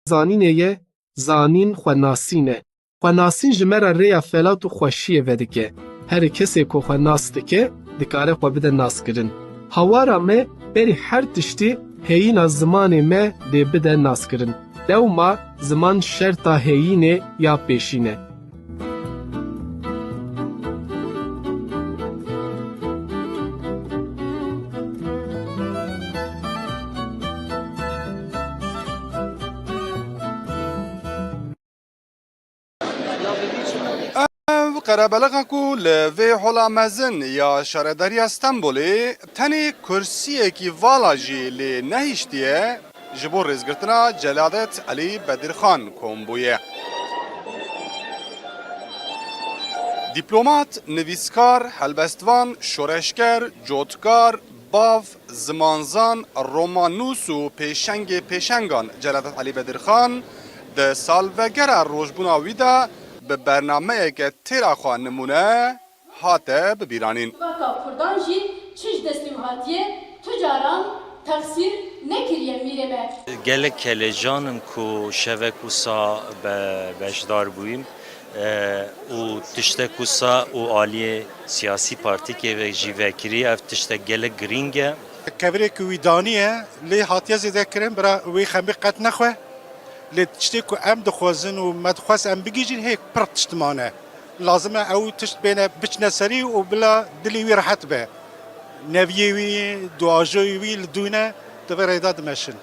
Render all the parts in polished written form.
zanînê ye zanîn xwenasîn e. Xwenasîn ji me re rêya felat û xweşiyê vedike. Herî kesê ku xwe nas dike, dikare xwe bide naskirin. Hawara me berî her tiştî heyîna zimanê me dê bide naskirin. Dewma ziman şerta heyînê ya pêşîn e. قرابلغا کو لوی حولا مزن یا شارداری استانبولی تنی کرسیه کی والا جی لی نهیشتیه جبو رزگرتنا جلالت علی بدرخان کومبویه. دیپلومات، نویسکار، هلبستوان، شورشگر، جوتکار، باف، زمانزان، رومانوس و پیشنگان جلالت علی بدرخان ده سالوگر روشبونا ویدا به برنامه که تیرا خواه نمونه هاته ببیرانین. باکا کردان جی چیش دستیم هاتیه تجاران تقصیر نکریه میره gelek kelejanım ku şevek usa beşdar buyum u tişte kusa u aliye siyasi parti ke ve jivekiri ev tişte gelek gringe kevre ku widaniye li hatiye zekirin bra we xemi qat naxwe li tişte ku em dixwazin û me dixwaz em bigîjin hêk pir tiştmane lazim e ew tişt bêne biçne serî û bila dilê wî rehet be neviyê wî duajoyê wî li dûne divê rêda dimeşin.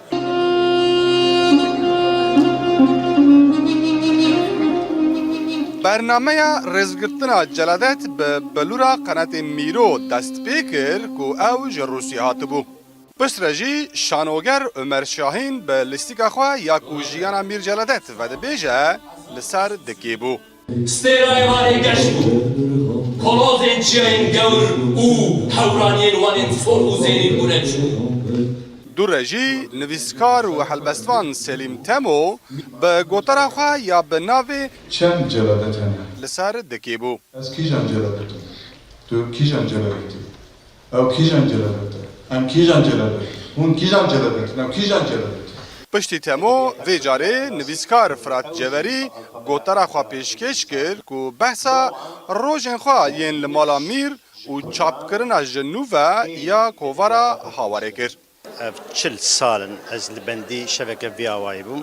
برنامه رزگرتنا جلالت به بلورا قنات میرو دست پیکر کو او جروسی هاتبو. پس رجی شانوگر عمر شاهین به لیستیکا خواه یا کو جیانا میر جلالت و ده بیجه لسر دکی بو. ستیرای واری گشت بو. کلوزین چیاین گور او حورانین وانین سور و زینین بونج. دو رجی نویسکار و حلبستوان سلیم تمو به گوترا خواه یا به ناوی چند جلالت هنه؟ لسر دکی بو. از کیجان جلالت هنه؟ تو کیجان جلالت او کیجان جلالت هم کیجان جلالت اون کیجان جلالت هم کیجان جلالت پشتی تمو وی جاره نویسکار فرات جوری گوترا خواه پیشکش کرد که بحثا روژن خواه ین لمالا میر و چاپ کرن از جنوبه یا کووارا هاواره کرد. چل سالن از لبندی شبکه ویاوایی بوم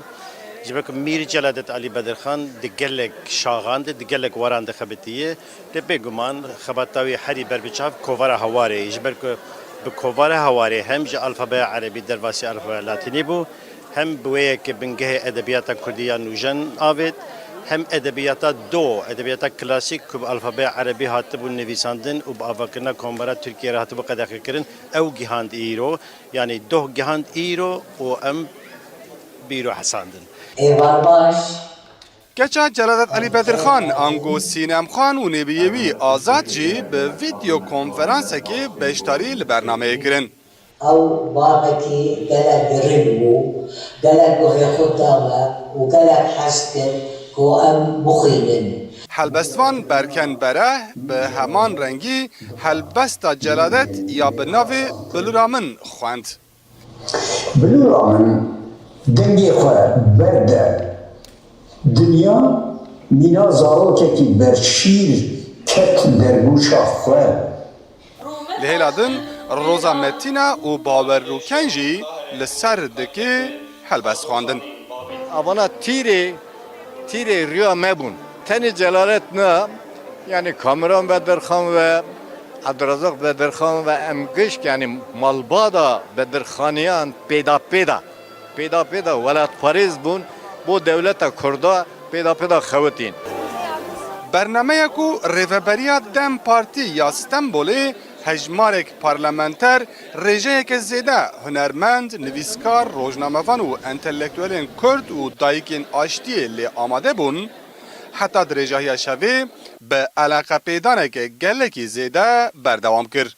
جبک میر جلالت علی بدرخان دگلک شاغان دگلک وران دخبتیه دبیگمان خباتاوی حری بربچاف کووارا هواره جبک به کووارا هواره هم ج الفبای عربی درواسی الفبای لاتینی بو هم بویه که بنگه ادبیات کردیان نوجن آوید هم ادبیات ادبیات کلاسیک که الفبای عربی هاتبو نویساندن و با افکرنا کومبارا ترکیه را هاتبو قداخ کردن او گهاند ایرو یعنی دو گهاند ایرو و ام بیرو حساندن. ایوان باش. گچا جلالت علی بدرخان انگو سینم خان و نبیوی آزاد جی به ویدیو کنفرانس که بشتاری لبرنامه کرن. او باقی گلک رنگو گلک گوه خودتاوه و گلک حسکر که ام بخیلن. هلبستوان برکن بره به همان رنگی هلبستا جلالت یا به ناو بلورامن خواند. بلورامن دنگی خواه برده دنیا مینا زاروکه کی برشیر کت درگوشا خواه لهلادن روزا متینا و باور روکنجی لسر دکی هلبست خواندن. Abana tiri rüya mebun. Teni Celalet ne? Yani Kamran Bedirxan ve Abdurrazak Bedirxan ve Emgişk yani Malbada Bedirxaniyan peda velat Paris bun bu devlete kurda peda xevetin. برنامه کو ریوبریا دم پارتی یا استانبولی هجمارک پارلمانتر رژه که زیده هنرمند نویسکار روزنامه‌وان و انتلکتوالین کرد و دایکین آشتی لی آماده بون حتی درجه شوی به علاقه پیدانه که گلکی زیده بردوام کرد.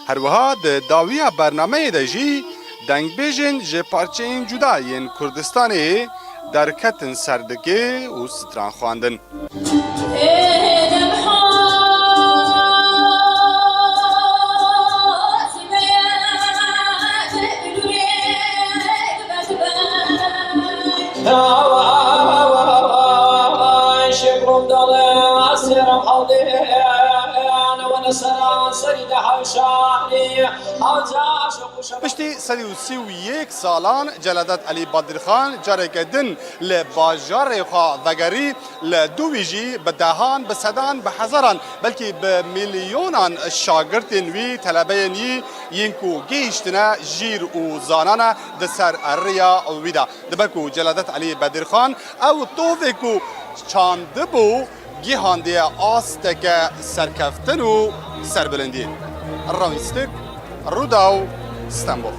هر وها داویه برنامه دجی دنگ بیجن جه پارچه این جدا ین کردستانی در کتن سردگی و ستران خواندن. شكرم دالي أسيرم حوضي أنا ونسران سريد حوشاري پشتی 131 سالان جلادت علی بدرخان جارێک din li bajarê xwe vegerî li dû jî bi dehan bi sedan bi hezaran belkî bi milyonan şagirtên wî telebeyên wî yên ku gihîştine jîr û zanane di ser rêya wî de dibe ku Celadet Alî Bedirxan ew tovê ku çandibû gihandiye asteke serkeftin û serbilindî. Rawîstik Rudaw İstanbul.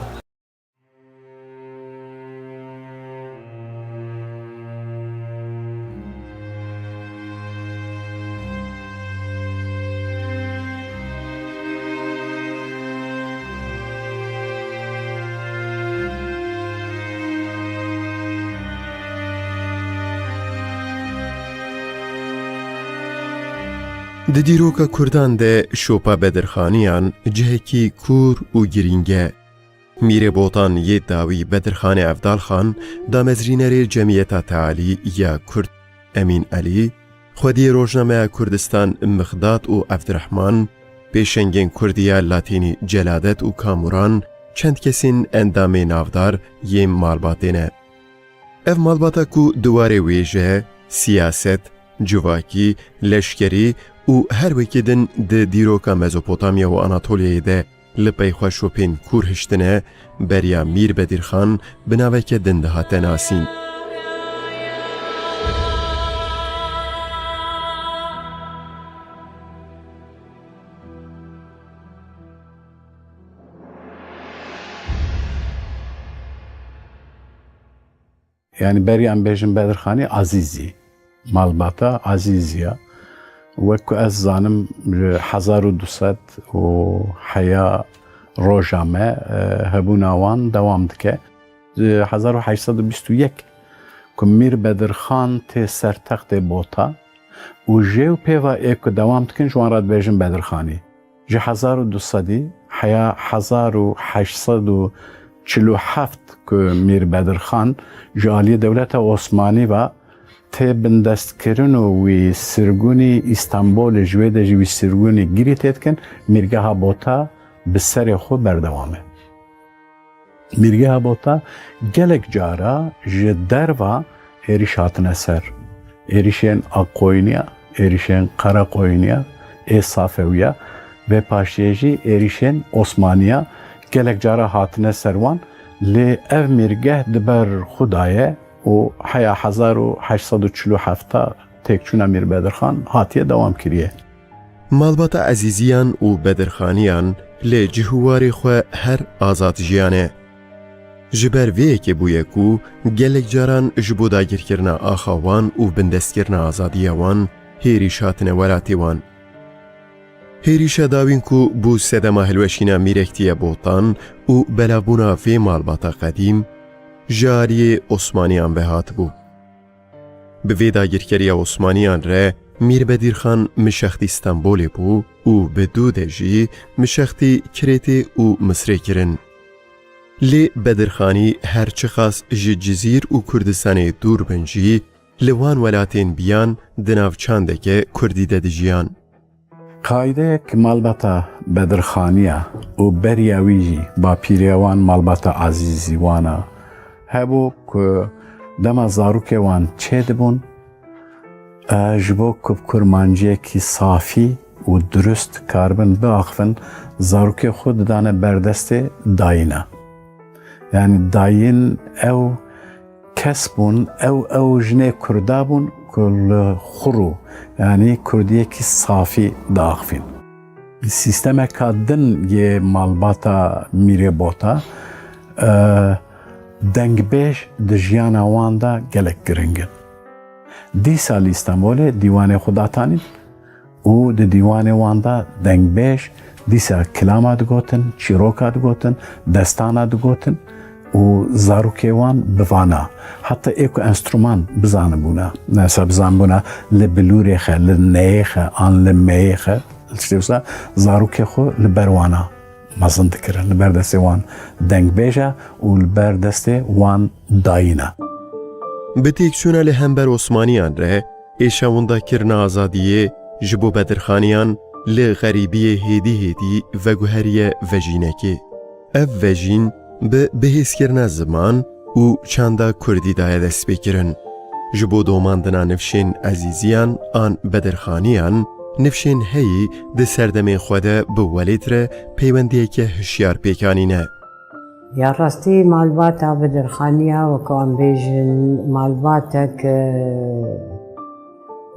Di dîroka Kurdan de şopa Bedirxaniyan cihekî kûr û giring e. Mîrebotan yê dawî Bedirxanê Evdalxan, damezrînerê Cemiyeta Tealî ya Kurd Emîn Elî, xwediyê Rojnameya Kurdistan Mixdat û Evdirehman, pêşengên Kurdiya Latînî Celadet û Kamuran, çend kesên endamê navdar yê malbatê ne. Ev malbata ku duwarê wê je, siyaset, civakî, leşkerî û her wekî din di dîroka Mezopotamya û Anatolyayê de li peyxwe şopên kûr hiştine, beriya Mîr Bedirxan bi naveke din dihate nasîn. Yani beriyan bêjin Bedirxanî Azîzî, malbata Azîziya. Wekku ez zanim ji 1200 û heya roja me hebûna wan dewam dike. 1821 ku Mîr Bedirxan tê sertextê bota û jêw pêva ê ku dewam dikin ji wan re dibêjin Bedirxanî. Ji 1200 heya 1847 ku Mîr Bedirxan ji aliyê Dewleta Osmanî ve tê bindestkirin û wî sirgûnî İstanbolê ji wê de jî wî sirgûnî girî tê dikin, Mîrgeha Bota bi serê xwe berdewam e. Mîrgeha Bota gelek cara ji derva êrîş hatine ser. Êrişên Aqoyniya, êrişên Qaraqoyniya, ê Safewiya ve paşiyê jî êrişên Osmaniya gelek cara hatine ser wan. Lê ev mîrgeh diber Xudaye û heya 1847 têkçûna Mîr Bedirxan hatiye dewam kiriye. Malbata Ezîziyan û Bedirxaniyan lê cihûwarê xwe her azad jiyan e. Ji ber vê yekê bûye ku gelek caran ji bo dagirkirina axa wan û bindestkirina azadiya wan hêrîş hatine welatê wan. Hêrîşa dawîn ku bû sedema hilweşîna mîrektiye botan û belavbûna vê malbata qedîm ji aliyê Osmaniyan ve hatibû. Bi vê dagirkeriya Osmaniyan re Mîr Bedirxan mişextî Stenbolê bû û bi dû de jî mişextî Kirêtê û Misrê kirin. Lê Bedirxanî her çi xas ji Cizîr û Kurdistanê dûr bin jî li wan welatên biyan di nav çandeke Kurdî de dijiyan. Kaideyek malbata Bedirxaniya û beriya wî jî bapîriya wan malbata Azîzî wana hebû ku dema zarokê wan çê dibûn ji bo kurmanciyekî safî û durust karbin biaxivin zarokê xwe didane berdestê dayîna. Yani dayîn ew kes bûn, ew jinê Kurda bûn ku li xuru yani Kurdiyekî safî diaxivin. Sîstemeka din yê malbata Mîrê Bota dengbêj di jiyana wan da gelek giring in. Dîsa li Stenbolê dîwanê xwe datanîn û di dîwanê wan da dengbêj dîsa kilama digotin, çîroka digotin, destana digotin û zarokê wan bivana. Hatta ê ku enstrûman bizanibûne. Mesela bizanibûne li bilûrê xe, li neyê xe, an li meyê xe, tiştê zarokê xwe li ber wana mezin dikirin. Li ber destê wan dengbêj e û li ber destê wan dayîn e. Bi têkçûna li hember Osmaniyan re êşewinda kirina azadiyê ji bo bedirxaniyan li xerîbiyê hêdî hêdî veguheriye vejînekê. Ev vejîn bi bihêzkirina ziman û çanda Kurdî daye dest pêkirin. Ji bo domandina nifşên ezîziyan an bedirxaniyan, nifşên heyî di serdemên xwe de bi welêt re peywendiyeke hişyar pêkanîne. Ya rastî malbata bedirxaniya wekû em bêjin malbatek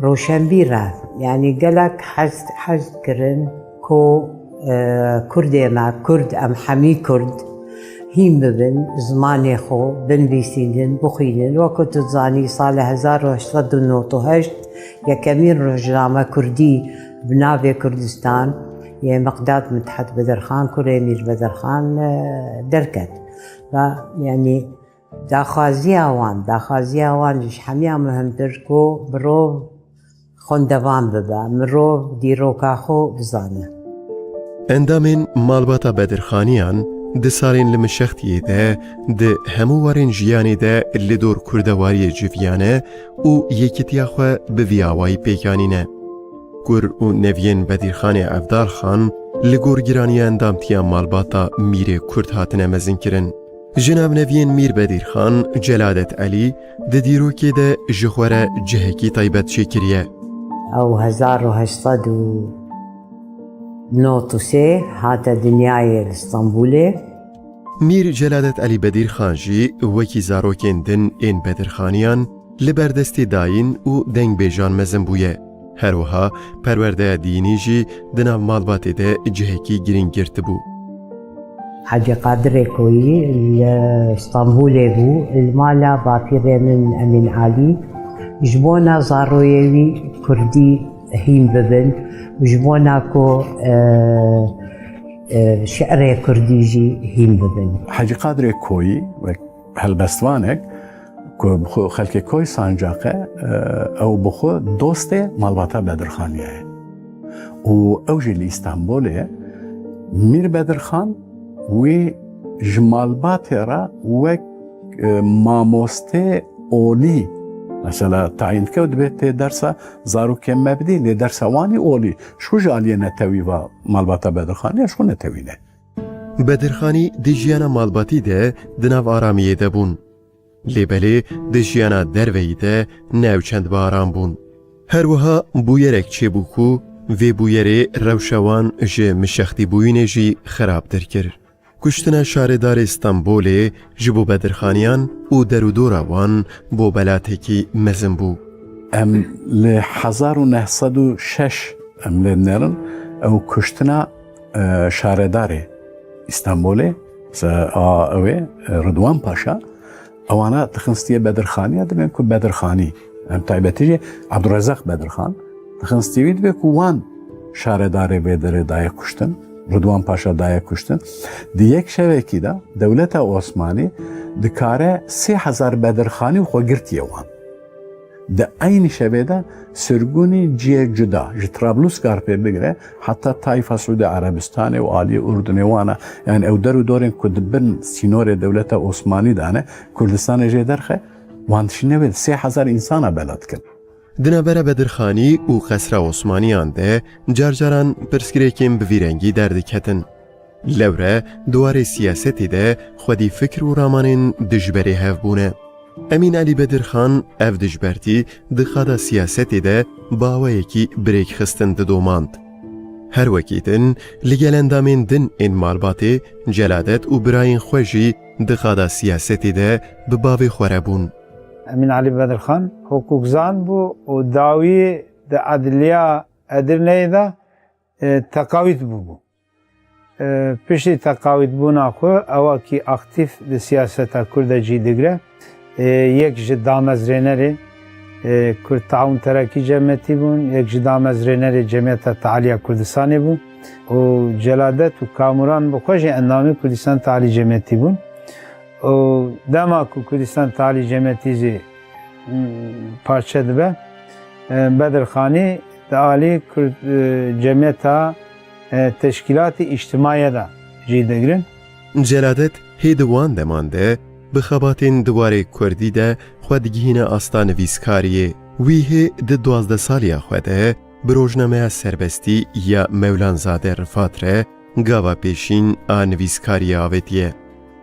roşenbîr e. Yani gelek hez kirin ku Kurdê me, Kurd em hemî Kurd hîn bibin, zimanê xwe binivîsînin, bixwînin. Wekû tu zanî sala 1898 yekemîn rojname Kurdî bi navê Kurdistan yê Miqdad Mithet Bedirxan Kurê Mîr Bedirxan derket. Ve yani daxwaziya wan ji hemiya muhimtir ku birov xwendevan bibe, mirov dîroka xwe bizane. Endamên malbata bedirxaniyan di salên li mişextiyê de di hemû warên jiyanê de li dor kurdewariyê civiyane û yêkîtiya xwe bi vî awayî pêkanîne. Kur û neviyên Bedirxanê Evdalxan li gor giraniya endamtiya malbata Mîrê Kurd hatine mezinkirin. Ji nav neviyên Mîr Bedirxan, Celadet Elî di dîrokê de ji xwe re cihekî taybet çêkiriye. Ew 1893 hate dinyayê li Stenbolê. Mîr Celadet Elî Bedirxan jî wekî zarokên din ên bedirxaniyan li berdestê dayîn û dengbêjan mezin bûye. Her wiha perwerdeya dînî jî di nav malbatê de cihekî girîng girtibû. Hacı Qadirê Koyî li Stenbolê bû, li mala bapîrê min Emîn Alî ji bona zaroyê wî Kurdî hîn bibin, ji bona ku şeirê Kurdî jî hîn bibin. Hacı Qadirê Koyî wek helbestvanek ku bi xwe xelkê Koy sancaqe ew bi xwe dostê malbata Bedirxaniye ye. û ew jî li Stenbolê Mîr Bedirxan wê ji malbatê re wek mamostê olî mesela tayin dike û dibe tê dersa zarokên me bidî lê dersa wanî olî şû ji aliyê netewî malbata Bedirxaniye şû netewîne. Bedirxanî di jiyana malbatî de di nav aramiyê de bûn. Lêbelê di jiyana derveyî de newçend bi aram bûn. Her wiha bûyerek çêbû ku vê bûyerê rewşa wan ji mişextîbûyînê jî xerabtir kir. Kuştina şarêdarê Stenbolê ji bo bedirxaniyan û derûdora wan bo belatekî mezin bû. Em li 1906 em lê nerin ew kuştina şarêdarê Stenbolê ew ê Rıdwan Paşa ewana dixinstiye bedirxaniya dibên ku bedirxanî em taybetî jî Abdurezaq Bedirxan dixinstî dibe ku wan şarêdarê vê derê daye kuştin. Rıdwan Paşa daye kuştin. Di yek şevekî de Dewleta Osmanî dikare 3000 bedirxanî xwe girtiye wan. Di aynı şevê de sirgûnê ciyê cuda ji Trabluskar pê bigire heta Tayfa Suudi Arabistanê û aliyê Urdunê wan e. Yani ew der û dorên ku dibin sînorê Dewleta Osmanî de ne Kurdistanê jê derxe wan dişîne wê 3000 insana belat dikin. Di navbera bedirxanî û xesra Osmaniyan de carcaran pirsgirêkên bi vî rengî derdiketin. Lewre duwarê siyasetê de xwedî fikr û ramanên dijberê hevbûne. Emîn Alî Bedirxan ev dijbertî di xada siyasetê de bawayekî birêkxistin didomand. Her wekî din li gel endamên din ên malbatê celadet û birayên xwe jî di xada siyasetê de bi bavê xwe re bûn. Emîn Alî Bedirxan hukukzan bû û dawî di Edliya Edirneyê de teqawît bû. Piştî teqawîtbûna xwe ewakî aktif di siyaseta Kurd de cî digire. Yek ji damezrênerê Kurd Taawun Terakî Cemiyetî bûn, yek ji damezrênerê Cemiyeta Tealiya Kurdistanê bû û Celadet û Kamuran bi xwe jî endamê Kurdistan Tealî Cemiyetî bûn. û dema ku Kurdistan Tealî Cemiyetî jî parçe dibe, Bedirxanî di alî Cemiyeta Teşkilatî İçtimaiye de jî digirin. Celadet hê di wan deman de bi xebatên diwarê Kurdî de xwe digihîne asta nivîskariyê. Wî hê di 12 saliya xwe de bi rojnameya serbestî ya Mevlanzade Rifat re gava pêşîn a nivîskariya avêtiye.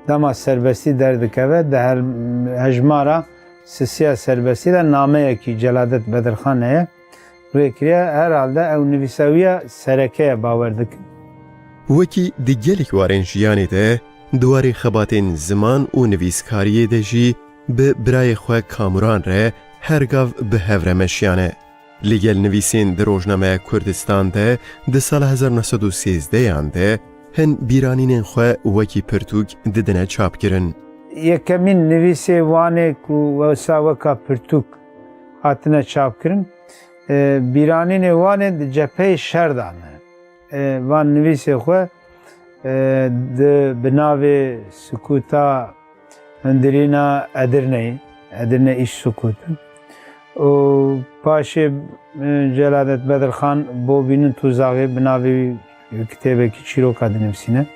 Dema serbestî derdikeve de hejmara sisiya serbestî de nameyekî Celadet Bedirxan heye rêkiriye herhalde ew nivîsawiya serekeye bawer dikin. Wekî di gelek warên jiyanê de diwarê xebatên ziman û nivîskariyê de jî bi birayê xwe Kamuran re her gav bi hevremeşiyane. Li gel nivîsên di Rojnameya Kurdistan de di sala 1913 de hin bîranînên xwe wekî pirtûk didine çapkirin. Yekemîn nivîsê wanê ku wesa weka pirtûk hatine çapkirin, bîranînê wanê di cepheyê şer de ne. Van nivîsê xwe bi navê Sukûta Hundirîna Edirneyê, Edirne İş Sukûtu. û paşê Celadet Bedirxan bobînin tûzaxê bi navê kitêbekî çîroka dinivîsîne.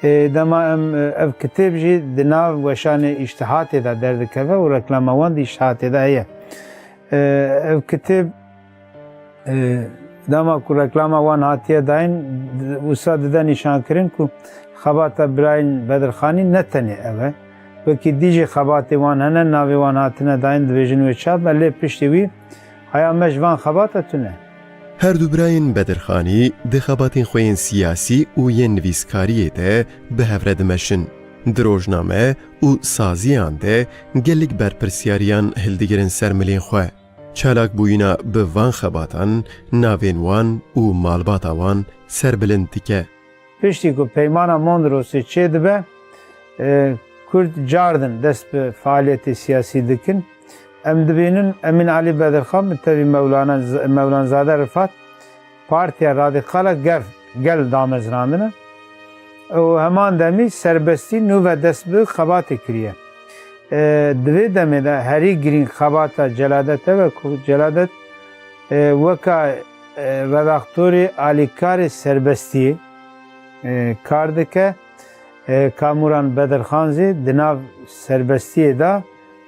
Dema em ev kitêb jî di nav weşanê îştihatê de derdikeve û reklama wan di îştihatê de heye. Ev kitêb dema ku reklama wan hatiye dayîn wisa dide nîşankirin ku xebata birayên Bedirxanî ne tenê ev e. Wekî dî jî xebatê wan hene navê wan hatine dayîn dibêjin wê çap me lê piştî wî heya me ji van xebata tune. Her du birayên Bedirxanî di xebatên xwe yên siyasî û yên nivîskariyê de bi hev re dimeşin. Di rojname û saziyan de gelek berpirsyariyan hildigirin ser milên xwe. Çalakbûyîna bi van xebatan navên wan û malbata wan serbilind dike. Piştî ku peymana Mondrosê çê dibe, Kurd cardin dest bi faaliyetê siyasî dikin. Em dibînin Emin Alî Bedirxan bi tevî Mevlanzade Rifat Partiya Radikala gel damezrandine. û heman demî serbestî nû ve dest bi xebatê kiriye. Di vê demê de herî girîng xebata Celadet e ku Celadet weka redaktorê alîkarê serbestiyê kar dike. Kamuran Bedirxan zî di nav serbestiyê de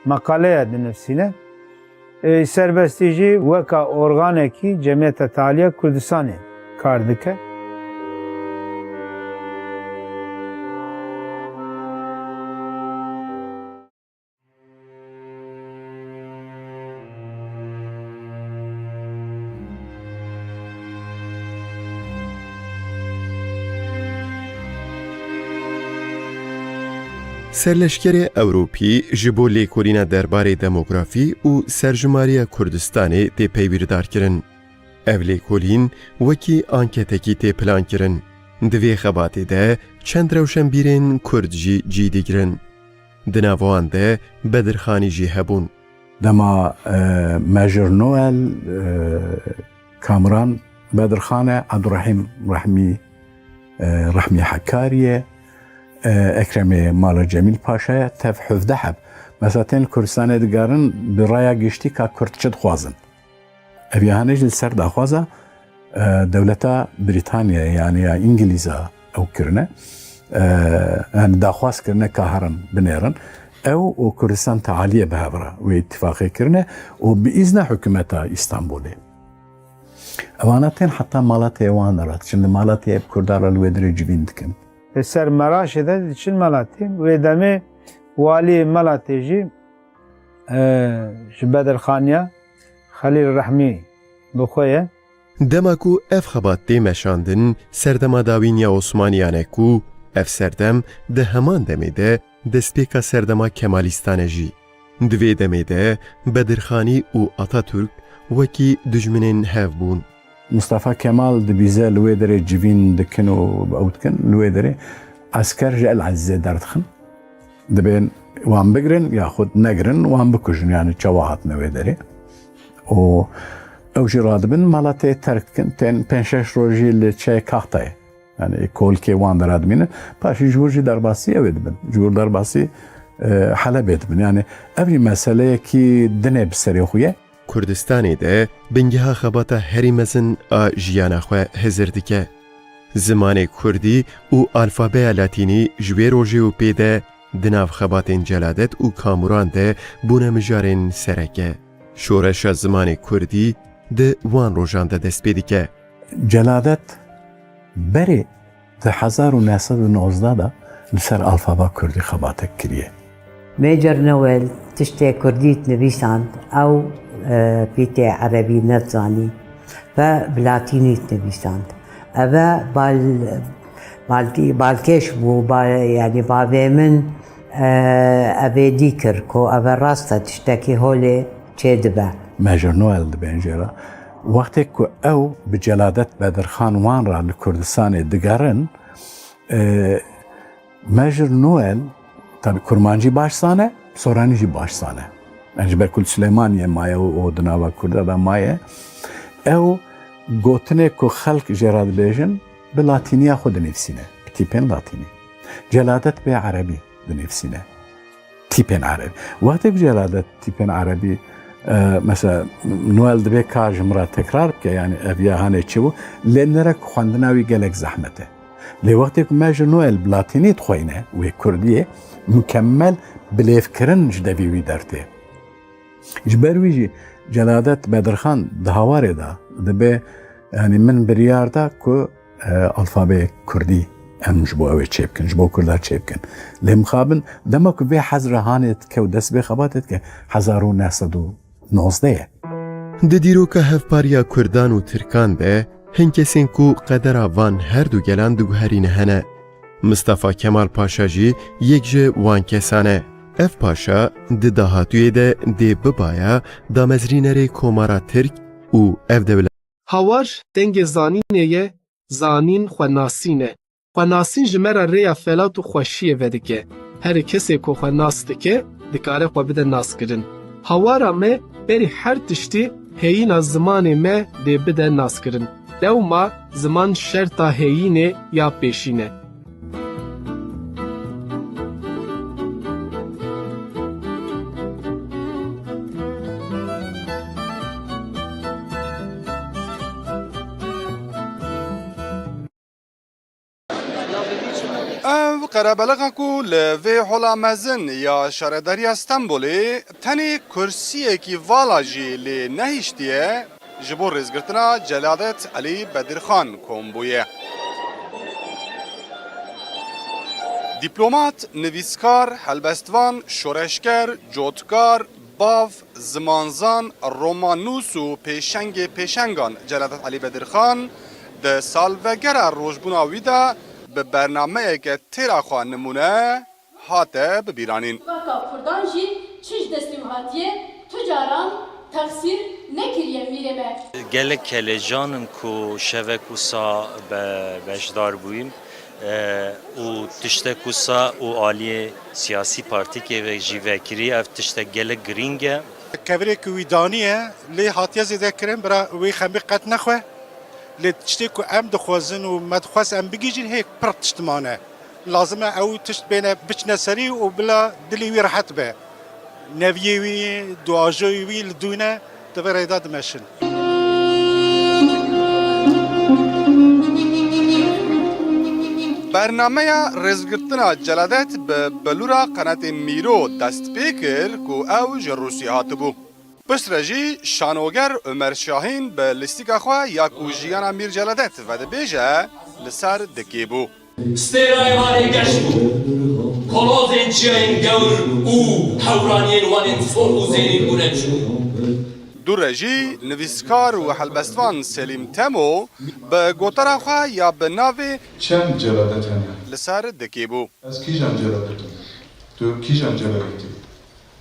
makaleya dinivîsîne. Serbestî jî weka organekî Cemiyeta Taliya Kurdistanê kar dike. Serleşkerê Ewropî ji bo lêkolîna derbarê demografî û serjimariya Kurdistanê tê peywîrdarkirin. Ev lêkolîn wekî anketekî tê plankirin. Di vê xebatê de çend rewşenbîrên Kurd jî cîdîgirin. Di nav wan de Bedirxanî jî hebûn. Dema Major Noel Kamuran Bedirxan e Abdurrahîm Rahmî Hakkariye Ekremê Mala Cemîl Paşaya tev 17 heb. Mesela tên Kurdistanê digarin bi raya giştî ka Kurd çi dixwazin. Ev yahanê ji li ser daxwaza dewleta Brîtanya yani ya İngilîza ew kirine. Yani daxwaz kirine ka herin binêrin. Ew û Kurdistan Tealiye bihevra wê ittifaqê kirine û bi îzna hikûmeta İstanbulê. Evana tên heta Malatya wan dirat. Şimdi Malatya hep Kurdara li wê dirê civîn dikin. Ser Meraşê de diçin Malatya. Wê demê waliyê Malatya jî ji Bedirxaniya Xelîl Rehmî bixwe ye. Dema ku ev xebat tê meşandin serdema dawîniya Osmaniyan e ku ev serdem di heman demê de destpêka serdema Kemalîstan e jî. Di vê demê de Bedirxanî û Atatürk wekî dijminên hev bûn. Mustafa Kemal dibîze li wê derê civîn dikin û ew dikin li wê derê esker ji El Azizê derdixin. Dibên wan bigirin yaxud negirin wan bikujin yani çawa hatine wê derê. û ew jî radibin Malatyayê terk dikin tên 5-6 rojî li çayê Kaxtayê yani kolkê wan de radibînin paşî ji wir jî derbasî ew ê dibin. Ji wir derbasî Helebê dibin yani ev jî meseleyekî dinê bi serê xwe ye. Kurdistanê de bingeha xebata herî mezin a jiyana xwe hezir dike. Zimanê Kurdî û alfabeya Latînî ji wê rojê û pê de دناف خباتین جلادت و کاموران ده بونه مجارین سرکه. شورش زمان کردی ده وان روژان ده دست پیدی که جلادت بری ده 1919 ده لسر الفابا کردی خباتک کریه. ميجر نويل تشتي كرديت نبيساند أو بيتي عربي نتزاني فبلاتينيت نبيساند أبا بالكيش بو يعني بابي من أبي ديكر كو أبا راستا تشتكي هولي تشيدبا ميجر نويل دبنجرا وقتك أو بجلادت بدرخان وان را لكردستان دقارن ميجر نويل tabi kurmancı başsane, soranıcı başsane. Yani berkul Süleymaniye maya o dınava kurda da maya. Ev gotine ku halk cerad bejin bi latiniya xud nefsine. Tipen latini. Celadet be Arabi nefsine. Tipen Arabi. Vakti celadet tipen Arabi mesela Noel de be kajmra tekrar ki yani eviya hane çivu lenlere xwandinawi gelek zahmete. لی وقتی که ماجر نوئل بلاتینی تخوینه و کردیه مکمل بلیف کرن جدوی وی درته. جبرویجی جلادت بدرخان دهواره دا دبی یعنی من بریار دا که الفابه کردی ام جبو اوی چیب کن جبو کردار چیب کن. لی مخابن دما که به حضر هانت که و دست به خباتت که 1919. ده دیروکه هفپاریا کردان و ترکان ده هنکسین کو قدر وان هر دو گلان دو هرینه هنه. مصطفی کمال پاشا جی یک جه وان کسانه. اف پاشا ده دهاتوی ده ببایا دامزرینره کومارا ترک و اف دولت. هاوار دنگ زانینه یه زانین خواناسینه. خواناسین جمره ریا فلات و خوشیه ودکه. هر کسی که خواناسته که دکاره خو بده ناس کرن. هاوارا me beri her tişti heyina zamanı me de bide nas kirin. Devma zaman şerta heyine ya peşine. قرابلغا کو لوی حولا مزن یا شارداری استنبولی تنی کرسیه کی والا جی لی نهیشتیه جبو رزگرتنا جلادت علی بدرخان کومبویه. دیپلومات، نویسکار، هلبستوان، شورشگر، جوتکار، باف، زمانزان، رومانوس و پیشنگان جلادت علی بدرخان ده سالوگر روشبونا ویدا به برنامه که تیرا خواه نمونه هاته ببیرانین. وکا کردان جی چیش دستیم هاتیه تجاران تقصیر نکریه میره به. گلک کلیجانم کو شوک و سا بشدار بویم و تشته کوسا و آلی سیاسی پارتی که جیوکری اف تشته گلک گرینگه. کبری که ویدانیه لی هاتیه زیده کرن برای وی خمی قد نخواه. لی تشتی که ام دخوازن و مدخواست ام بگیجین هیک پرد تشتمانه. لازمه او تشت بینه بچنه سری و بلا دلیوی راحت به. نویوی دواجوی لدونه دور ایداد مشن. برنامه رزگرتنا جلادت به بلورا قنات میرو دست پیکر که او جروسی هات بو. پس رجی شانوگر عمر شاهین به لیستیکا خواه یا کوژیانا میر جلادت و ده بیجه لسر دکی بو. ستیرای وانی گشت بو کلوزین چیاین گور او حورانین وانین سور و زینین بونن شو. دو رجی نویسکار و حلبستوان سلیم تمو به گوترا خواه یا به ناوی چند جلادت هنه؟ لسر دکی بو. از کیجان جلادت هنه؟ تو کیجان جلادت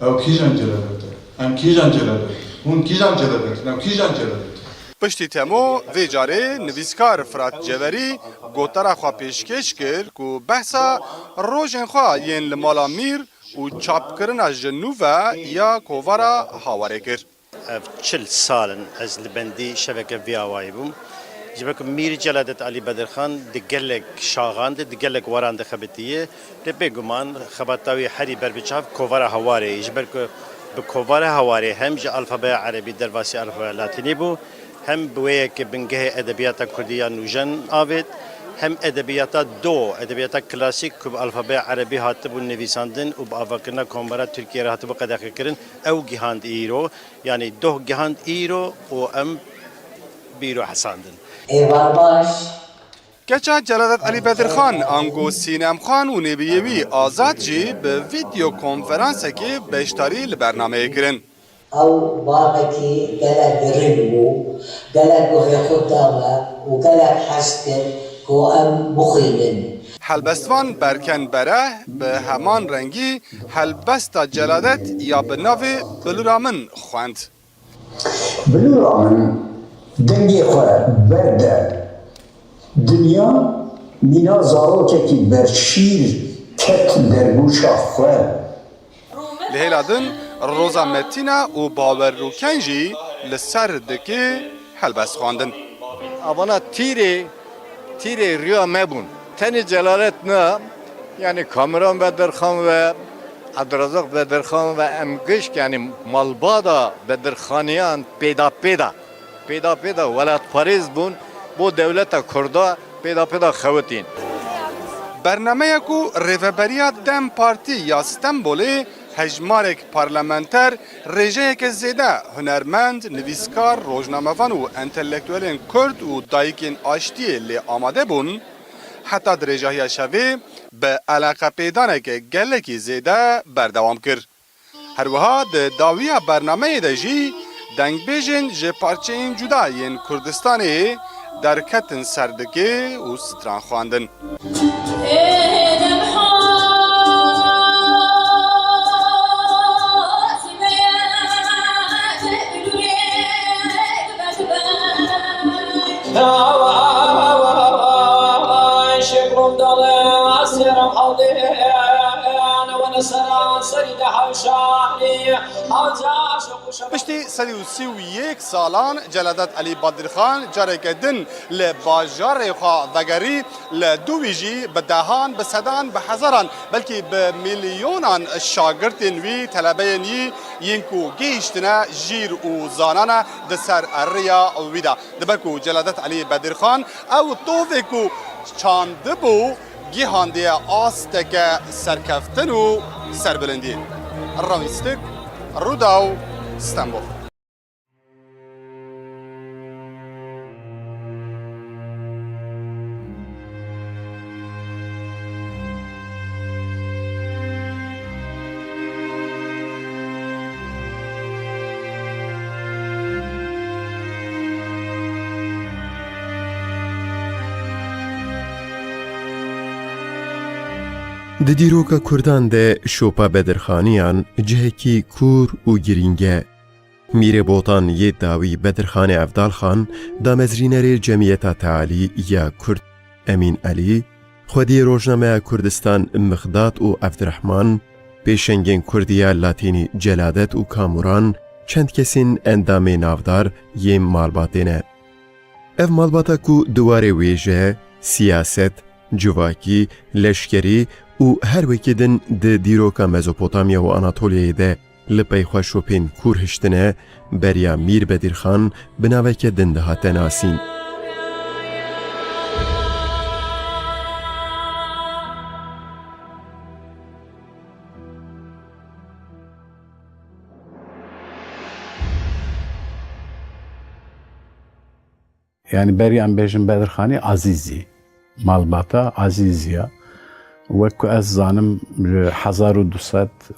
او کیجان جلادت ام کیجان جلادت اون کیجان جلادت نو کیجان جلادت پشتی تمو وی جاره نویسکار فرات جوری گوترا خواه پیشکش کرد که بحثا روژن خواه ین لمالا میر و چاپ کرنا جنوبه یا کووارا هاواره کرد. 40 سالن از لبندی شبکه ویاوایی بوم. جبک میر جلادت علی بدرخان دگلک شاغان دگلک وران دخبتیه دبیگمان خباتاوی حری بربچاف کووارا هواره جبک به کووارا هواره هم ج الفبای عربی درواسی الفبای لاتینی بو هم بویه که بنگه ادبیات کردیان نوجن آوید هم ادبیاتا دو ادبیاتا کلاسیک که به الفبای عربی هاتب و نویساندن و با افکرنا کامبرا ترکیه را هاتب قدر کردن او گهاند ایرو یعنی دو گهاند ایرو و ام بیرو حساندن ایوان باش گچا جلالت علی بدرخان آنگو سینم خان و نبیوی آزاد جی به ویدیو کنفرانس که بشتاری لبرنامه کرن او باقي قالك رنمو قالك وهي خدامة وقالك حسكن كو ام بخيلن هلبستوان برکن بره به همان رنگی هلبستا جلالت یا به ناو بلورامن خواند. بلورامن دنگی خواه برده دنیا مینا زاروکه که برشیر کت درگوشا خواه لهلادن روزا متینا و باور روکنجی لسر دکی هلبست خواندن. Abana tiri rüya mebun. Teni Celalet ne? Yani Kamran Bedirxan ve Abdurrazak Bedirxan ve Emgişk yani Malbada Bedirxaniyan peda velat Paris bun bu devlete kurda peda xevetin. برنامه کو ریوبریا دم پارتی یا استنبولی هجمارک پارلمانتر رژه که زیده هنرمند نویسکار روزنامه‌وان و انتلکتوالین کرد و دایکین آشتی لی آماده بون حتی درجه شوی به علاقه پیدانه که گلکی زیده بردوام کرد. هر وها داوی برنامه دجی دنگ بیجن جه پارچه این جدایین کردستانی در کتن سردگی و ستران خواندن. پشتی 131 سالان جلالت علی بدرخان جارێک din li bajarê xwe vegerî li dû jî bi dehan bi sedan bi hezaran belkî bi milyonan şagirtên wî telebeyên wî yên ku gihîştine jîr û zanane di ser rêya wî de dibe ku Celadet Alî Bedirxan ew tovê ku çandibû gihandiye asteke serkeftin û serbilindî. Rawîstik Rudaw İstanbul. Di dîroka Kurdan de şopa Bedirxaniyan cihekî kûr û girîng e. Mîrê botan yê dawî Bedirxanê Evdalxan, damezrînerê Cemiyeta Tealî ya Kurd Emîn Elî, xwediyê Rojnameya Kurdistan Mixdat û Evdirehman, pêşengên Kurdiya Latînî Celadet û Kamuran, çend kesên endamê navdar yêm malbatê ne. Ev malbata ku diwarê wê je, siyaset, civakî, leşkerî û her wekî din di dîroka Mezopotamya û Anatolyayê de li peyxwe şopên kûr hiştine, beriya Mîr Bedirxan bi naveke din dihate nasîn. Yani beriyan bêjin Bedirxanî Azîzî, malbata Azîziya. Wekku ez zanim 1200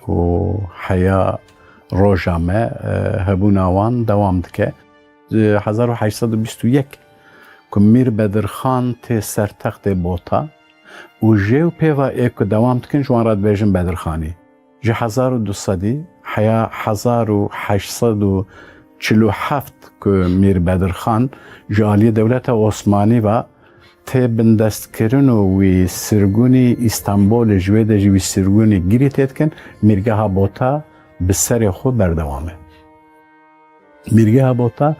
û heya roja me hebûna wan dewam dike. 1821 ku Mîr Bedirxan tê sertextê bota û jêw pêva ê ku dewam dikin ji wan re dibêjin Bedirxanî. Ji 1200 heya 1847 ku Mîr Bedirxan ji aliyê Dewleta Osmanî ve tê bindestkirin wî sirgûnî İstanbolê ji wê de jî wî sirgûnî girî tê dikin, Mîrgeha Bota bi serê xwe berdewam e. Mîrgeha Bota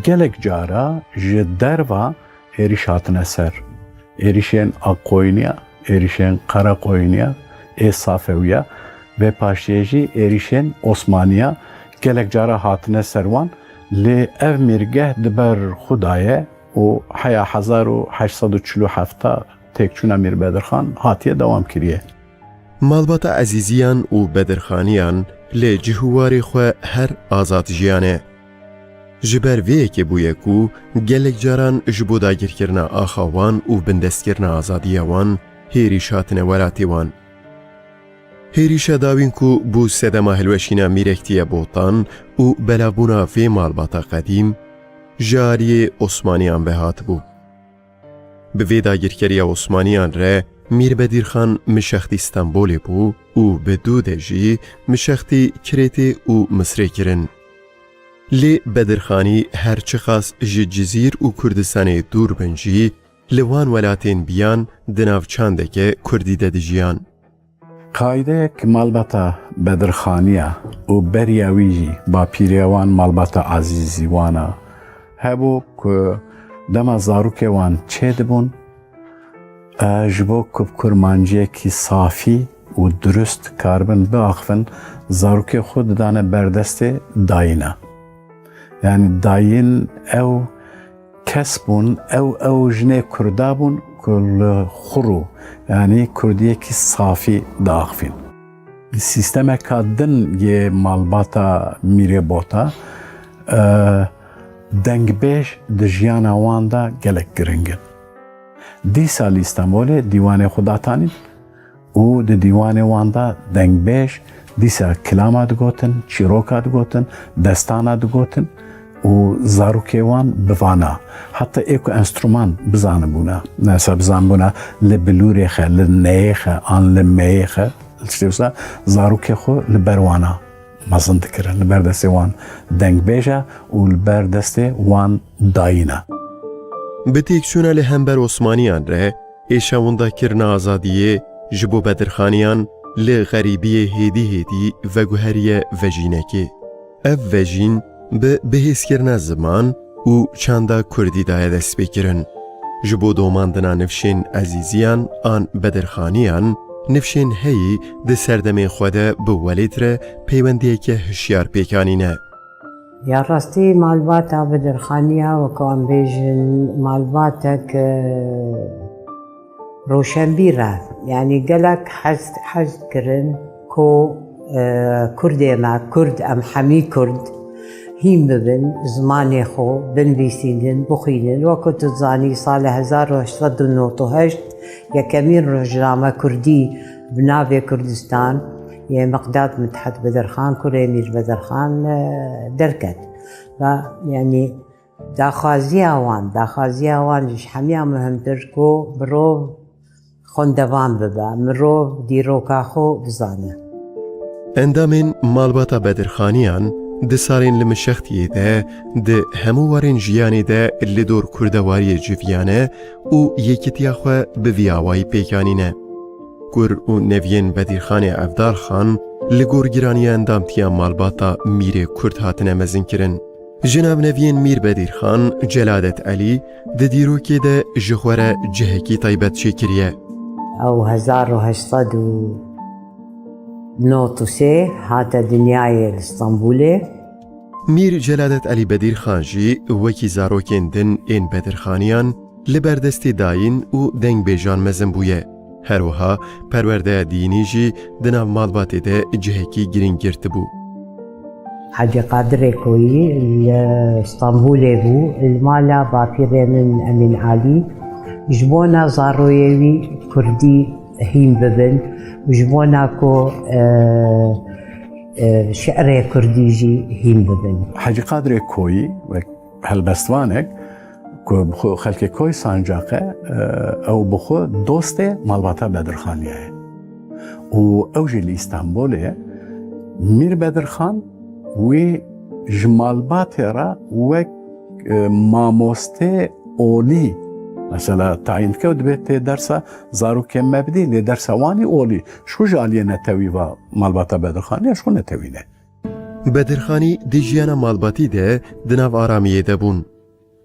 gelek cara ji derva êriş hatine ser. Êrişên Aqoyniya, êrişên Qaraqoyniya, ê Safewiya ve paşiyê jî êrişên Osmaniya gelek cara hatine ser wan lê ev mîrgeh diber Xudaye و 1847 تێکچوونە میر بەدرخان هاتیە دەوام کردیە. مالباتە عەزیزیان و بەدرخانیان لێ جهوارێ خۆ هەر ئازاد ژیانێ. ji ber vê yekê bûye ku gelek caran ji bo dagirkirina axa wan û bindestkirina azadiya wan hêrîş hatine welatê wan. Hêrîşa dawîn ku bû sedema hilweşîna mîrektiye botan û belavbûna vê malbata qedîm ji aliyê Osmaniyan ve hatibû. Bi vê dagirkeriya Osmaniyan re Mîrbedîrxan mişextî Stenbolê bû û bi Dûdê jî mişextî Kirêtê û Misrê kirin. Lê Bedirxanî her çi xas ji Cizîr û Kurdistanê dûr bin jî li wan welatên biyan di nav çandeke Kurdî de dijiyan. Qaîdeyek malbata Bedirxaniya û beriya wî jî bapîrê wan malbata ezîzî wan a hebû ku dema zarokê wan çê dibûn ji bo kurmanciyekî safî û durust karbin biaxivin zarokê xwe didane berdestê dayîna. Yani dayîn ew kes bûn, ew jinê Kurda bûn ku li xurû yani Kurdiyekî safî diaxivîn. Sîstemeka din yê malbata mîrê bota dengbêj di jiyana wan da gelek giring in. Dîsa li Stenbolê dîwanê xwe datanîn û di dîwanê wan da dengbêj dîsa kilama digotin, çîroka digotin, destana digotin û zarokê wan bivana. Hatta ê ku enstrûman bizanibûne. Mesela bizanibûne li bilûrê xe, li neyê xe, an li meyê xe, tiştê wisa zarokê xwe li ber wana mezin dikirin. Li ber destê wan dengbêj e û li ber destê wan dayîn e. Bi têkçûna li hember Osmaniyan re êşewindakirina azadiyê ji bo Bedirxaniyan li xerîbiyê hêdî hêdî veguheriye vejînekê. Ev vejîn bi bihêzkirina ziman û çanda Kurdî daye dest pêkirin. Ji bo domandina nifşên ezîziyan an Bedirxaniyan, nifşên heyî di serdemên xwe de bi welêt re peywendiyeke hişyar pêkanîne. Ya rastî malbata Bedirxaniya wekû em bêjin malbatek roşenbîr e. Yani gelek hez kirin ku Kurdê me, Kurd em hemî Kurd hîn bibin, zimanê xwe binivîsînin, bixwînin. Wekû tu zanî sala 1898 yekemîn rojname Kurdî bi navê Kurdistan yê Miqdad Mithet Bedirxan kurê Mîr Bedirxan derket. Ve yani daxwaziya wan ji hemiya muhimtir ku mirov xwendevan bibe, mirov dîroka xwe bizane. Endamên malbata Bedirxaniyan di salên li mişextiyê de di hemû warên jiyanê de li dor kurdewariyê civiyane û yekîtiya xwe bi vî awayî pêkanîne. Kur û neviyên Bedirxanê Evdalxan li gor giraniya endamtiya malbata Mîrê Kurd hatine mezinkirin. Ji nav neviyên Mîr Bedirxan, Celadet Elî di dîrokê de ji xwe re cihekî taybet çêkiriye. Ew 1893 hate dinyayê li Stenbolê. Mîr Celadet Elî Bedirxan jî wekî zarokên din ên Bedirxaniyan li ber destê dayîn û dengbêjan mezin bûye. Her wiha perwerdeya dînî jî di nav malbatê de cihekî girîng girtibû. Hacı Qadirê Koyî li Stenbolê bû li mala bapîrê min Emîn Alî ji bona zaroyê wî Kurdî hîn bibin û ji bona ku şeirê Kurdî jî hîn bibin. Hacı Qadirê Koyî wek helbestvanek ku bi xwe xelkê Koy sancaqe ew bi xwe dostê malbata Bedirxaniye ye. û ew jî li Stenbolê Mîr Bedirxan wê ji malbatê re wek mamostê olî mesela tayin dike û dibe tê dersa zarokên me bidî lê dersa wanî olî. Şu ji aliyê netewîva malbata Bedirxaniya şu netewîne. Bedirxanî di jiyana malbatî de di nav aramiyê de bûn.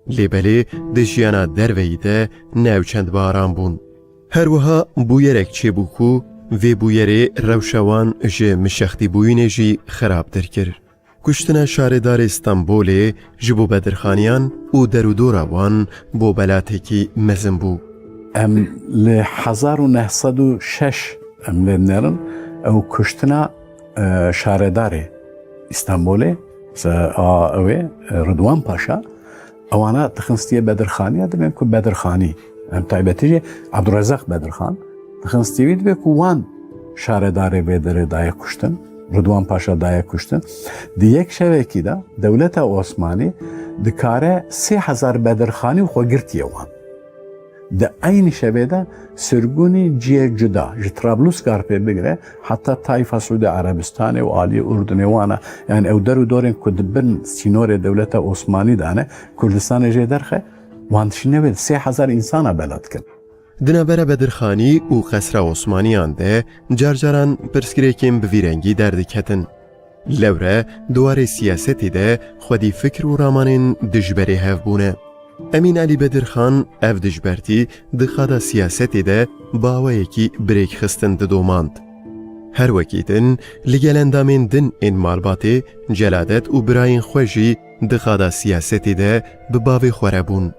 Lêbelê di jiyana derveyî de newçend bi aram bûn. Her wiha bûyerek çêbû ku vê bûyerê rewşa wan ji mişextîbûyînê jî xerabtir kir. کشتنا شارێدار ئێستانبولێ ji bo bedirxaniyan û derûdora wan bo belatekî mezin bû. Em li 1906 em lê nerin ew kuştina şaredarê İstanbulê ew ê Rıdwan Paşa ewana dixinstiye bedirxaniya dibên ku bedirxanî em taybetî jî Abdurrezzaq Bedirxan dixinstî dibe ku wan şaredarê vê derê daye kuştin. Rıdwan Paşa daye kuştin. Di yek şevekî de Dewleta Osmanî dikare 3000 bedirxanî xwe girtiye wan. Di aynı şevede sürgûnî ciye cuda ji Trablusgar pê bigire heta Tayfa Suudi Arabistanê û aliyê Urdunê wan e yani ew der û dorên ku dibin sînorê Dewleta Osmanî de hene Kurdistanê jê derxe wan dişîne wê 3000 insana belat kirin. Di navbera bedirxanî û xesra Osmaniyan de carcaran pirsgirêkên bi vî rengî derdiketin. Lewre duwarê siyasetê de xwedî fikir û ramanên dijberê hevbûne. Emîn Elî Bedirxan ev dijbertî di xada siyasetê de bawayekî birêkxistin didomand. Her wekî din li gel endamên din ên malbatê celadet û birayên xwe jî di xada siyasetê de bi bavê xwe re bûn.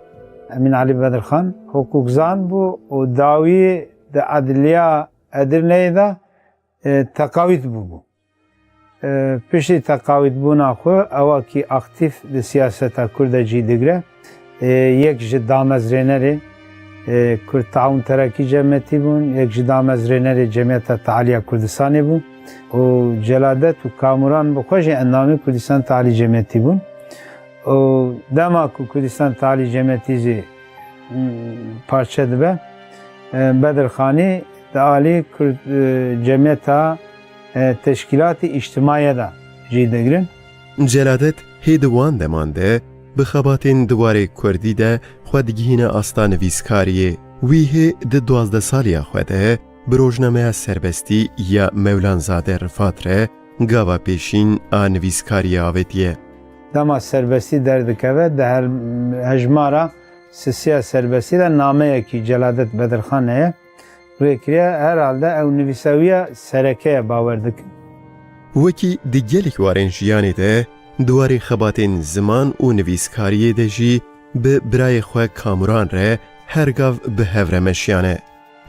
Emîn Elî Bedirxan hukukzan bû û dawî di Edliya Edirneyê de teqawît bûbû. Piştî teqawîtbûna xwe ewakî aktif di siyaseta Kurd de cî digire. Yek ji damezrênerê Kurd Taûn Terakî Cemiyetî bûn, yek ji damezrênerê Cemiyeta Tealiya Kurdistanê bû û Celadet û Kamuran bi xwe jî endamê Kurdistan Tealî Cemiyetî bûn. û dema ku Kurdistan Tealî Cemiyetî jî parçe dibe, Bedirxanî di alî Cemiyeta Teşkilatî İçtimaiye de jî digirin. Celadet hê di wan deman de bi xebatên diwarê Kurdî de xwe digihîne asta nivîskariyê. Wî hê di 12 saliya xwe de bi rojnameya serbestî ya Mevlanzade Rifat re gava pêşîn a nivîskariya avêtiye. Dema serbestî derdikeve di hejmara sisiya serbestî de nameyekî Celadet Bedirxan heye rêkiriye herhalde ew nivîsawiya serekeye bawer dikin. Wekî di gelek warên jiyanê de duwarê xebatên ziman û nivîskariyê de jî bi birayê xwe Kamuran re her gav bi hev re meşiyane.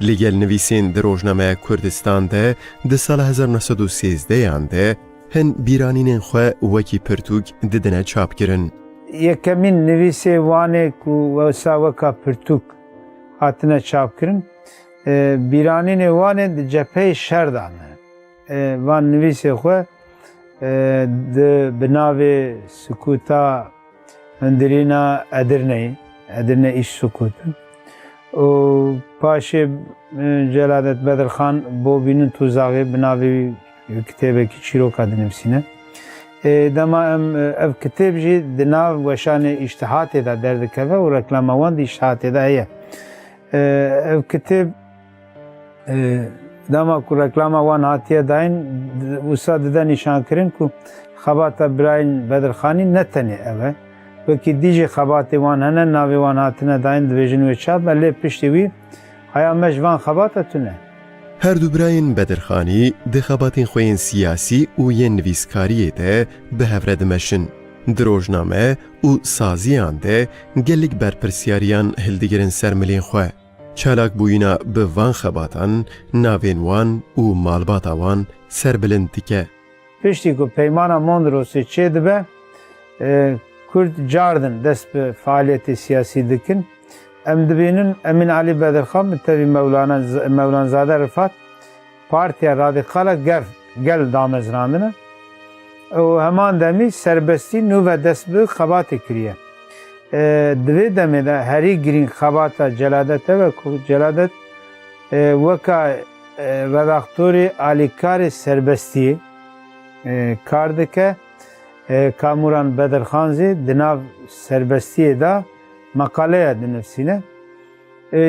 Li gel nivîsên di Rojnameya Kurdistan de di sala 1913 de hin bîranînên xwe wekî pirtûk didine çapkirin. Yekemîn nivîsê wanê ku wesa weka pirtûk hatine çapkirin, bîranînê wanê di cepheyê şer de hene. Van nivîsê xwe bi navê Sukûta Hundirîna Edirneyê, Edirne İş Sukûtu û paşê Celadet Bedirxan bo bînin tûzaxê bi navê kitêbekî çîroka dinivîsîne. Dema em ev kitêb jî di nav weşanê îştihatê de derdikeve û reklama wan di îştihatê de heye. Ev kitêb dema ku reklama wan hatiye dayîn wisa dide nîşankirin ku xebata birayên Bedirxanî ne tenê ev e. Wekî dî jî xebatê wan hene navê wan hatine dayîn dibêjin wê çap e lê piştî wî heya me ji van xebata tune. Her du birayên Bedirxanî di xebatên xwe yên siyasî û yên nivîskariyê de bi hev re dimeşin. Di rojname û saziyan de gelek berpirsyariyan hildigirin ser milên xwe. Çalak bûyîna bi van xebatan navên wan û malbata wan serbilind dike. Piştî ku peymana Mondrosê çê dibe, Kurd cardin dest bi faaliyetê siyasî dikin. Em dibînin Emîn Elî Bedirxan bi tevî Mevlanzade Rifat Partiya Radîkala gel damezrandine û heman demî serbestî nû ve dest bi xebatê kiriye. Di vê demê de herî girîng xebata Celadet e ku Celadet weka redaktorê alîkarê serbestiyê kar dike. Kamuran Bedirxan jî di nav serbestiyê de makaleya dinivîsîne.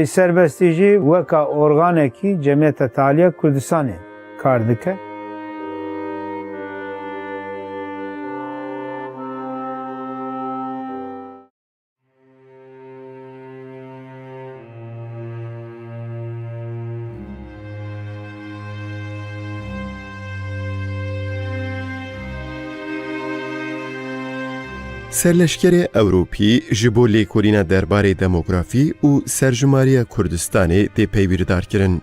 Serbestî jî weka organekî Cemiyeta Tealiya Kurdistanê kar dike. سرلشکر اوروپی جبو لیکولین درباره دموگرافی و سرجماری کردستان تی پیویردار کرن.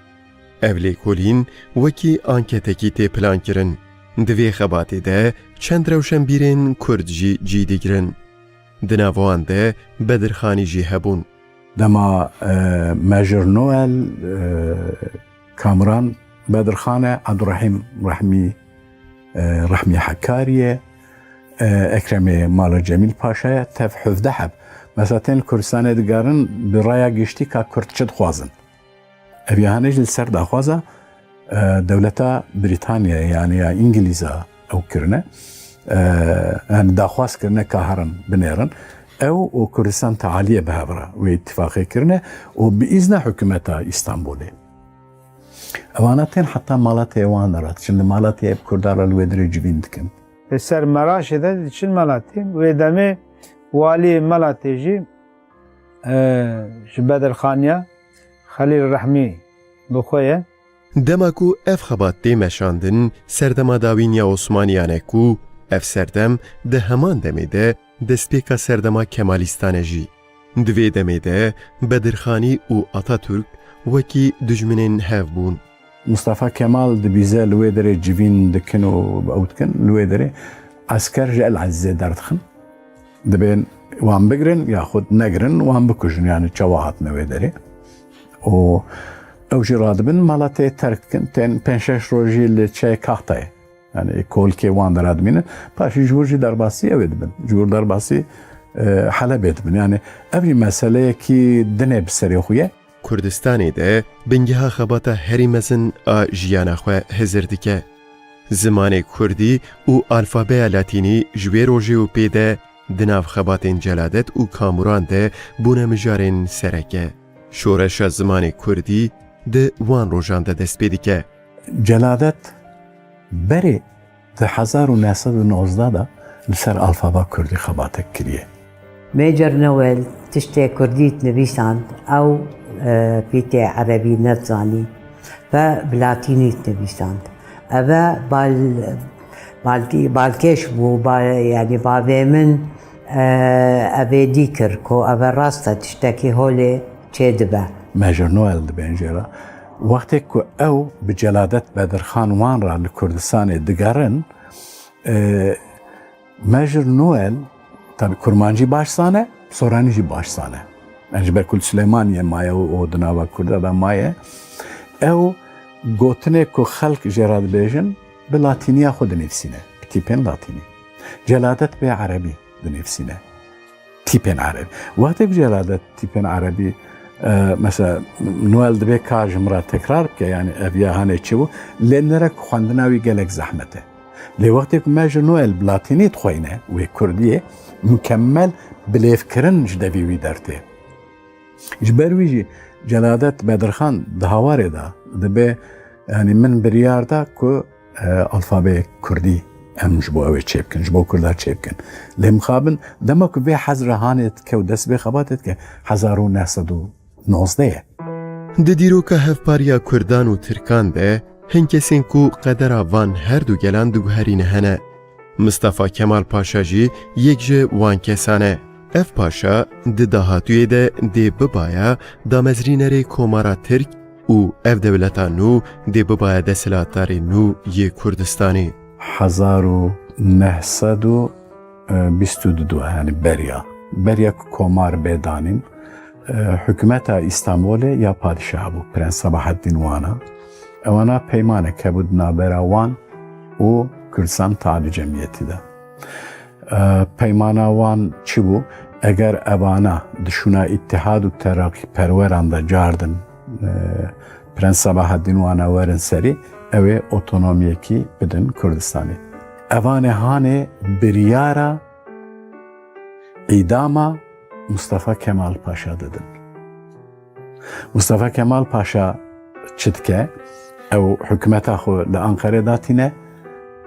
او لیکولین وکی آنکتکی تی پلان کرن. دوی خباتی ده چند روشن بیرین کرد جی دیگرن. دناوان ده بدرخانی جی هبون. دما ماجر نوئل كامران بدرخانة عبدالرحيم رحمي حكارية اكرمي مال جميل باشا تف حفظ حب مثلا الكردستان دقارن برايا قشتي كا كرد شد خوازن ابي هانج لسر داخوازا دولتا بريطانيا يعني انجليزا او كرنه يعني داخواز كرنه كاهرن بنيرن او كردستان تعاليه بهبره واتفاقيه كرنه وباذن حكومتها اسطنبولي اواناتين حتى مالاتي وانرات شن مالاتي بكردار الودري جبين دكن سر مراش ده چن مالاتي ودمي والي مالاتي جي بدر خانيا خليل الرحمي بخويه دماکو اف خبات دی مشاندن سردما داوینیا عثمانیانه کو اف سردم ده همان دمیده دسپیکا سردما کمالیستانه جی. دوی دمیده بدرخانی و آتاتورک وکی دجمنین هف بون. مصطفى كمال دبيزا لويدري جيفين دكنو باوتكن لويدري عسكر جال عزيز دارتخن دبين وان بقرن ياخد نقرن وان بكجن يعني تشواهات نويدري او جراد بن مالاتي تركن تن بنشش روجي لتشاي كاختاي يعني كل كي وان دراد من باشي جورجي درباسي اويد بن جور درباسي حلبت بن يعني ابي مساله كي دنه بسري خويه کردستانی ده بنگه خباتا هری مزن جیانا خواه هزر دکه. زمان کردی و الفابه لاتینی جوی روژه و پیده دناف خباتین جلادت و کاموران ده بونه مجارین سرکه. شورش زمان کردی ده وان روژان ده دست پیدکه. جلادت بری ده 1919 ده لسر الفابه کردی خباتک کریه. ميجر نويل تشتي كرديت نبيساند أو بيتي عربي نتزاني فبلاتينيت نبيساند أبا بالكيش بو يعني بابي من أبي ديكر كو أبا راستا تشتكي هولي تشيدبا ميجر نويل دبنجرا وقتك أو بجلادة بدرخان وان را لكردستان دقارن ميجر نويل tabi kurmancı başsane, soranıcı başsane. Yani Berkul Süleymaniye maya o dınava kurda da maya. Ev gotine ko halk cerad bejin bi latiniye xud nefsine. Tipen latini. Celadet be Arabi de nefsine. Tipen Arabi. Vakti celadet tipen Arabi mesela Noel de ka jimra tekrar ki yani eviya hane çivu lennerek xwandinawi gelek zahmete. لوقتك ماجر نويل بلاتيني تخوينه وكرديه مكمل بليفكرن جدبي ويدرته جبر ويجي جلادت بدرخان دهواري دا دبي يعني من بريار دا كو الفابي كردي ام جبو اوي تشيبكن جبو كردار تشيبكن لمخابن دمك بي حزر هانت كو دس بي خباتت كه 1919 دديروكا هفباريا كردان و تركان ده هنکسین کو قدر وان هر دو گلان دو هرین هنه. مصطفی کمال پاشا جی یک جه وان کسانه. اف پاشا ده دهاتوی ده ببایا دامزرینر کومارا ترک و اف دولتا نو ده ببایا دسلاتاری نو یه کردستانی. 1922 yani Berya komar bedanin hükümeta İstanbul'e ya padişahı bu Prens Sabahattin Van'a. Evana peymane kebud nabera wan u Kürdistan Taali Cemiyeti de. Peymana wan çi bu? Eğer evana dişuna İttihad-ı Terakki perveranda cardın Prens Sabahattin Van'a verin seri evi otonomiyeki bidin Kürdistan'ı. Evane hane biryara idama Mustafa Kemal Paşa dedin. Mustafa Kemal Paşa çitke او حکومت خو لانقره داتینه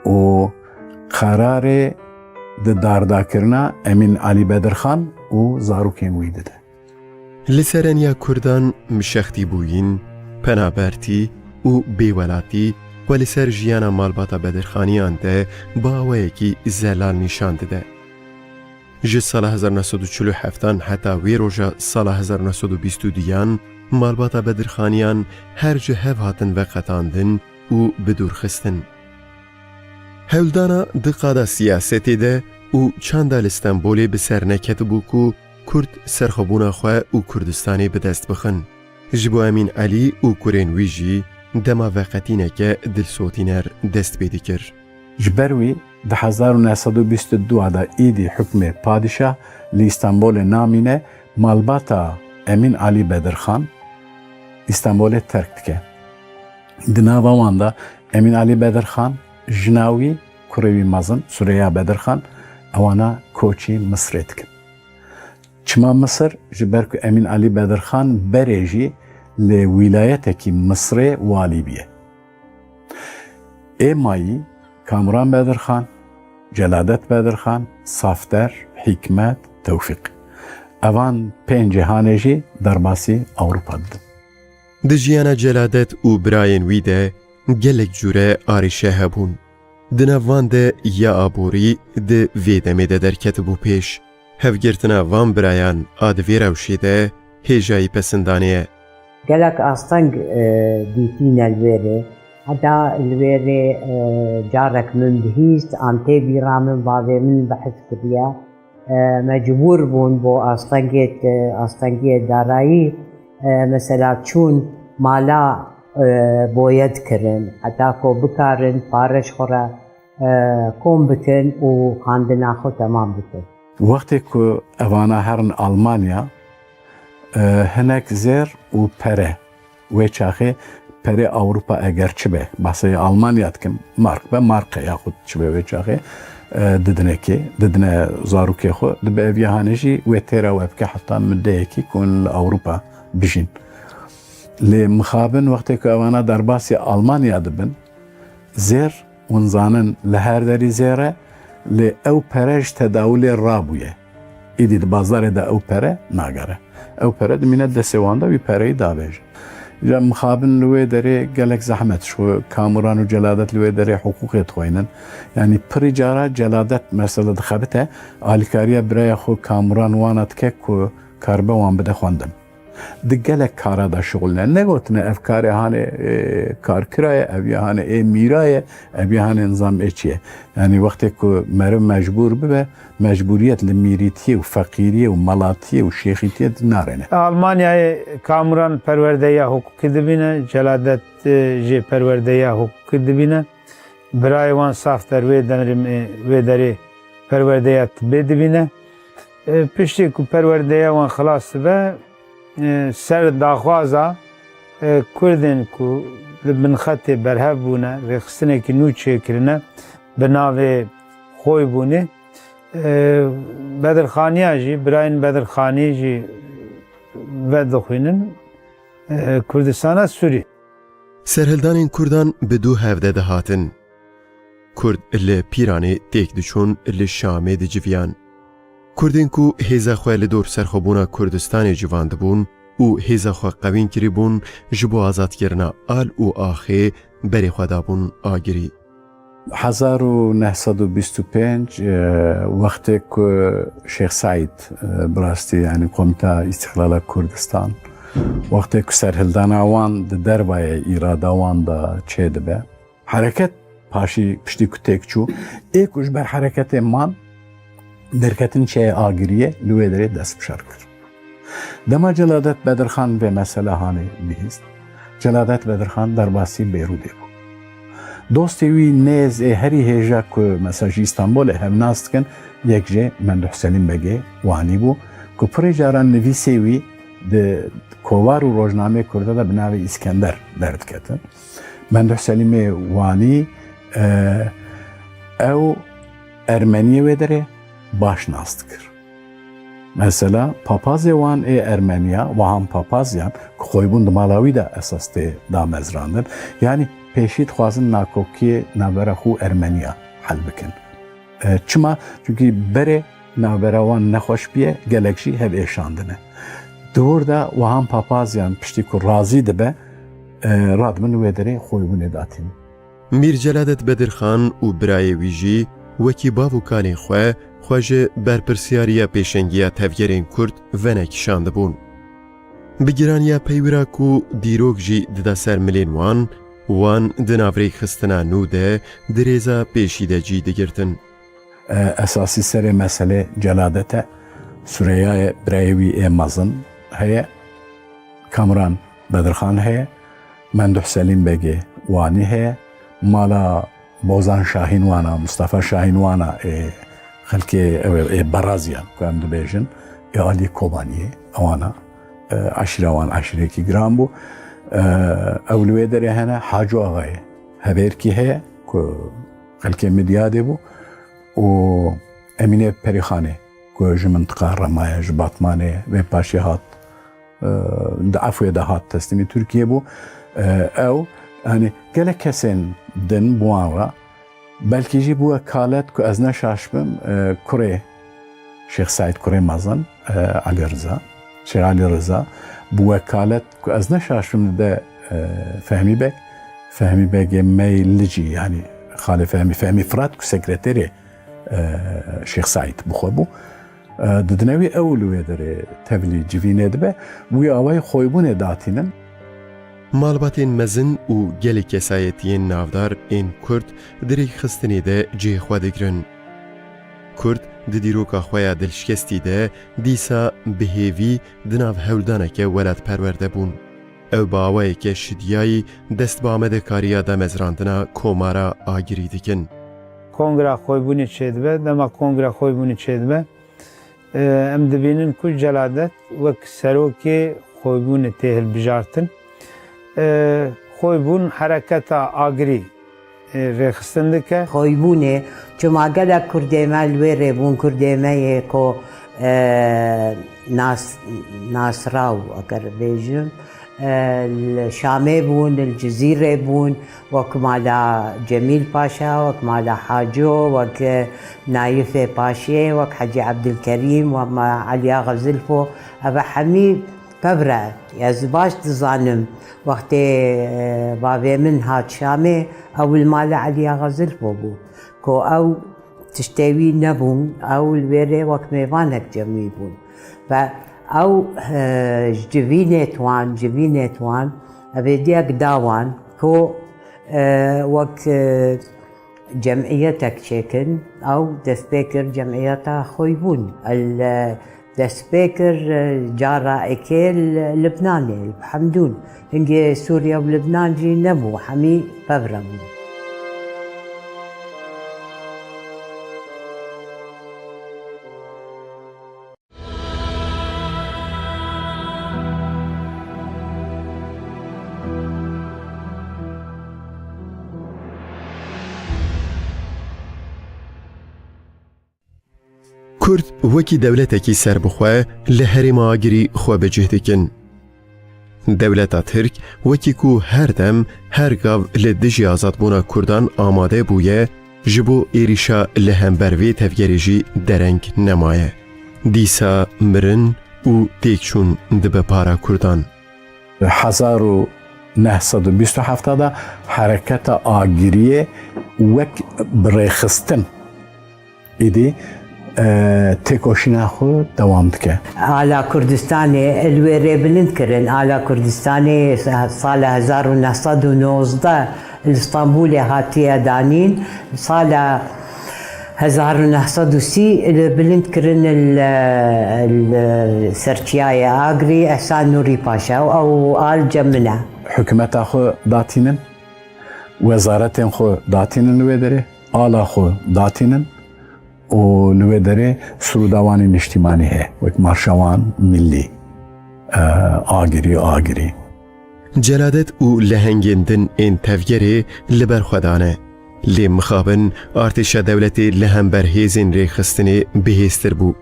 و قرار د دارداکرنا امین علی بدرخان و زاروکین ویده ده لسرنیا کردان مشختی بوین پنابرتی و بیولاتی و لسر جیانا مالباتا بدرخانیان ده باوه کی زلال نشانده ده ji sala 1947 heta wê roja sala 1922 malbata Bedirxaniyan her ji hev hatin veqetandin û bidûrxistin. Hewldana di qada siyasetê de û çanda li Stenbolê bi ser neketibû ku Kurd serxwebûna xwe û Kurdistanê bi dest bixin. Ji bo Emîn Elî û kurên wî jî dema veqetîneke dilsotîner dest pê dikir. Ji ber wî di 1922 da îdî hukmê padişah li İstanbolê namîne malbata Emîn Elî Bedirxan İstanbolê terk dike. Di nava wan da Emîn Elî Bedirxan, jina wî kurê wî mezin Süreyya Bedirxan ewana koçî Misrê dikin. Çima Mısır ji ber ku Emîn Elî Bedirxan berê jî li wîlayetekî Misrê walî biye. Ê mayî Kamran Bedirxan, Celadet Bedirxan, Safder, Hikmet, Tevfik. Evan pênc cîhanê jî derbasî Ewropa didin. Di jiyana Celadet û birayên wî de gelek cure arîşe hebûn. Di nav van de ya aborî di vê demê de derketibû pêş. Hevgirtina van birayan a di vê rewşê de hêjayî pesindanê ye. gelek asteng dîtîne li wêrê. Heta li wêrê carek min bihîst, an tê bîra min bavê min behs kiriye. Mecbûr bûn bo astengiyê darayî mesela çûn mala boyê dikirin. Heta ku bikarin pareş xwe re kom bikin û xandina xwe temam bikin. Wextê ku evana herin Almanya hinek zêr û pere wê çaxê perê Ewropa eger çibe basê Almanya dikim mark be marke yaxud çibe wê çaxê didine zarokê xwe dibe eviyahanê jî wê têra we bike heta middeyekî ku li Ewropa bijîn. Lê mixabin wextê ku evana derbasî Almanya dibin zêr hûn zanin li her derî zêr e lê ew pere ji tedawulê rabûye. Îdî di bazarê de ew pere nagere. Ew pere dimîne destê wan de wî pereyî dabêje. Ja mixabin li wê derê gelek zehmet şu Kamuran û Celadet li wê derê hukûkê dixwînin. Yani pirî cara Celadet mesele dixebite alîkariya biraya xwe Kamuran wana dike ku karibe wan bide xwendin. Di gelek kara da şiğulne. Ne gotine ev karê hanê karkiraye, ev ya hanê ê mîraye, ev ya hanê nizam êçiye. Yani wextê ku meriv mecbûr bibe, mecbûriyet li mîrîtiyê û feqîriyê û melatiyê û şêxîtiyê narêne. Almanyayê Kamuran perwerdeya hukukî dibîne, Celadet jê perwerdeya hukukî dibîne. Birayê wan Safder wê derê perwerdeya tibê dibîne. Piştî ku perwerdeya wan xilas dibe, ser daxwaza Kurdên ku li bin xetê berhev bûne, rêxistinekî nû çêkirine bi navê xwe bûne. Bedirxaniya jî, birayên Bedirxanî jî vedixwînin Kurdistana Sûrî. Serhildanên Kurdan bi dû hevde dihatin. Kurd li Pîranê têk diçûn li Şamê diciviyan. Kurdên ku hêza xwe li dor serxwebûna Kurdistanê civan dibûn û hêza xwe qewîn kirîbûn ji bo azadkirina al û axê berê xwe dabûn agirî. 1925 وقتی که شیخ سعید براستی یعنی کمیته استقلال کردستان وقتی که سرهلدان وان دربای اراده وان دا چه دبه حرکت پاشی پشتی کتک چو ایکوش بر حرکت من درکتن چه آگریه لوی داره دست بشار کرد. دما جلادت بدرخان به مسئله هانی بیست. جلادت بدرخان در باسی بیروده بود. دوستی وی نیز هری هجا که مثلا استانبول هم ناست کن یک جه من حسین بگه وانی بو که پری جاران نویسی وی د کوار و روزنامه کرده دا بناوی اسکندر درد کتن. من حسین وانی او ارمنیه و داره باش ناست کر. مثلا پاپاز وان ارمنیا و هم پاپازیان که خویبون دمالاوی دا اساس دا مزراندن یعنی پیشید خوازن ناکوکی نابره خو ارمنیا حل بکن. چما چونکی بره نابره وان نخوش بیه گلکشی هب ایشاندنه. دور دا و هم پاپازیان پشتی که رازی دبه رادمن و داره خویبونه داتین. میر جلادت بدرخان و برای ویجی وکی باو کانی خواه xwe ji berpirsiyariya pêşengiya tevgerên Kurd venekişand bûn. Bi giraniya peywira ku dîrok jî dida ser milên wan di navrê xistina nû de dirêza pêşî de cî digirtin. Esasî serê meselê celadete Süreyya birayê wî ê mezin heye, Kamran Bedirxan heye, Menduh Selîm Begê wanî heye, mala Bozan Şahîn wana, Mustafa Şahîn wana xelkê ê beraziyan ku em dibêjin ê Alî Kobaniyê ewana eşîra wan eşîrekî giran bû. Ew li wê derê hene Hacı Agayê hevêrkî heye ku xelkê midyadê bû û Emîne Perîxanê ku ji mintiqa Remaya ji Batmanê wê paşê hat di Efwê de hat teslîmî Tirkiye bû. Ew hani gelek kesên din bu wan re belkî jî bu wekalet ku ez neşaşbim kurê Şeyx Saîd Kurê mezin Ali Rıza Şeyx Ali Rıza bu vekalet ku ez neşaşbim de Fehmî Begê meyli jî yani xalê Fehmî Fırat ku sekreterê Şeyx Saîd bixwe bû di dinewî ew li wê derê tevlî civînê dibe wî awayê xwebûnê datînin. Malbatên mezin û gelek kesayetiyên navdar ên Kurd dirêk xistinê de cê xwe digirin. Kurd di dîroka xwe ya dilşikestî de dîsa bihêvî di nav hewldaneke welatperwerde bûn. Ew bi awayeke şidiyayî dest bi amedekariya damezrandina komara agirî dikin. Kongra xwebûnê çêdibe, dema kongra xwebûnê çêdibe em dibînin ku celadet wek serokê xwebûnê tê hilbijartin. Xwebûn hereketa agirî rêxistin dike. Xwebûnê çima gelek Kurdê me li wê rêbûn Kurdê me yê ku nasraw eger bêjim li Şamê bûn, li Cizîrê bûn, wek mala Cemîl Paşa, wek mala Haco, wek Naîfê Paşê, wek Hecî Ebdilkerîm, wek Aliya Xezilfo, ev hemî pevre. Ez baş dizanim wextê bavê min hat Şamê ew li mala Aliya Xezilfo bû ku ew tiştê wî nebûn, ew li wê rê wek mêvanek cemî bûn ve ew ji civînê wan evê diyek dawan ku wek cem'iyetek çêkin ew destpê kir cem'iyeta Xwebûn. Destpê kir cara êkê li Libnanê, li Hemdûn. Hingê Sûriya û Libnan jî nebû, hemî pevre bûn. Kurd wekî dewletekî serbixwe li herêma agirî xwe bicih dikin. Dewleta Tirk wekî ku her dem her gav li dijî azadbûna Kurdan amade bûye ji bo êrîşa li hember vê tevgerê jî dereng nemaye. Dîsa mirin û têkçûn dibe para Kurdan. 1927 da hereketa agiriyê wek birêxistin êdî têkoşîna xwe dewam dike. Ala Kurdistanê li wê rê bilind kirin. Ala Kurdistanê sala 1919 li Stenbolê hatiye danîn. Sala 1930 li bilind kirin serçiyayê Agrî Ehsan Nurî Paşa ew al cemine. Hikûmeta xwe datînin, wezaretên xwe datînin li wê derê, ala xwe datînin û li wê derê sûdawanên niştîmanî heye wek marşawan millî agirî. Celadet û lehengên din ên tevgerê li ber xwe dane. Lê mixabin artêşa dewletê li hember hêzên rêxistinê bihêztir bû.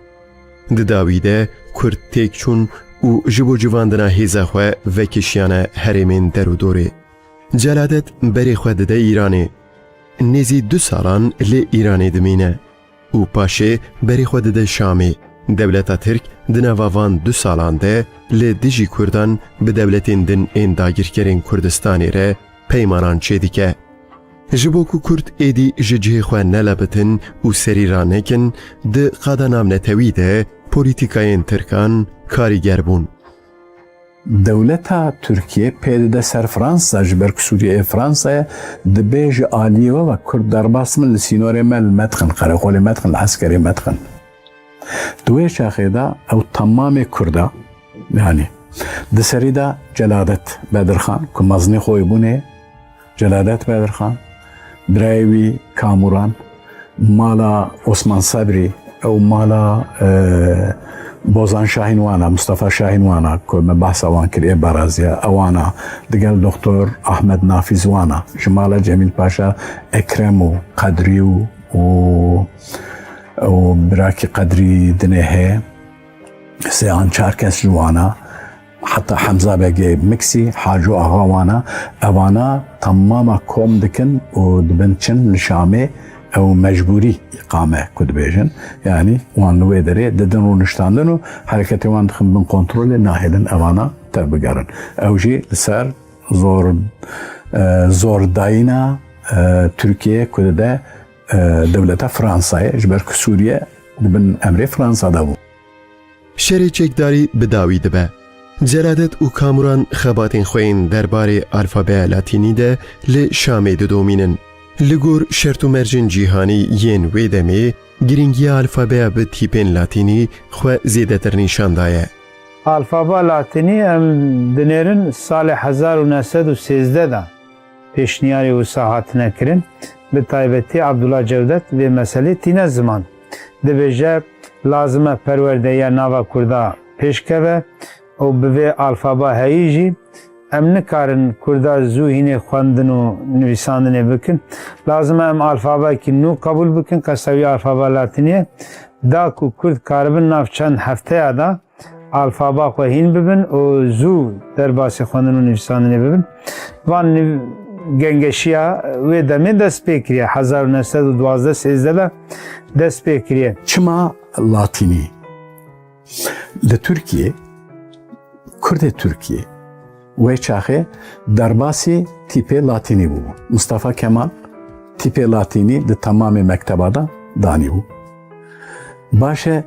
Di dawî de Kurd têkçûn û ji bo civandina hêza xwe vekişiyane herêmên derûdorê. Celadet berê xwe dide Îranê. Nêzî 2 salan lê Îranê dimîne. û paşê berê xwe dide Şamê. Dewleta Tirk di nava van 2 salan de li dijî Kurdan bi dewletên din ên dagirkerên Kurdistanê re peymanan çê dike. جبو کو کورد ایدی ججه خواه نلبتن و سری رانکن ده قادنام نتوی ده پولیتیکاین ترکان کاریگر بون. دولتا ترکیه پیده سر فرانسا جبرک سوریه فرانسا دبیج آلیه و کرد درباس من لسینور مل مدخن قرقول مدخن عسکری مدخن دوی شاخه دا او تمام کرده yani دسری دا جلادت بدرخان که مزنی خوی بونه جلادت بدرخان برایوی کاموران مالا عثمان صبری او مالا بوزان شاهین وانا مصطفى شاهین وانا که من بحث اوان کریه برازیا اوانا دگل دکتر احمد نافذ وانا جمال جمیل پاشا اکرم و قدری و براکی قدری دنه سيان چاركس جوانا حتى حمزة بقي مكسي حاجو أغاوانا أوانا تماما كوم دكن ودبنشن لشامي أو مجبوري إقامة كدبيجن يعني وان نويدري ددن ونشتاندنو حركتي وان دخن بن كنترول ناهلن أوانا تربقارن أو جي لسار زور داينا تركيا كده دولة فرنسا جبرك سوريا دبن أمري فرنسا دابو شری چکداری بداوی دبه. جلادت و کاموران خباتین خوین درباره الفابه لاتینی ده لشامه دومینن. لگور شرط و مرجن جیهانی ین ویدمی گرینگی الفابه به تیپین لاتینی خو زیده تر نشان دایه. الفابه لاتینی ام دنیرن سال 1913 دا پیشنیاری و ساحت نکرن به تایبتی عبدالله جودت به مسئله تینه زمان. دبیجه لازمه پرورده ناوا کرده پیشکوه و به الفابا هاییجی ام نکارن کرده زوهین خواندن و نویساندن بکن لازمه ام الفابا که نو قبول بکن قصوی الفابا لاتینیه دا که کرد کاربن ناف چند هفته دا الفابا خوهین ببن و زو در باسی خواندن و نویساندن ببن وان گنگشیا و دمی دست پیکریه 1912 دست پیکریه چما لاتینی لترکیه کرد ترکیه و چاخه درباسی تیپ لاتینی بو مصطفى کمال تیپ لاتینی ده تمام مکتبادا دانی بو باشه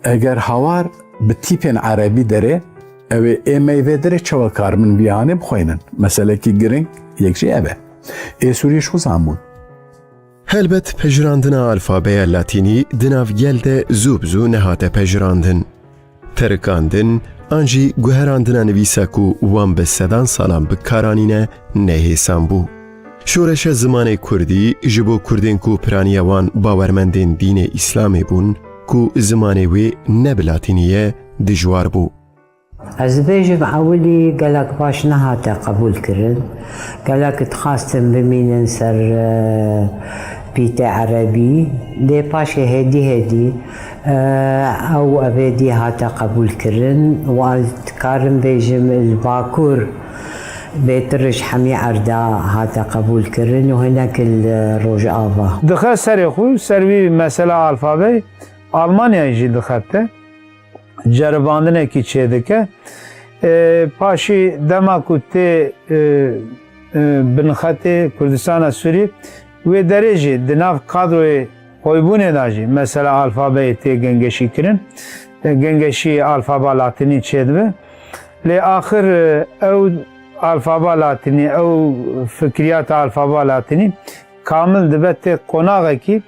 اگر هوار به تیپ عربی داره او ایمیوه داره چوا کارمن بیانه بخوینن مثلا کی گرینگ یک جی اوه سوریش خو زمون هلبت پجراندنا الفابه لاتینی دناف گلده زوبزو نهاته پجراندن. ترکاندن آنجی گوهراندنا نویسکو وان به سدان سالان بکارانینه نهیسان بو. شورش زمان کردی جبو کردین کو پرانیوان باورمندین دین اسلامی بون کو زمان وی نب لاتینیه دجوار بو. از بیجم اولی گلک باش نهاته قبول کرن گلک تخواستم بمینن سر بیت عربی لی پاش هدی او ابدی هاته قبول کرن و تکارم بیجم الباکور بیترش حمی عردا هاته قبول کرن و هناك الروج آبا دخل سر خو سروی مثلا الفابه آلمانیا جی دخلته جرباندنه کی چه که پاشی دما کوته بنخط کردستان سوری و درجه دناف کادر قیبونه داجی مثلا الفابه تی گنگشی کرن گنگشی الفابا لاتینی چه دبه لی آخر او الفابا لاتینی او فکریات الفابا لاتینی کامل دبه تی قناغه کی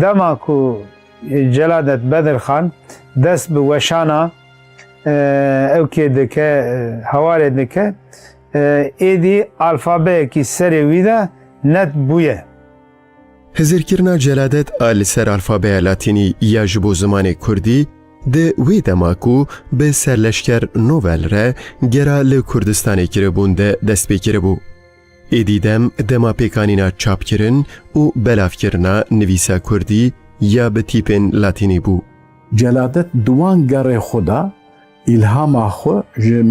دما کو جلادت بدر خان دست به وشانا او که دکه حواله دکه ایدی الفابه کی سری ویده نت بویه هزرکرنا جلادت آل سر الفابه لاتینی یا جبو زمان کردی ده وی دماکو به سرلشکر نوول ره گرا ل کردستانی کره بونده دست بکره بو. ایدیدم دما پیکانینا چاپ کرن و بلاف کرنا نویسا کردی یا به تیپن لاتینی بو. جلادت دوان گره خدا ilham خو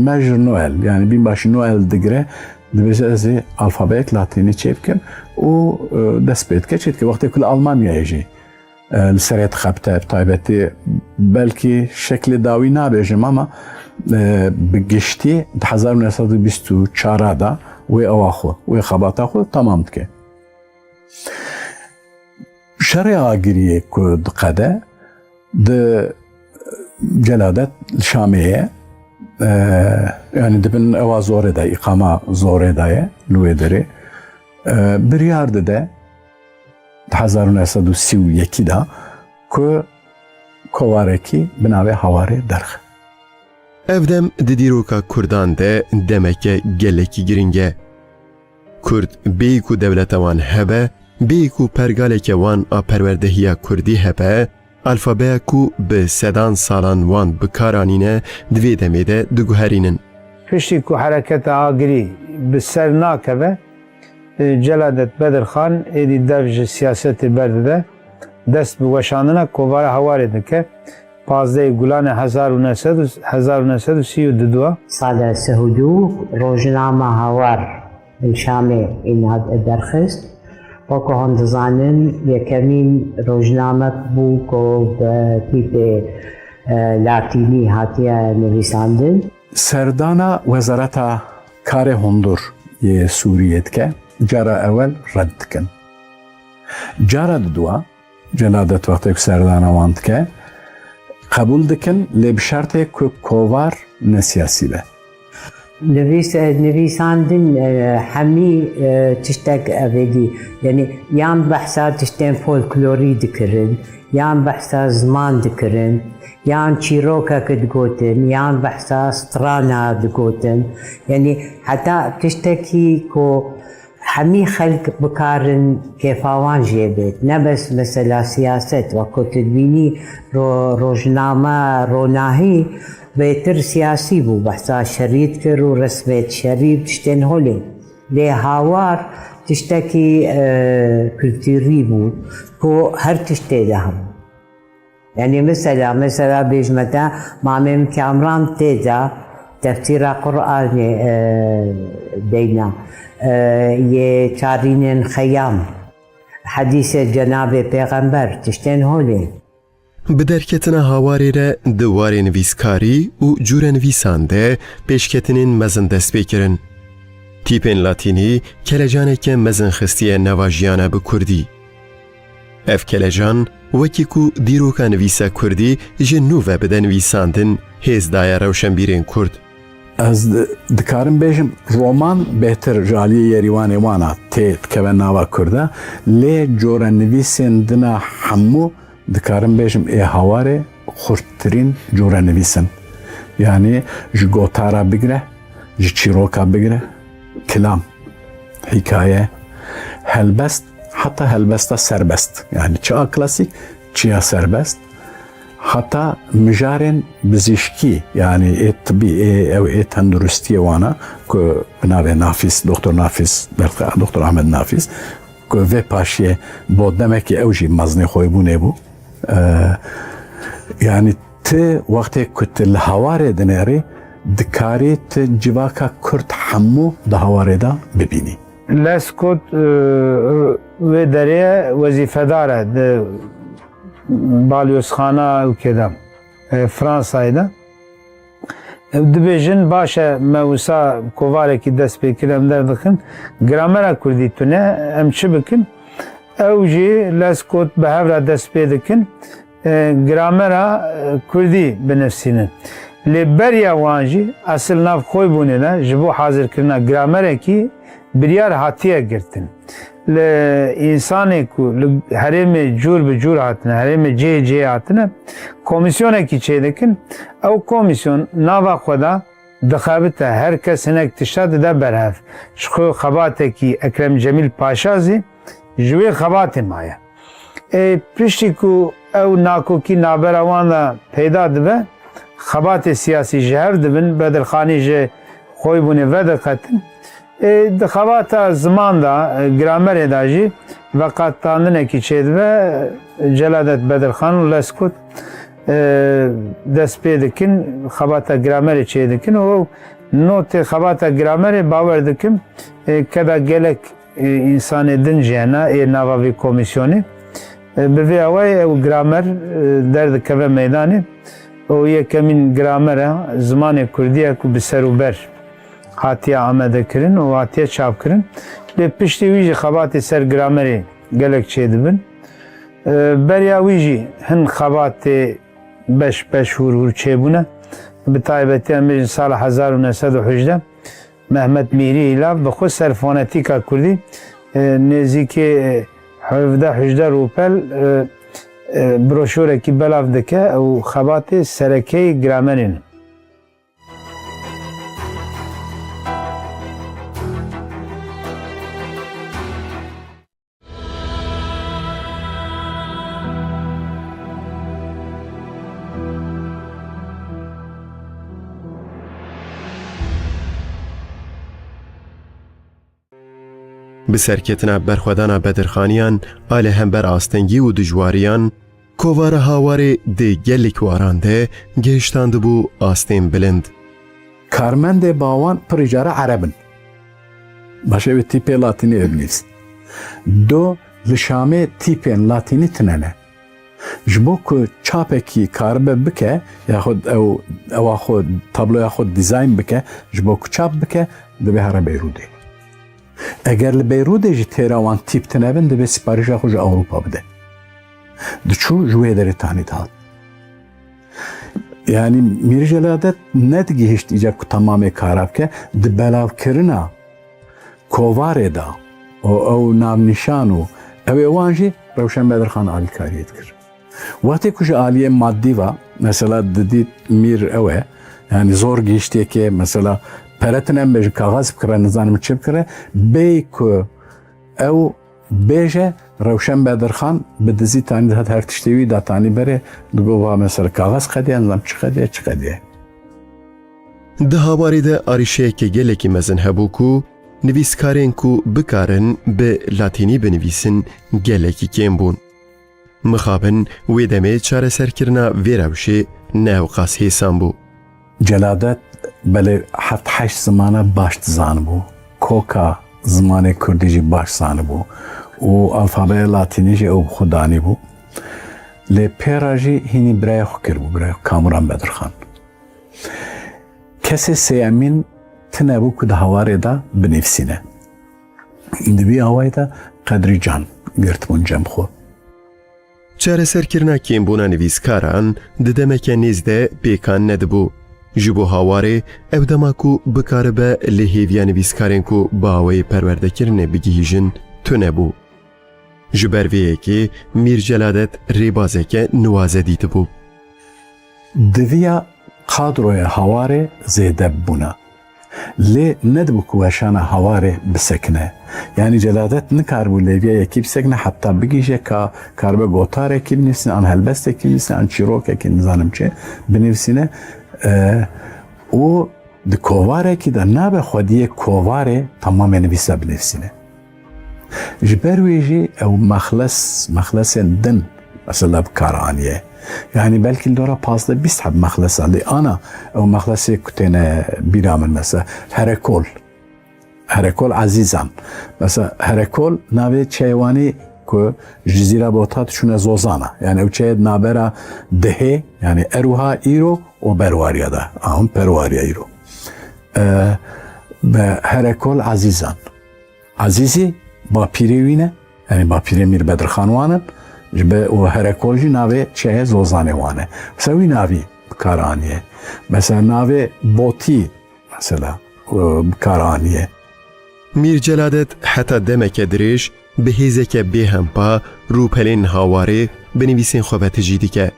مجر نوئل yani binbaşı Noel digre dibese alfabet latini çepkim o despet keçet ki vakti kul Almanya ji لسريت خبته بطيبتي بلكي شكل داوي نابجم اما بقشتي 1924 دا وي اواخو وي خباتا خو تمام تكي شرع آگریه که دقده ده جلادت شامیه yani dibin eva zor da ikama zor da lüye dere biryardı da 1932 da ku kovareki binave havare derx. Evdem didiroka Kurdan de demeke geleki giringe. Kurd beyku devletevan hebe, beyku pergaleke wan a perverdehiya Kurdi hebe, alfabeya ku bi sedan salan wan bikaranine dvê demê de diguherînin. Piştî ku hereketa agirî bi ser nakeve, Celadet Bedirxan êdî dev ji siyasetê berdide dest bi weşandina kovara hawarê dike. 15 Gulan 1932 سال سهودو روزنامه هاور الشامي إنها درخست وكو هون دزانن يكمين روزنامه بوكو بتيب لاتيني هاتيا نویساندن. سردانا وزارتا کار هندور یه سوریت که جارا اول رد کن. جارا دوا جلادت وقتی که سردانا واند که قبول دکن لی بشرطه که کوار نسیاسی به. نویساندن همی تشتاق أبدي يعني يام بحثا تشتين فولكلوري دكرن يام بحثا زمان دكرن يام تشيروكا كدقوتن يام بحثا سترانا دقوتن يعني حتى تشتكي كو همي خلق بكارن كيفاوان جيبت نبس مثلا سياسة وكو تدبيني روجنامة روناهي بيتر سياسي بو بحثا شريط كرو رسمت شريط تشتين هولي لي هاوار تشتكي كولتوري بو كو هر تشتي دهم يعني مثلا بيجمتا مامم كامران تيدا تفسير قرآن دينا يتارين خيام حديث جناب پیغمبر تشتين هولي Bi derketina hawarê re di warê nivîskarî û cure nivîsan de pêşketinên mezin dest pê kirin. Tîpên latînî kelecaneke mezin xistiye neva jiyana bi Kurdî. Ev kelecan wekî ku dîroka nivîsa Kurdî ji nû ve bide nivîsandin hêz daye rewşenbîrên Kurd. Ez dikarim bêjim roman bêhtir ji aliyê yerîwanê wana tê dikeve nava Kurda lê cora nivîsên dina hemû dikarim bêjim ê hawarê xurttirîn cora nivîsin. Yani ji gotara bigire, ji çîroka bigire, kilam, hikaye, helbest, hatta helbesta serbest. Yani çiya klasik, çiya serbest. Hatta mijarên bizîşkî yani ê tibî ew ê tenduristiye wana ku binavê Nafîs, Doktor Nafîs, belki Doktor Ahmed Nafîs ku vê paşiyê bo demekî ew jî meznê xwe bûnê bû. Yani ti wextê ku tu li hawarê dinêrî dikarî tu civaka Kurd hemû di hawarê da bibînî. Leskot vê derê wezîfedar e di balyozxana ülkede Fransa'yı da dibêjin baş e me wisa kovarekî dest pê kir em derdikin gramera Kurdî tune em çi bikin ew jî leskot bi hev re dest pê dikin gramera Kurdî binivîsînin lê beriya wan jî esil nav xwe bûnê de ji bo hazirkirina gramerekî biryar hatiye girtin. İnsanê ku li herêmê cûr bi cûr hatine, herêmê cihê cihê hatine, komisyonekî çê dikin, ew komisyon nava xwe da dixebite her kes hinek tişta dide berhev. Ji xwe xebatekî Ekrem Cemîl Paşa zî ji wê xebatê maye. Piştî ku ew nakokî nabera wan da peyda dibe, xebatê siyasî ji hev dibin, Bedirxanî ji xwe bûnê vediqetin. Di xebata ziman da gramerê da jî veqetandinekî çêdibe Celadet Bedirxan û Leskot dest pê dikin xebata gramerê çê dikin û notê xebata gramerê bawer dikim keda gelek însanê din jiyana ê nava vê komisyonê bi vê awayê ew gramer derdikeve meydanê û yekemîn gramera zimanê Kurdî ye ku bi ser û ber hatiye amedekirin û hatiye çapkirin lê piştî wî jî xebatê ser gramerê gelek çê dibin بەریاویژی هەن خەباتێ بەش هور چێبوونە بتایبەتیان بێژن ساڵە 1970 مەحمەد میری ئیلاف بەخۆ سەرفۆنەتیکا کوردی نێزیکێ 17 ڕوپەل برۆشۆرێکی بەلاف دەکە ئەو خەباتێ سەرەکەی گرامەرێن. بسەرکەتنە بەرخوادانە بەدرخانیان ئالێ هەمبەر ئاستەنگی و دژواریان کۆڤارە هاوارێ دێ گەلێک واراندێ گەیشتاند بوو ئاستێن بلند. کارمەندێ باوان پڕیجارە عەرەبن باشەوێت تیپێ لاتینی ئەبنیست دۆ لە شامێ تیپێن لاتینی تنەنە ji bo ku çapekî karibe bike yaxud ewa xwe tabloya xwe dîzayn bike ji bo ku çap bike dibe here Beyrûdê. Eger li Beyrûdê jî têra wan tîp tinebin dibe siparîşa xwe ji Ewropa bide. Diçû ji wê derê tanî dihat. Yani Mîr Celadet nedigihîşt îca ku tamamê kara bike di belavkirina kovarê da ew navnîşan û ew ê wan jî Rewşen Bedirxan alîkariyê dikir. Watê ku ji aliyê maddî va mesela didît Mîr ew e yani zor gihîştiyekê mesela peretin em bêjin kaxaz bikire nizanim çi bikire bêy ku ew bêje Rewşen Bedirxan bi dizî tanî dihat her tiştê wî da tanî berê digova mesela kaxaz qediye nizam çi qediye. Di hawarê de arîşeyekê gelekî mezin hebû ku nivîskarên ku bikarin bi latînî binivîsin gelekî kêm bûn. Mixabin wê demê çareserkirina vê rewşê newqas hêsan bû. Celadet belê 7-8 zimana baş dizanibû. Koka zimanê Kurdî jî baş zanibû û alfabeya latînî jî ew bi xwe danîbû. Lê pêra jî hînî biraya xwe kirbû, biraya Kamuran Bedirxan. Kesê sêyemîn tinebû ku di hawarê da binivîsîne. Di vî awayê de Qedrî Can girtibûn cem xwe. Çareserkirina kêmbûna nivîskaran di demeke nêz de pêkan nedibû. Ji bo hawarê ew dema ku bikaribe li hêviya nivîskarên ku bi awayê perwerdekirinê bigihîjin tunebû. Ji ber vê yekê Mîr Celadet rêbazeke niwaze dîtibû. Di vîya kadroya hawarê zêde bûna. Lê nedibû ku weşana hawarê bisekine. Yani Celadet nikaribû lêviya yekî bisekine heta bigîje ka karibe gotarekî binivîsine an helbestekî binivîsine an çîrokekî nizanim çi binivîsine û di kovarekî de nabe xwediyê kovarê tamamê nivîsa binivîsine. Ji ber wê jî ew mexlesên din mesela bikar aniye. Yani belki dora 15-20 heb mexlesa lê ana ew mexlesê ku têne bîra min mesela Herekol Azîzan. Mesela Herekol navê çeywanî ku ji zîra bota diçûne Zozana. Yani ew çeyê nabera dihê yani eruha îro û berwariya da. Ahûn perwariya îro. Be Herekol Azîzan. Azîzî bapîrê wî ne yani bapîrê Mîr Bedirxan wanin ji be û Herekol jî navê çeyê Zozanê wan e. Mesela wî navî bikar aniye. Mesela navê Botî mesela bikar aniye. Mîr Celadet heta demeke dirêj bi hêzeke bêhempa rûpelên hawarê binivîsên xwe vetijî dike.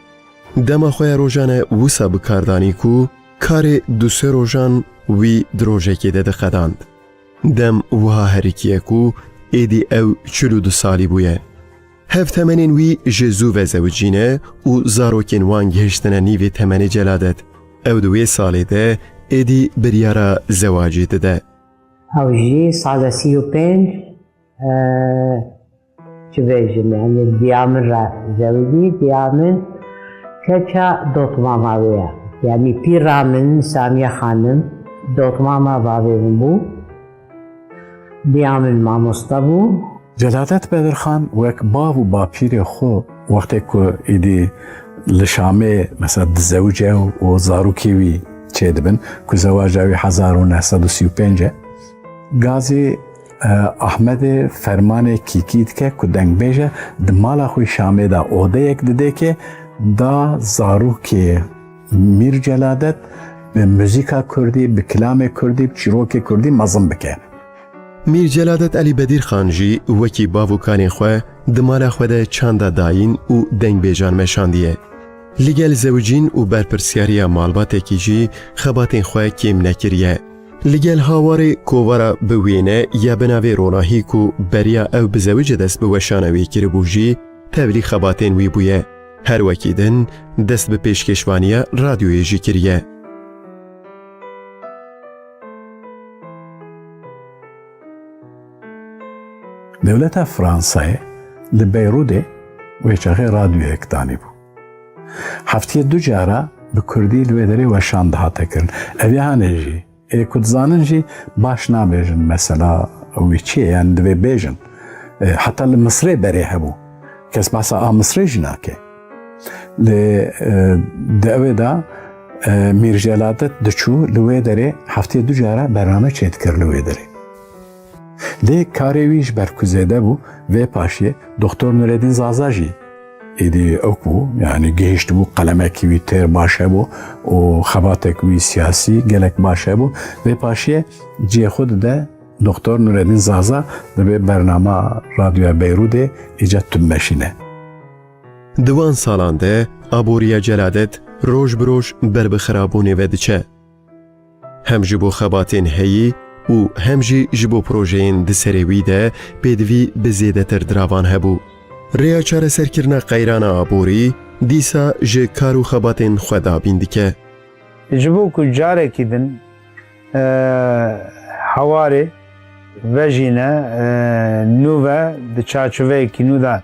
Dema xwe ya rojan e wisa bikardanî ku karê du sê rojan wî di rojekê de dixedand. Dem wiha herîkiye ku êdî ew 42 salî bûye. Hev temenên wî ji zû ve zewicîne û zarokên wan gihiştine nîvê temenê Celadet. Ew di wê salê de êdî biryara zewacê dide. Ew jî sala 35 çi bêjim yani diya min re zewicî diya min keça dotmama wê ye. Yani pîra min Samiye Xanim dotmama bavê min bû. Diya min mamosta bû. Celadet Bedirxan wek bav û bapîrê xwe wextê ku êdî li Şamê mesela di zewce û zarokê wî çê dibin ku zewaca wî 1935 e gazê احمد فرمان کیکید که که دنگ بیجه دمالا خوی شامه دا اوده یک دده که دا زاروک میر جلادت به موزیکا کردی، به کلام کردی، به چیروک کردی مزم بکه. میر جلادت علی بدیر خان جی وکی باوکانی خواه دمالا خواه ده چاندا داین و دنگ بیجان مشاندیه. لگل زوجین و برپرسیاری مالبات کی جی خباتین خواه کم نکریه. لگل هاوار کووارا بوینه یا بناوی روناهی کو بریا او بزوج دست بوشانوی کربو جی تبلی خباتین وی بویه. هر وکیدن دست به پیشکشوانی رادیوی جی کریه. دولت فرانسه لبیروده و چاقی رادیو اکتانی بو. هفته دو جاره به کردی لویدری و شانده ها تکرن. اوی هانه جی کدزانن جی باش نابیجن مثلا اوی چیه یعنی دوی بیجن. حتی لمصری بری هبو. کس باسا مصری جنا که. لدوی دا میر جلادت دچو لویدری هفته دو جاره برنامه چید کر لویدری. لی کاریویش برکوزیده بو و پاشیه دکتر نوردین زازاجی ایدی اوکو یعنی گهشت بو قلمکی وی تر باشه بو و خباتک وی سیاسی گلک باشه بو و پاشیه جی خود ده دکتر نوردین زازا ده برنامه رادیو بیروده ایجاد تمشینه. دوان سالانده ابوریا جلادت روش بروش بر بخرابونی ودچه. هم جبو خباتین هیی و همجی جبو پروژین دسریوی ده بدوی بزیده تر دراوان هبو. ریا چاره سرکرنا قیران آبوری دیسا جه کارو خباتین خدا بیندکه. جبو که جاره کدن حواره وجینه نوه ده چاچوه که نو ده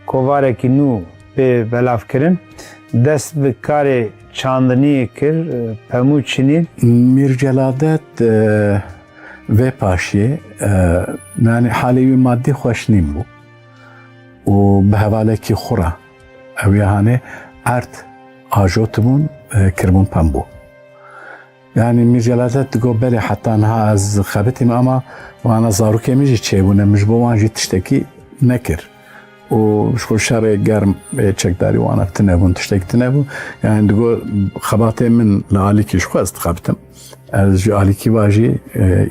کوواره که نو به بلاف کرن دست به کار چاندنی کر پمو چنید. میر جلادت و پاشیه یعنی حالی مادی خوش نیم بو و به حواله کی خورا اویانه ارت آجوتمون کرمون پم بو یعنی میر جلادت گو بله حتی انها از خبتیم اما وانا زارو که میجی چه بونه مجبو وانجی تشتکی نکر و شخور شرع گرم چکداری وانا تنبون تشتکی تنبون یعنی دگو خباته من لعالی کش خواست خبتم از جالی کی واجی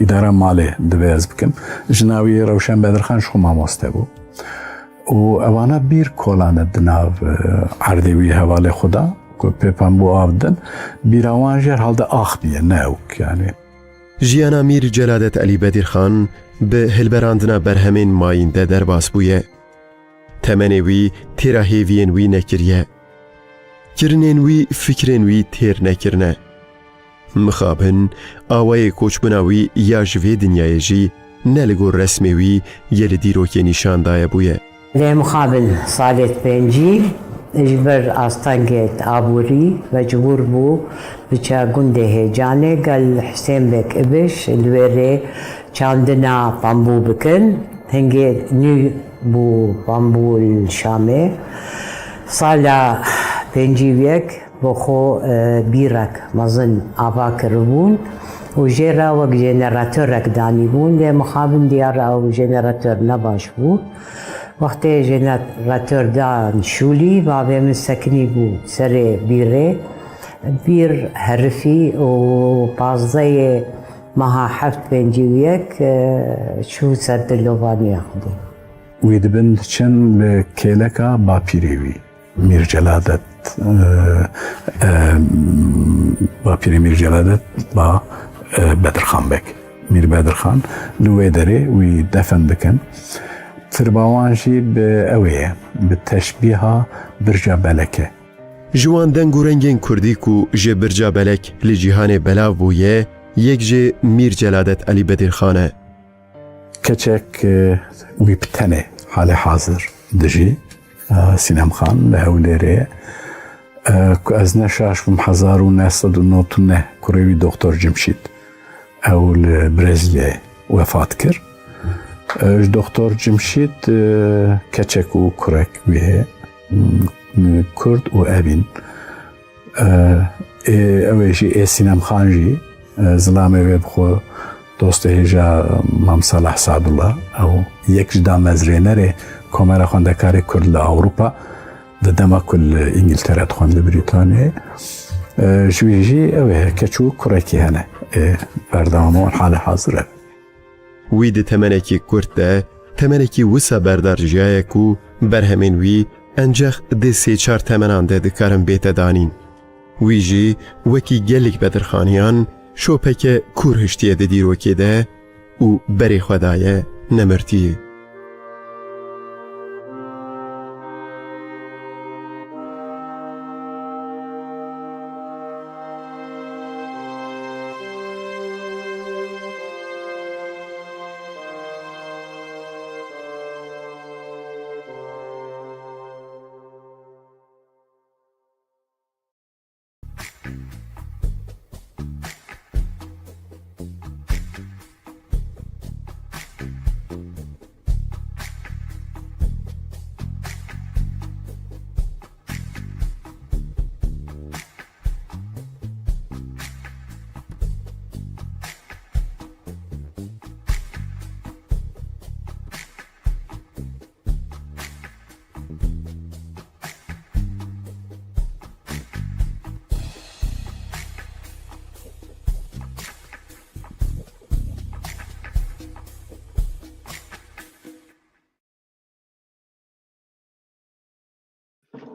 اداره مالی دویز بکم جناوی روشن بدرخان شو ماموسته بو و اوانا بیر کولانه دناو عردوی حواله خدا که پیپن بو آفدن بیر اوانجر حالده آخ بیه نوک یعنی جیانا میر جلادت علی بدیر خان به هلبراندنا برهمین ماینده در باس بویه. تمنوی تیراهیوین وی نکریه. کرنین وی فکرین وی تیر نکرنه. مخابن آوای کوچبناوی یا جوی دنیای جی نلگو رسمی وی یل دیروکی نشان دایه بویه. لی مخابن سالت پنجی جبر آستانگت آبوری و جبور بو بچا گنده هیجانه گل حسین بک ابش الویره چاندنا پامبو بکن هنگی نی بو پامبو الشامه سالا پنجی ویک بخو بیرک مزن آبا کربون و جیرا وک جنراتورک دانی بون لی مخابن دیار او جنراتور نباش بود وقتی جنراتور دان شولی بابه من سکنی بود سر بیره بیر حرفی و پازده ماها هفت پنجی ویک شو سر دلوانی خودی وید بند چن کلکا با پیریوی میر جلادت با پیری میر جلادت با بدرخان بک میر بدرخان لوی داره وی دفن دکن ترباوانجی به اویه به تشبیه برجا بلکه جوان دنگو رنگین کردی کو جه برجا بلک لجیهان بلاو بویه یک جه میر جلادت علی بدیر خانه کچک وی بتنه حال حاضر دجی سینم خان لهولیره که از نشاش بم 1999 کروی دکتر جمشید اول برزیل وفات کرد دکتر جمشید کچک و کرک ویه کرد و ابین اویجی سینم خان جی زلامه وی بخو دوست هیجا مام صالح سعدالله او یک جدا مزرینره کامرا خوندکار کرد لأوروپا ده دما کل انگلترا خوند لبریتانیا جویجی اوه کچو کرکی هنه بردامو الحال حاضره وی ده تمنکی کرد ده تمنکی وسا بردار جایکو برهمین وی انجخ ده 3-4 تمنان ده دکارن بیت دانین وی جی وکی گلک بدرخانیان شوپک کورهشتیه ده دیروکی ده و بری خدایه نمرتیه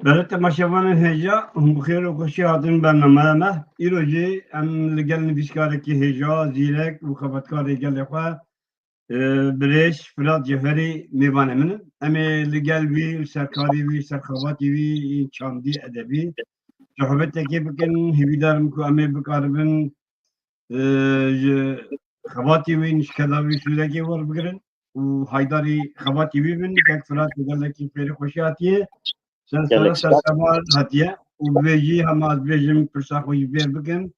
برای تماشاوان هجا هم بخیر و خوشی هاتون برنامه ما ایروجی ام لگل نویسکار کی هجا زیرک و خبرکار گل خواه برش فراد جفری میوانه من امی لگل وی سرکاری وی سرخواتی وی این چاندی ادبی صحبت تکی بکن هیویدارم که امی بکاربن خواتی وی نشکلاوی سودکی ور بگرن و هایداری خواتی وی بین که فراد لگل کی خیر خوشی هاتیه sen sonra sarsamar hatiye u beji hamaz bejim pırsakoyu ver bugün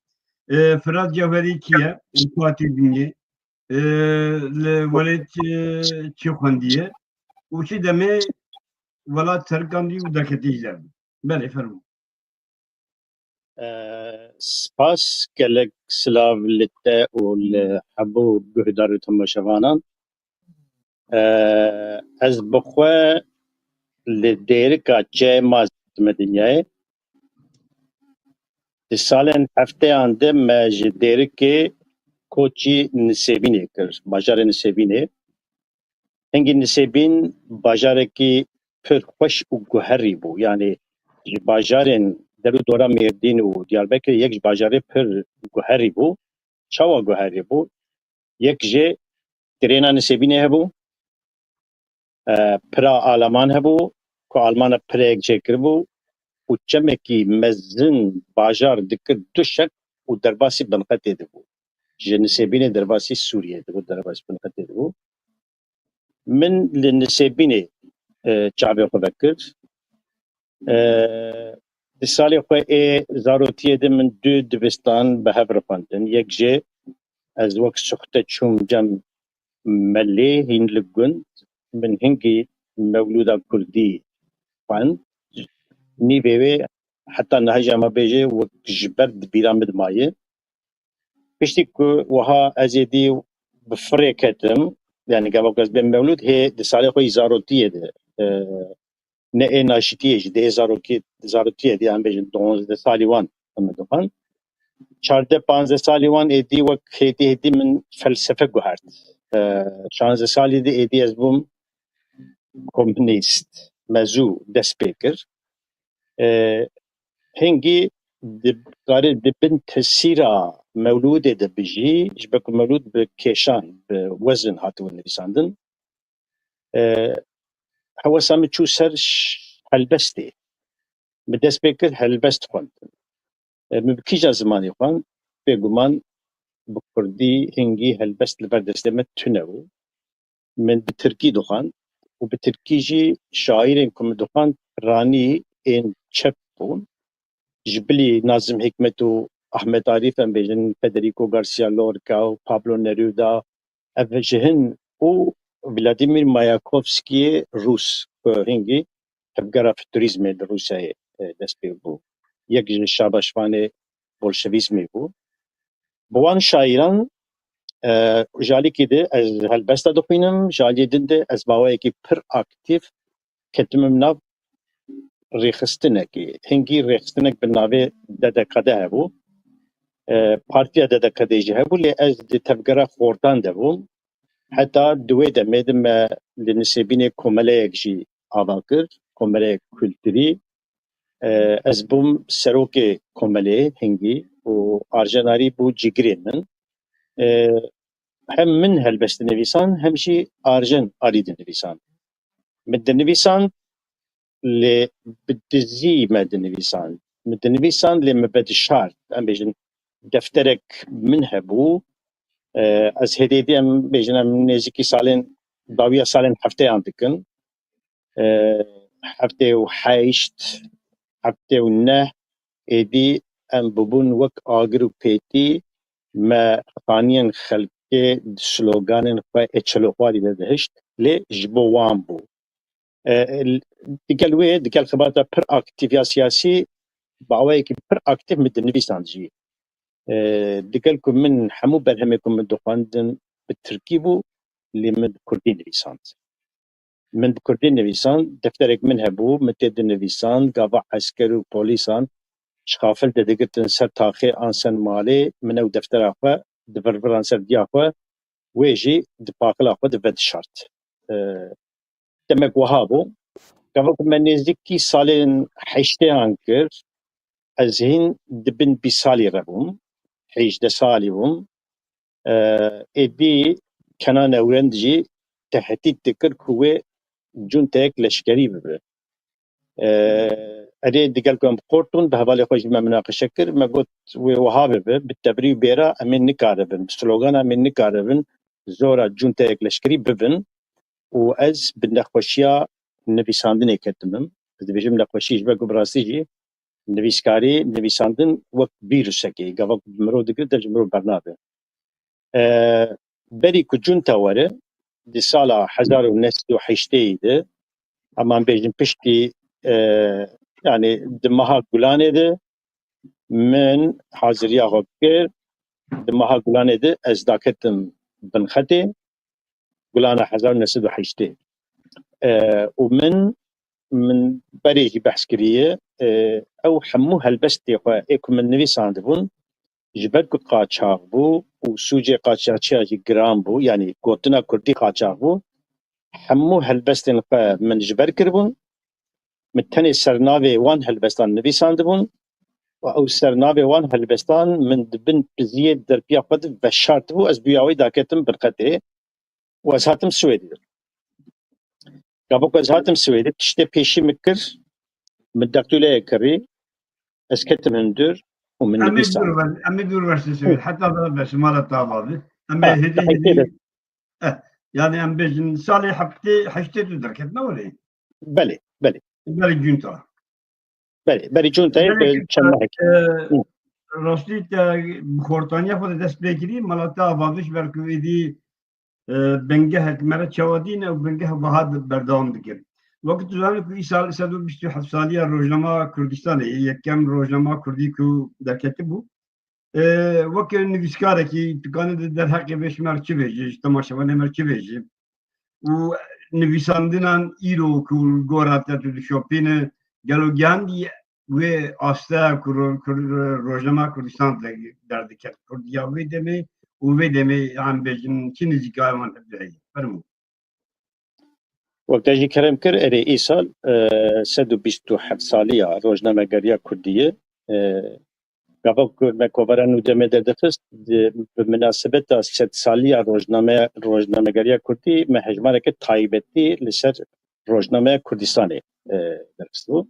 Fırat Cevheri kiye parti dinle le valet çiğhandiye uçi deme valla terkandi u daketizler bele fermu سپاس gelek silav litte u habu guhdaru tamaşavanan ez bixwe li derika çe maz me dinyayê di salên hefteyan de me ji derikê koçî Nisêbînê kir bajarê Nisêbînê hingî Nisêbîn bajarekî pir xweş û guherî bû yanî ji bajarên derûdora Mêrdîn û Diyarbekirê yek ji bajarê pir guherî bû çawa guherî bû yek jê trêna Nisêbînê hebû pira alaman hebû ku almana pirek çêkiribû û çemekî mezin bajar dikir du şek û derbasî Binqetê dibû ji Nisêbînê derbasî Sûriyê dibû derbasî Binqetê dibû min li Nisêbînê çavê xwe vekir di salê xwe ê zarokiyê de min du dibistan bi hev rixwandin yek jê ez wek suxte çûm cem melê hîn li gund min hingî Mewlûda Kurdî xwend nîvê wê heta nihêja me bêje wek ji ber di bîra min maye piştî ku wiha ez ê dî bi firê ketim yani gavak ez bên Mewlûd hê di salê xwe zarokiyê de ne ê naşîtiyê jî dê zarokiyê de em bêjin 12 salî wan em dixwin 14-15 salî wan êdî wek hêdî min felsefe guhert 16 salî de êdî ez bûm komünîst mezû dest pê kir hingî dikarî di bin tesîra Mewlûdê de bijî ji ber ku Mewlûd bi kêşan bi wezin hatibû nivîsandin hewesa min çû ser helbestê min dest pê kir helbest xwendin min bi kîja zimanê xwend bêguman bi Kurdî hingî helbest li ber destê me tune bû min bi Tirkî dixwand û bi Tirkî jî şaîrên ku min dixwand piranî ên çep bûn ji bilî Nazım Hikmet û Ahmet Arîf em bêjin Federico Garcia Lorca û Pablo Neruda ev ji hin û Vladimir Mayakovskiyê Rûs ku hingî hevgera fütûrîzmê li Rûsyayê dest pê bû yek ji şabaşvanê bolşevîzmê bû bi wan şaîran جالی کی ده از هلبستا دخوینم جالی دن ده از باوی کی پر اکتیف کتمم ناو ریخستنکی هنگی ریخستنک بناوی ددکده هبو پارتیا ددکده جه هبو لی از دی تفگره خوردان ده بوم حتی دوی ده میدم لنسیبین کومله جی آوا کرد کومله کلتوری از بوم سروک کومله هنگی و آرژاناری بو جگرین من هم من هلبست نویسان همشی آرژن آرید نویسان مد نویسان لی بدزی مد نویسان مد نویسان لی مبد شارت ام بیجن دفترک من هبو از هدیدی ام بیجن ام نزیکی سالین داویا سالین هفته آندکن هفته و حیشت هفته و نه ایدی ام ببون وک آگر و پیتی ما خانین خلقی سلوگانن خواه اچلوخواری دهشت لی جبوان بو دیگل خباتا پر اکتیفیا سیاسی باوی که پر اکتیف مد نویسان جی دیگل که من همو برهمه که من دخواندن به ترکی بو لی من کردی نویسان من بکردی نویسان دفترک من هبو متد نویسان گاوا عسکر و پولیسان شخافل دگرتن سر تاخی آنسان مالی من او دفتر آخوا دفرفران سر دی آخوا ویجی دپاقل آخوا دفت شارت دمک وهابو گاوا که من نزدیکی سالین حیشته آنکر از هین دبن 20 سالی ربوم 18 سالی بوم ایدی کنان اورندجی تهدید دکر کوه جون تاک لشکری ببره ادي دقال كم قرطون بهبالي خوش ما مناقشه كر ما قلت وهابه بالتبري بيرا امين نكاربن سلوغان امين نكاربن زورا جونتا لشكري ببن واز بالنخوشيا نبي ساندن يكتمم اذا بيجم نخوشيش بقى براسيجي نبي سكاري نبي ساندن وقت فيروسكي قبل مرو دقر درجمرو برنامج بري كجونتا ورا دي سالا 1908 ده اما بيجم بشتي يعني دمها قلانه ده من حاضرية غبكر دمها قلانه ده از داكتم بنخطي قلانه 1908 ومن بريجي بحث كريه او حمو هلبستي خوا ايكو من نويسان دبون جبرك قاچاق بو وسوجي قاچاقي جرام بو يعني قوتنا كردي قاچاق بو حمو هلبستين خوا من جبر كربون متني سرناوي وان هلبستان نويسان دبون او سرناوي وان هلبستان من دبن بزيد دربيا خود بشارت بو از بياوي داكتم برقته وازهاتم سويدي قابوك ازهاتم سويدي تشتي بيشي مكر من دكتولة كري اسكتم هندر ومن نبيسان أمي دور ورسي حتى بس مال الطابة أمي هدي يعني أم بيجن صالي حشتي تدركتنا ولا بلي بلي جونتا بلي جونتا راستی بخورتانیا خود دست بگیری مالتا آبادش برکویدی بنگه حکمره چوادین و بنگه بهاد بردام دکر وقت زمانی که این سال 127 سالی روزنامه کردستانه یکم روزنامه کردی که در کتب بود وقت نویسکاره که تکانه در حق بشمار چه بیجی تماشاوانه مر چه بیجی و نویساندنان ایرو که گورات تو شوپین گلوگاندی و آسته روزنامه کردستان در دکر کردیا و دمی و دمی هم بیجن چی نزیکای من بدهی فرمو وقت اجي كلام كر اري اي سال 127 ساليه روزنامه گریا کردیه قبل ما كوبرانو دمه دفست بمناسبه 100 ساليه روزنامه گریا کردی ما هجماره که تایبتی لسر روزنامه کردستانه درستو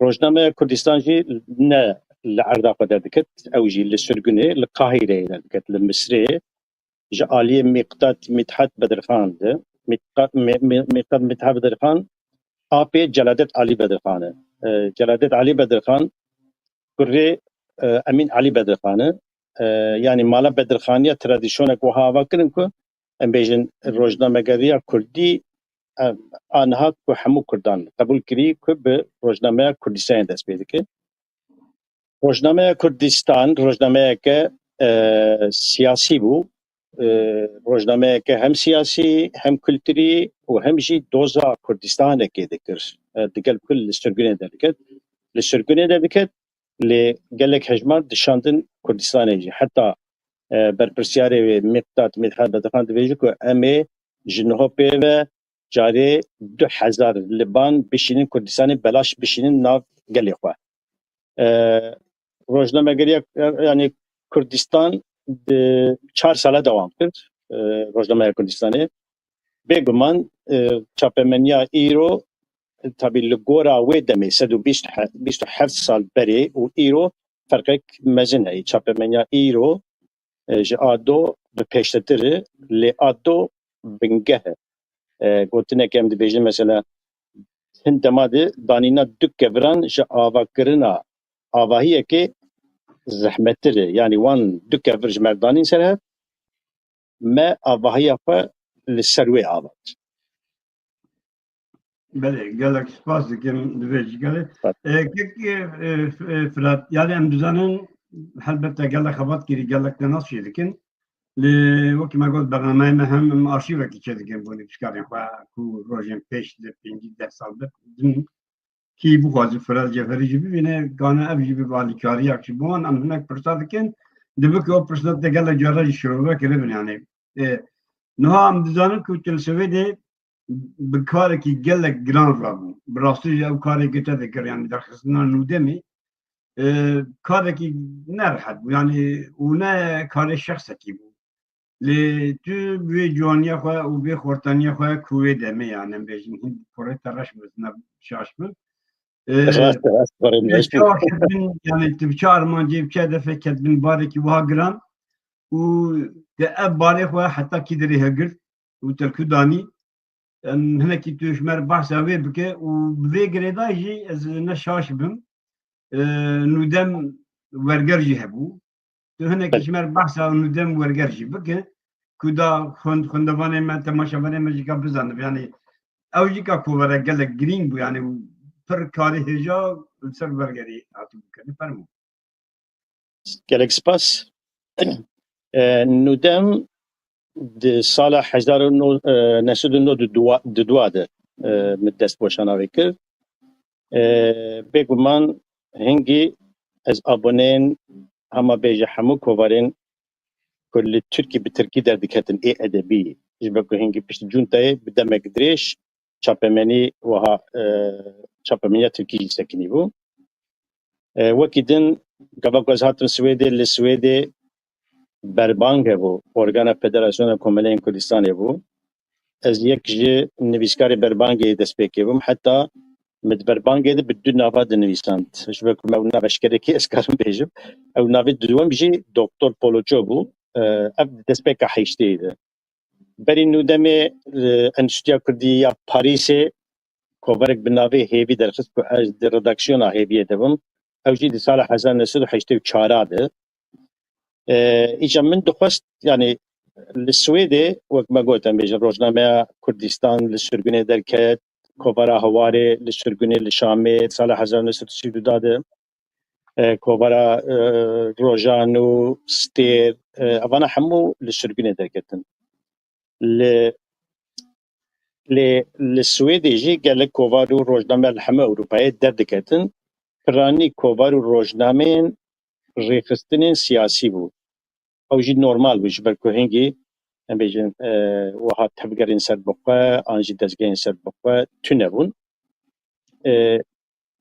روزنامه کردستان جي نه لعراق دكت او جي لسرغنه للقاهره دكت لمصر جاليه مقدات مدحت بدرخان ده مقدات مدحت بدرخان آبی جلادت علی بدرخانه جلادت علی بدرخان کره امین علی بدرخانه يعني مالا بدرخانيه تراديشونك وهاوا كرن كو ام بيجن روزنامه گریا کردی آنها کو همو کردان قبول کری که به روزنامه کردستان دست پیدا که روزنامه کردستان روزنامه که سیاسی بو روزنامه که هم سیاسی هم کلتوری و هم جی دوزا کردستان که دکتر دگل کل لسرگونه دکت لسرگونه دکت لگلک هجمار دشاندن کردستان جی حتی برپرسیار مقداد مدحت بدخان دویجو که امی جنها پیوه جاری 2000 لبان بشینن کردستان بلاش بشینن ناف گلی خواه روزنامه گریه یعنی کردستان 4 ساله devam کرد روزنامه کردستانی بگمان چاپمنیا ایرو tabi li gora wê demê 127 sal berê û îro ferqek mezin heye çapemeniya îro ji ado bi pêştetir e lê ado bingeh e gotineke em dibêjin mesela hin dema de danîna du keviran ji avakirina avahiyekê zehmettir e yani wan du kevir ji merdanîn ser hev me avahiya xwe li ser wê avat. بله گلک سپاس دکم دویج گله که فرات yani em düzenin elbette gelek xabat geri gelek de nasıl dikin li vaki me got bernameyi me hem arşiv ki çedikin bunu çıkarın ku rojen 5 de 10 sal din ki bu xazı Fırat Ceferi gibi yine gana ev gibi balikari yakşı bu an amnek fırsat dikin demek ki o fırsat da gelek jaraj şuraya kelebin yani noha em düzenin ku telsevede بکارێکی gelek giran rabû bi rastî ew karêkê te dikir yani derxistina nûdemê kareke nerhet bû yani û ne karê şexsekî bû lê tu wê ciwaniya xwe û vê xortaniya xwe ku wê demê yani em bêjin hin porê te reş bizne şaş bin yani tu biçe armancê biçe defê ketbin barekî wiha giran û de ev barê xwe heta kî derê hegir û telkû danî هنکی توش مر بحث اوی بکه و به گریدای جی از نشاش بم نودم ورگرجی هبو تو هنکی مر بحث او نودم ورگرجی بکه کدا خوندوانه من تماشاوانه مجیکا بزنم یعنی اوجی کا کوورا گلک گرین بو یعنی پر کاری هجا سر ورگری اتو بکنه فرمو گلک سپاس نودم د سال 1992 من دست باشناوی کرد بگمان هنگی از abonên hema bêje hemû kovarên ku li Tirkî bi Tirkî derdiketin ê edebî ji ber ku hingî piştî cuntayê bi demek dirêj çapemenî wiha çapemeniya Tirkî jî sekinî bû wekî din gava ku ez hatim Swêdê li Swêdê بربانگ بو ارگان فدراسیون کمالین کردستان بو از یک جه نویسکار بربانگی دست بکیبم حتی مد بربانگی ده بدون نافه ده نویساند شبکه ما نوشکره کی اسکارم بیجم او نافه دوم جی دکتر پولوچو بو اف دست بک حیشته ده بری نودمه انستitüya کردی یا پاریسه کوبرک بنافه هیوی درخست که از در رداکسیون هیویه دبم او جی دی سال 1984 ده ایجا من دخواست یعنی لسویده وقت ما قلت بیجم روزنامه کردستان لسرگونه درکت کوبارا هواره لسرگونه لشامه سال 1932 داده کوبارا روزانو ستیر اوانا همو لسرگونه درکتن لسویده جی گلک کوبارو روزنامه همه اروپایی دردکتن پرانی کوبارو روزنامه ریخستن سیاسی بود او جی نورمال بوش برکو هنگی ام بیجن وها تبگرین سر بقوه آنجی دزگین سر بقوه تو نبون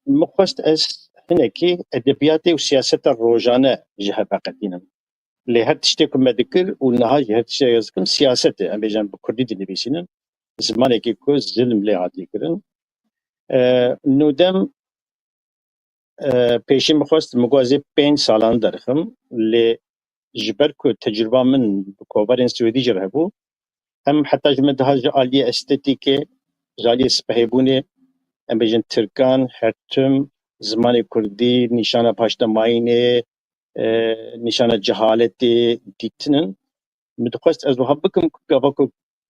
مخواست از هنکی ادبیات و سیاست روزانه جهه بقدینم لی هر تشتی که مدکر و نها هر تشتی یزکم سیاسته ام بیجن بکردی دی نبیسینن زمانی که که ظلم لی عادی کرن نودم پیشی مخواست مگوازی 5 سالان درخم لی جبر کو تجربه من کوبرین سویدی جره بو هم حتی جمد ها جالی استتیکه جالی سپهبونه ام بیجن ترکان هرتم زمان کردی نشان پاشتماینه نشان جهالت دیتنن متخصص از وها بکم که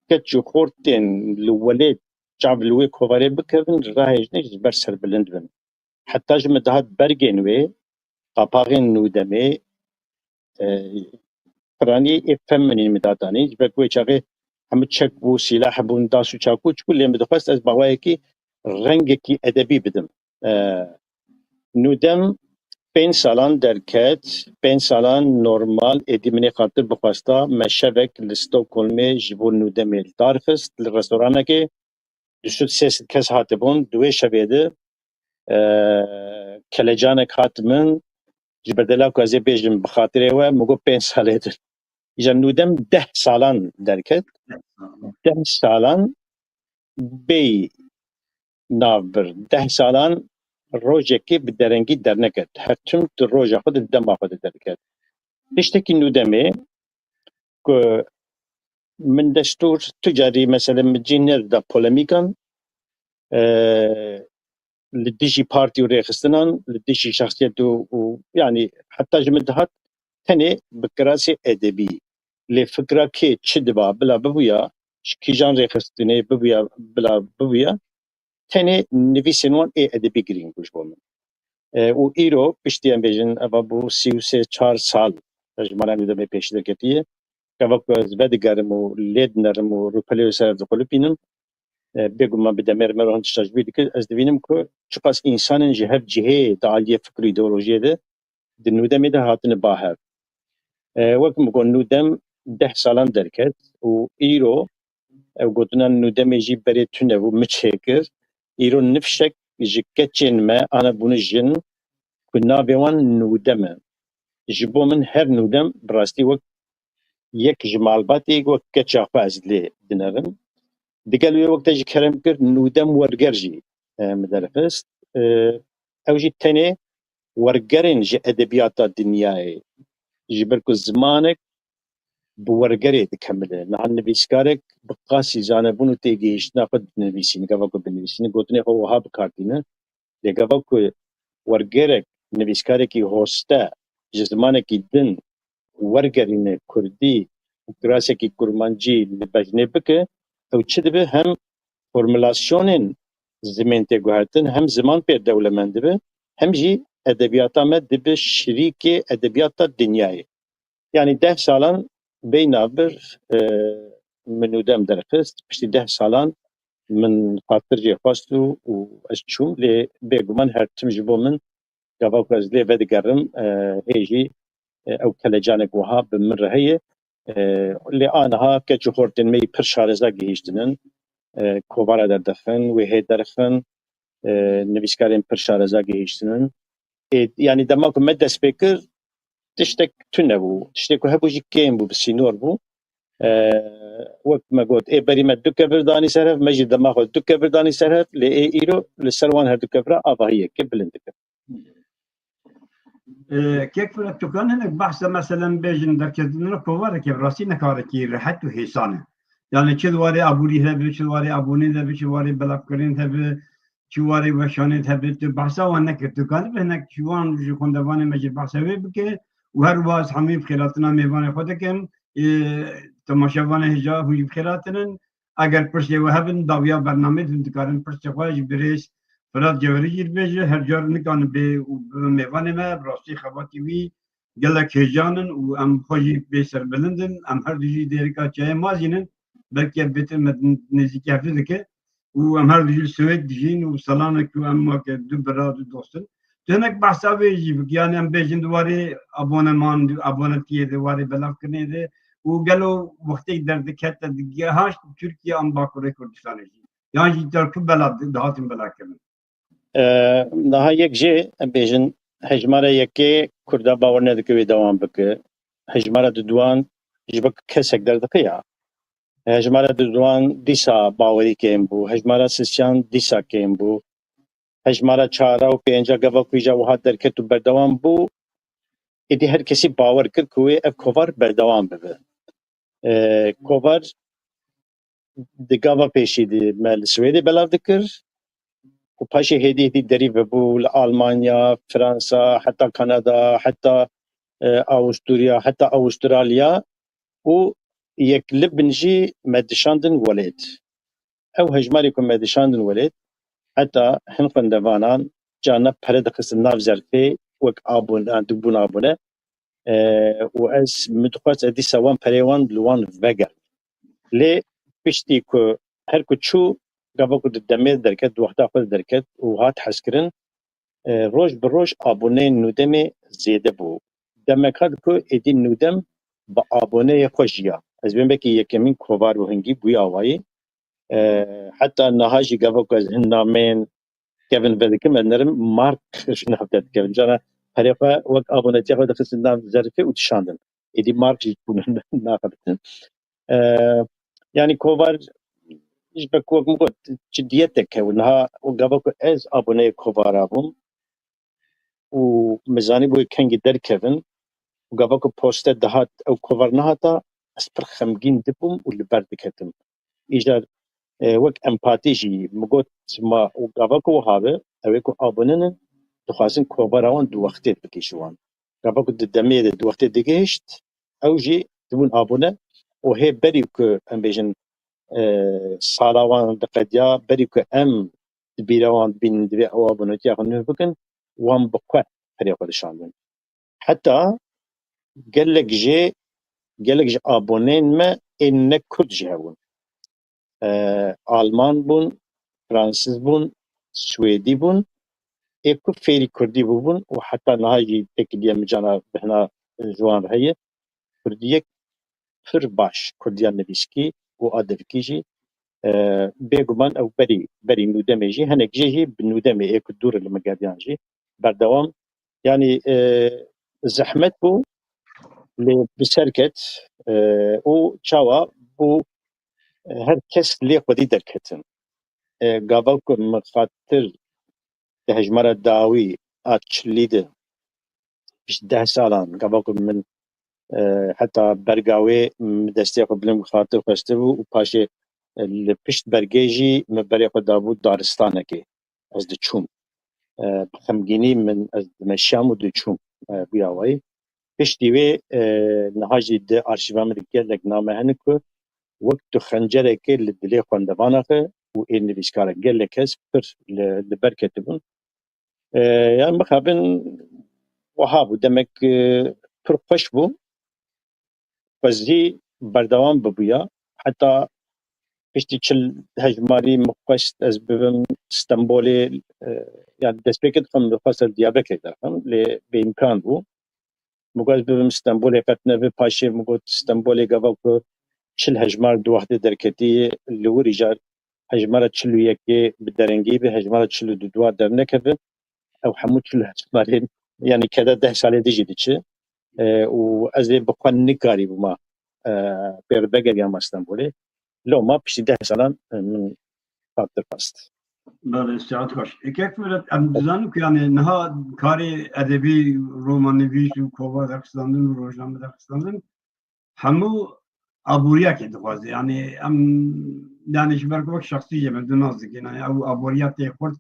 کچو خورتین لولید جاب لوی کوبری بکردن راهش نیست بر سر بلند بن حتی جمد ها برگن و قاپاغین نودمه فراني فمنين مداتاني بكوي شاغي هم تشك و سلاح بون داسو چاكو كل مدخست از بوايكي رنگكي ادبي بدم نودم 5 سالان درکت 5 سالان نورمال ادیمنی خاطر بخواستا مشبک لستوکولم جبور نودم دارخست لرستورانه که دوشت سه کس هاتبون دوی شبیده کلجانک هاتمن جبردلا کو از بیجم بخاطر و مگو 5 ساله در ایجا نودم 10 سالان درکت 10 سالان بی نابر 10 سالان روجکی بدرنگی در نکرد هر چون در روجا خود دم خود درکت تشتكي نودمي من دستور تجاري مثلا مجينر دا بوليميكان لديجي بارتي وريخستنان لديجي شخصيته يعني حتى جمدهات تاني بكراسي ادبي لفكرة كي تشدبا بلا ببويا كيجان ريخستني ببويا بلا ببويا تاني نفيسنوان اي ادبي جرين بوش بومن و ايرو بشتيان بيجن ابابو 3-4 سال جمالا نودمي پیش درکتیه که وقت زبادگرم و لید نرم و روپلی سر دخول بینم بگم ما بدمر مرهن تجربی که از دوینم که چقدر انسان جهت جهه تعالی فکر ایدئولوژی ده نودم ده هاتن باهر وقت مکن نودم 10 سالان درکت و ایرو او گفتن نودم جی بری تونه و متشکر ایرو نفشک جکتچن ما انا بونجن كنا بيوان نودم جبو من هر نودم براستي وقت یک جمال باتی وقت كتشافا ازلي دنرم دقالوا وقت اجي كلام كر نودم ورقرجي مدرفست اوجي التاني ورقرين جي ادبيات الدنيا جبركو زمانك بورقري تكمل نحن نبيسكارك بقاسي زانبونو تيجيش ناخد نبيسين قفاكو بنبيسين قوتني هو هاب كارتينا لقفاكو ورقرك نبيسكاركي هوستا جزمانكي دن ورقرين كردي وكراسكي كرمانجي لبجنه بك او تشدبه هم فورمولاسيونين زمين تيغوهاتن هم زمان بير دولمند به هم جي ادبياتا مد به شريك ادبيات الدنيا يعني 10 سالان بينابر من ودم درخست بشتي 10 سالان من خاطر جي خواستو و اشتشوم لي بيقومان هرتم جبو من قفاوك از لي بدقرم هيجي او كالجانك وهاب من رهية اللي آنها كجهورتن مي پر شارزا گهيشتنن كوبارا در دخن وهي درخن نویسکارین پر شارزا گهيشتنن يعني دماغ مدى سبيكر تشتك تنبو تشتكو هبو جي كيم بو بسينور بو وقت ما قلت اي بري ما دوكا برداني سرف مجي دماغ دوكا برداني سرف لي اي ايرو لسروان هردوكا برا ابا هي كبلندك كيف تكون هناك بحث مثلا بيجن دركتنا كوارا كيف راسي نكاركي رحت وهيسانه يعني چلواري ابوري هبه چلواري ابوني هبه چلواري بلاكرين هبه چواري وشانت هبه بحثا وانك تكون هناك چوان جوندوان مجي بحثا بك وهر واز حميم خيراتنا ميوان خودكم تماشاوان هجا هوي بخيراتن اگر پرسي وهبن داويا برنامج انتقالن پرسي خواج بريس فراد جوری گیر بیجه هر جار نکان به میوان ما براستی خوابی وی گله هجانن و ام خوشی بیشتر بلندن ام هر دوی دیرکا چای مازینن بلکه بهتر نزدیک هفته که و ام هر دوی سوید دیجین و سالانه که ام ما که دو برادر دوستن تنک بحثا بیجی بگیان ام بیجن دواری abonetiye دواری بلاف کنه ده و گلو وقتی درد کت دیگه هاش ترکیه ام باکوره کردستانه yani جیتر بلاد دهاتیم بلا کنن daha yek jê em bêjin hejmara yekê Kurda bawer nedike wê dewam bike hejmara di duan ji bo kesek derdike ya hejmara di duan dîsa bawerî kêm bû hejmara sisiyan dîsa kêm bû hejmara çara û pênca geva ku jî wiha derket û berdewam bû êdî her kesî bawer kir ku wê ev kovar berdewam bibe kovar di gava pêşî de me li Swêdê belav dikir و پاشی هدی دریو بول آلمانیا فرانسا حتی کانادا حتی آوسترالیا حتی استرالیا و یک لبنجی مدشاندن ولید او هجماری که مدشاندن ولید حتی هنفن دوانان جانا پرد خست ناف زرفه وک آبون دبون آبونه و از مدخوات ادی سوان پریوان لوان وگر لی پشتی که هر کچو گاوا کو دمه درکت وقتا خود درکت و هات حسکرن روز بروز آبونه نودم زیاده بو دمکات کو ادی نودم با آبونه خوشیا از بین بکی یکمین کوبار و هنگی بوی آوایی حتی نهاجی گاوا کو از هنامین كيفن بذكر نرم مارك نهبت كيفن جانا فريقا وقت ابونتي خد خصنا زرفه وتشاندن يدي مارك يكون ناقبتن يعني كوفار يشبك وقت مقود جديتك ونها وقابلك از ابوني كوفارابون ومزاني بو كان در كيفن وقابلك بوست دهات او كوفار نهاتا اسبر خمجين دبم واللي بردكتم ايجار وقت امباتيجي مقود ما وقابلك وهذا اويكو ابونن دخوازن كوباراوان دو وقتي بكيشوان قابلك دمير دو وقتي ديجيشت او جي دون ابونه وهي بريك ام بيجن صالاوان دقديا بريك ام بيراوان بين دبي او ابونتي اخن بكن وان بقى فريق الشامل حتى قال لك جي ابونين ما ان كود جهون آلمان بون فرانسيس بون سويدي بون ايكو فيري كردي بون وحتى نهاجي تكديا مجانا بهنا جوان هي كردية فر باش كرديا نبيسكي وادفكيجي بيغمان او بري نودمي جي هنك جي بنودمي ايكو الدور اللي مقابيان جي بردوام يعني زحمت بو اللي بسركت وشاوا بو هر كس لي قدي دركتن قابلكو مخاطر هجمرة داوي اتشليد بش 10 سالان قابلكو من حتى برقاوي دستي قبل خاطر فاستبو وباشي البشت برقيجي مبري قدابو دارستانكي از دچوم بخمجيني من از مشام ودچوم بياوي بشتي وي نهاجي د ارشيفام ديك نامه هنكو وقت خنجرك للدلي خوندبانخه و ان بيسكار قال لك اسبر لبركتبون يعني مخابن وهابو دمك پرخوش بو فزي بردوام ببويا حتى پشتی چل هجماری مقصد از ببم استنبولي يعني دسبيكت خم بفصل ديابك درهم ل بامكان بو مقاس ببم استنبولي قتنا بپاشي مقود استنبولي قبل چل هجمار دو وقت دركتي اللي هو رجال هجمارة چلو يكي بدرنجي به هجمارة چلو دو درنكبه او حمود چلو هجمارين يعني كذا 10 سال ديجي ديچه وازي بقوان نكاري بما بيربگه يا استنبولي لو ما بشي 10 سالان من خاطر پست بله استعاد خوش اکیک فرد امدزانو که یعنی نها کاری ادبی رومانویش و کوبا داستاندن و روزنامه داستاندن همو عبوریا که دوازه یعنی دانش برگ شخصی من دنازه که نه او عبوریات خورد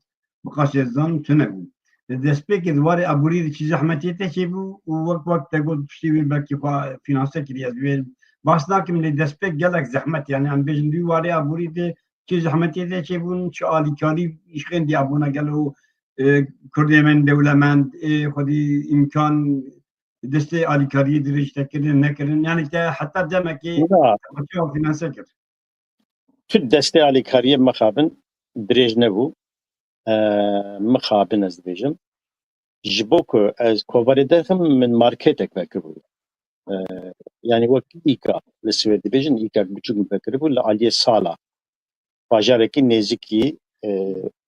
بقاش زن تنبو دسپیک دواره عبوری چیز زحمتیه چی بو و وقت تقول بشتي بلكي فینانسه کریاز ویل باسنا که من دسپیک گلک زحمت یعنی ام بیشتر دواره عبوری ده چیز زحمتیه چی بون چه عالیکاری ایشکن دی عبونا گلو کردی من دولمند خودی امکان دسته عالیکاری درش تکرین نکرین یعنی که حتی جمعی خودی فینانسه کرد تو دسته عالیکاری مخابن درج نبو مخابن از بیشم جبوك از كوفاري داخل من ماركتك بكربو يعني وقت إيكا للسويد ديفيجن إيكا بتشوف بكربو لعليه صالة باجاركي نزكي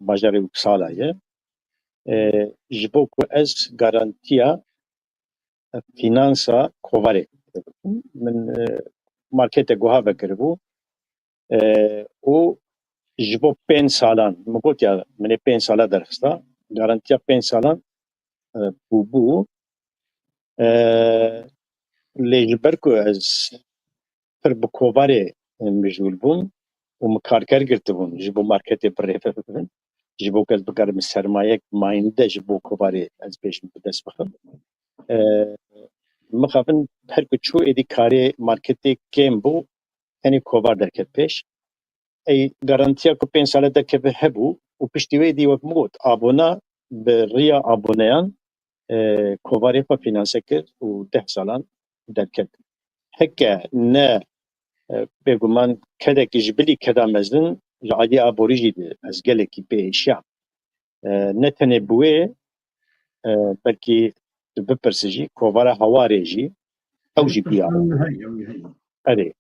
باجاري صالة يا جبوك از غارانتيا فينانسا كوفاري من ماركتك جوها بكربو و جبو 5 سالان مقول يا من 5 سالا درخستا غارانتيا 5 سالان بو لجبركو از پر بكوباري مجول بون ومكاركر قرتبون جبو ماركتي بريفة ببن جبو كز بقار من سرمايك ماينده جبو كوباري از بيش بدس بخم مخابن هركو چو ايدي كاري ماركتي كيم بو يعني كوبار دركت بيش اي غارانتيا كو 5 سالة دركت هبو وبشتوي دي وقت موت ابونا بريا ابونيان کوواری خو فینانسه کرد و 10 سالان درکت هکه نه بگومان کده که جبلی کده مزن جعادی آبوری جیده از گله کی پیشیا نه تنه بوه بلکه بپرسجی کووارا هواری جی او جی بیا اره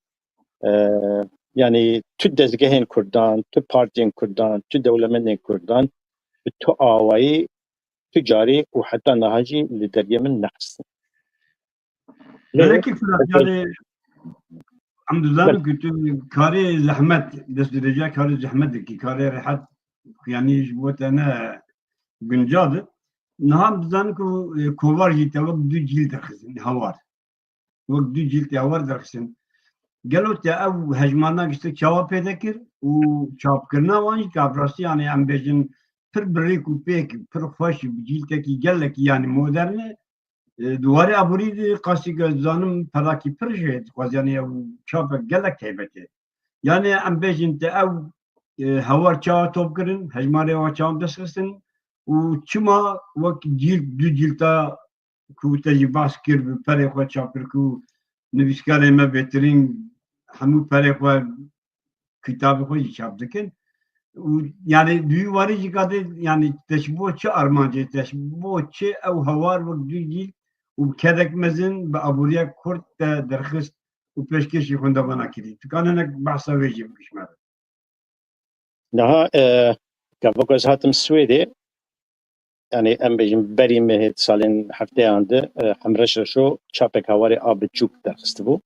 yani tu dezgehên Kurdan, tu partiyên Kurdan, tu dewlemendên Kurdan bi tu awayî tu carî û heta niha jî li deriyê min nexistin. Belki Fırat yani Hamdülillah ki tu kare zahmet destedecek kare zahmet ki kare rahat yani bu tane güncadı. Naham dizan ku kovar jite vak du cilt derxizin havar. Vak du cilt havar derxizin. Gelo te ev hejmana gişte cevap edekir û çapkirina wan jî kabrasî yani em bêjin pir birêk û pêk pir xweş ciltekî gelekî yani moderne duwarê aborî de qasî zanim perakî pir jê dixwaz yani ew çapek gelek heybet e. Yani em bêjin te ew hewar çawa topkirin hejmarê wa çawan dest xistin û çima wek cilt du cilta ku te jî bas kir bi perê xwe çapkir ku nivîskarê me bêtirîn hemû perê xwe kitabê xwe jî çap dikin û yani duyî warî jî gadê yani te ji bo çi armancê te ji bo çi ew hewar wek du cilt û kedek mezin bi aboriya Kurd te derxist û pêşkêşî xwendevana kirî. Tu kaninek behsa wê jî bikişme. Niha gavok ez hatim Swêdê yani em bêjin berî me hêt salên hefteyan de hemreş reşo çapek hewarê a biçûk derxistibû.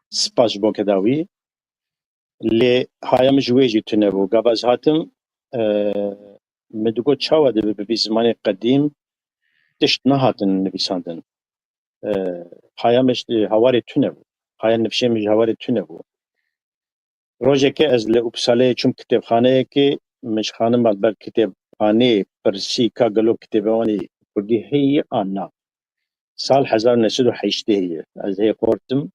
Spas ji bo kedawî lê haya min ji wê jî tune bû. Gav ez hatim me digot çawa dibe bi zîmanê qedîm tişt nehatin nivîsandin. Haya min ji hewarê tune bû. Haya nifşê min ji hewarê tune bû. Rojeke ez li Uppsala'ya çûm kitêbxaneyekê min ji xanim ber kitêbxaneyê pirsî ka gelo kitêbewanî Kurdî heye an na. Sal 1908 heye. Ez hê xortim.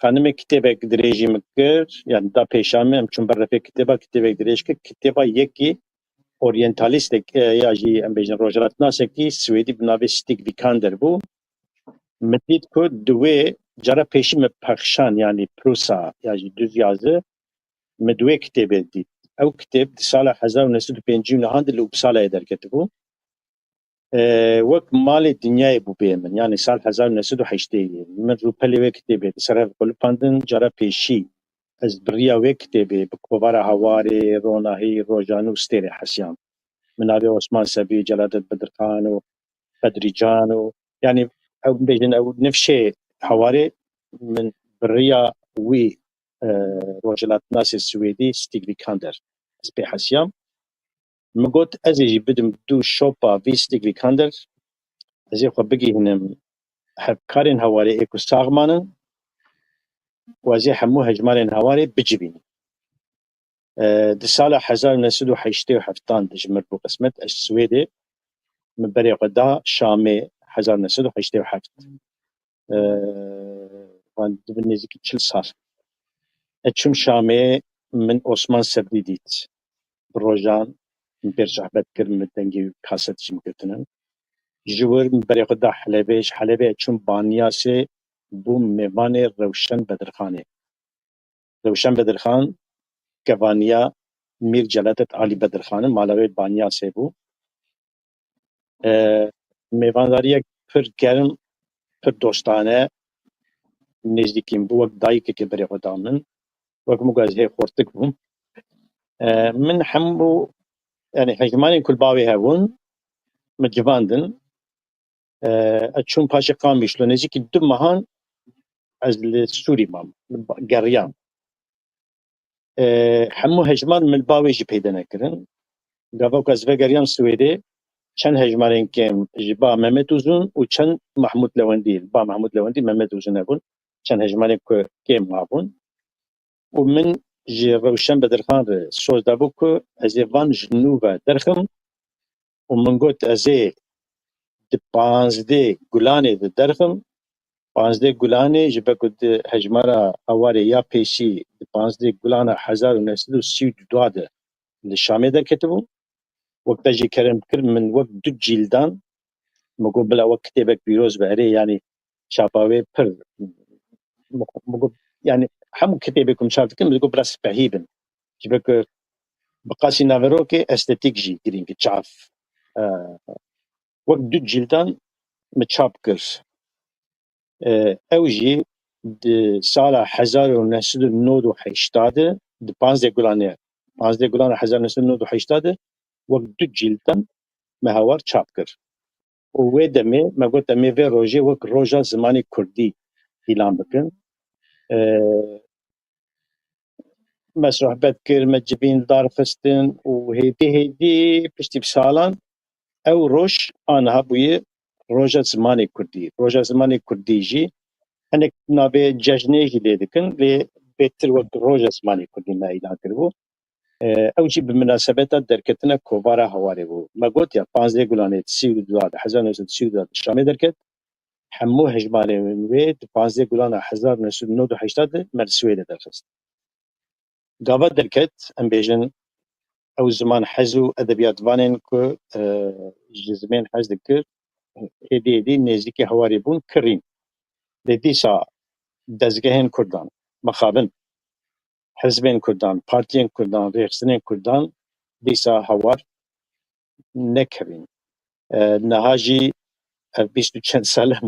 Xanimê kitêbek dirêjî min kir yani da pêşa me em çûn ber refê kitêba kitêbek dirêj kir kitêba yekî oryentalîstek ya jî em bêjin rojhilatnasekî Swêdî bi navê Stig Vikander bû. Min dît ku di wê cara pêşî me pexşan yani Prusa ya jî düz yazı me di wê kitêbê dît. Ew kitêb di sala 1905 nihan de li Uppsala'ya derketibû. Wek malê dinyayê bû bê min yani sal 1908 min rûpelê wê kitêbê di ser hev xulipandin cara pêşî ez biriya wê kitêbê bi kovara hewarê, ronahî, rojanî û stêrê hesiyam. Min navê Osman Sebî, Celadet Bedirxan û Bedrîcan û yani ew bêjin ew nifşê hewarê min biriya wî rojhilatnasê Swêdî Stig Vikander ez pê hesiyam. Min got ez ê jî bidim du şopa vî Stig Vikander ez ê xwe bigihînim hevkarên hewarê ê ku saxmanin û ez ê hemû hejmarên hewarê bicivînim. Di sala 1987 dijmir bû qismet ez Swêdê min berê xwe da Şamê 1987. Wan dibin nêzîkî 40 sal. Ez çûm Şamê min Osman Sebdî dît. Bi rojan min pêr sohbet kir min dengê kaset jî mikirtinin. Ji wir min berê xwe da Helebê, ji Helebê çûm Banyasê bû mêvanê Rewşen Bedirxanê. Rewşen Bedirxan kevaniya Mir Celadet Ali Bedirxanê mala wê Banyasê bû. Mêvandariyek pir germ, pir dostane nêzdîkîm bû wek dayîkekê berê xwe da min. Wek min got ez hê xortik bûm. Min hemû yani hejmarên kulbavê hebûn min civandin. Ez çûm paşê Qamiş li nêzîkî 2 mehan ez li Sûrî mam geriyam. Hemû hejmar min bavê jî peyda nekirin. Gavok ez vegeriyam Swêdê çend hejmarên kêm ji ba Mehmet Uzun û çend Mahmud Lewendî. Ba Mahmud Lewendî Mehmet Uzun hebûn. Çend hejmarên ku kêm mabûn. û min ji Rewşen Bedirxan re soz dabû ku ez ê van ji nû ve derxim û min got ez ê di 15 Gulanê de derxim. 15 Gulanê ji ber ku di hejmara hewarê ya pêşî di 15 Gulana 1932 de li Şamê derketibû. Wek te jî kerem kir min wek du cildan مگو بلا وقت کتابك بيروز بهري يعني شاباوي پر مگو يعني همو كتابكم شافتكم مگو بلا سبهيبن جبك بقاسي نافروكي استاتيك جي جرين كتشاف وقت دو جلدان متشاب كرس او جي سالا 1980 د 15 گلانه 1980 وقت دو جلدان مهاور چاپ کر و وی دمه ما قلت دمه وی روژه وقت روژه زمانی کردی اعلان بکن مسرح بد کر مجبین دار فستن و هیدی پشتی بسالان او روش آنها بوی روژه زمانی کردی جی هنک نابه جشنه جی لیدکن لی بهتر وقت روژه زمانی کردی ما اعلان کربو او جی بمناسبت درکتنا کوبارا هواری بو ما قلت یا 15 گلانه 32 1932 شامل درکت همو هجمانه وی 15 گلانه 1980 مرسویل درخست گاوا درکت ام بیجن او زمان حزو ادبیات وانن که جزمین حز دکر هدی نزدیک هواری بون کرین دیسا دزگهن کردان مخابن حزبین کردان پارتین کردان ریخستنین کردان دیسا هوار نکرین نهاجی بیست و چند ساله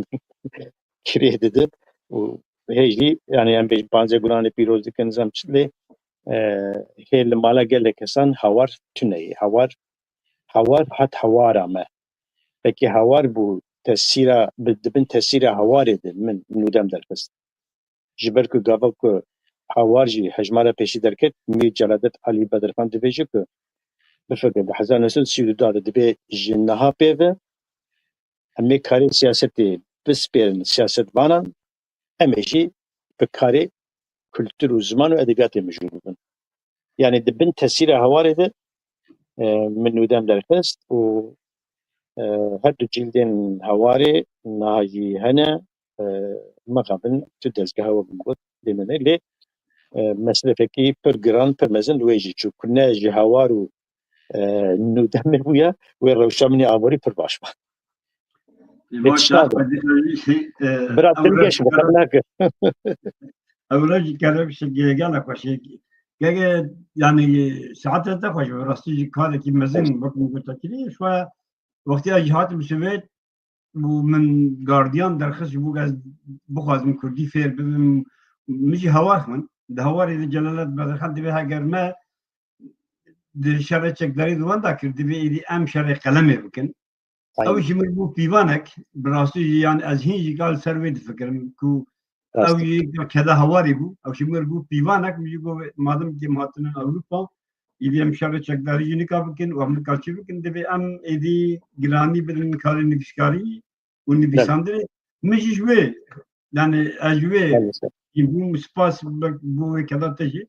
کریه دیده و هیچی یعنی ام بیج 15 گلانه پیروز دکن زمچلی هیل مالا گله کسان هوار تونه هوار هات هوارا ما پکی هوار بو تسیرا بدبن تسیرا هواری ده من نودم درفست جبر که گاوا که هوار جی حجمارا پیشی درکت می جلادت علی بدرخان دویجه که بفکر به 1932 دبی جنها پیوه همه کاری سیاستی بسپیرن سیاست وانان همیشی به کاری کلتور و زمان و ادبیات مجبور بودن یعنی دبن تسیر هواری ده من نودم درفست و هر دو جلدین هواری نهاجی هنه مقابل تو دزگاه و بمگود دیمنه لی مسئله فکی پر گران پر مزن دویجی چو کنه جی هوار و نودم بویا و روشامنی آوری پر باش با برات دلگش بخرناک اولاجی کلام شگی گالا کشی که یعنی ساعت تفاش راستی کاری که مزن بکن گفتاری شو وقتی اجهات بسوید من گاردیان درخواست بود از بخوازم کردی فیر ببینم میشه هوار من ده هواری جلالت بدرخان دیگه اگر ما در شرع چکداری دوان دا کردی به ایدی ام شرع قلمه بکن اوشی مربو پیوانک براستی یعنی از هینجی قال سروید فکرم کو اوی کده هواری بو اوشی مربو پیوانک میگه مادم که مهاتن اروپا ایدی ام شرع چکداری جنیکا بکن و امریکا چی بکن دیگه ام ایدی گرانی بدن کاری نویسکاری و نویسندری میشه شوی yani ajwe bu spas bu kadar teji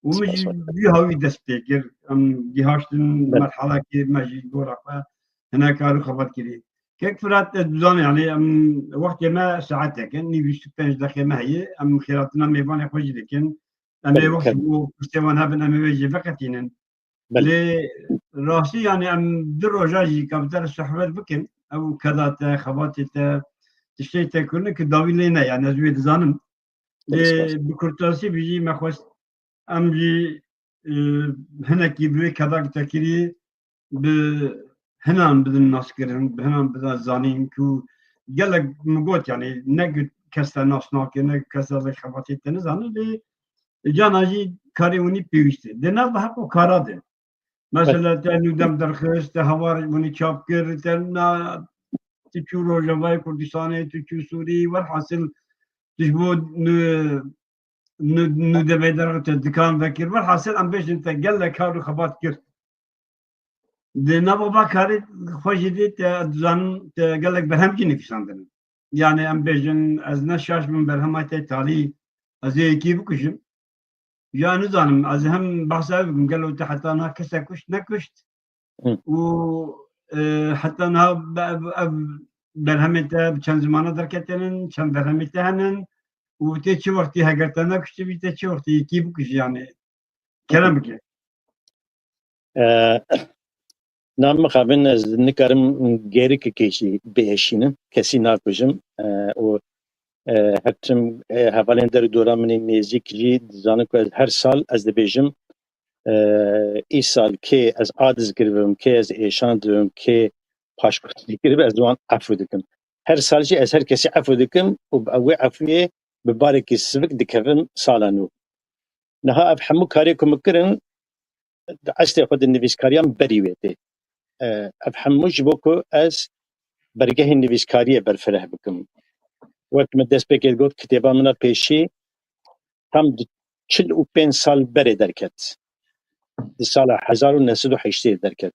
ومش بيها يدستيكر ام جهاشتن مرحله كي ماجي غورا هنا كانوا خبط كذي كيف فرات دوزان يعني ام وقت ما ساعتها كان نيجي 5 دقيقه ما هي ام خيراتنا ميبان خوش لكن انا وقت مستوى هبن ام بيجي فقطين لي راسي يعني ام دروجاجي كابتر الصحبات بكن او كذا خباتي تشتي تكون كداوي لنا يعني ازوي دزانم لي بكرتاسي بيجي ما خوش ام جي هنا كي بي كذا تكري ب هنا بدن الناس كرن هنا بدن زانين كو قال مقوت يعني نق كسر الناس ناك نق كسر الخباتي تنزان لي جاناجي كاريوني بيوست دنا بحقو كاراده مثلا تنو دم درخست هوار بني چاپ كر تنا تشو روجاوي كردستان تشو سوري والحاصل تشبو ندبي درجة الدكان ذكر والحاصل أم بيش أنت قال لك هارو خبات كرت دنا بابا كاري خوش جديد تزان قال لك برهم جيني في سندنا يعني أم بيجن از نشاش من برهمات تالي أزي كيف كشم يا نزانم از هم بحساب قالوا تحت أنا كسا كشت نكشت و حتى أنا برهمت بچند زمانه دركتنن چند برهمت هنن و تی چه وقتی هگرتا نکشتی بی تی چه وقتی کی بکشی یعنی کلام بکی نام مخابن از نکارم گری که کشی بهشینم کسی ناکوجم و هرچم حوالین در دوران من نزدیک جی زانم که هر سال از دبیجم ای سال که از عادز گربم که از ایشان دوم که پاشکوتی گرب از دوان عفو دکم هر سال جی از هر کسی عفو دکم و اوی عفویه ببارکی سبک دکرم سالانو نها افهمو کاری که مکرن اصلی خود نویسکاریان بریویده افهمو جبوکو از برگه نویسکاریه برفره بکم وقت من دست بکید گفت کتابا منا پیشی tam 45 سال بره درکت دی سال 1908 درکت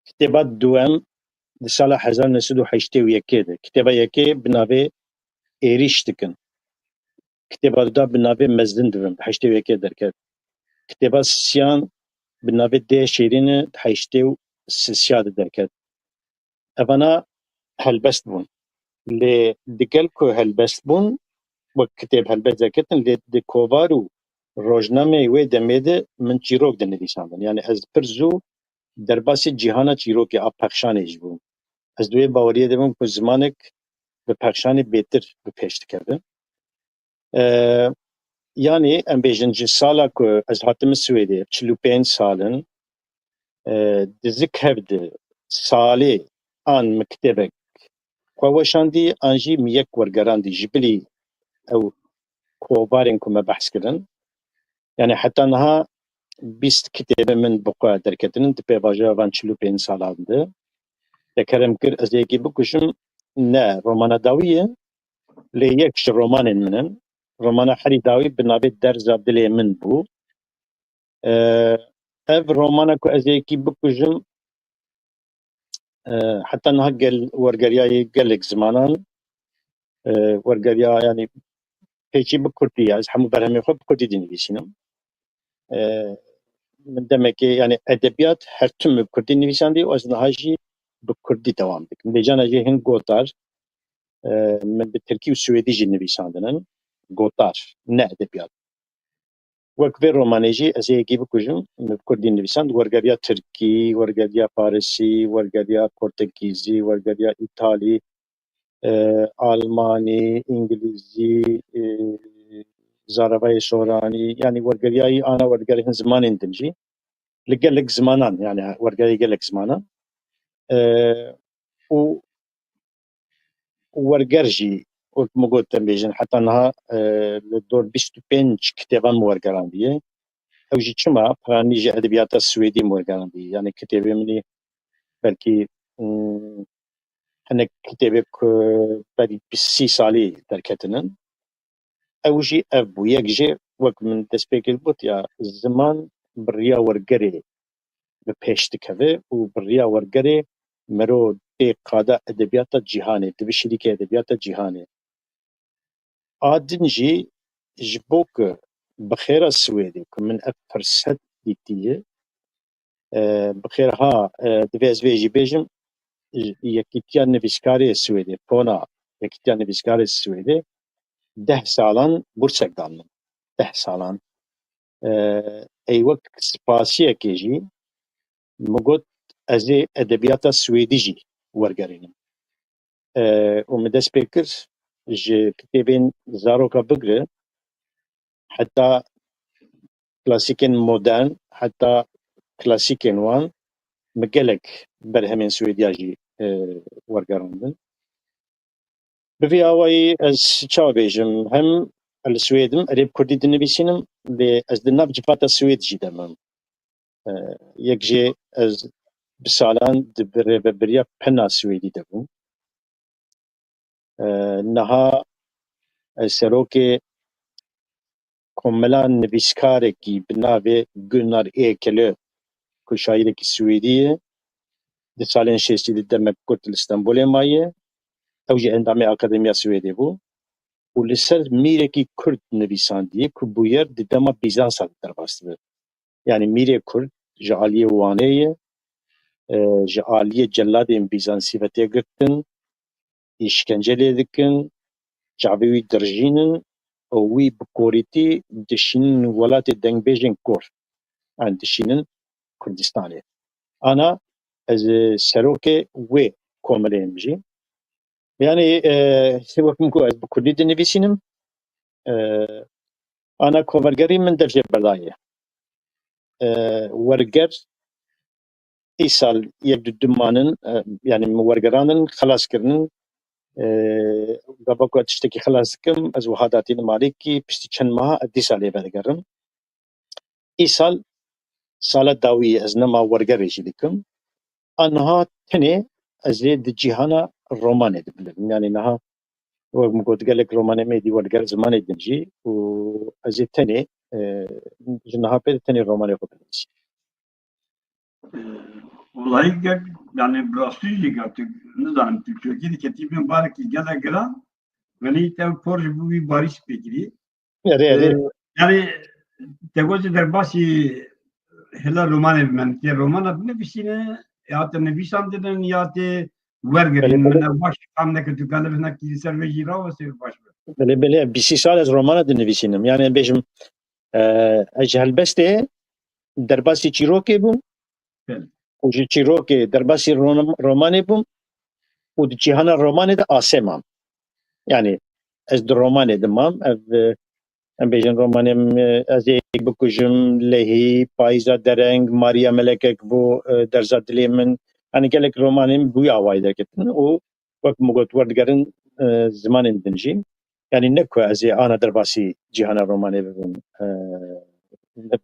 کتابا دوام دی سال 1981 ده کتابا یکی بناوی ایریش دکن کتابا دا بناوی مزدن دوام 81 درکت کتابا سیان بناوی ده شیرین 83 درکت اوانا هلبست بون لی دگل که هلبست بون و کتاب هلبست درکتن لی دی کووارو روزنامه وی دمیده من چیروک ده نویساندن یعنی از پرزو در باسی جهان چیروکی آب پخشانش بوم از دوی باوریه دمم که زمانک به پخشان بهتر به پیش کرده یعنی ام بیشتر سالا که از هاتم سوئدی 45 سالن دزک هفته سالی آن مکتبک خواشاندی آنجی میک ورگراندی جبلی او کوبارن که ما بحث کردن یعنی حتی نها 20 کتاب من بقا درکتن تپه واجه وان 45 سالانده دکرم کر از یکی بکشم نه رومان داویه لی یکش رومان منن رومان حری داوی بنابه در زابدلی من بو اف رومان که از یکی بکشم حتی نه گل ورگریای گلک زمانان ورگریا یعنی پیچی بکردی از همو برهمی خوب کردی دینویسینم من demek ki yani edebiyat her tüm Kürdi nivîsandî û ez niha jî bi Kurdî dewam dikim. Lê cana jî hin gotar min bi Tirkî û Swêdî jî nivîsandinin gotar ne edebiyat. Wek vê romanê jî ez ê yekî bikujim min bi Kurdî nivîsand wergeriya Tirkî, wergeriya Parîsî, wergeriya Portekîzî, wergeriya İtalî, Almanî, İngilîzî, zaravayê soranî yani wergeriyayî ana wergeriyên zimanên din jî li gelek zimanan yani wergerî gelek zimanan û werger jî wek min gotin bêjin heta niha li dor 25 kiteban min wergerandiye ew jî çima piranî ji edebiyata Swêdî min wergerandiye yani kitêbê minî belkî hinek kitêbê ku berî 30 salî derketinin ew jî ev bû yek jê wek min dest pê kir gotiya ziman bi riya wergerê bi pêş dikeve û bi riya wergerê mirov tê qada edebiyata cîhanê dibe şîrîkê edebiyata cîhanê a din jî ji bo ku bi xêra Swêdê ku min ev firset dîtiye bi xêr ha divê ez vê jî bêjim yekîtiya nivîskarê Swêdê pona yekîtiya nivîskarê Swêdê 10 salan bursek danî 10 salan ey wek spasiyekê jî min got ez ê edebiyata Swêdî jî wergerînim û min dest pê kir ji kitêbên zaroka bigire heta klasîkên modern heta klasîkên wan min gelek berhemên Swêdiya jî wergerandin bi vê awayî ez çawa bêjim hem li Swêdim erê bi Kurdî dinivîsînim lê ez di nav civata Swêd jî demam yek jê ez bi salan di rêveberiya pena Swêdî de bûm niha ez serokê komela nivîskarekî bi navê Gunnar Ekele ku şaîrekî Swêdî ye di salên şêstî di demek got li Stenbolê maye ew jî endamê Akademiya Swêdê bû û li ser mîrekî Kurd nivîsandiye ku bûyer di dema Bîzansa derbas dibe yani mîrê Kurd ji aliyê Wanê ye ji aliyê celadên Bîzansî ve tê girtin îşkence lê dikin çavê wî dirjînin û wî bi korîtî dişînin welatê dengbêjên kor yani dişînin Kurdistanê ana از سروک و کاملیم بجی yani سوکم کو از بکردی دنویسینم انا کوورگری من درجه بردایه ورگر ای سال یک دو دمانن yani ورگرانن خلاص کردن قبل تشتكي خلاص كم از وحداتي مالكي بستي كان ما ادي سالي بدقرم اي سال داوية از نما ورقريجي لكم انها تني ازيد جيهانا الروماني دبلم يعني نها وقلت قال لك روماني ميدي ورقر زماني دنجي وازيد تني جنها بيد تني الروماني قبل Olayı yani brastüjik yaptık. Ne zaman Türkiye'de ketibin var ki gele gran veli te porj bu bir barış pekiri. Yani tegozi derbasi hela roman evmen ki roman adını bisine ya te nevisan deden ya te vergerin men baş kamne ki tükanır ne ki serveji rava sev baş. بله بیسی سال از رومانه دنویسینم yani بیشم اجهل بسته درباسی چیروکی بوم و چیروکی درباسی رومانی بوم و جیهان رومانی ده آسمام yani از در رومانی دمام ام بیشم رومانیم از یک بکوجم لهی پایزا درنگ ماریا ملکک بو درزاد دلی من yani gelek romanım bu avayda gittin o vak mugot vardgarın zamanın dinci yani ne ko az ana derbasi cihana romanı bugün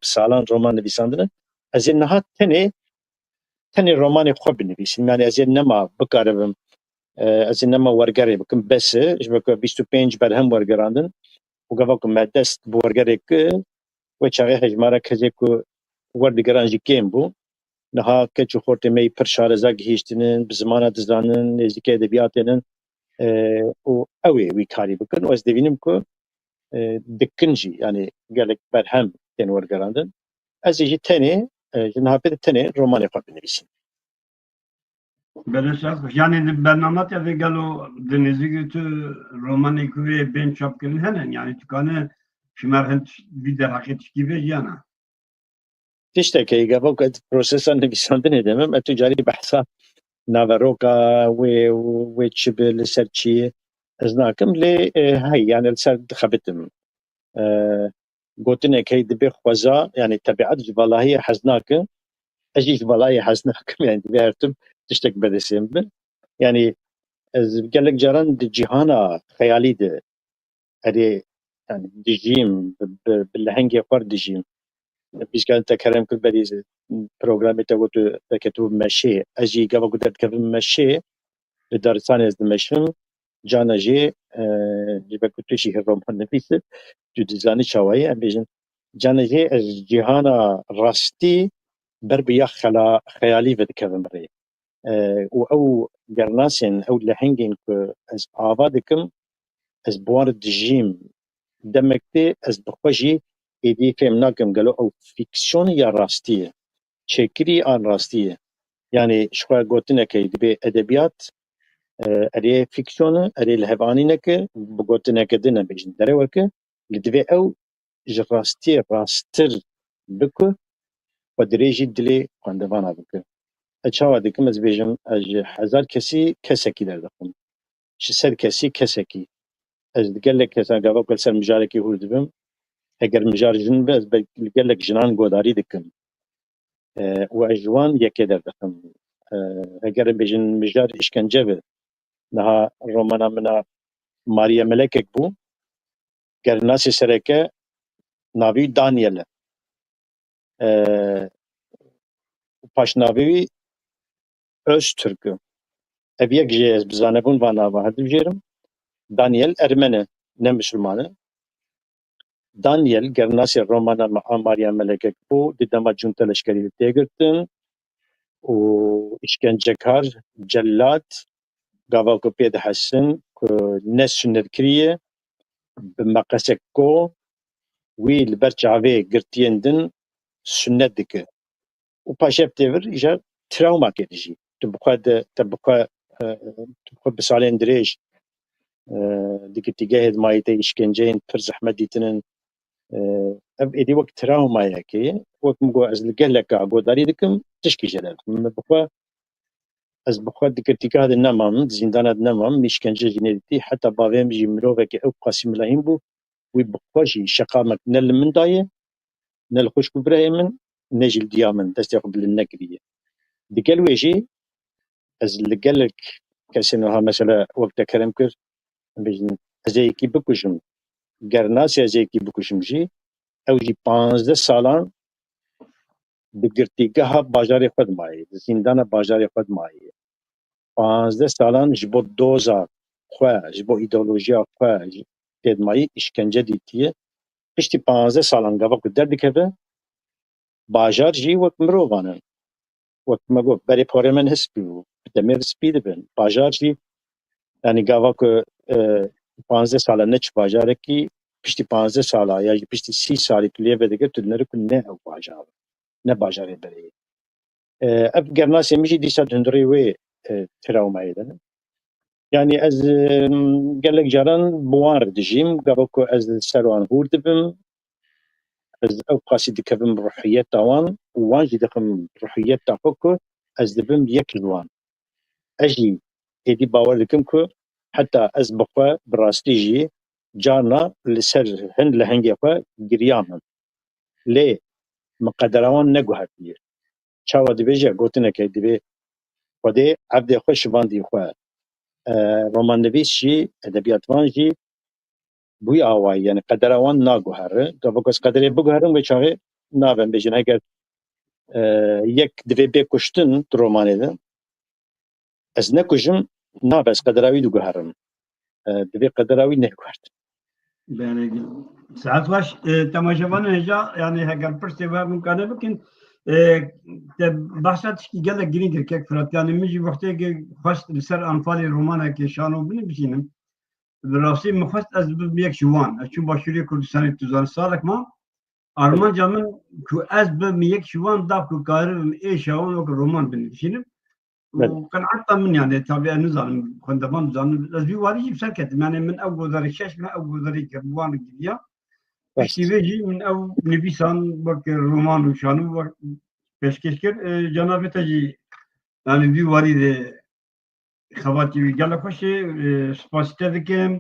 salan romanı bisandın az nahat tane romanı خوب نویسیم yani az nema bakarım az nema vargari bakın bes işte 25 berhem vargarandın o gavak madest bu vargarek ve çare hecmara kazeko vardigaranji kem bu نها کچو خورت می پر شارزا گهیشتنن بزمانه دزانن نزدیک ادبیاتنن او اوی وی کاری بکن و از دوینم که دکنجی yani gelek berhem den ورگراندن از یه تنه جنها بده تنه رومانی خواب بنویسیم Belesaf yani bernamat ya ve galo denizi götü romanı kuve ben çapkın henen yani tükane şımarhent bir de haket gibi yana. تشتكي قبل بروسيسر نویساندن edemem اتجاری بحثا نافروكا و تشبل سرچی از ناکم لی هاي يعني السر خبتم قلتنا كي دبي خوزا يعني تبعات جبالها حزناك اجي جبالها حزناك يعني دبي هرتم تشتك بدسم يعني قال لك جاران دي جهانا خيالي دي هذه يعني دجيم باللهنجي قرد دجيم بیش کن تکرم کل بدیز پروگرامی تا گوتو تکتو مشه اجی گاوا گودت کردم مشه لدارستان از دمشم جانا جی جبه کتوشی رومان نفیسه جو دیزانی شوایی ام بیشن جانا جی از جهانا راستی بر بیا خیالی ود کردم ری و او گرناسین او لحنگین که از آوادکم از بوار دجیم دمکتی از بخوشی ایدی فهم ناکم گلو او فیکسیون یا راستیه چکری آن راستیه yani شخواه گوتنه که دبی ادبیات اریه فیکسیونه اریه لحوانینه که بگوتنه که دنه بیشن داره ورکه لدبی او راستیه راستر بکو و دریجی دلی قاندوانا بکو اچاوا دکم از بیشم از 1000 کسی کسکی در دخم 600 کسی کسکی از دگلک کسان گاوا کل سر مجارکی هور دبم اگر مجار جن بس بقلك جنان قداري دكم واجوان يكدر دكم اگر بجن مجار اشكنجه نها رومانا منا ماريا ملكك بو قال ناس سركه نابي دانيال باش نابي öztürk eviyek jez bizanebun vana vahadim jerim Daniel Ermeni ne Müslümanı Daniel gernasi romana Maria Melekek bu didama junta leşkeri tegirtin و işkencekar cellat gavako ped hasin ne sünnet kriye bimaqaseko wi berçave girtiyendin sünnet dike u paşep devir ija travma kedici tebqa bisalendrej dike tigah mayte işkenceyin pir zahmet ditinin ev edi vakt travma yaki vakt mugo az geleka godari dikim tişki jelal bخوا از بخواد دکتیکا هذا نمام زندانات نمام مشکنجه جنیدی حتی باویم جی مروه که او قاسم ملایم بو وی بخوشی شقامك نل من دايه نل خوش ببرای من نجل ديامن دست يقبل النقريه دقل ويجي از لقلك كسنوها مثلا وقت كرم كر بجن ازيكي بكوشم قرناسي ازيكي بكوشم جي او جي 15 سالان بگرتیگاه باجار خود مایی زندان باجار خود مایی 15 سالان جبو دوزا خواه جبو ایدئولوژیا خواه تید مایی اشکنجه دیتیه پشتی 15 سالان گوه که در بکبه باجار جی وک مروانن وک مگو بری پاره من هسپی بو دمیر سپی دبن باجار جی یعنی گوه که 15 سالان نچ باجاره کی پشتی 15 سالا یا پشتی 30 سالی کلیه بدگه تدنره که نه او باجار نه باجاره بری اف گرناسی میشی دیسا دندری وی تراومایی دن يعني از قال لك جاران بوار دجيم قبلكو از سروان هور دبم از او قاسي دكبم روحيات تاوان وانجي دقم روحيات تاكوكو از دبم يك جوان اجي ادي باور لكم كو حتى از بقى براستي جي جارنا لسر هند لهنجي خو جريامن ليه مقدروان نگوهر بيه چاوا دبيجي قوتنا كي دبي ودي عبد خوش باندي خو رومان نویس جی ادبیاتوان جی بوی آوایی یعنی قدر آوان ناگوهره گفت قدری بگوهرم و چاقه نابن بیشن اگر یک دوی بکشتن در رومانه ده از نکشم نابس قدراوی دو گوهرم دوی قدراوی نگوهرد بله ساعت باش تماشاوان هجا yani heger pirse ve mümkane bikin bahset ki gele girin kek fırat yani mici vakti ki fast ser anfali romana ki şano bini bişinim براستی مخواست از یک جوان چون باشوری کردستان توزان سالک ما آرمان جامن که از به یک جوان دا که کارم ایشان و رومان بنویسیم و قناعت من يعني تابع نزال خندمان نزال از بیواری بسر کتم يعني من او گذاری شش من او گذاری کردوان گریا اشتیویجی من او نویسان وک رومان و شانو و پیشکش کرد جناب تاجی يعني بیواری ده خواتی گله خوشی سپاسیته دکم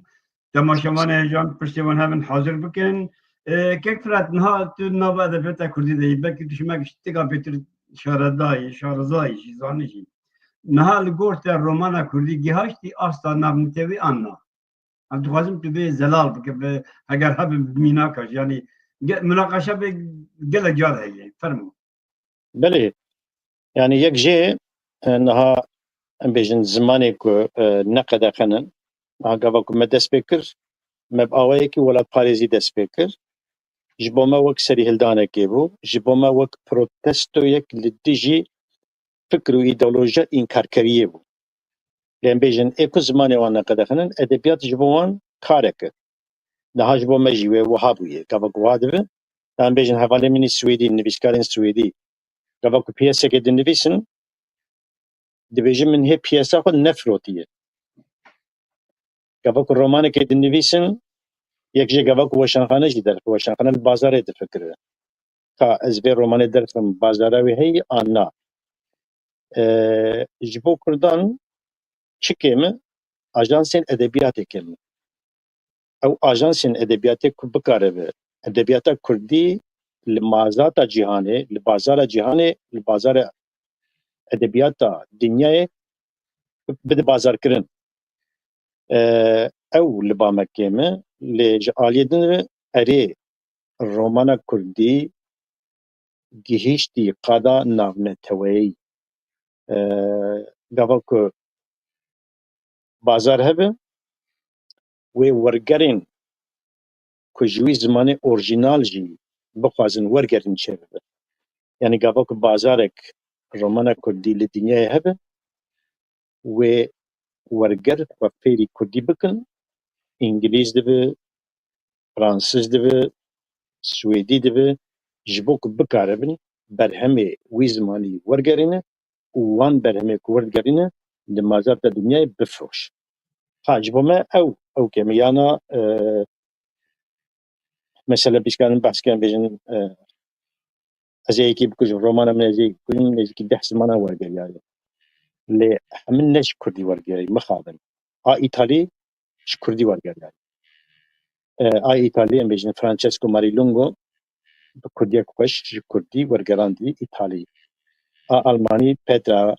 تماشاوان هجان پشتیوان هفن حاضر بکن که فرات نها تو نوا دفعه کردی دی بکی تشمک اشتگاه بیتر شارزایی چیزانی چی نها لگورت رومانا کردی گهاشتی آستا نبنتوی آنها هم توازم تو به زلال بکه به اگر هب مینا کش یعنی مناقشه به گله جال هیه فرمو بله يعني يك جي انها بيجن زماني كو نقد خنن قبلكم ما دس بكر ما بقاويكي ولا باريزي دس بكر جبوما وك سري هلدانا كيبو جبوما وك بروتستو يك لديجي فكر وايديولوجيا انكار كريبو لان بيجن ايكو زماني وانا قد خنن ادبيات جبوان كارك ده جبوما جيوي وهابويه قبلك وادبه لان بيجن حوالي من السويدي نبيسكارين السويدي قبلك بياسة كده نبيسن دبيجن من هي بياسة خود نفروتيه قبلك الرومان كده نبيسن یک جه قبلك وشانخانه جدر وشانخانه البازار يتفكر تا از بی رومانی درفم بازاراوی هی آنا جبو کردان چی کمه آژانسین ادبیات کمه او آژانسین ادبیات کو بکاره به ادبیات کردی لمازات جهانه لبازار جهانه لبازار ادبیات دنیای بده بازار کرن او لبامه کمه لجالیدن اری رومانا کردی گهیشتی قادا ناونتوی گاوکو بازار هبه و ورگرین کجوی زمان اورجینال جی بخوازن ورگرین چه ببه یعنی گاوکو بازارک رومانا کردی لدنیای هبه و ورگر و فیری کردی بکن انگلیز دبه فرانسیز دبه سویدی دبه جبوک بکاربن برهمه وی زمانی ورگرینه وان برهمه که ورگرینه لمازار تا دنیای بفروش حاجبو ما او كميانا مثلا بيشكان بحث كان بيجن ازيكي بكوج رومانا من ازيكي كل ازيكي بحث مانا ورقه يعني لی همین نش کردی ورگری مخابن ایتالی ش کردی ورگری ایتالی ام بیشن فرانچسکو ماریلونگو به کردی خوش کردی ورگراندی ایتالی آلمانی پترا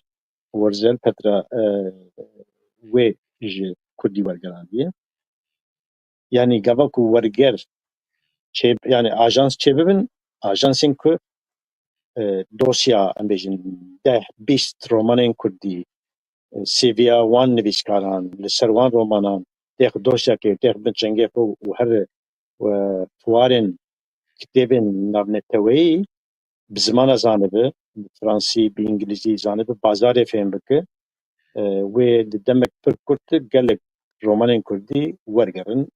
ورزل پترا و ج کردی ورگراندی یعنی گاوا کو ورگر چه yani ajans çe bibin ajansın ku dosya em bêjin 10-20 romanên Kurdî seviya wan nivîskaran li ser wan romanan têx dosyakê têx bin çengê xwe û her fuarên kitêbên navneteweyî bi zimana zanibe bi Fransî bi İngilîzî zanibe bazarê fêm bike wê di demek pir kurt gelek romanên Kurdî wergerin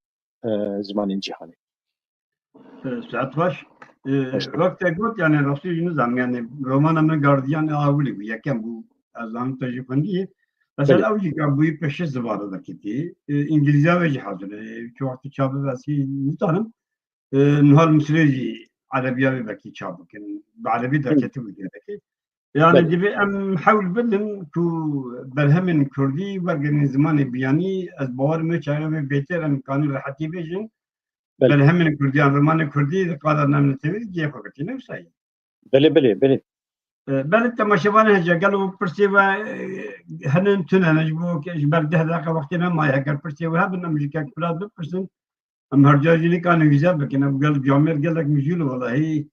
zimanên cîhanê ساعت باش وقت گفت یعنی راستی نزدم یعنی رمان من گاردیان اولی بود یکم بود از آن تجربه مثلا اولی که بوی پیش زبان دکتی انگلیسی و جهازه که وقتی چابه وسی میتونم نهار مسیری عربیه بکی چابه کن بعربی دکتی بود دکی yani gibi em hawl bilin ku berhemin Kurdî wergenên zimanê biyanî ez bawer me çare ve bêter em kanî rahetî bêjin berhemin Kurdiyan romanê Kurdî di qada namnetewî cê xwe girtîne wisa ye. Belê. Belê temaşevan hece gel û pirsê we hinin tune ji bo ji ber 10 deqe wextê nemaye eger pirsê we hebin em ji kek pirat bipirsin em herca jî nikane wîze bikin em gel camêr gelek mijûl welahî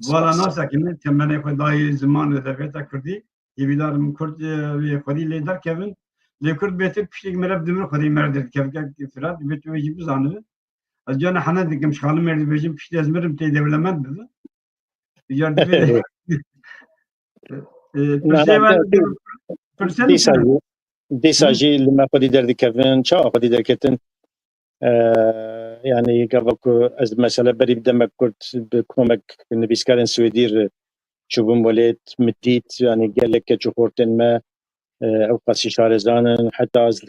Vala nasekine temenê xwe dayê ziman û devleta Kurdî hêvîdarên Kurd wê xwedî lê derkevin lê Kurd bêtir piştî merev dimir xwedî mer derkevke firat bê tu wê jî bizanibin ez cana hene dikim xalim mer dibêjim piştî ez mirim tê dewlemend bibe jar divê dîsa jî li me xwedî derdikevin ça xwedî derketin yani gava ku ez mesela berî bi demek Kurd bi komek nivîskarên Swêdî re çûbûm welê mitît yani gelek keçûxortên me ew qasî şarêzanin heta ez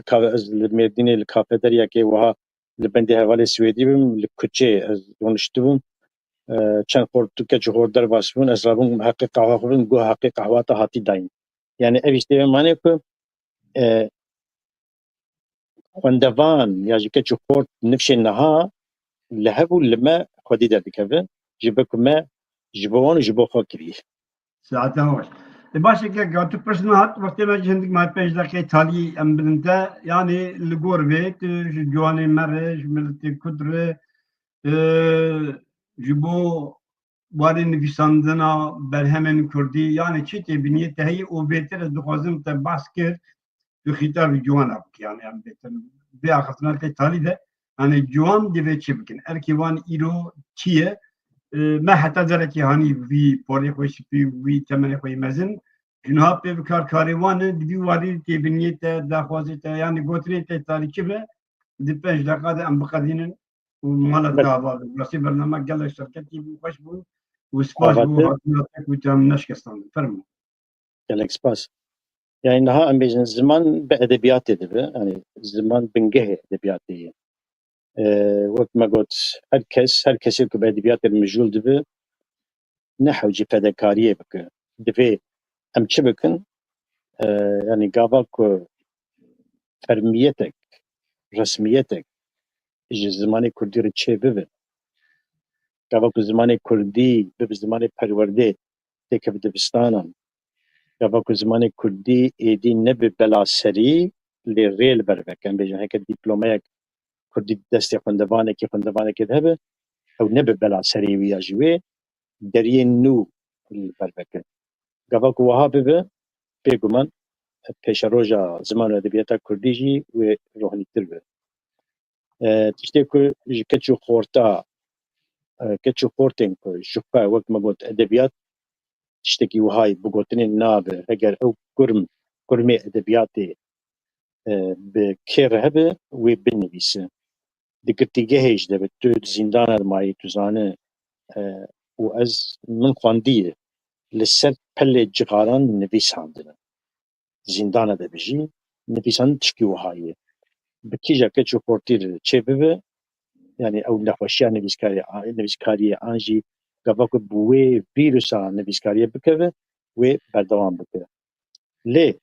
li Mêrdînê li kafederiyekê wiha li bendê hevalê Swêdî bim li kuçê ez rûniştibûm çend keçûxort derbas bûn ez rabûm heqê qehwa xwe bim got heqê qehwa te hatî dayîn yani ev îstê mane ku xwendevan ya ji keçûxort nifşên niha li hev û li me xwedî derdikevin ji ber ku me ji bo wan û ji bo xwe kirî Saetan baş. Başê ke tu pirsîne hat wextê me hindik me 5 deqê talî em bidin te yani li gor vê tu ji ciwanê me re ji milletê Kurd re ji bo warê nivîsandina berhemên Kurdî yani çi tê bîniyê te heyî û bêtir ez dixwazim te behs kir tu xîtabî ciwana bikî yani em bêtir vê axistina tê talî de yani ciwan divê çi bikin erkê wan îro çi ye me heta zerekî hanî vî porê xwe şipî vî temenê xwe mezin jinha pê bikarkarê wan e di vî warî tê bîniyê te daxwazê te yani gotinê tê talî çi be di 5 deqa de em biqedînin û mala te ava rasî bername gelek şirketî bû xweş bûn û spas bû hatina te ku te em neşkestandin fermo gelek spas yani niha em bêjin ziman bi edebiyatê dibe yani ziman bingehê edebiyatê ye wek me got her kesê ku bi edebiyatê mijûl dibe nehew jî fedekariyê bike divê em çi bikin yani gava ku fermiyetek resmiyetek ji zimanê Kurdî re çê bibe gava ku zimanê Kurdî bibe zimanê perwerdê têke bi dibistanan gava ku zimanê Kurdî êdî nebe belaserî lê rê li ber veke em bêjin heke dîplomeyek Kurdî destê xwendevanekê de hebe ew nebe belaserî wî ya ji wê deriyê nû li ber veke gava ku wiha bibe bêguman pêşeroja ziman û edebiyata Kurdî jî wê rohanîtir be tiştê ku ji keçûxortên ku ji xwe wek me got edebiyat tiştekî wiha bi gotinê nabe eger ew kurmê edebiyatê bi kêr hebe wê binivîse di girtîgehê jî de be tu di zîndana mayî tu zanî û ez min xwandiye li ser pelê cixaran nivîsandine zîndana de bijî nivîsandin tişkî wiha ye bi kîja keçûxortî re çê bibe yani ew nexweşiya nivîskariyê an jî gava ku bi wê vîrusa nivîskariyê bikeve wê berdewam bike lê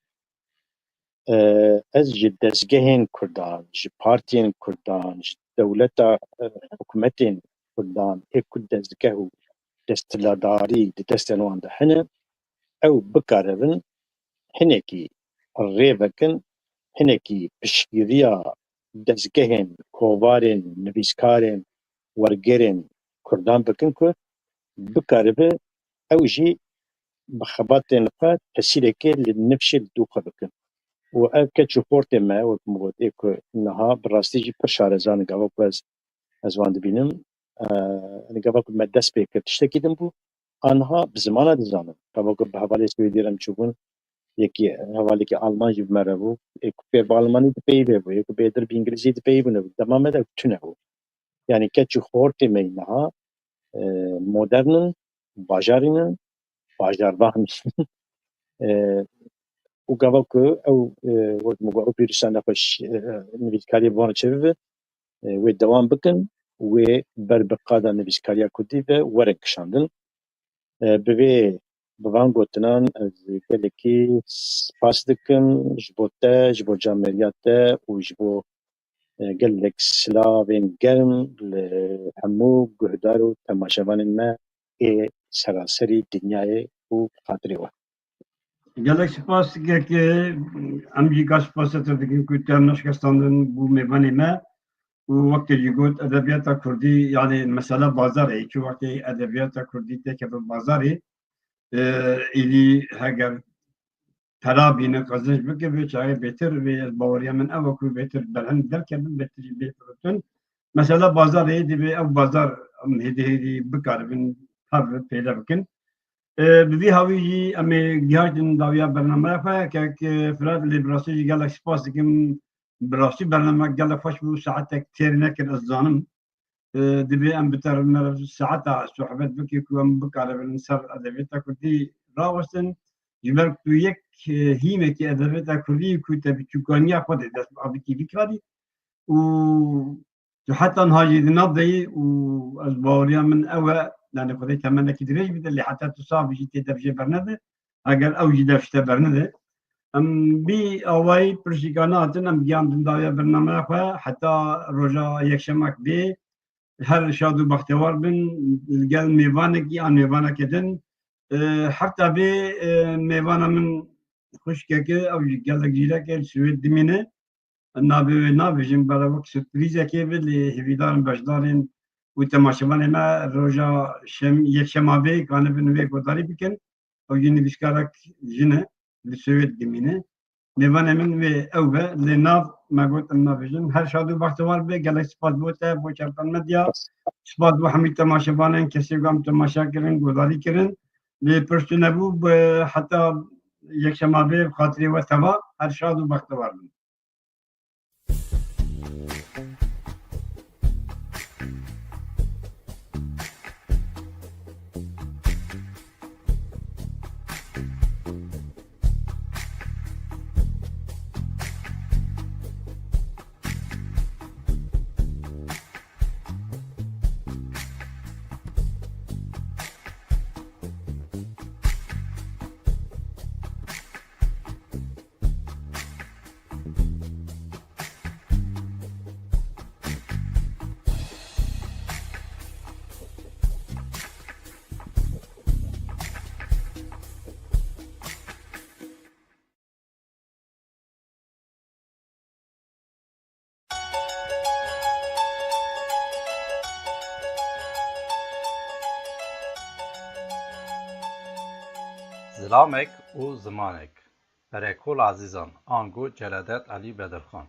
از ji dezgehên Kurdan, ji partiyên Kurdan, ji dewleta hikûmetên Kurdan ê ku dezgeh û desthiladarî di destên wan de hene, ew bikarevin hinekî rê vekin, hinekî piştgiriya dezgehên kovarên, nivîskarên, wergerên Kurdan bikin ku bikaribe ew jî bi xebatên xwe tesîrekê li nifşê li dû xwe bikin. û ev keç û portê me wek min gotî ku niha bi rastî jî pir şarezan gava ku ez wan dibînim gava ku me dest pê kir tiştekî din bû aniha bi zimana dizanin gava ku bi hevalê Swêdî re çûbûn yekî hevalekî Alman jî bi me re bû ku pêr bi Almanî dipeyivê bû yê ku bêdir bi îngilîzî dipeyivîne bû dema me de tune bû yanî keç û portê me niha modernin bajarînin bajarvan û gava ku ew wek min got ew pîrîşa nexweş nivîskariyê bi wan re çebibe wê dewam bikin wê ber bi qada nivîskariya Kurdî ve were kişandin bi vê bi van gotinan ez gelekî spas dikim ji bo te ji bo cameriya te û ji bo gelek silavên germ li hemû guhdar û temaşevanên me ê seraserî dinyayê û xatirê we. Gelek spas ki em jî gas spas dikin ku te neşkestandin bû mêvanê me û wektê jî got edebiyata Kurdî yani mesela bazarê çi wektê edebiyata Kurdî teke bi bazarê êdî heger pera bîne qezinç bike vê çayê bêtir vê ez baweriya min ew ku bêtir berhin derkevin bêtir jî bêfirotin mesela bazarê divê ew bazar em hêdî hêdî bikaribin hev pêda bikin bi vî hawî jî em ê gihatin dawiya bernameya xwe kek firat lê bi rastî jî gelek spas dikim bi rastî bernamek gelek xweş bû saetek têr nekir ez zanim divê em bi te saeta sohbet bikî ku em bikaribin ser edebiyata Kurdî rawestin ji ber ku yek hîmekî edebiyata Kurdî ku te bi çûkaniya xwe de dest bi avîtî bikarî û tu heta niha jî di nav deyî û ez baweriya min ew e yani xwedê temenekî dirêj bide lê heta tu savî jî tê dev jê bernede eger ew jî dev ji te bernede em bî awayî pirşîkane hatin em giyandin dawiya bernameya xwe heta roja yekşemek bê her şad û bextewar bin li gel mêvanekî an mêvanekê din heta bê mêvana min xwişkeke ew jî gelek jîrekê li Swêd dimîne navê wê nabêjim bere wek sürprîzekê be lê hêvîdarên beşdarên û temaşevanê me roja yekşema bê kanibin wê guhdarî bikin ew jî nivîskarek jin e li Swêd dimîne mêvanê min wê ew be lê nav me got em nabêjin her şad û bextewar be gelek spas bo te bo Çerpan Medya spas bo hemî temaşevanên kesê ku em temaşa kirin guhdarî kirin lê pirsû nebû bi heta yekşema bê xatirê we teva her şad û bextewar bin. Zilamek û zimanek Berekol azîzan ango Celadet Alî Bedirxan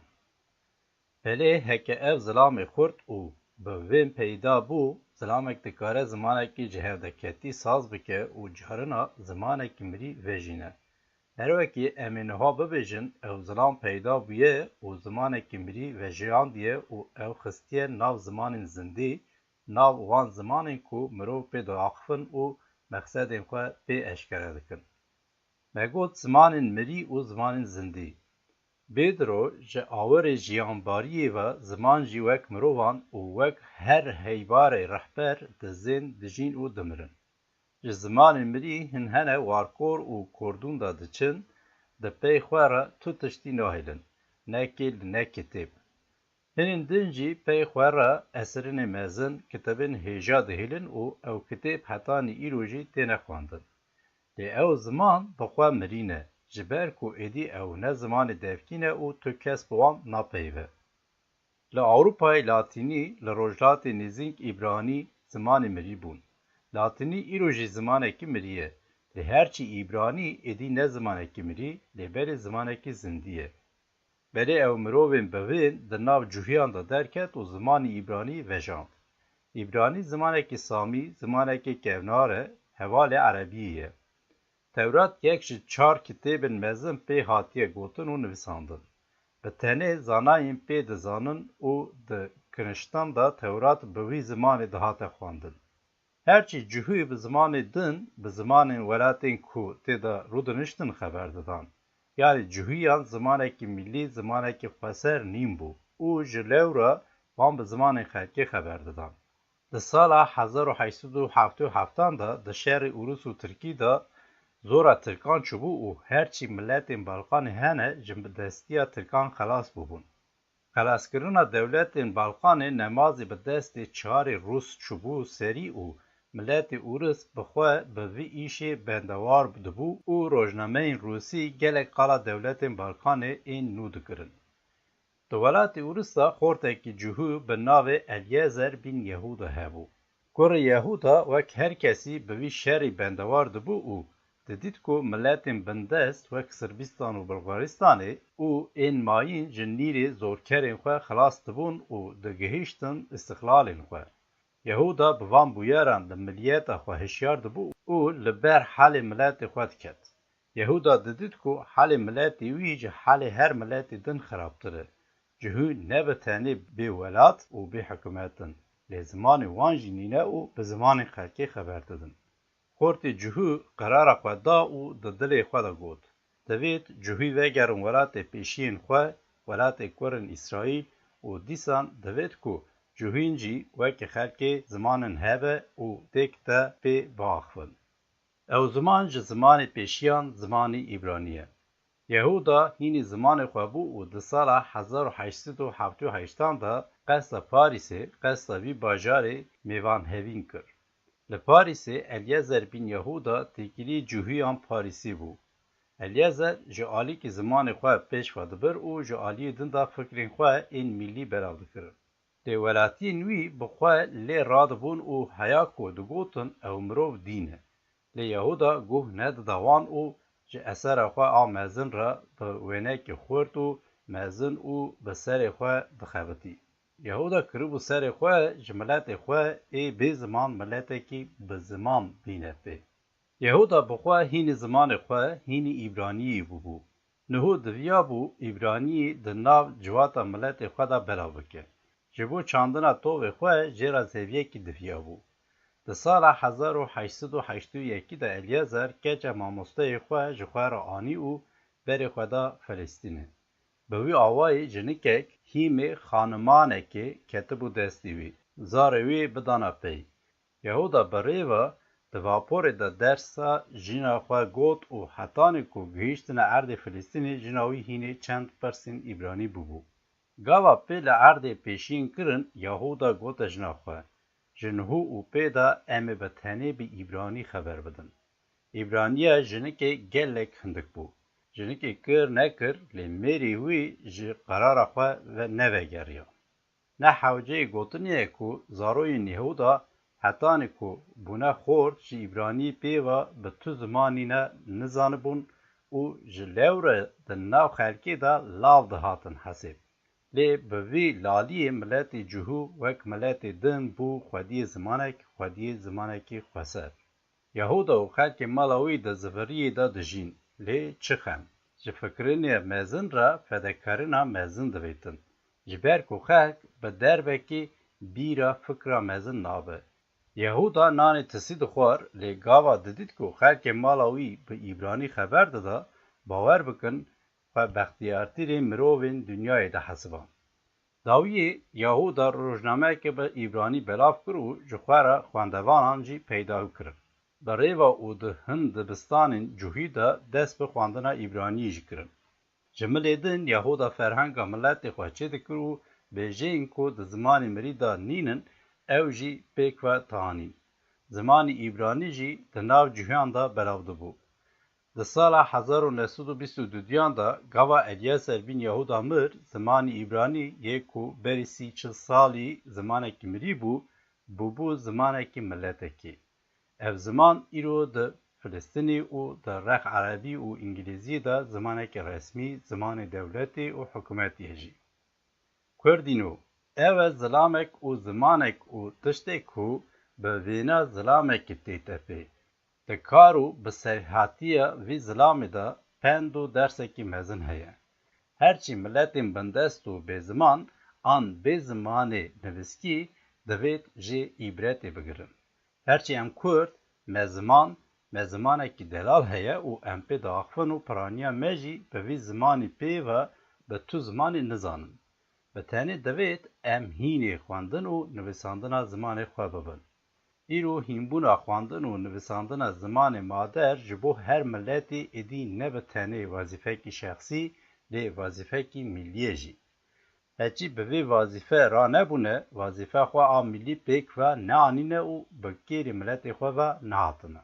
Pelê heke ev zilamê xurt û bi vên peyda bû zilamek dikare zimanekî ji hevdeketî saz bike û carina zimanekî mirî vejîne. Her wekî em ê niha bibêjin ew zilam peyda bûye û zimanekî mirî vejiyandiye û ew xistiye nav zimanên zindî nav wan zimanên ku mirov pê diaxivin û mexsedên xwe pê eşkere dikin. Me got zimanên mirî û zimanên zindî. Bêdiro ji awirê jiyanbariyê ve ziman jî wek mirovan û wek her heybarê rehber dizên dijîn û dimirin. Ji zimanên mirî hin hene warkor û kordûn da diçin, د پی خوره تو تشتی ناهیلن نکیل نکتیب هنین دنجی پی خوره اثرین مزن کتابین هیجا دهیلن او کتاب حتانی ایروژی تینه خواندن لی او زمان بخوا مرینه جبر کو ایدی او نه زمان دفکینه او تو کس بوام ناپیوه لأوروپای لاتینی لروجلات نزینک ایبرانی زمان مری بون لاتینی ایروژی زمانه کی مریه لی هرچی ایبرانی ایدی نه زمانه کی مری لی بری زمانه کی زندیه بری او مروین بوین در ناو جوهیان دا درکت و زمانی ایبرانی وجاند ایبرانی زمانه کی سامی زمانه کی کوناره حوال عربیه تورات یک 4 کتاب مزن پی هاتیه گوتن و نویساندن به تنه زاناین پی دزانن او د کنشتان دا تورات بوی زمان دهات خواندن هرچی جوهی به زمان دن به زمان ولاتین کو تیدا رودنشتن خبر دادن یعنی جوهیان زمانه کی ملی زمانه کی خسر نیم بو او جلورا وان به زمان خلکی خبر دادن د سال 1877 دا د شهر اوروس و ترکی دا زورا ترکان چوبو و هرچی ملتین بالقان هنه جنب دستیا ترکان خلاص بوبون. خلاص کرنا دولتین بالقان نمازی به دست 4 روس چوبو سری و ملت اوروس بخواه به وی ایشی بندوار بدبو و روزنامه روسی گلک قالا دولتین بالقان این نود کرن. دولت اوروس دا خورده که جوهو به ناو الیازر بین یهودا هبو. کور یهودا وک هر کسی به وی شری بندوار دبو و دیدید که ملتین بندست وک سربیستان و بلغارستانه او این ماین جنیری زورکرین خواه خلاص دبون و دگهیشتن استقلالین خواه. یهودا بوان بویاران لملیت خواه هشیار دبو او لبر حال ملت خواه دکت. یهودا دیدید که حال ملت ویج حال هر ملت دن خرابتره. جهو نبتانی به ولات و به حکومتن. لزمان وانجی نینه و به زمان خلکی خبر دادن. خورت جوهو قرار خواه دا و دل خواه دا گود. دوید جوهی وگرن ولات پیشین خواه ولات کورن اسرائیل و دیسان دوید که جوهینجی وک خلکی زمانن هبه و دیکتا پی باخفن. او زمان زمان پیشیان زمانی ایبرانیه. یهودا هینی زمان خواه بو و ده سال 1878 دا قصد پاریسه قصد وی باجاره میوان هوین کر. لپاریسه الیازر بین یهودا تکیلی جوهیان پاریسی بو. الیازر جعالی که زمان خواه پیش فادبر و جعالی دندا فکرین خواه این ملی براو دکر. ده ولاتی نوی بخواه لی راد بون و حیاکو دگوتن او مروف دینه. لی یهودا گوه ند دوان و جه اثر خواه آمزن را به وینک خورد و مزن و به سر خواه دخوتی. یهودا کربو سر خواه جملت خواه ای به زمان ملته کی به زمان بینه پی. یهودا بخواه هین زمان خواه هین ایبرانی بو. نهو دویا بو ایبرانی دناو جواتا ملت خواه دا بلاو بکن. جبو چاندنا تو خواه جرا زویه کی دویا بو. ده سال 1881 دا الیازر کچه ماموسته خواه جخواه را آنی او بری خواه دا فلسطینه. به وی آوای جنکک هیمه خانمانه که کتبو دستیوی زاروی بدانا پی. یهودا بریوه ده واپور ده درسا جینا خواه گوت و حتانی که گهیشتن ارد فلسطینی جناوی هینه چند پرسین ایبرانی ببو. گاوا پی لعرد پیشین کرن یهودا گوت جنا خواه. جنهو و پی دا امه بطنه بی ایبرانی خبر بدن. ایبرانیه جنکه گلک هندک بو. جنکی کر نکر لی میری وی جی قرار خواه و نوگریا. نه حوجه گوتنیه که زاروی یهودا حتانی که بونه خورد جی ایبرانی پیوا به تو زمانی نه نزانبون و جی لوره ده ناو خلکی دا لاو ده هاتن حسیب. لی به وی لالی ملت جهو وک ملت دن بو خودی زمانک خواسر. یهودا و خلک ملاوی ده زفریه دا دجین. لی چخم جه فکرینی مزن را فدکارنا مزن دویتن جبر کو خلق به دربکی بیرا فکر مزن نابه یهودا نانی تسید خوار لی گاوا ددید کو خلق مالاوی به ایبرانی خبر دادا باور بکن و بختیارتی مروین دنیای ده حسبان داوی یهودا روزنامه که به ایبرانی بلاف کرو جخوارا خواندوانان جی پیدا کرد برێڤا û di hin dibistanên cuhî de dest bi xwandina îbraniyê jî kirin. Ji milê din Yehuda ferhenga miletê xwe çê dikir û bêjeyên ku di zimanê mirî de nînin ew jî pêk ve tihanîn. Zimanê îbranî jî di nav cûhiyan de belav dibû. Di sala 1922 de gava Eliezer bin Yehuda mir, zimanê îbranî yê ku berî 30 salî zimanekî mirî bû, bûbû zimanekî miletekî. Ev ziman îro di Filistînê û di Rex Erebî û İngilîzî de zimanekî resmî, zimanê dewletê û hikûmetê jî. Kurdîno, ew e zilamek û zimanek û tiştek ku bi vêna zilamekî tê tepê. Di kar û bi serhatiya vî zilamê de pend û dersekî mezin heye. Herçî miletên bindest û bêziman an bê zimanê nivîskî divêt jê îbretê bigirin. Herçî em Kurd me zimanekî delal heye û em pê diaxivin û piraniya me jî bi vî zimanê pê ve bi tu zimanê nizanin. Bi tenê divêt em hînê xwendin û nivîsandina zimanê xwe bibin. Îro hînbûna xwendin û nivîsandina zimanê mader ji bo her miletê êdî ne bi tenê wezîfekî şexsî lê wezîfekî millî jî. Hecî bi vê wezîfe ranebûne, wezîfe xwe a millî pêk ve neanîne û bi kêrê miletê xwe ve nehatine.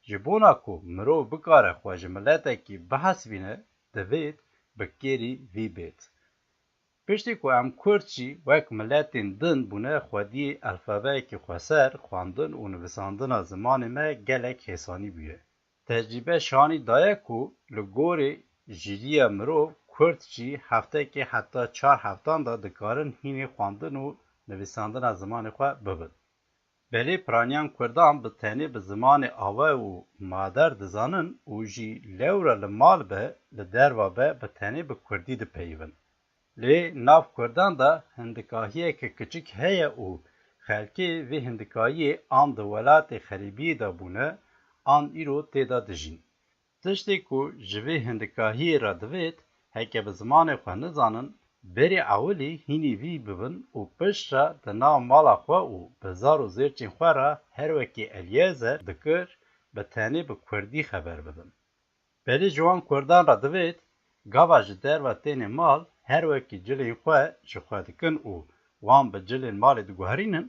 Ji bona ku mirov bikare xwe ji miletekî bihesibîne, divêt bi kêrî vî bêt. Piştî ku em Kurd jî wek miletên din bûne xwediyê elfebeyekî xweser, xwendin û nivîsandina zimanê me gelek hêsanî bûye. Tecrîbe şanî daye ku li gorî jîriya mirov, Kurd jî heftekê heta 4 heftan da dikarin hînê xwendin û nivîsandina zimanê xwe bibin. Belê piraniyan Kurdan bi tenê bi zimanê ava û mader dizanin û jî lewre li mal be, li derva be bi tenê bi Kurdî dipeyivin. Lê nav Kurdan da hindikahiyeke kiçik heye û xelkê vê hindikahiyê an di welatê xerîbiyê de bûne, an îro têda dijîn. Tiştê ku ji vê hindikahiyê re divêt, heke bi zimanê xwe nizanin, berê ewilî hînî vî bibin û pişt re di nav mala xwe û bi zar û zêrçên xwe re her wekî Eliezer dikir, bi tenê bi Kurdî xeber bidin. Belê ji wan Kurdan re divêt, gava ji derve tenê mal, her wekî cilên xwe ji xwe dikin û wan bi cilên malê diguherînin,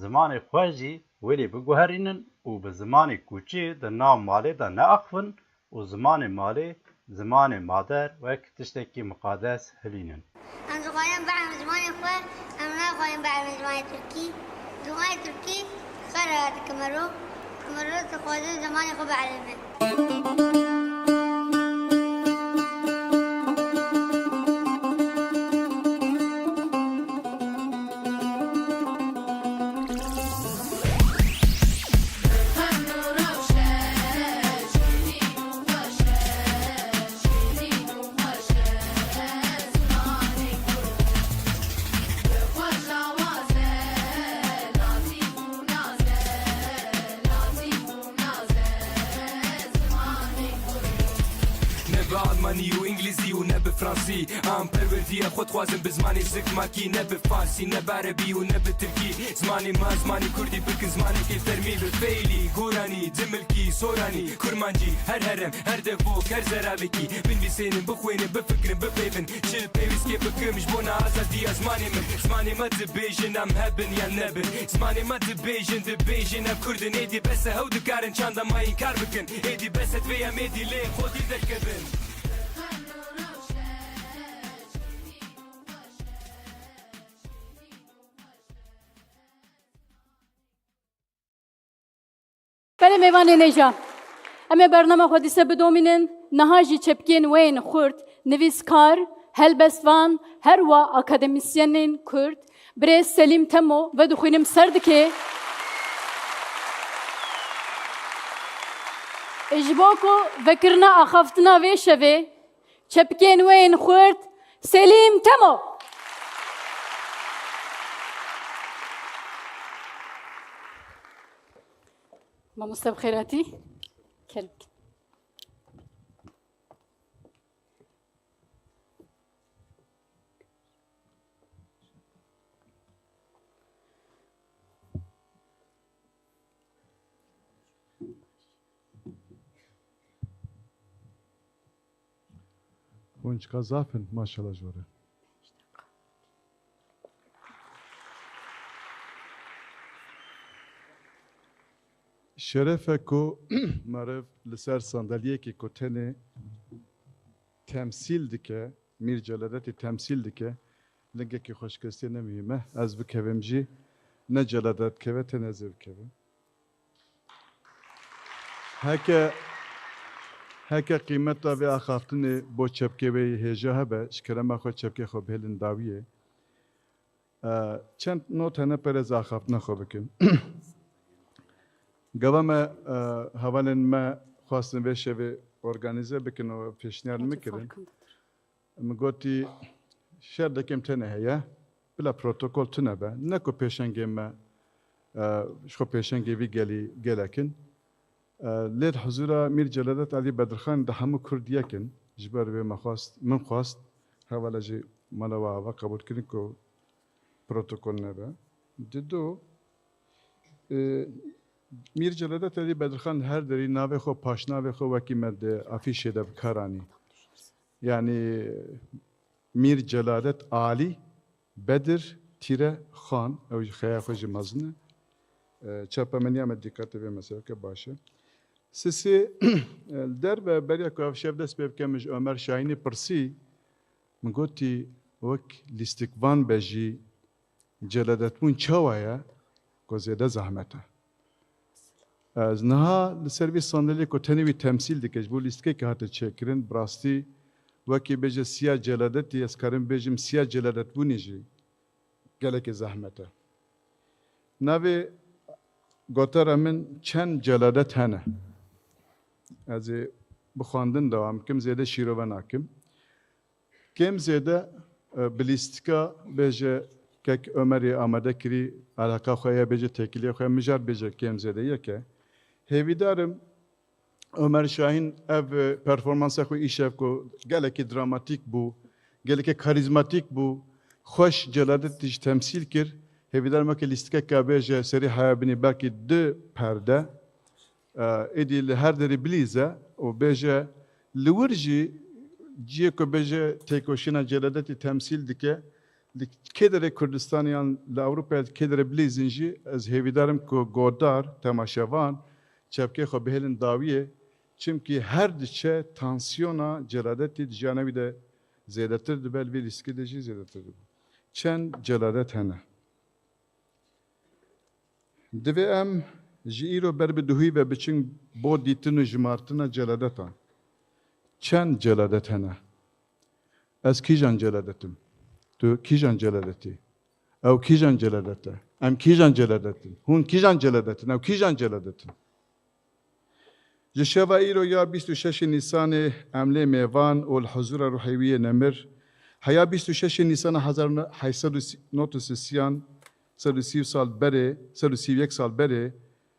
zimanê xwe jî welê biguherînin û bi zimanê kûçî di nav malê de neaxivin û zimanê malê, zimanê mader wek tiştekî miqades hilînin. Em dixwazin behemin zimanê xwe, em naxwazin behemin zimanê Tirkî. Zimanê Tirkî xera dike mirov, mirov dixwazin zimanê xwe bielîmin. Almanî û İngilîzî û ne bi Fransî Em perverdiya xwe dixwazin bi zimanê zikmakî Ne bi Farsî ne bi Erebî û ne bi Tirkî Zimanê me zimanê Kurdî bikin zimanekê fermî bi Feylî, Goranî, Cimilkî, Soranî, Kurmancî Her herem, her devok, her zeravekî Binivîsênin, bixwênin, bifikrin, bipêvin Çi pêwîstkê bikim ji bona azadiya zimanê min Zimanê me dibêjin em hebin yan nebin Zimanê me dibêjin ev Kurdin Êdî bese hew dikarin çanda mayîn kar bikin Êdî bese divê em êdî lê xwedî derkevin Bele mêvanê neja. Em ê bername xwe dîse bidomînin, niha jî çepkên wên Xurt, nivîskar, helbestvan, her wa akademîsyenên Kurd, Birêz Selîm Temo ve dixwînim ser dike. Ji bo ku vekirina axaftina vê şevê, çepkên wên Xurt, Selîm Temo. Mamoste bixêratî. Kelb. هونچکا زافن ماشاءالله جوره شرفه کو مرف لسر صندلیه که کتنه تمثیل دکه میر جلالتی تمثیل دکه لنگه که خوشکستی نمیمه از بکویم جی نه جلالت که تنزه بکویم هکه قیمت دا و آخافتن با چپکه و هجا هبه شکرم خود چپکه خوب هلن داویه چند نوت هنه پر از آخافتن خوب بکن گوام حوالن ما خواستن بشه و ارگانیزه بکن و پیشنهاد میکردن مگوتی شر دکم تنه هیا بلا پروتکل تنه به نکو پیشنگی ما شو پیشنگی وی گلیکن لید حضورا میر جلالت علی بدرخان ده همو کردیه کن جبر به من خواست حواله جی ملوا و قبول کنی که پروتکل نبه دیدو میر جلالت علی بدرخان هر دری ناوه خو پاشناوه خو وکی مد افیشه ده بکارانی یعنی میر جلالت علی بدر تیره خان او خیافه جمازنه چپا منی هم دقت به مسئله که باشه سسی در به بریا که شب دست به کمش عمر شاهینی پرسی من گفتی وک لیستکوان بجی جلالتمون چوایا که زیاده زحمته از نها سرویس صندلی که تنوی تمثیل دیگه بو لیستکه که هات چکرین براستی وکی بجه سیاه جلالتی از کارم بجم سیاه جلالت بونیجی گله که زحمته نوی گوتر من چند جلالت هنه از بخواندن دوام کم زیاده شیرو و ناکم کم زیاده بلیستکا بجه که عمری آماده کری علاقه خواه بجه تکیلی خواه مجار بجه کم زیاده یکه هیوی دارم عمر شاهین اف پرفورمانس خوی ایشف کو گله که دراماتیک بو گله که کاریزماتیک بو خوش جلالت تیج تمثیل کر هیوی دارم که لیستکا که بجه سری حیا بینی باکی دو پرده ایدی هر دری بلیزه و بجه لورجی جیه که بجه تیکوشینا جلالتی تمثیل دیگه کدر کردستانیان لأوروپا کدر بلیزنجی از هیویدارم که گودار تماشاوان چپکه خو بهلن داویه چمکی هر دچه تانسیونا جلالتی جانبی ده زیادتر دبل وی ریسکی دجی زیادتر دبل چند جلالت هنه دوی ام جیرو بر بدوهی و بچین بود دیتن و جمارتنا جلالتان چند جلالت هنه از کیجان جلالتم تو کیجان جلالتی او کیجان جلالته ام کیجان جلالتی هون کیجان جلالتی او کیجان جلالتی جشوا ایرو یا 26 نیسان عمله میوان و الحضور روحیوی نمر هیا 26 نیسان 1893 130 سال بره 131 سال بره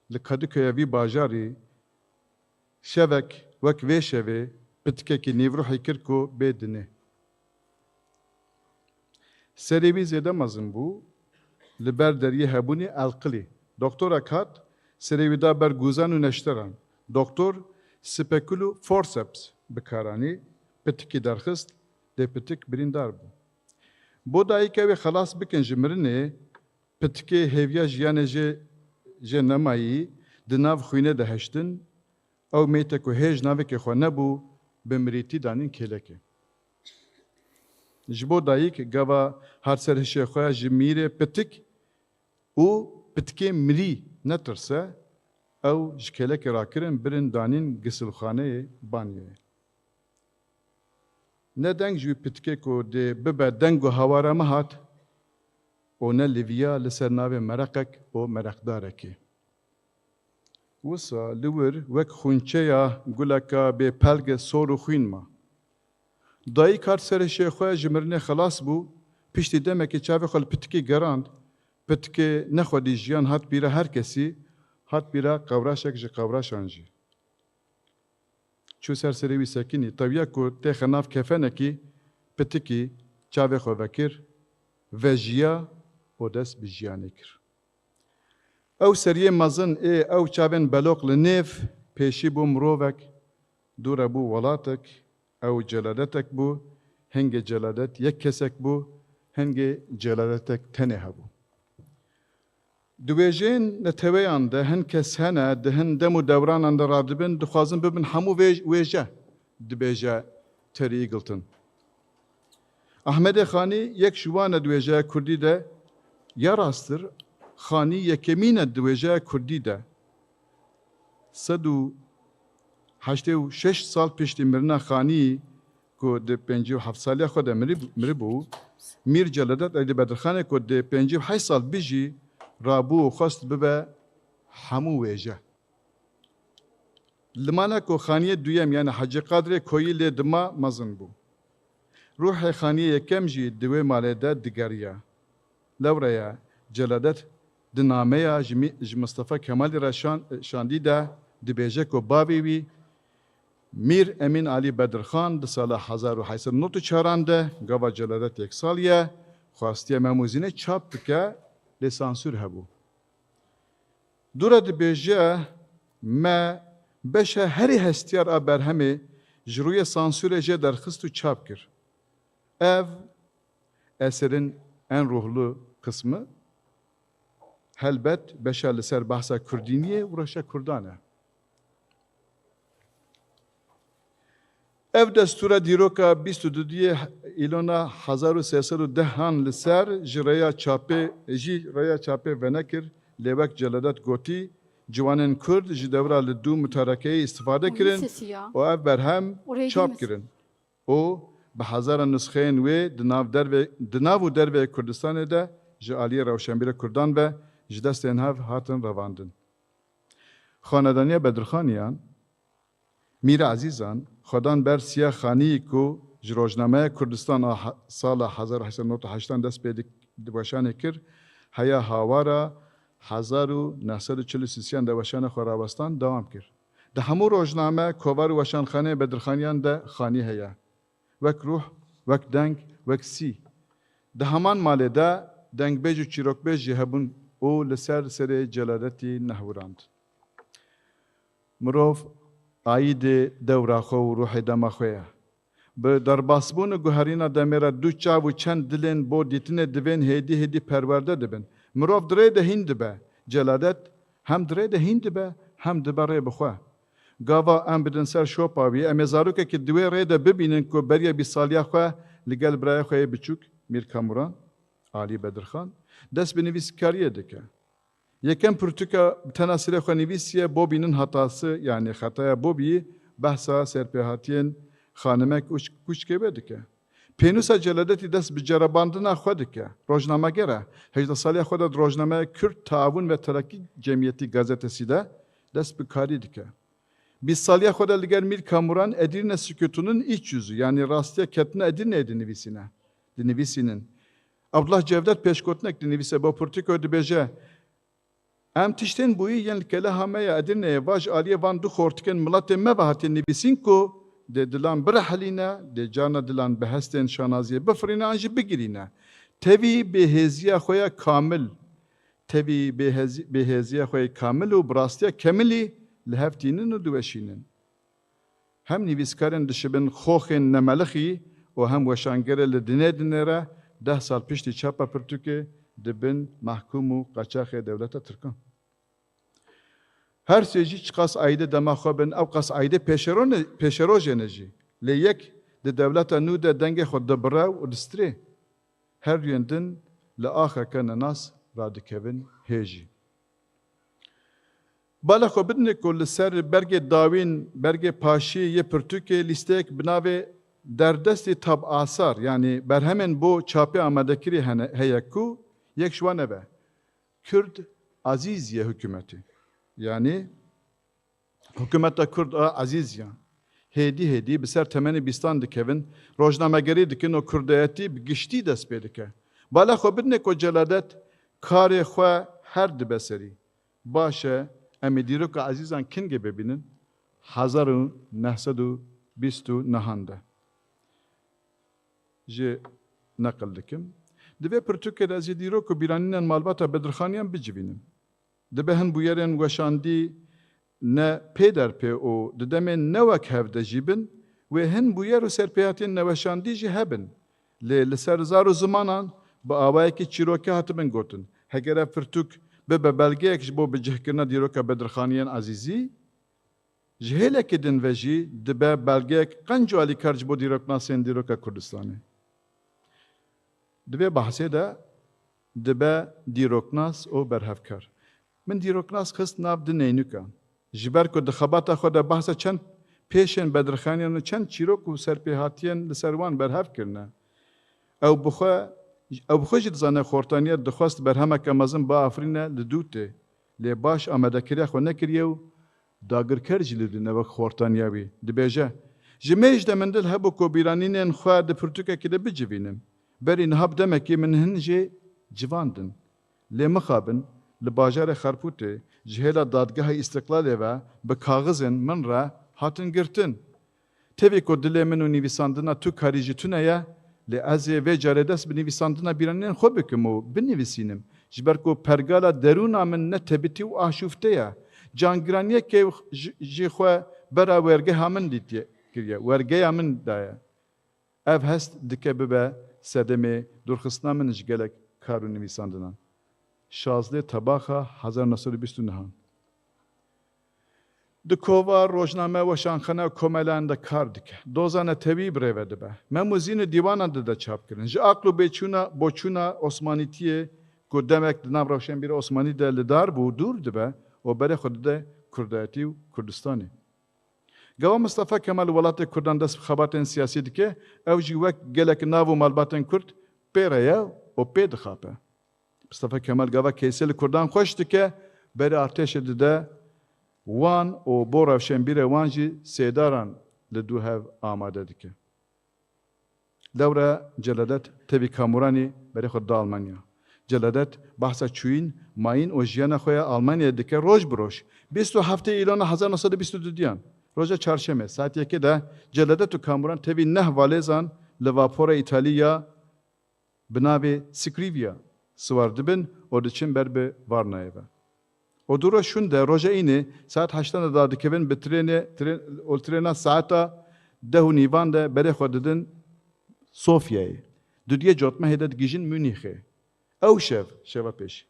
لکادکویوی باجاری شوک وک وی شوی پتکه کی نیوروحی کرکو بدنه سریوی زیده مزن بو لبر دریه هبونی القلی دکتر اکات سریوی دا برگوزان و نشتران دکتر سپکولو فورسپس بکارانی پتکی درخست ده پتک بریندار بو بو دایی که وی خلاص بکن جمرنه پتکی هیویا جیانه جه نمایی دناو خوینه ده هشتن او میتکو هیج ناوی که خواه نبو بمریتی دانین کلکه جبو دایک گوا هر سرهشه خواه جمیره پتک او پتکی مری نترسه او جکله که راکرن برن دانین گسل خانه بانیه نه دنگ جوی پتکی که ده ببه دنگ و هواره مهات و نه لیویا لسر ناوی مرقک و مرقداره که وسا لور وک خونچه یا گلکا به پلگ سور و خوین ما دایی کار سر شیخوی جمرنه خلاص بو پیشتی دمه که چاوی خال پتکی گراند پتکی نخودی جیان هات بیره هر کسی هات بیره قوراشک جه قوراشانجی چو سرسریوی سکینی طویه که تیخ ناف کفنه کی پتکی چاوی خو وکر و جیا و دست بجیانه کر او سریه مزن او چاوین بلوق لنیف پیشی بو مرووک دور بو ولاتک او جلالتك بو هنگ جلادت یک کسک بو هنگ جلادتک تنه هبو دویجین نتویان ده هن کس هنه ده هن دم و دوران اند رادبن دخوازن ببن همو ویجه دبیجه تری ایگلتن احمد خانی یک شوان دویجه کردی ده یا راستر خانی یکمین دویجه کردی ده 186 سال پشتی مرنا خانی که ده 57 سالی خود مری بو میر جلادت ایده بدرخانه که ده 58 سال بیجی رابو خواست ببه همو ویجه لمانا که خانیه دویم یعنی حج قادر کویی لی دما مزن بو روح خانیه یکم جی دوی ماله ده دگریه لوریا جلادت دنامه جی مصطفى کمال شاندی ده دبیجه که باوی وی میر امین علی بدرخان ده سال 1894 ده گاوا جلادت یک سالیه خواستی مموزینه چاپ بکه لسانسور هبو دورا دبیجه ما بشه هری هستیار برهمه جروی سانسور جه درخست و چاپ کر ev eserin en ruhlu kısmı helbet beşer li ser bahsa Kurdiniye uğraşa Kurdane. Ev destura diroka 22 ilona 1310 li ser jiraya çape venekir levek celadat goti civanên Kurd ji devra li dû mütarekeyê istifade kirin û ev berhem çap kirin. O bi hezara nusxeyên wê di nav û derveyê Kurdistanê de ji aliyê Rewşenbîra Kurdan ve ji destên hev hatin revandin. Xanedaniya Bedirxaniyan, Mîra Ezîzan, xwedan ber siya xaniyê ku ji Rojnameya Kurdistan a sala 1898 dest pê weşanê kir, heya hawara 1943 de weşana xwe rawestan dewam kir. Di hemû rojname kovar û weşanxaneyê Bedirxaniyan de xanî heye. Wek ruh, wek deng, wek sî. Di heman malê de dengbêj û çîrokbêj jî hebûn û li ser serê celadetî nehwirand. Mirov ayîdê dewra xwe û ruhê dema xwe ye. Bi derbasbûn û guherîna demê re du çav û çend dilên bo dîtinê divên hêdî perwerde dibin. Mirov dirê de hîn dibe. Celadet hem dirê de hîn dibe, hem dibe rê bi xwe. Gava em bidin ser şopa wî, em ê zarokekî divê rê de bibînin ku beriya bîsaliya xwe li gel biraya xwe yê biçûk Mîr Kamuran, Ali Bedirxan, dest bi nivîskariyê dike. Yekem pirtûka tena sirê xwe nivîsiye bobînin hatası yani xetaya bobî behsa serpêhatiyên xanimek û kûçkê dike. Pênûsa celadetî dest bi ceribandina xwe dike. Rojnameger e. 18 saliya xwe de Rojnameya Kürt Taavun ve Terakî Cemiyetî gazetesî de dest bi karî dike. 20 saliya xwe de li gel Mîr Kamuran Edirne Sükûtu'nun iç yüzü yani rastiya ketine Edirne'ye dinivîsînin. Abdullah Cevdet Peşkotinek dinivîse bo Portîkoy dibêje em tiştên bûyî yên li Kelehameya Edirne'ye vaj aliyê van du xortikên milatên me ve hatî nivîsîn ku de dilan birehilîne, de cana dilan bi hestên şanaziyê bifirîne an jî bigirîne. Tevî bêhêziya xwe ya kamil, tevî bêhêziya xwe ya kamil û bi rastiya kemilî li hev tînin û diweşînin. Hem nivîskarên dişibin xoxên nemelixî û hem weşangerê li dinê re 10 sal piştî çapa pirtûkê dibin mahkûm û qaçaxê dewleta Tirkan. Her sê jî çi qas ayîdê dema xwe bin ew qas ayîdê pêşerojê jî lê yek di dewleta nû de dengê xwe dibire û distrê. Her duyên din li axeke nenas radikevin hê jî. Bala xwe bidine ku li ser bergê dawîn, bergê paşî yê pirtûkê lîsteyek bi navê derdestê tab asar yani berhemên bo çapê amadekirî heye ku yek ji wan e be. Kurd Azîziye hikûmetê. Yani hikûmeta Kurd a Azîziyan. Hêdî bi ser temenê bîstan dikevin, rojnamegerî dikin û kurdiyetî bi giştî dest pê dike. Bala xwe bidine ku celadet karê xwe her dibe serî. Baş e em ê dîroka Azîzan kingê bibînin 1929 de. Ji neqil dikim. Divê pirtûkê de ez ê dîrok û bîranînên malbata Bedirxaniyan bicivînim. Dibe hin bûyerên weşandî ne pê derpê û di demên ne wek hev de jî bin و هن بویر و سرپیاتین نوشاندی جی هبن لسر زار و زمانان با آوایی که چیروکی هاتبن گوتن هگر فرتوک به بلگه اکش بو بجه کرنا دیروکا بدرخانیان عزیزی جهله که دن وجی دبه بلگه اک قنجو علی کرج بو دیروک ناسین دیروکا کردستانه دبه بحثه ده دبه دیروکناس او برهفکار من دیروکناس خست ناف دنینو کن جبر که دخباتا خود بحثه چند پیشن بدرخانیان چند چیروک و سرپیهاتیان لسروان برهف کرنه او بخو جد زانه خورتانیت دخواست برهمه که مزم با افرینه لدوته لی باش آمده کریا خو نکریه و داگر کرج لدونه و خورتانیاوی دبیجه جمیش دمندل هبو کو بیرانینین خواه ده پرتوکه که ده بجوینم بری نهاب دمکی من هنجی جواندن لی مخابن لباجار خرپوته جهیلا دادگاه استقلالی و به کاغذن من را هاتن گرتن تیوی که دلی منو نویساندنا تو کاریجی تو نیا لی از و جاره دست بنویساندنا بیرانین خوب بکم و بنویسینم جبر که پرگالا درون من نتبتی و آشوفته یا جانگرانیه که جی خواه برا ورگه همن دیتیه کریه ورگه همن دایه اف هست دکه ببه سدمه درخستنا من جگلک کارو نویساندنان 16 تباخا 1929 دکووا روزنامه و شانخانه کملان ده کار دکه دوزانه طبیب روه ده به مموزین دیوانان ده چاپ کردن جا عقل بچونا عثمانیتیه که دمک دنام روشنبیر عثمانی ده لدار بود دور ده به و برای خود ده کردایتی و کردستانی گوا مصطفی کمال ولایت کردان دست خبرتن سیاسی دکه او جوک گلک ناو و مالباتن کرد پیریا و پید خابه مصطفی کمال گوا کیسل کردان خوش دکه برای ارتش ده وان و بو روشنبیر وان جی سیداران لدو هف آماده دکه دوره جلادت تبی کامورانی برای خود دا آلمانیا جلادت بحثا چوین ماین و جیان خوی آلمانیا دکه روش بروش 27 ایلان 1922 دیان روز چهارشنبه ساعت 1 ده جلادت و کاموران تبی نه والیزان لواپور ایتالیا بنابه سکریویا سواردبن و دچین بر به وارنایه o dura şunda roja ini saat 8'dan da dikevin bir trena saata dehu nivan da bere xodedin Sofya'yı. Düdye jotma hedet gijin Münih'e. Ew şeva peş.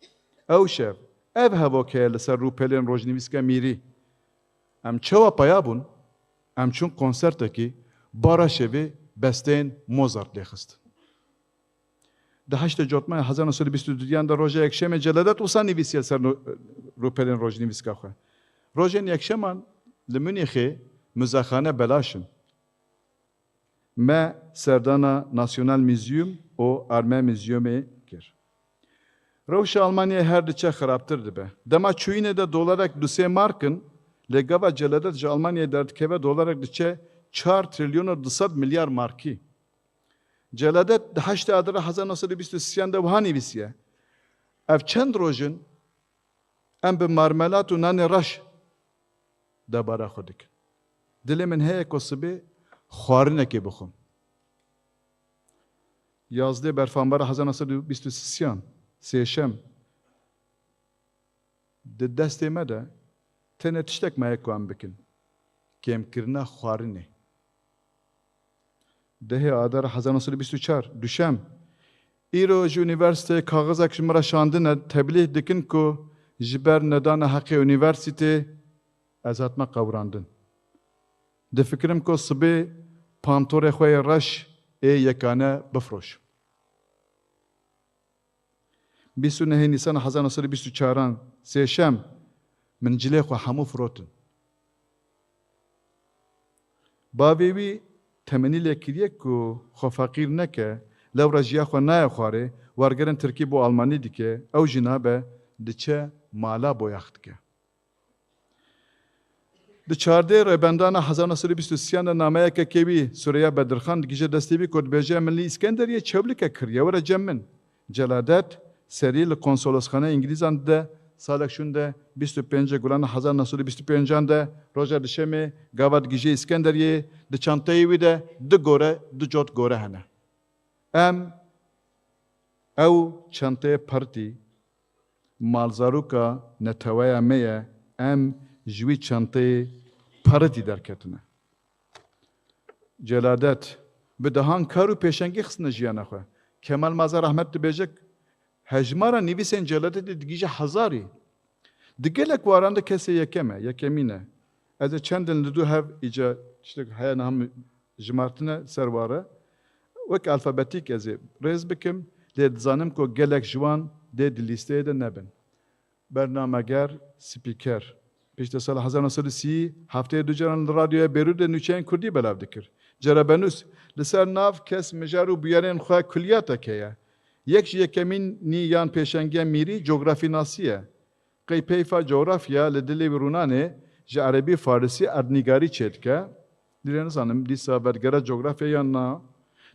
Ew ev hava ke ser rupelen rojniviska miri. Em çava payabun em çun konserteki bara şevi besteyn Mozart lexist. ده هشت جوتما 1922 در روز یکشنبه جلادت وسان نویسی سر روپلن روز نویسکا خو. روزن یکشنبه لمونیخه مزاخانه بلاشن. ما سردانا ناسیونال میزیوم و آرمه میزیومه کر. روش آلمانیا هر دچه خرابتر دبه. دما چوینه ده دلارک 2 مارکن لگاوا جلادت ج آلمانیا درد که دلارک دچه 4 تریلیون و 200 میلیارد مارکی. Celadet 8 adara 1923 de vahani visiye. Ev çend rojin em bi marmelat û nanê reş debara xwe dikin. Dilê min heye ku sibê xwarinekê bixwim. Yazdê berfanbara 1923 sêşem di destê me de tenê tiştek me heye ku em bikin. Kêmkirina xwarinê. Dehe adar 1924 düşem. İro ji üniversite kağızak jimra şandine tebliğ dikin ku jiber nedana haqqi üniversite azatma qavrandin. De fikrim ku sibê pantore xwe reş yekane bifroş. 29 Nisan 1924 sêşem min cilê xwe hemû firotin. Bavê wî تمنی لکریه کو خو فقیر نکه لورا جیا خو نه خواره ورگرن ترکی بو آلمانی دیکه او جنابه دچه مالا بویاخت که د 14 ربندان 1923 نامه که کیوی سوریه بدرخان گیجه دستی بی کد بجه ملی اسکندریه چبلیک کریه ور جمن جلادت سری لکنسولسخانه انگلیزان ده سالک شونده 25 گلان 1925 ده روزا دشمه گاوت گیجه اسکندریه د چانتایی وی ده د گوره د جوت گوره هنه او چانتای پرتی مالزاروکا نتویا میه جوی چانتای پرتی درکتنه celadet bi dehan kar û pêşengî xistine jiyana xwe. Kemal Mazar Ahmet dibêje hejmara nivîsên celadetê digîje hezarî. Di gelek waran de kesê yekem e, yekemîn e. Ez ê çendin li du hev îca tiştek heye niham jimartine serware. Wek alfabetîk ez ê rêz bikim, lê dizanim ku gelek ji wan dê di lîsteyê de nebin. Bernameger, spîker. Piştî sala 1930 hefteyê du caran li radyoya Bêrûdê nûçeyên Kurdî belav dikir. Cerebenûs li ser nav kes mijar û bûyerên xwe kulliyateke ye. Yek ji yekemînî yan pêşengiya mîrî coğrafînasî ye. Qeypeyfa coğrafya li dilê wî rûnanê ji erebî farisî erdnîgarî çê dike. Dilê nizanim dîsa bergera coğrafya yan na.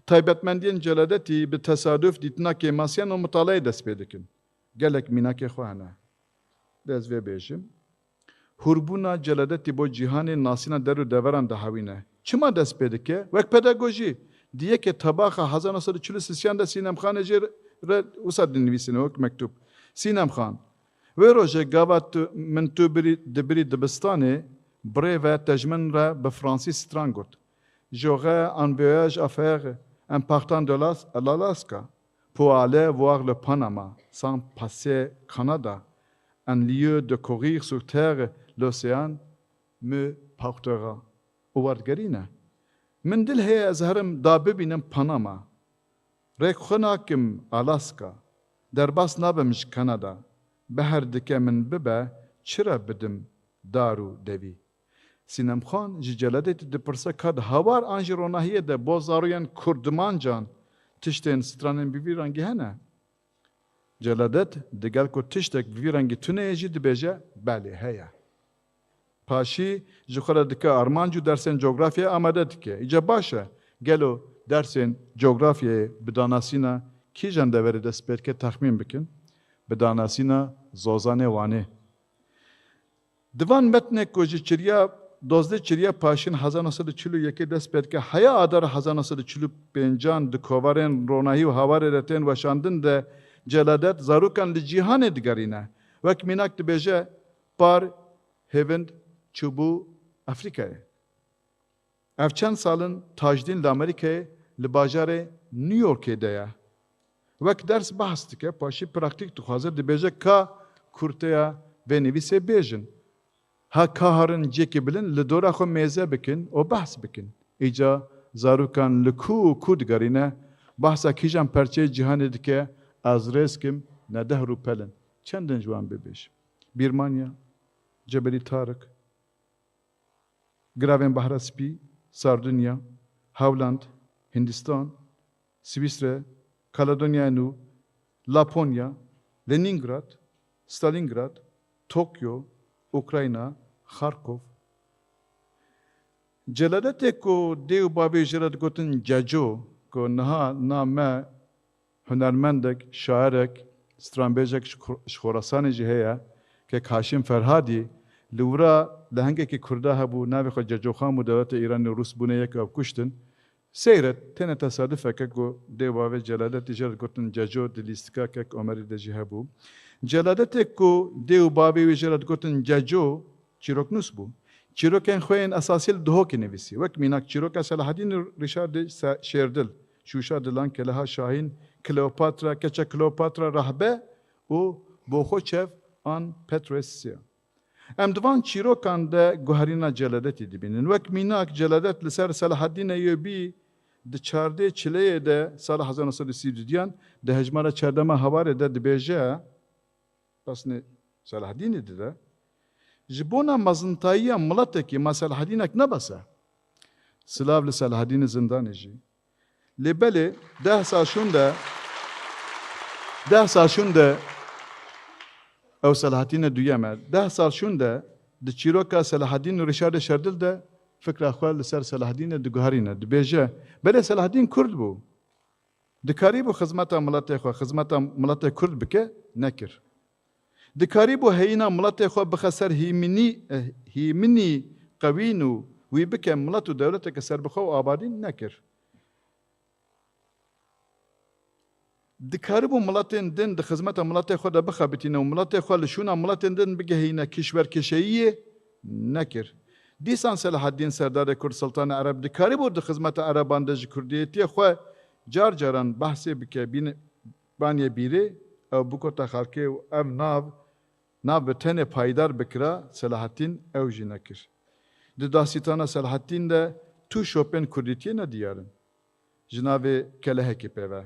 Taybetmendiyên celadetî bi tesadüf dîtina kêmasiyan û mutalayê dest pê dikin. Gelek mînakê xwe hene. Dez vê bêjim. Hurbûna celadetî bo cîhanê nasîna der û deveran dihewîne. Çima dest pê dike? Wek pedagojî. Diyeke tabaxa 1943 de Sînemxanê jê re wisa dinivîsine wek mektûb. Sînemxan. Wê rojê gava min tu dibirî dibistanê birê ve tejmin re bi Fransî stran got. J'aurais un voyage à faire important de l'Alaska pour aller voir le Panama sans passer Canada. Un lieu de courir sur terre, l'océan me portera. Uvardgerine. Min dil heye ez herim da bibînim Panama. Rêk xwe nakim Alaska. Derbas nabim ji Kanada. Beher dike min bibe, çira bidim daru devî. Sînemxan ji celadetê dipirse kad hawar an ji ronahiyê de bo zaroyan Kurdimancan tiştên stranên bi vî rengî hene. Celadet digel ku tiştek bi vî rengî tuneyê jî dibêje belê heye. Paşî ji xwe re dike armanc û dersên coğrafyayê amade dike. Îca baş e gelo dersên coğrafyayê bi danasîna kîjan deverê dest pê dike texmîn bikin. Bi danasîna Zozanê Wanê. Divan metnek ku ji çiriya Dozdê çiriya paşîn 1941 dest pê dike heya adar 1945 di kovarên ronahî û hawarê re tên weşandin de celadet zarokan li cîhanê digerîne. Wek mînak dibêje par hêvind çûbû Efrîkayê. Ev çend salin tajdîn li Amerîkayê li bajarê New Yorkê de ye. Wek ders behs dike paşî praktîk dixwaze dibêje ka kurteya vê nivîsê bêjin. Ha kaharin cekê bilin li dora xwe mêze bikin û behs bikin. Îca zarokan li ku û ku digerîne behsa kîjan perçeyê cîhanê dike ez rêzkim nedeh rû pelin. Çendin ji wan bibêjim. Birmanya, Cebelî Tarık, Giravên Behra Spî, Sardunya, Hawland, Hindistan, Swîsre, Kaledonyaya Nû, Laponya, Leningrad, Stalingrad, Tokyo, Ukrayna, Kharkov. Celadetê ku dê û bavê jê re digotin ceco ku niha na me hunermendek, şairek, stranbêjek ji Xorasanê jî heye kek Haşim Ferhadî li wira li hengekî Kurda hebû navê xwe Cecoxan û dewletê Îranê Rûs bûne yek ew kuştin. Seyret têne tesadüfeke ku dê û bavê celadetê jê re digotin ceco di lîstika kek Omerî de jî hebû. Celadetê ku dê û bavê wê jê re digotin ceco çîroknûs bû. Çîrokên xwe yên esasî li dihokê nivîsî. Wek mînak çîroka Selahedîn Rîşad Şêrdil, Şûşa Dilan, Keleha Şahîn, Kleopatra, Keçe Kleopatra rahbe û bo xwe çev an Petrosya. Em divan çîrokan de guherîna celadetê dibînin. Wek mînak celadet li ser Selahedîn Eyyûbî di çardê çileyê de sala 1932 di hejmara çardema hawarê de dibêje pasnê Selahedînê dide ji bona mezintayiya miletekî ma Selahedînek nebese. Silav li Selahedînê zindanê jî. Lê belê 10 sal şûn de ew Selahedînê duyem e. 10 sal şûn de di çîroka Selahedîn û Rîşadê Şerdil de fikra xwe li ser Selahedînê diguherîne. Dibêje belê Selahedîn Kurd bû. Dikarî bû xizmeta miletê xwe, xizmeta miletê Kurd bike, nekir. Dikarî bû heyîna miletê xwe bixe ser hîminî qewîn û wî bike milet û dewleteke serbixwe û abadî nekir. Dikarîbû miletên din di xizmeta miletê xwe de bixebitîne û miletê xwe li şûna miletên din bigehîne kîşverkêşeyiyê nekir. دیسان سلاحالدین سردار کرد سلطان عرب دکاری بود خدمت عربان دژ کردیتی خو جار جاران بحثی بکه بانی بیره او بکوتا خالکه و ام ناو تنه پایدار بکرا سلاحالدین او جی نکر. داستان سلاحالدین ده تو شوپن کردیتی ندیارن. جنابه کلهکی پیوه.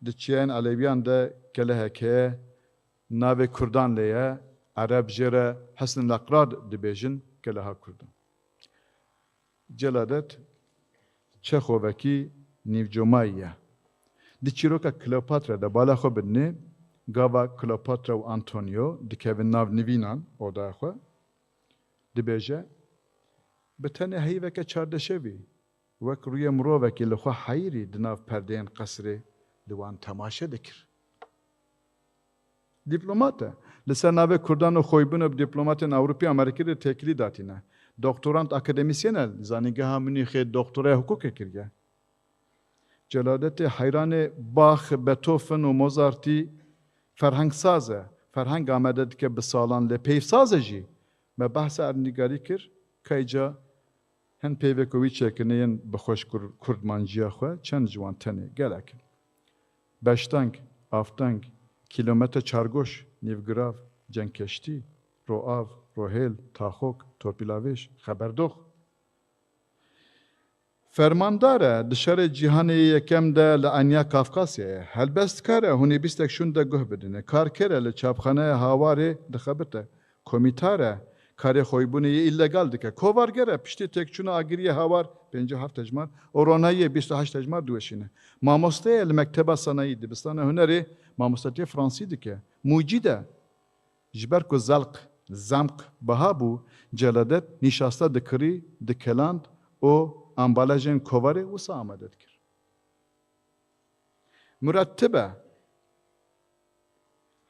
دچین علیویان ده کلهکه ناو کردان لیه عرب جره حسن الاقرار دبیجن کلها کردان. جلادت چخوکی نیوجوماییه. دیچیروکا کلئوپاترا ده بالا خو بدنه گاوا کلئوپاترا و آنتونیو دکوین ناو نوینان اودا خو دبیجه بتنه هیوکه چاردشوی وک روی مرووکی لخوا حیری دناو پردین قصری دوان تماشه دکر. دیپلماته لسر ناو کردان و خویبون و دیپلماتن اوروپی امریکی ده تکلی داتینه. دکترانت اکادمیسینل زانیگه همونی خیلی دکتره حقوق کرده. جلادت حیران باخ بتوفن و موزارتی فرهنگ سازه. فرهنگ آمده که به سالان لپیف سازه جی. به بحث ارنگاری کر که ایجا هن پیوکوی چکنین بخوش کردمانجیا خواه چند جوان تنه گلک. بشتنگ، آفتنگ، کیلومتر چارگوش، نیوگراف، جنکشتی، روآو، روهیل، تاخوک، تورپیلاویش، خبردوخ. فرمانداره دشار جهانی یکم ده لعنیا کافکاسیه. هلبست کاره هونی بیستک شون ده گه بدنه. کار کره لچابخانه هاواری دخبته. کمیتاره کاری خویبونه ایلگال دکه. کوارگره پشتی تکچونه آگریه هاوار 57 تجمار. اورانایی 28 تجمار دوشینه. ماموسته المکتبه صناعی دبستان هنری ماموسته فرانسی دکه. موجیده. جبر کو زمق بهابو جلادت نشاسته دکری دکلاند او امبالاجن کواره و سامده دکر. مرتبه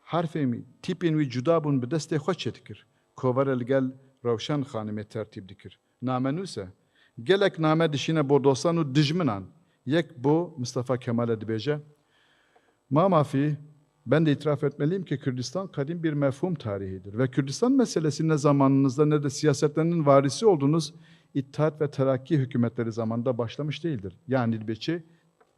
حرفی تیپین وی جدا بون به دست خود چه دکر. کواره لگل روشن خانمی ترتیب دکر. نامنوسه. گلک نامه دشینه بردوستان و دجمنان. یک بو مصطفی کمال دبیجه. ما mafii ben de itiraf etmeliyim ki Kürdistan kadim bir mefhum tarihidir. Ve Kürdistan meselesi ne zamanınızda ne de siyasetlerinin varisi olduğunuz İttihat ve Terakki hükümetleri zamanında başlamış değildir. Yani beçi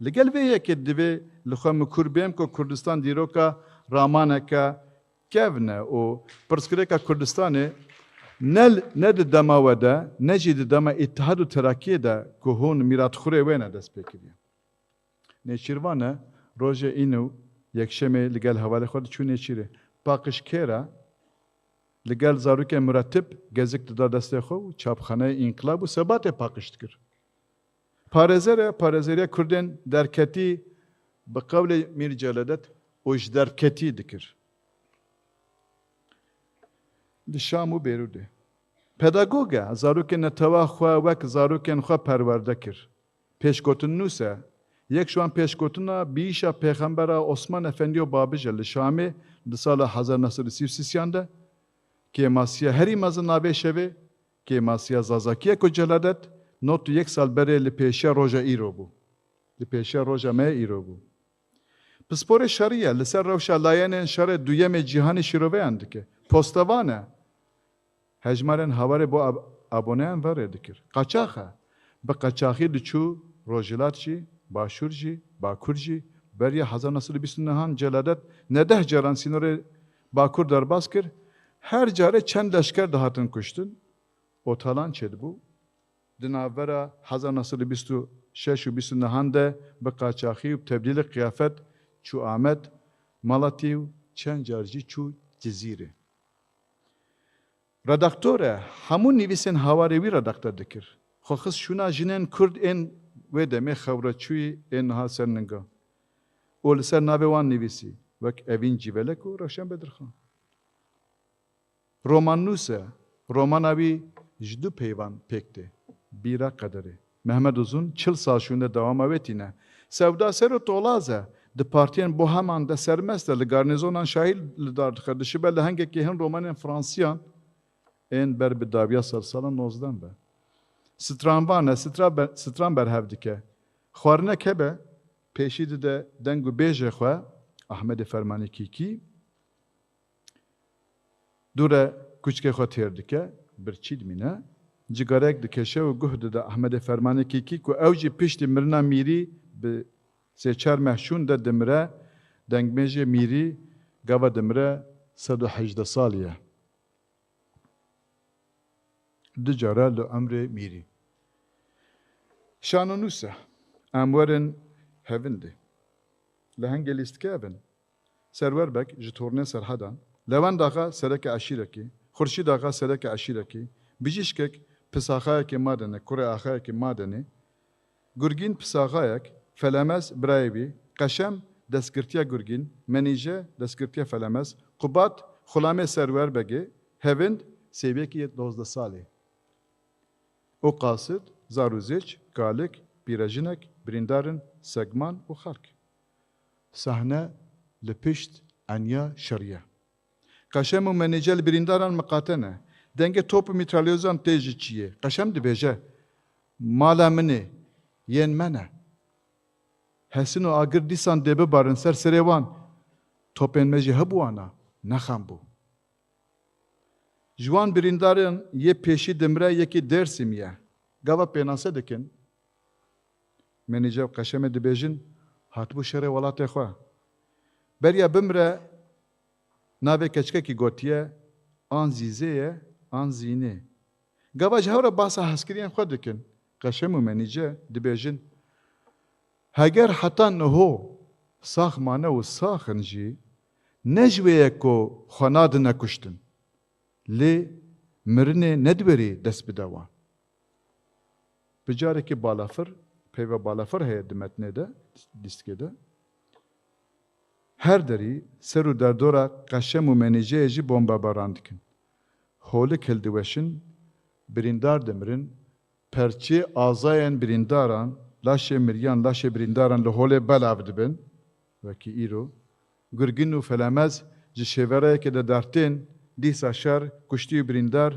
legal ve yekedi ve lükham kurbem ko Kürdistan diroka ramaneka kevne o perskreka Kürdistan'ı ne de damavada ne de dama İttihadu Terakki'de kuhun mirat khore ve ne despekiye. Neçirvana roje inu یکشمه لگل حواله خود چونه چیره پاکش کره لگل زاروک مرتب گزک داد دسته خو چاپخانه انقلاب و ثبات پاکش دکر پارزره کردن درکتی به قول میر جلادت اوج درکتی دکر لشام و بیروده پداگوگا زاروک نتوا خو وک زاروکن خو پرورده کر پیشگوتن نوسه یک شوان پیشگوتنا بیشا پیغمبر عثمان افندی و بابجل شامی در سال 1933 که ماسیا هری مزن نابه شوه که ماسیا زازاکیه کو جلادت نوت یک سال بره لپیشه روژا ایرو بو لپیشه روژا مه ایرو بو پسپور شریعه لسر روشا لاین شر دویم جهان شروعه اند که پستوانه هجمارن هواره بو abone وره دکر قاچاخه به قاچاخی دچو روجلات چی Başurji, Bakurji, beriye 1929'han celadet nedeh caran sinore Bakur darbaskir, her care çend leşker dahatın kuştun. O talan çed bu. Dinavera 1926 de be qaçaxi u tebdil kıyafet çu Ahmet Malati çend carji çu Cezire. Redaktore hamun nivisin havarevi redaktör dikir. Xoxis şuna jinen Kurd en ve deme xavraçuy en hasenninga. Ol ser navewan nivisi. Vek evin civelek u Roşen Bedirxan. Roman nuse, romanavi jdu peyvan pekte. Bira kaderi. Mehmet Uzun çıl sal şunda devam avetine. Sevda seru tolaze. De partiyen bu hemen de sermeste li garnizonan şahil li dar kardeşi belli hangi kihin romanen Fransiyan en ber bi daviya sarsalan nozdan be. Stramvane, Stramber hevdike. Xwarine kebe, peşidi de dengu bêje xwe, Ahmed Fermanî Kîkî, dure kuçke xwe têr dike, birçî dimîne, cigarek dikeşe û guh dide Ahmedê Fermanekî ku ew jî piştî mirina mîrî bi sêçar mehşûn de dimire dengmêjê mîrî gava dimire 118 salî ye. Di cara li emrê mîrî. Şanonûsa em werin hevindê. Li hengê lîstikê evin. Serwerbek ji tornê Serhedan, Lewend axa sereke eşîrekî, Xurşîd axa sereke eşîrekî, bijîşkek pisaxayekê madene, kurê axayekê madene, Gurgîn pisaxayek, Felemez birayê wî, Qeşem destgirtiya Gurgîn, Menîje destgirtiya Felemez, Qubat xulamê Serwerbegê, Hevind sêviyekî 12 salê. O qasid, zar û zêç, galik, pîrejinek, birîndarin, segman û xelk. Sahne li pişt enya şeriye. Qeşem û menîje li birîndaran miqatene. Dengê top û mîtralyozan tê ji çiyê. Qeşem dibêje, mala min e, yên me ne. Hesin û agir dîsan dê bibarin ser serê wan. Topên me jî hebûwana, nexembû. Ji wan birîndaran yê pêşî dimre yekî Dêrsîm ye. Gava pênase dikin. Menîje û Qeşemê dibêjin, hatibû şerê welatê xwe. Beriya bimre navê keçikekî gotiye, an zîzê ye, an zînê. Gava ji hewre basa hezkiriyên xwe dikin. Qeşem û menîje dibêjin, heger heta niho sax mane û saxin jî, ne ji wê ye ku xwe nadine kuştin. Lê mirinê nedwerî dest bide wan. Bi carekî balafir, peyve balafir heye di metnê de, lîstikê de, her derî ser û derdora Qeşem û menîjeyê jî bombebaran dikin. Holik hildiweşin, birîndar dimirin, perçê azayên birîndaran, laşê miryan, laşê birîndaran li holê belav dibin, wekî îro, Gurgîn û Felemez ji şêvereyekê de dertên, dîsa şer, kuştî û birîndar,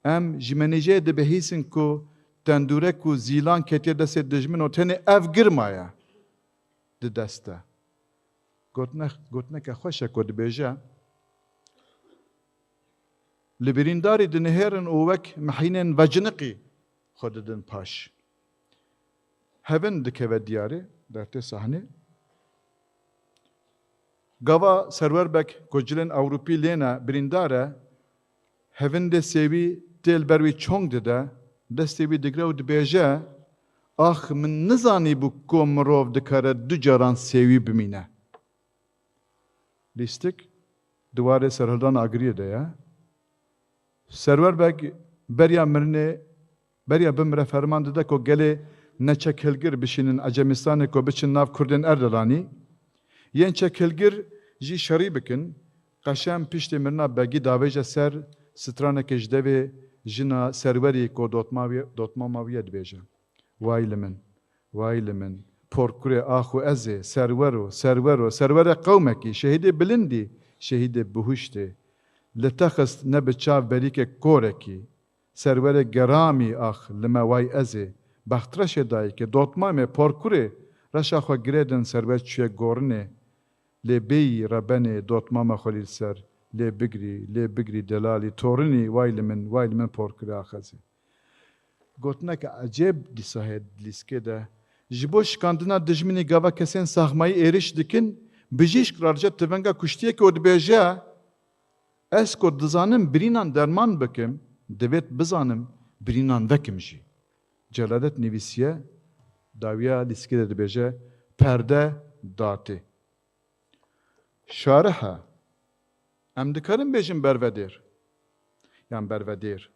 em ji menîjeyê dibihîsin ku tendûrek û zîlan ketiye destê dijmin û tenê ev girmaye di dest e. Gotineke xweş e ku dibêje, li birîndarî dinihêrin û wek mehînên veciniqî xwe didin paş. Hevin dikeve diyarê, dertê sahnê. Gava serwerbek ku cilên Ewropî lêne birîndar e, hevindê sêwî têl ber wî çong dide, destê wî digre û dibêje, ax min nizanîbû ku mirov dikare du caran sêwî bimîne. Lîstik diwarê serhildana agiriyê de ye. Serwerbek beriya mirinê, beriya bimire ferman dide ku gelê neçekhilgir bişînin Ecemistanê ku biçin nav Kurdên Erdelanî, yên çekhilgir jî şerî bikin, Qeşem piştî mirina begî davêje ser stranekê ji devê jina serwerî ku dotmama wî ye dibêje. Vay li min, vay li min, porkurê ax û ez ê, serwer û serwere qewmekî, şehîdê bilindî, şehîdê bihuştê, li te xist ne bi çav berîkek korekî, serwere geramî ax li me vay ez ê, bextreşê dayîkê, dotmamê, porkurê, reşa xwe girêdin serwer çûye gorinê, lê bêyî rebenê dotmama xwe lîl ser, lê bigirî delalî, torinî vay li min porkurê ax ez ê. Gotineke ecêb dîsa heye lîskê de, ji bo şikandina dijminê gava kesên saxmayî êriş dikin, bijîşk rarce tivenga kuştiyekê û dibêje, ez ku dizanim birînan derman bikim, divêt bizanim birînan vekim jî. Celadet nivîsiye, dawiya lîskê de dibêje, perde datê. Şarihe, em dikarin bêjin bervedêr, yan bervedêr.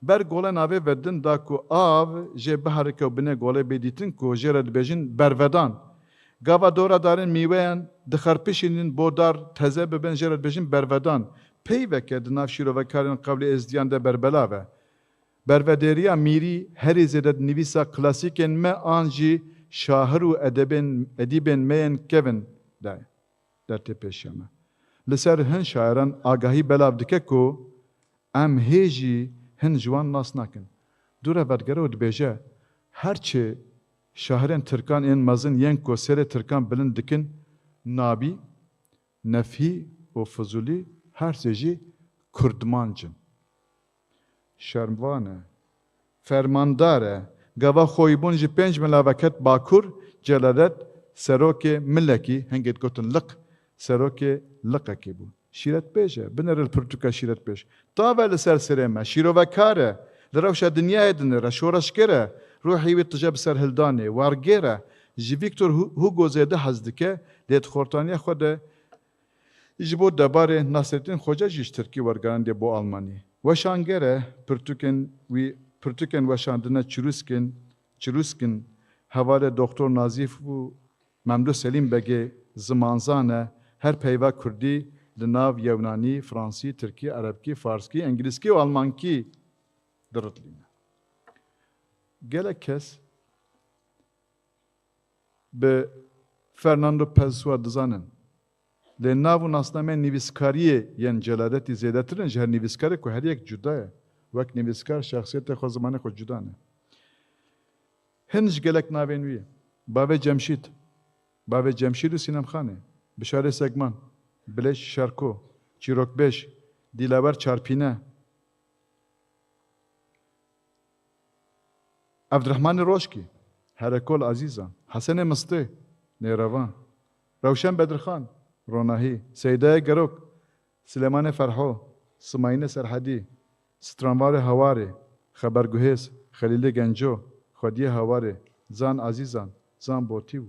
Ber gole navê vedin da ku av jê biherike û binê golê bêdîtin ku jê re dibêjin bervedan. Gava dora darên mîweyan dixerpişînin bo dar teze bibin jê re dibêjin bervedan. Peyveke di nav şîrovekarên qewlê êzdiyan de berbelav e. Bervedêriya mîrî herî zêde nivîsa klasîkên me an jî şahir û edîbên me yên kevin de dertê pêşiya me. Li ser hin şairan agahî belav dike ku em hê jî hin ji wan nas nakin. Dûre vedgere û dibêje herçê şahirên Tirkan yên mezin yên ku serê Tirkan bilind dikin, Nabî, Nefhî û Fuzulî her sê jî Kurdmancin. Şermvan e فرمانداره گوا خویبون جی 5 ملاوکت باکور جلالت سروک ملکی هنگت گوتن لق سروک لقه کی بو شیرت بیشه بنر الپرتوکا شیرت بیش طاول سر سرمه شیرو وکاره دروش دنیای دنر شورش کره روحی و تجاب سر هلدانه وارگره جی ویکتور هوگو زیده حزدکه لیت خورتانی خود جبو دباره ناصرالدین خوجا جیش ترکی ورگرانده بو آلمانی وشانگره پرتوکن وشاندنه چروسکن havale Doktor Nazif û Memduh Selim Begê zimanzane her peyva Kurdî li nav Yewnanî, Fransî, Tirkî, Erebkî, Farskî, Ingilîzkî û Almankî diritlîne. Gelek kes bi Fernando Pessoa dizanin lê nav û nasnameyên nivîskariyê yên celadetî zêdetirin ji her nivîskarê ku her yek cuda ye. Wek nivîskar şexsiyetê xwe zimanê xwe cuda ne. Hin ji gelek navên wî ye. Bavê Cemşîd û Sînem Xanê, Bişarê Segman, Bilêş Şerko, Çîrokbêj, Dîlawer Çarpîne, Evdirehmanê Roşkî, Herekol Azîzan, Hesenê Mistê, Nêrevan, Rewşen Bedirxan, Ronahî, Seydaya Gerok, Silêmanê Ferho, Simayînê Serhedî, Stranvarê Hewarê, Xeberguhêz, Xelîlê Genco, Xwediyê Hewarê, Zan Azîzan, Zan Botî û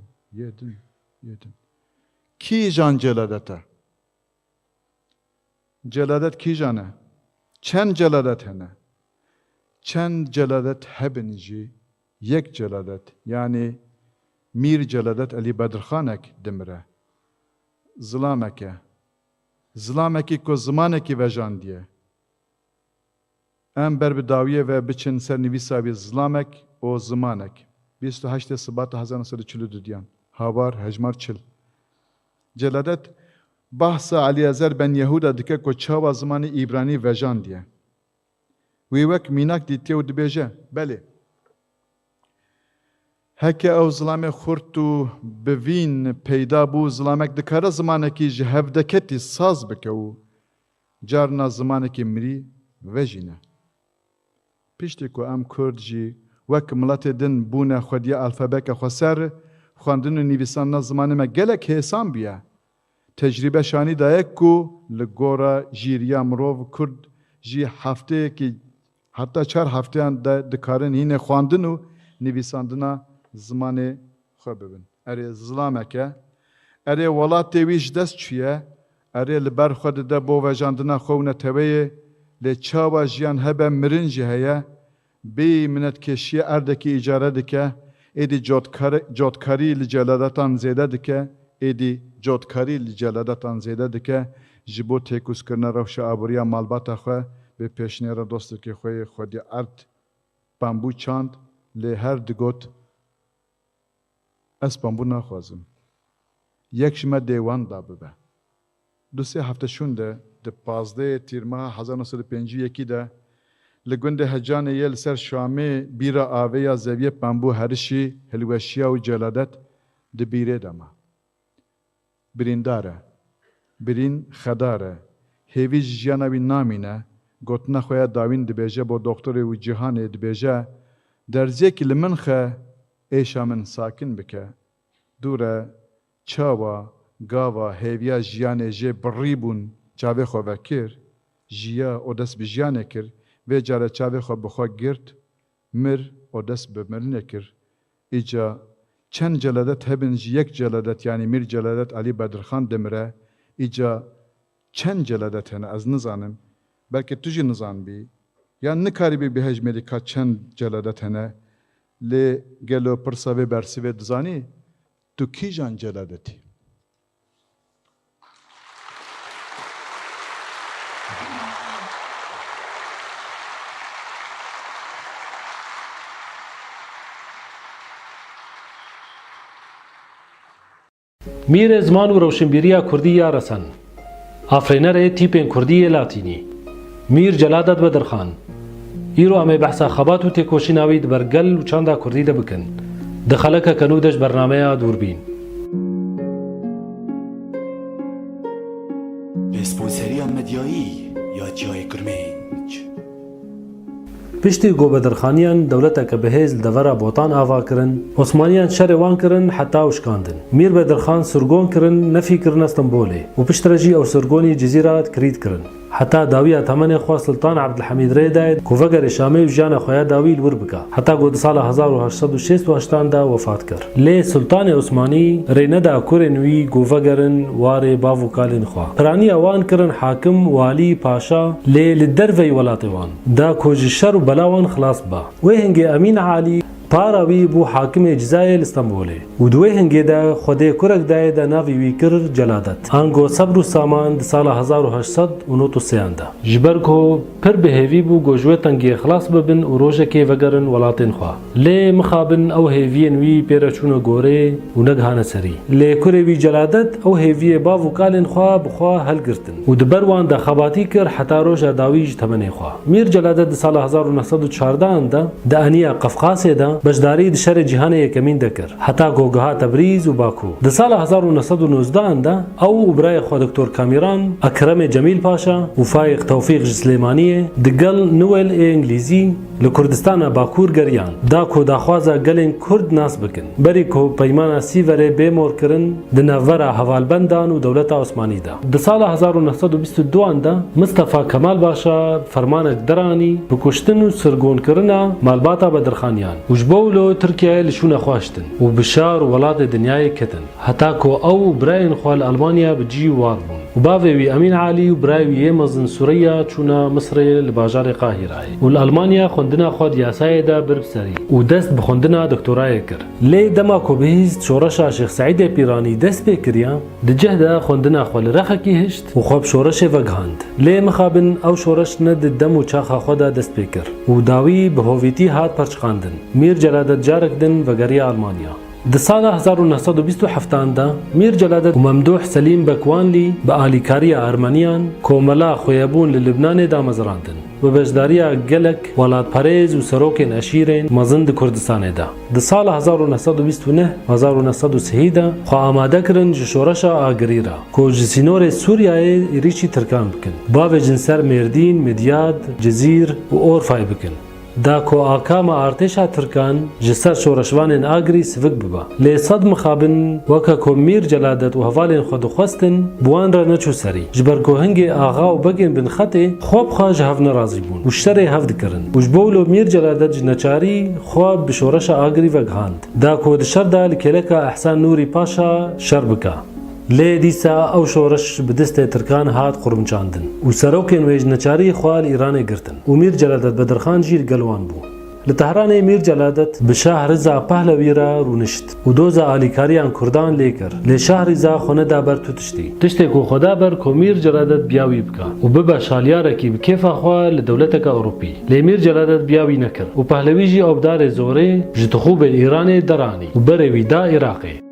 yedin. Kî jan celadet e? Celadet kî jan e? Çend celadet hene? Çend celadet hebin jî yek celadet yani Mir Celadet Elî Bedirxanek dimire. Zilameke. Zilamekî ku zimanekî vejandiye. Em ber bi dawiyê ve biçin ser nivîsa wî zilamek û zimanek. 28 Şubat 1942 Havar hejmar çil. Celadet bahsa Alîezer ben Yehuda dike ku çawa zimanê İbranî vejandiye. Wî wek mînak dîtiye û dibêje, belê. Heke ew zilamê xurt û bivîn peyda bû, zilamek dikare zimanekî ji hevdeketî saz bike û carna zimanekî mirî vejîne. Piştî ku em Kurd jî wek miletê din bûne xwediya alfabeka xwe ser, xwandin û nivîsandina zimanê me gelek hêsan bûye. Tecrîbe şanî daye ku li gora jîriya mirov Kurd jî hefteyekî heta 4 hefteyan de dikarin hîne xwandin û nivîsandina zimanê xwe bibin. Erê zilameke, erê welatê wî ji dest çûye, erê li ber xwe dide bo vejandina xwe û neteweyê, lê çawa jiyan hebe mirin jî heye, bê minetkêşiya erdekî îcare dike, êdî cotkarî li celadetan zêde dike, êdî cotkarî li celadetan zêde dike, ji bo têkûzkirina rewşa aboriya malbata xwe bi pêşniyara dostekî xwe yê Xwedî erd bambû çand, lê her digot ez bambû naxwazim. Yek ji me dêwan da bibe. Du sê hefteşûn de di 15 tîrmeha 1951 de li gundê Hecanê yê li ser Şamê bîra aveya zeviyê bambû herişî, hilweşiya û celadet di bîrê de me. Birîndar e, birîn xedar e, hêvî ji jiyana wî namîne, gotina xwe ya dawîn dibêje bo doktorê wî cîhanê dibêje, derziyekî li min xe êşa min sakin bike. Dûr e, çawa, gava, hêviya jiyanê jê birî bûn çavê xwe vekir, jiya o dest bi jiyanê kir, vê care çavê xwe bi xwe girt, mir o dest bi mirinê kir. Îca çend celadet hebin ji yek celadet yani Mir Celadet Elî Bedirxan dimire, îca çend celadet hene ez nizanim, belkî tu jî nizanbî, ya nikaribî bihejmêrî ka çend celadet hene, lê gelo pirsa vê bersivê dizanî, tu kî jan celadetî? میر زمان و روشنبیریya Kurdî ya Resan. Afrênerê tîpên Kurdî yê Latînî. Mir Celadet Bedirxan. Îro em ê behsa xebat û têkoşîna wî di ber gel û çanda Kurdî de bikin. Di xeleka kenû de ji bernameya Dûrbîn. Pêsponseriya medyayî ya Ciyayê Girmênc. پشتی گو بدرخانیان دولت که بهیز دورا بوتان آوا کرن عثمانیان شر وان کرن حتی وشکاندن میر بدرخان سرگون کرن نفی کرن استنبولی و پشترجی او سرگونی جزیرات کرید کرن حتی داوی اتمن خو سلطان عبدالحمید ری داید کو وگر شامی و جان خویا داوی لور بکا حتی گود سال 1886 دا وفات کر لی سلطان عثمانی ری ندا کورنوی گو وگرن واره باو کالین خو پرانی اوان کرن حاکم والی پاشا لی لدروی ولاتوان دا کوج شر و بلاوان خلاص با و هنگی امین عالی پاراوی بو حاکم جزایل استنبولی و دوی هنگی دا خودی کرک دای دا ناوی وی کر جلادت آنگو صبر و سامان دا سال 1893 دا جبر کو پر بهیوی بو گوجوه تنگی خلاص ببن و روژه که وگرن ولاتین خواه لی مخابن او هیوین وی پیرچون گوره و نگهان سری لی کره وی جلادت او هیوی باو کالین خواه بخواه هل گرتن و دبروان دا خباتی کر حتی روژه داویج تمنی خواه میر جلادت دا سال 1914 دا انیا قفقاس دا بشداری د شر جهان یکمین دکر حتی گوگها تبریز و باکو د سال 1919 دا او برای خو دکتور کامیران اکرم جمیل پاشا و فایق توفیق سلیمانی دگل نوول انگلیزی لکردستان باکور گریان دا کو داخوازه گلین کرد ناس بکن بری کو پیمانا سیوره بیمور کرن د نوورا حوالبندان و دولت عثمانی دا د سال 1922 دا مصطفی کمال باشا فرمانک درانی بکشتن و سرگون کرنا مالباتا بدرخانیان بولو ترکیه لشونه خواشتن و بشار ولات دنیای کتن حتی کو او براین خوال المانیا بجی وار بون و باوی امین عالی و برای مزن سوریا چونا مصر لباجار قاهره و الالمانیا خوندنا خود یاسای دا بربسری و دست بخوندنا دکتورای کر لی دما کو بهیست شورشا شیخ سعید پیرانی دست بکریا دجه دا خوندنا خوال رخکی هشت و خواب شورش وگهاند لی مخابن او شورش ند دم و چاخا خودا دست بکر و داوی به هویتی هات پرچخاندن میر جلادت جارک دن وگری آلمانیا د سال 1927 دا میر جلادت و ممدوح سلیم بکوانلی با آلیکاری ارمنیان کوملا خویبون للبنان دا مزراندن و بجداریا گلک ولاد پریز و سروکن اشیرین مزند کردستان دا د سال 1929 1930 دا خو آماده کرن جشورشا آگری را کو جسینور سوریای ریچی ترکان بکن باو جنسر مردین مدیاد جزیر و اورفای بکن دا کو آکام ارتشا ترکان جسر شورشوان آگری سفک ببا لی صد مخابن وکا کو میر جلادت و حوالین خود خواستن بوان را نچو سری جبر کو هنگ آغا و بگین بن خطه خواب خواج هف نرازی بون و شتر هفد کرن و جبولو میر جلادت جنچاری خواب بشورش آگری وگهاند دا کو دشر دا لکلکا احسان نوری پاشا شربکا لی دیسا او شورش بدست ترکان هات قرمچاندن و سروکن ویج نچاری خوال ایران گرتن و میر جلادت بدرخان جیر گلوان بو لتهران میر جلادت به شهر رضا پهلوی را رونشت و دوزا آلیکاریان کردان لیکر لی شهر رضا خونه دابر تو تشتی کو خدا بر کو میر جلادت بیاوی بکا و ببا شالیاره کی بکیفا خواه لدولتک اوروپی لی میر جلادت بیاوی نکر و پهلوی جی اوبدار زوره جتخوب ایران درانی و بروی دا عراقی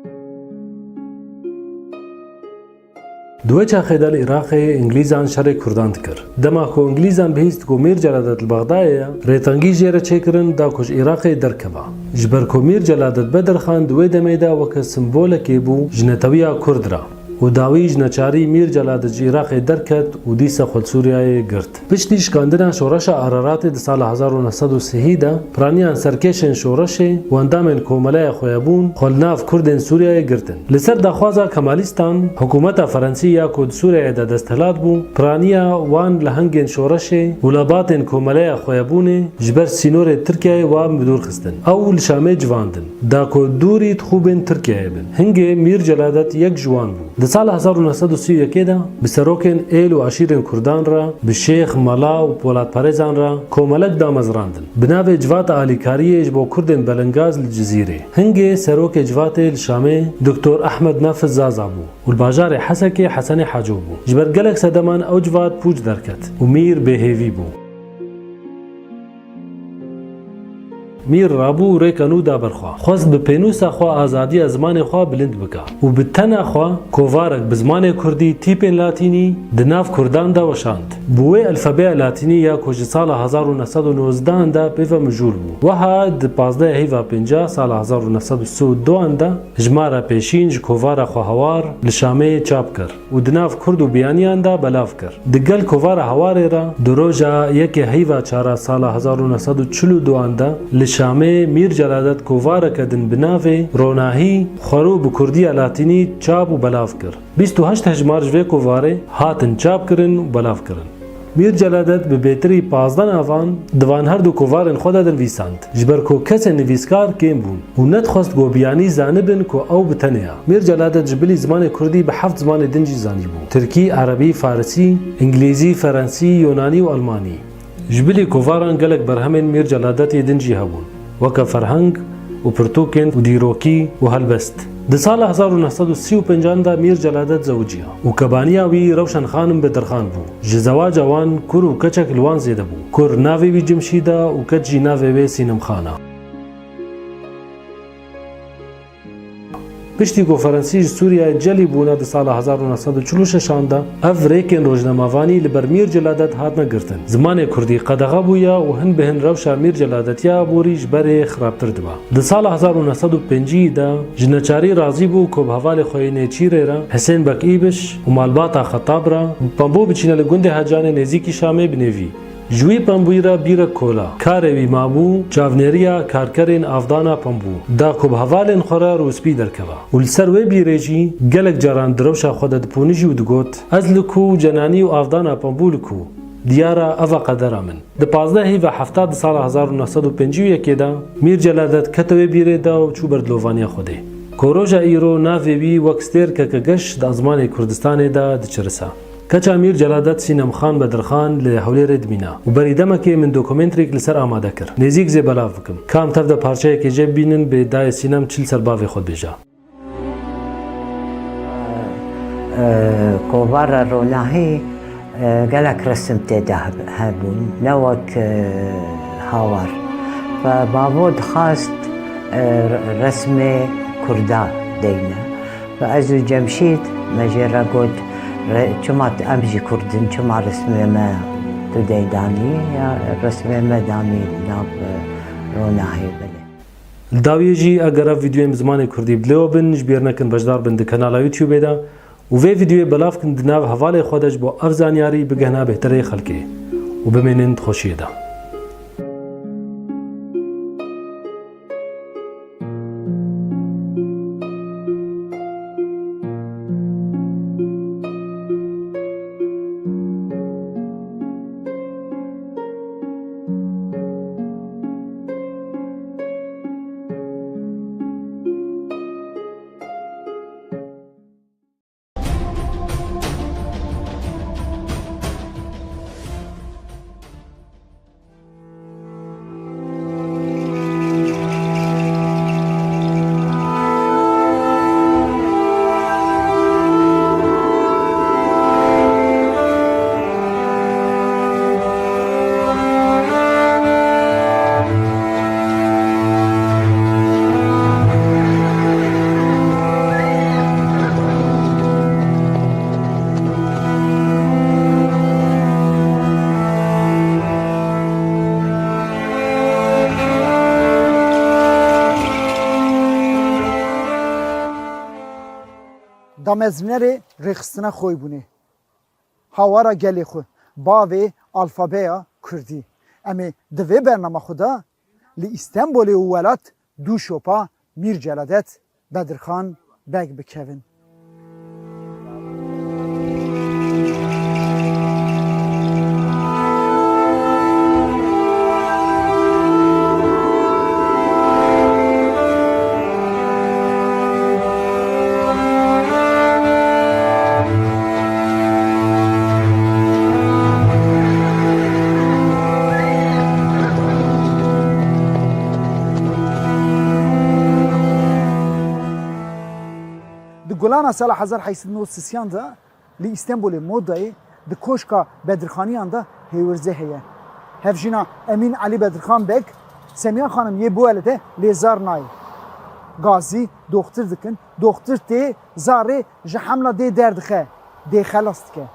دوی چاخه دل عراق انگلیزان شر کردان کر دما کو انگلیزان بهیست کو میر جلادت البغدایا ریتانگی جره چکرن دا کوش عراق درکبا جبر کو میر جلادت بدرخان دوی دمیدا وک سمبول کی بو جنتویا کردرا و داویج نچاری میر جلادت عراق درکت و دیسا خود سوریای گرت پشتی شکاندنا شورش ارارات د سال 1930 دا پرانیان سرکشن شورش و اندامن کوملای خویبون خلناف کردن سوریای گرتن لسر دخوازا کمالیستان حکومت فرانسی یا کود سوریای دا دستهلات بو پرانیا وان لهنگن شورش ولاباتن کوملای خویبون جبر سینور ترکیه و مدور خستن او لشامه جواندن دا کود دوری خوبن ترکیه بن هنگ میر جلادت یک جوان بو د سال 1931 دا بسروکن ایل و عشیرن کردان را به شیخ ملا و پولاد پریزان را کوملک دا مزراندن بناو اجوات آلیکاری اجبو کردن بلنگاز لجزیره هنگی سروک اجوات لشامه دکتور احمد نافذ زازا بو و الباجار حسک حسن حاجو بو جبر گلک سدمان او جوات پوچ درکت و میر بهیوی بو میر رابو ریکنو دا برخوا خواست به پینوسا خوا آزادی از زمان خوا بلند بکا و به تنا خوا کووارک به زمان کردی تیپین لاتینی دناف کردان دا وشاند بوی الفبای لاتینی یا کج سال 1919 دا پیو مجول بو وها د 15 هیوا 50 سال 1932 دا جمارا پیشینج کووارا خوا هوار لشامه چاپ کر و دناف کرد و بیانیان دا بلاف کر دگل کووارا هوار را دروجا یک هیوا 4 سال 1942 دا لشامه میر جلادت کووارا کدن بناوه روناهی خورو بکردی لاتینی چاپ و بلاف کر 28 هجمار جوه کوواره هاتن چاپ کرن و بلاف کرن میر جلادت به بهتری 15 نوان دوان هر دو کووارن خود دنویساند جبر کو کس نویسکار کم بون و ندخواست گوبیانی زانبن کو او بتنیا میر جلادت جبلی زمان کردی به 7 زمان دنجی زانی بون ترکی عربی فارسی انگلیزی فرانسی یونانی و آلمانی جبلی کوواران گلک برهمن میر جلادت دنجی هبون وک فرهنگ و پرتوکن و دیروکی و هلبست د سال 1935 دا میر جلادت زوجیا و کبانیا وی روشن خانم بدرخان بو جزواج وان کور و کچک لوان زیده بو کور ناوی وی جمشیدا و کجی ناوی وی سینم خانه پشتی کنفرانسی سوریه جلی بونا د سال 1946 دا اف ریکن روزنامه‌وانی لبر میر جلادت هات نگرتن زمان کردی قدغه بویا و هن بهن روشا میر جلادتیا بوریج بر خرابتر دوا د سال 1950 دا جنچاری راضی بو کو بحوال خوینه چیره را حسین بکیبش و مالباتا خطاب را پمبو بچینه لگنده حجان نزیکی شامه بنوی جوی پمبویرا بیره کولا کاروی مابو چاونریا کارکرین افدانا پمبو دا کوب حوالن خورا روسپی درکوا ولسر وی بیرجی گلک جاران دروشا خودت پونیجی و دگوت از لکو جنانی و افدانا پمبو لکو دیارا اوا قدر من د 15 و 70 سال 1951 دا میر جلادت کتوی بیره دا و چو بردلووانی خوده کوروجا ایرو ناوی وکستر ککگش د ازمان کردستان دا دچرسا کچا میر جلادت سینم خان بدرخان له حولی ردمینا و بریدمه که من دوکومنتری لسر آماده کر نزیک زی بلاف بکم کام تف ده پارچه که جب بینن به دای سینم چل سر باوی خود بیجا کووارا روناهی گلک رسم تیده هبون نوک هاوار فبابود خواست رسم کردا دینه و ازو جمشید مجرى قد چما امجي كردن چما رسمي ما تديداني يا رسمي ما داني ناب روناهي بله داویجی اگر ویدیو زمان کردی بلو بن جبیر نکن بجدار بند کانال یوتیوب دا و وی ویدیو بلاف کن دناو حواله خودش با افزانیاری بگهنا بهتره خلقه و بمینند خوشیه دا دامزمنر رخصتنا خوی بونه هاوارا گلی خو باوی الفابیا کردی امی دوی برنامه خدا لی استنبول و ولات دو شوپا میر جلادت بدرخان بگ بکوین گلان سال 1830 دا لی استنبول مودای د کوشکا بدرخانیان دا هیورزه هیه هفجینا امین علی بدرخان بگ Semiha Hanım ye bu elede lezar nay. Gazi doktor dikin. Doktor te zare ji hamla de derdike. De xelas dike.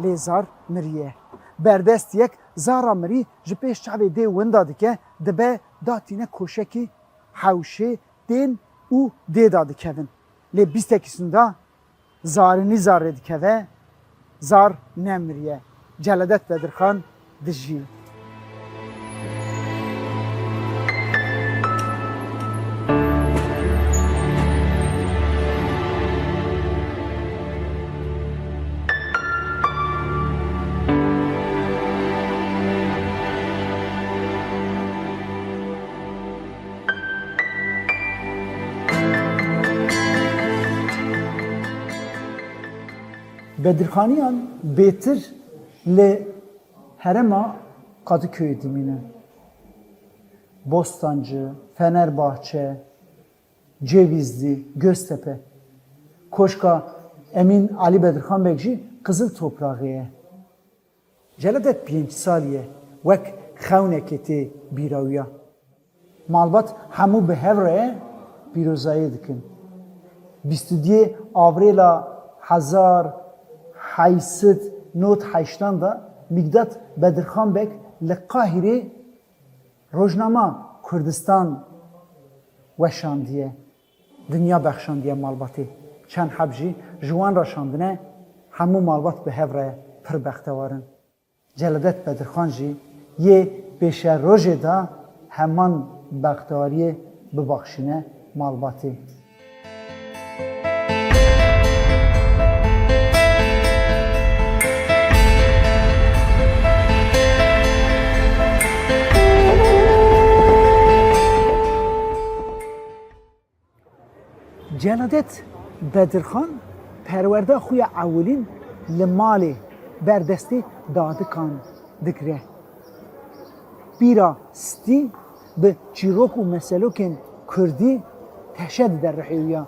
Lezar miriye. Berdest yek zara miri ji peş çavê de winda dike dibe datîne koşekî hewşê tên û dê da dikevin. Lê bîstekîsunda zarinî zarê dikeve, zar nemiriye. Celedet Bedirxan dijî. Bedirxaniyan bêtir li herema Kadıköy'e dimine. Bostancı, Fenerbahçe, Cevizli, Göztepe. Koşka Emin Ali Bedirxan Bekji Kızıl Toprağı'ya. Celedet 5 saliye vek xewneketi bîrawiya. Malbat hemû bi hevreye pîrozayê dikin. 22 avrêla 1880 da Migdat Bedirxan Bek li Qahirê Rojnama Kurdistan weşandiye. Dünya bexşandiye malbatê. Çend heb jî ji wan re şandine hemû malbat bi hev re pir bextewarin. Celedet Bedirxan jî yê pêşe rojê da heman bextewariyê bibexşîne malbatê. Celadet Bedirxan perwerde xuya awilîn li malê berdestê dadikan dikire. Bîra stî bi çîrok û meselokên Kurdî teşe dide rihêwiya.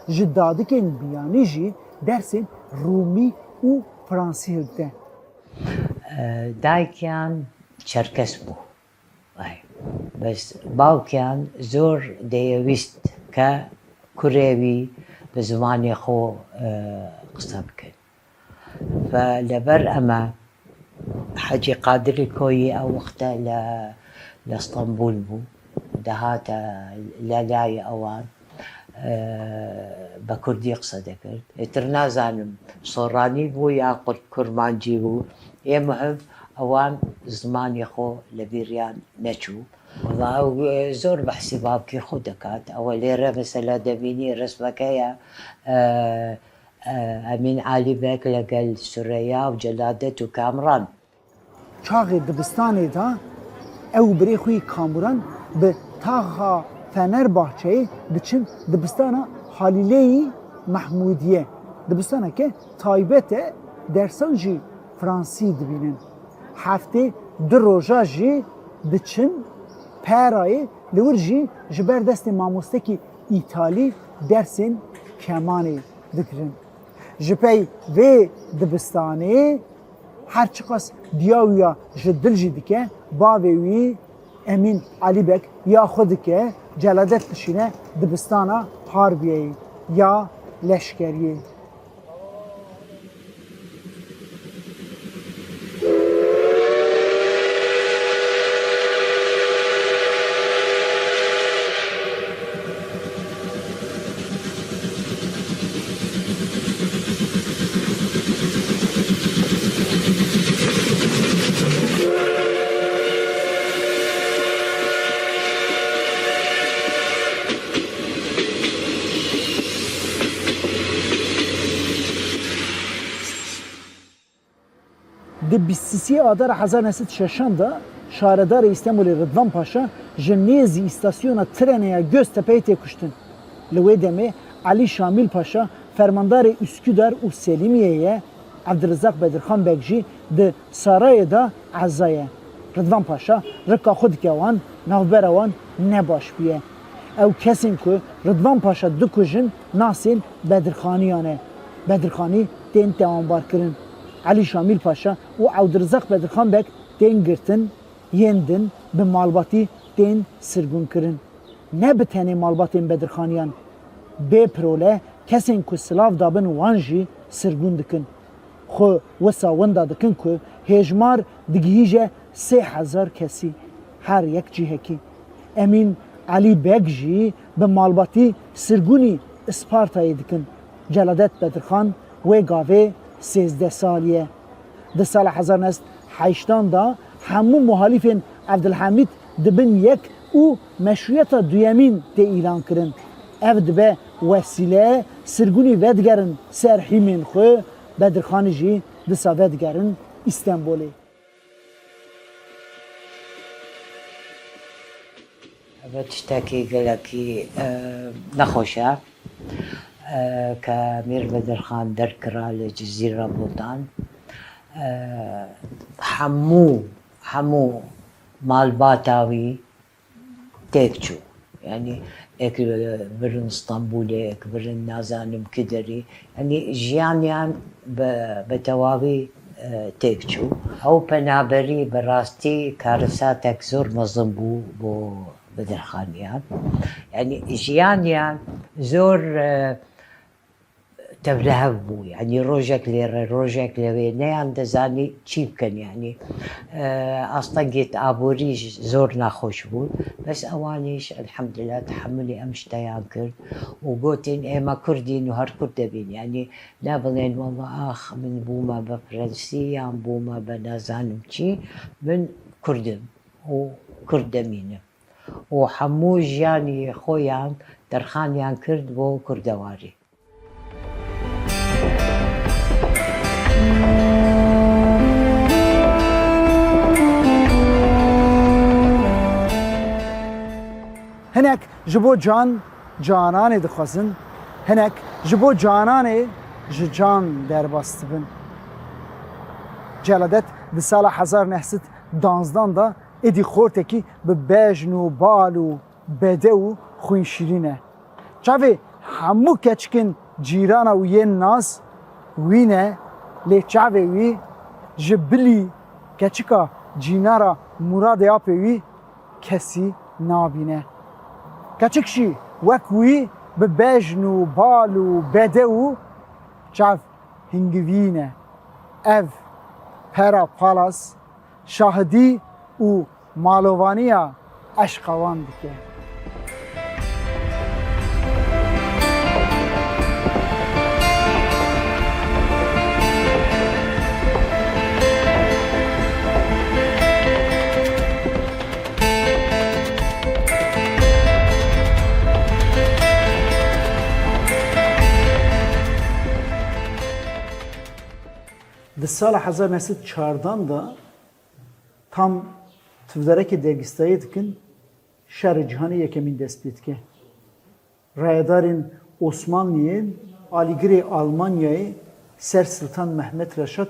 Ji dadikên biyanî jî dersên Rûmî û Fransî dide. Daykiyan Çerkes bû. Bes bawkiyan zor deyewîst ke Kurêwî bi zimanê xwe qise bikin. Leber eme Hecî Qadirî Koyî ew wexte li Stenbûl bû. Dihate lelayê ewan bi Kurdî qise dikir. Êtir nazanim soranî bû ya kurmancî bû. Ê muhim ewan zimanê xwe li bîriyan neçû. Ew zor behsî bavkê xwe dikat. Ew lêre mesela dibînî resmekeya Emîn Alî Bek legel Süreyya û Celadet û Kamran. Çaxê dibistanê da ew birê xwe yê Kamuran bi taxa Fenerbahçeyê diçin dibistana Halileyî Mehmûdiye. Dibistaneke taybet e dersan jî Fransî dibînin. Heftê 2 roja jî diçin Perayê li wir jî ji ber destê mamostekî İtalî dersên kemanê dikirin. Ji pey vê dibistanê her çiqas diyawiya ji dil jî dike bavê wî Emîn Alî Bek ya xwe dike Celadet dişîne dibistana Harbiyeyê ya leşkeriyê. Di 23 Adar 1906 da şaredar İstanbulê Rıdvan Paşa ji nêzî îstasyona treneya Göztepe'yê tê kuştin. Li wê demê Alî Şamîl Paşa fermandarê Üsküdar û Selîmiyeyê Ebdirezak Bedirxan Bek jî di sarayê da ezaye. Rıdvan Paşa rika xwe dike wan navbera wan ne baş bûye. Ew kesên ku Rıdvan Paşa dikujin nasên Bedirxaniyan e. Bedirxanî tên dewanbarkirin. Alî Şamîl Paşa û Ebdirezak Bedirxan Bek tên girtin, yên din bi malbatî tên sirgun kirin. Ne bi tenê malbatên Bedirxaniyan. Bê pirole kesên ku silav dabin wan jî sirgun dikin. Xwe wisa winda dikin ku hêjmar digihîje 3000 kesî her yek cihekî. Emîn Elî Beg jî bi malbatî sirgunî Ispartayê dikin. Celadet Bedirxan wê gavê 13 salî. Di sala 1980 da hemû muhalîfên Abdülhamid dibin yek û meşruiyeta duyemîn tê îlan kirin. Ev dibe wesîle sirgunî vedigerin ser hîmên xwe, Bedirxanî jî disa vedigerin İstanbulê. Evet tiştekî gelekî nexweşe ke Mîr Bedirxan derkira li Cizîra Botan. Hemû malbata wî têk çû. Yani ek birin İstanbulê, ek birin nazanim kiderî. Yani jiyaniyan bi tewavî têk çû. Ew penaberî bi rastî karisatek zor mezin bû bo Bedirxaniyan. Yani jiyaniyan zor tevlehev bû. Yani rojek lêre, rojek lewê neyan dizanî çî bikin yani. Astengê aborî zor naxweş bû. Bes ewanîş elhemdülillah tehemmülê em ji te yan kir û gotin ême Kurdîn û her Kurd dibîn. Yani ne bilên walla min bûme bi Frensî yan bûme bi nazanim çî, min Kurdim û Kurd demînim. û hemû jiyanê xwe yan derxaniyan kird bo kurdewarî. Hinek ji bo cananê dixwazin, hinek ji bo cananê ji can derbas dibin. Celadet di sala 1912 da êdî xortekî bi bejn û bal û bede û xwînşîrîn e. Çavê hemû keçikên cîrana û yên nas wî ne, lê çavê wî ji bilî keçika cînara Muradê apê wî kesî nabîne. Keçik jî wek wî bi bejn û bal û bede û çav hingivîne. Ev pera palas şahidî û malovaniya eşqa wan dike. Di sala 1914 da tam tuvderekê dergîstayê dikin şerê cîhanê yekemîn dest pê dike. Rayedarên Osmanliyê alîgirê Almanyayê Ser Sultan Mehmet Reşat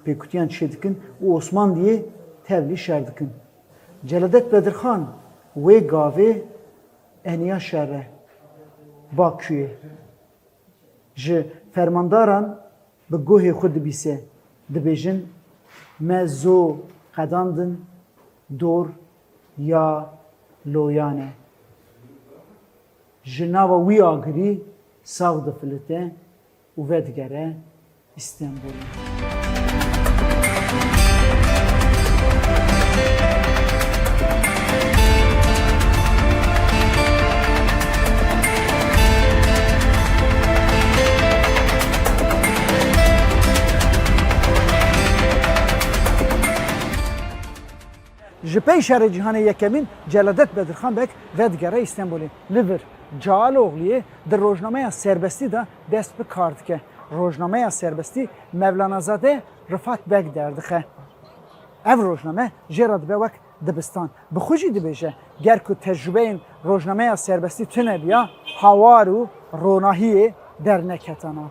pêkutiyan çê dikin û Osmanliyê tevlî şer dikin. Celadet Bedirxan wê gavê eniya şer e Bakûyê. Ji fermandaran bi gohê xwe dibîse dibêjin me zo qedandin dor ya loyane. Ji nava wî agirî sav difilite û vedigere İstanbulê. Ji pey şerê cîhanê yekemîn Celadet Bedirxan Bek vedigere İstanbulê. Li vir Caloğlu'yê di rojnameya serbestî da dest bi kar dike. Rojnameya serbestî Mevlanazade Rifat Bek derdixe. Ev rojname jêra dibe wek dibistan. Bi xwe jî dibêje ger ku tecrübeyên rojnameya serbestî tune biya hawar û ronahiyê derneketana.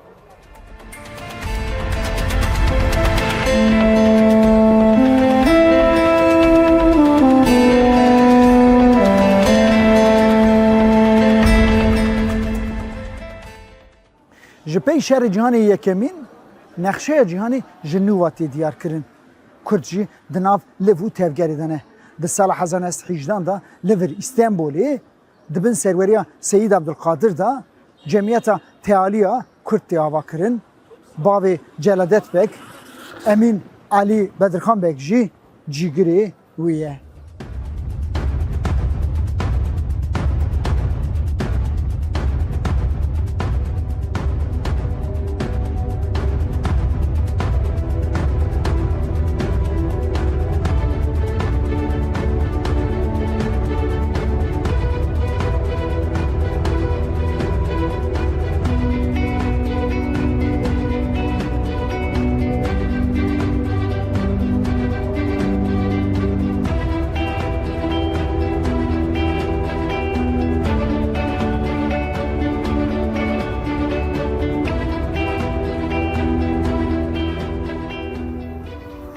Ji pey şerê cîhanê yekemîn nexşeya cîhanê ji nû watê diyar kirin. Kurd jî di nav liv û tevgerê de ne. د سال 1918 دا لور استانبولê dibin serweriya Seyid Abdülkadir da Cemiyeta Tealiya Kürt dava kirin. Bavê Celadet Bek, Emin Ali Bedirxan Bek jî cîgirê wî ye.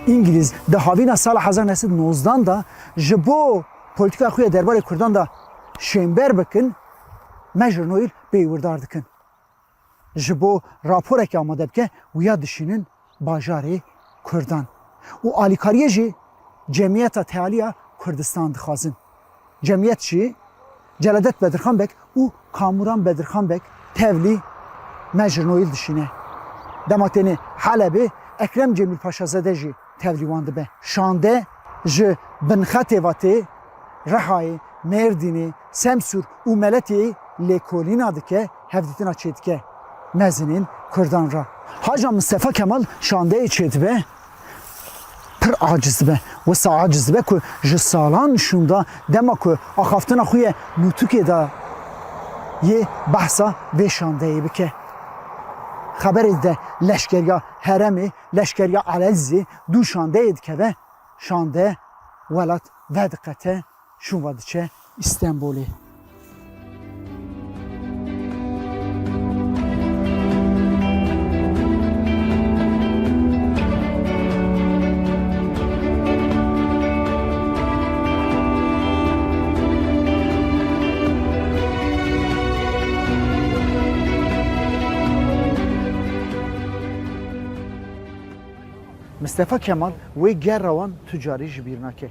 İngiliz de havina sal 1919 da ji bo politika xwe derbarê Kurdan da şember bikin mejrnoil pêwîrdar dikin. Ji bo raporeke amade bike wiya dişinin bajarê Kurdan. û alîkariyê jî Cemiyeta Tealiya Kurdistan dixwazin. Cemiyet jî Celadet Bedirxan Bek û Kamuran Bedirxan Bek tevlî mejrnoil dişine. Dema tenê Helebê Ekrem Cemil Paşazade jî tevlîwan dibe. Şande ji binxetê vatê Rehayê, Mêrdînê, Semsûr û Meletiyê lêkolîna dike hevdîtina çê dike mezinên Kurdan ra. Haja Mustefa Kemal şandeyê çê dibe pir aciz dibe. Wisa aciz dibe ku ji salan şûnda dema ku axaftina xwe yê nûtûkê da yê behsa vê şandeyê bike. Xeberê de leşkeriya Heremê, leşkeriya Elezî du şandeyê dikeve, şande welat vediqete şûn ve diçe İstanbulê. Mustafa Kemal ve gerrawan tücari ji bîr nake.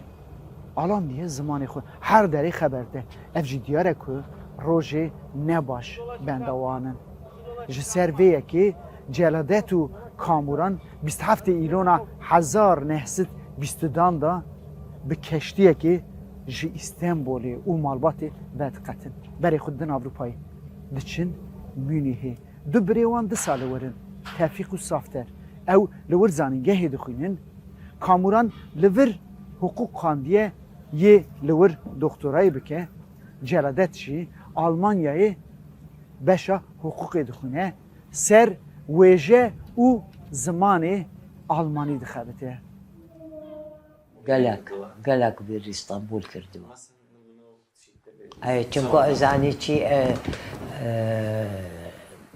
Alan diye zamanê xwe her derê xeber de. Ev jî diyar e ku rojê nebaş bendawanin. Ji ser vê yekê Celadet û Kamuran 27 îlona 1922 da bi keştiyekê ji İstanbulê û Malbatê vediqetin. Berê xwe din Avrupayê. Diçin Münihê. Du birê wan 2 sal werin. Tevfîq û Safter. Ew li wir zanîngehê dixwînin. Kamuran li vir hukuk xandiye yê li wir doktorayê bike. Celadet jî Almanyayê beşa hukukê dixwîne. Ser wêje û zimanê Almanî dixebite. Gelek bir İstanbul kirdiwe. Çimku ez anî çî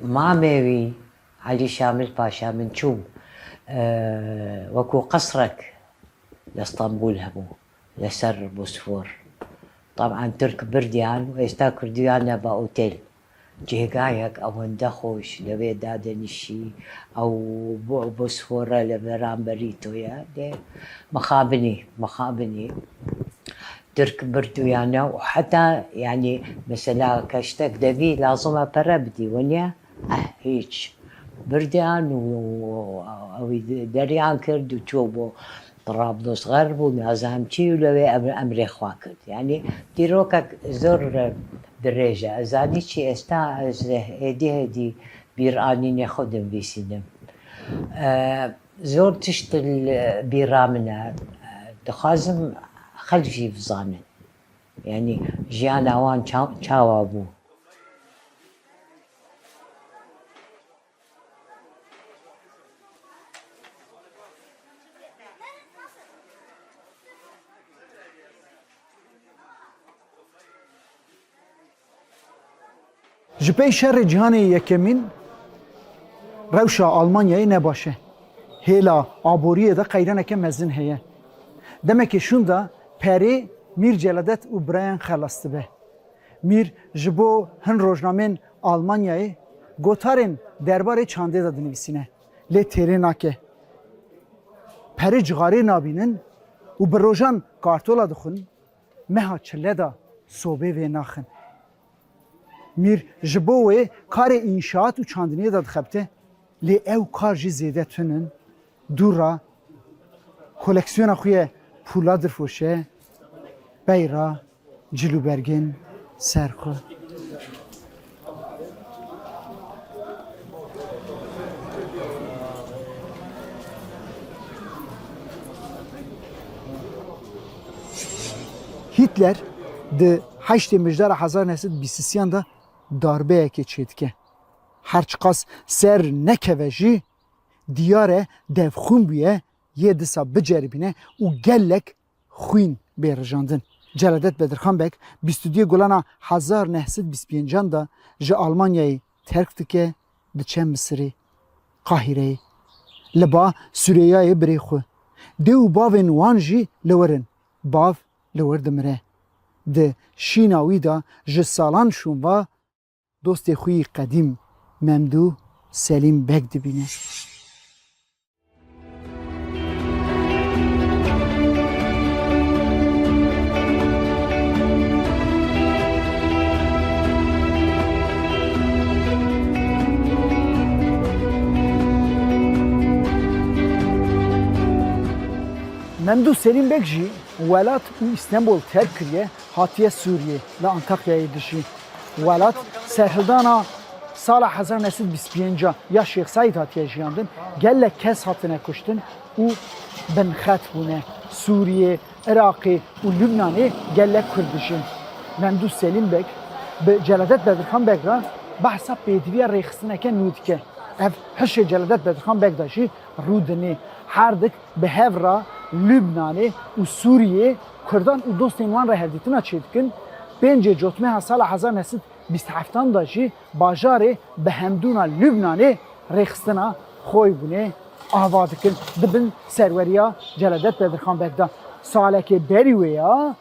mamê wî Ali Şamil Paşa min çû وەکو قەسرێک لە ئەستەمبول هەبوو لەسەر بۆسفۆر. طبعا ترک بردیان و ئێستا کردویانە بە ئوتێل. جێگایەک ئەوەندە خۆش لەوێ دادەنیشی ئەو بۆسفۆرە لە بەرامبەری تۆیە دێ مەخابنی ترک بردویانە و حتا یعنی مەسەلا کە شتێک دەبی لازمە پەرە بدی وەنیە هیچ بردیان و ئەوی دەریان کرد و چۆ بۆ طرابلس غەرب و نازانم چی و لەوێ ئەمرێ خوا کرد. یعنی دیرۆکێک زۆر درێژە. ئەزانی چی ئێستا هێدی بیرئانینێ خۆ دەمویسینم. زۆر تشت بیرا منە دەخوازم خەلکی بزانن. یعنی ژیان ئەوان چاوا بوو. Ji pey şerê cîhanê yekemîn rewşa Almanyayê nebaş e. Hêla aboriyê de qeyraneke mezin heye. Demekê şûn da perê Mîr Celadet û Brian xelas dibe. Mîr ji bo hin rojnamên Almanyayê gotarên derbarê çandê da dinivîsîne. Lê têrê nake. Perê cixarê nabînin û bi rojan kartola dixun, meha çile da sobe ve naxın. Mir ji bo wê karê înşaat û çandiniyê de dixebite, lê ew kar jî zêde tune dûra koleksiyona xwe ye pûla dirfoşe, beyra, cilûbergên serxwe. Hitler di 8 mijdara 1920 da darbeyekê çêdike. Herçiqas ser nekeve jî diyare devxûn bûye yê disa biceribîne û gelek xwîn bêrijandin. Celadet Bedirxan Bek bi stûdiyê Gulana 1925 da ji Almanyayê terk dike, diçe Misirê, Qahireyê. Li ba Sûreyayê birê xwe. Dê û bavên wan jî li werin. Bav li wir dimire. Di şîna wî da ji salan şûnva dostê xwe yî qedîm Memdûh Selîm Bek dibîne. Memdûh Selîm Bek jî welat û İstanbul terk kiriye hatiye Sûriyê li Antakyayê dişî. Welat serhildana sala 1925 ya Şeyx Said hatiye jiyandin, gelek kes hatine kuştin û binxet bûne. Sûriye, Iraqê û Lübnanê gelek Kurd dişîn. Memdûh Selîm Bek bi Celadet Bedirxan Bek re behsa pêdiviya rêxistineke nû dike. Ev hişê Celadet Bedirxan Bek de jî rû dinê. Her dik bi hevra Lübnanê û Sûriyê Kurdan û dostên wan re hevdîtina çêdikin. Pêncê cotmeha sala 1927 da jî bajarê bi hemdûna Lübnanê rêxistina xwe bûne ava dikin dibin serweriya Celadet Bedirxan Bek de. Salekê berî wê ya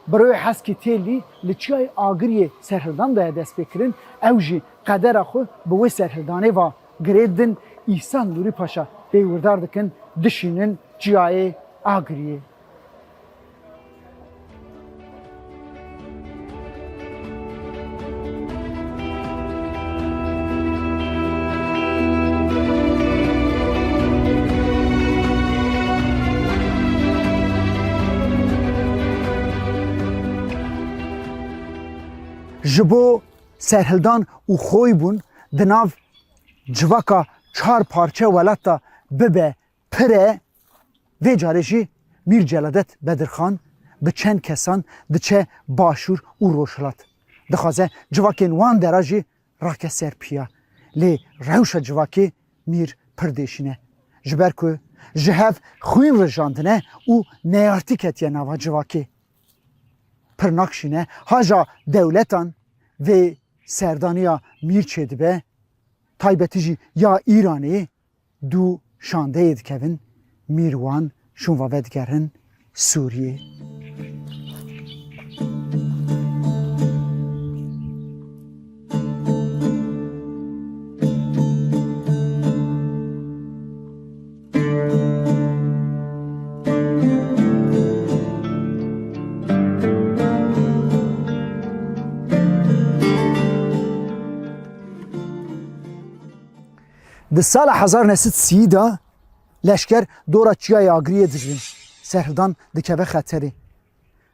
bi royê heskê têlî li çiyayê agiriyê serhildan da ye dest pê kirin, ew jî qedera xwe bi wê serhildanê ve girê din İhsan Nûrî Paşa pêwirdar dikin dişînin çiyayê agiriyê. Ji bo serhildan û xweybûn di nav civaka çar parçe welat da bibe pire, vê carê jî Mîr Celadet Bedirxan bi çend kesan diçe Başûr û Rojhilat. Dixwaze civakên wan dera jî rake ser piya. Lê rewşa civakê Mîr pir deşîne. Ji ber ku ji hev xwîn rijandine û neyartî ketiye nava civakê. Pir nakşîne haja dewletan vê serdaniya Mîr çêdibe, taybetî jî ya İranê dû şandeyê dikevin, Mîr wan şûnva ve digerin Sûriyê. Di sala 1930 da leşker dora çiyayê agiriyê digirin. Serhildan dikeve xeterê.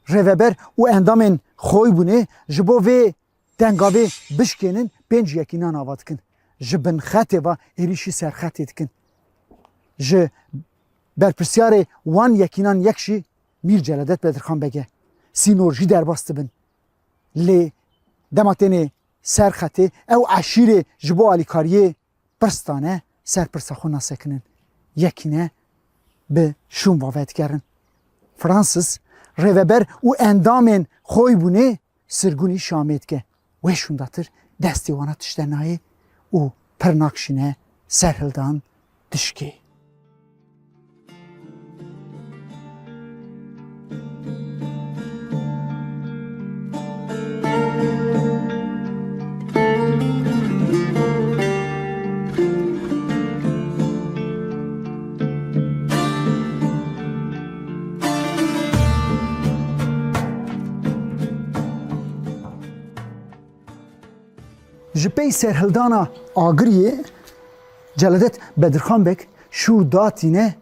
Rêveber û endamên xweybûnê ji bo vê dengavê bişkênin pênc yekînan ava dikin. Ji bin xetê ve êrişî serxetê dikin. Ji berpirsyarê wan yekînan yek jî Mîr Celadet Bedirxan Bek e. Sînor jî derbas dibin. Lê dema tenê serxetê ew eşîrê ji bo alîkariyê pirstane serpirsa xwe nasekinin. Yekîne bi şûnva ve digerin. Fransız rêveber û endamên xweybûnê sirgûnî Şamê dike. Wê şûndatir destê wana tişte nayê û pir nakşîne serhildan dişkê. جپی سرهلدانا آگریه جلدت بدرخان بک شور داتینه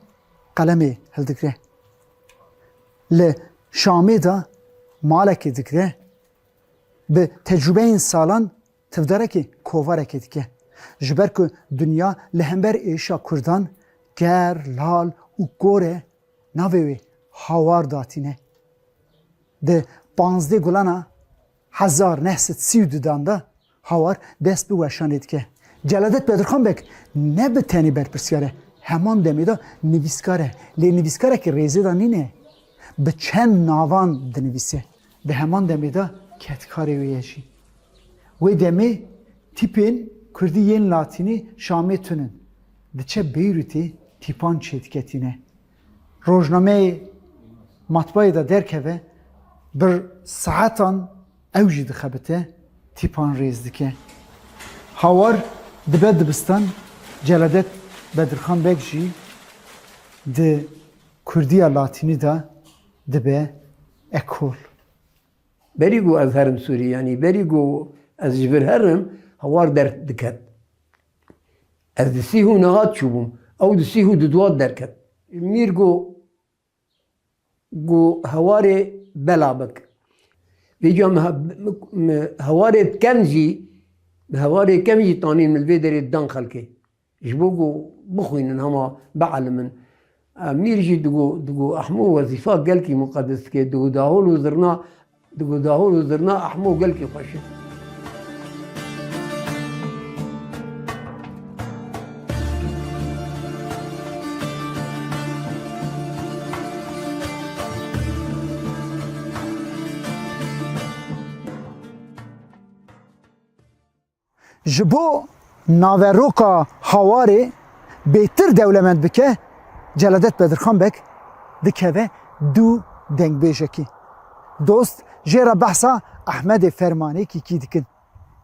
قلمه هلدکره ل شامه دا مالک دکره به تجربه این سالان تفداره که کوواره که دیگه جبر که دنیا لهمبر ایشا کردان گر لال و گوره ناوی هاوار داتینه ده 15 گلانا 1932 دا هاوار دست به وشانید که جلدت بدرخان بک نه به تنی برپرسیاره همان دمیدا نویسکاره لی نویسکاره که ریزه دا نینه به چند ناوان دنویسه به همان دمیدا کتکاری ویشی و دمی تیپین کردی ین لاتینی شامی تونن ده چه بیروتی تیپان چیدکتینه روزنامه مطبعی دا درکوه بر ساعتان اوجی دخبته تیپان ریز دکه هاوار دبه دبستان جلدت بدرخان بک جی ده کردی لاتینی دا دبه اکول بریگو از هرم سوری یعنی بریگو از جبر هرم هوار در دکت از دسیهو نهات چوبم او دسیهو ددوات درکت میر گو هوار بلابک بیجا هوار کمجی تانین ملوی دارید دان خلکه جبو گو بخوینن هما بعلمن میر جی دگو احمو وظیفه گلکی مقدس که دگو داهول و زرنا احمو گلکی خوشه جبو ناوروکا هواره بهتر دولمند بکه جلدت بدرخان بک دکوه دو دنگ بیشکی دوست جرا بحثا احمد فرمانی کی دکن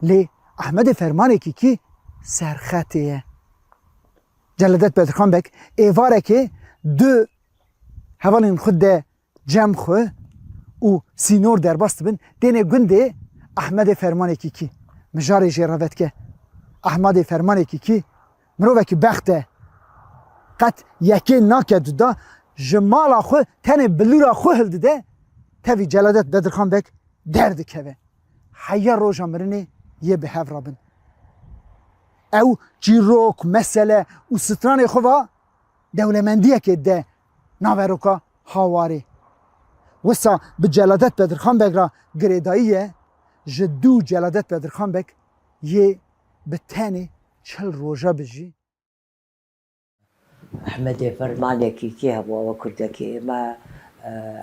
لی احمد فرمانی کی سرخطیه جلدت بدرخان بک ایواره که دو حوالین خود ده جمع خو و سینور در باست بن دینه گنده احمد فرمانی کی مجاری جراوت که احمد فرمانی کی مروه که بخته قط یکی ناکد دا جمالا خو تنه بلورا خو هلده ده تاوی جلدت بدرخان بک درد که حیا روژا مرنه یه به هف رابن او جیروک مسئله و ستران خواه دولمندیه که ده ناوروکا هاواری وسا به جلدت بدرخان بک را گریداییه جدو جلدت بدرخان بک یه به تنه 40 روژا بجی احمد فرمانه کی هوا و کردکی ما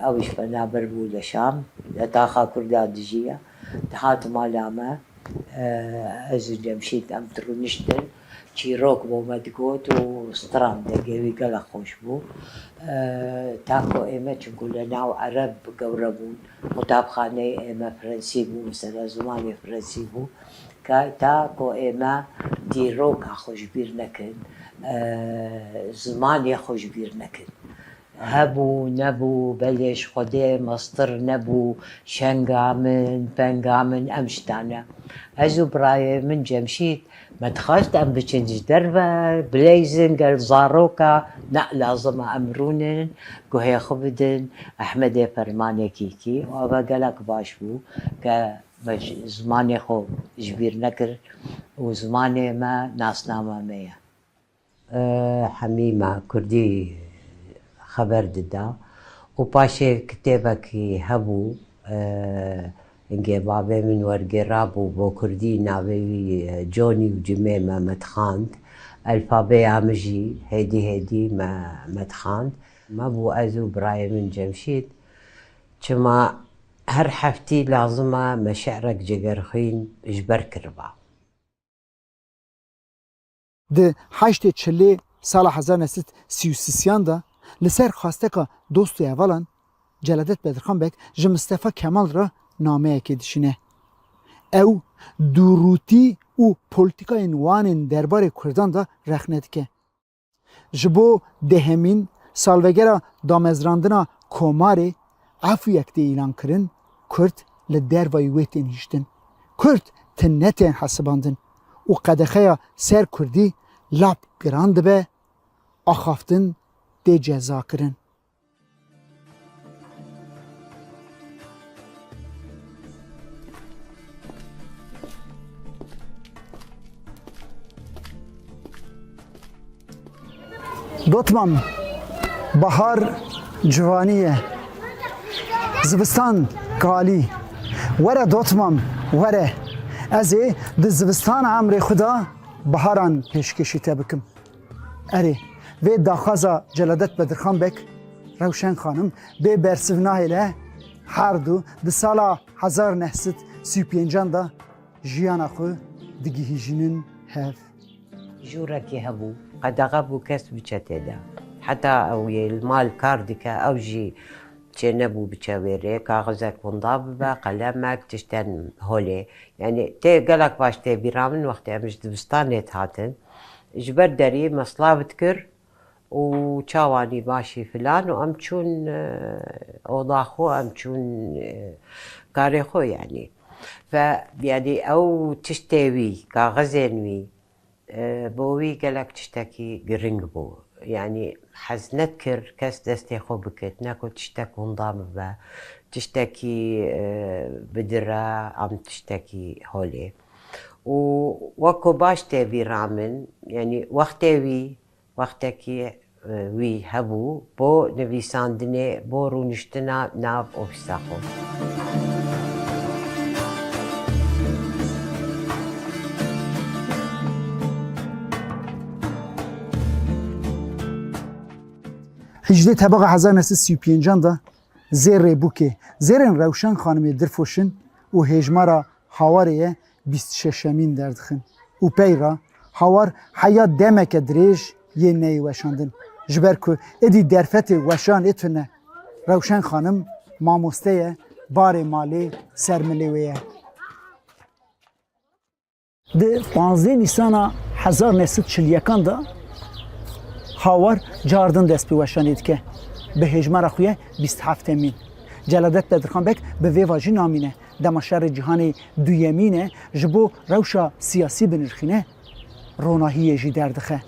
اوش بنابر بو لشام لتاخا كردا دجيه تحات مالامه از جمشيد ام ترونشتن چیروک بو مدگوت و سترام دقیوی گلا خوش بو تاکو ایمه چنکو لناو عرب گوربون مطاب خانه ایمه فرنسی بو مثلا زمان فرنسی بو که تاکو ایمه دیروک خوش بیر نکن زمانی خوش بیر نکن هبو نبو بلش خوده مصدر نبو شنگامن پنگامن امشتانه ازو برای من جمشید متخاشت ام بچنج دربه بلیزن قال زاروكا نا لازم امرونن گوهی خوبدن احمد فرمانه کی و ابا قالك باش بو که زمانی خو جبیر نکر و زمانی ما ناسنامه ميه حميمة كردي خبر ددا و پاشه کتابکی هبو انگه بابه من ورگه رابو با کردی ناوی جونی و جمعه ما متخاند الفابه همجی هیدی ما متخاند ما بو ازو برای من جمشید چما هر حفتی لازمه مشاعرك جگرخین اجبر کربا ده 8 سال 1933 دا لسر خواسته که دوستو اولان جلدت بدرخان بک جه مصطفی کمال را نامه که دشینه او دوروتی و پولیتیکای وانین درباره کردان دا رخنه که جبو دهمین سالوگرا دامزراندنا کوماری عفو یکتی اعلان کرن کرد لدروای ویتین هشتن کرد تنتین حسباندن و قدخه سر کردی لب گراند به آخافتن دی جزا کرن. دوتمام بهار جوانیه زبستان کالی وره دوتمام وره از د زبستان عمر خدا بهاران پیشکشی تبکم اره و داخازا جلادت بدرخان بک روشن خانم به برسونای له هر دو د سالا 1935 دا جیانا خو دگی هیجینن هف جورك يهبو قد غابو كسب بشتدا حتى او المال كاردك او جي تشنبو بشاويري كاغزك منضاب قلمك تشتن هولي يعني تي قالك باش تي بيرامن وقت مش دبستان هاتن جبر دري مصلاب تكر وشاواني ماشي فلان وام تشون اوضاخو ام تشون كاريخو يعني فيعني او تشتوي كاغزنوي بوي قالك تشتكي قرنق بو يعني حز نذكر كاس دستي خو بكت ناكو تشتكي ونضام با تشتكي بدرة عم تشتكي هولي ووكو باش تبي رامن يعني وقتكي وي هبو بو نفيسان دني بو رونشتنا ناب اوفيساخو هجده طبق 1935 دا زیر بوکه زیرن روشن خانمی درفوشن و هجمارا هاواریه 26 دردخن و پیرا هاوار حیات دمک دریج یه نی وشاندن جبر که ادی درفت وشان اتونه روشن خانم ماموسته بار مالی سرملیویه ده 15 نیسان 1941 دا هاوار جاردن دست به وشانید که به هجمار خویه 27 مین جلادت بدرخان بک به وی واجی نامینه دماشر جهان دویمینه جبو روشا سیاسی بنرخینه روناهی جی دردخه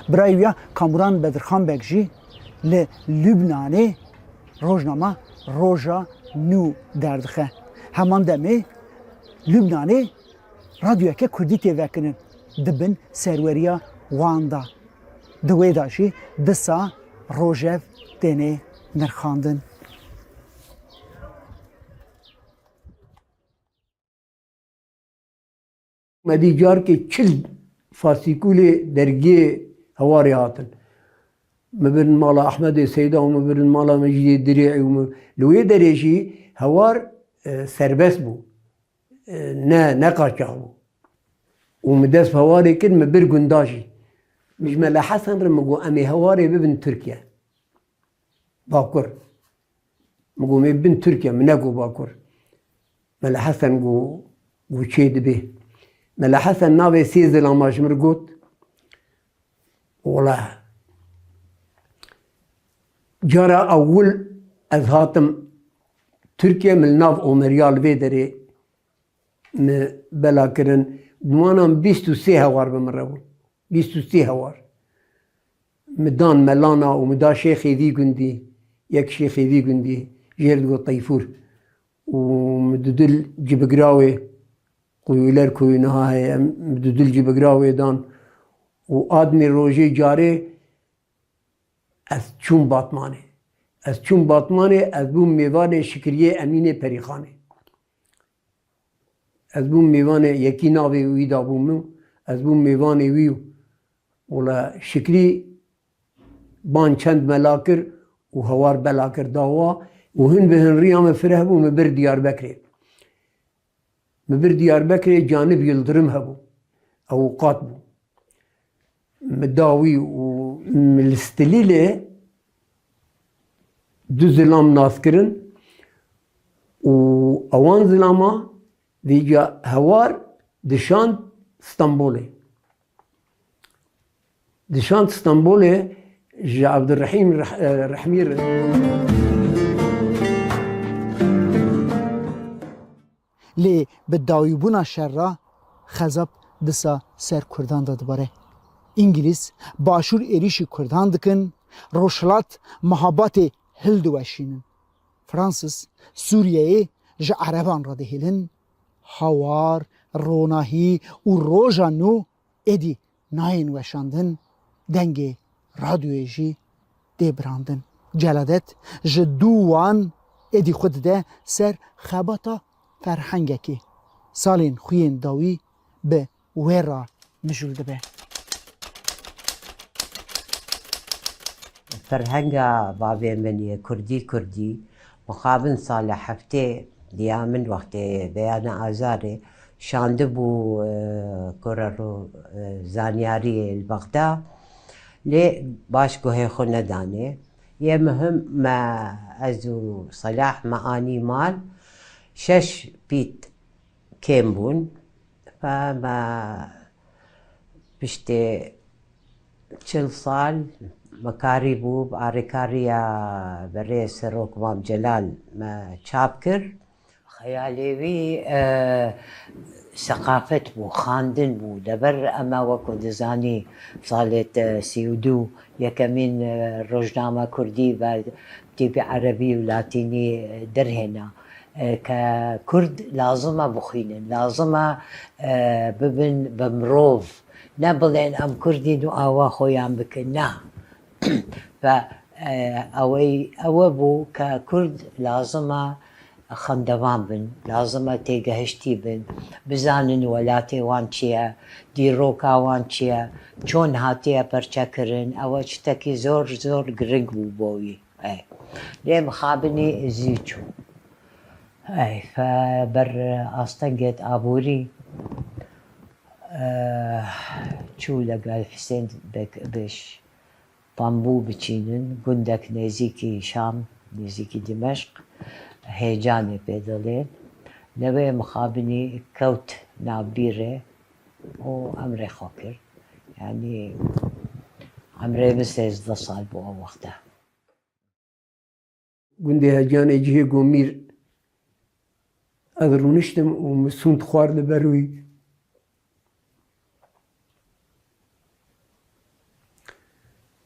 برایویا کامران بدرخان بک جی لبنانه روزنامه روژا نو دردخه همان دمه لبنانه رادیو که کردی تیوکنن دبن سروریا واندا دوی داشی دسا روژف دنه نرخاندن مدی جار که 40 فاسیکول درگی هواری هاتن مبرن مالا احمد سیدا و مبرن مالا مجید دریعی و لوی دریشی هوار سربست بو نه قاچاق بو و مدست هواری کن مبر گنداشی مش ملا حسن رمجو أمي هواري ببن تركيا باكر مجو ببن تركيا مناقو باكر ملا حسن جو شيد به ملا حسن نابي سيز لاماش مرقوت ولا جرى أول أزهاتم تركيا من ناف أمريال بيدري بلا كرن دوانا بيستو سي هوار بمرابول 23 هوار مدان ملانا ومدا شيخي ذي قندي يك شيخي ذي قندي جيردو طيفور ومددل جبقراوي قويلر كوي نهاية مددل جبقراوي دان وآدمي روجي جاري از چون باطماني از بوم ميوان شكريه امين پريخاني از بوم ميوان يكي ناوي ويدا بومو از بوم ميوان ويو ولا شكري بان چند ملاكر و هوار بلاكر داوا و هن بهن ريام فره بو مبر ديار بكري جانب يلدرم هبو اوقات بو مداوي و ملستليله دو زلام ناس کرن و اوان زلاما دیجا هوار دشان اسطنبول جا عبد الرحيم رحمير لي بالداويبونا شرا خزاب دسا سر کردان دا دباره انگلیس باشور ایریشی کردان دکن روشلات محبات هل دوشینن فرانسیس سوریه جا عربان را دهیلن هوار روناهی و روژانو ادی ناین وشاندن دنگ رادیوی جی دی براندن جلادت جدوان ادی خود ده سر خباتا فرهنگکی سالین خوین داوی به ویرا مجول دبه فرهنگا بابي مني كردي مخابن صالح حفتي ديامن وقت بيان آزاري شاندبو كررو زانياري البغدا لي باش كوهي خونا داني يا مهم ما ازو صلاح معاني مال 6 بيت كيمبون فما بشتي 40 صال مكاري بوب آريكاريا بري سروك مام جلال ما شابكر خيالي بي ثقافة بو خاندن بو دبر أما وكو دزاني صالت سيودو يكمين روجنامة كردي بتيبي عربي ولاتيني درهنا ككرد لازم بخينن لازم ببن بمروف نبلين أم كردي دو آوا خويا بكنا ف أوابو ككرد لازم خندوان بن لازم تيجهشتي بن بزانن ولاتي وانشيا ديروكا وانشيا چون هاتيا برچكرن او چتكي زور گرنگ بو بوي ليه مخابني زيچو فبر استنجت ابوري چو لقال حسين بش بامبو بچينن گندك نزيكي شام نزيكي دمشق هيجاني بيدلين نبي مخابني كوت نابيرة وعمري خوكر يعني عمري بس 16 صال بو وقتها گنده هجان اجيه گومير اذرونشتم ومسوند خوار لبروي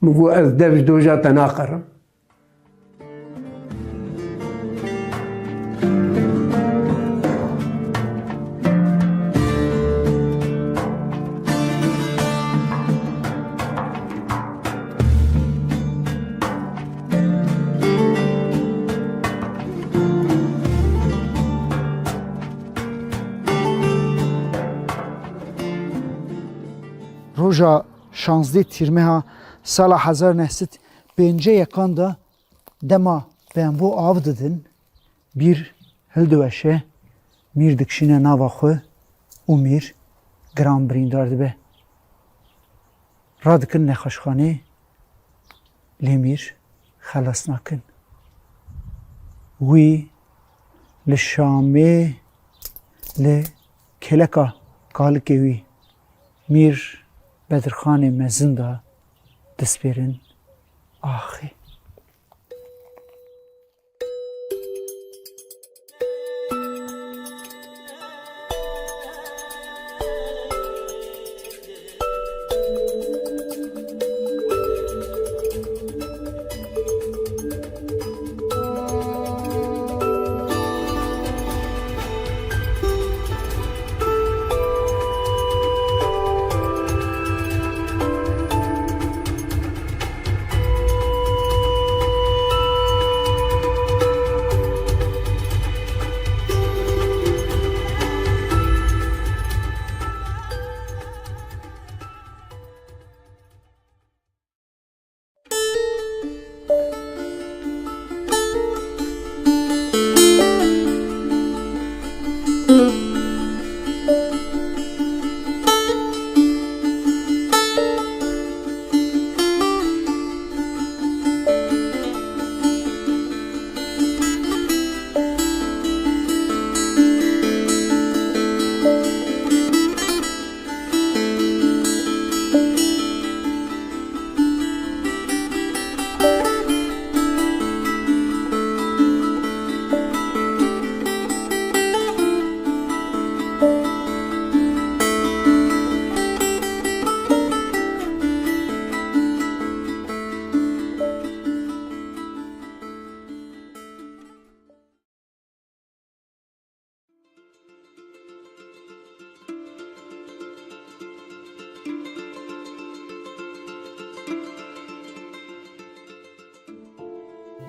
مگو از دفش دوجا تناقرم روژا 16 تیرمه سال 1951 دا دما بینبو آو دادن بیر هلدوشه میر دکشینه ناوا خو و میر گرام بریندار دبه را دکن نخشخانه لی میر خلاص نکن وی لشامه لکلکا کالکه وی میر بدرخان مزنده دسپیرن آخی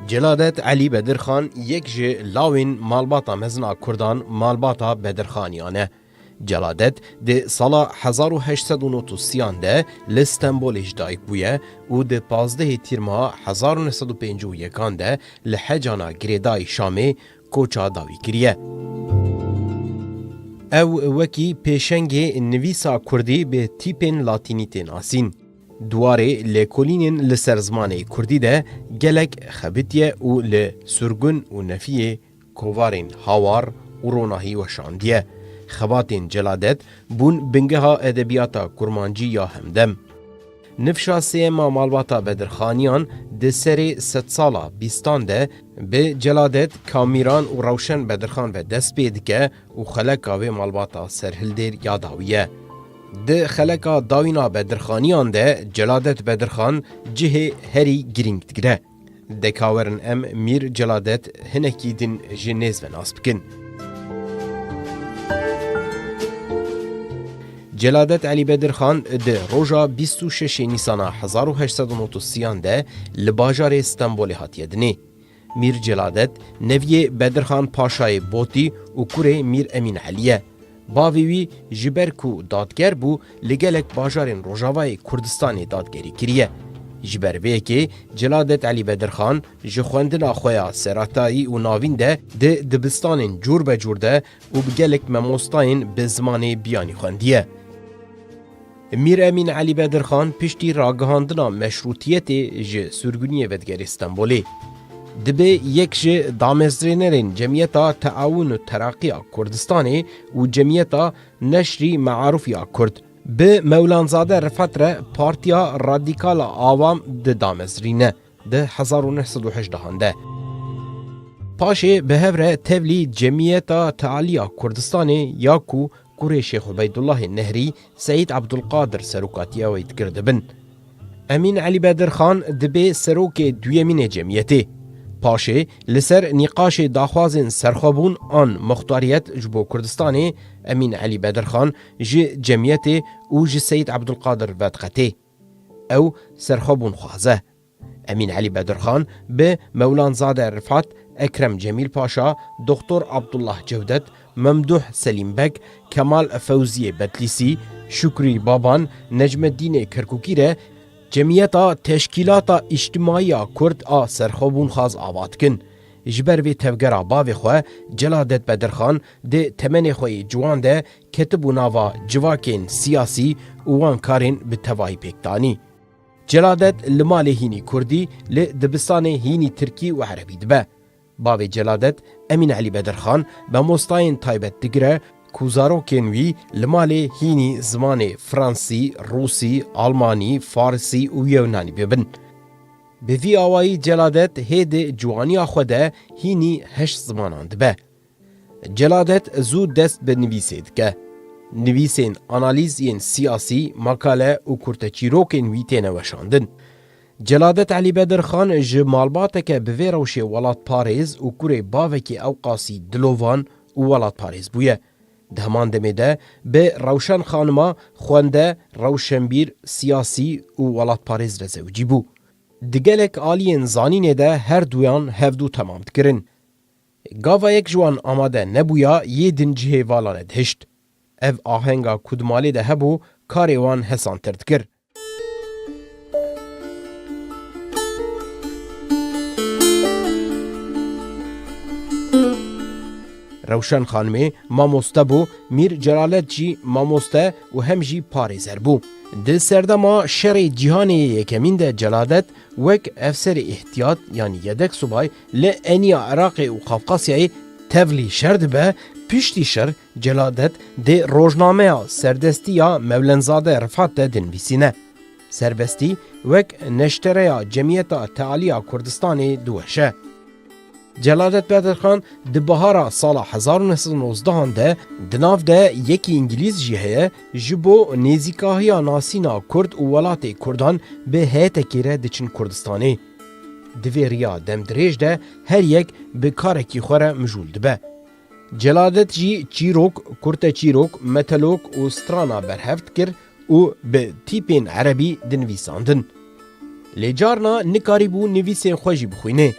جلادت علی بدرخان یک جه لاوین مالباتا مزنا کردان مالباتا بدرخانیانه. جلادت ده سالا 1893 ده لستنبولش دایک بویه و ده 15 تیر ماه 1951 ده لحجانا گریدای شامه کوچا داوی کریه. او وکی پیشنگ نویسا کردی به تیپین لاتینیتین آسین. دواره لکولینین لسر زمانه کردی ده گلک خبتیه و لسرگون و نفیه کووارین هاوار و روناهی و شاندیه. خباتین جلادت بون بنگها ادبیاتا کرمانجی یا همدم. نفشا سیما مالباتا بدرخانیان ده سری 100 سالا بیستان ده به جلادت کامیران و روشن بدرخان و دست بیدگه و خلقا و مالباتا سرهلدیر یاداویه. ده خلقا داوینا بدرخانیان ده جلادت بدرخان جه هری گرینگ دگره. ده کاورن ام میر جلادت هنکی دین جنیز و ناس بکن. جلادت علی بدرخان ده روژا 26 نیسان 1893 ده لباجار استنبول هاتیه دنه. میر جلادت نوی بدرخان پاشای بوتی و کوره میر امین علیه. باویوی جبرکو دادگر بو لگلک باجارین روژاوای کردستان دادگری کریه. جبروی که جلادت علی بدرخان جخوندنا خویا سراتایی و ناوین ده دبستان جور به جور ده و بگلک مموستاین به زمان بیانی خوندیه. میر امین علی بدرخان پشتی راگهاندنا مشروطیت ج سرگونی ودگر استنبولی. دبه یک ج دامزرینرین جمعیتا تعاون و ترقی کردستانی و جمعیتا نشری معروفی کرد. به مولانزاده رفتره پارتیا رادیکال آوام ده دامزرینه ده 1918 ده. پاشه به هفره تولی جمعیتا تعالیا کردستانی یا کو کوره شیخ عبیدالله نهری سید عبدالقادر سروکاتیه وید کرده بن. امین علی بدرخان دبه سروک دویمین جمعیته. پاشه لسر نقاش داخوازن سرخوبون آن مختاریت جبو کردستانی امین علی بدرخان جمعیته و سید عبدالقادر ودقته. او سرخوبون خوازه. امین علی بدرخان به مولانزاده رفعت اکرم جمیل پاشا، دکتر عبدالله جودت، ممدوح سلیم بک، کمال فوزی بدلیسی، شکری بابان، نجم الدین کرکوکیره جمعیتا تشکیلاتا اجتماعی کرد سرخوبون خواز آواد کن. جبر وی تفگرا باوی خواه جلادت بدرخان ده تمن خواه جوان ده کتبو ناوا جواکین سیاسی وان کارین به تواهی پیکتانی. جلادت لمال هینی کردی لدبستان هینی ترکی و عربی دبه. باوی جلادت امین علی بدرخان به مستاین تایبت دگره کوزارو کنوی لمال هینی زمان فرانسی، روسی، آلمانی، فارسی و یونانی ببن. به وی آوایی جلادت هید جوانی خوده هینی 8 زمانان دبه. جلادت زود دست به نویسید که نویسین آنالیزین سیاسی، مقاله و کرتچیروکین ویتین وشاندن. جلادت علی بدرخان جمالباته که به ویروش ولات پاریز و کوره باوکی اوقاسی دلووان و ولات پاریز بویه. دهمان دمیده به روشن خانما خونده روشنبیر سیاسی و ولات پاریز رزوجی بو. دگلک آلین زانینه ده هر دویان هفدو تمام کرن. گاوا یک جوان آماده نبویا یه دنجه والانه دهشت. او آهنگا کدمالی ده هبو کاریوان حسان ترد کر. روشن خانمه ماموسته بو میر جلالت جی ماموسته و هم جی پاریزر بو. ده سردما شر جهان یکمین ده جلالت وک افسر احتیاط یعنی یدک صبای لعنیا عراق و قفقاسیای تولی شرد به پشتی شر جلالت ده روزنامه سردستی یا مولنزاده رفعت ده دنویسینه. سربستی وک نشتره جمعیت تعالی کردستان دوشه. جلادت بدرخان ده بهارا سال 1919 ده دناف ده یکی انگلیز جیه جبو نیزیکاهی ناسینا کرد و ولات کردان به هیت کیره دچن کردستانی. دوی ریا دم دریج ده هر یک به کارکی خوره مجول دبه. جلادت جی چیروک، کرت چیروک، متلوک و سترانا برهفت کر و به تیپین عربی دنویساندن. لجارنا نکاری بو نویسین خوشی بخوینه.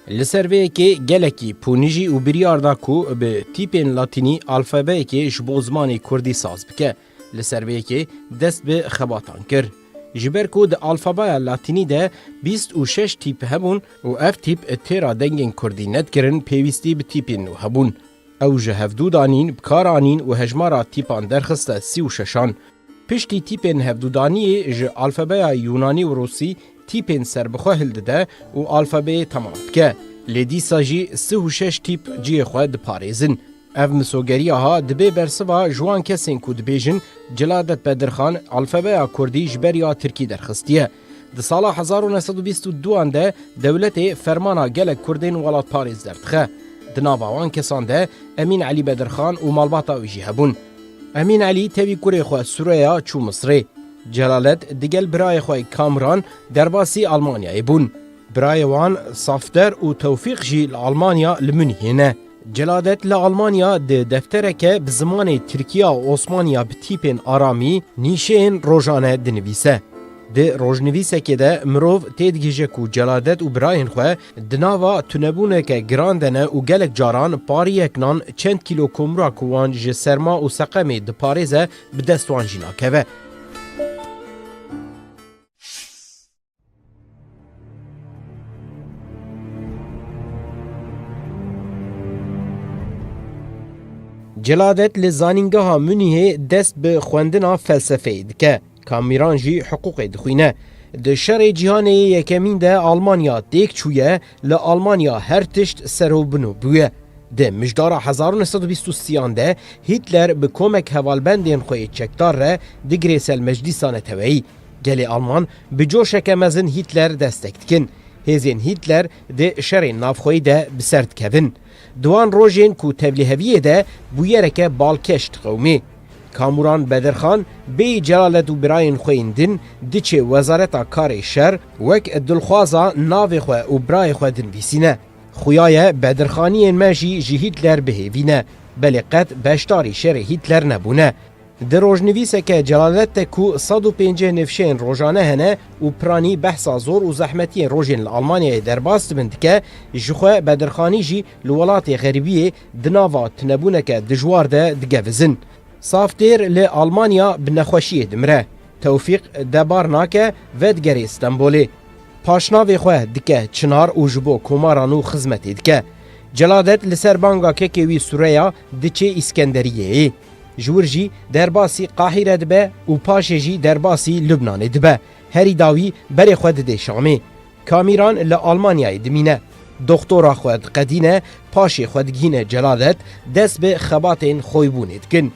لسر ویکی گلکی پونیجی و بریاردا کو به تیپین لاتینی الفابه که جبو زمان کردی ساز بکه لسر ویکی دست به خباتان کر جبر کو د الفابه لاتینی ده 26 تیپ هبون و اف تیپ تیرا دنگین کردی ند کرن پیوستی به تیپین و هبون او جه هفدودانین بکارانین و هجمارا تیپان درخسته 36 پشتی تیپین هفدودانی جه الفابه یونانی و روسی تیپین سربخواه هلده و الفابه تمام که لیدی ساجی 36 تیپ جی خواه دپاريزن اف مسوگری ها دبی برسوا جوان کسین کو دبیجن جلادت بدرخان الفابه کردی جبریا ترکی درخستیه د سال 1922 ده دولت فرمانا گلک کردین ولات پاریز دردخه د ناوان کسان ده امین علی بدرخان و مالباتا ویجی هبون امین علی تبی کوری خو سوریه چو مصری جلالت دیگل برای خوی کامران درباسی آلمانیای بون برای وان صافدر و توفیق جی لآلمانیا لمنهینه جلالت لآلمانیا ده دفتره که بزمان ترکیه و عثمانیا بتیپین آرامی نیشین روزانه دنویسه ده روزنویسه که ده مروف تیدگیجه کو جلالت و براین خواه دناوا تونبونه که گراندنه و گلک جاران پاری اکنان چند کیلو کمرا کوان جه سرما و سقمی ده پاریزه بدستوان جینا که جلادت لزانینگاه منیه دست به خوندنا فلسفه دکه کامیران جی حقوق دخوینه ده شر جهان یکمین ده آلمانیا دیک چویه لآلمانیا هر تشت سرو بنو بویه ده مجدار 1923 ده هیتلر به کمک حوالبندین خوی چکدار ره دگریسل مجلسان تویی گلی آلمان به جوشک مزن هیتلر دستک دکن هزین هیتلر ده شر نافخوی ده بسرد کون دوان روژین کو تبلیغیه ده بویرکه بالکشت قومی کاموران بدرخان بی جلالت و براین خویندن دیچه وزارت کار شر وک دلخوازا ناو خو و برای خو دنویسینه خویای بدرخانی مجی جی هیتلر بهوینه بلی قد بشتاری شر هیتلر نبونه در روزنویسه که جلالت کو 150 نفشین روزانه هنه و پرانی بحثا زور و زحمتی روزین لآلمانیا درباست بند که جخواه بدرخانی جی لولات غریبیه دناوا تنبونه که دجوار ده دگوزن صافتیر لآلمانیا بنخوشی دمره توفیق دبار ناکه ودگری استنبولی پاشناوی خواه دکه چنار و جبو کمارانو خزمتی دکه جلادت لسر بانگا ککوی سوریا دچه اسکندریه جورجی درباسی قاهره دبه و پاشجی درباسی لبنان دبه هری داوی بری خود ده شامه کامیران لآلمانیای دمینه دکتورا خود قدینه پاشی خودگین جلادت دست به خباتین خویبونه دکن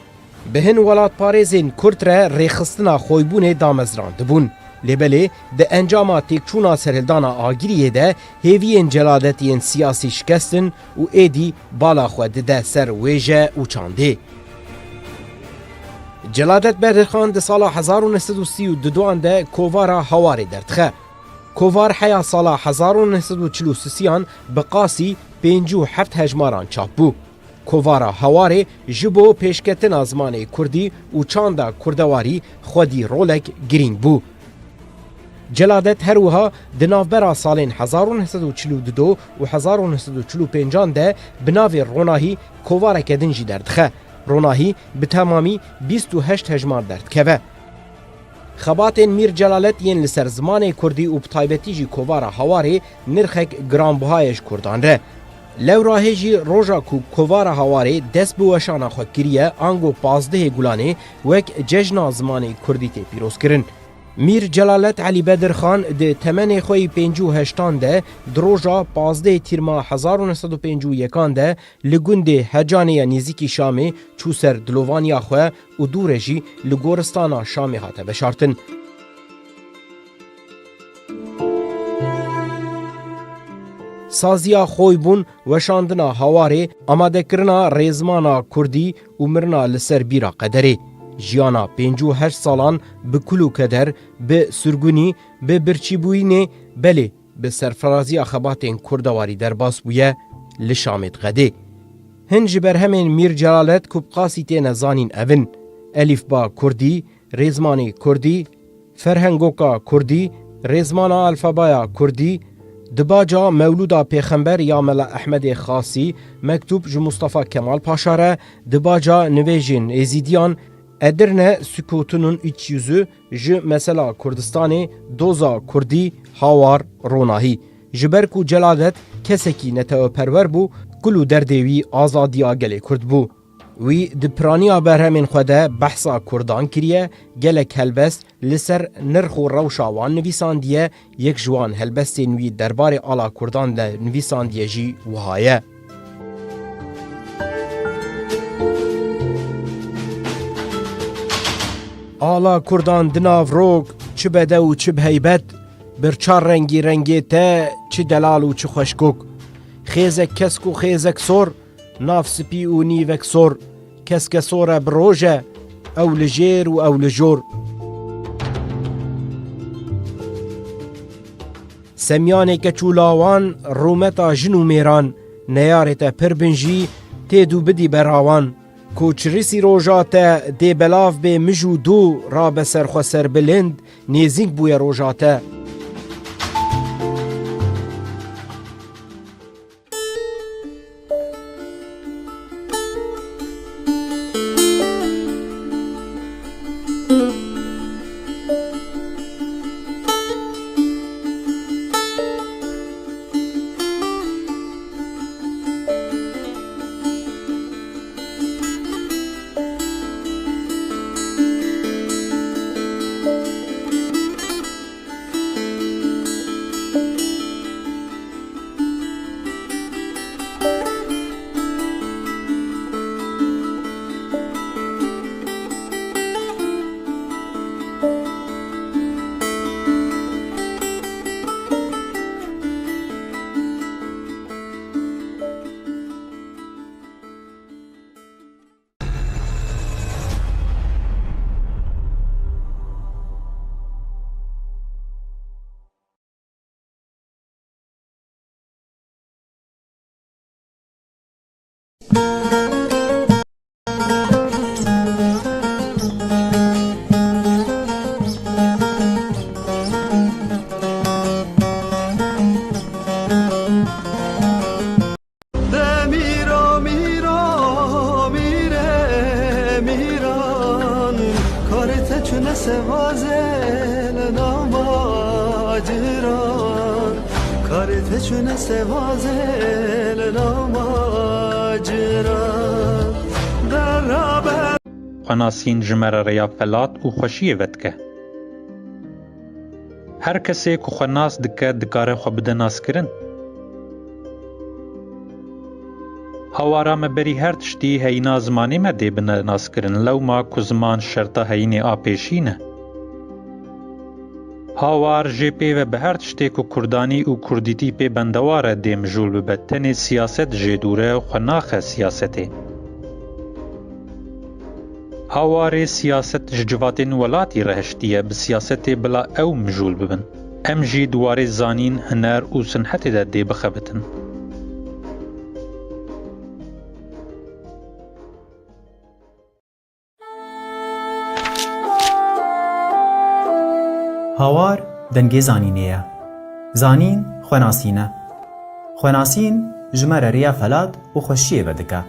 بهن ولات پاریزین کرتره ریخستنا خویبونه دامزران دبون لبله ده انجام تکچونا سرهلدانا آگیریه ده هیوین جلادتین سیاسی شکستن و ایدی بالا خود ده سر ویجه و چانده جلادت بدرخان ده سال 1932 ده کووارا هواری دردخه کووار حیا سال 1943 بقاسی 57 هجماران چاپ بو کووارا هواری جبو پیشکتن آزمان کردی و چاندا کردواری خودی رولک گرینگ بو جلادت هروها دنافبرا سالین 1942 و 1945 ده بناوی روناهی کووارا کدنجی دردخه روناهی به تمامی 28 هجمار درد که خباتین میر جلالت ین لسر زمان کردی و بطایبتی جی کووارا هواری نرخک گرانبهایش کردان ره لو راهی جی روژا کو کووارا هواری دست به وشانا خود کریه آنگو 15 گلانه وک ججنا زمان کردی تی پیروز کرن میر جلالت علی بدرخان ده تمن خوی 58 ده دروژا 15 تیرما 1951 ده لگوند هجانه نزیکی شامی چوسر دلوانیا خو و دورجی لگورستانا شامی هاته بشارتن سازیا خویبون وشاندنا هواری آماده کرنا ریزمانا کردی و مرنا لسر بیرا قدری جیانا 58 سالان به کلو کدر به سرگونی به برچیبوینه بله به سرفرازی خباتین کردواری در باس بویه لشامت غده هنج بر همین میر جلالت کبقاسی تین زانین اون الف با کردی ریزمانی کردی فرهنگوکا کردی ریزمانا الفابایا کردی دباجا مولودا پیغمبر یا ملا احمد خاصی مکتوب جو مصطفى کمال پاشاره دباجا نویجین ازیدیان ادرنه سکوتونون ایچ yüzü ji mesela Kurdistanê doza Kurdî hawar ronahî ji ber ku celadet kesekî neteweperwer bû kul û derdê wî azadiya gelê Kurd bû. Wî di piraniya berhemên xwe de behsa Kurdan kiriye gelek helbest li ser nirx û rewşa wan nivîsandiye yek ji wan helbestên wî derbarê ala Kurdan de nivîsandiye jî wiha ye. Ala Kurdan di nav rok çi bede û çi biheybet bir çar rengî rengê te çi delal û çi xweşkok xêzek kesk û xêzek sor nav spî û nîvek sor keske sor e bi roj e ew li jêr û ew li jor. Semyaneke çûlawan rûmeta jin û mêran neyarê te pir bin jî tê dû bidî berawan ku çirîsî roja te dê belav bê mij û dû rabe ser xwe ser bilind nêzîng bûye roja te. xwenasîn ji me re rêya felat û xweşiyê vedike. Her kesê ku xwe nas dike dikare xwe bide naskirin. Hawara me berî her tiştî heyîna zimanê me dê bine naskirin lewma ku ziman şerta heyînê a pêşî ne. Hawar jê pê ve bi her tiştê ku Kurdanî û Kurdîtî pê bendewar e dê mijûl bibe tenê siyaset jê dûre xwe naxe siyasetê. Hawarê siyaset ji civatên welatî re hiştiye bi siyasetê bila ew mijûl bibin. Em jî dwarê zanîn, huner û sinhetê de dê bixebitin. Hawar dengê zanînê ye. Zanîn xwenasîn e. Xwenasîn ji me re rêya felat û xweşiyê vedike.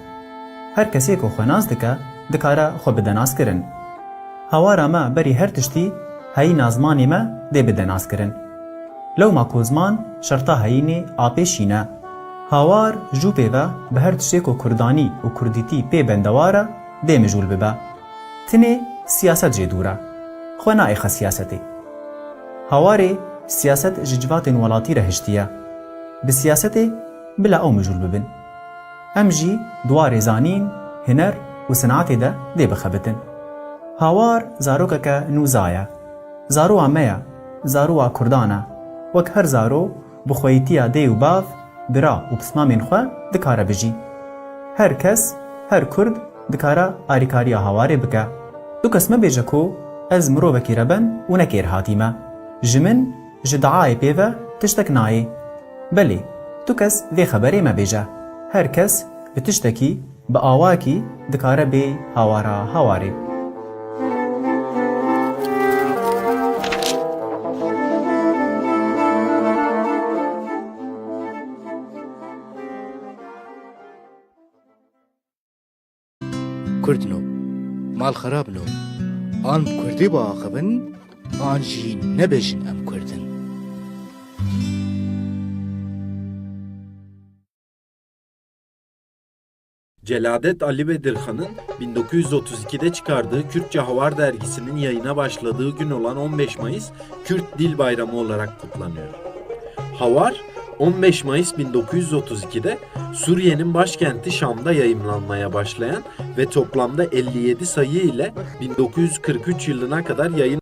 Her kesê ku xwenas dike dikare xwe bide naskirin. Hawara me berî her tiştî heyîna zimanê me dê bide naskirin. Lewma ku ziman şerta heyînê a pêşî ne. Hawar jû pê ve bi her tiştê ku Kurdanî û Kurdîtî pê bendewar e dê mijûl bibe. Tinê siyaset jê dûr e. Xwe naêxe siyasetê. Hawarê siyaset ji civatên welatî re hiştiye. Bi siyasetê bila ew mijûl bibin. Em jî dwarê zanîn, huner û sinatê de dê bixebitin. Hawar zarokeke nûza ye. Zarowa me ye, zarowa Kurdan e. Wek her zaro bi xweyîtiya dê û bav, bira û pismamên xwe dikare bijî. Her kes, her Kurd dikare alîkariya hawarê bike. Du kes mebêje ku ez mirovekî reben û nekêr hatîme. Ji min ji diayê pê ve tiştek nayê. Belê, du kes vê xeberê me bêje. Her kes bi tiştekî bi awakî dikare bê hawara hawarê. کردنو مال خرابنو آن کردی با آخبن آن جی نبجن ام کردن Celadet Ali Bedirhan'ın 1932'de çıkardığı Kürtçe Havar dergisinin yayına başladığı gün olan 15 Mayıs Kürt Dil Bayramı olarak kutlanıyor. Havar, 15 Mayıs 1932'de Suriye'nin başkenti Şam'da yayımlanmaya başlayan ve toplamda 57 sayı ile 1943 yılına kadar yayın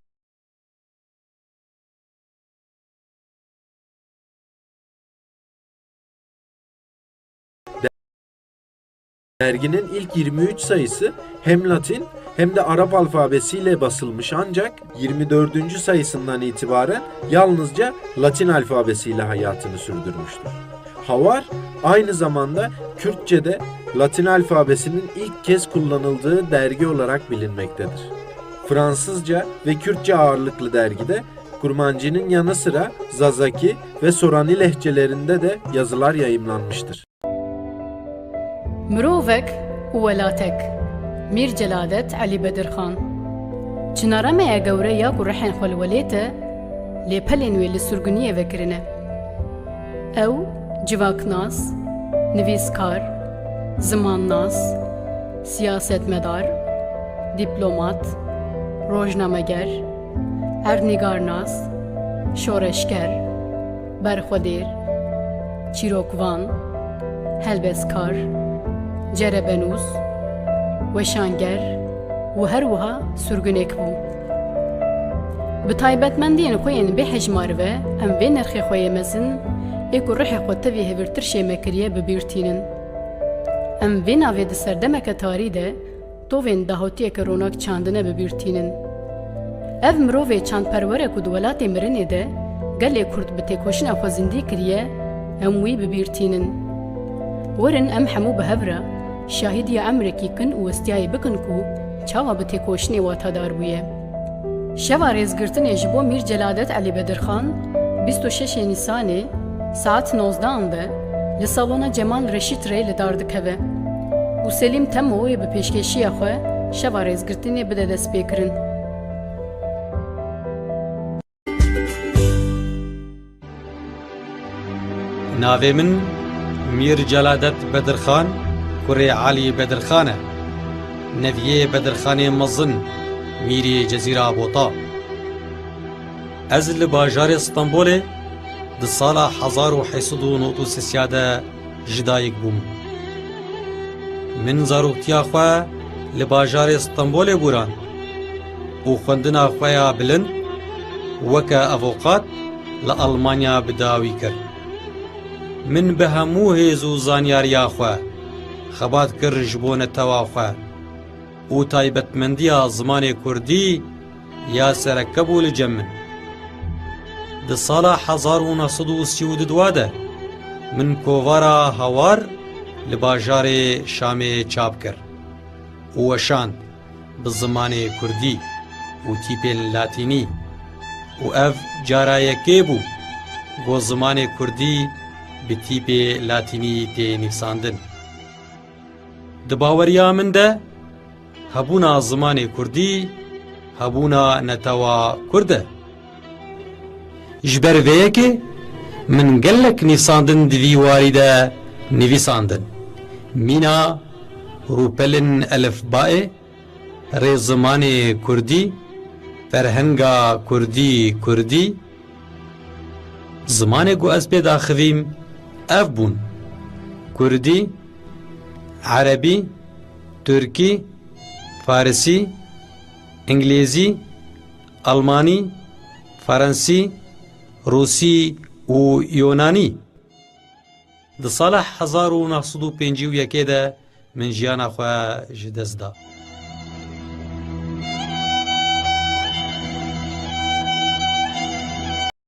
Derginin ilk 23 sayısı hem Latin hem de Arap alfabesiyle basılmış ancak 24. sayısından itibaren yalnızca Latin alfabesiyle hayatını sürdürmüştür. Havar aynı zamanda Kürtçe'de Latin alfabesinin ilk kez kullanıldığı dergi olarak bilinmektedir. Fransızca ve Kürtçe ağırlıklı dergide Kurmancı'nın yanı sıra Zazaki ve Sorani lehçelerinde de yazılar yayımlanmıştır. Mirovek û welatek Mîr Celadet Elî Bedirxan Çinaremeya gewre ya ku rihên xwe li welête lê pelên wê li surguniyê vekirine. Ew civaknas, nivîskar, zimannas, siyasetmedar, diplomat, rojnameger, ernîgarnas, şoreşger, berxwedêr, çîrokvan, helbeskar, cerebenûs, weşanger û her wiha surgunêk bû. Bi taybetmendiyên xwe yên bêhejmar ve em vê nirxê xwe yê mezin ê ku rihê xwe tevî hêvirtir şêmekiriye bibîrtînin. Em vê navê di serdemeke tarî de tovên dahotiyeke ronak çandine bibîrtînin. Ev mirovê çandperwere ku di welatê mirinê de gelê Kurd bi têkoşîna xwe zindî kiriye em wî bibîrtînin. Werin em hemû bi hev re şahîdiya emrekî kin û westiyayê bikin ku çawa bi têkoşînê watadar bûye. Şeva rêzgirtinê ji bo Mîr Celadet Elî Bedirxan 26 Nîsanê saet 19 de li salona Cemal Reşît Rê li dar dikeve û Selîm Temoyê bi pêşkêşiya xwe şeva rêzgirtinê bide destpêkirin. Navê min Mîr Celadet Bedirxan kurê Elî Bedirxan e. Neviyê Bedirxanê mezin Mîrê Cezîra Bota. Ez li bajarê Stenbolê di sala 1893 de ji dayîk bûm. Min zaroktiya xwe li bajarê Stenbolê bûran û xwendina xwe ya bilind weke avokat li Almanya bi dawî kir. Min bi hemû hêz û zanyariya xwe xebat kir ji bo netewa xwe û taybetmendiya zimanê Kurdî ya serekebû li cem min. Di sala 1932 de min kovara Hawar li bajarê Şamê çap kir û weşand bi zimanê Kurdî û tîpên Latînî û ev cara yekê bû got zimanê Kurdî bi tîpê Latînî tê nivîsandin. Di baweriya min de hebûna zimanê Kurdî hebûna netewa Kurd e. Ji ber vê yekê min gelek nivîsandin di vî warî de nivîsandin. Mîna rûpelên elifbayê, rê zimanê Kurdî, ferhenga Kurdî Kurdî. Zimanê ku ez pê daxivîm ev bûn: Kurdî, Erebî, Türkî, Farsî, İngilîzî, Almanî, Fransî, Rûsî û Yûnanî. Di sala 1951 de min jiyana xwe ji dest da.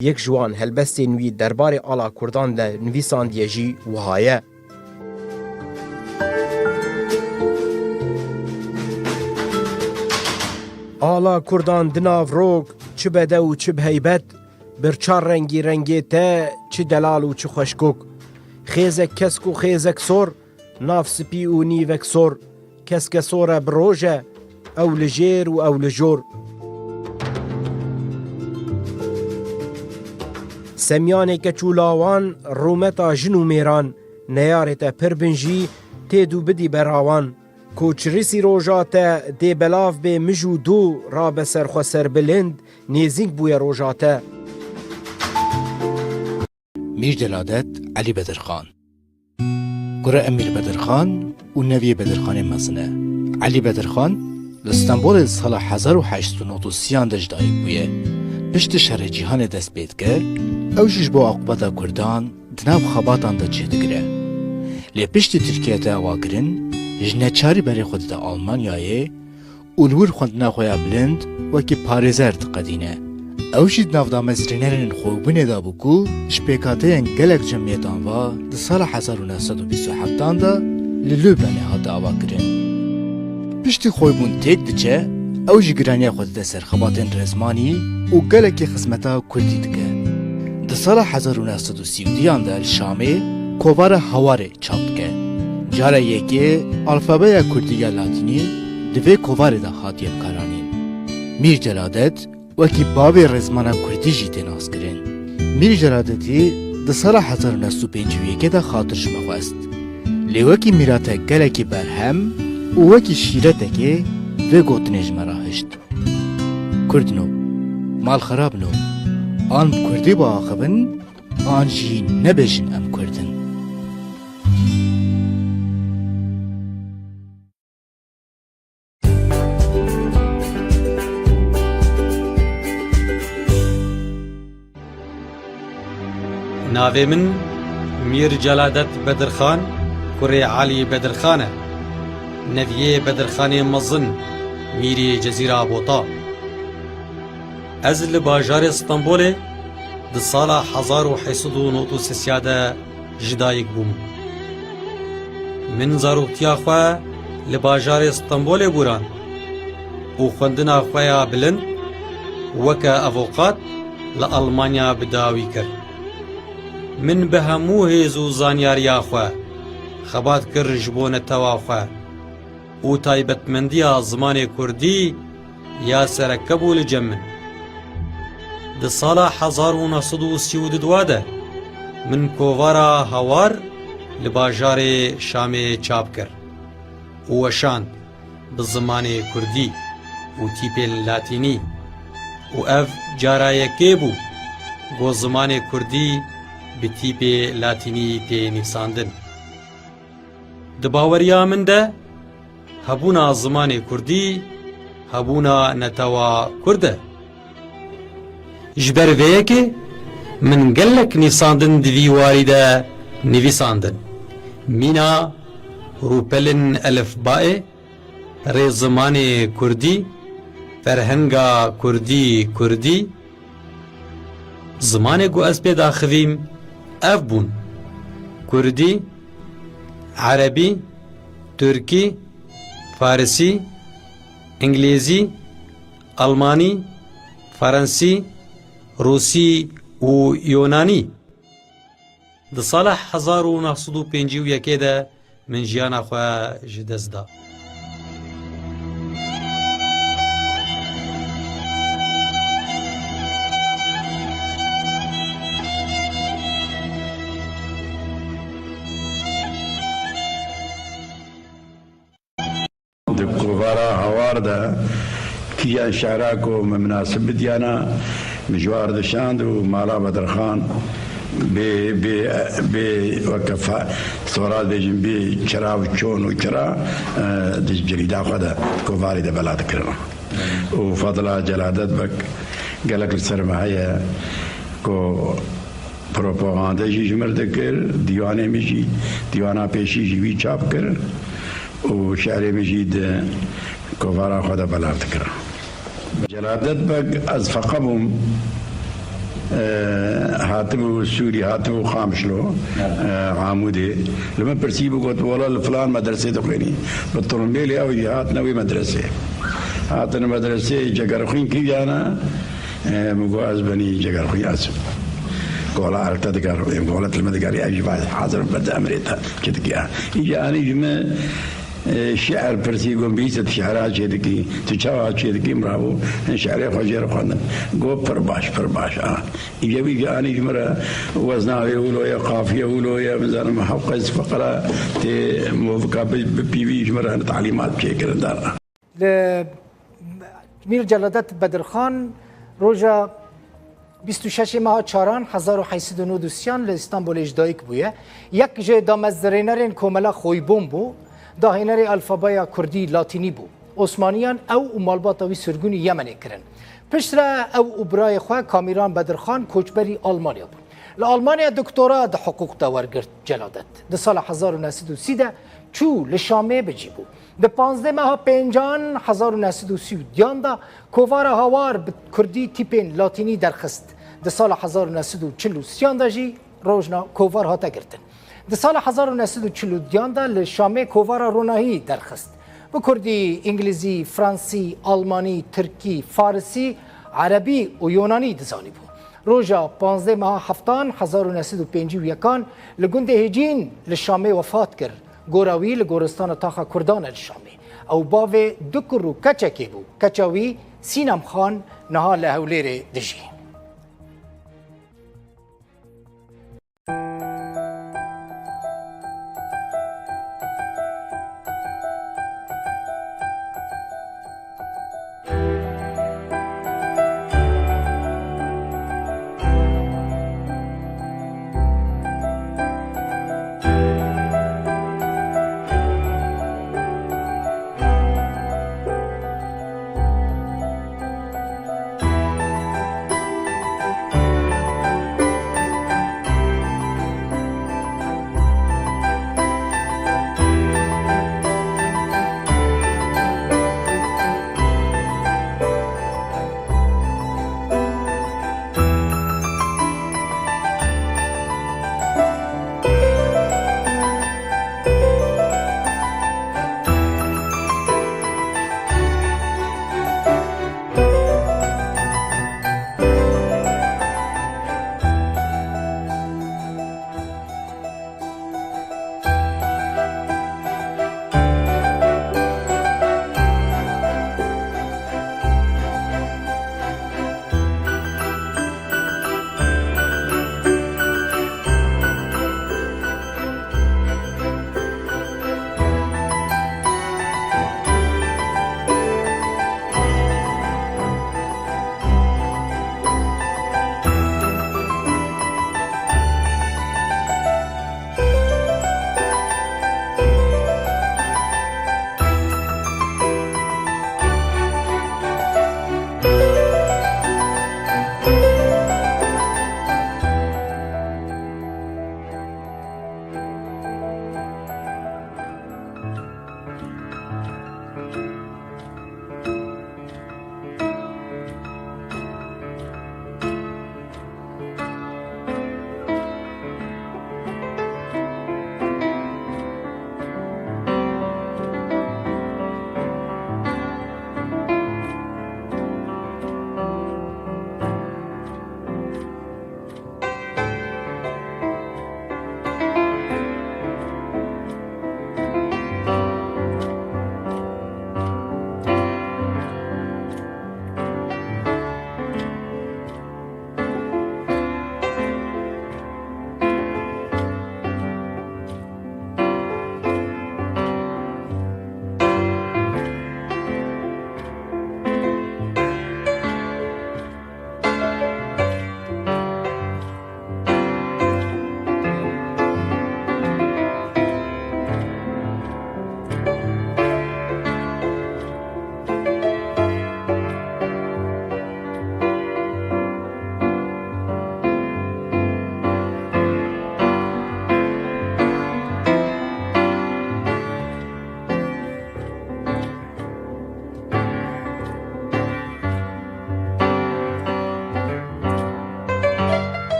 Yek ji wan helbestên wî derbarê ala Kurdan de nivîsandiye jî wiha ye. Ala Kurdan di nav rok, çi bede û çi biheybet, bir çar rengî rengê te, çi delal û çi xweşkok. Xêzek kesk û xêzek sor, nav spî û nîvek sor, کەسکەسۆرە برۆژە ئەو لە ژێر و ئەو لە ژۆر سەمیانێکە چولاوان ڕوومەتا ژن و mêران نەیارێتە پڕ بنژی تێد و بدی بەراوان کۆچریسی ڕۆژاتە دێ بەلاو بێ مژ و دوو ڕابە سەرخۆسەر بلند نێزینگ بووە ڕۆژاتە میر جەلادەت عەلی بەدرخان گورە ئەمیر بەدرخان و نەویە بەدرخانê mezin e عەلی بەدرخان li Stenbolê sala 1893 de ji dayîk bûye piştî şerê cîhanê dest pê dike ew jî ji bo aqibeta Kurdan di nav xebatan de cih digire lê piştî Tirkiye te awakirin ji neçarî berê xwe dide Almanyayê û li wir xwendina xwe ya bilind wekî parêzer diqedîne ew jî di navda mezrînerên xwebûnê de bû ku ji pêkhateyên gelek cemiyêtan va di sala 1927 de li Lübnanê hate awakirin piştî xwebûn têk diçe ew jî giraniya xwe dide ser xebatên rezmanî û gelekî xizmeta Kurdî dike di sala 1932 de li Şamê kovara Hawarê çap dike cara yekê alfabeya Kurdî ya Latînî di vê kovarê de hatiye bikaranîn Mîr Celadet wekî bavê rezmana Kurdî jî tê naskirin Mîr Celadetî di sala 1951 de xatir ji me xwest lê wekî mîrate gelekî berhem û wekî şîretekê vê gotinê ji me re hişt Kurdino mal xerabno an bi Kurdî biaxivin an jî nebêjin em Kurdin Navê min Mîr Celadet Bedirxan kurê Alî Bedirxan e neviyê Bedirxanê mezin Mîrê Cezîra Bota ez li bajarê Stenbolê di sala 1893 de ji dayîk bûm min zaroktiya xwe li bajarê Stenbolê bûran û xwendina xwe ya bilind weke avokat li Almanya bi dawî kir min bi hemû hêz û zanyariya xwe xebat kir ji bo netewa xwe û taybetmendiya zimanê Kurdî ya serekebû li cem min di sala 1932 de min kovara Hawar li bajarê Şamê çap kir û weşand bi zimanê Kurdî û tîpên Latînî û ev cara yekê bû got zimanê Kurdî bi tîpê Latînî tê nivîsandin di baweriya min de hebûna zimanê Kurdî hebûna netewa Kurd e ji ber vê yekê min gelek nivîsandin di vî warî de nivîsandin mîna rûpelin elifbaê rê zimanê Kurdî ferhenga Kurdî zimanê ku ez pê daxivîm ev bûn Kurdî Erebî Türkî Farsî İngilîzî Almanî Fransî Rûsî û Yûnanî di sala 1951 de min jiyana xwe ji dest da kovara Hawar de kiyan şehra ku münasib diyana mijwar dişand û mala Bedirxan bê weke soral bêjin bê çira û çon û çira di cirîda xwe de kovarê de bela dikirin û Fadila Celadet bek gelek li ser me heye ku propaganda jî ji mir dikir dîwanê min jî dîwana pêşî jî wî çap kir û şerê min jî di kovara xwe de belav dikirin Celadet bek ez feqa bûm hatibû Sûrî hatibû Xamişlo Amûdê li min pirsîbû got wala li filan medresê dixwênî bi Tirimbêlê ew jî hatine wê medresê hatine medresê cegerxwîn kîyana min got ez benî cegerxwîn ez gola erkte diger gola tilme diger ev jî hazir bede emrê te çi dikiya îca anî ji me شعر پرسی گم بیست شعرات چیدکی تو چاوا چیدکی مرابو شعر خجر خواندن گو پر باش اینجا بی آنی جمرا وزناوی ولو یا قافیه ولو یا مثلا محقق فقره تی موفقه بیوی جمرا تعلیمات چه کردن دارا میر جلادت بدرخان روژا 26 ماه چاران 1893 ل استانبول اجدایک بویه یک جه دامزدرینرین کوملا خویبون بو داهینر الفابای کردی لاتینی بو عثمانیان او مالباتاوی سرگونی یمنی کرن پشتر او ابرای خواه کامیران بدرخان کوچبری آلمانیا بود لآلمانیا دکتورا د حقوق دا ورگرد جلادت د سال 1930 ده چو لشامه بجی بود د 15 ماه پنجان 1930 دیان دا کووار هاوار به کردی تیپین لاتینی درخست د سال 1943 دا جی روزنا کووار هاتا گرتن د سال 1940 دیان دا لشامه کووار روناهی درخست به کردی انگلیزی فرانسی آلمانی ترکی فارسی عربی و یونانی دزانی بود روزا 15 ماه هفتان 1951 لگند هجین لشامه وفات کرد گوراوی لگورستان تاخا کردان الشامی او باوی دکر رو کچکی بو کچاوی سینم خان نها لهولیر دجی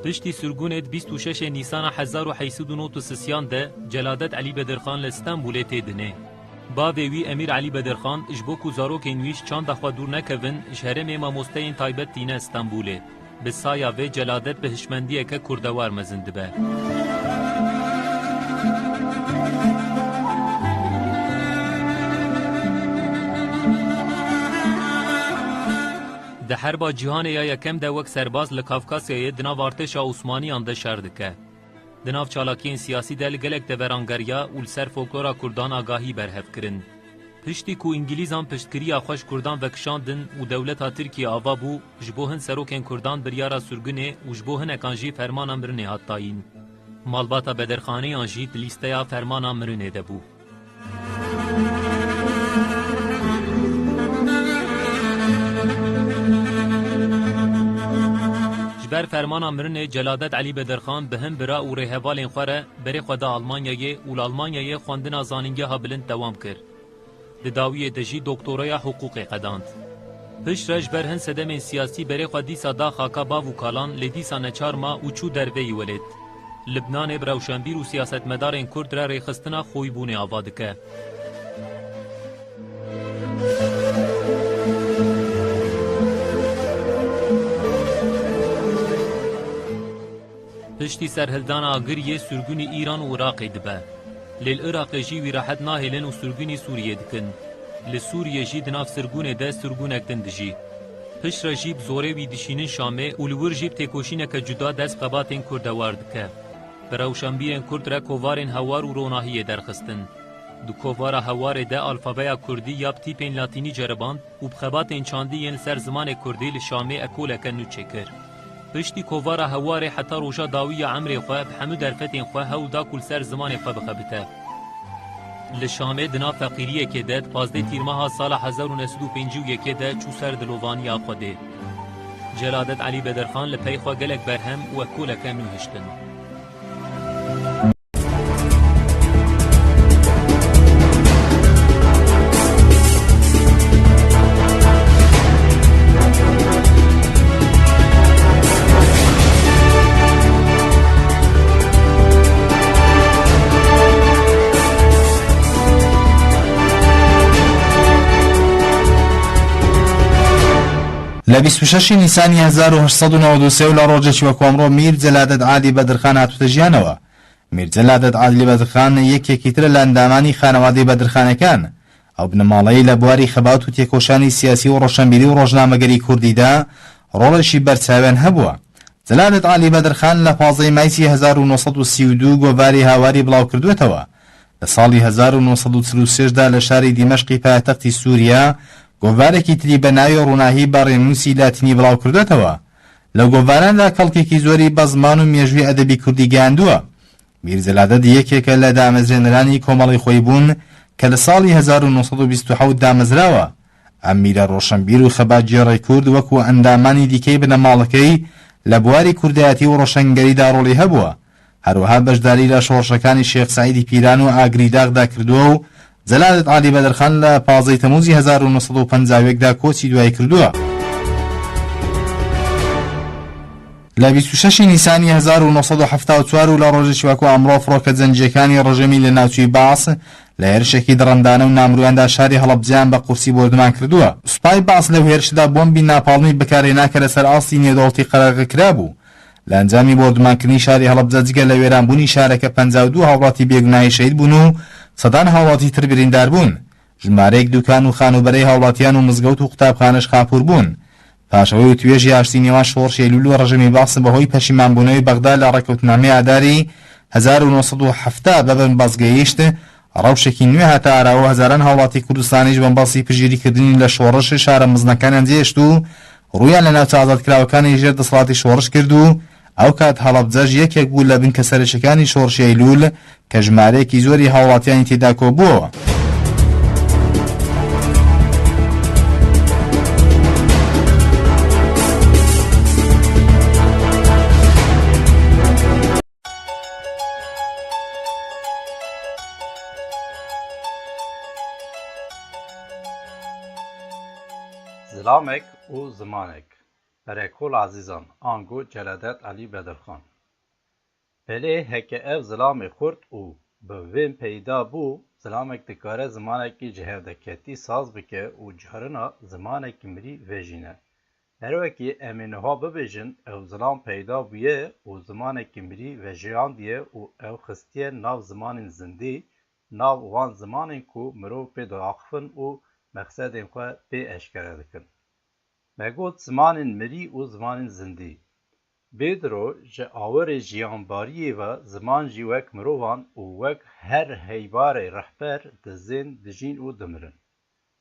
پشتی سرگونت 26 نیسان 1893 ده جلادت علی بدرخان لستانبول تیدنه. باوی وی امیر علی بدرخان اجبو کو زاروکین ویش چند دخوا دور نکوین شهرم ماموستین تایبت تینه استانبوله. به سایا و جلادت به هشمندیه که کردوار مزند به. ده حربا جهان یا یکم ده وک سرباز لکافکاسیای دناو ارتشا عثمانی آن ده شردکه. دناو چالاکین سیاسی دل گلک ده ورانگریا و لسر فولکلورا کردان آگاهی برهف کرن. پشتی کو انگلیزان پشتکریا خوش کردان وکشاندن و دولتا ترکیه آوا بو جبوهن سروکن کردان بریارا سرگونه و جبوهن اکانجی فرمان امرنه هاتاین. مالباتا بدرخانی آنجی لیستیا فرمان امرنه ده بو. بر فرمان امرن جلادت علی بدرخان به هم برا و رهوالین خوره بری خدا آلمانیای و آلمانیای خواندن زانینگه ها بلند دوام کرد. داوی دجی دکترای حقوق قداند. پش رج بر هن صدم سیاسی بری خودی صدا خاکا با وکالان لدیسا نچار ما و چو دروی ولید. لبنان براوشنبیر و سیاست مدارین کرد را ریخستنا خوی بونه آوادکه. پشتی سرهلدان آگریه سرگونی ایران و عراق دبه. لیل عراق جی وی راحت ناهلن و سرگونی سوریه دکن. لسوریه جی دناف سرگونه ده سرگونه کتن دجی. پشت را جیب زوره وی دشینن شامه و لور جیب تکوشینه که جدا دست قباتین کردوار دکه. براوشنبیرن کرد را کووارن هوار و روناهیه درخستن. دو کووارا هوار ده الفابیا کردی یا تیپین لاتینی جرباند و بخباتین چاندی ین سر زمان کردی لشامه اکوله کنو چکر. پشتی کووارا هواره حتی روشا داوی عمر خواه بحمو درفتین خواه هاو دا کل سر زمان خواه بخبته. لشامه دنا فقیریه که داد پازده تیرماها سال 1951 که داد چو سر دلووانی آخوده. جلادت علی بدرخان لپی خواه گلک برهم و اکولکه نوهشتن. لە 26 نیسانی 1893 و لە ڕۆژێکی وەکو ئەمڕۆ میر جەلادەت عالی بەدرخان هاتووتە ژیانەوە. میر جەلادەت عالی بەدرخان یەکێکی ترە لە ئەندامانی خانەوادەی بەدرخانەکان. ئەو بنەماڵەی لە بواری خەبات و تێکۆشانی سیاسی و ڕۆشنبیری و ڕۆژنامەگەری کوردیدا ڕۆڵێکی بەرچاوێن هەبووە. جەلادەت عالی بەدرخان لە 15 مایسی 1932 گۆڤاری هاواری بڵاو کردوێتەوە. لە ساڵی 1946 دا لە شاری دیمەشقی پایتەختی سووریا گۆڤارێکی تری بە ناوی ڕووناهی بە ڕێنووسی لاتینی بڵاو کردوێتەوە. لە گۆڤاراندا کەڵکێکی زۆری بە زمان و مێژووی ئەدەبی کوردی گەیاندووە. میر جەلادەت یەکێکە لە دامەزرێنەرانی کۆمەڵی خۆی بوون کە لە ساڵی 1927 دامەزراوە. ئەم میرە ڕۆشنبیر و خەبات جێڕەی کورد وەکو ئەندامانی دیکەی بنەماڵەکەی لە بواری کوردایەتی و ڕۆشنگەریدا ڕۆڵی هەبووە. هەروەها بەشداری لە شۆڕشەکانی شێخ سەعیدی پیران و ئاگری داغدا کردووە و جەلادەت عالی بەدرخان لە 15 تەموزی 1950 دا کۆچی دوای کردووە. لە 26 نیسانی 1974 و لە ڕۆژێکی وەکو ئەمڕۆ فڕۆکە جەنگیەکانی ڕژەمی لە ناوچوی باس لە هێرشێکی دڕندانە و نامرویاندا شاری هەڵەبجیان بە قورسی بۆردمان کردووە. سوپای باس لەو هێرشدا بۆمبی ناپاڵمی بەکارهێنا کە لەسەر ئاستی نێودەوڵەتی قەرەغەکرا بوو. لە ئەنجامی بۆردمانکردنی شاری هەڵەبجە جگە لە وێرانبوونی شارەکە 52 هاوڵاتی بێگوناهی شەهید بوون و سەدان هاوڵاتی تر بریندار بوون. ژمارەیەک دوکان و خانوبەرەی هاوڵاتیان و مزگەوت و قوتابخانەش خاپوور بوون. پاشەوەی و توێژی ئاشتی نێوان شۆڕشی ئەیلوول و ڕژەمی باس بەهۆی پەشیمانبوونەوەی بەغدا لە ڕێکەوتنامەی ئاداری 1970 بەبن بەزگەیشت ڕەوشێکی نوێ هاتە ئاراوە هەزاران هاوڵاتی کوردستانیش بەمباسی پژگیریکردنی لە شۆڕش شارە مزنەکانیان جێشت و ڕوویان لە ناوچە ئازادکراوەکانی ژێر دەسەڵاتی شۆڕش کرد و ئەو کات هەڵەبجەش یەکێک بوو لە بنکە سەرچەکانی شۆڕشی ئەیلوول کە ژمارەیەکی زۆری هاوڵاتیانی تێدا کۆبووەوە. زلامك و زمانك Berekol azizan, ango Celadet Ali Bedirxan. Pelê heke ev zilamê xurt û bi vên peyda bû, zilamek dikare zimanekî ji hevdeketî saz bike û carina zimanekî mirî vejîne. Herwekî em ê niha bibêjin ew zilam peyda bûye û zimanekî mirî vejiyandiye û ew xistiye nav zimanên zindî, nav wan zimanên ku mirov pê diaxivin û mexsedên xwe pê eşkere dikin. Me got zimanên mirî û zimanên zindî. Bêdiro ji awerê jiyanbariyê ve ziman jî wek mirovan û wek her heybarê rehber dizên dijîn û dimirin.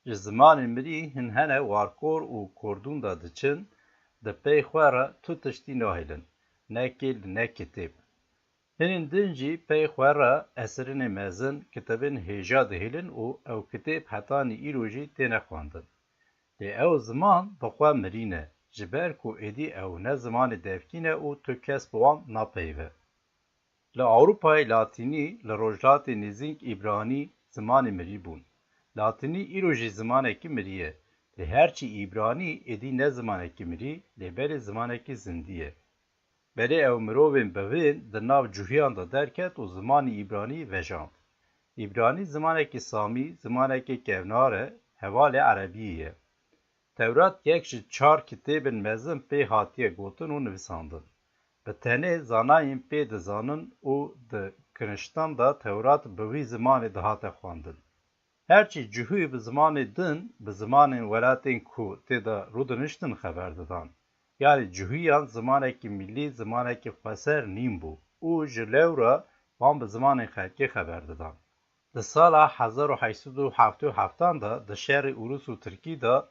Ji zimanên mirî hin hene warkor û kordûn da diçin, di pey xwe re tu tiştî nahêlin, nekê li ne kitêb. Hinên din jî pey xwe re esirînê mezin, kitêbên hêja dihêlin û ew kitêb hetanî îro jî têne xwandin. Lê ew ziman bi xwe mirîne, ji ber ku êdî ew ne zimanê devkîn e û tu kes bi wan napeyve. Li Ewropayê Latînî li rojhilatê nêzînk îbranî zimanê mirî bûn. Latînî îro jî zimanekî mirî ye. Lê herçî îbranî êdî ne zimanekî mirî, lêberê zimanekî zindî ye. Berê ew mirovên bivên di nav cûhiyan de derket û zimanî îbranî vejand. İbranî zimanekî Samî, zimanekî kevnar e, hevalê Erebiyê ye. Tewrat yek ji 4 kitêbên mezin pê hatiye gotin û nivîsandin. Bi tenê zanayên pê dizanin û di kiniştan da Tewrat bi wî zimanê dihate xwandin. Herçî cihû bi zimanê din, bi zimanên welatên ku tê de rûdiniştin xeber didan. Yani cihûyan zimanekî millî, zimanekî xweser nîm bû û ji lewra wan bi zimanên xelkî xeber didan. Di sala 1877 da di şerê Urus û Tirkî da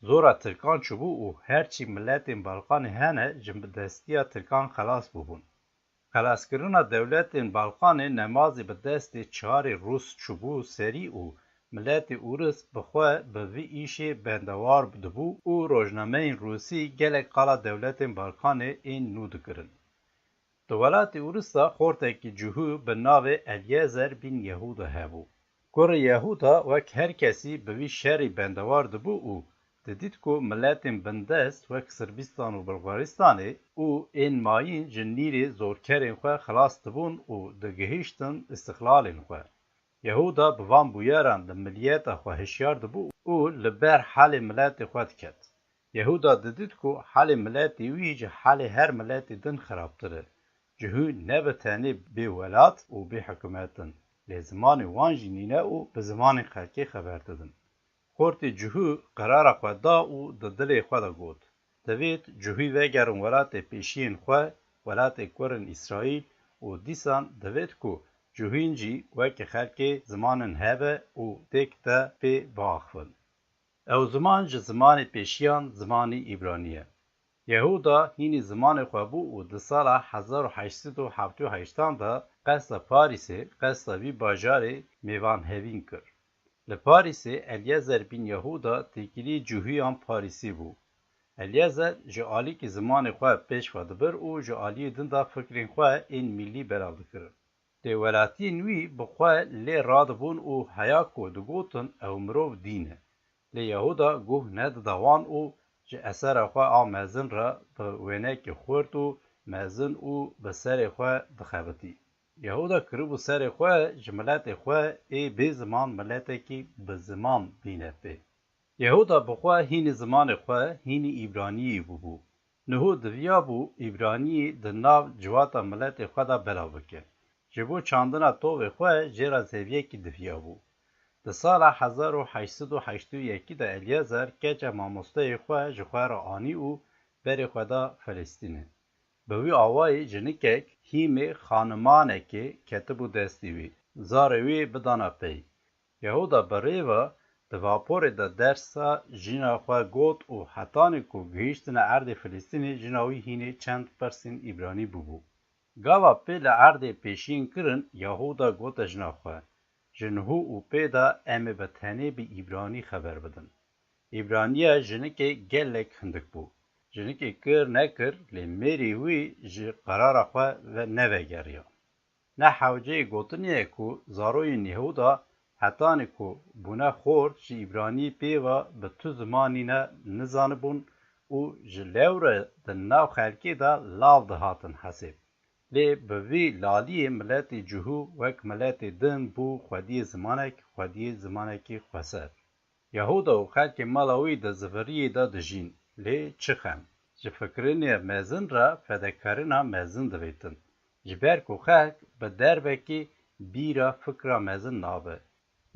zora Tirkan çûbû û herçî milletên Balkanê hene ji destiya Tirkan xelas bûbûn. Xelaskirina dewletên Balkanê nemazê bi destê çarê Rûs çûbû serî û milletê Urus bi xwe bi vî îşê bendewar dibû û rojnameyên Rûsî gelek qala dewletên Balkanê ên nû dikirin. Di welatê Urus da xortekî cihû bi navê Eliezer bin Yehuda hebû. Kurê Yehuda wek her kesî bi vî şerê bendewar dibû û didît ku milletên bindest wek Sirbistan û Bulgaristanê û ên mayîn ji nîrê zorkerên xwe xelas dibûn û digihîştin îstiqlalên xwe. Yehuda bi van bûyeran li milliyeta xwe hişyar dibû û li ber helê milletê xwe diket. Yehuda didît ku helê milletê wî ji helê her milletê din xirabtir e. Cihû ne bi tenê bê welat û bê hikûmetin, lê zimanê wan jî nîne û bi zimanên xelkê xeber didin. Xortê cihû qerara xwe da û di dilê xwe de got. Divêt cihû vegerin welatê pêşiyên xwe, welatê kurên İsraîl û dîsan divêt ku cihûn jî wekî xelkê zimanin hebe û têk te pê biaxivin. Ew ziman ji zimanê pêşiyan zimanî îbranî ye. Yehuda hînî zimanê xwe bû û di sala 1878 da qesda Parîsê, qesda vî bajarê mêvanhevîn kir. Li Parîsê Eliezer bin Yehuda têkilî cihûyan Parîsî bû. Eliezer ji alîkî zimanê xwe pêş ve dibir û ji aliyê din da fikrên xwe ên millî belav dikirin. Tê welatiyên wî bi xwe lê radibûn û heya ku digotin ew mirov dîn e. Lê Yehuda guh nedida wan û ji esera xwe a mezin re bi wênekê xurt û mezin û bi serê xwe dixebitî. Yehuda kiribû serê xwe ji milletê xwe ê bê ziman milletekî bi ziman bîne pê. Yehuda bi xwe hînî zimanê xwe hînî îbraniyê bûbû. Niho diviyabû îbraniyê di nav civata milletê xwe da belav bike. Ji bo çandina tovê xwe jêra zeviyekî diviyabû. Di sala 1881 de Eliezer keça mamosteyê xwe ji xwe re anî û berê xwe da Filistînê. Bi wî awayî jinikek hîmê xanimanekê ketibû destê wî. Zarê wê bidana pey. Yehuda bi rêva di vaporê de dersa jîna xwe got û hetanê ku gihîştine erdê Filistînê jîna wî hînê çend pirsên îbranî bûbû. Gava pê li erdê pêşiyên kirin Yehuda gote jina xwe. Ji nihû û pê de em ê bi tenê bi îbranî xeber bidin. İbraniya jinikê gelek hindik bû. Jinikê kir nekir lê mêrê wî ji qerara xwe nevegeriya. Ne hewceyê gotiniye ku zaroyên Yehuda hetanê ku bûne xort ji îbranî pê ve bi tu zimanî ne nizanibûn û û ji lewre di nav xelkê de lav dihatin hesib. Lê bi vê laliyê miletê cihû wek miletê din bû xwediyê zimanek, xwediyê zimanekî xweser. Yahuda û xelkê mala wî di ziviriyê de dijîn, lê çi xem? Ji fikirinê mezin re fedekarina mezin dibêtin. Ji ber ku xelk bi derbekê bîra fikra mezin nabe.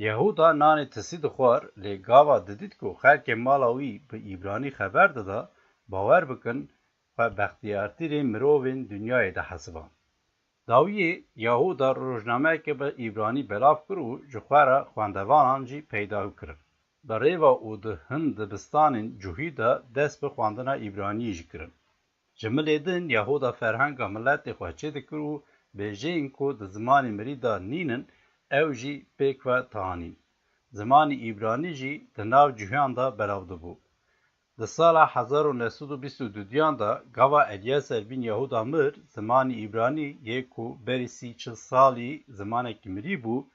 Yehuda nanê tisî dixwar, lê gava didît ku xelkê mala wî bi îbranî xeber dida, bawer bikin xwe bextiyartîrê mirovên dunyayê de hesiban. Dawiyê Yehuda rojnameyeke bi îbranî belav kir û ji xwe re xwendevanan jî peyda kirin. Bi rêva û di hin dibistanên cihû de dest bi xwendina îbranî jî kirin. Ji milê din Yehuda ferhenga miletê xwe çê dikir û bêjeyên ku di zimanê mirî de nînin ew jî pêk ve tanîn. Zimanê îbranî jî di nav cihûyan de belav dibû. Di sala 1922 de gava Elyeser bin Yehuda mir, zimanê îbranî yê ku berî 30 salî zimanekî mirî bû,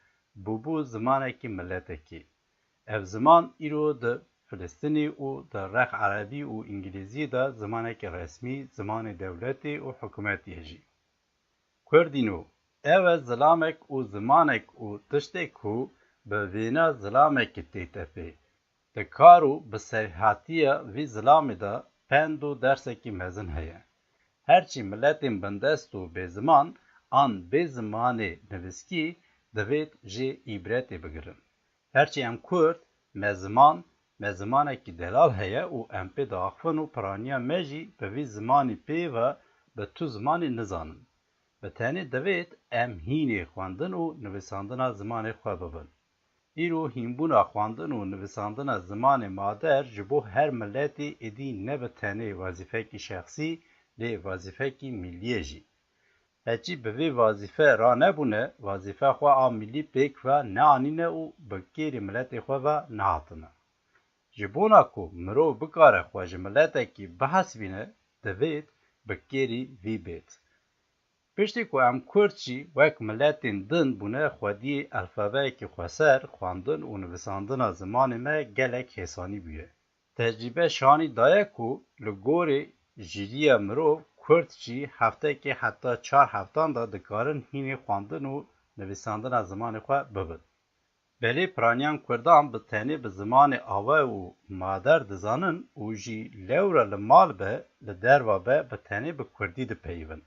bûbû zimanekî miletekî. Ev ziman îro di Filistînê û di rex Erebî û İngilîzî de zimanekî resmî, zimanê dewletê û hikûmetê ye jî. Kurdîno, ew e zilamek û zimanek û tiştek ku bi vêna zilamekî tê tepê. Di kar û bi serhatiya vî zilamê de pend û dersekî mezin heye. Herçî miletên bindest û bêziman an bê zimanê nivîskî divêt jê îbretê bigirin. Herçî em Kurd me zimanekî delal heye û em pê diaxivin û piraniya me jî bi vî zimanî pê ve bi tu zimanê nizanin. Bi tenê divêt em hînê xwendin û nivîsandina zimanê xwe bibin. Îro hînbûna xwendin û nivîsandina zimanê mader ji bo her miletê êdî ne bi tenê wezîfekî şexsî, lê wezîfekî millî jî. Hecî bi vê wezîfe ranebûne, wezîfe xwe a millî pêk ve neanîne û bi kêrê miletê xwe ve nehatine. Ji bona ku mirov bikare xwe ji miletekî bihesibîne, divêt bi kêrî vî bêt. Piştî ku em Kurd jî wek miletên din bûne, xwediyê elfabeyekî xweser, xwendin û nivîsandina zimanê me gelek hêsanî bûye. Tecrîbe şanî daye ku li gorî jîriya mirov, Kurd jî heftekê heta 4 heftan da dikarin hînê xwendin û nivîsandina zimanê xwe bibin. Belê piraniyan Kurdan bi tenê bi zimanê ava û mader dizanin û jî lewre li mal be, li derva be bi tenê bi Kurdî dipeyivin.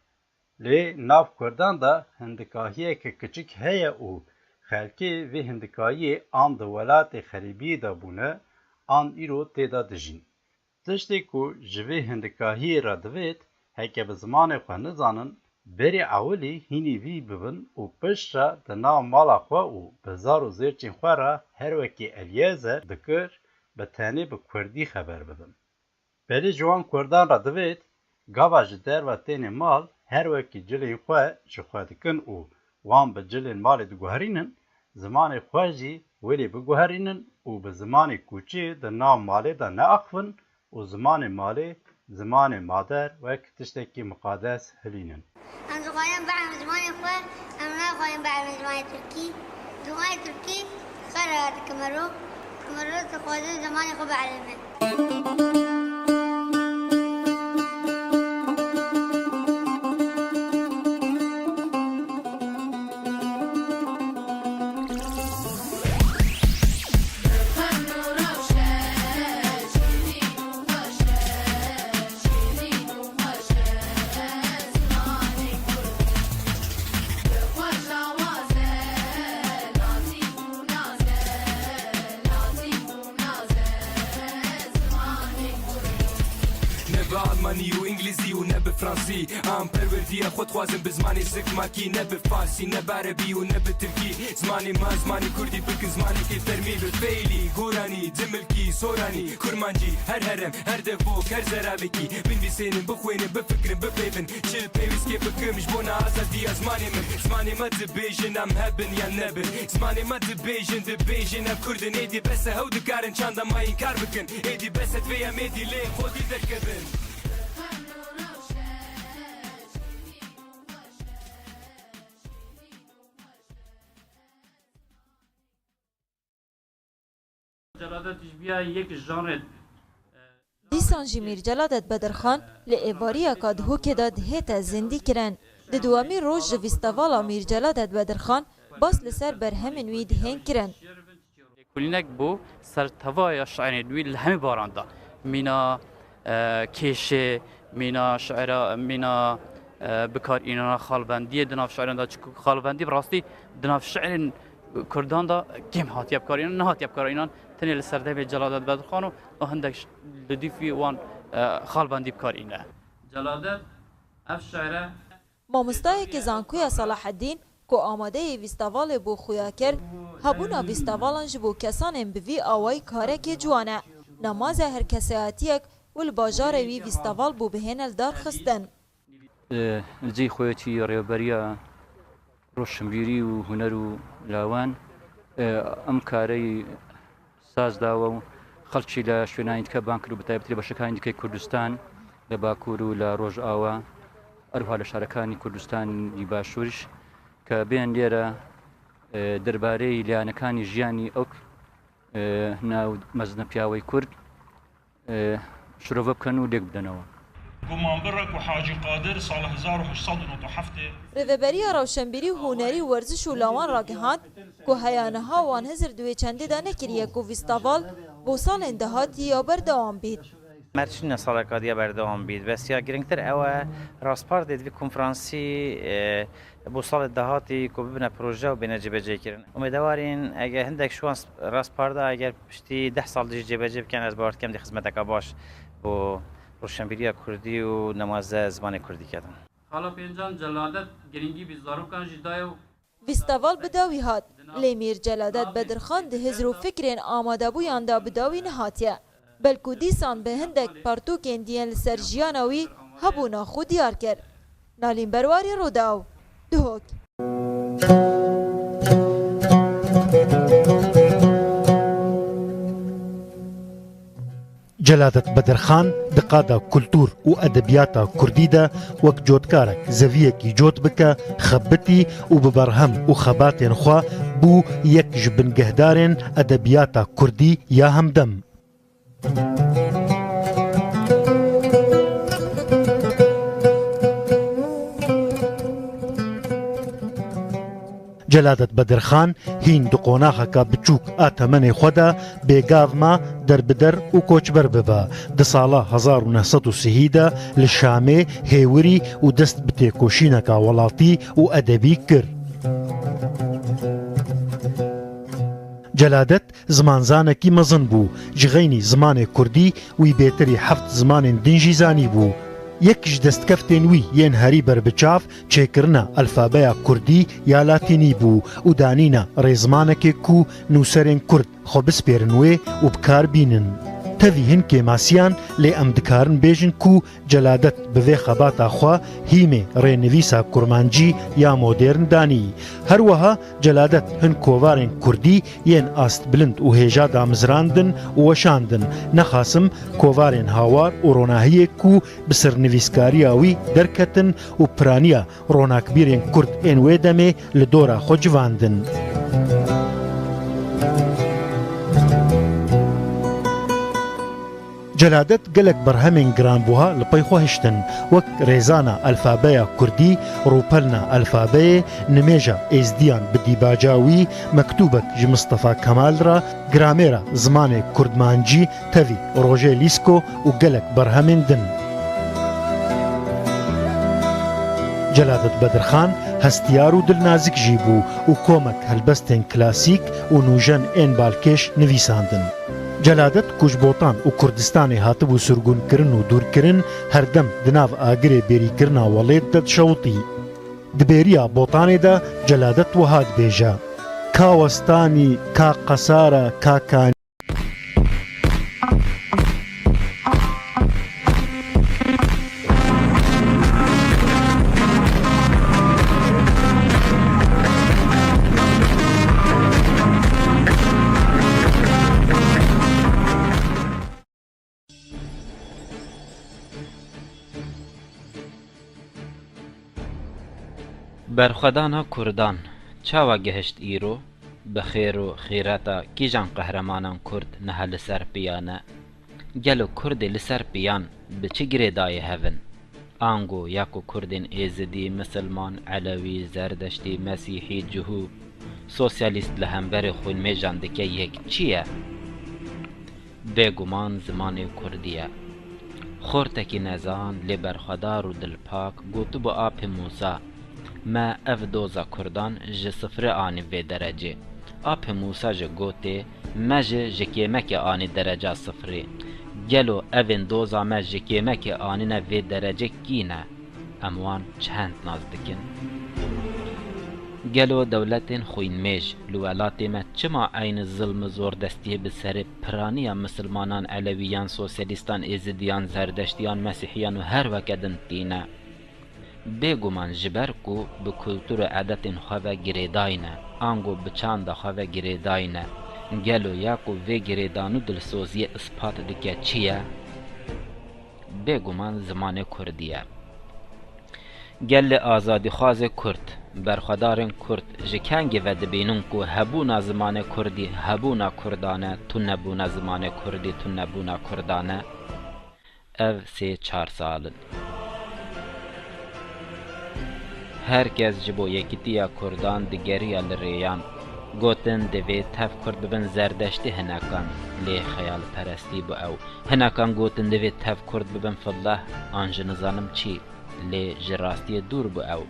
Lê nav Kurdan da hindikahiyeke kiçik heye û xelkê vê hindikayiyê an di welatê xerîbiyê de bûne, an îro têda dijîn. Tiştê ku ji vê hindikahiyê re divêt, heke bi zimanê xwe nizanin, berê ewilî hînî vî bibin û pişt re di nav mala xwe û bi zar û zêrçên xwe re her wekî Elyezer dikir, bi tenê bi Kurdî xeber bidin. Belê ji wan Kurdan re divêt, gava ji derve tenê mal, her wekî cilên xwe ji xwe dikin û wan bi cilên malê diguherînin, zimanê xwe jî welê biguherînin û bi zimanê kûçê di nav malê de neaxivin û zimanê malê, zimanê mader wek tiştekî miqades hilînin. Em dixwazin behemin zimanê xwe, em naxwazin behemin zimanê Tirkî. Zimanê Tirkî xera dikim mirov, mirov dixwazin zimanê xwe bielîmin. Almanî û İngilîzî û ne bi Fransî Am perverdiya xwe dixwazim bi zimanê zikmakî Ne bi Farsî ne bi Erebî û ne bi Tirkî Zimanê me zimanê Kurdî bikin zimanekê fermî bi Feylî, Goranî, Cimilkî, Soranî, Kurmancî Her herem, her devok, her zeravekî Binivîsênin, bixwênin, bifikrin, bipêvin Çi pêwîstê bikim ji bona azadiya zimanê min Zimanê me dibêjin em hebin yan nebin Zimanê me dibêjin ev Kurdin Êdî bese hew dikarin çanda mayîn kar bikin Êdî bese divê em êdî lê xwedî derkevin Celadet biya yek janre دیسان جی میر جلادت بدرخان لئیواریا کادهو که داد هیتا زندی کرن. دوامی روز جویستوالا میر جلادت بدرخان باس لسر برهمن وید هین کرن. کلینک بو سر توای شعر دوی لهم باراندا مینا کیشه مینا شعرا مینا بکار اینا خالبندی دناف شعران دا خالبندی براستی دناف شعر کردان دا کم هاتیاب کار اینا نه هاتیاب کار اینا تنی لسرده به جلادت بدرخانو و هندک لدیفی وان خالبندی بکار اینا جلادت اف شعره مامستای که زانکوی صلاح الدین که آماده ویستاوال بو خویا کرد هبونا ویستاوالان جبو کسان بوی آوای کاره که جوانه نماز هر کسیاتیک والباجار وی ویستاوال بو بهین الدار خستن زی خویتی ریابریا روشنبیری و هنر و لاوان ام کاری ساز داو خلچی لا شوینایند که بانکرو بتایبتی باشکانی که کردستان لباکور و لروج آوا أروها لشاركاني كردستان باشورش كبين ليرة درباري لانكاني جياني أوك ناو مزنا بياوي كرد شروفا بكنو ليك بدنوا قمان برك وحاجي قادر صالح 1807 رهبری روشنبیری و هنری ورزش و لاوان راگهاند که هیانها وان هزر دوی چنده دانه کریه که ویستاوال بو سال اندهاتی یا بردوام بید. مرچین سالکادی بردوام بید بس یا گرینگتر او راسپار دید وی کنفرانسی بو سال دهاتی که ببینه پروژه و بینه جبجه کرن امیدوارین اگه هندک شوان راسپار دا اگر پشتی 10 سال دیش جبجه بکن از بارد کم دی خدمت باش بو روشنبیری کردی و نماز زبان کردی کردن حالا پینجان جلادت گرینگی بیزارو کن جدایو ویستاوال بداوی هات لیمیر جلادت بدرخان ده هزرو فکرین آماده بویان دا بداوی نهاتیه بلکو دیسان به هندک پارتوکین دیان لسر جیانوی هبونا خود دیار کرد. نالین برواری رو داو دهوک جلادت بدرخان دقادا كلتور و ادبياتا كرديدا وك جوتكارك زويكي جوت بكا خبتي وببرهم وخباتين خوا بو يك جبن قهدارين ادبياتا كردي يا همدم جلادت بدرخان هین دقوناخه که بچوک آتمن خودا بیگاو ما در بدر و کوچبر ببا ده سالا 1930 دا لشامه هیوری و دست بتیکوشینه که ولاتی و ادبی کر جلادت زمانزانکی مزن بو جغینی زمان کردی وی بیتری 7 زمان دنجی زانی بو یکش دستکفتین وی ین هری بر بچاف چیکرنا الفابیا کردی یا لاتینی بو و دانینا ریزمانکی کو نوسرین کرد خو بسپیرنوی و بکار بینن تفی هنکی ماسیان لی امدکارن بیجن کو جلادت بوی خباتا خوا هیمه رینویسا کرمانجی یا مدرن دانی هر وها جلادت هن کووارن کردی ین است بلند و هیجا دامزراندن و وشاندن نخاسم کووارن هاوار و روناهی کو بسر نویسکاری آوی درکتن و پرانیا روناکبیرن کرد این ویدمه لدورا خوجواندن جلادت گلک برهمین گران بوها لپی خوهشتن وک ریزانا الفابیا کردی روپلنا الفابیا نمیجا ازدیان بدیباجاوی مکتوبک جی مصطفى کمال را گرامیرا زمان کردمانجی تاوی روژه لیسکو و گلک برهمین دن جلادت بدرخان هستیار و دلنازک جیبو و کومک هلبستین کلاسیک و نوژن این بالکش نویساندن جلادت کوچبوتان و کردستانی هاتب و سرگون کرن و دور کرن هر دم دناو آگره بری کرنا ولید دد شوطی دبیریا بوتانی دا جلادت و هاد بیجا کاوستانی کا قصارا کا کانی برخدانا کردان چاوا گهشت ایرو بخیر و خیراتا کیجان قهرمانان کرد نهل سر پیانه گلو کرد لسر بیان به چه گریدای هفن آنگو یاکو کردین ایزدی مسلمان علوی زردشتی مسیحی جهو سوسیالیست لهمبر خون میجان دکه یک چیه؟ بگمان زمان کردیه خورتکی نزان لبرخدار و دلپاک گوتو با آپ موسا ما اف دوزا کردان ج صفر آنی و درجه آپ موسا ج گوته ما ج کیمک آنی درجه صفری گلو اوین دوزا ما ج کیمک آنی نه و درجه کینه اموان چند نازدکن گلو دولتین خوین میج لولاتی ما چما عین ظلم زور دستی بسر پرانی مسلمانان علویان سوسیالیستان ازدیان زردشتیان مسیحیان و هر وکدن تینه بگومان جبر کو به کلتور عادتین خواه گریداینه آنگو بچاند خواه گریداینه گلو یاکو و گریدانو دلسوزی اثبات دکه چیه؟ بگومان زمان کردیه گل آزادی خواز کرد برخدارن کرد جکنگ و دبینون کو هبونا زمان کردی هبونا کردانه تو نبونا زمان کردی تو نبونا کردانه او 3-4 سالن herkes ji bo yekîtiya Kurdan digeriya li rêyan gotin divê tev Kurd bibin zerdeştî hinekan lê xeyalperestî bû ew hinekan gotin divê tev Kurd bibin fillah an ji nizanim çi lê ji rastiyê dûr bû ew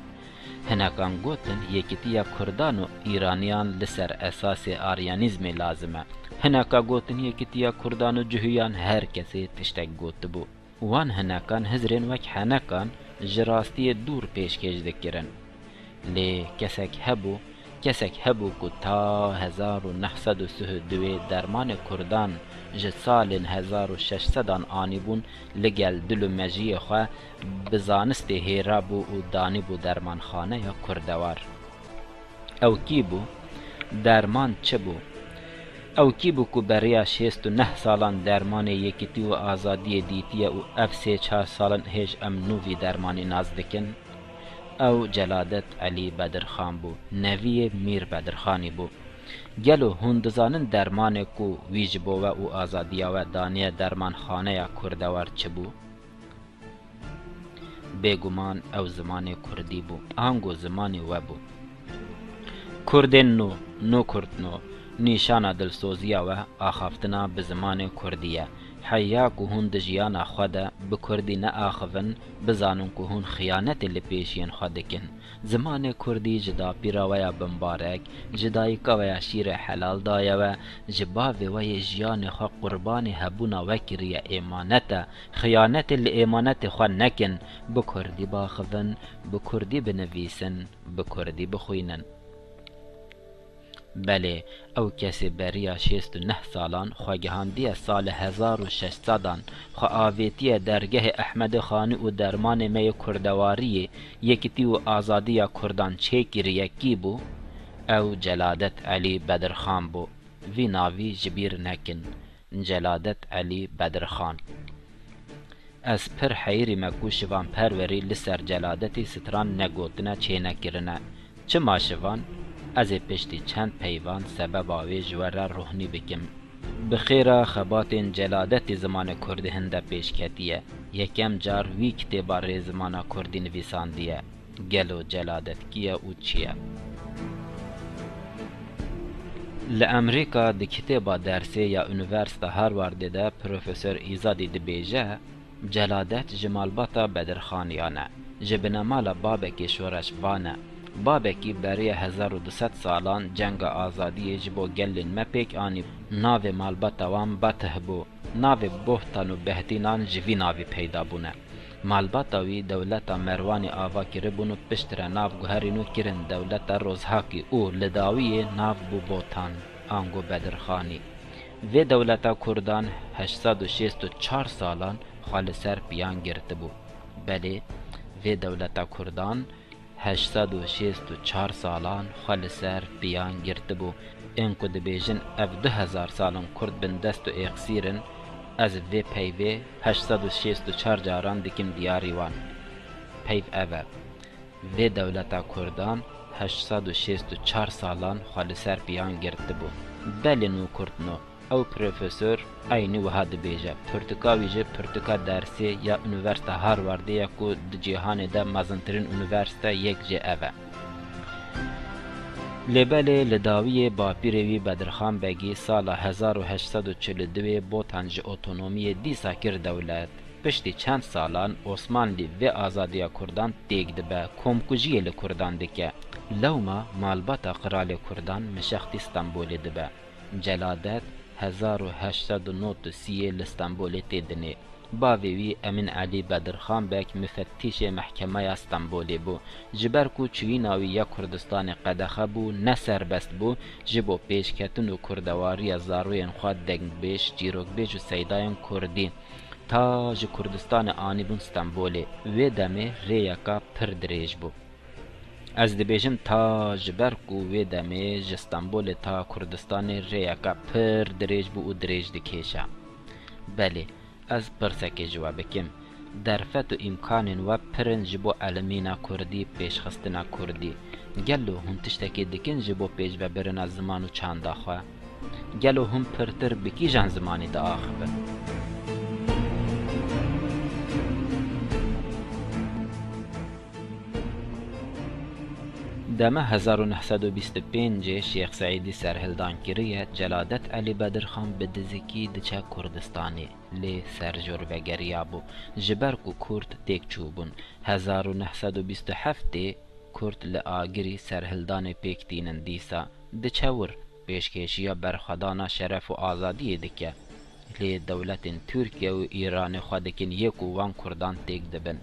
hinekan gotin yekîtiya Kurdan û Îraniyan li ser esasê aryanîzmê lazim e hineka gotin yekîtiya Kurdan û cihûyan her kesê tiştek gotibû wan hinekan hizrên wek henekan ji rastiyê dûr pêşkêş dikirin lê kesek hebû ku ta 1932 dermanê Kurdan ji salên 1600 anîbûn li gel dil û mejiyê xwe bi zanistê hêra bû û danîbû dermanxaneya Kurdewar ew kî bû derman çi bû ew kî bû ku beriya 69 salan dermanê yekîtî û azadiyê dîtiye û ev 3-4 salan hêj em nû vî dermanê naz dikin ew Celadet Elî Bedirxan bû neviyê Mîr Bedirxanî bû gelo hûn dizanin dermanê ku wî ji bo we û azadiya we daniye dermanxaneya Kurdewar çi bû bêguman ew zimanê Kurdî bû ango zimanê we bû Kurdên nû Kurd nû nîşana dilsoziya we axaftina bi zimanê Kurdî ye heya ku hûn di jiyana xwe de bi Kurdî neaxivin bizanin ku hûn xiyanetê li pêşiyên xwe dikin zimanê Kurdî ji dapîra we ya bimbarek ji dayîka we ya şîrê helal daye we ji bavê we yê jiyanê xwe qurbanê hebûna we kiriye êmanet e xiyanetê li êmanetê xwe nekin bi Kurdî biaxivin bi Kurdî binivîsin bi Kurdî bixwînin belê ew kesê beriya 69 salan xwegihandiye salê 1600 xwe avêtiye dergehê Ehmedê Xanî û dermanê me yê kurdewariyê yekîtî û azadiya Kurdan çêkiriye kî bû ew Celadet Elî Bedirxan bû vî navî ji bîr nekin Celadet Elî Bedirxan ez pir heyîrî me ku şivan perwerî li ser celadetê stran negotine çênekirine çima şivan ez ê piştî çend peyvan sebeba wê ji we re ruhnî bikim bi xêra xebatên celadetê zimanê Kurdî hin de pêşketiye yekem car wî kitêba rê zimana Kurdî nivîsandiye gelo celadetkiye û çi ye li Emerîka di kitêba dersê ya Üniversite Harvardê de Profesör İzadî dibêje celadet ji malbata Bedirxaniyan e ji binemala babekê şoreşvan e babekî beriya 1200 salan cenga azadiyê ji bo gelên me pêk anî navê malbata wan Betih bû navê bohtan û behtînan ji vî navî peyda bûne malbata wî dewleta Merwanê ava kiribûn û piştre nav guherîn û kirin dewleta Rozhakî û li dawiyê nav bû botan ango Bedirxanî vê dewleta Kurdan 864 salan xwe li ser piyan girtibû belê vê dewleta Kurdan 864 salan xwe li ser piyan girtibû ên ku dibêjin ev 2000 salan Kurd bin dest û êxîrin ez vê peyvê 864 caran dikim diyarî wan peyv ev e vê dewleta Kurdan 864 salan xwe li ser piyan girtibû belê nû Kurd nû او پروفسور aynı wiha dibêje. Pirtika wî ji pirtika dersê ya Üniversite Harvardê ya ku di cîhanê de mezintirîn üniversite yek jê ev e. Lêbelê li dawiyê bapîrê wî Bedirxan Begî sala 1842 botan ji otonomiyê dîsa kir dewlet. Piştî çend salan Osmanlî vê azadiya Kurdan têk dibe, komkujiyê li Kurdan dike. Lewma malbata Qiralê Kurdan Mişextî Stenbolê dibe. Celadet 1830 li Stenbolê tê dinê. Bavê wî Emin Elî Bedirxan Bek müfettîşê Mehkemeya Stenbolê bû. Ji ber ku çivîna wî ya Kurdistanê qedexe bû ne serbest bû, ji bo pêşketin û kurdewariya zaroyên xwe dengbêj, çîrokbêj û seydayên Kurdî ta ji Kurdistanê anîbûn Stenbolê. Vê demê rêyeka pir dirêj bû. Ez dibêjim ta ji ber ku vê demê ji Stenbolê ta Kurdistanê rêyeka pir dirêj bû û dirêj dikêşe. Belê, ez pirsekê ji we bikim. Derfet û îmkanên we pirin ji bo elimîna Kurdî, pêşxistina Kurdî. Gelo hûn tiştekê dikin ji bo pêşvebirina ziman û çanda xwe? Gelo hûn pirtir bi kîjan zimanê diaxivin? Deme 1925 Şêx Seîdî serhildan kiriye Celadet Elî Bedirxan bi dizikî diçe Kurdistanê lê serjorvegeriya bû ji ber ku Kurd têk çûbûn. 1927 Kurd li agirî serhildanê pêk tînin dîsa diçe wir pêşkêşiya berxwedana şeref û azadiyê dike. Lê dewletên Tirkiye û Îranê xwe dikin yek û wan Kurdan têk dibin.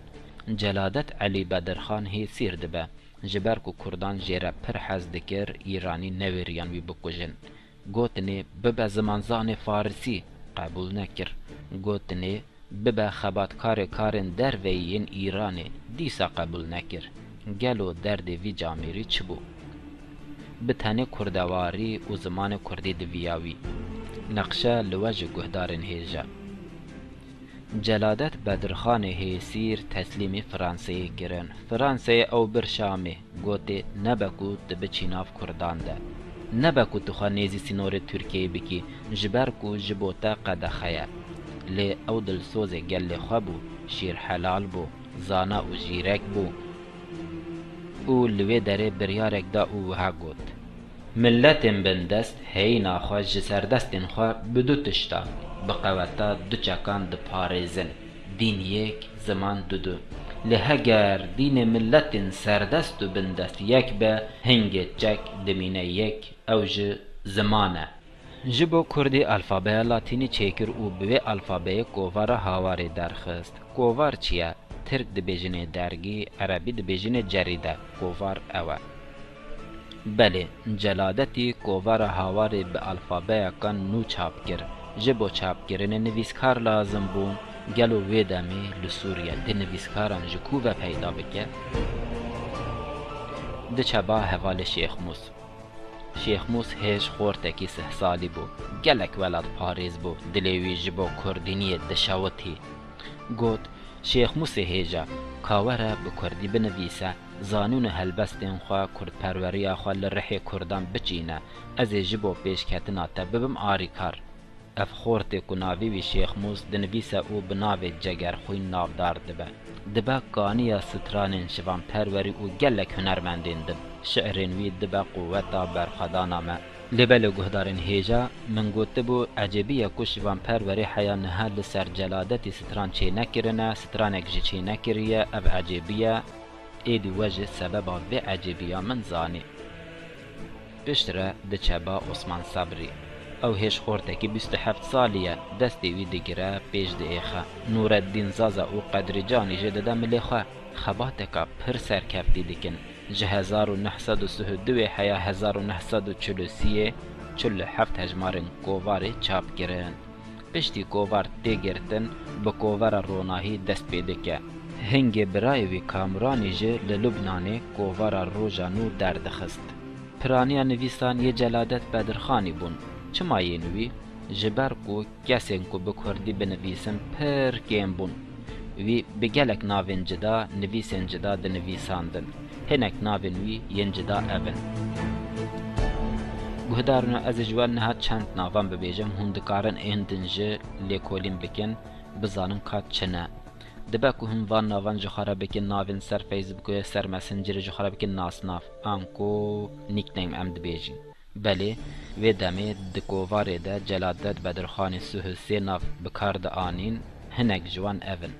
Celadet Elî Bedirxan hê sîr dibe. Ji ber ku Kurdan jê re pir hez dikir, Îranî nevêriyan wî bikujin. Gotinê bibe zimanzanê Farsî, qebûl nekir. Gotinê bibe xebatkarê karên derveyî yên Îranê, dîsa qebûl nekir. Gelo derdê vî camêrî çi bû? Bi tenê kurdewarî û zimanê Kurdî diviya wî. Neqşe li we ji guhdarên hêje. Celadet Bedirxanê hêsîr teslîmî Fransayê kirin. Fransayê ew bir Şamê gotê nebe ku tu biçî nav Kurdan de. Nebe ku tu xwe nêzî sînorê Tirkiyeyê bikî ji ber ku ji bo te qedexe ye. Lê ew dilsozê gelê xwe bû, şîr helal bû, zana û jîrek bû û li wê derê biryarek da û wiha got. Milletên bindest heyîna xwe ji serdestên xwe bi du tişta bi qeweta du çekan diparêzin. Dîn yek, ziman dudu. Lê heger dînê milletên serdest û bindest yek be, hingê çek dimîne yek, ew ji ziman e. Ji bo Kurdî alfabeya Latînî çêkir û bi vê alfabeyê kovara hawarê derxist. Kovar çi ye? Tirk dibêjinê dergî, Erebî dibêjinê cerîde. Kovar ew e. Belê, Celadetî kovara hawarê bi alfabeyakan nû çap kir. Ji bo çapkirinê nivîskar lazim bûn. Gelo vê demê li Sûriye di nivîskaran ji ku ve peyda bike? Diçeba hevalê Şêx Mus. Şêx Mus hêj xortekî 30 salî bû. Gelek welat parêz bû. Dilê wî ji bo Kurdîniyê dişewitî. Got, Şêx Musê hêja, ka were bi Kurdî binivîse, zanûn û helbestên xwe Kurdperweriya xwe li rihê Kurdan biçîne. Ez ê ji bo pêşketina te bibim arîkar. Ev xortê ku navê wî Şêx Mus dinivîse û bi navê Cegerxwîn navdar dibe. Dibe kaniya stranên şivanperwerî û gelek hunermendên din. Şiirên wî dibe quweta berxwedana me. Lêbelê guhdarên hêja min gotibû ecêbiya ku şivanperwerî heya niha li ser Celadetî stran çê nekirine, stranek jî çê nekiriye, ev ecêbiye êdî we ji sebeba vê ecêbiya min zanî. Piştre diçeba Osman Sabrî. Ew hêj xortekî 27 salî ye, destê wî digire pêş diêxe. Nûreddîn Zaza û Qedrîcanî jê dide milê xwe. Xebateka pir serkeftî dikin. Ji 1932 heya 1943 47 hejmarên kovarê çap kirin. Piştî kovar tê girtin, bi kovara ronahî dest pê dike. Hingê birayê wî Kamranî jî li Lubnanê kovara roja nû derdixist. Piraniya nivîsan yê Celadet Bedirxanî bûn. Çima yên wî? Ji ber ku kesên ku bi Kurdî binivîsin pir kêm bûn. Wî bi gelek navên cida, nivîsên cida dinivîsandin. Hinek navên wî yên cida evin. گهدارنا از جوان نهات چند ناوان ببیجم هندکارن ایندنجه لیکولین بکن بزانن کات چنه دبا که هم وان ناوان جخارا بکن ناوین سر فیسبوک سر مسنجر جخارا بکن ناسناف آنکو نیکنیم ام دبیجین بله و دمه دکوواره ده جلادت بدرخان سوهسی ناف بکار ده آنین هنک جوان اون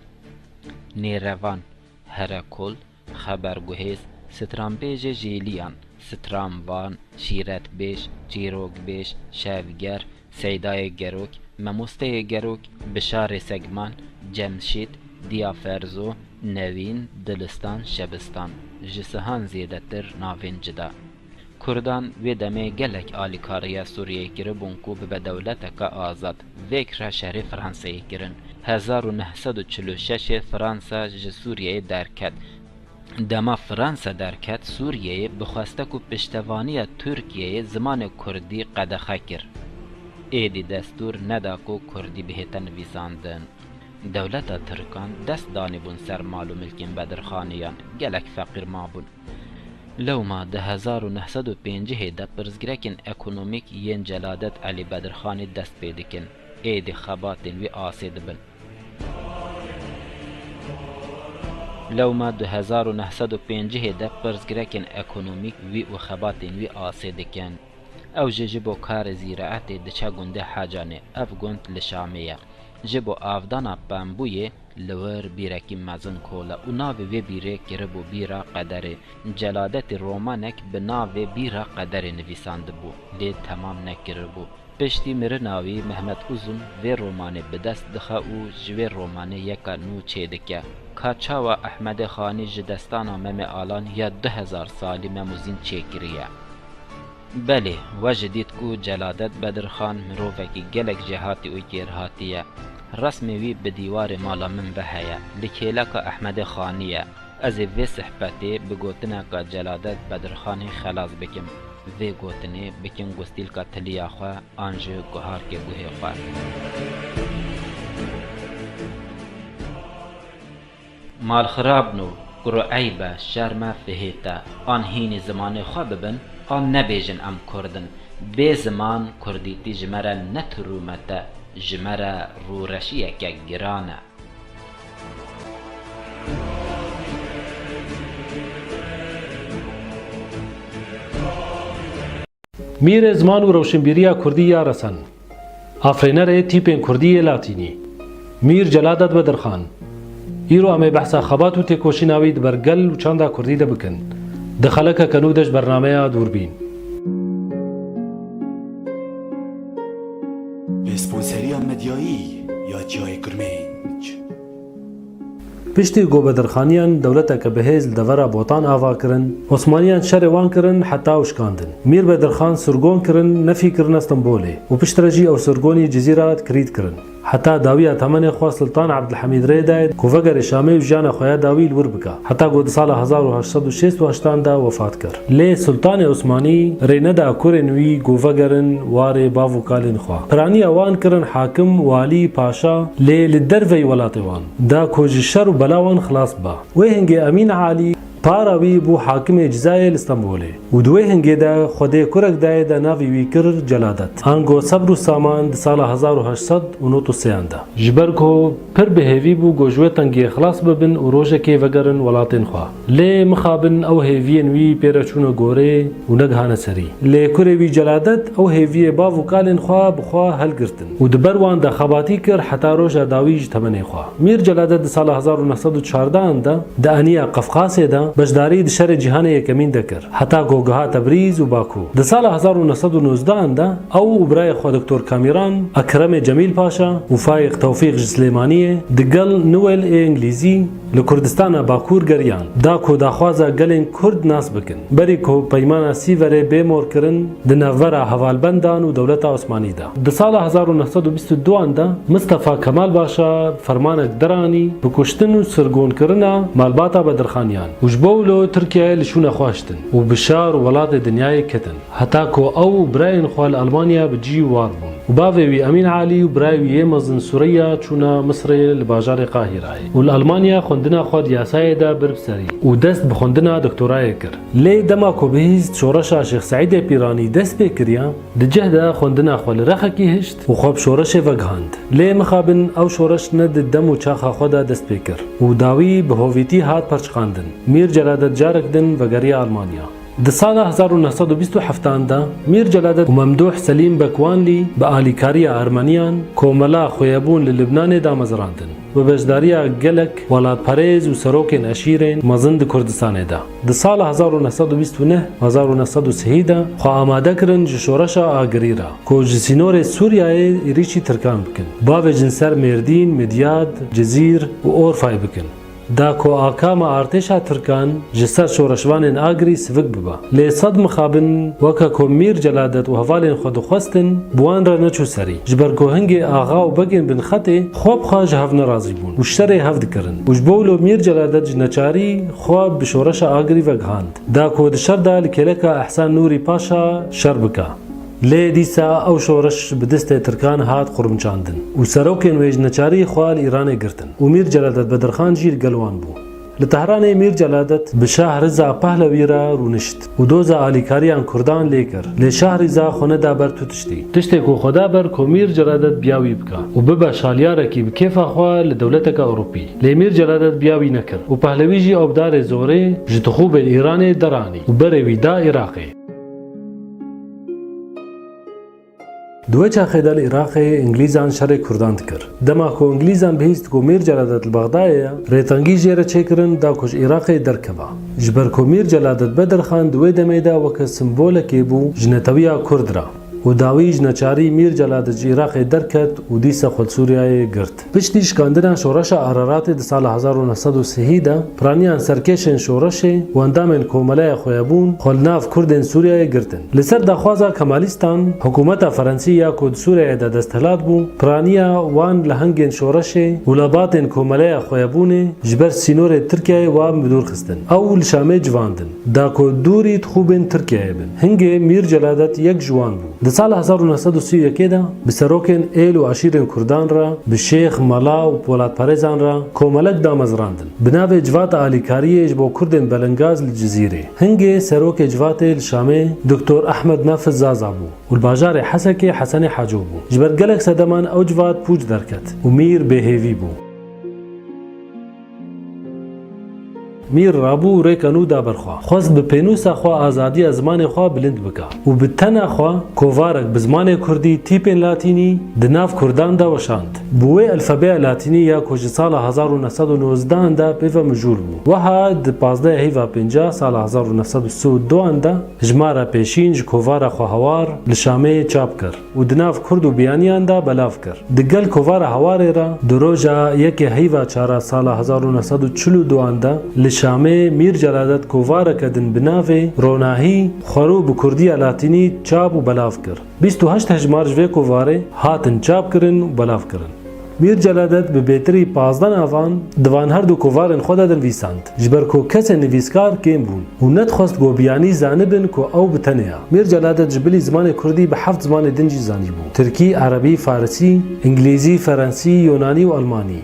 نیروان هرکل خبرگوهیز سترامبیج جیلیان ستراموان شیرت بیش چیروک بیش شوگر سیدای گروک مموسته گروک بشار سگمان جمشید دیافرزو نوین دلستان شبستان جسهان زیده تر ناوین جدا کردان و دمه گلک آلیکاریا سوریه گره بونکو به دولت آزاد وکر شهر فرانسه گرن 1946 فرانسا سوریه درکت دما فرانسا درکت سوریه بخواسته که پشتوانی ترکیه زمان کردی قدخه کر ایدی دستور ندا که کردی بهتن ویزاندن دولت ترکان دست دانی بون سر مال و ملکین بدرخانیان گلک فقیر ما بون لو ما ده 1950 ده پرزگرکن اکونومیک ین جلادت علی بدرخانی دست پیدکن ایدی خباتن وی آسید بن لو ما 1950 ده پرزگرکن اکونومیک وی و خباتن وی آسیدکن او جبو کار زیرعت دچا گنده حاجانه اف گند لشامیه جبو آفدانا بامبوی لور بیرکی مزن کولا و ناوی وی بیره کربو بیرا قدره جلادت رومانک به ناوی بیرا قدره نویساند بو لی تمام نکربو پشتی مره ناوی محمد اوزن وی رومانه به دست دخه او جوی رومانه یکا نو چیدکه کاچاوا احمد خانی جدستانا مم آلان یا 2000 سالی مموزین چیکریه بله و جدید کو جلادت بدرخان مروفکی گلک جهاتی و گیرهاتیه رسمی وی به دیوار مالا من بهیه لکیلک احمد خانیه از وی صحبتی بگوتنه که جلادت بدرخانی خلاص بکم وی گوتنه بکن گستیل که تلیا خواه آنجه گوهار که گوه خواه مال خراب نو گرو عیبه شرمه فهیتا آن هینی زمان خواه ببن آن نبیجن ام کردن به زمان کردیتی جمره نترومته جمره رورشیه که گرانه میر زمان و روشنبیری کردی یا رسن آفرینر تیپین کردی لاتینی میر جلادت بدرخان ایرو امی بحثا خبات و تکوشیناوی دبرگل و چاندا کردی ده بکن دخلک کنودش برنامه دوربین اسپانسری مدیایی یا جای گرمنج پشتی گو بدرخانیان دولتا که بهیز دورا بوتان آوا کرن عثمانیان شر وان کرن حتی وشکاندن میر بدرخان سرگون کرن نفی کرن استنبوله و پشترجی او سرگونی جزیرات کرید کرن حتی داوی تمن خو سلطان عبدالحمید ریداید کوفگر شامی و جان خویا داوی الور بکا حتی گود سال 1886 دا وفات کر لی سلطان عثمانی ریندا کورنوی گوفگرن واره باو کالن خو پرانی اوان کرن حاکم والی پاشا لی لدروی ولاتوان دا کوجشر بلاوان خلاص با و هنگ امین عالی پاراوی بو حاکم جزایر استانبول و دوی هنگی دا خودی کرک دای دا ناوی وی کر جلادت آنگو صبر و سامان د سال 1893 دا جبرگو پر بهوی بو گوجوه تنگی خلاص ببن و روژه که وگرن ولاتین خواه لی مخابن او هیوین وی پیرچون گوره و نگهان سری لی کره وی جلادت او هیوی باو کالین خواه بخواه هل گرتن و دبروان دا خباتی کر حتی روژه داویج تمنی خواه میر جلادت د سال 1914 دا دا انیا قفقاسی دا بجداری د شر جهان یکمین دکر حتی گوگها تبریز و باکو د سال 1919 دا او برای خود دکتور کامیران اکرم جمیل پاشا و فایق توفیق سلیمانی دگل نویل انگلیزی لکردستان باکور گریان دا کو داخوازا گلین کرد ناس بکن بری کو پیمانا سیوره بیمور کرن د نوورا حوالبندان و دولت عثمانی دا د سال 1922 دا مصطفی کمال باشا فرمانک درانی بکشتن و سرگون کرنا مالباتا بدرخانیان وجبولو ترکیه لشون خواشتن و بشار ولاد دنیای کتن حتی کو او براین خوال المانیا بجی وار بون و باوی امین علی و برای مزن سوریا چونا مصر لباجار قاهره و الالمانیا خوندنا خود یاسای دا بربسری و دست بخوندنا دکتورای کر لی دما کو بهیست شورشا شیخ سعید پیرانی دست بکریا دجه دا خوندنا خول رخکی هشت و خوب شورش وگهاند لی مخابن او شورش ند دم و چاخا خدا دست بکر و داوی به هویتی هات پرچخاندن میر جلادت جارکدن وگری آلمانیا د سال 1927 دا میر جلادت و ممدوح سلیم بکوانلی با آلیکاریا ارمنیان کوملا خویبون للبنان دا مزراندن و بجداریا گلک ولاد پریز و سروکین اشیرین مزند کردستان دا د سال 1929 1930 دا خو آماده کرن جشورشا آگری را کو جسینور سوریای ریچی ترکان بکن باو جنسر مردین مدیاد جزیر و اورفای بکن دا کو آکام ارتشا ترکان جسر شورشوان آگری سفک ببا لی صد مخابن وکا کو میر جلادت و حوالین خود خواستن بوان را نچو سری جبر کو هنگ آغا و بگین بن خطه خواب خواج هف نرازی بون و شتر هفت کرن و جبولو میر جلادت جنچاری خواب بشورش آگری وگهاند دا کو دشر دا لکلکا احسان نوری پاشا شربکا لی دیسا او شورش بدست ترکان هات قرمچاندن و سروکین ویج نچاری خوال ایران گرتن و میر جلادت بدرخان جیر گلوان بو لطهران میر جلادت به شاه رضا پهلوی را رونشت و دوزا آلیکاریان کردان لیکر لی شاه رضا خونه دا بر تو تشتی کو خدا بر کو میر جلادت بیاوی بکا و ببا شالیاره کی بکیفا خواه لدولتک اوروپی لی میر جلادت بیاوی نکر و پهلوی جی اوبدار زوره جتخوب ایران درانی و بروی دا عراقی دوی چاخه دل عراق انگلیزان شر کردان کر دما کو انگلیزان بهیست کو میر جلادت البغدای ریتنگی جره چکرن دا کوش عراق درکبا جبر کو میر جلادت بدرخان دوی دمیدا وک سمبول کی بو جنتویا کردرا و داوی جنچاری میر جلادت عراق درکت و دیسا خود سوریای گرت پشتیش کاندنا شورش عرارات د سال 1930 دا پرانیان سرکشن شورش و اندامن کوملای خویبون خلناف کردن سوریای گرتن لسر دخوازا کمالیستان حکومت فرانسی یا کود سوریای دا دستهلات بو پرانیا وان لهنگن شورش و لباتن کوملای خویبون جبر سینور ترکیه و مدور خستن او لشامه جواندن دا کود دوری خوبن ترکیه بن هنگ میر جلادت یک جوان بو سال 1931 دا بسروکن ایل و عشیرن کردان را به شیخ ملا و پولاد پریزان را کوملک دا مزراندن بناو جوات آلیکاری اجبو کردن بلنگاز لجزیره هنگی سروک جوات الشامه دکتور احمد نافذ زازا بو و الباجار حسک حسن حاجو بو جبر گلک سدمان او جوات پوچ درکت و میر بهیوی بو میر رابو ریکنو دا برخوا خواست به پینوسا خوا آزادی از زمان خوا بلند بکا و به تنا خوا کووارک به زمان کردی تیپن لاتینی دناف کردان دا وشاند بوی الفابه لاتینی یا کج سال 1919 دا پیو مجول بو وها د 15 هیوا 50 سال 1932 دا جمارا پیشینج کووارا خوا هوار لشامه چاپ کر و دناف کرد و بیانیان دا بلاف کر دگل کووارا هوار را دروجا یک هیوا 4 سال 1942 دا شامه میر جلادت کووار کدن بناوه روناهی خورو بکردی لاتینی چاپ و بلاف کر 28 هجمار جوه کوواره هاتن چاپ کرن و بلاف کرن میر جلادت به بهتری 15 آوان دوان هر دو کووارن خود دن ویساند جبر کو کس نویسکار کم بون و ندخواست گو بیانی زانبن کو او بتنیا میر جلادت جبلی زمان کردی به 7 زمان دنجی زانی بون ترکی عربی فارسی انگلیزی فرانسی یونانی و آلمانی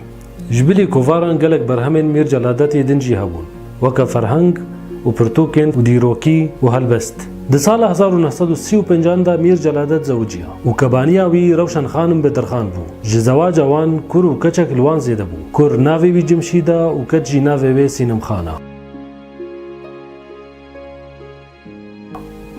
جبلی کوواران گلک برهمن میر جلادت دنجی هبون وکا فرهنگ و پرتوکن و دیروکی و هلبست د سال 1935 دا میر جلادت زوجیا و کبانیا وی روشن خانم بدرخان بو جزواج وان کور و کچک لوان زیده بو کور ناوی وی جمشیدا و کچ جی ناوی وی سینم خانه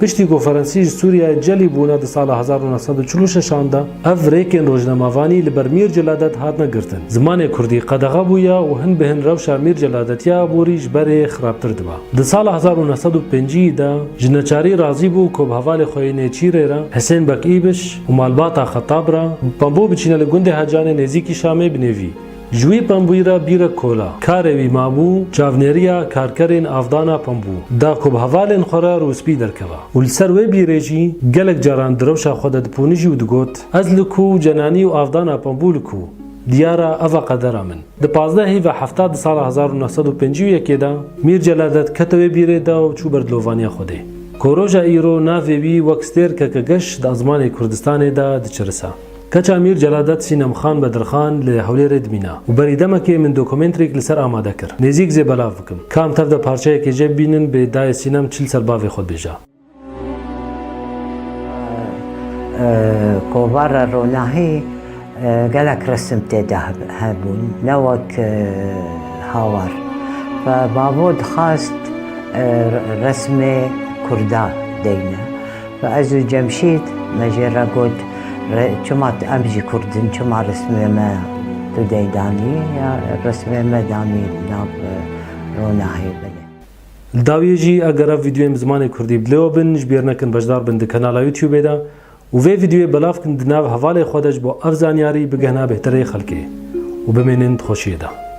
پشتی کو فرانسی سوریه جلی بونا د سال 1946 دا اف ریکن روزنامه‌وانی لبر میر جلادت هات نگرتن زمان کردی قدغه بویا و هن بهن روشا میر جلادتیا بوریج بر خرابتر دبا د سال 1950 دا جنچاری راضی بو کو حواله خوینه چیره را حسین بکیبش و مالباتا خطاب را پمبو بچینه گوند حجان نزیکی شامه بنوی جوی پمبویرا بیره کولا کاروی مابو چاونریا کارکرین افدانا پمبو دا کوب حوالن خورا روسپی درکوا ولسر وی بیرجی گلک جاران دروشا خودت پونیجی و دگوت از لکو جنانی و افدانا پمبو لکو دیارا اوه قدر من د 15 و 70 سال 1951 دا میر جلادت کتوی بیره دا و چو بردلووانیا خوده کۆڕۆژە ئیرۆ ناوێوی وەک ستێرکەکە گەشت دە زمانی کوردستانێدا دچرسە. کەچا میر جەلادەت سینەمخان بەدرخان لە هەولێرە دبینە و بەریدەمەکێ من دۆکۆمنتێک لەسەر ئامادە کرد. نێزیک زێ بەلاو بکەم. کام تەفدە پارچەیەکی جێ بینن بێدایە سینەم چل سەر باوێ خۆت بێژە. کۆڤارە ڕۆناهی gelek resim têde hebûn ne wek hawar ve bavo dixwast resmê Kurda deyne ve ez û Cemşîd me jê re got çima em jî Kurdin çima resmê me tu deydanî ya resmê me danî nav ronahê bile. Li dawiyê jî eger ev vîdyoyên bi zimanê Kurdî bilêwe bin ji bêr nekin bejdar bin di kanala YouTubeê de û vê vîdyoyê belav kin di nav hevalê xwe de ji bo ev zanyarî bigihna bêhterê xelkê û bimênin dixweşiyê de.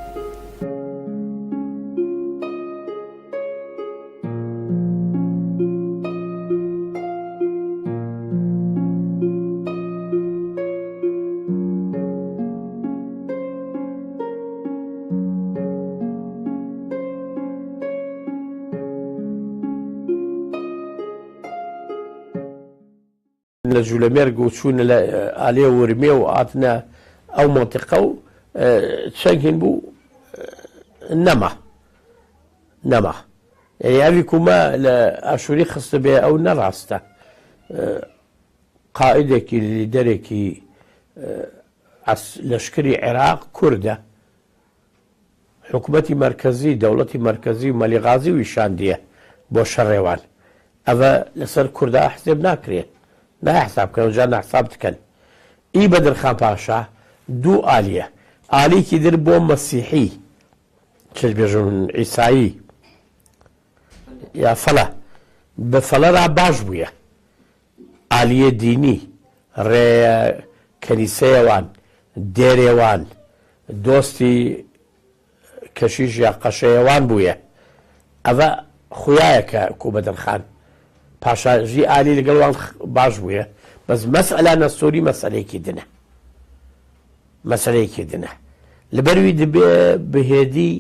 لە جوولەمێرگ و چوونە لە ئالێ ورمێ و هاتنە ئەو مۆنتیقە و چەندین بوو نەما یاوی کومە لە ئاشووری خستە بێ ئەو نەڕاستە قائیدێکی لیدەرێکی لەشکری عێراق کوردە حکوومەتی مرکزی دەوڵەتی مرکزی و مەلیغازی ویشاندیە بۆ شەڕێوان ئەوە لەسەر کووردا حسێب ناکرێت نحساب کە جا نحساب بکەن ئی بەدرخان پاشا دوو ئالیە ئالیکی در بۆ مەسیحی چ بێژن عیسایی یا فەڵە بە فەڵەرا باش بووە ئالیە دینی ڕێ کەنیسەیەوان دێرێوان دۆستی کەشیش یا قەشەیەوان بووە ئەوە خویایەکە کو بەدرخان پاشاژی ئالی لەگەڵوان باش بووە بەس مەسئلە نەستۆری مەسەلەیەکی دنە لەبەروی دەبێ بەهێدی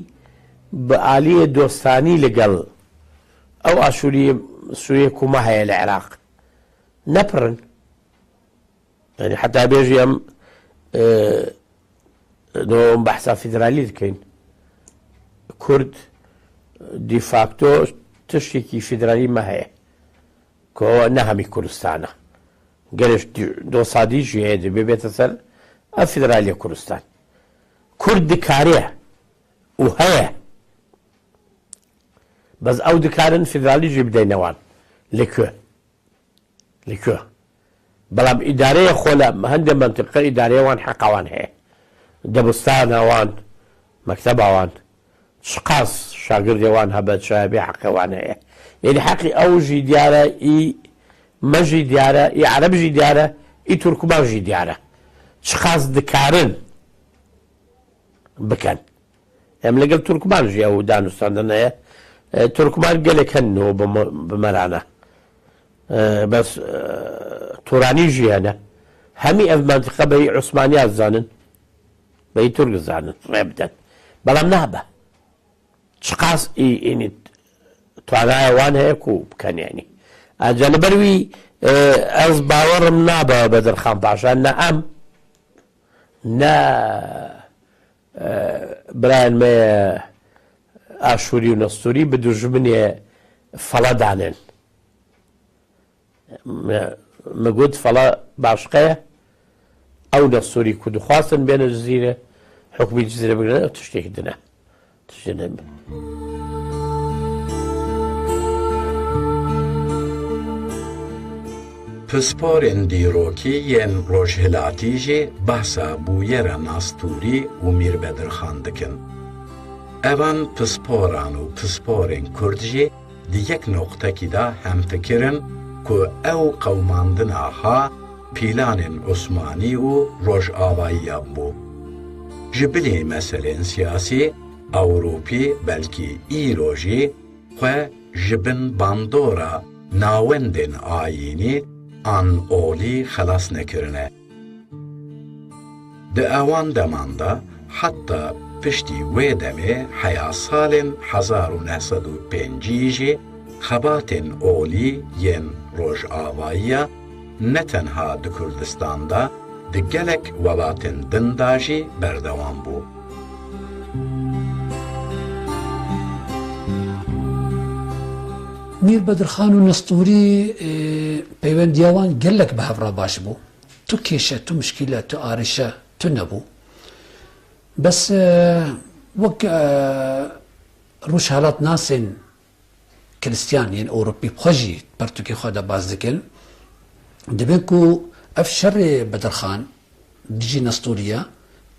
بە ئالیە دۆستانی لەگەڵ ئەو ئاشووری سووریا کومە هەیە لە عێراق نەپڕن حتا بێژی ئەم بەحسا فیدرالی دکەین کورد دیفاکتۆ تشتێکی فیدرالیمە هەیە کۆ نەهەمی کوردستانە گەلش دۆسادیشی هەیە دەبێ بێتە سەر ئەف فیدرالیە کوردستان کورد دکارەیە و هەیە بەس ئەو دکارن فیدرالیژی بدەینەوان لەکوێ بەڵام ئیدارەیە خۆ لە هەندێک منتیقە ئیدارەیەوان حەقاوان هەیە دەبستانەوان مەکتەباوان شقاس شاگردێوان هەبەت شایبێ حەقەوان هەیە یعنی حەقی ئەوژی دیارە ئی مەژی دیارە ئی عەرەبژی دیارە ئی تورکمانژی دیارە شقاس دکارن بکەن ئەم لەگەڵ تورکمانژی ئەو دانوستاندن هەیە تورکمان گەلێک هەنەوە بمەرانە بەس تورانی ژیانە هەمی ئەف منتیقە بەی عوسمانیا زانن بەی تورک زانن ڕێ بدەن بەڵام نابە چقاس ئینی توانایەوان هەیە و بکەن یانی ئەجا لەبەروی ئەس باوەڕم نابە بەدرخان پاشا نە ئەم نە برایان مێ ئاشووری و نەستوری بە دوژمنێ فەڵەدانێن مەگوت فەڵە باشقەیە ئەو نەستوری کو دخواستن بێنە جزیرە حکومی جزیرە بگرن تشتێکی دنە پسپۆرên dîrokî yên rojhilatî jê behsa bûyera nastûrî û Mîrbedirxan dikin. Evan pisporan û pisporên Kurd jê di yek noqtekî de hemfikirin ku ew qewmandina ha pîlanên Osmanî û Rojavayiya bû. Ji bilê meselên siyasî Ewropî belkî îro jî xwe ji bin bandora nawendên ayînî an olî xelas nekirine. Di ewan deman de heta piştî wê demê heya salên 1905 jî خەباتên ئۆلی yên Rojavayîya ne tenha di Kurdistan da di gelek welatên din da jî berdewam bû. میر بەدرخان و نەستووری پەیوەندیاوان gelek bi hevra baş bû. Tu kêşe, tu mişkîle, tu arîşe, tu nebû. Bes wek rûjhelat nasên Kilistiyan yên Ewropî xwe jî pertûkê xwe de baz dikin, dibin ku ev şerê Bedirxan dijî nestûriya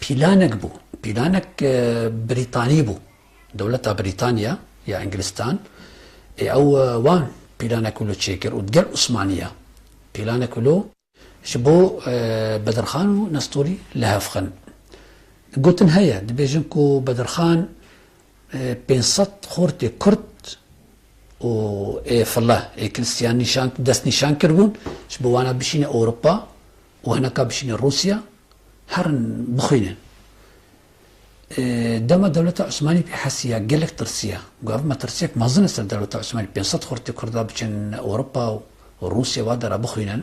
pîlanek bû. Pîlanek Brîtanî bû. Dewleta Brîtanya ya Inglistan ew wan pîlanek û li çêkir û gel Osmaniya pîlanek û ji bo Bedirxan û nestûrî li hev xin. Gotin heye dibêjin ku Bedirxan 500 xortê Kurd û file Kilistiyan dest nîşan kirbûn ji bo wana bişîne Ewropa û hineka bişîne Rûsya herin bixwînin. Dema Dewleta Osmanî pê hesiya gelek tirsiya. Gav me tirsiyek mezin ser Dewleta Osmanî 500 xortê Kurda biçin Ewropa û Rûsya wa dera bixwînin.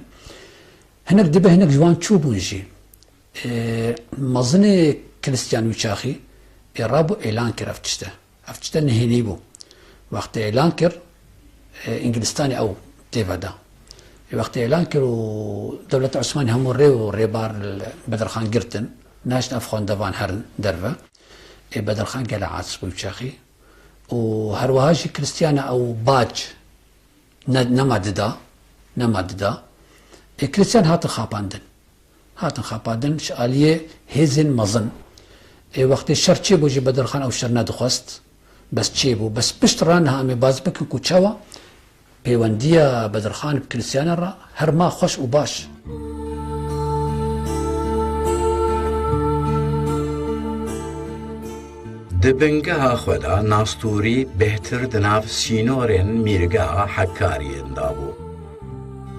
Hinek dibe hinek ji wan çûbûn jî. Mezinê Kilistiyan û Çaxî rabû elan kir ev tişte. Ev tişte nihênî bû. Wextê elan kir Ingilistanê ew têveda. Wextê elan kir û Dewleta Osmanî hemû rê û rêbar Bedirxan girtin. Naşin ev xwendevan herin derve. Bedirxan gele aciz bû Çaxî. û herwiha jî Kilistiyana ew bac nema dida. Kilistiyan hatin xapandin. Hatin xapandin ji aliyê hêzên mezin. Wextê şer çêbû jî Bedirxan ew şer nedixwest. Bes çêbû. Bes pişt raniha em ê baz bikin ku çawa pêwendiya Bedirxan bi Kilistiyanan re herma xweş û baş. Di bingeha xwe de nastûrî bêhtir di nav sînorên mîrgeha Hekariyên da bû.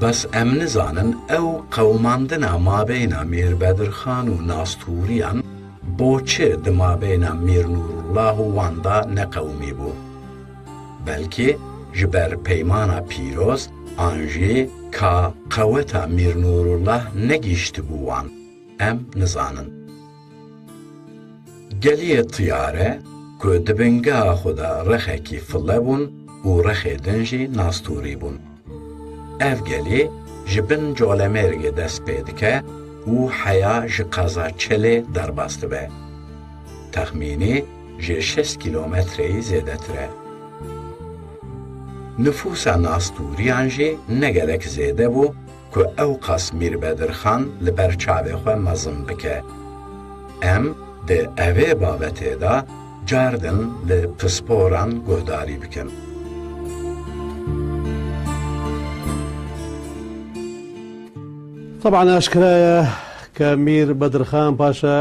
Bes em nizanin ew qewmandina mabeyna Mîr Bedirxan û nastûriyan boçi di mabeyna Mîr Nûrullah û wan da neqewmî bû. Belkî ji ber peymana pîroz an jî ka qeweta Mîr Nûrullah negîştibû wan. Em nizanin. Geliyê tiyare ku di bingeha xwe de rexekî file bûn û rexê din jî nastûrî bûn. Ev gelî ji bin colemêrgê dest pê dike û heya ji Qazaçelê derbas dibe. Texmînî ji 6 kîlometreyî zêdetir e. Nüfusa nastûriyan jî ne gelek zêde bû ku ew qas Mîr Bedirxan li ber çavê xwe mezin bike. Em di evê babetê de cardin li pisporan guhdarî bikin. طبعا اشکرایە کە میر بەدرخان پاشە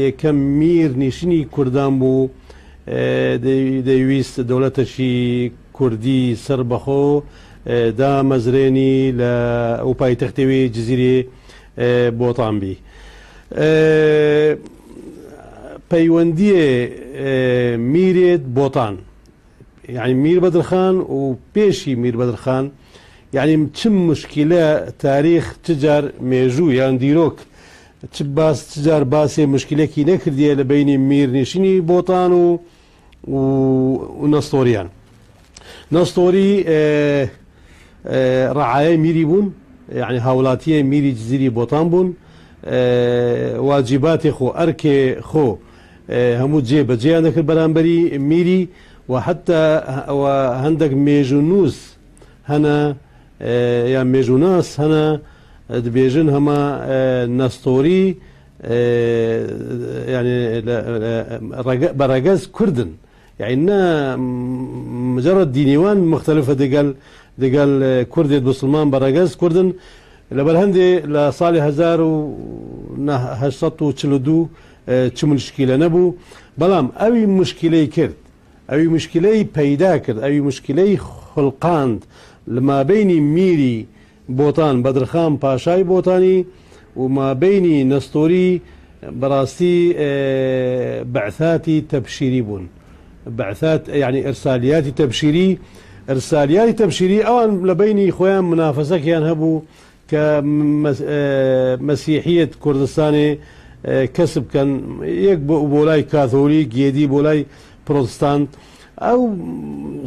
یەکەم میر نیشتنی کوردان بوو دەیویست دەوڵەتەشی کوردی سەر بەخۆ دامەزرێنی لە ئەو پایتەختەوەی جزیرێ بۆتانبی. پەیوەندیە میرێت بۆتان یعنی میر بەدرخان و پێشی میر بەدرخان یعنی چ مشکلە تاریخ چجار مێژوو یان دیرۆک چجار باسێ مشکلێکی نەکردیە لە بینی میرنشینی بۆتان و نەستۆریان. نەستۆری ڕعایە میری بوون یعنی هاوڵاتیە میری جزیری بۆتان بوون واجیباتی خۆ ئەرکێ خۆ هەموو جێبەجێیان دەکرد بەرامبەری میری و حتا هەندێک مێژونووس هەنە یا مێژوناس هەنە دەبێژن هەمە نەستۆری بەڕێگەز کوردن یعنی نه مجرد دینیوان مختلفە دەگەل کوردێت مسلمان بەڕێگەز کوردن لەبەر هەندێ لە ساڵی 1942 چ مشکلە نەبوو بەڵام ئەوی مشکلەی کرد ئەوی مشکلەی پەیدا کرد ئەوی مشکلەی خلقاند لە مابینی میری بۆتان بەدرخان پاشای بۆتانی و مابینی نەستۆری بەڕاستی بعثاتی تەبشیری بوون بعثات یعنی ئەرسالیاتی تەبشیری ئەرسالیانی تەبشیری ئەوان لە بینی خۆیان منافەسەکیان هەبوو کە مەسیحیەت کوردستانی کەسب بکەن، یەک بۆ لای کاتۆلیک، گێدی بۆ لای پرۆتستانت، ئەو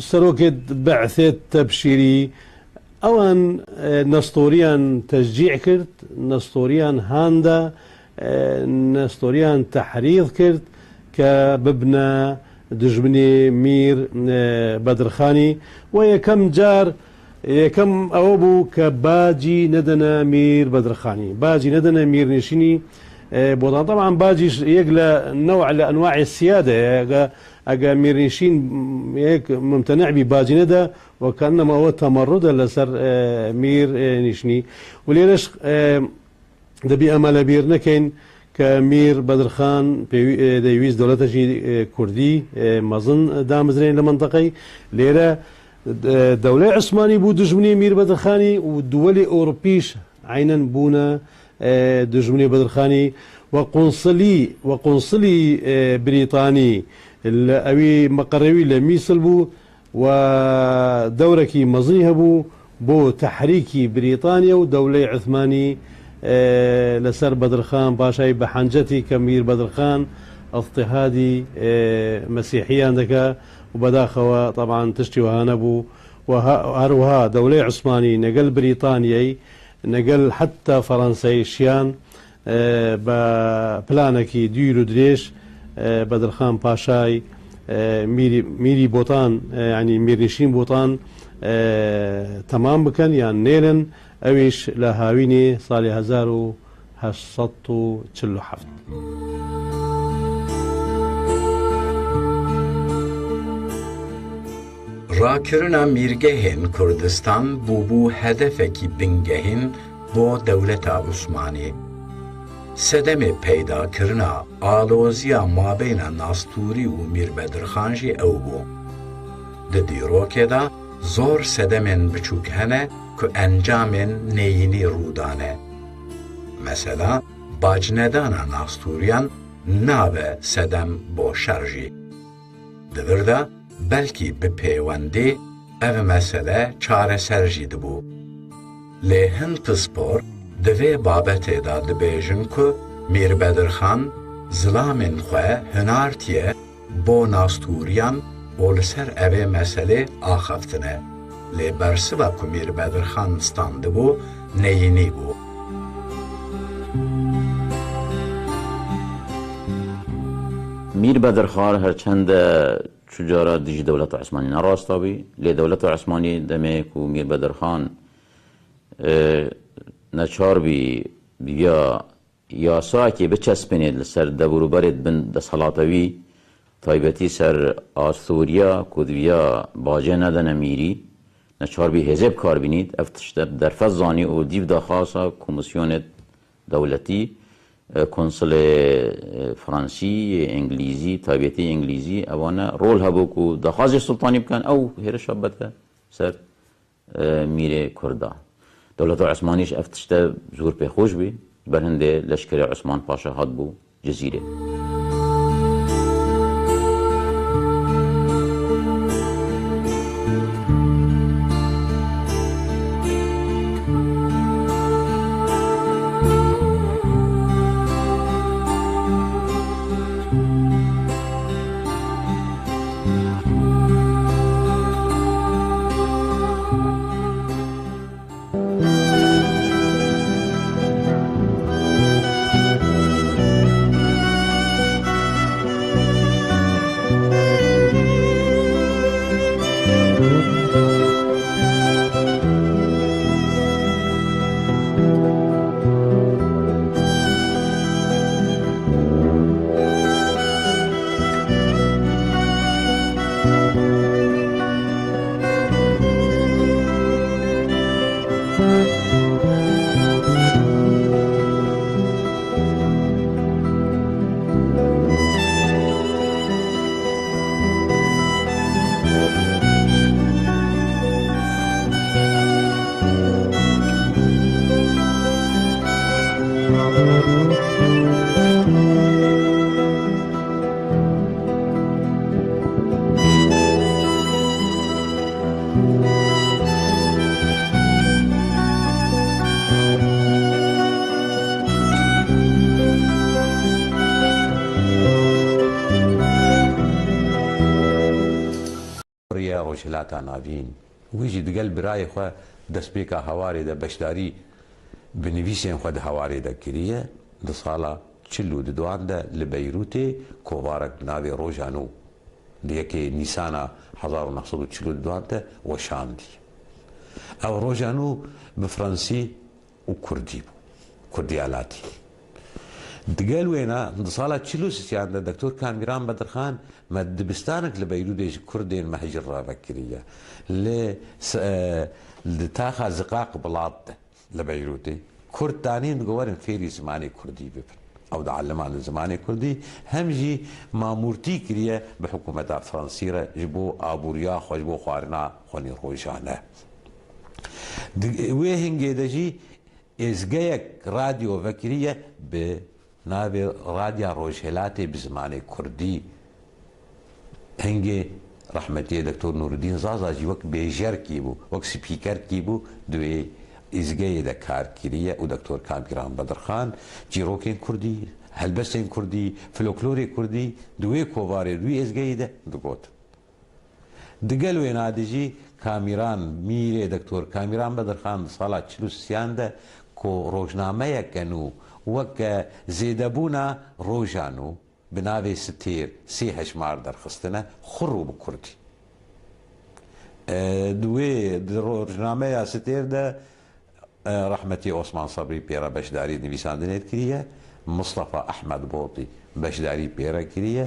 سەرۆکێت بەعثێت تەبشیری ئەوان نەستۆریان تەشجیع کرد، نەستۆریان هاندا، نەستۆریان تەحریض کرد کە ببنە دژمنی میر بەدرخانی و یەکەم جار یەکەم ئەوە بوو کە باجی نەدەنە میر بەدرخانی، باجی نەدەنە میرنشینی بۆتان. طبعا باجیش یەک لە نەوع لە ئەنواعی سیادە، ئەگە میرنشین یەک ممتەنەعبی باجی نەدا وەکەنەما ئەوە تەمەڕودە لەسەر میر نیشنی. و لێرەش دەبی ئەمە لە بیر نەکەین کە میر بەدرخان دەیویست دەوڵەتێکی کوردی مەزن دامزرێن لە منتەقەی. لێرە دەوڵەی عوسمانی بوو دژمنی میر بەدرخانی و دووەلی ئەوروپیش عینەن بوونە دژمنی بەدرخانی و قونسلی بریتانی ئەوی مەقەڕەوی لە میسل بوو و دەورێکی مەزنی هەبوو بۆ تەحریکی بریتانیا و دەوڵەی عوسمانی لەسەر بەدرخان پاشای بە حەنجەتی کە میر بەدرخان ئەضطیهادی مەسیحیان دەکا و بەداخەوە طبعا تشتی وها نەبوو و هەروەها دەوڵەی عوسمانی نەگەل بریتانیای نەگەل حتا فەڕەنسایشیان بە پلانێکی دوور و درێژ بەدرخان پاشای میری بۆتان ینی میرنشین بۆتان تەمام بکەن یان نێرن، ئەویش لە هاوینێ ساڵی 1847. ڕاکردنا میرگەهێن کوردستان بوو هەدەفێکی بنگەهین بۆ دەوڵەتە عوسمانی. سەدەمێ پەیداکردنا ئالۆزیە مابینە ناستوری و میر بەدرخانژی ئەو بوو. لە دیرۆکێدا زۆر سەدەمێن بچووک هەنە کە ئەنجامێن نێینی ڕوودانێ. مەسەلا باجنەدانە ناستوریان نابە سەدەم بۆ شەرژی. دەوردا بەلکی بپەیوەندێ ئەڤ مەسەلە چارەسەرژی دەبوو. لێ هەن پسپۆر دەوێ بابەتێدا دەبێژن کە میر بەدرخان زلامên xwe hinartiye بۆ ناستوریان û li ser evê meselê axeftine. Lê bersiva ku Mîr Bedirxan standibû neyînî bû. میر بەدرخان هەرچەندە چجارە dijî dewleta Esmanî nerasta bî, lê dewleta Esmanî demê ku Mîr Bedirxan neçar bî ya yasayekê biçespînê li ser devrûberê bin deshelata wî taybetî ser Astûriya ku diviya bajê nedene mîrî neçar bî hêzê bikarbînît, ev tişte derfet zanî û dîv daxwasa komisyonê dewletî konsulê Fransî, İngilîzî, taybetî İngilîzî ewane rol hebû ku daxwazê sultanî bikin ew hêrişa bike ser mîrê Kurda. Dewleta Esmanîş ev tişte zûr pêxweş bî, berhindê leşkerê Esman Paşa hat bû Cezîrê. ڕۆژهێلاتان ناوین ویژی دگەل برای خۆ دەستپێکە هەوارێدا بەشداری بنویسێن خۆ هەوارێ دەکریە دە ساڵە چل و دواندا لە بەیروتێ کۆڤارێک ناوێ ڕۆژان و یەکێ نیسانە 1942 وەشاندی ئەو ڕۆژان و بە فەڕەنسی و کوردی بوو کوردیالاتی دگەل وێنە ساڵە چلوسیاندا دکتۆر کامیران بەدرخان مە دبستانێک لە بەیروودێژ کوردێن مەهجر ڕابەکریە لە تاخە زقاق بڵاتە لە بەیروتێ کورددانین گەوەرن فێری زمانی کوردی ببن ئەو دەعلەمان لە زمانی کوردی هەمژی مامورتی کریە بە حکوومەتە فەڕەنسیرە ji بۆ ئابووریا خۆش بۆ خواردنا خۆنی ڕۆژانە وێ هەنگێدەژی ئێزگەیەک رادیۆ vekiriye bi navê radya Rojhilatê bi zimanê Kurdî hengê rehmetiyê Doktor Nûreddîn Zaza jî wek bêjerkî bû wek spîkerkî bû di wê îzgeyê de kar kiriye û Doktor Kamiran Bedirxan çîrokên Kurdî helbestên Kurdî folklorê Kurdî di wê kovarê wî êzgeyê de digotin digel wênadî jî Kamiran mîrê Doktor Kamiran Bedirxan sala çilûsiyan de کو ڕۆژنامەیەکەن و وەک زێدەبوونا ڕۆژان و بناوێ ستێر سێ هەژمار دەرخستنە خوڕ و بکوردی دوێ ڕۆژنامەیە ستێردە ڕەحمەتی ئۆسمان سەبری پێرە بەشداری نویساندنێت کریە مستەفا ئەحمەد بۆڵی بەشداری پێرە کریە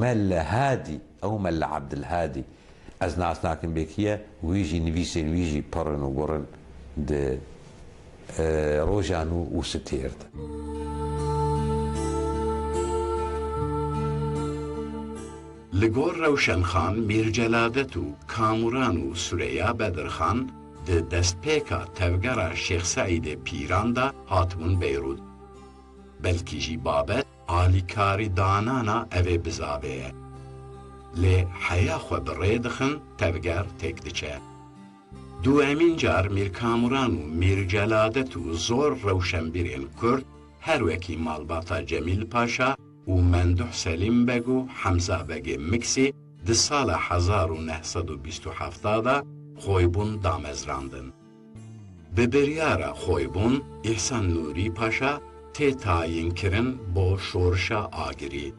مەلە هادی ئەو مەلە عەبدولهادی ئەز ناس ناکەم بێکیە ویژی نویسێن ویژی پەڕن و گۆڕن ڕۆژان و ستێرد li gor Rewşenxan Mîrceladet û Kamuran û Süreyya Bedirxan di destpêka tevgera Şêx Seîdê Pîran da hatibûn Beyrûd. Belkî jî babet alîkarî danana evê bizavê ye. Lê heya xwe bi rê dixin tevger têk diçe. دوامین جار میر کامران و میر جلادت و زور روشنبیرین کرد هر وکی مالباتا جمیل پاشا و مندوح سلیم بگو حمزه بگی مکسی ده سال 1927 دا خویبون دامزراندن. به بریار خویبون احسان نوری پاشا تی تاین کرن با شورشا آگیری.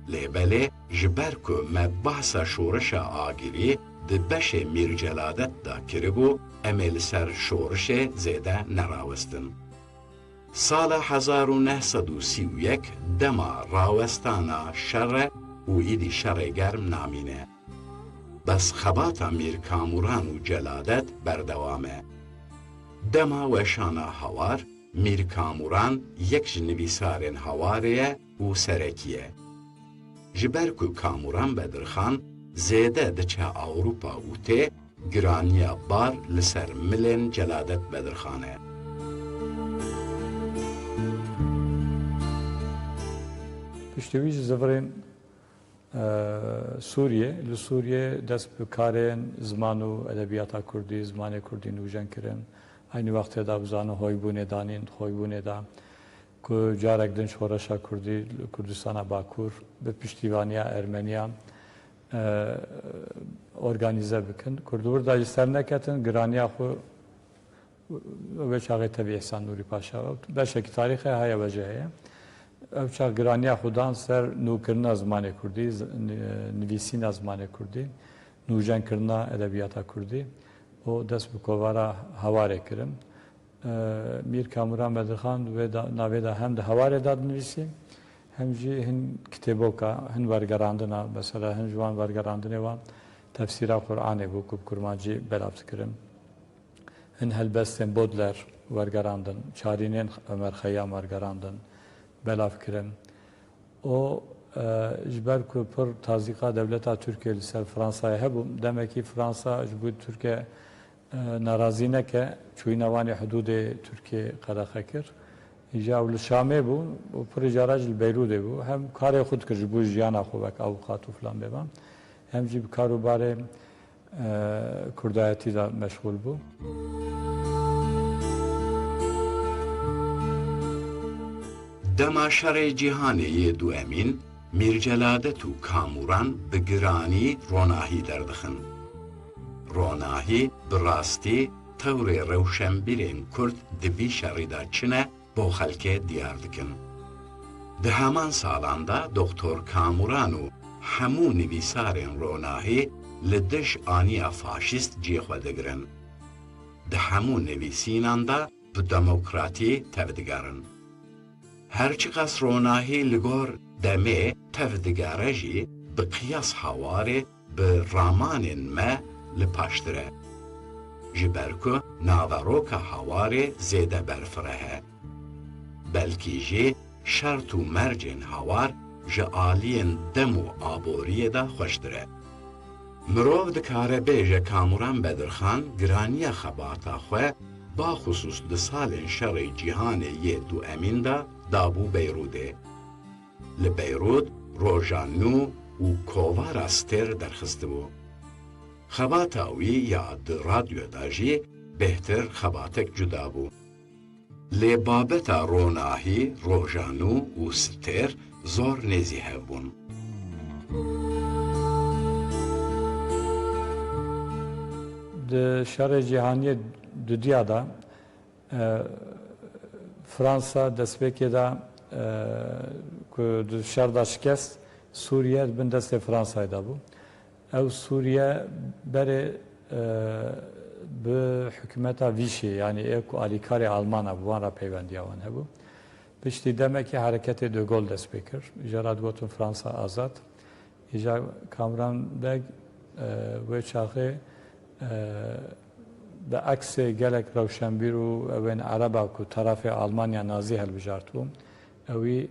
لیبله جبر که مبحث شورشا آگیری د بەشێ میرجەلادەت دا کرibû em ê li ser şorişê zêde nerawestin. Sala 1931 dema rawestana şerre û îdî şerê germ namîne. Bes xebata Mîr Kamuran û Celadet berdewam e. Dema weşana hawar, Mîr Kamuran yek ji nivîsarên hawarê ye û serekî ye. Ji ber ku Kamuran Bedirxan زێدە دەچە ئەوروپا و تێ گرانیە بار لەسەر ملێن جەلادەت بەدرخانەیە. پشتویش زەڤڕێن سووریە لە سووریە دەست بکارێن زمان و ئەدەبیاتا کوردی زمانی کوردی نوژەنکردن هەینی وەختێدا بزانە هۆی بوونێدانین خۆی بوونێدا کو جارێک دن شۆڕەشە کوردی کوردستانە باکوور بە پشتیوانیا ئەرمەنیا ئۆرگانیزە بکەن کوردوورداژ سەر نەکەتن گرانیا خۆ وێ چاغی تەبی ئێحسان نووری پاشاوە بەشێکی تاریخی هەیە بەجێ هەیە ئەو چاغ گرانیا خوددان سەر نوکردنا زمانی کوردی نویسینا زمانی کوردی نوژەنکردنا ئەدەبیاتا کوردی و دەست بە کۆڤارە هەوارێ کردم میر کاموران بەدرخان ناوێدا هەم دە هەوارێدا دنویسی هەمژی هەن کتێبۆکە هەن وەرگەڕاندنە بەسەرە هەن جوان وەرگەڕاندنەوە تەفسیرا قورئانێ بوو کو کورمانجی بەلابزکردن هەن هەلبەستێن بۆدلەر وەرگەڕاندن چارینێن ئەمەر خەیام وەرگەڕاندن بەلافکردن ئۆ ji ber ku pir tazîqa dewleta Tirkiye li ser Fransayê hebû demekî Fransa ji bo Tirkiye nerazî neke çûyîna wanê hudûdê Tirkiye qedexe kir îja li Şamê bû û pirê jara ji li Beyrûdê bû hem karê xwe dikir ji bo jiyana xwe wek awqat û filan bêvan hem jî bi karûbarê kurdayetî de meşğûl bû. Dema şerê cîhanê yê duemîn Mîrceladet û Kamuran bi giranî ronahî derdixin. ڕۆناهی بڕاستی تەورێ ڕەوشەمبیرên کورد divî şerîda çine bo xelkê diyar dikin. Di heman salan da Doktor Kamuran û hemû nivîsarên ronahî li diş aniya faşîst cê xwe digirin. Di hemû nivîsînan da bi demokratî tev digerin. Her çi qas ronahî li gor demê tev digere jî bi qiyas hawarê bi ramanên me li paştir e. Ji ber ku naveroka hawarê zêde berfire he. Belkî jî şert û mercên hawar ji aliyên dem û aboriyê de xweştir e. Mirov dikare bêje Kamuran Bedirxan giraniya xebata xwe baxusus di salên şerê cîhanê yê du emîn de dabû Beyrûdê. Li Beyrûd roja nû û kovara stêr derxistibû. Xebata wî ya di radyoda jî bêhtir xebatek cuda bû. Lê babeta ronahî, roja nû û stêr zor nêzîhev bûn. Di şerê cîhaniyê dudiya da Fransa destpêkê da ku di şer da şikest Sûriye bin destê Fransayê da bû. Ew Sûriye berê bi hikûmeta Vichy yani ev ku alîkarê Almana bû wan ra peyvendiya wan hebû. Piştî demekî hereketê De Gaulle dest pê kir. Îja ra digotin Fransa azad. Îja Kamuran Beg wê çaxê bi eksê gelek rewşenbîr û evên Ereba ku terafê Almanya nazî helbijartbûn ewî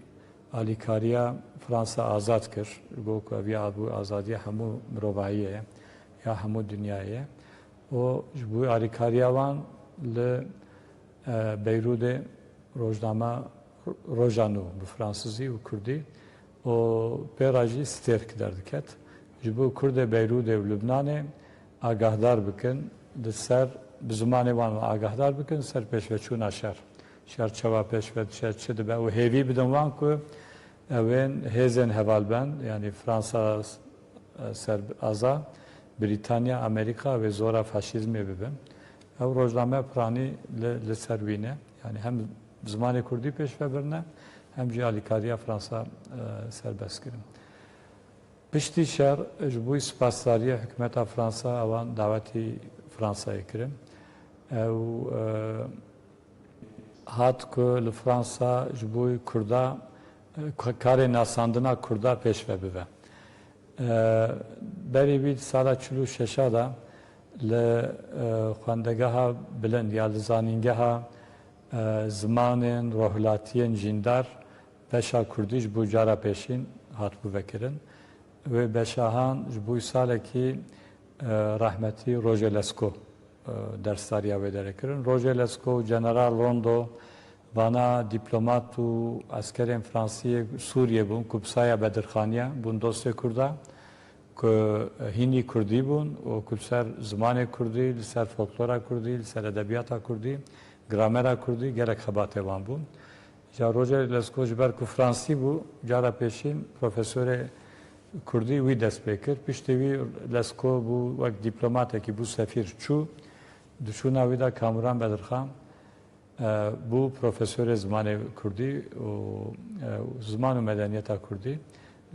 alîkariya Fransa azad kir. Got ku ev ya bû azadiya hemû mirovahiyê ye ya hemû dünyayê ye. O ji bo alîkariya wan li Beyrûdê rojname roja nû bi Fransızî û Kurdî o pêra jî stêrk derdiket. Ji bo Kurdê Beyrûdê û Lubnanê agahdar bikin di ser bi zimanê wan agahdar bikin ser pêşveçûna şer. Şer çawa pêşve şer çi dibe û hêvî bidin wan ku evên hêzên hevalbend yani Fransa ser aza, Britanya, Amerika ve zora faşizmê bibin. Ew rojname piranî li ser wî ne. Yani hem zimanê Kurdî pêşve birine hem jî alîkariya Fransa serbest kirin. Piştî şer ji bo spasdariya hikûmeta Fransa ewan dawetî Fransayê kirin. Ew hat ku li Fransa ji bo Kurda karê nasandina Kurda pêşve bibe. Berî wî sala 46 da li xwendegeha bilind ya li zanîngeha zimanên rohlatiyên jîndar beşa Kurdî ji bo cara pêşîn hatbû vekirin. Wê beşahan ji bo salekî rahmetî Roger Lescaut derstariya wê derekirin. Roger Lescaut General Rondo vana diplomat û askerên Fransiyê Sûriye bûn ku Psaya Bedirxaniya bûn dostê Kurda ku hînî Kurdî bûn û ku ser zimanê Kurdî, li ser folklora Kurdî, li ser edebiyata Kurdî, gramera Kurdî gelek xebatê wan bûn. Ja Roger Lescaut ji ber ku Fransî bû cara pêşîn profesorê Kurdî wî dest pê kir. Piştî wî Lescaut bû wek dîplomatekî bû sefîr çû. Dişûna wî da Kamuran Bedirxan bû profesorê zimanê Kurdî û ziman û medeniyeta Kurdî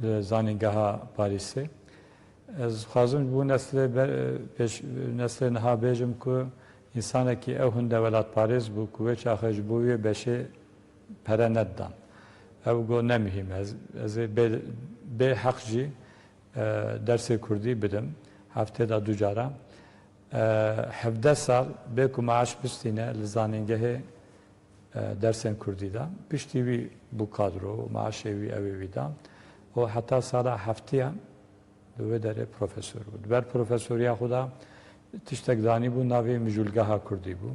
li zanîngeha Parîsê. Ez xwazim ji bo neslê niha bêjim ku însanekî ew hin dewelatparêz bû ku wê çaxe ji bo wê beşê pere neddan. Ew got nemihîm ez ê bê heq jî dersê Kurdî bidim heftê da du cara. 17 sal bê ku maaş bistîne li zanîngehê dersên Kurdî da. Piştî wî bû kadro maaşê wî ew ê wî da. O heta sala heftiyan li wê derê profesör bû. Ber profesoriya xwe da tiştek danî bû navê mijûlgeha Kurdî bû.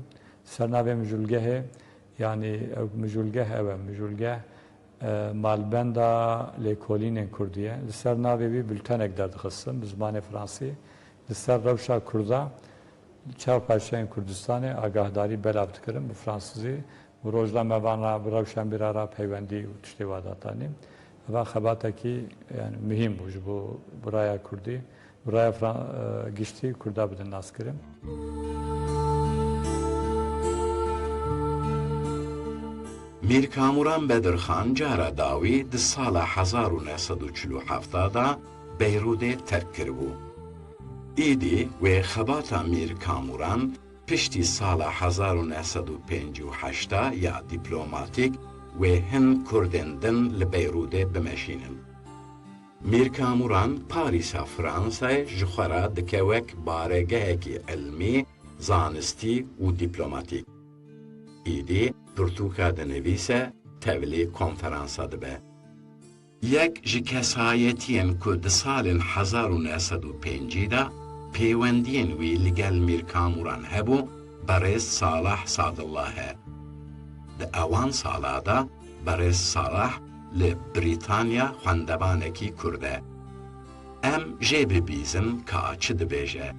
Ser navê mijûlgehê yani ew mijûlgeh ew e mijûlgeh malbenda lêkolînên Kurdî ye. Li ser navê wî bültenek derdixistin bi zimanê Fransî. Li ser rewşa Kurda çavpaşeyên Kurdistanê agahdarî belav dikirin bi Fransizî û rojnamevan ra bi rewşenbîra ra peywendî û tiştê wa datanî. Eva xebatekî yani mühim bû ji bo biraya Kurdî برای گشتی کردا بدن ناس کرن میر کاموران بدرخان جارا داوی د سال 1947 دا بیروت ترک کربو. ایدی و خباتا میر کاموران پشتی سال 1958 یا دیپلوماتیک و هن کردندن لبیروت بمشینن. میر کاموران پاریسا فرانسای جخورا دکوک بارگه کی علمی، زانستی و دیپلوماتیک. ایدی پرتوکا دنویسه تولی کنفرانسا دبه. یک جی کسایتین که ده سال 1905 دا پیوندین وی لگل میر کاموران هبو برز صالح سعدالله. ده اوان سالا دا برز صالح لبریتانیا خواندبانکی کرده. ام جیب بیزن که چه دبیجه.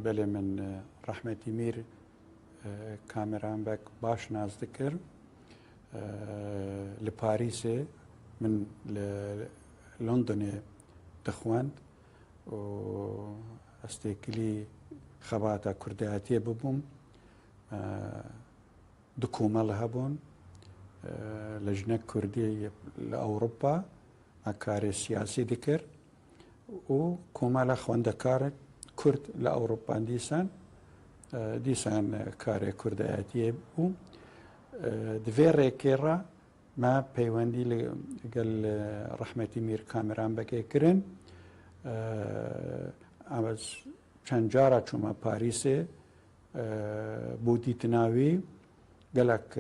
بله من رحمتی میر کامران بک باش ناز دکر لپاریس من لندن دخواند و استقلی خباتا کردیاتی ببوم دکومه لهبون لجنه کردی لأوروبا اکار سیاسی دکر و کومه لخواندکار کرد لأوروبا دیسان کار کردیاتی بوم دویره کیرا ما پیوندی لگل رحمتی میر کامران بکی کرن از چند جارا چوما پاریسه بودی تناوی گلک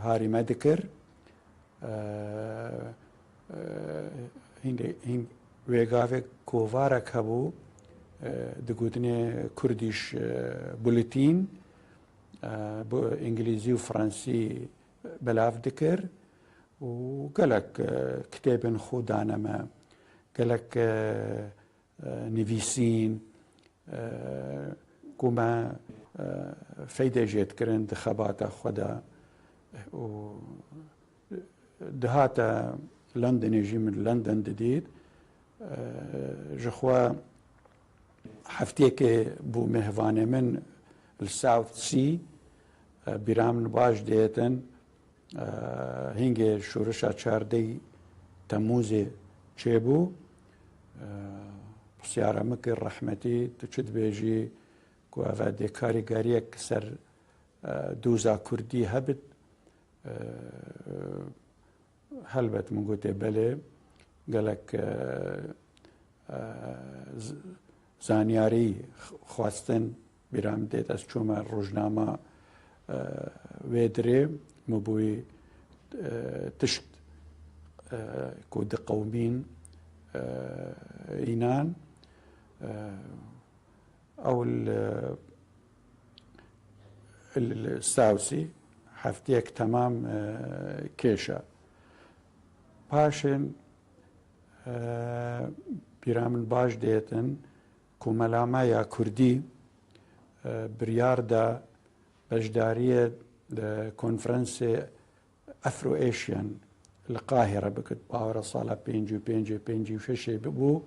هاری مدکر هین ویگاوی کووارک هبو دگوتنی کردیش بولتین انگلیزی و فرانسی بلاف دکر و گلک کتابن خودانما گلک نویسین كما فايدة جيت كرن دخبات خدا و دهاتا لندن يجي من لندن جديد جخوا حفتيك بو مهوانه من الساوث سي برام باش ديتن هنگه شورشا چاردي تموزي چيبو بسیاره مکر رحمتی تو چد بیجی که اوه کاریگاری سر دوزا کردی هبت هلبت من گوته بله گلک زانیاری خواستن بیرام دید از چوما روزنامه ویدره مبوی تشت کود قومین اینان او الساوسي حفتيك تمام كيشا باشن بيرامن باش ديتن كوملاما يا كردي بريار دا بجدارية كونفرنس افرو ايشيان القاهرة بكت باورا صالة بينجي وششي ببو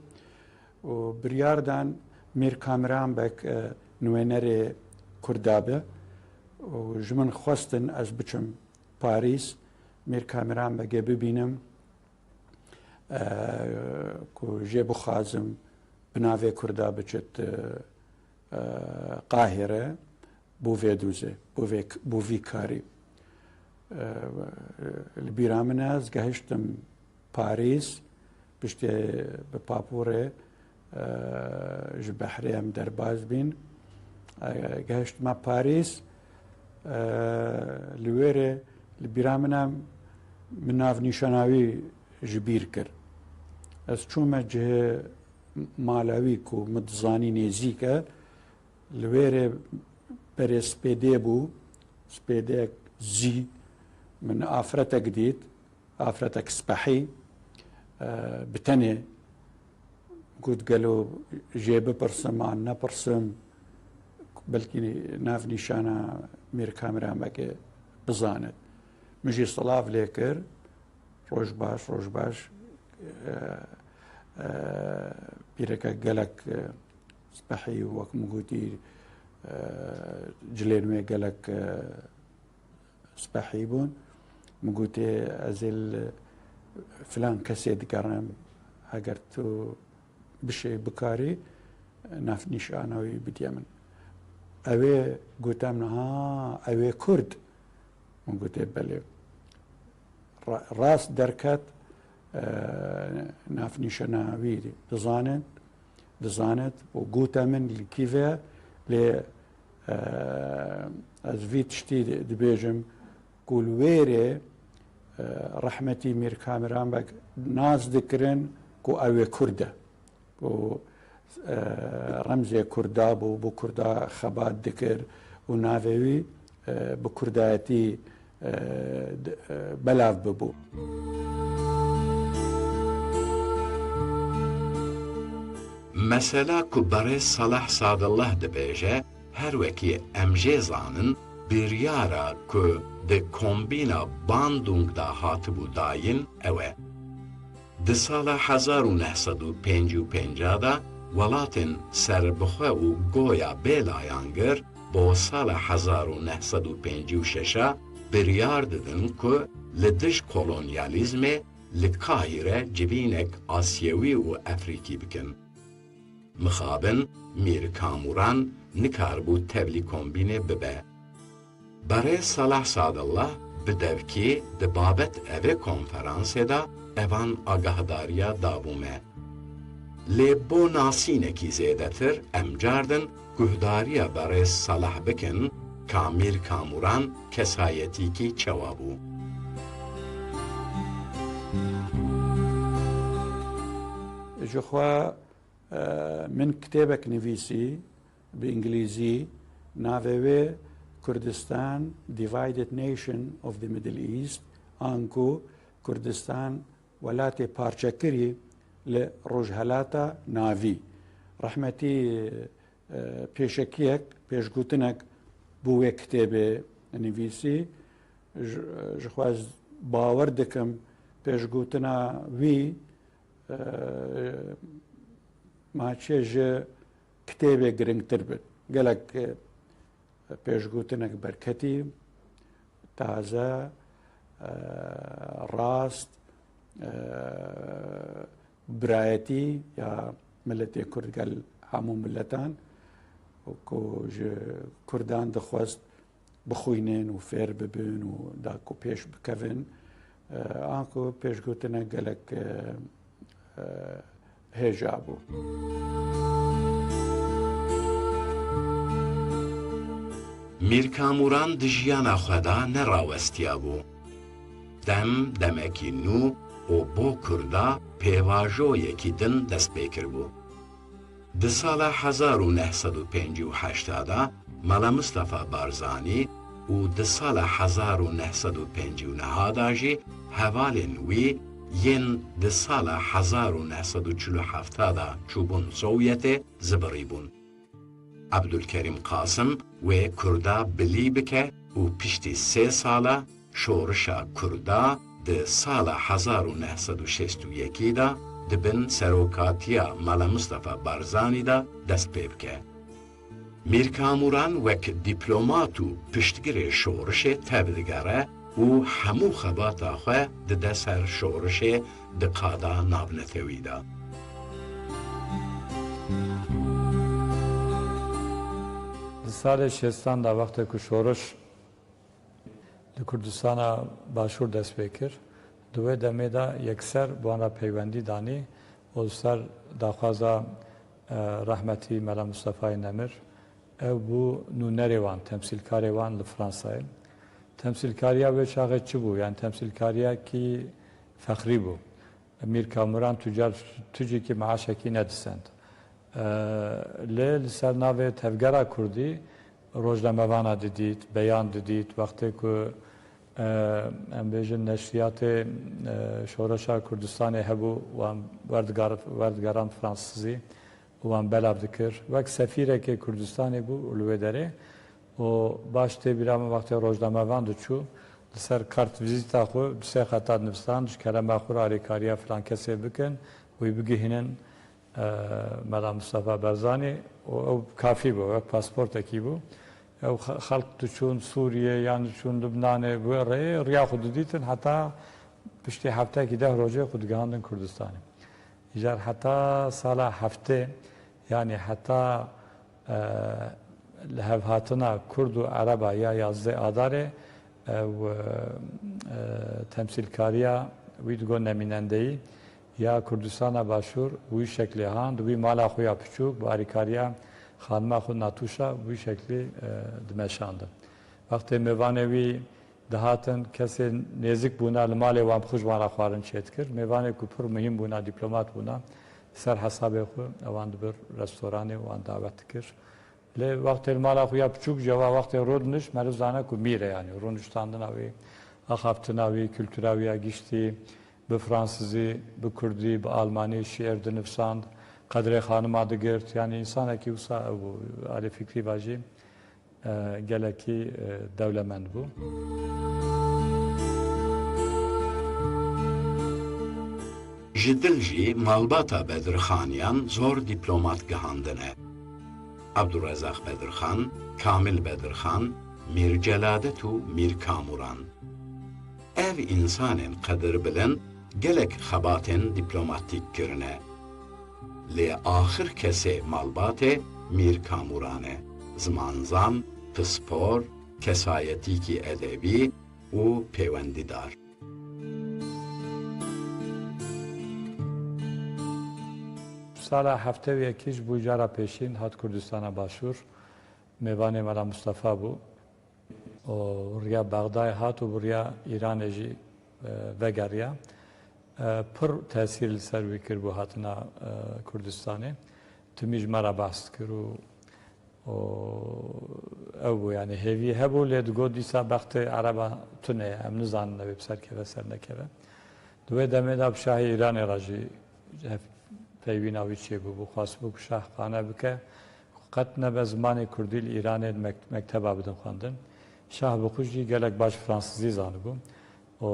وبرياردان مير كامران بك نوينري كردابة وجمن خواستن از بچم باريس مير كامران بك ببينم كو جيبو خازم بناوي كردابة جت قاهرة بو فيدوزي بو فيكاري البيرامناز قهشتم باريس بشتي ببابوري جبحري ام درباز بين قهشت ما باريس لويري البيرامنا من ناف نيشاناوي جبير كر از چوما جه مالاوي كو متزاني نيزيكا لويري بري سبيدي بو سبيدي زي من آفرتك جديد آفرتك سبحي بتني قلت قالوا جيب برسم عنا برسم بلكي ناف نشانا مير كاميرا مكي بزانت مجي صلاف ليكر ڕۆژ باش پیرەکە گەلک سپەحی وەکم گوتی جلێنوێ گەلک سپەحی بوون مگوتێ ئەزێل فلان کەسێ دگەڕێم ئەگەر تو بشێ بکاری نافنیشانەوەی بدیە من ئەوێ گوتم نەها ئەوێ کورد من گوتێ بەلێ ڕاست دەرکەت نافنیشەناوی دەزانێت و گوتە من کیڤێ لێ ئەزڤی تشتی دبێژم گولوێرێ ڕەحمەتی میر کامرانبەگ ناز دکردن و ئەوێ کوردە و ڕەمزێ کووردا بوو بۆ کووردا خەبات دکرد و ناوێوی بە کوردایەتی بەلاو ببوو. مەسەلا کو بەڕێ سەلاح سادڵڵەه دەبێژە هەروەکی ئەمژێ زانن بریارە کو د کۆمبینە باندونگدا هاتبوو داین ئەوە. Di sala 1955 da welatên serbixwe û goya bêlayan gir bo sala 1956 biryar didin ku li dij kolonyalîzmê li Kahîre civînek Asyewî û Efrîkî bikin. Mixabin Mîr Kamuran nikarbû tevlî kombînê bibe. Berê Salah Sadullah bi devkî di babet evê konferansê da evan agahdariya dabûme. Lê bo nasînekî zêdetir em cardin guhdariya berê Salah bikin ka Mîr Kamuran kesayetîkî çewa bû. Jixwe min kitêbek nivîsî bi İngilîzî navê wê Kurdistan Divided Nation of the Middle East an ku Kurdistan welatê parçekirî li rojhelata navî. Rehmetî pêşekiyek pêşgotinek bû wê kitêbê nivîsî ji xwe bawer dikim pêşgotina wî maçê ji kitêbê giringtir bit. Gelek pêşgotinek berketî, taze, rast, birayetî ya milletê Kurd gel hemû milletan ku ji Kurdan dixwest bixwînin û fêr bibin û da ku pêş bikevin an ku pêşgotinek gelek hêja bû. Mîr Kamuran di jiyana xwe da nerawestiya bû. Dem demekî nû û bo Kurda pêvajoyekî din dest pê kirbû. Di sala 1958 da Mala Mustafa Barzanî û di sala 1959 da jî hevalên wî yên di sala 1947 da çûbûn Sovyetê zibirî bûn. Abdülkerim Kasım wê Kurda bilî bike û piştî 3 sala şorişa Kurda di sala 1961 da dibin serokatiya Mala Mustafa Barzanî da dest pê bike. Mîr Kamuran wek dîplomat û piştgirê şorişê tev digere û hemû xebata xwe dide ser şorişê di qada navnetewî da. سال 60 دا وقتی که شورش li Kurdistana başvur dest pê kir, di wê demê da yekser wana peywendî danî û ser daxwaza rahmetî Mela Mustafayê Nemir ew bû nûnerê wan, temsîlkarê wan li Fransayê. Temsîlkariya wê çaxê çi bû? Yani temsîlkariyekî fexrî bû. Mîr Kamuran tucîkî meaşekî nedisend. Lê li ser navê Tevgera Kurdî rojnamevana didît, beyan didît, wextê ku em bêjin neşriyatê şoreşa Kurdistanê hebû wan werdigaran Fransîzî û wan belav dikir. Wek sefîrekê Kurdistanê bû li wê derê û baş tê bîra min wextê rojnamevan diçû لسر کارت ویزیتا خو بسه خطا نوستان ج کلمه خو را ریکاریا فلان کسی بکن و بگهینن ملا مصطفی برزانی او کافی بو او پاسپورت کی بو او خلق چون سوریه یان چون لبنان و ریا خود دیتن حتی پشتی هفته کی ده روزه خود گاندن کردستان ایجار حتی سال هفته یعنی حتی لهفهاتنا کرد و عربا یا 11 آذر و تمثیلکاریا ویدگو نمینندهی یا کردستان باشور وی شکلی هاند وی مالا خویا پچوک باریکاریا خانما خود ناتوشا وی شکلی دمشانده وقتی میوانه وی دهاتن کسی نزدیک بونا لمال وام خوش مالا خوارن چیت کرد میوانه کو پر مهم بونا دیپلمات بونا سر حساب خو اوان بر رستوران وان دعوت کرد ل وقت المالا خویا پچوک جوا وقت رود نش مرزانه کو میره yani رونشتاندن اوی اخافتناوی kültüraviya geçti به فرانسیزی به کردی به آلمانی شعر دنفساند قدر خانم adı گرت yani insan ki usa bu Ali Fikri Bacı geleki devlemend bu. Jidilji malbata Bedirxaniyan zor diplomat gihandine. Abdurrazak Bedirxan, Kamil Bedirxan, Mir Celadet u Mir Kamuran. Ev insanın kadir bilen gelek xabaten diplomatik kirine. Le ahir kese malbate Mir Kamurane. Zmanzam, pispor, kesayetiki edebi u pevendidar. سال هفته و یکیش بو جارا پیشین هات کردستان باشور میوان ملا مصطفی بو و ریا بغداد هات و ریا ایران جی وگریا پر تاثیر لسر وکر بو هاتنا کردستانه تمیج مرا بحث کرو او yani hevi hebu led godisa bakte araba tune am nizan nabi bsar keve ser nekeve dve demed ab şahi İran eraji پیوین آوی چه بو خواست بو شاه خانه بکه قط نبه زمان کردیل ایران مکتب آبدن خواندن شاه بخوشی گلک باش فرانسیزی زانه بو و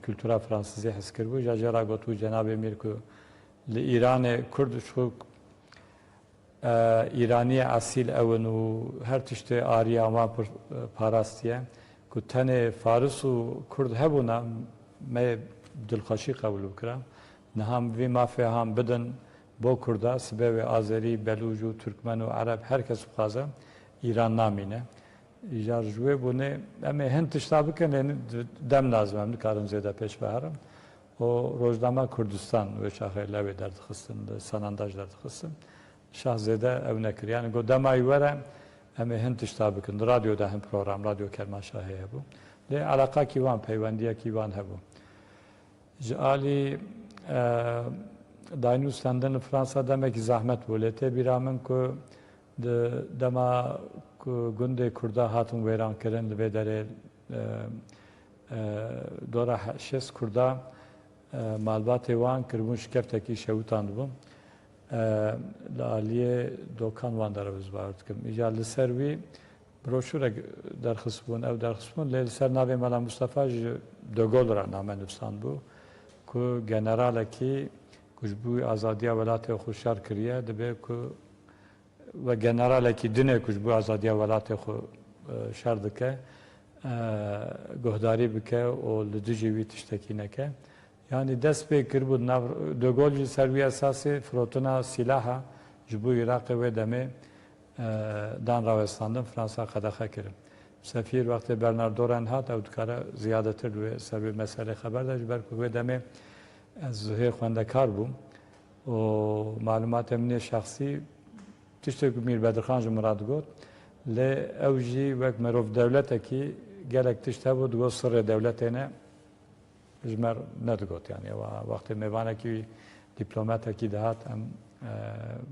کلتورا فرانسیزی حس کرد بو جاجرا گوتو جناب امیر که ایران کرد شو ایرانی اصیل اون و هر تشته آری آما پاراستیه که تنه فارس و کرد هبونا ما دلخوشی قبول بکرم نهم وی مافیا هم بدن با کرده سبب آذری بلوچ و ترکمن و عرب هر کس بخوازه ایران نامینه ایجار جوه بونه اما هند تشتابه کنه دم لازم هم نکارم زیاده پیش بهرم و روزنامه کردستان و شاخه لوی درد خستن سنانداج درد خستن شاه زیاده او نکر یعنی گو دمایی وره اما هند تشتابه کنه رادیو ده هم پروگرام رادیو کرمانشاهی هبو لی علاقه کیوان پیوندیه کیوان هبو جالی داینوس لندن فرانسا demek zahmet bolete bir rağmen ko dema günde kurda hatun veran keren ve dere dora şes kurda malbat evan kırmış kefteki şevutan bu laliye dokan vandarız vardı ki icalli servi broşüre derxisbun ev derxisbun lel ser navi mala Mustafa de Gaulle namen nüfsan bu که جنرال کی کجبوی آزادی ولایت خوشار کریه دبی که و جنرال کی دنیا کجبوی آزادی ولایت خو شرد که گهداری بکه و لدیجی تشتکی نکه یعنی دست به کربود نو دوگل سروی اساسی فروتنا سلاحا جبوی عراق و دمه دان راوستاندن فرانسا قدخه کرد سفیر وقت برناردو رنهات او دکاره زیاده تر و سبب مسئله خبر داشت بر کوه دمه از زهیر خواندکار بوم و معلومات امنی شخصی تشتی که میر بدرخان مراد گفت ل اوجی وقت مروف دولته کی گلک تشته بود گفت سر دولته نه جمر ندگوت یعنی وقت میوانه کی دیپلماته کی دهات ام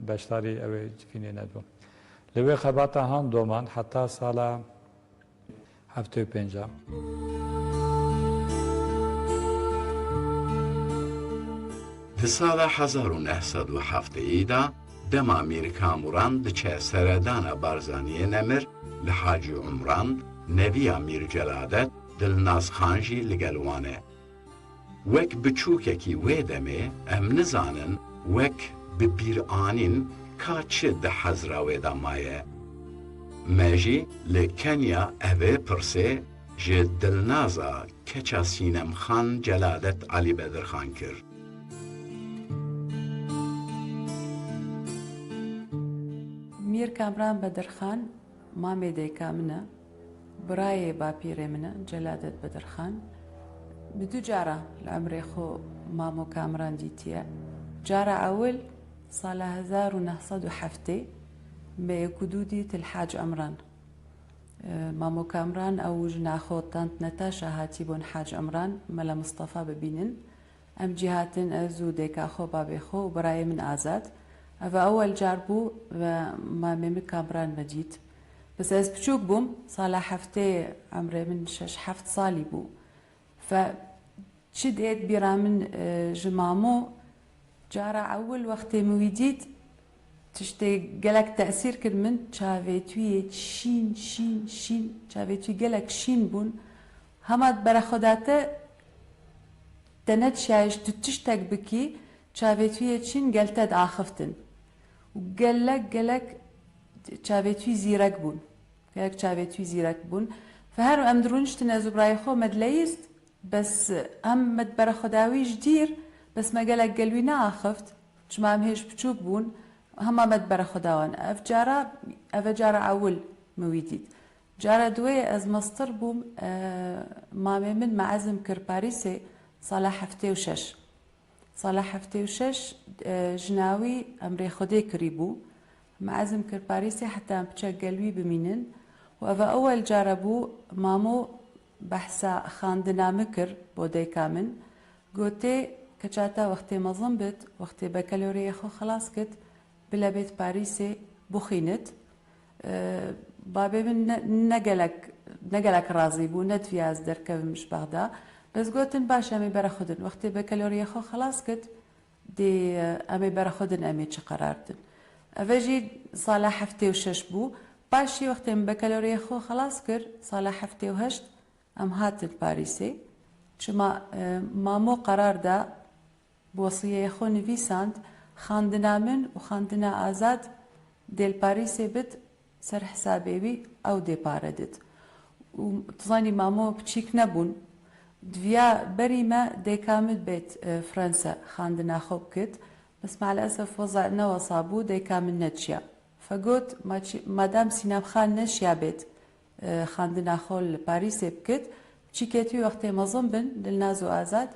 بشتاری اوی جفینه ندبوم لوی خباته هان دومان حتی سالا هفته پنجم سال 1907 ایدا دم امیر کامران دچه سردان بارزانی نمر لحاج عمران نوی امیر جلادت دلنازخانجی لەگەڵوانە وەک بچووکێکی وێ دەمێ ئەم نزانن وەک ببیرئانین کا چ دە حەزراوێدا مایە مەژی لە کەنیا ئەvê پرسێ ji dilnaza keça Sînemxan Celadet Ali Bedirxan kir. میر کامران بەدرخان مامێ دەیکا منە برایێ باپیرێ منە جەلادەت بەدرخان بدوو جارە لە ئەمرێ خۆ مامۆ کامران دیتیە جارە ئەول ساڵە 1970 بە یەکودوو دیت الحاج ئەمران مامۆ کامران ئەو ژناخۆتان نەتاشە هاتی بۆن حاج ئەمران مەلە مستەفا ببینن ئەم جیهاتن ئەزوو دەیکا خۆ بابێ خۆ و برایە من ئازاد ئەوە ئەوەل جار بوو مامێ من کامران مەدیت بەس ئەس بچووک بووم ساڵە هەفتێ ئەمرێ من 6-7 ساڵی بوو چ دێت بیرا من ji مامۆ جارە ئەول وەختێ موی دیت تشتێ gelek تەسیر کرد من چاوێتویە شین چاوێتوی gelek شین بوون هەمات بەرەخۆداتە دەنەت شایش تو تشتێک بکی چاوێتویە چین گەلتە داخفتن و gelek چاوێتوی زیرەک بوون gelek چاوێتوی زیرەک بوون فهر ئەم درونشتن ئەزوو برای خۆ مەدلەیست بەس ئەم مەد بەرەخۆداویش دیر بەس مە gelek گەلوی ناخفت چما ئەم هێش بچووک بوون هەما مەد بەرەخۆداوان ئەvە جارە ئەول موی دیت جارە دوێ ئەز مەستر بووم مامێ من مەعەزم کرد پاریسێ ساڵە 76 ساڵە 76 ژناوی ئەمرێ خودێ کری بوو مەعەزم کرد پاریسێ حتا بچە گەلوی بمینن و ئەوە ئەوەل جارە بوو مامۆ بەحسا خاندنامە کرد بۆ دایکا من گوتێ کە چاتە وەختێ مەزم بێت وەختێ بە کەلۆرەیە خۆ خلاص کرد بلە بێت پاریسێ بخینت بابێ من نەگەلک ڕازی بوو نەتویاز دەرکەومش بەغدا بەس گوتن باش ئەمێ بەرەخودن وەختێ بە کەلۆرەیە خۆ خلاص کرد دێ ئەمێ بەرەخودن ئەمێ چ قەراردن ئەvەژی ساڵە 76 بوو پاشی وەختێم بە کەلۆرەیە خۆ خلاص کرد ساڵە 78 ئەم هاتن پاریسێ چما مامۆ قەراردا بۆسیەیە خۆ نویساند خاندنا من و خاندنا ئازاد دێل پاریسێ بت سەر حسابێوی ئەو دێپارەدت و تزانی مامۆ بچیک نەبوون دویا بەریمە دەیکامت بێت فرەنسا خاندنا خۆ بکرد بەس مع الأسف وەزع نەوەسا بوو دەیکا من نەچیا فەگوت مادام سینەمخان نەشیا بێت خاندنا خۆ لە پاریسێ بکرد بچیکێتی وەختێ مەزم بن دلناز و ئازاد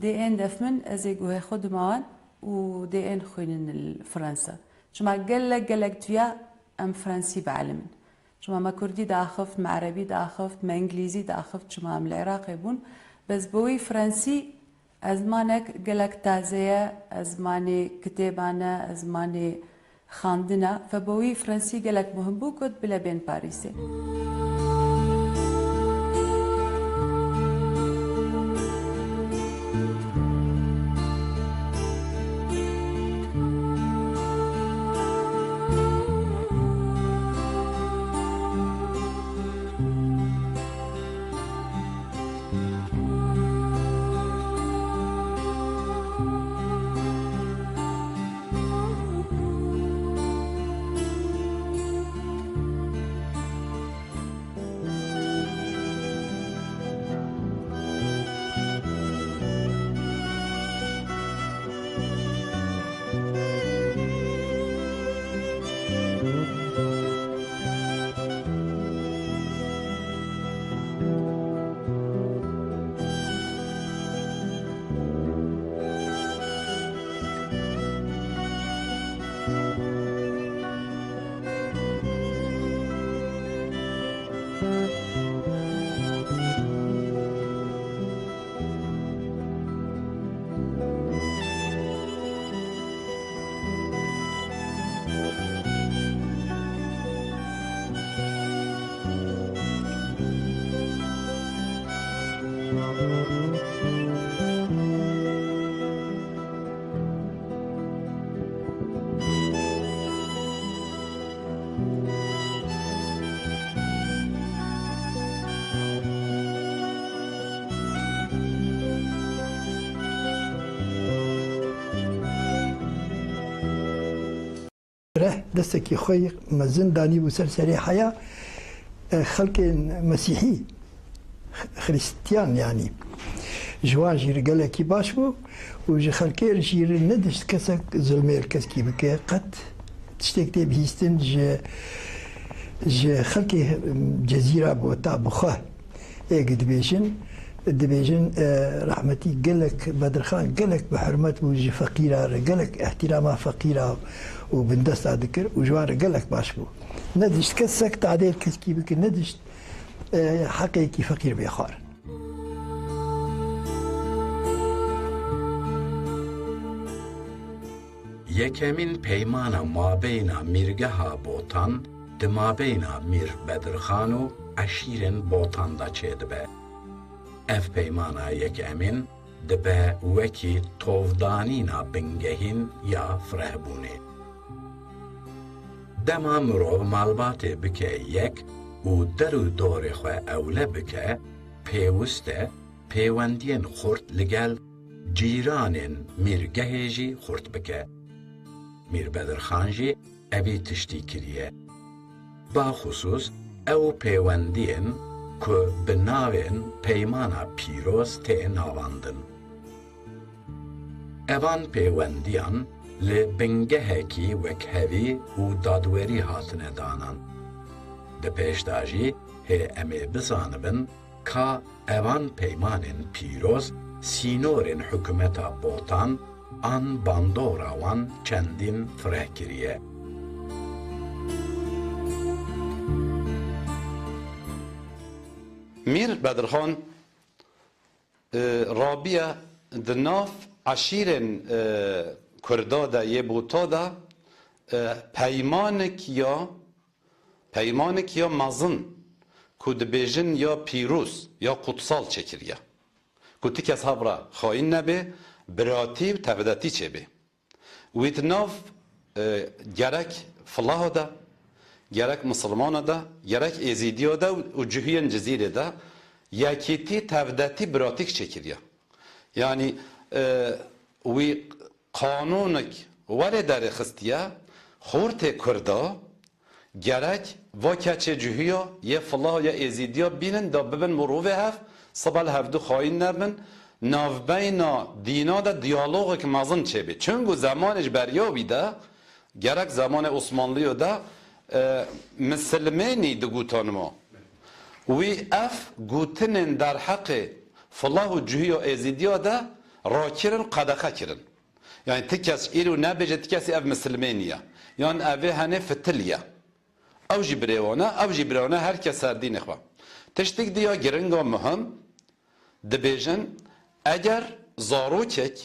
دێئێن دەفمن ئەزێ گوهێ خۆ دماوان و دێئێن خوێنن فرەنسا چما gelek دویا ئەم فرەنسی بەعلمن چما مە کوردی داخفت مە عەرەبی داخفت مە ئینگلیزی داخفت چما ئەم لە عێراقێ بوون بەس بەوەی فرەنسی ئەزمانێک gelek تازەیە ئەزمانێ کتێبانە ئەزمانێ خاندنە فەبەوەی فرەنسی gelek مهم بوو کۆت بلە بێن پاریسێ ره دستکی خوی مزن دانی بو سر حیا خلق مسیحی خریستیان یعنی جوان جیر گلکی باش بو و جی خلقی جیر ندشت کسک ظلمه کس کی بکه قد تشتک تی بهیستن جی خلقی جزیره بو تا بخواه اگه دبیجن رحمتی گلک بدرخان گلک به حرمت بو جی فقیره گلک احترام فقیره و بندست ذکر و جوار گلک باش بو ندشت کسک تعدیل کس کی بکه ندشت حقیقی فقیر بیخوار یکمین پیمانا مابینا میرگها بوتان دمابینا میر بدرخان و عشیرن بوتان دا چه دبه. اف پیمانا یکمین دبه وکی توفدانینا بنگهین یا فرهبونه. دما مرو مالبات بکه یک و درو دور خواه اوله بکه پیوسته پیوندین خورد لگل جیرانین میرگهیجی خورد بکه. میر بدرخان جی اوی تشتی کریه. با خصوص او پیوندین که بناوین پیمانا پیروز تی ناواندن. اوان پیوندیان لبنگه کی وکهوی و دادوری هاتنه دانان. ده پیشتاجی هی امی بزانبن که اوان پیمانین پیروز سینورین حکومتا بوتان آن باندورا وان چندین فره کریه. میر بدرخان رابیه دناف عشیرن کردا دا یه بوتا دا پیمانک یا مزن کود بیجن یا پیروز یا قدسال چکریه کودی کس هبرا خواهین نبه براتی و تبدتی چه به ویت ناف گرک فلاح دا گرک مسلمان دا گرک ازیدیا دا و جهوین جزیره دا یکیتی تبدتی براتیک چکریه یعنی وی قانونک ولی در خستیه خورت کردا گرک و کچه جهویا یه فلاح یا ازیدیا بینن دا ببن مروه هف صبال هفدو خواهین نبن ناو بینا دینا دا دیالوگ که مازن چه بی چونگو زمانش بریابی دا گرک زمان عثمانلیو دا مسلمانی دو گوتان ما وی اف گوتنن در حق فلاح و جهی و ازیدیا دا را کرن قدقه کرن یعنی تکس ایرو نبیجه تکسی اف مسلمانیه یعنی اوه هنه فتلیه او جبریوانه هر کس سردی نخوا تشتک دیا گرنگا مهم دبیجن اگر زاروکک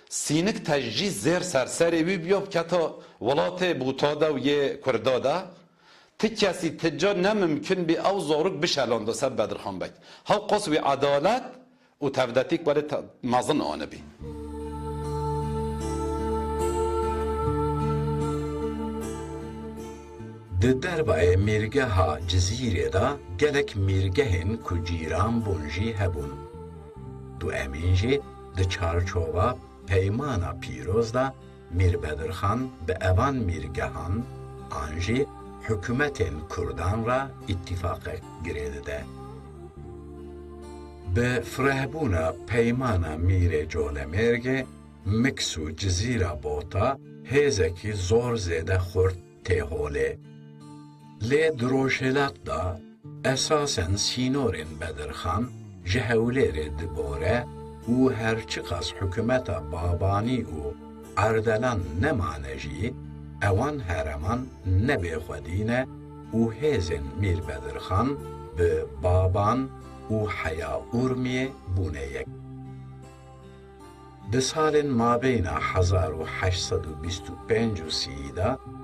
سینک تجی زیر سرسری بی بیاب که تا ولات بوتادا و یه کردادا تی کسی تجا نممکن بی او زاروک بشلانده سر بدرخان بید ها قصوی عدالت و تفدتیک برای مازن آنه بی دربای میرگه ها جزیره دا گلک میرگه هن کجیران بونجی هبون دو امینجی ده چارچوبا پیمانا پیروز دا میر بدرخان به اوان میرگهان آنجی حکومتین کردان را اتفاق گریده ده. به فرهبونا پیمانا میر جول مرگه مکسو جزیره بوتا هزکی زور زیده خورد تهوله. لی دروشلات دا اساساً سینورین بدرخان جهولیر دبوره و هرچی قص حکومت بابانی و اردلان نمانجی اوان هرمان نبی خودینه و هزن میر بدرخان به بابان و حیا ارمیه بونه یک. ده سال ما بین 1825 و 30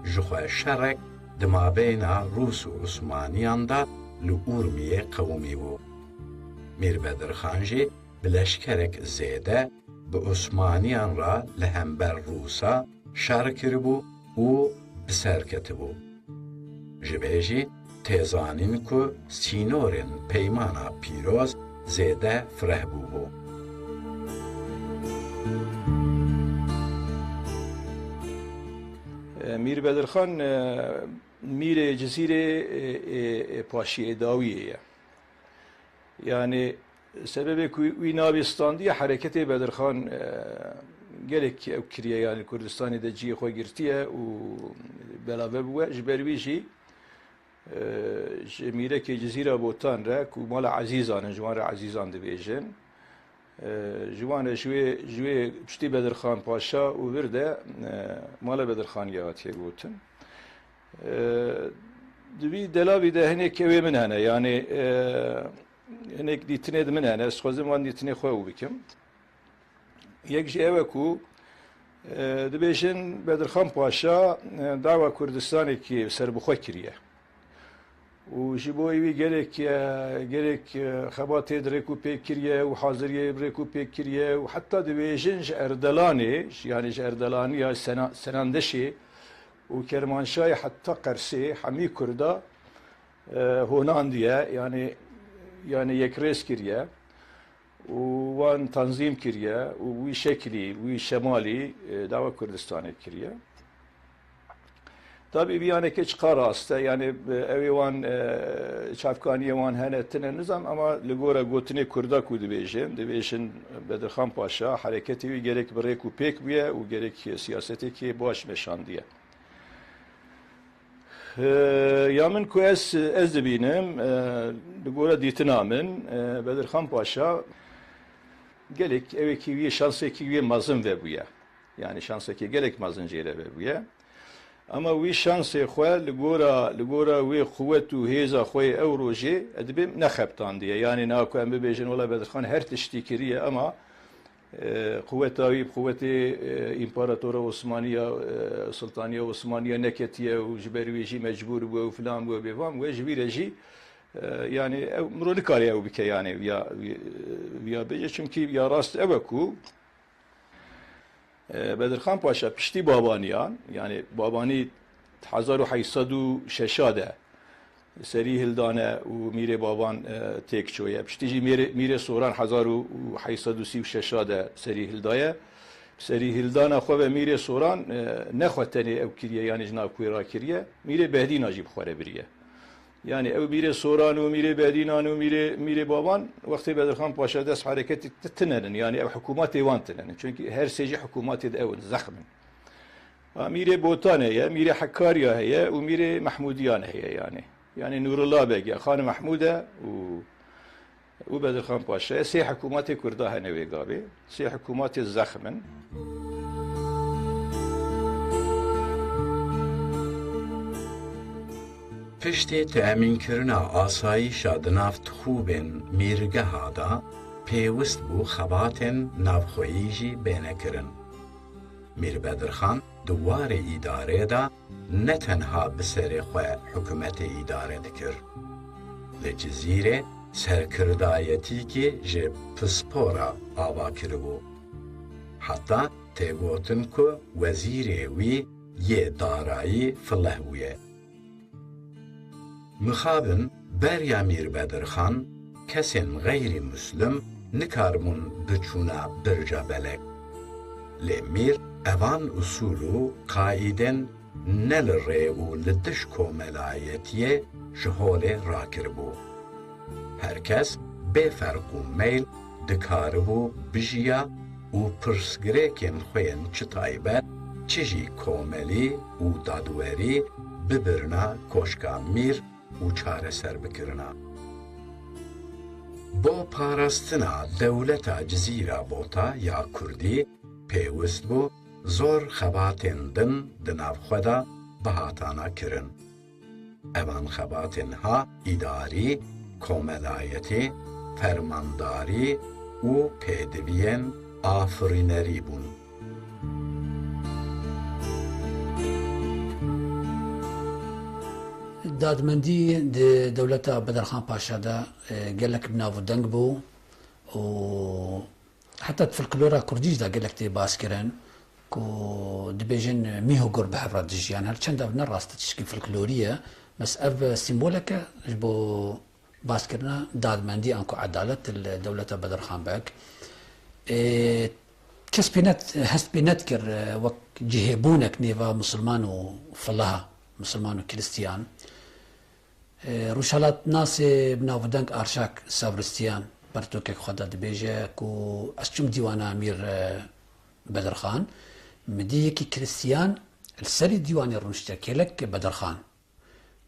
جخوه شرک ده ما بین روس و عثمانیان دا لورمیه قومی بو. میر بدرخان جی بلشکرک زیده به عثمانیان را لهمبر روسا شرکر بو و بسرکت بو. جبهجی تیزانین که سینورین پیمانا پیروز زیده فره بو بو. میر بدرخان میر جزیره پاشی اداویه yani sebebi wî navistandiye hareketê Bedirxan gelek ew kiriye yani Kurdistanê de ciyê xwe girtiye û belaver bûye ji ber wî jî ji mîrekê Cizîra Botan re ku mala ezîzan in ji wan re ezîzan dibêjin ji wan re ji wê piştî Bedirxan Paşa û vir de mala Bedirxaniye hatiye gotin di vî delavî de hinek evê min hene yani hinek dîtinê di min hene ez xwazim wan dîtinê xwe û bikim yek ji ew e ku dibêjin Bedirxan Paşa dawa Kurdistanekî serbixwe kiriye û ji bo wî gelek xebatê di rêkûpê kiriye û haziriyê rêkûpê kiriye û heta dibêjin ji Erdelanê yani ji Erdelaniya Senandeşê û Kermanşahê heta Qersê hemî Kurda honandiye yani yekrêz kiriye û wan tanzîm kiriye û wî şeklî wî şemalî dawa Kurdistanê kiriye tabii viyaneke çıkar aslında yani ev wan çavkaniye wan hene tine nizam ama li gora gotinê Kurda ku dibêjin Bedirxan Paşa hareketê wî gerek bi rêk û pêk bûye û gerek siyasetekî baş meşandiye ya min ku ez dibînim li gora dîtina min Bedirxan Paşa gelek evekî wî şansekî wî mezin vebûye yani şansekî gelek mezin jê re vebûye ama wî şansê xwe li gora wê quwet û hêza xwe ew rojê dibê nexebtandiye yani naku em bibêjin wela Bedirxan her tiştî kiriye ama quweta wî quwetê İmparatora Osmaniya Sultaniya Osmaniya neketiye û ji ber wî jî mecbûr bûye û filan bûye bêvan wê ji vî re jî yani ew mirov nikariye ew bike yani ya bêje çünkü ya rast ew e ku Bedirxan Paşa piştî babaniyan yani babanî 1806 de serî hildane û mîrê baban têk çûye piştî jî mîrê soran 1836 de serî hildaye serî hildana xwe ve mîrê soran nexwe tenê ew kiriye yani ji nav wê rakiriye mîrê Behdîna jî bixware biriye yani ew mîrê soran û mîrê Behdînan û mîrê baban wextê Bedirxan Paşa dest hareketê tinenin yani ew hikûmetê wan tinenin çünkü her sêjî hikûmetê de ew in zexmin mîrê Botan heye mîrê Hekkariya heye û mîrê Mehmûdiyan heye yani Nurullah Beg Xan Mahmûd e û Bedirxan Paşa sê hikûmetê Kurda hene wê gavê sê hikûmetê zexmin Piştê teemînkirina asayîşa di nav tixûbên mîrgeha da pêwîst bû xebatên navxweyî jî bênekirin. Mîr Bedirxan di warê îdarê da ne tenha bi serê xwe hikûmetê îdare dikir. Li Cizîrê serkirdayetîkê ji pispora ava kiribû. Heta têgotin ku wezîrê wî yê darayî fileh bûye. Mixabin berya Mîr Bedirxan kesên xeyrî Müslim nikarbûn biçûna birca belek. Lê Mîr evan usul û qaîdên ne li rê û li diş komelayetiyê ji holê rakiribû. Herkes bêferq û meyl dikaribû bijiya û pirsgirêkên xwe yên çi taybet çi jî komelî û dadwerî bibirina koşka Mîr û çareser bikirina. Bo parastina dewleta Cizîra Bota ya Kurdî pêwîst bû zor xebatên din di nav xwe da bihatana kirin. Evan xebatên ha îdarî, komelayetê, fermandarî û pêdiviyên afirînerî bûn. دادمەندی دەولەتە بەدەرخان پاشادا gelek navdeng bû û heta folklora Kurdî da gelek tê baskirin ku dibêjin mîhogur bi hev re dijiyan her çend ev ne rast tişkî folklorî ye mes ev sîmbolek e ji bo baskirina dadmendî an ku edalet dewleta Bedirxan Beg kes pê net hest pê net kir wek جهبونك نيفا مسلمان وفلاها مسلمان وكريستيان روشالات ناس بناودنك ارشاك سافرستيان برتوكك خدا دبيجه كو اسچم ديوانا امير بدرخان مديكي كريستيان السري ديواني رونشتا كيلك بدرخان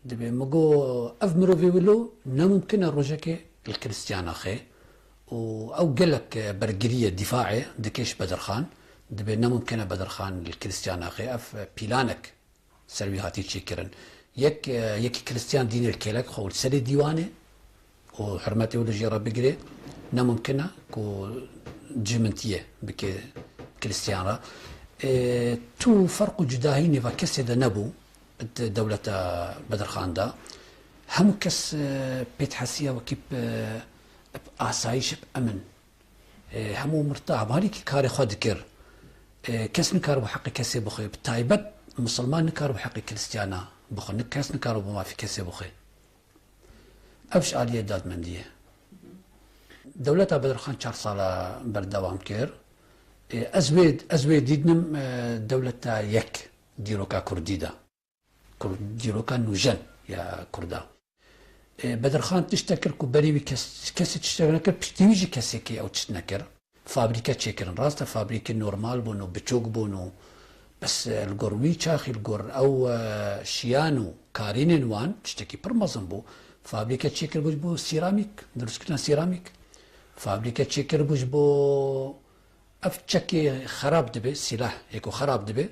دبي مگو اف مروفي ولو نممكن الرجكي الكريستيان اخي او قالك برقريه دفاعي دكيش بدرخان دبي نممكن بدرخان الكريستيان اخي اف بيلانك سروي هاتي تشكرن يك كريستيان دين الكيلك خو السري ديواني وحرمتي ولا جيرا بقري نممكن كو جمنتيه بك كريستيانا تو فرق جداهيني فكسد نبو دولة بدرخان دا هم كس بيت حسية وكيب آسايش بأمن همو مرتاح بهالي كاري خود كر كس نكار بحق كسي بخي بتايبت مسلمان نكار بحق كريستيانا بخي كس نكار بما في كسي بخي أبش آلية داد مندية دولة بدرخان 4 سالة بردوام كير أزويد ديدنم دولة يك ديروكا كرديدا ديروكا نوجن يا كردا بدرخان تشتكر كبري كسي تشتكر بشتيجي كسيكي أو تشتنكر فابريكا تشكرن راستا فابريكا نورمال بونو بتشوك بونو بس الجوروي شاخي الجور أو شيانو كارينين وان تشتكي برمزن بو فابريكا تشكر بو سيراميك درسكنا سيراميك فابريكا تشكر بو أفتشكي خراب دبي سلاح يكو خراب دبي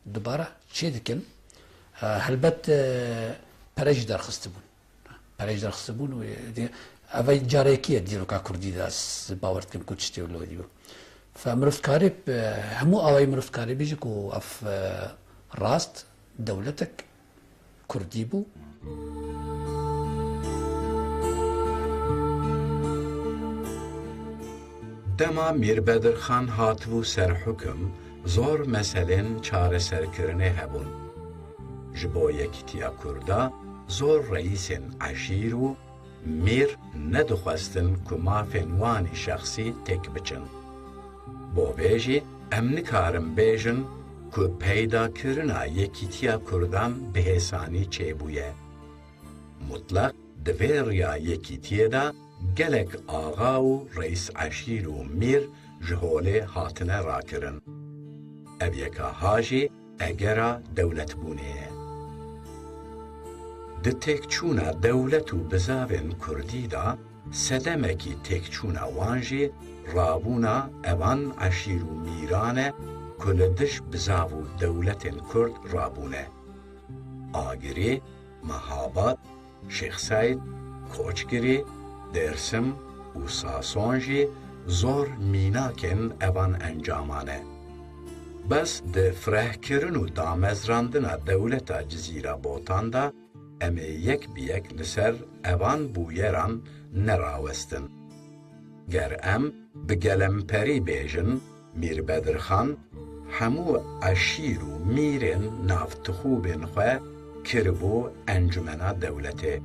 دوباره چه دکن هلبت پرج درخست بون و اوی جاريكيه ديرو كا كردي داس باورت كم كوتشتي ولا ديو فمرفت كارب همو اوي مرفت كارب بيجيكو اف راست دولتك كردي بو دما میربدر خان هاتبو سر حکم زور مسئلن چاره سرکرنه هبون. جبو یکیتیا کردا زور رئیسن عشیر و میر ندخواستن که مافنوانی شخصی تک بچن. بو بیجی ام نکارم بیجن که پیدا کرنا یکیتیا کردان بهسانی چه بویه. مطلق دویر یا یکیتیه دا گلک آغا و رئیس عشیر و میر جهوله هاتنه را کرن. اویکا هاجی اگرا دولت بونه. ده تکچونا دولت و بزاون کردی دا سدمکی تکچونا وانجی رابونا اوان عشیر و میرانه کلدش بزاو دولت کرد رابونه. آگری، مهاباد، شیخ سید، کوچگری، درسم و ساسونجی زور میناکن اوان انجامانه. بس ده فرح کرن و دامزراندن دولتا جزیره بوتان دا امی یک بیک لسر اوان بویران نراوستن. گر ام بگلم پری بیجن میر بدرخان همو عشیر و میرن نافتخوبن خواه کربو انجمنا دولته.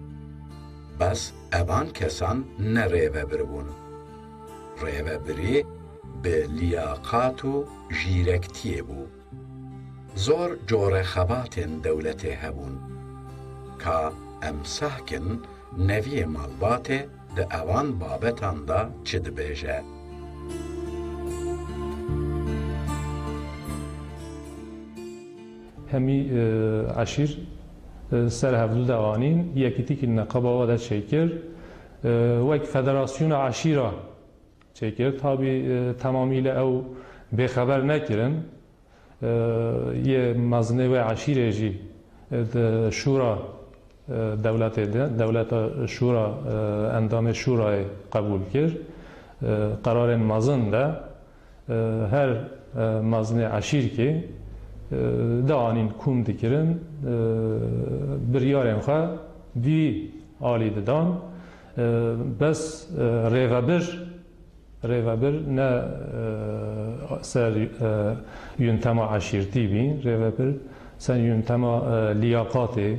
بس اوان کسان نریوه بربون. ریوه بری به لیاقات و جیرکتیه بو. زور جور خباتن دولته هبون. که ام ساکن نوی مالباته ده اوان بابتان دا چه دبیجه. همی عشیر سر هفدو دوانین یکیتی که نقابه واده چیکر وک فدراسیون عشیره چیکر تابی تمامیل او بخبر نکرن یه مزنه و عشیره جی شورا دولت شورا اندام شورای قبول کرد قرار مزن ده هر مزنه عشیر که دانین کوم دکرن بریارن خواه وی آلی ددان بس ریوبر نه سر یونتما عشیرتی بین ریوبر سر یونتما لیاقاتی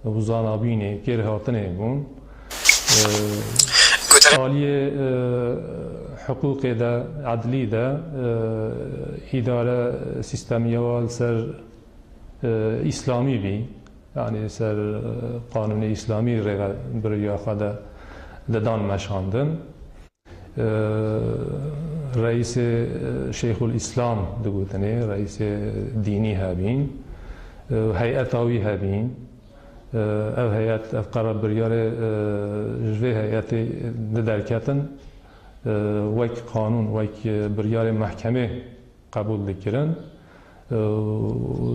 و زانابینی که هاتنه بون آلی حقوق دا عدلی دا اداره سیستمی و سر اسلامی بی یعنی سر قانون اسلامی برای خود ددان مشاندن رئیس شیخ الاسلام دگوتنه رئیس دینی هبین هیئت آوی هبین او هیئت قرار بریار جوه هیئت درکتن وک قانون وک بریار محکمه قبول دکرن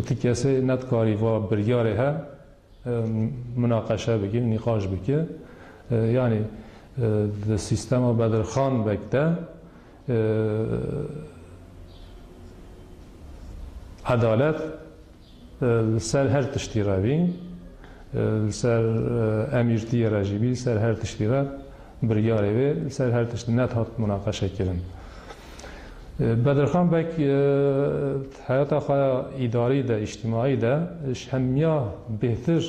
تکیسه ندکاری و بریاره ها مناقشه بگی نقاش بگی یعنی سیستم بدرخان بکده عدالت سر هر تشتی روی سر امیرتی رجیبی سر هر تشتی را بریاره و سر هر تشتی نتهات مناقشه کردن بدرخان بک حیات خواه اداری ده اجتماعی ده همیا بهتر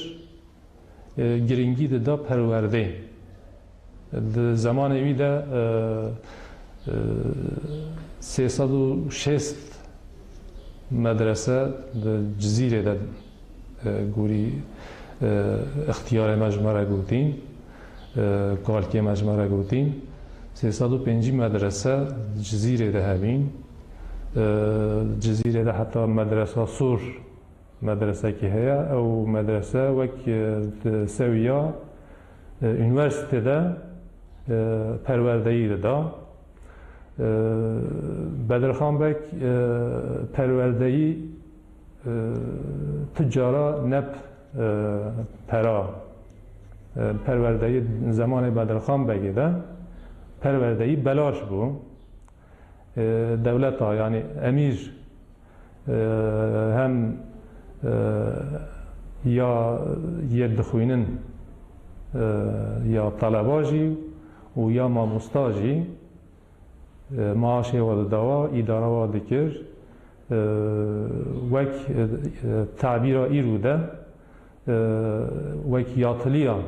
گرینگی ده پرورده زمان اوی ده 360 مدرسه ده جزیره ده گوری اختیار مجموعه گوتین کالکی مجموعه گوتین 350 مدرسه جزیره ده هبین جزیره ده حتی مدرسه سور مدرسه که هیا او مدرسه وک سویا üniversite de perverdeyi de Bedirxan Bek perverdeyi tüccara nep pera perverdeyi zamanı Bedirxan Bek'i de perverdeyi belaş bu devlet yani emir hem ya yerdixuyinin یا طلباجی و یا ماموستاجی معاشه و دوا اداره و دکر وک تعبیر ایرو ده وک یاتلیا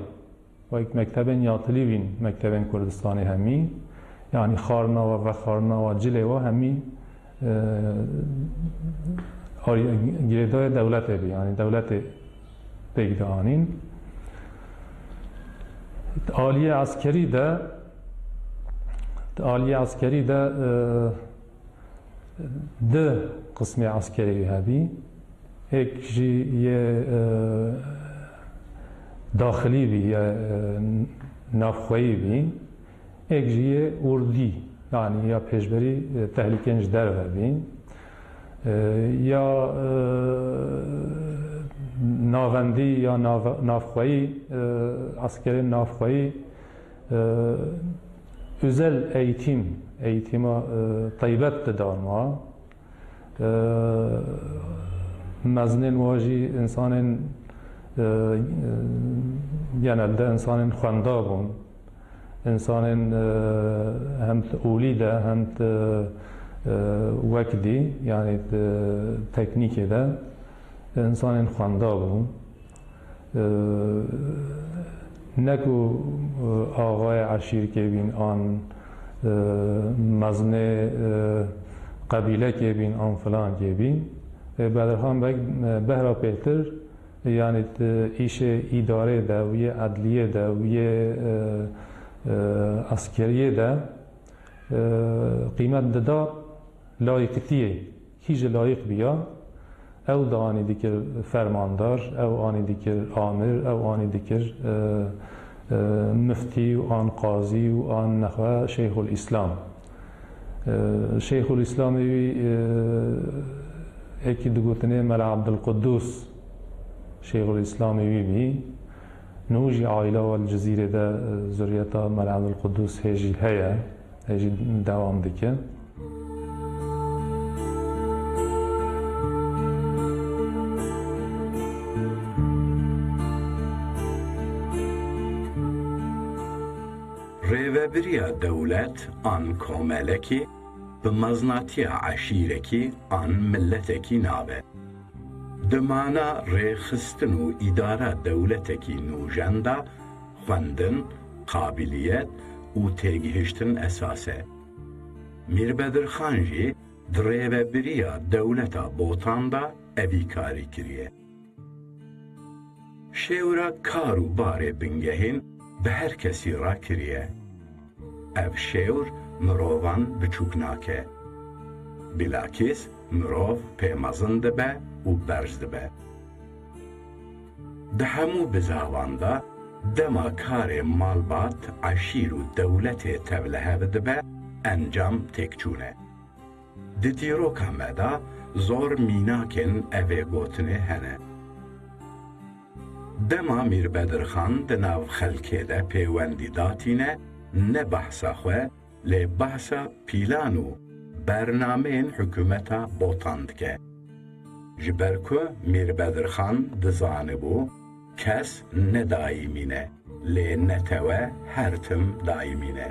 وک مکتبن یاتلی بین مکتبن کردستانی همی یعنی خارنا و خارنا و جله و همی گریدای دولت بی یعنی دولت بگدانین عالیه عسکری ده ده قسم عسکری هبی یک جی یه داخلی بی یا نافخویی بی یک جی اردی یعنی یا پیشبری تهلیکنج در بی یا ناوندی یا نافخویی askeri nafkhayı özel eğitime taybet de dalma meznin vaji insanın genelde insanın xwenda bun insanın hem uli de hem vekdi yani tekniki de insanın xwenda bun نکو آقای عشیر که بین آن مزن قبیله که بین آن فلان که بین بدرخان بهرا پیتر یعنی ایش اداره ده و یه عدلیه ده و یه عسکریه ده قیمت ده لایقتیه هیچ لایق بیا او da ani dikir fermandar, او ani dikir amir, او ani dikir müfti, an qazi, an nexwe Şeyhul İslam. Şeyhul İslam evi eki digotine Mela Abdülkuddus Şeyhul İslam evi bi nuji aile vel cezirede zürriyeta Mela Abdülkuddus heci heye, heci devam dike. ڕێوەبریە دەوڵەت ئان کۆمەلەکی بمەزناتیە عەشیرەکی ئان ملەتێکی نابێت. دمانە ڕێخستن و ئیدارە دەوڵەتێکی نوژەندا خوێندن، قابلیەت و تێگەیشتن ئەساسە. میربەدرخان jî di rêveberiya dewleta botan da evî karî kiriye. Şêwra kar û barê bingehên bi her kesî rakiriye. Ev şêwr mirovan biçûk nake. Bilakîs mirov pê mezin dibe û berj dibe. Di hemû bizavan da dema karê malbat, eşîr û dewletê tevlihev dibe, encam têkçûne. Di dîroka me da zor mînakên evê gotinê hene. Dema Mîrbedirxan di nav xelkê de pêwendî datîne, ne behsa xwe lê behsa pîlan û bernameyên hikûmeta botan dike. Ji ber ku Mîrbedirxan dizanibû kes ne daîmîne, lê netewe her tim daîmîne.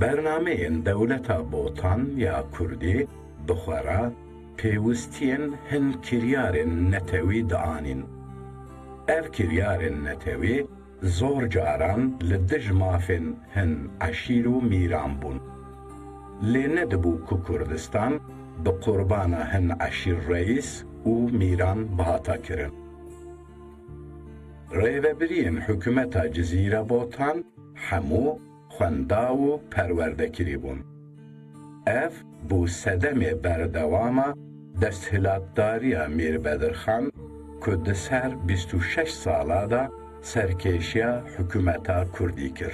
Bernameyên dewleta botan ya Kurdî bi xwe pêwistiyên hin kiryarên netewî dianîn. Ev kiryarên netewî zor caran li dij mafên hin eşîr û mîran bûn. Lê nedibû ku Kurdistan bi qurbana hin eşîr reîs û mîran bihata kirin. Rêveberiyên hikûmeta Cizîre Botan hemû xwenda û perwerdekirî bûn. Ev bû sedemê berdewama desthilatdariya Mîrbedirxan ku di ser 26 sala da serkêşiya hikûmeta Kurdî kir.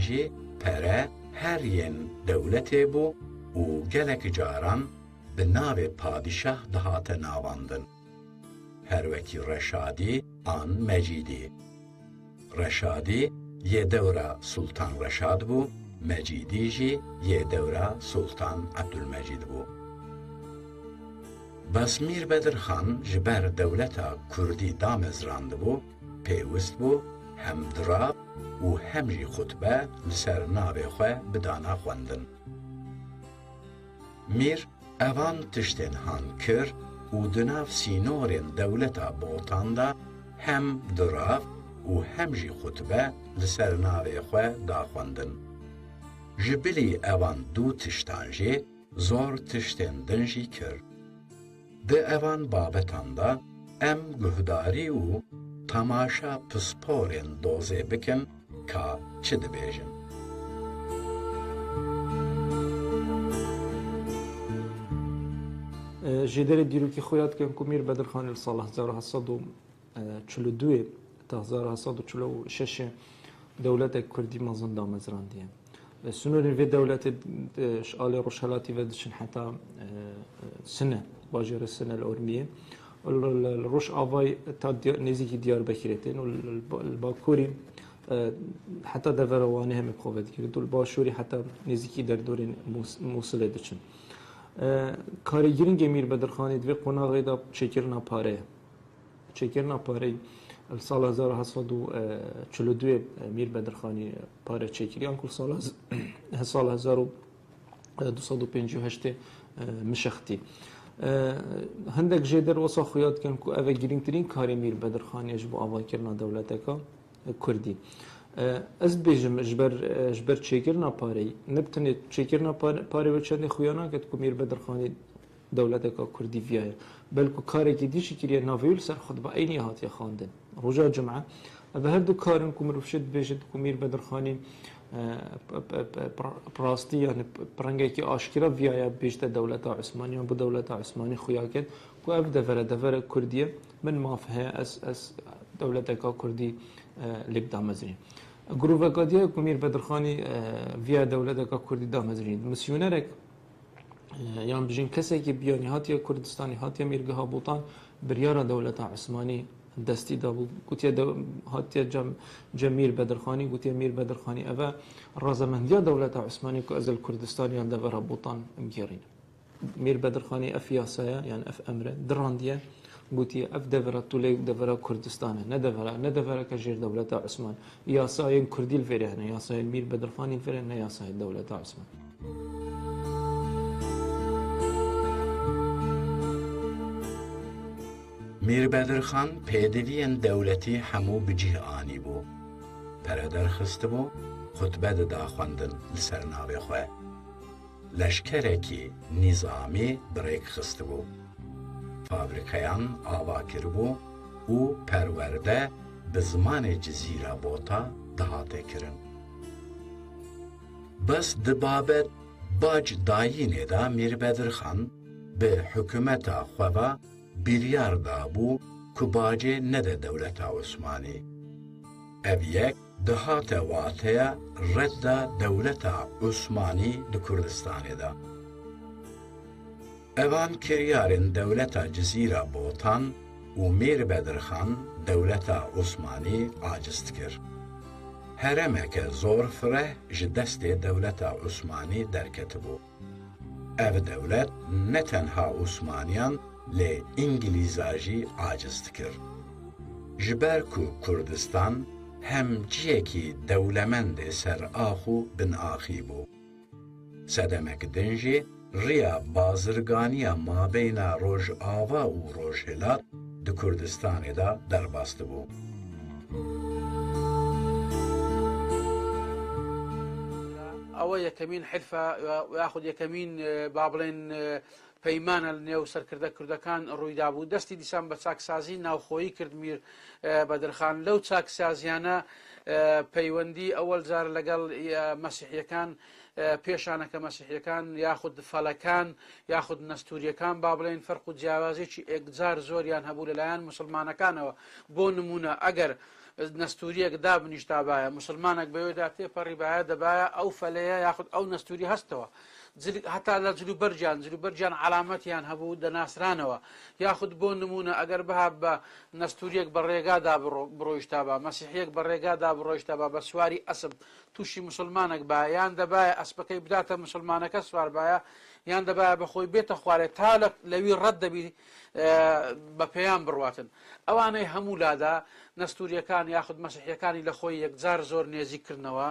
Jî pere her yên dewletê bû û gelek caran bi navê padîşah dihate navandin. Her wekî Reşadî an Mecidî. Reşadî yê dewra Sultan Reşad bû, Mecidî jî yê dewra Sultan Abdülmecid bû. Bes Mîrbedirxan ji ber dewleta Kurdî damezrandibû, pêwîst bû hem dirav û hem jî xutbe li ser navê xwe bidana xwendin. Mîr evan tiştên han kir û di nav sînorên dewleta botan da hem dirav û hem jî xutbe li ser navê xwe daxwendin. Ji bilî evan dû tiştan jê zor tiştên din jî kir. Di evan babetan da em guhdarî û tamaşa pisporên dozê bikin ka çi dibêjin. Ji derê dîrokî xwe ya dikim ku Mîrbedirxan li sala 1742 ta 1746 dewletek Kurdî mezin damezrandiye. سنور في دولة شغالة روشالاتي ودشن حتى سنة باجر السنة الأورمية الروش آفاي تا نزيك ديار بكرتين والباكوري حتى دفروانه هم بخوفت كردو الباشوري حتى نزيكي در دورين موصلة دشن کارگیرین گمیر بدرخانی دوی قناغی دا چکرنا پاره سال 1742 میر بدرخانی پاره چکری آنکل سال 1258 مشختی هندک جدر وصا خویاد کن که اوه گرینگترین کاری میر بدرخانی اجبو آوای کرنا دولتکا کردی از بیجم جبر چیکرنا پاره نبتنی چیکرنا پاره و چند خویانا که تو میر بدرخانی دولت کا کردی ویای بلکه کاری که دیشی کریه ناویل سر خود با اینی هاتی خواندن رجا جمعه و هر دو کارن که مروفشت بیجد که میر بدرخانی پراستی یعنی پرنگی که آشکرا ویای بیشتر دولت عثمانی و با دولت عثمانی خویا کرد که اف دفره کردیه من مافهه از دولت کا کردی لب دامزرین گروه وکادیه که میر بدرخانی ویا دولت کا کردی دامزرین مسیونرک یان بجین کسی که بیانی هاتیه کردستانی هاتیه میرگه ها بوتان بریار دولت عثمانی دستی دا بود گوتیه هاتیه جمیر بدرخانی گوتیه میر بدرخانی اوه رازمندی دولت عثمانی که از کردستانی هم دور بوتان امگیرین میر بدرخانی اف یاسایه یعنی اف امره دراندیه گوتیه اف دورا طوله دورا کردستانه نه دورا که جیر دولت عثمان یاسای کردی الفره نه یاسای میر بدرخانی الفره نه یاسای دولت عثمان میر بدرخان پیدوین دولتی همو بجیه آنی بو پرادر خست بو خطبه دا خواندن لسرناوی خواه لشکرکی نظامی بریک خست بو فابریکایان آوا کر بو او پرورده به زمان جزیره بوتا دهاته کرن بس دبابت باج داینه دا میر بدرخان به حکومتا خواه بیریار دا بو که باجه نده دولت عثمانی او یک دهات واته رد دولت عثمانی ده کردستانی دا اوان کریارن دولت جزیره بوتان و میر بدرخان دولت عثمانی عاجست کر هرمک زور فره جدست دولت عثمانی درکت بو او دولت نه تنها عثمانیان لی انگلیزاجی عاجز کر جبر کو کردستان هم جیکی دولمند سر آخو بن آخی بو سدمک دنجی ریا بازرگانی ما بین روژ آوا و روژ هلات ده کردستان دا در باست بو او یکمین حلفه و یاخد یکمین بابلین پەیمانە لە نێو سەرکردە کوردەکان ڕوویدا بوو دەستی دیسان بە چاکسازی ناوخۆیی کرد میر بەدرخان لەو چاکسازیانە پەیوەندی ئەوەل جار لەگەڵ مەسیحیەکان پێشانەکە مەسیحیەکان یاخود فەلەکان یاخود نەستوریەکان با بڵێن فەرق و جیاوازێکی ئێکجار زۆریان هەبوو لەلایەن موسڵمانەکانەوە بۆ نمونە ئەگەر نەستوریەک دابنیشتابایە مسلمانێک بەوێدا تێپەڕی باە دەبایە ئەو فەلەیە یاخود ئەو نەستوری هەستەوە هەتا لە جلوبەرجیان علامەتیان هەبوو دەناسرانەوە یاخود بۆ نمونە ئەگەر بها بە نەستوریەک بە ڕێگادا بڕۆیشتابە مەسیحیەک بە ڕێگادا بڕۆیشتابە بە سواری ئەسب تووشی مسلمانێک با یان دەبایە ئەسپەکەی بداتە مسلمانەکە سوار باە یان دەبایە بەخۆی بێتە خوارێ تا لەوی ڕەت دەبی بە پێیان بڕواتن ئەوانەی هەموو لادا نەستوریەکان یاخود مەسیحیەکانی لە خۆی یەکجار زۆر نێزیکردنەوە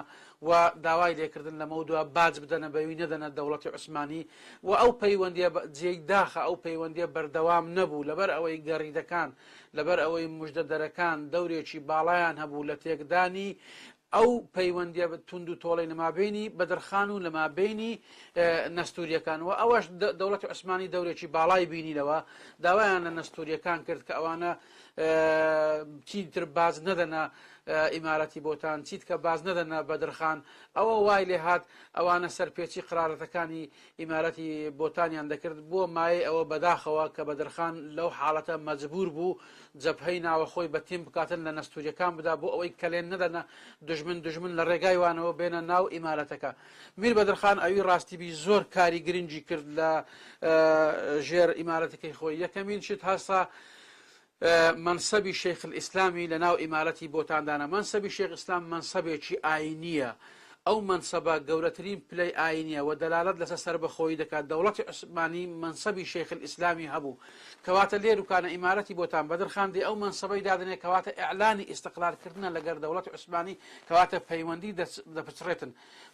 و داوای لێکردن لە مەودووە باج بدەنە بەوی نەدەنە دەوڵەتی عوسمانی و ئەو پەیوەندیە جێی داخە ئەو پەیوەندیە بەردەوام نەبوو لەبەر ئەوەی گەڕیدەکان لەبەر ئەوەی موژدە دەرەکان دەورێکی باڵایان هەبوو لە تێکدانی ئەو پەیوەندیە تونند و تۆڵی لەمابینی بەدرخان و لەمابینی نەستوریەکان و ئەوەش دەوڵەتی عوسمانی دەورێکی باڵای بینیلەوە داوایان لە نەستوریەکان کرد کە ئەوانە چیتر باز نەدەنە ئیمارەتی بۆتان چیت کە باز نەدەنە بەدرخان ئەوە وای لێ هات ئەوانە سەرپێچی قرارەتەکانی ئیمارەتی بۆتانیان دەکرد بۆ مایە ئەوە بەداخەوە کە بەدرخان لەو حاڵەتە مەجبور بوو جەبهەی ناوە خۆی بە تیم بکاتن لە نەستوریەکان بدا بۆ ئەوەی کەلێن نەدەنە دژمن لە ڕێگای وانەوە بێنە ناو ئیمارەتەکە. میر بەدرخان ئەوی ڕاستیبی زۆر کاری گرنگی کرد لە ژێر ئیمارەتەکەی خۆی. یەکەمین شت هەستا منسەبی شێخ الئیسلامی لە ناو ئیمارەتی بۆتاندانە. منسەبی شێخ ئیسلام منسەبێکی ئاینیە، ئەو منسەبە گەورەترین پلەی ئاینیە و دەلالەت لەسەر سەربەخۆیی دەکات. دەوڵەتی عوسمانی منسەبی شێخ الئیسلامی هەبوو کەواتە لێروکانە ئیمارەتی بۆتان بەدرخاندی ئەو منسەبەی دادنێ کەواتە ئیعلانی ئیستقلالکردنە لەگەر دەوڵەتی عوسمانی کەواتە پەیوەندی دەپچڕێتن.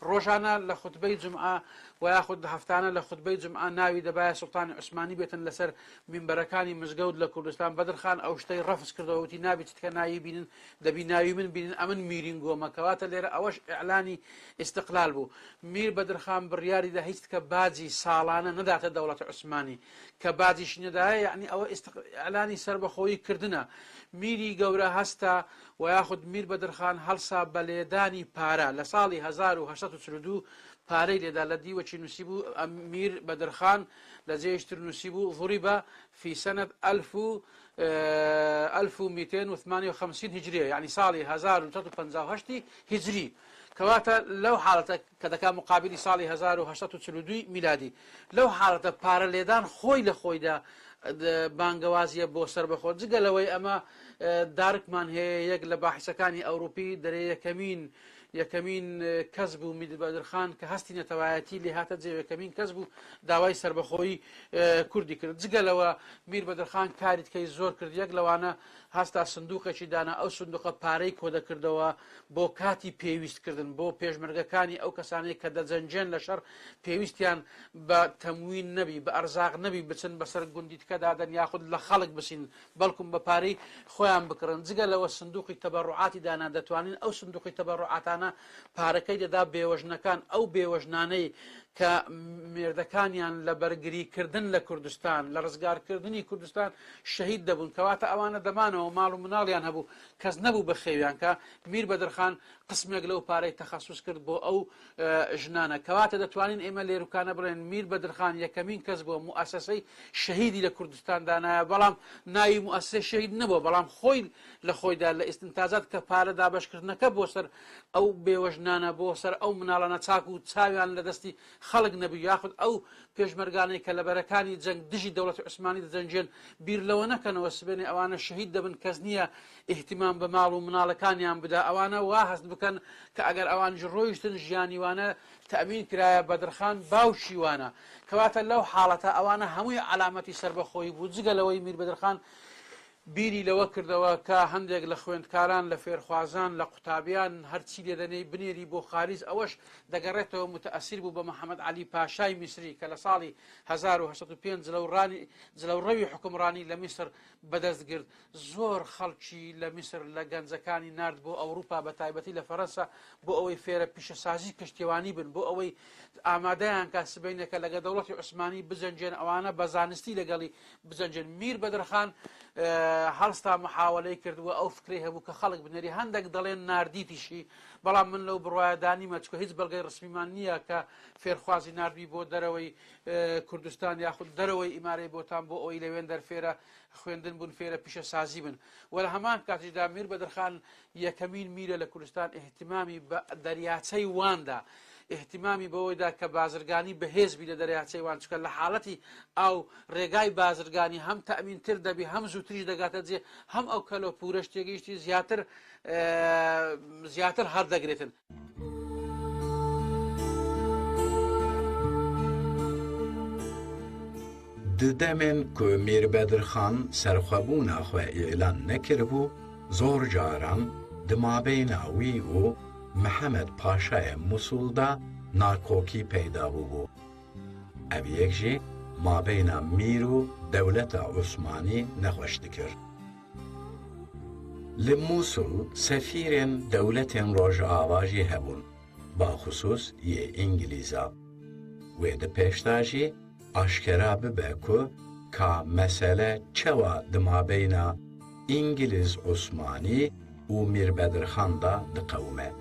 ڕۆژانە لە خوتبەی جمعە و یاخود هەفتانە لە خوتبەی جمعە ناوی دەبایە سوڵتانی عوسمانی بێتن لەسەر مینبەرەکانی مزگەوت لە کوردستان. بەدرخان ئەو شتەی ڕەفز کردەوە وتی نابێت کە ناوی بینن دەبی ناوی من بینن ئەمن میرین گۆمە کەواتە لێرە ئەوەش ئیعلانی استقلال بوو. میر بەدرخان بڕیاری دا هیچ کە باجی ساڵانە نەداتە دەوڵەتی عوسمانی کە باجیش نەدایە یعنی ئەوە ئیعلانی سەربەخۆیی کردنە. میری گەورە هەستا و یاخود میر بەدرخان هەڵسا بە لێدانی پارە لە ساڵی 1942 پارەی لێدا لە دیوەچی نووسی بوو. میر بەدرخان لە جێشتر نووسی بوو ضریبە في سنة 1258 هجرية يعني صالي 1958 هجري کەواتە لەو حاڵەتە کە دەکا مقابلی ساڵی 1942 میلادی لەو حاڵەتە پارە لێدان خۆی لە خۆیدا بانگەوازیە بۆ سەربەخۆ. جگەلەوەی ئەمە دارکمان هەیە یەک لە باحثەکانی ئەوروپی دەرێ یەکەمین کەس بوو میر بەدرخان کە هەستی نەتەوایەتی لێ هاتە جێ یەکەمین کەس بوو داوای سەربەخۆیی کوردی کرد. جگەلەوە میر بەدرخان کاری تکەی زۆر کرد. یەک لەوانە هەستا سندوقێکی دانا ئەو سندوقە پارەی کۆ دەکردەوە بۆ کاتی پێویستکردن بۆ پێشمەرگەکانی ئەو کەسانەی کە دەجەنجێن لە شەڕ پێویستیان بە تەموین نەبی بە ئەرزاق نەبی بچن بەسەر گوندیتکەدادەن یاخود لە خەڵک بچین بەڵکم بە پارەی خۆیان بکڕن. جگەلەوە سندوقی تەبەڕوعاتی دانا دەتوانین ئەو سندوقی تەبەڕوعاتانە پارەکەی دەدا بێوەژنەکان ئەو بێوەژنانەی کە مێردەکانیان لە بەرگریکردن لە کوردستان لە ڕزگارکردنی کوردستان شەهید دەبوون کەواتە ئەوانە دەمانەوە ماڵ و مناڵیان هەبوو کەس نەبوو بە خێویان کە میر بەدرخان قسمێک لەو پارەی تەخەسوس کرد بۆ ئەو ژنانە. کەواتە دەتوانین ئێمە لێروکانە بڵێن میر بەدرخان یەکەمین کەس بۆ موئەسەسەی شەهیدی لە کوردستان دانایە بەڵام ناوی موئەسەسەی شەهید نەبووە بەڵام خۆی لە خۆیدا لە ئیستنتاجات کە پارە دابەشکردنەکە بۆ سەر ئەو بێوەژنانە بۆ سەر ئەو مناڵانە چاک و چاویان لە دەستی خەڵک نەبوو یاخود ئەو پێشمەرگانەی کە لە بەرەکانی جەنگ دژی دەوڵەتی عوسمانی دەجەنجێن بیر لەوە نەکەنەوە سبێنێ ئەوانە شەهید دەبن کەس نییە ئیحتیمام بە ماڵ و مناڵەکانیان بدا ئەوانە وا هەست بکەن کە ئەگەر ئەوان ڕۆیشتن ژیانیوانە تەمین کرایە بەدرخان باوشی وانە. کەواتە لەو حاڵەتە ئەوانە هەمووی علامەتی سەربەخۆیی بوو. جگەلەوەی میر بەدرخان بیری لەوە کردەوە کە هەندێک لە خوێندکاران لە فێرخوازان لە قوتابیان هەرچی لێدەنەی بنێری بۆ خارج ئەوەش دەگەڕێتەوە متەئەسیر بوو بە محەممەد علی پاشای میسری کە لە ساڵی 1905 جلەوڕەوی حکومڕانی لە میسر بەدەستگرت. زۆر خەڵکی لە میسر لە گەنجەکانی نرد بۆ ئەوروپا بە تایبەتی لە فەرەنسا بۆ ئەوەی فێرە پیشەسازی کشتێوانی بن بۆ ئەوەی ئامادەیان کا سبەینەکە لەگە دەوڵەتی عوسمانی بجەنجێن ئەوانە بە زانستی لەگەڵی بجەنجێن. میر بەدرخان هەڵستا محاوەلەی کردووە ئەو فکری هەبوو کە خەڵک بنێری هەندێک دەڵێن ناردیتیشی بەڵام من لەو بڕواایەدانیمە چکە هیچ بەڵگەی ڕسمیمان نییە کە فێرخوازی نردبی بۆ دەرەوەی کوردستان یاخود دەرەوەی ئیمارەی بۆتان بۆ ئەوەی لەوێن دەرفێرە خوێندن بوون فێرە پیشە سازی بن. وە لە هەمان کاتیشدا میر بەدرخان یەکەمین میرە لە کوردستان احتیمامی بە دەریاچەی واندا احتیمامی بەوەیدا کە بازرگانی بەهێزبی لە دەریاچەی وان چکە لە حاڵەتی ئەو ڕێگای بازرگانی هەم تەمینتر دەبی هەم زووتریش دەگاتە جێ هەم ئەو کەلۆ پورە شتێگەیشتی زیاتر هەردەگرێتن. ددەمێن کو میر بەدرخان سەرخەبوونا خۆ ئێلان نەکردبوو زۆر جاران دمابەینا وی و محەممەد پاشایە موسوولدا ناکۆکی پەیدا بوو. ئەو یەکژێ مابەینا میر و دەولەتە عوسمانی نەخۆش دکرد. لە مووسڵ سەفیرێن دەولەتێن ڕۆژئاواژی هەبوون باخصوص یە ئینگلیزا وێ دە پێشتاژی ئاشکرا ببە کو کا مەسەلە چەوە دمابەینا ئینگلیز عوسمانی و میر بدرخان دا دقومه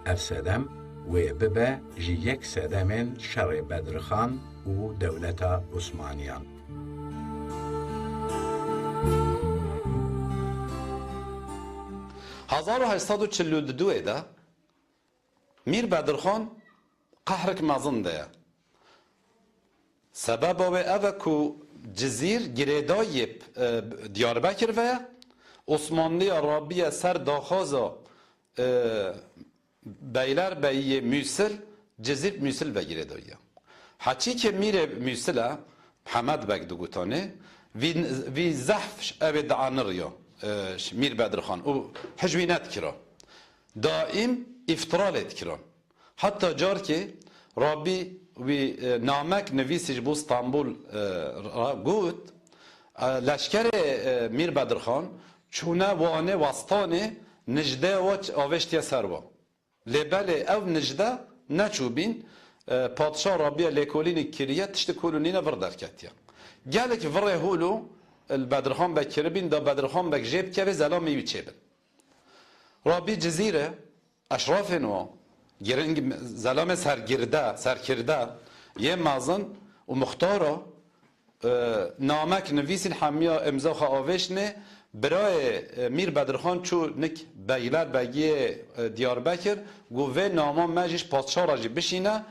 افسدم و ببه جی یک سدمن شر بدرخان و دولت عثمانیان 1842 ده میر بدرخان قهرك مازن ده سبب اوه کو جزیر گریدای دیاربکر و عثمانی عربی سر داخازا بیلر بی موسل جزیر موسل و گریدایی حچی که میره موسله حمد بک دو گوتانه وی زحفش اوه دعانر یا میر بدرخان او حجوینت کرا دائم افترالت کرا حتی جار که رابی وی نامک نویسش بو استانبول را گوت لشکر میر بدرخان چونه وانه وستانه نجده و آوشتی سروا لبله او نجده نچوبین پادشاه رابی لیکولین کریه تشت کولونین وردر کتیا گلک وره هولو البدرخان بکربین دا بدرخان بک جیب که زلامی وی چیبن رابی جزیره اشراف نو گرنگ زلام سرکرده یه مازن و مختارا نامک نویسین حمیا امضا آوشنه برای میر بدرخان چو نک بیلر بگی دیاربکر گوه ناما مجیش پادشاه راجی بشینه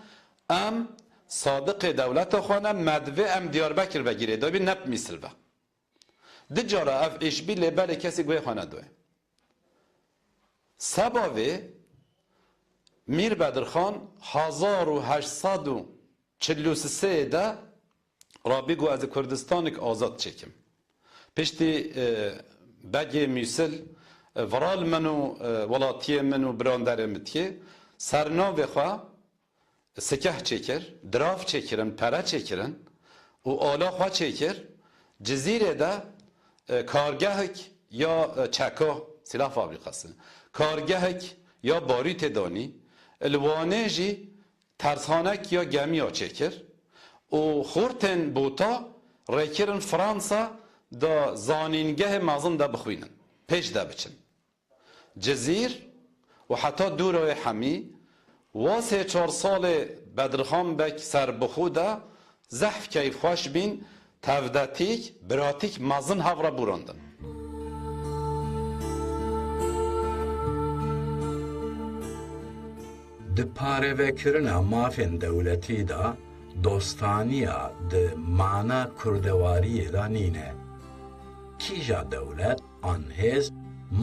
ام صادق دولت خانه مدوه ام دیاربکر بگیره دابی نب میسل با ده جارا اف اشبی لبل کسی گوه خانه دوه سباوه میر بدرخان 1843 ده رابی گو از کردستانک آزاد چکم پشتی بگی میسل ورال منو ولاتی منو براندرمت که سرناو خواه سکه چکر دراف چکرن پره چکرن و آلا خواه چکر جزیره ده کارگهک یا چکا سلاح فابریقاسن کارگهک یا باریت دانی الوانه جی ترسانک یا گمی ها چکر و خورتن بوتا ریکرن فرانسا دا زانینگه مازن دا بخوینن پیش دا بچن جزیر و حتی دوره حمی و 3-4 سال بدرخان بک سر بخودا زحف کیف خوش بین تودتیک براتیک مازن هفرا براندن د پارێوەکردنا مافên dewletî da dostaniya di mana kurdewariyê da nîne. Kîja dewlet an hêz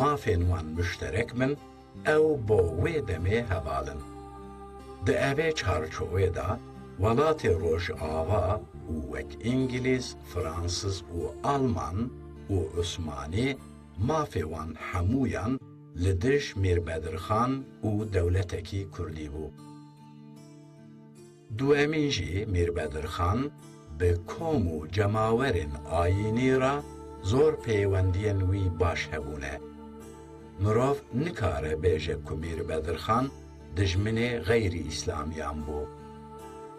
mafên wan müşterek min ew bo wê demê hevalin. Di evê çarçovê da welatê Rojava û wek İngiliz, Fransız û Alman û Osmanî mafê wan hemûyan li dij Mîrbedirxan û dewletekî Kurdî bû. Duemîn jî Mîrbedirxan bi kom û cemawerên ayînî ra zor peywendiyên wî baş hebûne. Mirov nikare bêje ku Mîrbedirxan dijminê xeyrî îslamiyan bû.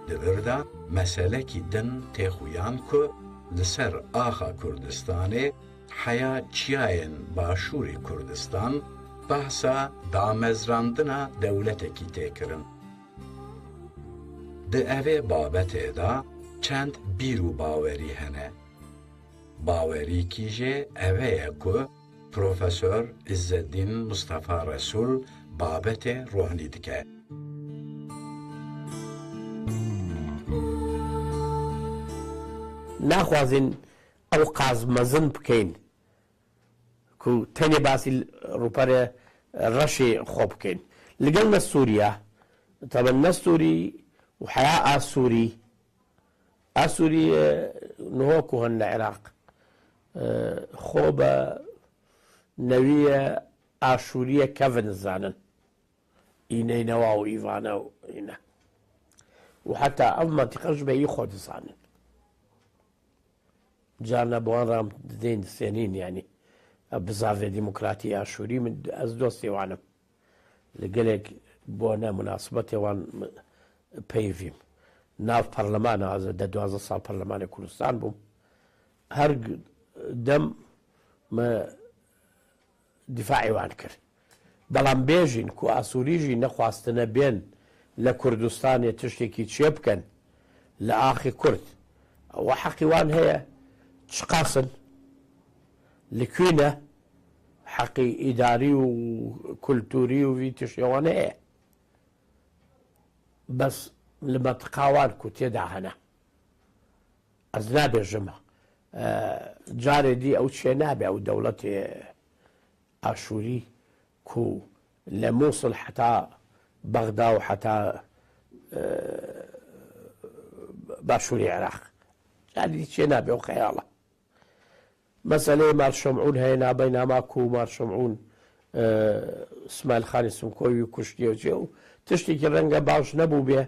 Di vir de meselekî din têxuyan ku li ser axa Kurdistanê heya çiyayên başûrê Kurdistan bahsa damezrandina dewletekî tê kirin. Di evê babetê da çend bîr û bawerî hene. Bawerîkî jê ev ye ku Profesör İzzeddin Mustafa Resul babetê rohnî dike. ناخوازین ئەو قازمەزن بکەین و تەنێ باسی ڕووپەرە ڕەشێ خۆ بکەین لەگەڵ نەستوریە تەمەن نەستوری و حیا ئاسووری نهۆک و هەن لە عێراق خۆ بە نەویە ئاشووریە کەڤن زانن ئینەی نەوا و ئیڤانە و ئینە و حتا ئەو مەنتیقەش بە ئی خۆ دەزانن جارنا بوان رام دين سنين يعني بزاف ديمقراطية عاشوري من از دوستي وانم لقلق بوانا مناسبتي وان بيفيم ناف برلمان هذا دا 12 سال برلمان كردستان بوم هر دم ما دیفاعیوان کرد بەڵام بێژین کو ئاسووریژی نەخواستنە بێن لە کوردستانی تشتێکی چێ بکەن لە ئاخی کورد ئەوە حەقیوان هەیە چقاسن لەکوێنە حەقی ئیداری و کولتوری و وی تشتێوان هەیە بەس لە مەتقاوان کو تێدا هەنا ئەس نابێژمە جارێ دی ئەو چێ نابێ ئەو دەوڵەتێ ئاشووری کو لە مووسڵ حتا بەغدا و حتا باشووری عێراق جاری چێ نابێ و خەیاڵە مەسەلەی مارشەمعون هەیە نابەی ناماک و مارشەمعون ئیسماعیل خانی سمکۆوی و کوشتیە و چێ و تشتێکی ڕەنگە باش نەبوو بێ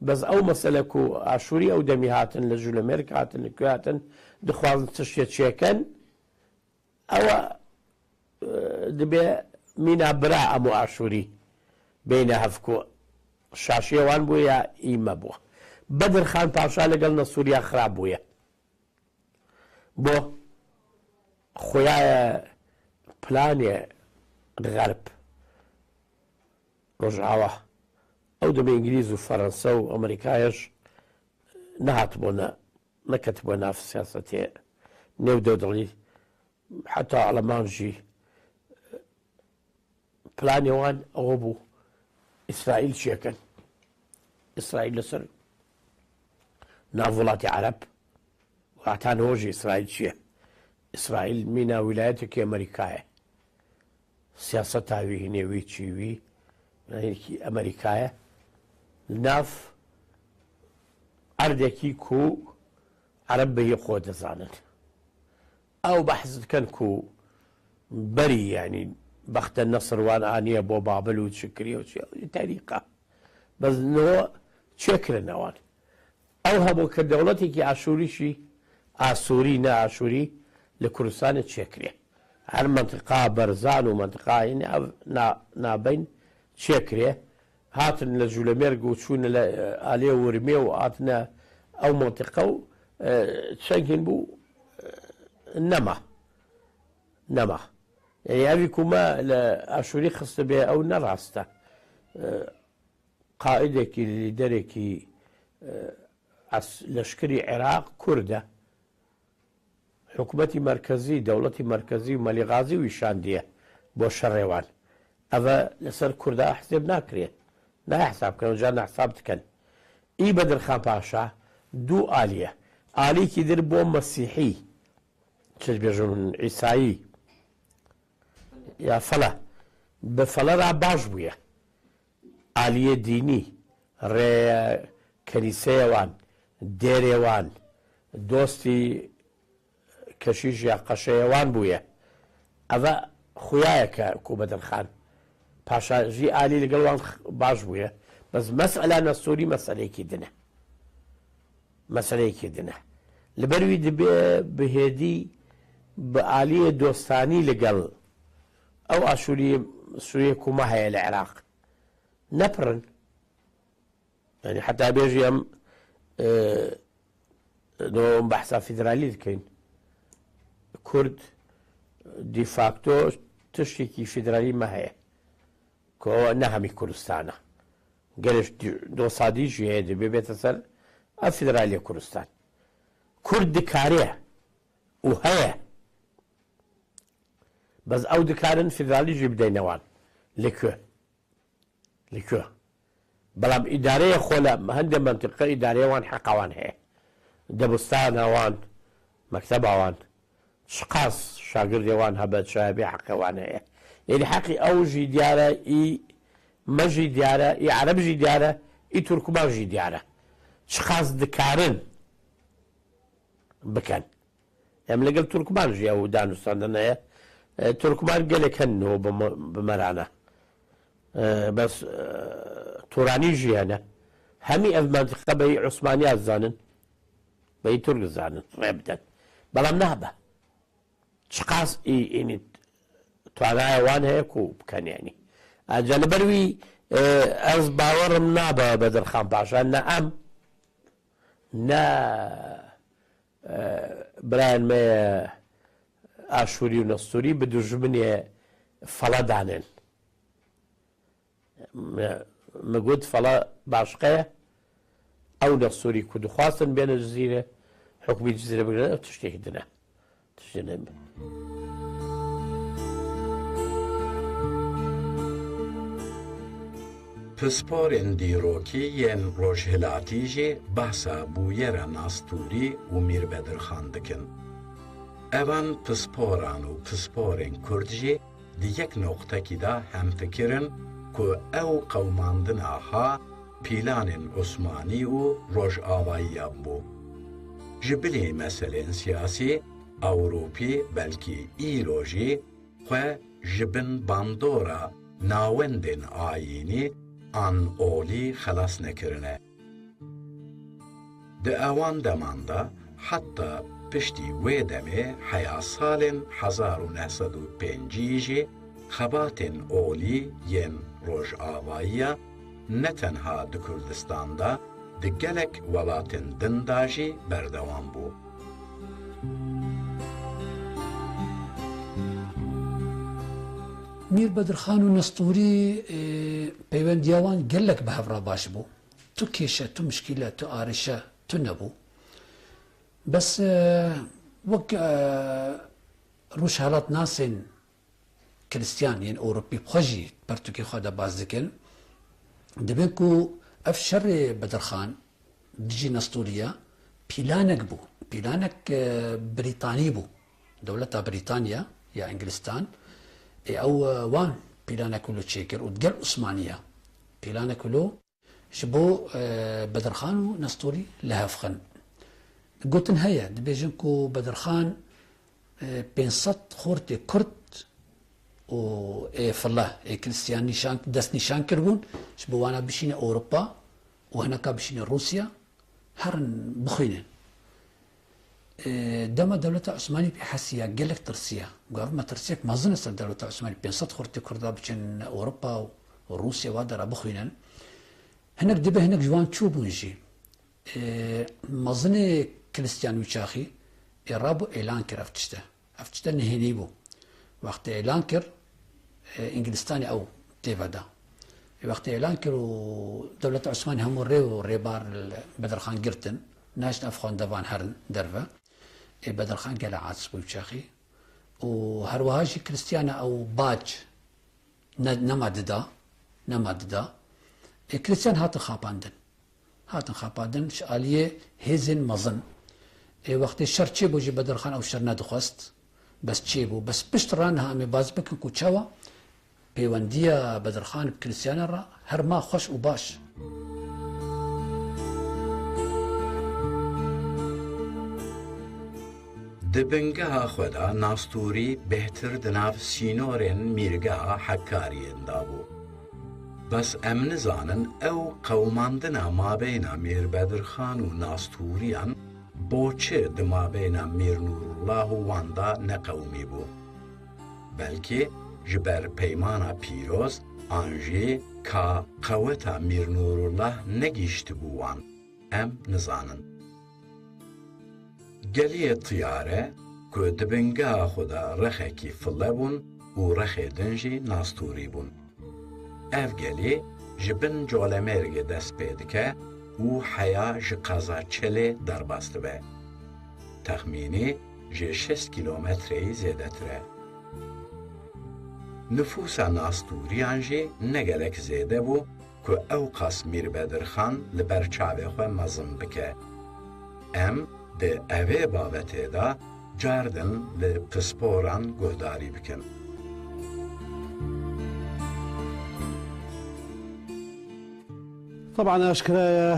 بەس ئەو مەسەلە و ئاشووری ئەو دەمی هاتن لە ژولەمێرک هاتن لەکوێ هاتن دخوازن تشتێ چێکەن ئەوە دەبێ مینا برا ئەموو ئاشووری بینە هەفکۆ شاشیێوان بووە یا ئیمە بووە بەدرخان پاشا لەگەڵ نەسووریا خراپ بووە بۆ خۆیایە پلانێ غەرب ڕۆژئاوا ئەو دەبێ ئینگلیز و فەڕەنسە و ئەمریکایش نەهات بۆ نەکەت بۆ ناف سیاسەتێ نێو دەوڵی حتا ئەڵەمانژی پلانێوان ئەوە بوو ئیسرائیل چێکەن ئیسرائیل لەسەر ناو وڵاتی عەرەب واتان هۆژی ئیسرائیل چییە ئیسرائیل مینا ویلایەتێکی ئەمریکایە سیاسەتاوی هینێوی چیوی ئەمریکایە ناف ئەردێکی کو عەرەب بەهی خۆ دەزانن ئەو بەحث دکەن کو بەری ینی بەختە نەسڕوان ئانیە بۆ بابل و چکری و تاریقا بەزنەوە چێکردنەوەن ئەو هەبوو کە دەوڵەتێکی ئاشووریشی ئاسووری نە ئاشووری لە کوردستانە چێکرێ هەر منتقا بەرزان و منتقای نابین چێکرێ هاتن لە جوولەمێرگ و چوونە لە ئالێ ورمێ و هاتنە ئەو منتقە و چەندین بوو نەما یاوی کومە لە ئاشووری خستە بێ ئەو نەڕاستە قائدێکی لیدەرێکی لەشکری عێراق کووردە حکوومەتی مرکزی دەوڵەتی مرکزی و مەلیغازی ویشاندیە بۆ شەڕێوان ئەوە لەسەر کووردا حسێب ناکرێت ناحسابکەن جا نەحساب بکەن ئی بەدرخان پاشا دوو ئالیە ئالیکی در بۆ مەسیحی چ بێژم عیسایی یا فەڵە بە فەڵەرا باش بووە ئالیە دینی ڕێ کەلیسەیەوان دێرێوان دۆستی کەشیش یا قەشەیەوان بووە ئەوە خویایەکە کو بەدرخان پاشاژی ئالی لەگەڵوان باش بووە بەس مەسئلە نەسووری مەسەلەیەکی دنە لەبەروی دەبێ بەهێدی بە ئالیە دۆستانی لەگەڵ ئەو ئاشووری سووریا کومە هەیە لە عێراق نەپڕن ینی حتا بێژی ئەم بەحسا فیدرالی دکەین کورد دیفاکتۆ تشتێکی فیدرالیمە هەیە کۆ نەهەمی کوردستانە گەلش دۆسادیشی هەیە دەبێ بێتە سەر ئە فیدرالیە کوردستان کورد دکارەیە و هەیە بەس ئەو دکارن فیدرالیژی بدەینەوان لەکوێ بەڵام ئیدارەیە خۆ لە هەندێک منتیقە ئیدارەیەوان حەقاوان هەیە دەبستانەوان مەکتەباوان شقاس شاگردێوان هەبەت شایبێ حەقەوان هەیە یعنی حەقی ئەوژی دیارە ئی مەژی دیارە ئی عەرەبژی دیارە ئی تورکمانژی دیارە شقاس دکارن بکەن ئەم لەگەڵ تورکمانژی ئەو دانوستاندنەیە تورکمان گەلێک هەنەوە بمەرانە بەس تورانی ژیانە هەمی ئەف منتیقە بەی عوسمانیا زانن بەی تورک زانن ڕێ بدەن بەڵام نابە چقاس ئینی توانایەوان هەیە و بکەنیانی ئەجا لەبەروی ئەس باوەڕم نابە بەدرخان پاشا نە ئەم نە برایان مەیە ئاشووری و نەستوری بدوژمنێ فەڵە دانێن مەگوت فەڵە باشقەیە ئەو لە سووری کورد خواستن بێنە جزیرە حکومی جزیرە بگرێت تشتێکی دنە تشتێنێ پسپۆرên dîrokî yên rojhilatî jê behsa bûyera nastûrî û mîrbedirxan dikin. Evan pisporan û pisporên Kurd jê di yek noqtekî de hemfikir in ku ew qewmandina ha pîlanên Osmanî û rojavayiyan bû. Ji bilê meselên siyasî, Ewropî belkî îro jî xwe ji bin bandora nawendên ayînî an olî xelas nekirine. Di ewan deman de heta piştî wê demê heya salên 1905 jî xebatên olî yên rojavayiya ne tenha di Kurdistan de di gelek welatên din de jî berdewam bû. میر بەدرخان و نەستوری پەیوەندیاوان gelek bi hevra baş bû. Tu kêşe, tu mişkîle, tu arêşe, tu nebû. Bes wek rûjhelat nasên Kristyan yên Ewropî xwe jî pertûkê xwe de baz dikin, dibin ku ev şerê Bedirxan dijî Nestûriya pîlanek bû. Pîlanek Brîtanî bû. Dewleta Brîtanya ya Inglistan ew wan pîlanek û çêkir û digel Osmaniya pîlanek û ji bo Bedirxan û Nestûrî li hevxin. Gotin heye dibêjin ku Bedirxan 500 xortê Kurd û file Kristyan dest nîşan kirbûn ji bo wana bişîne Ewropa û hineka bişîne Rûsya herin bixwînin. Dema Devleta Osmanî pê hesiya gelek tirsiya. Gavma tirsiyek mezin e ser Devleta Osmanî 500 xortê Kurda biçin Ewropa û Rûsya wa dera bixwînin. Hinek dibe hinek ji wan çû bûn jî. Mezinê Kristyan wî çaxî ê rabû elan kir ev tişte. Ev tişte nihênî bû. Wextê elan kir Ingilistanê ew têve da. Wextê elan kir û Devleta Osmanî hemû rê û rêbar Bedirxan girtin. Naşin ev xwendevan herin derve. Bedirxan gele aciz bû çaxî. û herwiha jî Kristiyana ew bac nema dida. Kristyan hatin xapandin. Hatin xapandin ji aliyê hêzên mezin. Wextê şer çêbû jî Bedirxan ew şer nedixwest. Bes çêbû. Bes pişt raniha em ê baz bikin ku çawa pêwendiya Bedirxan bi Kristyanan re her ma xweş û baş. Di bingeha xwe de Nastûrî bêhtir di nav sînorên mîrgeha Hekkariyên da bû. Bes em nizanin ew qewmandina mabeyna Mîrbedirxan û Nastûriyan boçi di mabeyna Mîr Nûrullah û wan da neqewmî bû. Belkî ji ber peymana pîroz an jî ka qeweta Mîr Nûrullah negîştibû wan. Em nizanin. Geliyê tiyare ku di bingeha xwe de rexekî file bûn û rexê din jî Nastûrî bûn. Ev gelî ji bin Colemêrgê dest pê dike û heya ji qeza Çelê derbas dibe. Texmînî ji 6 kîlometreyî zêdetir e. Nüfusa Nastûriyan jî ne gelek zêde bû ku ew qas Mîrbedirxan li ber çavê xwe mezin bike. Em di evê babetê de cardin li pisporan guhdarî bikin. طبعا ئاشکرایە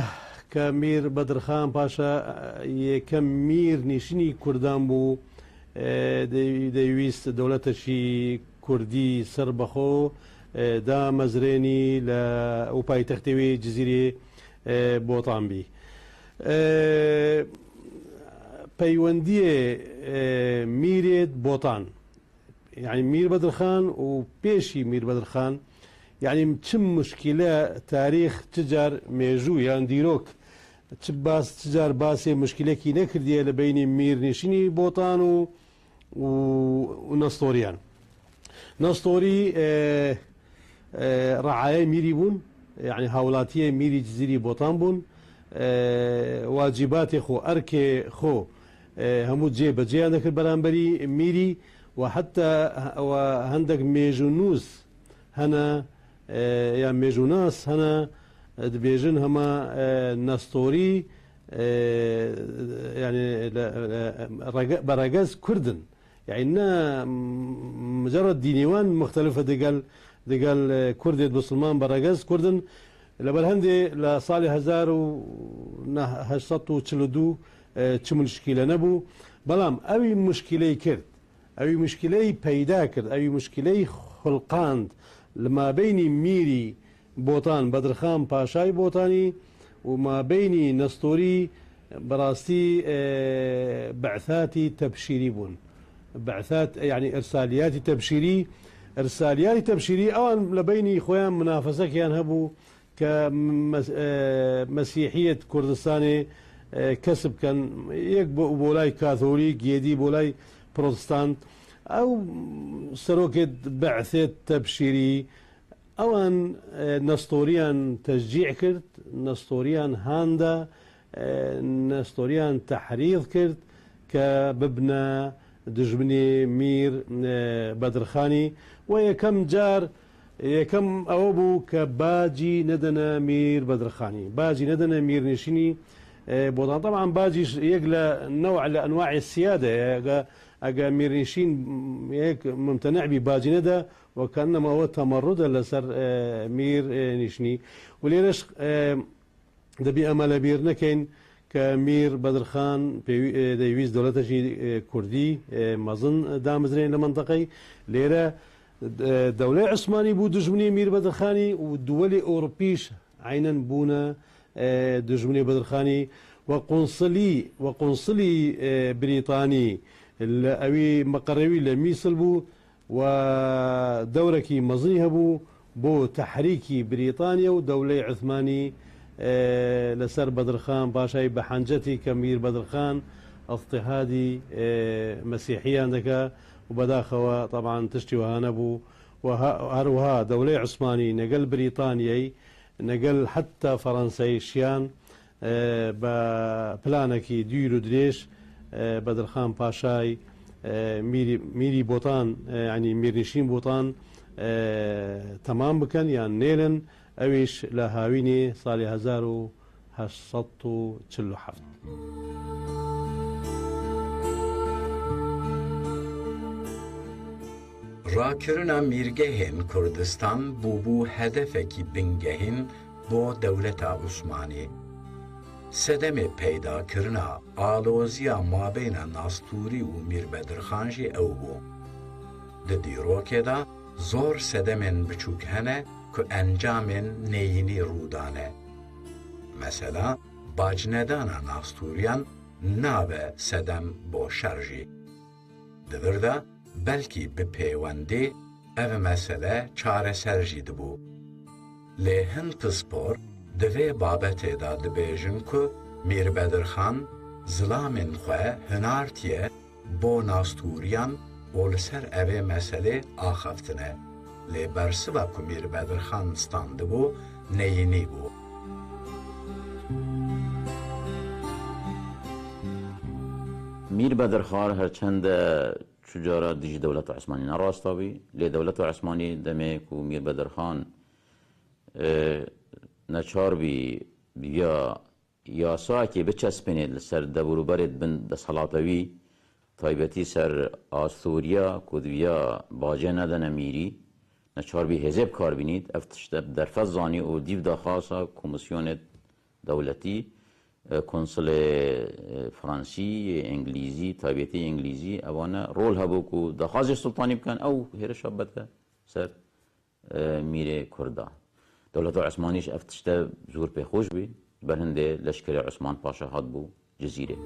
کە میر بەدرخان پاشە یەکەم میر نیشتنی کوردان بوو دەیویست دەوڵەتەشی کوردی سەر بەخۆ دامەزرێنی لە ئەو پایتەختەوەی جزیرێ بۆتانبی. پەیوەندیە میرێت بۆتان یعنی میر بەدرخان و پێشی میر بەدرخان یعنی چ مشکلە تاریخ چجار مێژوو یان دیرۆک چجار باسێ مشکلێکی نەکردیە لە بینی میرنشینی بۆتان و نەستۆریان. نستوری رعایه میری بون يعني هاولاتيه ميري جزيري بوطان بون واجبات خو ارك خو همو جي بجي عندك البرامبري ميري وحتى وهندك ميجونوس هنا يا ميجوناس هنا دبيجن هما نستوري يعني برجاز كردن يعني مجرد دينيوان مختلفة دقال كردي مسلمان برجاز كردن لبرهندي لصالح 1842 چه مشكلة نبو بلام اوي مشكلة كرد اوي مشكلة پیدا کرد اوي مشكلة خلقاند لما بين ميري بوطان بدرخان پاشای بوطاني وما بين نستوري براستي بعثاتي تبشيري بون بعثات يعني ارسالياتي تبشيري اوان لبيني خويا منافسه كان هبو كمسيحيه كردستاني كسب كان يك بولاي كاثوليك يدي بولاي بروتستانت او سروكت بعثات تبشيري اوان نستوريان تشجيع كرت نستوريان هاندا نستوريان تحريض كرت كببنا دجمني مير بدرخاني ويكم جار يكم أوبو كباجي ندنا مير بدرخاني باجي ندنا مير نشيني بوطان طبعا باجي يقلى نوع لأنواع السيادة أجا مير نشين هيك ممتنع بباجي ندا وكأنما هو تمرد لسر مير نشني وليش دبي أمل بير نكين كمير بدرخان ديويز دولتشي كردي مظن دامزرين لمنطقي ليرة دولة عثماني بو دجمني مير بدرخاني ودولة أوروبيش عينا بونا دجمني بدرخاني وقنصلي بريطاني أوي مقروي لميصل بو ودوركي مظني هبو بو تحريكي بريطانيا ودولة عثماني لسر بدرخان باشاي بحنجتي كمير بدرخان اضطهادي مسيحي عندك وبداخوا طبعا تشتي وهانبو وهروها دولة عثماني نقل بريطانيا نقل حتى فرنسي شيان ببلانكي ديرو دريش بدرخان باشاي ميري بوطان يعني ميرنشين بوطان تمام بكن يعني نيلن اويش لهاويني صالي 1847 راکرنا میرگهین کردستان بوبو هدفکی بنگهین بو دولت عثمانی سدم پیدا کرنا آلوزیا مابین ناستوری و میر بدرخانجی او بو دیروکه دا زور سدمن بچوک هنه که انجامن نینی رودانه مثلا باجندانا ناستوریان ناوه سدم بو شرجی دورده بلکی به پیوندی او مسئله چاره سرجی دبو لیهن پسپور دوی بابت دا دبیجن که میر بدرخان زلامن خواه هنارتیه بو ناستوریان اولسر او مسئله آخفتنه لی برسوا که میر بدرخان ستانده بو نینی بو میر بدرخان هرچند شجارة ديجي دولة عثماني نراستاوي لدولة عثماني دميك ومير بدرخان نچار بي بيا ياسا كي بچسبني لسر دبورو برد بن دسالاتوي تايبتي سر آستوريا كودويا باجه ندن ميري نچار بي هزب کار بینید افتشتب در فضانی و دیو دا خاصا کمیسیون دولتی کنسل فرانسی انگلیزی تابعیتی انگلیزی اوانا رول هبو کو دخواز سلطانی بکن او هر شابته سر میره کردا دولت عثمانیش افتشته زور به خوش بی برهنده لشکر عثمان پاشا هات بو جزیره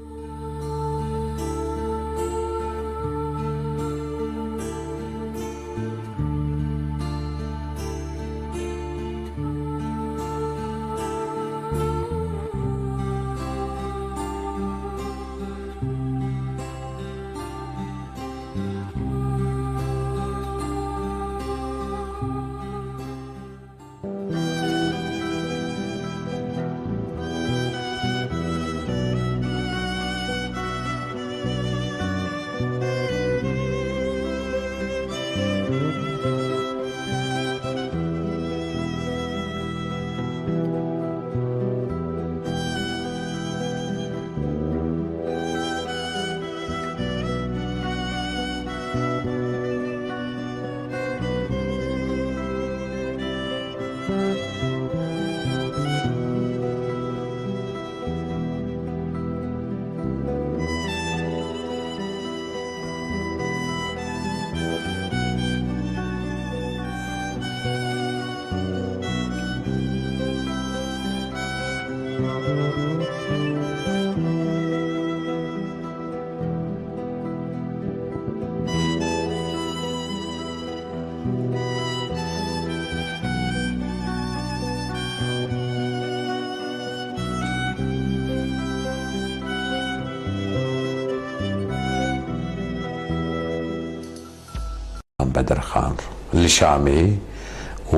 بدرخان لشامی و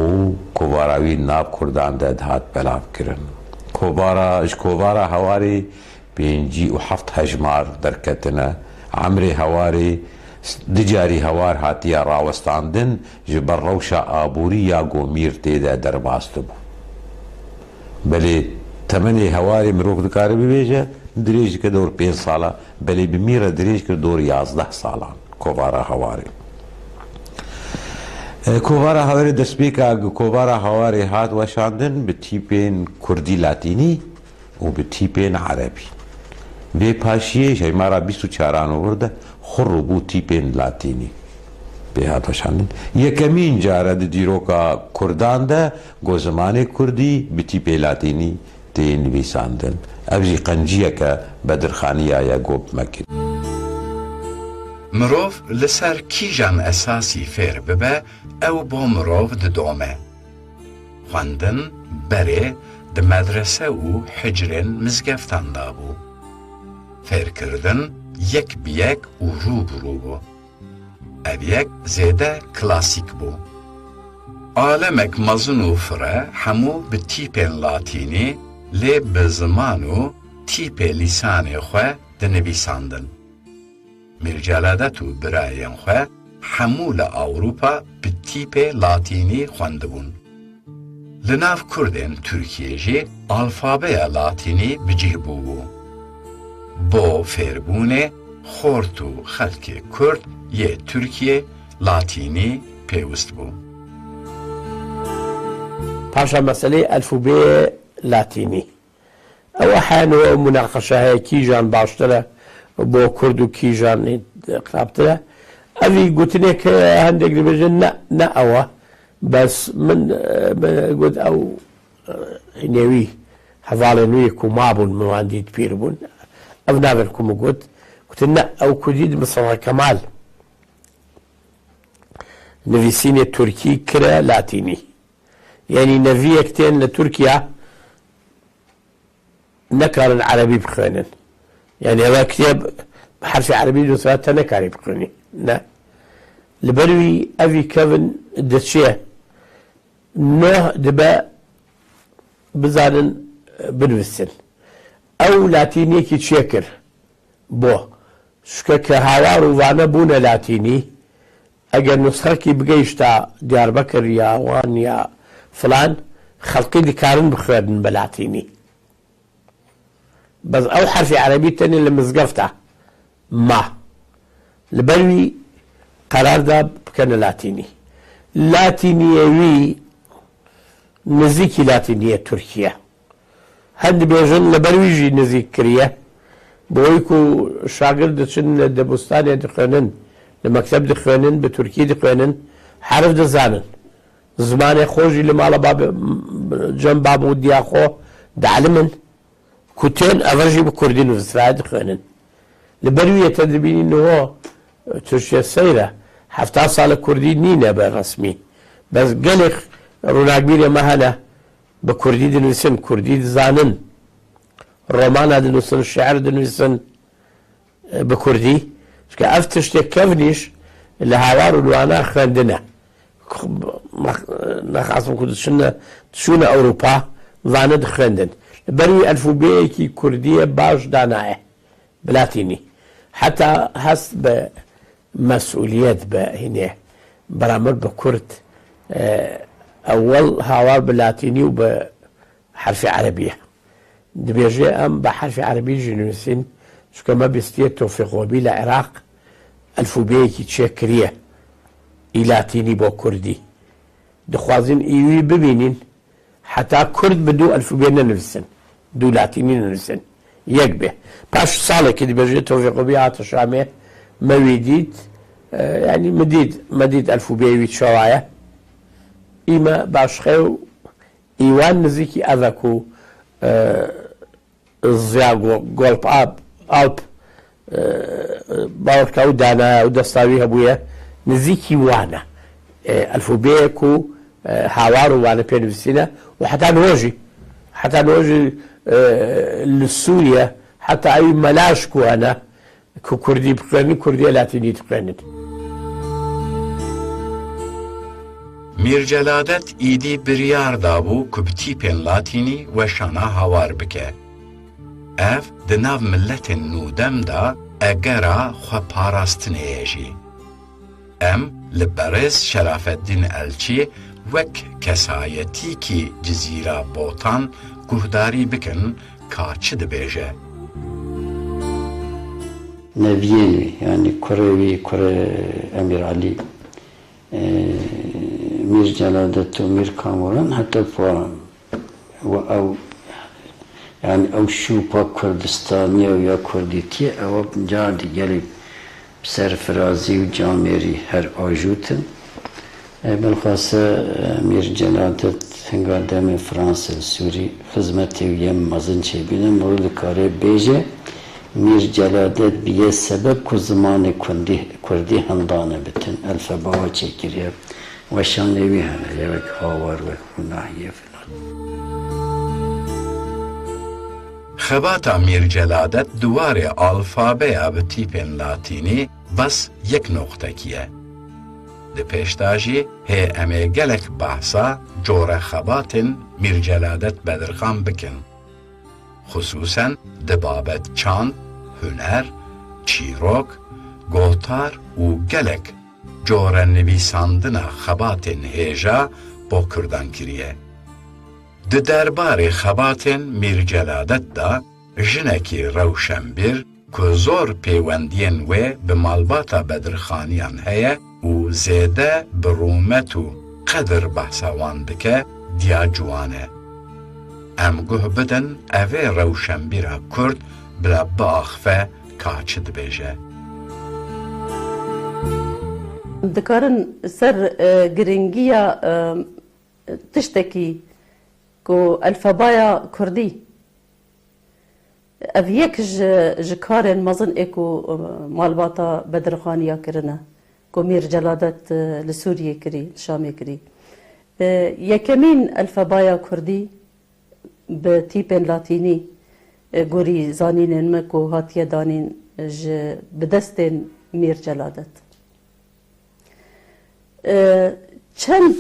کوباراوی ناب کردان ده هات بلاب کرن کوبارا هواری بینجی و هفت هجمار درکتنه عمری هواری دجاری هوار هاتیا راوستاندن جبر روشا آبوری یا گومیر تیده درباست بو بلی تمنی هواری مروک دکاری بیجه دریج که دور 5 ساله بلی بمیر دریج که دور 11 سالان کوبارا هواری کوبارا هواری دستی که کوبارا هواری هات وشاندن به تیپین کردی لاتینی و به تیپین عربی به پاشیه شیمارا 24 آورده خورو بو تیپین لاتینی به هات وشاندن یکمین جاره دیروکا کردان ده گو زمان کردی به تیپ لاتینی تی نویساندن ابزی قنجیه که بدرخانیه یا گوب مکن مرۆڤ لەسەر کیژان ئەساسی فێر ببە ئەو بۆ مرۆڤ ددۆمە خوێندن بەرێ di مەدرسە و حجرên مزگەفتاندا بوو فێرکردن یەک بiyek û ڕووبڕوو بوو ئەv yek zêde klasîk bû alemek mezin û fire hemû bi tîpên latînî lê bi ziman û tîpê lîsanê xwe dinivîsandin Mircaladet û birayên xwe hemû li Awropa bi tîpê latînî xwendibûn. Li nav Kurdên Tirkiyê jî alfabeya latînî bicih bûbû. Bo fêrbûnê xort û xelkê Kurd yê Tirkiye latînî pêwîst bû. پاشا مەسەلەی ئەلفوبێ لاتینی ئەوە حانەوە مناقەشە هەیە کیژان باشترە بۆ کورد و کیژان قرابترە ئەوی گوتنێک هەندێک دەبێژن نە ئەوە بەس من گوت ئەو نێوی هەڤاڵێ نوێیەک و مابوون مواندیت پیر بوون ئەو نابێت کوم گوتن نە ئەو کوردی مستەفا کەمال نویسینێ تورکی کرە لاتینی یعنی نەڤیەک تێن لە تورکیا نەکارن عەرەبی بخوێنن يعني هذا كتاب بحرف عربي دوثات نكاري بقرني لا لبروي أبي كيفن دتشيه نوع دبا بزارن بنوسن أو لاتيني كي تشكر بو شكك هاوار وانا بونا لاتيني أجر نسخة كي بقيشتا ديار بكر يا وان يا فلان خلقي دي كارن بخوردن بلاتيني بس أو حرف عربي تاني اللي مزقفته ما لبروي قرار ده كان لاتيني لاتينيوي نزيكي لاتينية تركيا هند بيجن لبروي جي نزيك كريا بويكو شاگرد چن دبستان دخوانن لمكتب دخوانن بتركي دخوانن حرف دزانن زمان خوجي لمالا باب جنب باب وديا خو دعلمن كوتين أفرجي بكردين وفسرائد خوانن لبروية تدبيني إنه هو ترشيا سيرة حفتا صال كردي نينا بالرسمي بس قلق روناقبير مهلا بكردي دنوسن كردي زانن رومانا دنوسن الشعر دنوسن بكردي شكا أفتشتي كفنيش اللي هاوار ولوانا خواندنا نخاصم كنت شنا أوروبا ظاند خواندن بروي ألفوبيكي كردية باش داناية بلاتيني حتى هست بمسؤوليات هنا برامج بكرد أول هاوار بلاتيني وبحرف عربية دبيجي أم بحرف عربي جنوسين شو كما بيستيه توفيق وبيل العراق ألفوبيكي تشكرية إلاتيني بو كردي دخوازين إيوي ببينين حتى كرد بدو ألفوبينا نفسن دو لاتيني نفسن يكبه باش صالة كده بيجي توفيق بيها تشامه مويديد يعني مديد ألفوبيوي شوايا إما باش خيو إيوان نزيكي أذاكو زیا گۆڵپ ئاڵپ باوەڕکە و دانا و دەستاوی هەبووە نزیکی وانە ئەلفوبەیەک و هاوار و وانە پێنووسینە و حتا نۆژی لە سووریا حتا ئەوی مەلاشک وانە کە کوردی بخوێنی کوردیە لاتینی بخوێنن. میرجەلادەت ئیدی بریاردا بوو کو بتیپên لاتینی weşana hawar bike. Ev di nav milletên nûdem da egera xwe parastinê jî. Em li berêz Şerafeddîn Elçî wek kesayetîkî Cizîra Botan guhdarî bikin ka çi dibêje. Neviyên wî yani kurê wî kurê Emîr Alî Mir Celadet û Mir Kamuran heta puan ve ew yani ew şûpa Kurdistaniya û ya Kurdîtiye ew carî gelê serfirazî û camerî her ajûtin. Bilxwase Mir Celadet hinga demê Fransê Sûrî xizmetê wî yem mezin çêbînin mirov dikare bêje Mir Celadet biye sebeb ku zimanê Kurdî hindane bitin elfebawa çêkiriye weşanê wî hene yewek hawar wek ku nahiye filan. Xebata Mirceladet duwarê alfabeya bi tîpên latînî bes yek noxtekî ye. Di pêşda jî hê em ê gelek behsacore xebatên Mirceladet Bedirxan bikin. Xusûsen di babet çand, huner, çîrok, gotar û gelek core nivîsandina xebatên hêja bo Kurdan kiriye. Di derbarê xebatên Mirceladet da jinekî rewşenbîr ku zor pêwendiyên wê bi malbata Bedirxaniyan heye û zêde bi rûmet û qedir behsa wan dike diya ciwan e. Em guh bidin evê rewşenbîra Kurd bila biaxife ka çi dibêje. Dikarin ser giringiya tiştekî ku elfebaya Kurdî ev yek ji karên mezin ê ku malbata Bedirxaniya kirine ku Mir Celadet li Sûriyê kirî, li Şamê kirî. Yekemîn elfebaya Kurdî bi tîpên latînî gorî zanînên me ku hatiye danîn ji bi destên Mir Celadet. Çend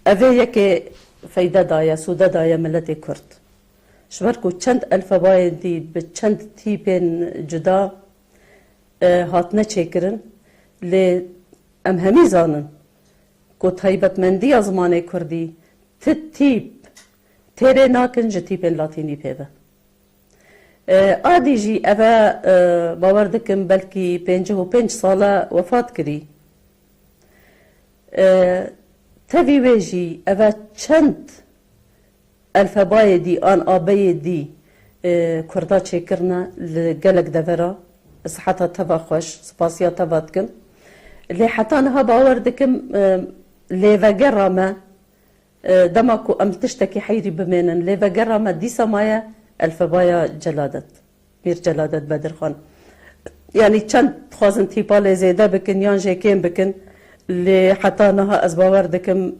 evê yekê feyde daye, sûde daye milletê Kurd. Ji ber ku çend elfebayên dî bi çend tîpên cuda hatine çêkirin lê em hemî zanin ku taybetmendiya zimanê Kurdî ti tîp têrê nakin ji tîpên latînî pêve. Adî jî eve bawer dikim belkî 55 sala wefat kirî. Tevî wê jî eve çend elfebayê dî an abeyê dî Kurda çêkirine li gelek devera siheta teva xweş spasiya teva dikim lê heta niha bawer dikim lêvegera me dema ku em tiştekî heyrî bimênin lêvegera me dîsa maye elfebaya Celadet Mir Celadet Bedirxan yani çend dixwazin tîpa lê zêde bikin yan jê kêm bikin lê heta niha ez bawer dikim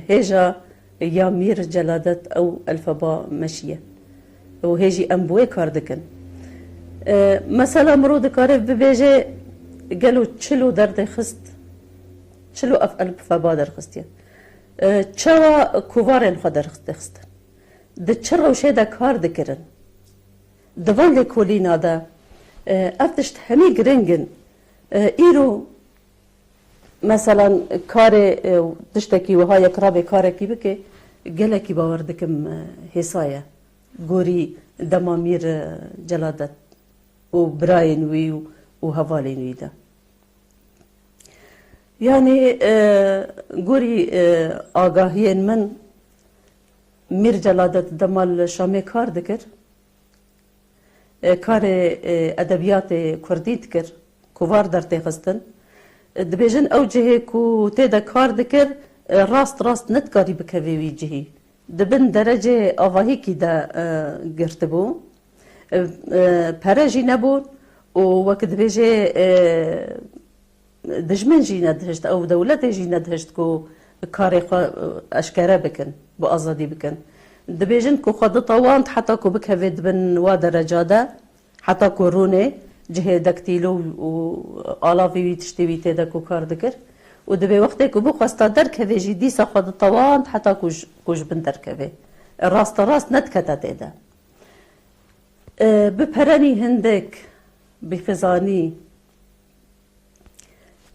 hêja ya Mir Celadet ew elfeba meşiye û hêjî em bi wê kar dikin. Mesela mirov dikare bibêje gelo çilo derdê xist çilo ev elfeba derxistiye çawa kuvarên xwe derxistin di çi rewşê de kar dikirin di van lêkolîna de ev tişt hemî giringin îro mesela karê tiştekî wiha yek rabê karekî bike gelekî bawer dikim hêsa ye gorî dema Mir Celadet û birayên wî û hevalên wî de. Yani gorî agahiyên min Mir Celadet dema li Şamê kar dikir karê edebiyatê Kurdî dikir ku var dertê xistin dibêjin ew cihê ku tê de kar dikir rast netkarî bikeve wî cihî dibin derecê avahîkî de girtibû پەرە ژی نەبوون و وەک دەبێژێ دژمن ژی نەدهشت ئەو دەولەتێ ژی نەدهشت و کارێ ئەشکەرە بکەن بۆ ئازادی بکەن دەبێژن کو خۆ دەتەواند حتا کو بکەوێت بن وا دەرەجادە حتا کو ڕوونێ جهێ دەکتیلە و ئاڵاوی تشتێوی تێدا و کار دەکرد و دەبێ وەختێک و بخواستا دەرکەوێژی دیسە خۆ دەتەواند حتا کوژ بن دەرکەوێ ڕاستە ڕاست نەتکەتە تێدا بپەرەنی هەندێک بخزانی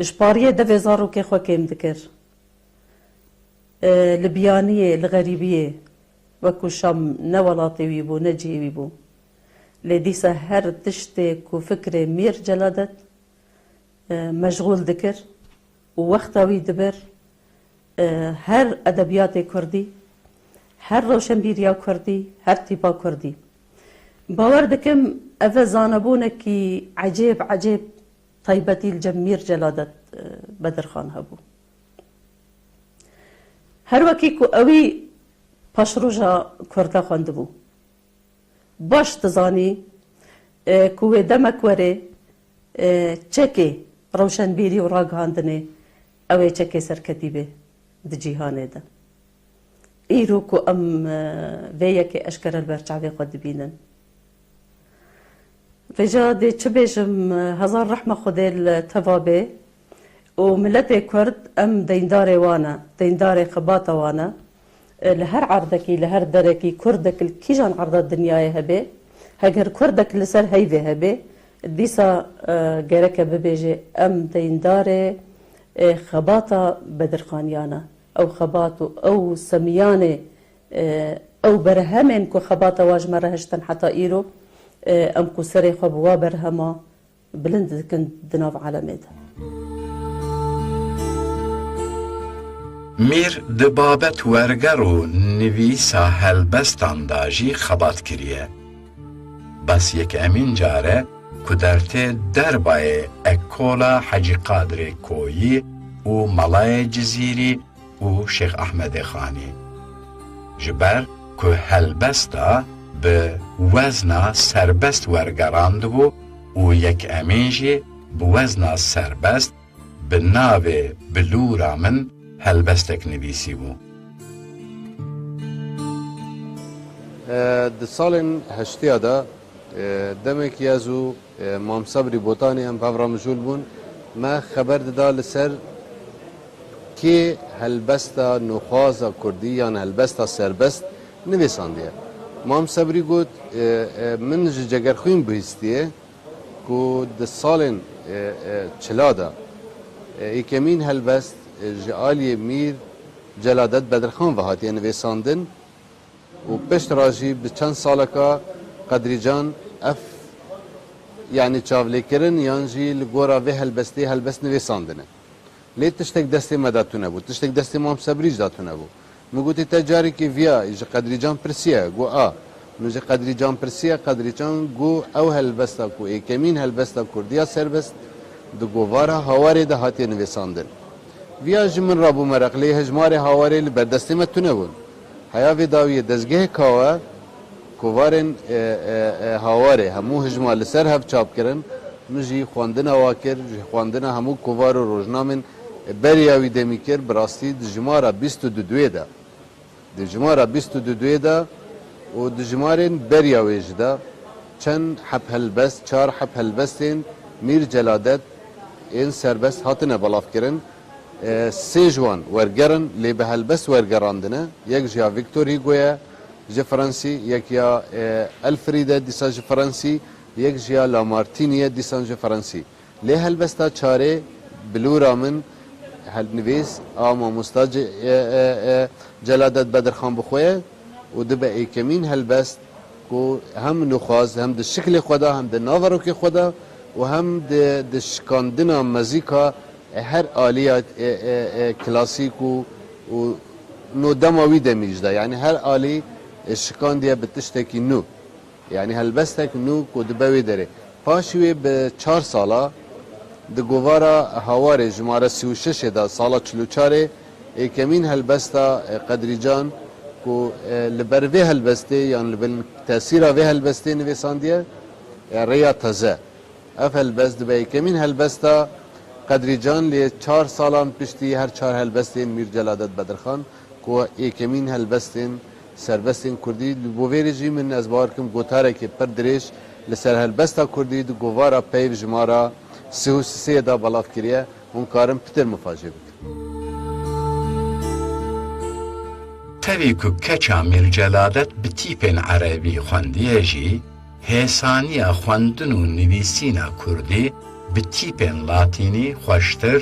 ژپاریە دەvê zarokê xwe kêm dikir li biyaniyê li xerîbiyê wekû şam ne welatê wî bû ne cihê wî bû lê dîsa her tiştê ku fikrê Mîr Celadet meşğûl dikir û wexta wî dibir her edebiyatê Kurdî her rewşenbîriya Kurdî her tîpa Kurdî باwer dikim ev e zanebûnekî ecêb taybetî li cem Mîr Celadet Bedirxan hebû her wekî ku ewî paşroja Kurda xwendibû baş dizanî ku wê demek were çekê rewşenbîrî û ragihandinê ew ê çekê serketî bê di cîhanê de îro ku em vê yekê eşkere li ber çavê xwe dibînin Vêja dê çi bêjim hezar rehme Xwedê li teva bê û milletê Kurd em deyndarê wan e deyndarê xebata wan e li her erdekî li her derekî Kurdek li kîjan erda dinyayê hebe heger Kurdek li ser heyvê hebe dîsa gerek e bibêje em deyndarê xebata Bedirxaniyan e ew xebat û ew semiyanê ew berhemên ku xebata wan ji me re hiştin heta îro em ku serê xwe bi wa berhema bilind dikin di nav elemê de Mîr di babet werger û nivîsa helbestan da jî xebat kiriye. Bes yek emîn care ku dertê derbayê Ekkola Hecî Qadirê Koyî û Malayê Cizîrî û Şêx Ehmedê Xanî. Ji ber ku helbesta bi wezna serbest wergerandibû û yek emîn jî bi wezna serbest bi navê bilûra min helbestek nivîsîbû. Di salên heştiya da demek yez û Mam Sebrî Botanî em pevra mijûl bûn me xeber dida li ser kê helbesta nûxwaza Kurdî yan helbesta serbest nivîsandiye. Mam Sebrî got min ji cegerxwîn bihîstiye ku di salên çila da êkemîn helbest ji aliyê Mîr Celadet Bedirxan ve hatiye nivêsandin û piştra jî bi çend saleka Qedrîcan ev yani çavlêkirin yan jî li gora vê helbestê helbest nivêsandine. Lê tiştek destê me datû nebû, tiştek destê Mam Sebrî jî datû nebû. Min gotî te carekî viya ji Qedrîcan pirsiye got a min ji Qedrîcan pirsiye Qedrîcan got ew helbesta ku êkemîn helbesta Kurdiya serbest di govara hawarê de hatiye nivêsandin. Viya ji min rabû mereq lê hejmarê hawarê li berdestê me tune bûn. Heya vê dawiyê dezgehê kawe kovarên hawarê hemû hejma li ser hev çap kirin min jî xwendina wa kir ji xwendina hemû kovar û rojnamên beriya wî demî kir bi rastî di jimara 22 de di jimara 22 de û di jimarên beriya wê jî de çend heb helbest çar heb helbestên Mîr Celadet ên serbest hatine belavkirin sê ji wan wergerin lê bi helbest wergerandine yek ji ya Victor Hugo ye ji Fransî yek ya Elfriede dîsa ji Fransî yek ji ya Lamartine ye dîsan ji Fransî lê helbesta çarê bilûra min helnivîs a mamosta Celadet Bedirxan bixwe û dibe êkemîn helbest ku hem nûxwaz hem di şiklê xwe de hem di naverokê xwe de û hem di şikandina mezîka her aliya klasîk û nodema wî demî jî de yani her alî şikandiye bi tiştekî nû yani helbestek nû ku dibe wê derê paşî wê bi 4 sala di govara hawarê jimara 36 da sala 44 êkemîn helbesta Qedrîcan کو لبر وی هلبسته یان لبر تاثیر وی هلبسته نویساندیه ریا تازه اف هلبست به کمین هلبستا قدری جان لی 4 سالان پشتی هر 4 هلبستین میر جلادت بدرخان کو یکمین هلبستین سربستین کردی بو ویرجی من از بارکم گوتاره که پر درش لسر هلبستا کردی دو گوارا پیو جمارا سه دا بلاف کریه اون کارم پتر مفاجئ بود تەوی و کەچا میرجەلادەت بتیپێن عەرەبی خوێندیەژی هێسانیە خوێندن و نویسینە کوردی بتیپێن لاتینی خۆشتر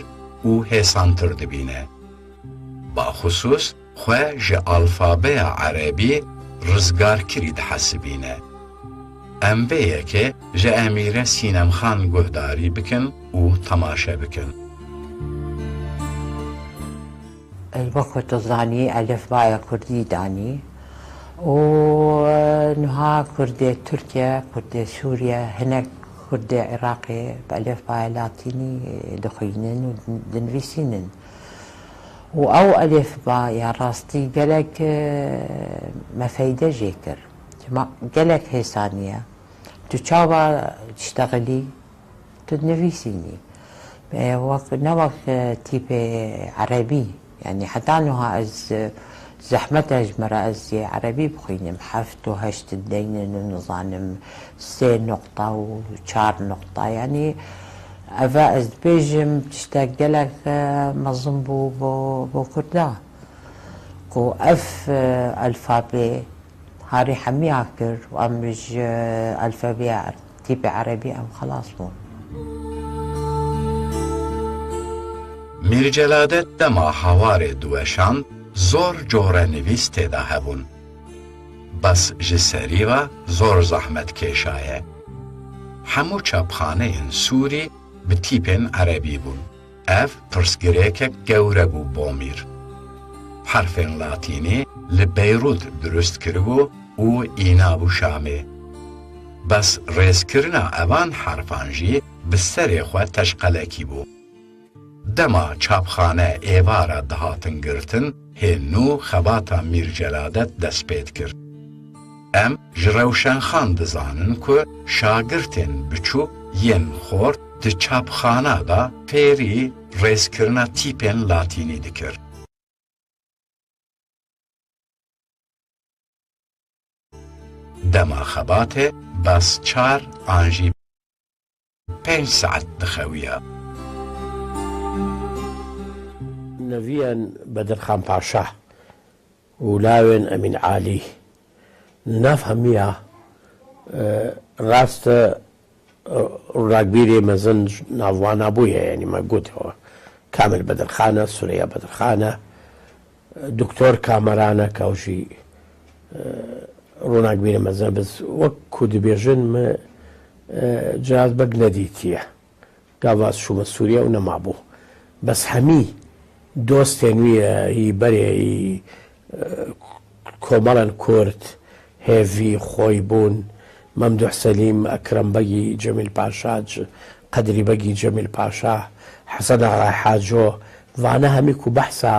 و هێسانتر دەبینە. بەخصوص خوێ ژە ئەڵفابەیە عەرەبی ڕزگارکری دەحەسبینە. ئەم بەیەکێ ژە ئەمیرە سینەمخان گۆداری بکەن و تەماشە بکەن. الوقت الزاني ألف بايا كردي داني ونها كردي تركيا كردي سوريا هناك كردي عراقي بألف بايا لاتيني دخينن ودنفيسينن وأو ألف بايا راستي قالك ما فايدة جيكر قالك هيسانية تشابا تشتغلي تدنفيسيني نوك تيبي عربي يعني حتى انه از زحمتها جمرة از عربي بخينم حفت وهشت الدين ونظانم 3 نقطة و 4 نقطة يعني أفا از بيجم تشتاق لك مظلم بو كردا كو اف الفابي هاري حمي اكر وامرج الفابي تيبي عربي ام خلاص بون میرجەلادەت دەما هاوارێ دووەشان زۆر جۆرە نویس تێدا هەبوون. بەس ji سەریوە زۆر زەحمەت کێشایە. هەموو چاپخانەیەن سووری bi tîpên عەرەبی بوون. ئەv pirsgirêkek gewre bû بۆ میر. حرفên لاتînî li Beyrûd durust kiribû û îna bû Şamê. Bes rêzkirina evan harfan jî bi serê xwe teşqelekî bû. دما چاپخانه ایوارا دهاتن گرتن هنو خباتا میرجەلادەت دەست پێت کرد. ئەم ژڕەوشەن خان دەزانن کو شاگرتên بچووک یەن خۆر di çapxanada fêrî rêzkirina tîpên latînî dikir. Dema xebatê bes 4 an jî 5 saet dixewiye. نەڤیان بەدرخان پاشا و لاوێن ئەمین عالی ناف هەمیە ڕاستە ڕاکبیری مەزن ناوانە بوویە یعنی مەگوتەوە کامل بەدرخانە سورەیە بەدرخانە دکتۆر کامەرانە کەوژی ڕووناکبیرە مەزن بس وەک کو دەبێژن جاز بەگ نەدیتیە گاواز شومە سووریا و نەمابوو بەس هەمی دۆستێن ویە هی بەرێ هی کۆمەڵەن کورد هێڤی خۆی بوون مەمدوح سەلیم ئەکرەم بەگی جەمیل پاشا قەدری بەگی جەمیل پاشا حەسەن ئاغای حاجۆ وانە هەمی کو بەحسا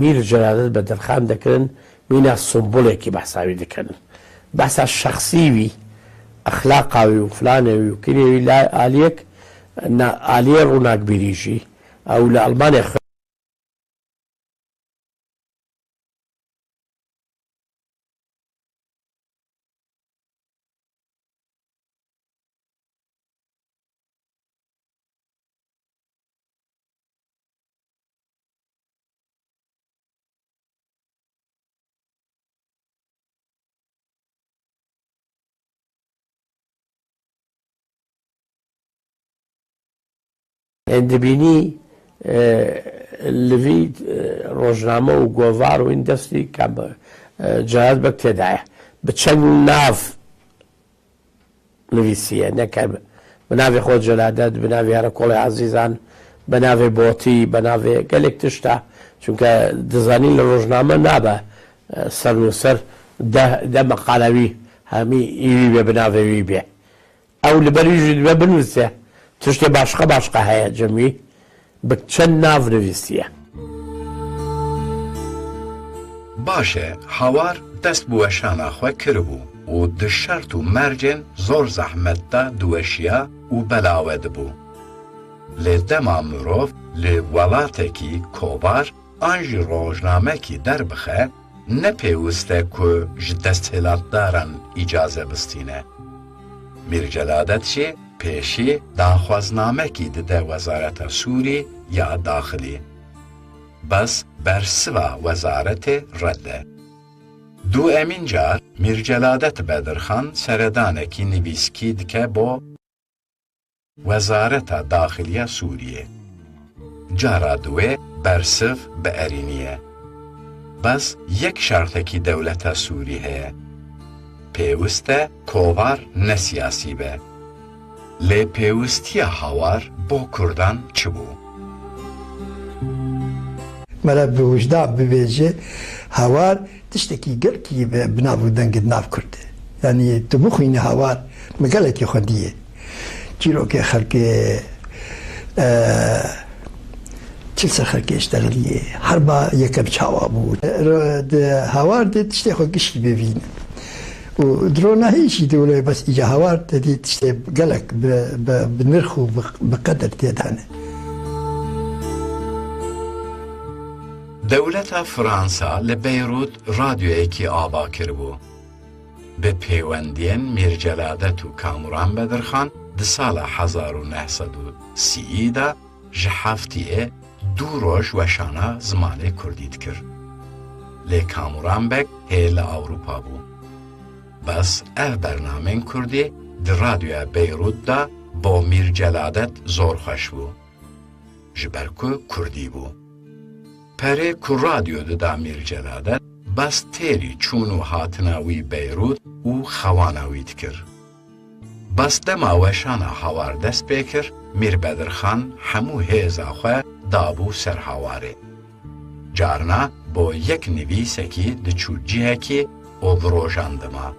میرجەلادەت بەدرخان دەکردن مینە سمبولێکی بەحساوی دەکەن بەحسا شەخسیوی ئەخلاقاوی و فلانەوی و کرێوی لا ئالیەک ئالیە ڕووناکبیریژی ئەو لە ئەڵمانیا دەبینی لەوی ڕۆژنامە و گۆڤار و ئین دەستی جەلاد بەک تێدایە بە چەند ناو نویسیە نەکە بە ناوێ خۆ جەلادەت بە ناوێ هەرەکۆڵی عەزیزان بە ناوێ بۆتی بە ناوێ گەلێک تشتا چونکە دەزانین لە ڕۆژنامە نابە سەر و سەر دە مەقالەوی هەمی ئیوی بێ بە ناوێوی بێ ئەو لەبەریژی بە بنووسێ تشتێ باشقە هەیە جەمی بە چەند ناو نویسیە. باشه هاوار دست بوشانا خو کربو و دشرت و مرجن زور زحمت دا دوشیا و بلاود بو. لدما مروف لولاتکی کوبار آنج روزنامه کی در بخه نپیوسته که جدست هلات دارن اجازه بستینه. میر جلادت شی پیشی داخوازنامه کی ده وزارت سوری یا داخلی. بس برسوا وزارت رده. دو امین جار میر جلادت بدرخان سردانکی نویسکی دکه با وزارت داخلیه سوریه. جارا دوی برسف به ارینیه. بس یک شرطکی دولت سوریه پیوسته کووار نسیاسی به. لی پیوستی هاوار با کردان چه بو؟ مرا به وجدان ببیجه هاوار تشتکی گرکی بنابو دنگ ناف کرده. یعنی تو بخوین هاوار مگلکی خودیه. چیرو که خلقه چل سر خلقه اشتغلیه. هر با یکم چاوا بود. هاوار ده تشتی خود گشتی ببینه. و درو نهیشی دوله بس ایجا هاوار ده تشتی گلک بنرخ و بقدر تیدانه. دولت فرانسا لبیروت رادیویکی آبا کربو. به پیوندین میر جلادت و کامران بدرخان ده سال 1930 دا جهفتیه دو روش وشانا زمانه کردید کرد. لی کامران بک هیل اوروپا بو. بس اف برنامه کردی ده رادیو بیروت دا با میر جلادت زور خوش بو. جبرکو کردی بو. پره که رادیو دا میر جلادت بس تیری چونو هاتناوی بیروت و خواناوید کرد. بس دما وشانا هاوار دست بکر میر بدرخان همو هیزا خواه دابو سر هاواره. جارنا با یک نویسکی دچو جیهکی ادروژاندما.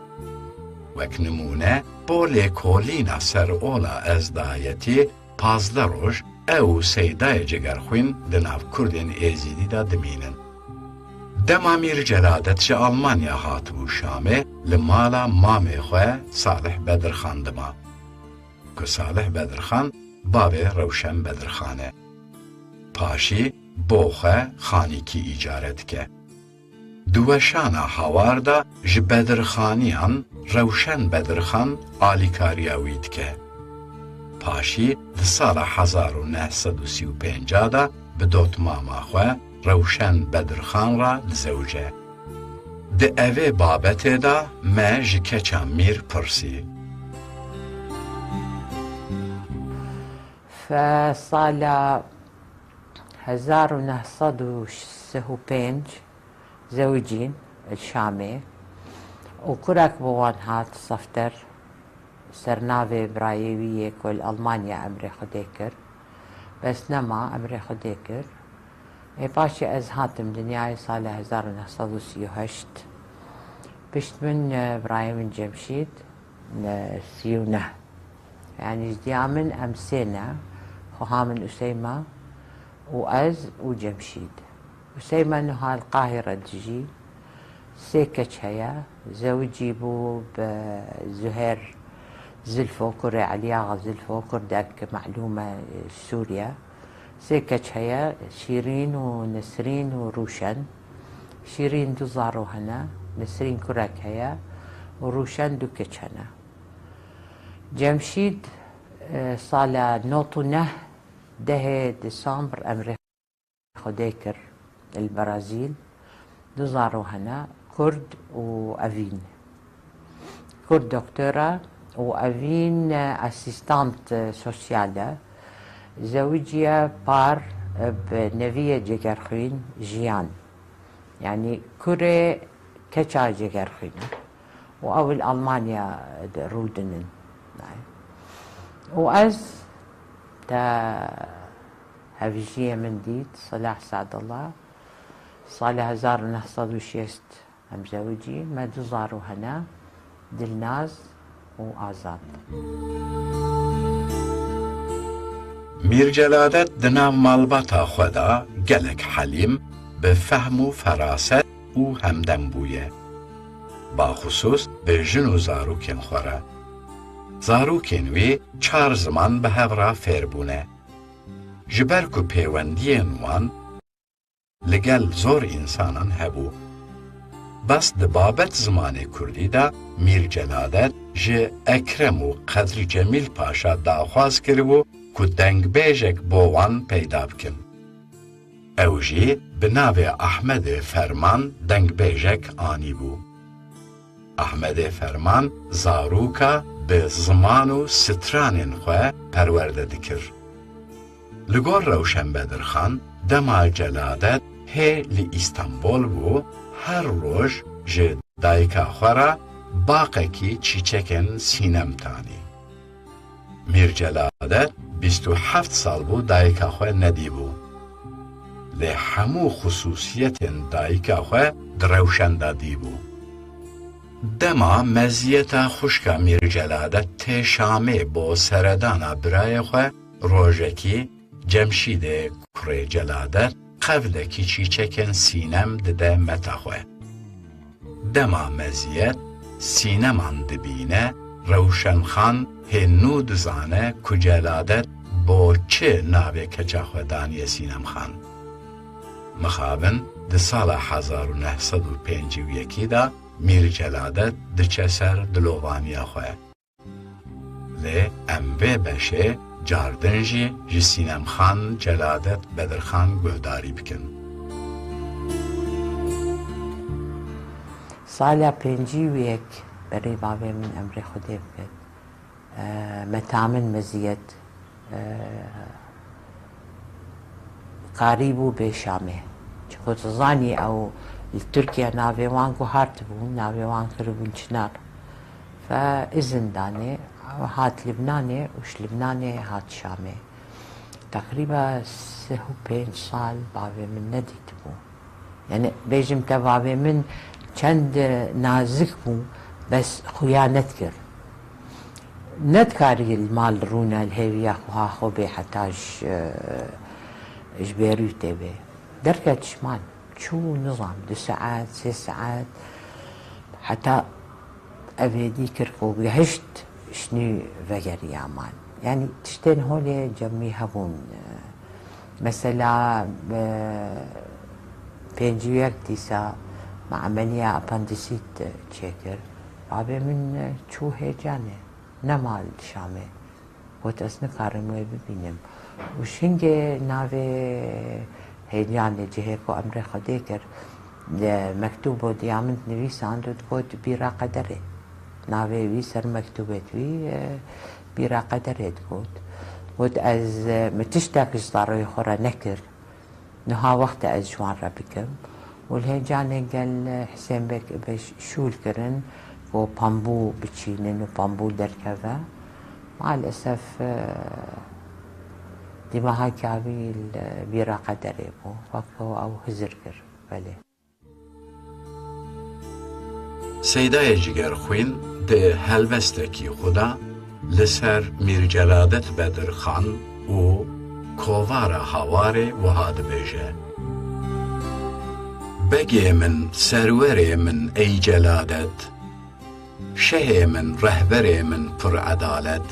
وک نمونه با لیکولینا سر اولا ازدایتی 15 روش او سیدای جگرخوین دناف کردین ایزیدی دا دمینن. دما میر جلادت چه آلمانیا هاتبو شامه لمالا مامی خواه صالح بدرخان دما. که صالح بدرخان باب روشن بدرخانه. پاشی بوخه خانی کی ایجارت که. دوشانا هاوار دا بدرخانیان روشن بدرخان آلیکاریاوید که. پاشی ده سال 1935 دا به دوت ماما خواه روشن بدرخان را لزوجه. ده اوه بابت دا ما جکچم میر پرسی. فصال 1935 زوجين الشامي وكراك بوان هات صفتر سرناوي برايوية كل ألمانيا أمري خديكر بس نما أمري خديكر باشي أز هاتم دنياي صالة 1938 بشت من برايم جمشيد سيونة يعني جديامن أمسينا خوهامن أسيمة وأز وجمشيد أسيمة إنه القاهرة تجي سيكتش هيا زوجي بو بزهير زلفوكر علياغ زلفوكر داك معلومة سوريا سيكتش هيا شيرين ونسرين وروشن شيرين دوزارو هنا نسرين كراك هيا وروشن دوكتش هنا جمشيد صالة نوطنه ده ديسمبر أمريكا خديكر البرازيل دوزارو هنا كرد وأفين كرد دكتورة وأفين أسيستانت سوسيالة زوجية بار بنبية جيجرخين جيان يعني كوري كتشا جيجرخين وأول ألمانيا رودنن وأز تا هفجية من ديت صلاح سعد الله صالح 1906 هم زوجي ما دوزارو هنا دلناز وآزاد میر جلادت دنام مالباتا خدا گلک حلیم به فهم و فراست û hemdem bûye. Baxusus bi jin û zarokên xwe re. Zarokên wê çar ziman bi hev re fêr bûne. Ji ber ku pêwendiyên wan li gel zor însanan hebû. Bes di babet zimanê Kurdî de Mîr Celadet ji Ekrem û Qedrî Cemîl Paşa daxwaz kiribû ku dengbêjek bo wan peyda bikin. Ew jî bi navê Ahmedê Ferman dengbêjek anîbû. Ahmedê Ferman zaroka bi ziman û stranên xwe perwerde dikir. Li gor Rewşenbedirxan dema Celadet hê li İstanbol bû, her roj ji dayika xwe re baqekî çîçekên sînem tanî. Mîr Celadet 27 sal bû dayika xwe nedîbû. Lê hemû xusûsiyetên dayika xwe di Rewşenda dîbû. Dema meziyeta xuşka Mîr Celadet tê Şamê bo seredana birayê xwe rojekî Cemşîdê kurê Celadet qevlekî çîçekên sînem dide meta xwe. Dema meziyet sîneman dibîne, Rewşenxan hê nû dizane ku Celadet bo çi navê keça xwe daniye Sînemxan. Mixabin di sala 1951 de Mîr Celadet diçe ser dilovaniya xwe. Lê em vê beşê cardin jî ji Sînemxan Celadet Bedirxan guhdarî bikin. Sala 51 berê bavê min emrê Xwedê bikir. Meta min meziyet qarî bû bê Şamê. Çiko tu zanî ew li Tirkiye navê wan guhartibû, navê wan kiribûn Çınar. Fe izin danê, hat Libnanê û ji Libnanê hat Şamê. Teqrîba 35 sal bavê min nedîtibû. Yani bêjim te bavê min çend nazik bû, bes xuya netkir. Nedkarî li mal rûne li hêviya xweha xwe bê heta ji Bêrûtê bê. Derket şiman, çû nizam 2 saat, 3 saat, heta evêdî kir ku gihişt şnî vegeriya man. Yani tiştên holê cemî hebûn. Mesela 51 dîsa me ameliya apandisît çêkir. Bavê min çû hêcanê, nemal Şamê. Got ez nikarim wê bibînim. û şingê navê hêcanê cihê ku emrê Xwedê kir, mektûb û diya min nivîsand û got bîra qederê. Navê wî ser mektûbê wî bîra qederê digot. Got ez mi tiştek ji zaroyê xwe re nekir, niha wextê ez ji wan re bikim. û li hêcanê gel Hisênbek beş şûl kirin ku pambû biçînin û pambû derkeve. Maalesef dimeha kavî bîra qederê bû. Wekî ew hizir kir. Belê. Seydayê Cigerxwîn di helbestekî xwe de li ser Mîr Celadet Bedirxan û kovara hawarê wiha dibêje. Begê min, serwerê min ey Celadet, şehê min, rehberê min pir edalet,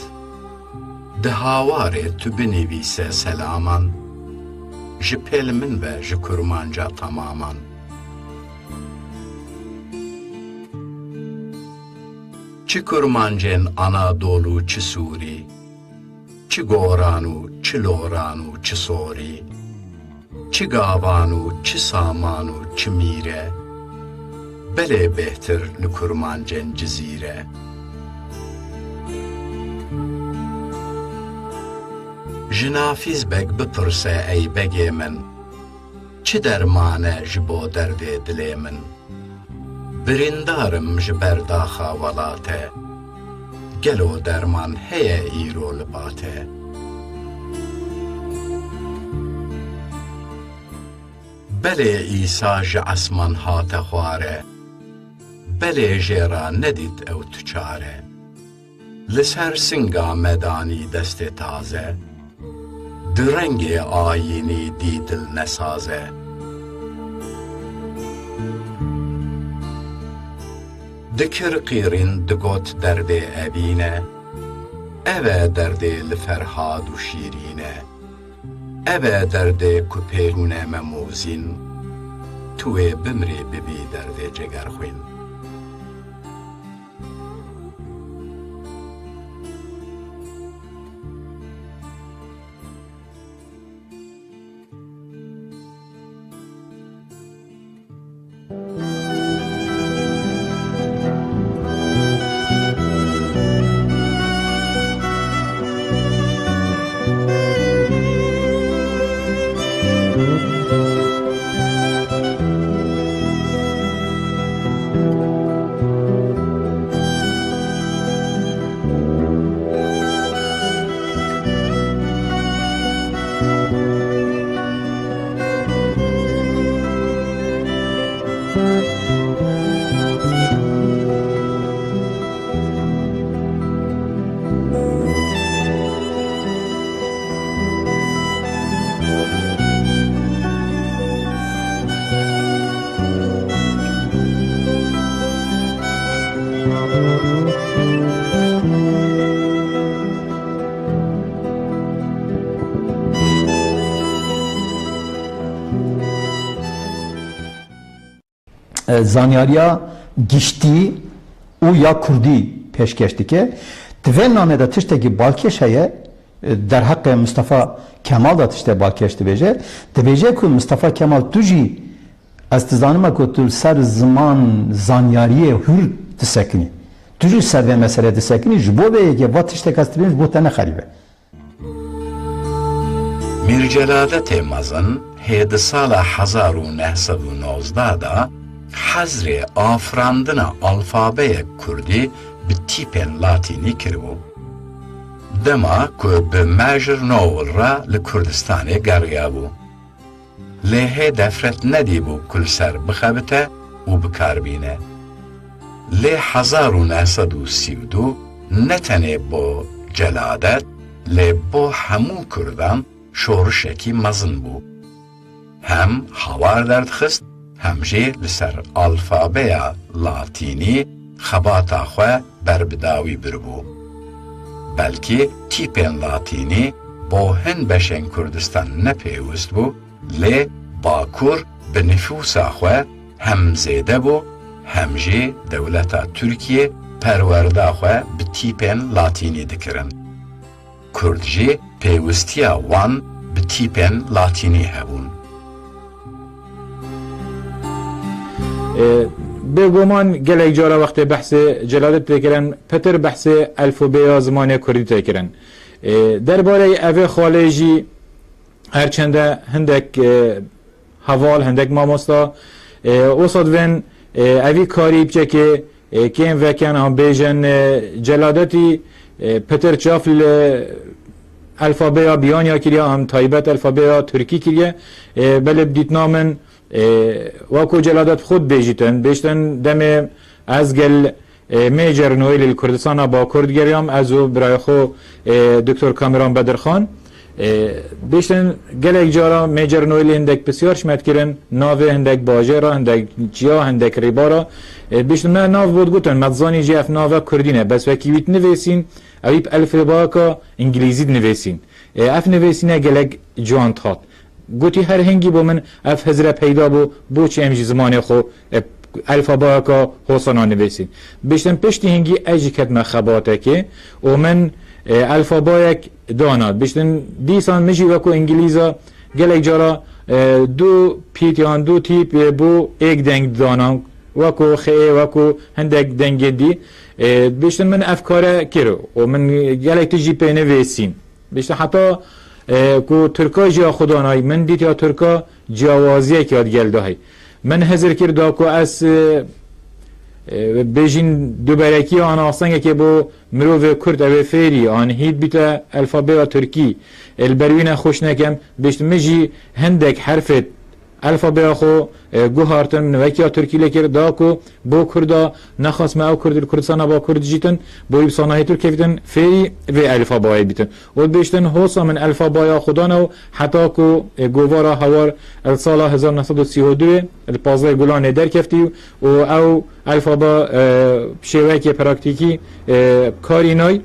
di hawarê tu binivîse selaman, ji pêl min ve ji kurmanca tamaman. Çi kurmancên Anadolu çi Sûrî, çi goran û çi loran û çi sorî, çi gavan û çi saman û çi mîre, belê bêhtir li kurmancên cizîre. Ji Nafîzbek bipirse ey begê min, çi dermane ji bo derdê dilê min, birîndarim ji ber daxa welatê, gelo derman heye îro li batê. Belê îsa ji esman hate xware, belê jêra nedît ew tu çare, li ser singa medanî destê taze, di rengê ayînî dî dil nesaze. دکر قیرین دگوت درد ابینه اوه درد لفرهاد و شیرینه اوه درد کپیرونه مموزین توی بمری ببی درد جگر خوین زانیاریا گشتی او یا کردی پیشکش دیگه دوی نامه دا تشتگی بالکش هیه در حق مصطفی کمال دا تشته بالکش دیبیجه دیبیجه که مصطفی کمال توجی از تزانما که تو سر زمان زانیاریه هر تسکنی توجی سر و مسئله تسکنی جبو بیه که با تشته کست بینش بو تنه خریبه میرجلادت مزن هید سال 1919 دا حزر آفراندن الفابه کردی به تیپن لاتینی کربو. دما که به مجر نوول را لکردستان گریا بو. لیه دفرت ندی بو کل سر بخبته و بکار بینه. لی 1932 نتنه با جلادت لی با همو کردان شورشکی مزن بو. هم هوار درد خست همجی لسر الفابه لاتینی خباتا خواه بربداوی بربو. بلکه تیپن لاتینی با هن بشن کردستان نپیوست بو لی باکور به نفوس خواه هم زیده بو همجی دولتا ترکیه پرورده خواه به تیپن لاتینی دکرن. کردجی پیوستیا وان به تیپن لاتینی هبون. بگومان گلک جارا وقت بحث جلالت تکرن پتر بحث الفبیا زمان کردی تکرن درباره اوه خالجی هرچنده هندک حوال هندک ماموستا اوصاد ون اوی کاری بچه که کم وکن هم بیجن جلالتی پتر چافل الفبیا بیانیا کریا هم تایبت الفبیا ترکی کریا بله بدیت نامن واکو جلادت خود بیجیتن بیشتن دم از گل میجر نویل کردستان با کرد گریم ازو برای خو دکتر کامران بدرخان بیشتن گلک جارا میجر نویل هندک بسیار شمت کرن ناوه هندک باجه را هندک جیا هندک ریبا را بیشتن من ناو بود گوتن مدزانی جی اف ناوه کردینه بس وکیویت نویسین اویب الف باکا انگلیزی نویسین اف نویسینه گلک جوان تات گوتی هر هنگی با من اف هزره پیدا بو چه امجی زمان خو الفابا که حسنا نویسین بیشتن پشتی هنگی اجی کدم خباته که و من الفابا یک داناد بیشتن دیسان مجی وکو انگلیزا گلک جارا دو پیتیان دو تیپ بو ایک دنگ دانان وکو خیه وکو هندک دنگ دی بیشتن من افکاره کرو و من گلک تجی پی نویسین بیشتن حتی کو ترکا جا خدانای من دیت یا ترکا جوازیه که یاد گلده های من هزر کرده که از بیجین دوبرکی آن آسانگه که با مروف کرد او فیری آن هید بیتا الفابه ترکی البروین خوش نکم بیشت مجی هندک حرفت الفابه خو گو هارتن نوکیا ترکی لکر دا کو بو کردا نخواست ما او کرد کردستان با کرد جیتن بوی بسانه ترکی بیتن فی و الفابای بیتن و بیشتن حوصا من الفابای خدانو حتی کو گوارا هوار السال 1932 الپازه گلان در کفتی و او الفابا شوکی پراکتیکی کارینای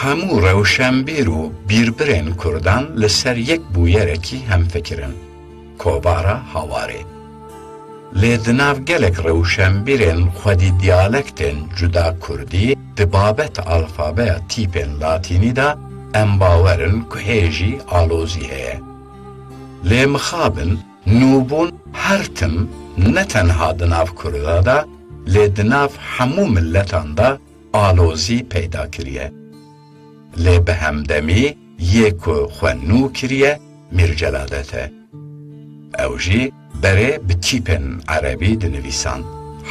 هەموو ڕەوشەمبیر و بیربرێن کوردان لەسەر یەک بوویەرێکی هەمفکرن کۆبارە هاوارێ لێ دناو gelek ڕەوشەمبیرێن خودی دیالەکتên cuda کوردی di babet alfabeya tîpên latînî da em bawerin ku hêjî alozî heye lê mixabin nûbûn her tim ne tenha di nav Kurda da lê di nav hemû milletan da alozî peyda kiriye lê bi hemdemî yê ku xwe nû kiriye Mirceladet e. Ew jî berê bi tîpên erebî dinivîsan.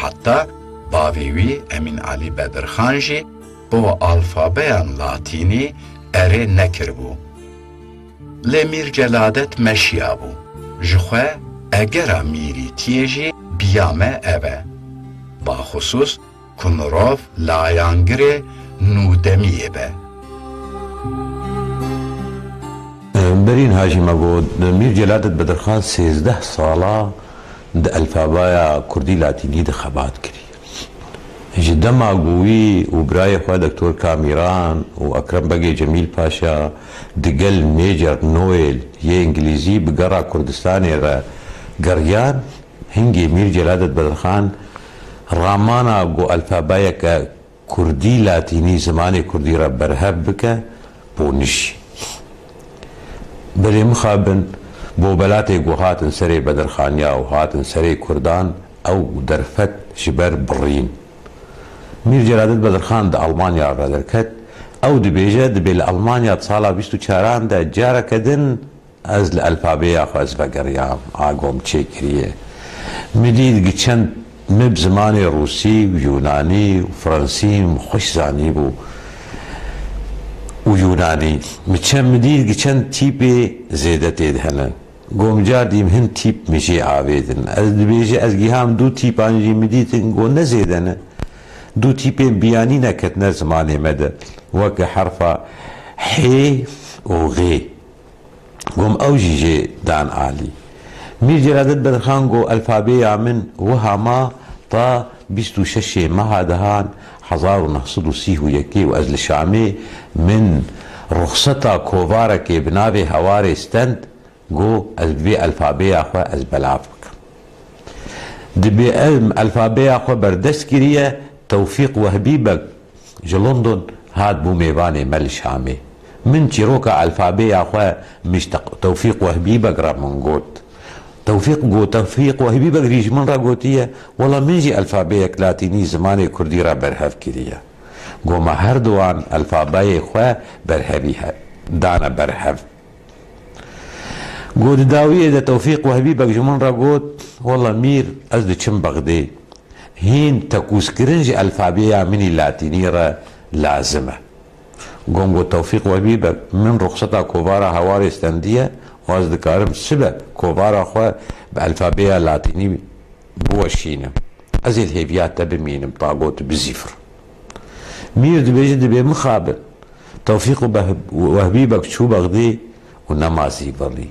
Hatta bavê wî Emîn Alî Bedirxan jî bo alfabeyan latînî erê nekiribû. Lê Mirceladet meşiya bû. Ji xwe egera mîrî tiyê jî biyame ev e. Baxusûs ku mirov layangirê nûdemiyê be. برین هاجی مگود میرجلادت بدرخان 13 سالا د الفابایا کردی لاتینی د خبات کری جدا ماگوی و برای خوا دکتور کامیران و اکرم بگی جمیل پاشا دگل میجر نویل یه انگلیزی بگرا کردستانی را گریان هنگی میرجلادت بدرخان رامانا گو الفابایا که کردی لاتینی زمان کردی را برهب بکه بونشی بلی مخابن بو بلاتی گو هاتن سری بدرخانیا و هاتن سری کردان او درفت جبر برین میرجلادت بدرخان دا المانیا را درکت او دی بیجه دی بیل المانیا سالا 24 دا جاره کدن از الفابیا خو از بگریام آگوم چه کریه مدید گچند مب زمان روسی و یونانی و فرانسی خوش زانی بو و یونانی مچم مدیر گچند تیپ زیده تید هنن گوم جاردیم هن تیپ میشه آویدن از بیجه از گیهام دو تیپ آنجی مدیدن گو نزیدن دو تیپ بیانی نکت نه زمانه مده وک حرفا حی و غی گوم اوجی جه دان آلی میرجلادت بدرخان گو الفابیا من وهما تا 26 ماه دهان 1931 و از لشامی من رخصتا کووارا که بناوی هوار استند گو از بی الفابیا خو از بلاف بکم دی بی الفابیا خو بردست کریه توفیق وهبی بک جلندن هاد بو میوان مل شامی من چیروکا الفابیا خو مشتق توفیق وهبی بک را من گوت توفیق وهبی بک ریج من را گوتیه ولا منجی الفابیک لاتینی زمان کردی را برهف کریه گوما هر دوان الفابای خو برهوی دانا برهف گود داویه ده توفیق وهبی بک جمن را گوت والله میر از ده چم بغده هین تکوس کرنج الفابیا منی لاتینی را لازمه گوم گو توفیق وهبی بک من رخصتا کوبارا هوار استندیه و از دکارم سبب کوبارا خو به الفابیا لاتینی بوشینه از الهیویات تا بمینم طاقوت بزیفر میر دبیجه دبی مخابل توفیق وهبی بک چو بغدی و نمازی ولی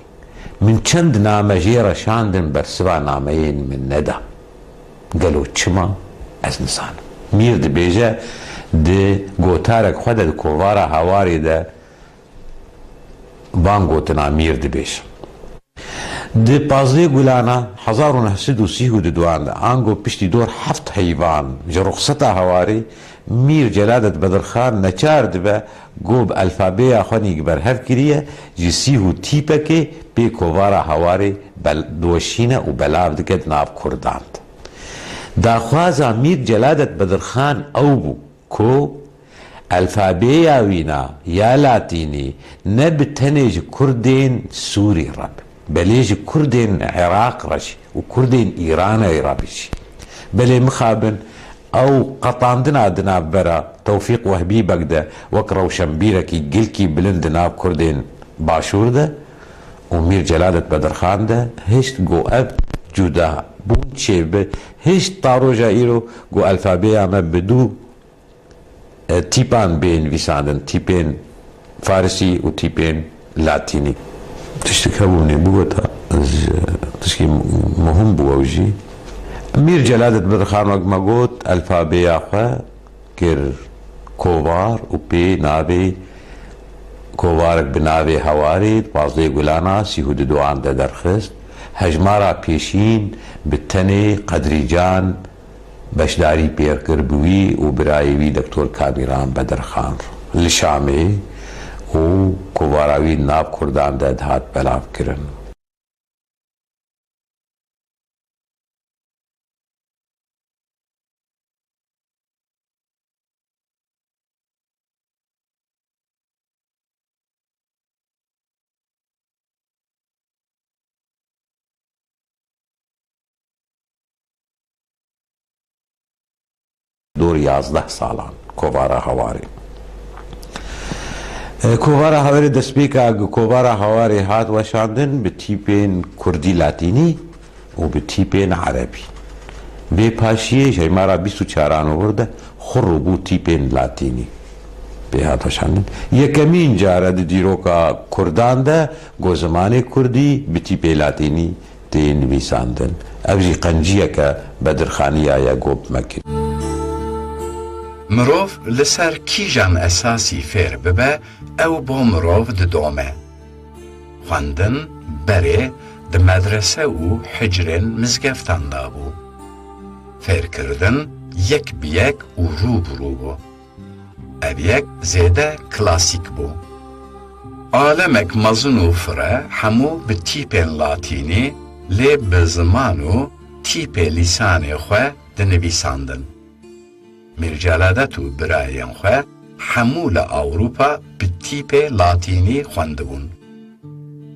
من چند نامه جیره شاندن بر سوا نامهین من ندا گلو چما از نسانم میر دبیجه ده گوتارک خود ده کووارا هواری ده بانگوتنا میر دبیش ده پازده گلانا 1932 آنگو پشتی دور 7 حیوان جا رخصتا هواری میر جلادت بدرخان نچار دبه گوب الفابیا خونی برهف کریه جی 30 تیپه که پی کووارا هواری دوشینه و بلاو دکت ناف کرداند دا خوازا میر جلادت بدرخان او بو کو الفابیا وینا یا لاتینی نه بتنیج کردین سوری رب بلیج کردین عراق رش و کردین ایران ربش بلی مخابن او قطاندنا دنا برا توفیق وهبی بگده وک روشنبیره کی گل کی بلند ناب کردین باشور ده و میر جلالت بدرخان ده هشت گو اب جدا بون چه به هشت تاروجا ایرو گو الفابه اما بدو تیپان بین ویساندن تیپین فارسی و تیپین لاتینی تشتكى بوني بوتا تشكي مهم بوجي مير جلالة بدرخان وقت ما قلت الفابي اخوة كير كوبار وبي نابي كوبارك بنابي هواري بازدي قلانا سيهود دوان دا درخست هجمارا بيشين بالتني قدريجان بشداري بير كربوي وبرايوي دكتور كاميران بدرخان لشامي و کوواراوی ناب کردان ده دهات بلاف کرن دور 11 سالان کووارا هواری کووارا هواری دستی که کووارا هواری هات وشاندن به تیپین کردی لاتینی و به تیپین عربی به پاشیه شیمارا 24 آورده خروبو تیپین لاتینی به هات وشاندن یکمین جاره دیروکا کردان ده گو زمان کردی به تیپ لاتینی تین نویساندن اوزی قنجیه که بدرخانی آیا گوب مکن مرۆڤ لەسەر کیژان ئەساسی فێر ببە ئەو بۆ مرۆڤ ددۆمە خوێندن بەرێ di مەدرسە و حجرên مزگەفتاندا بوو فێرکردن یەک بiyek û ڕووبڕوو بوو ev yek zêde klasîk bû alemek mezin û fire hemû bi tîpên latînî lê bi ziman û tîpê lîsanê xwe dinivîsandin Mir Celadet û birayên xwe hemû li Awropa bi tîpê latînî xwendibûn.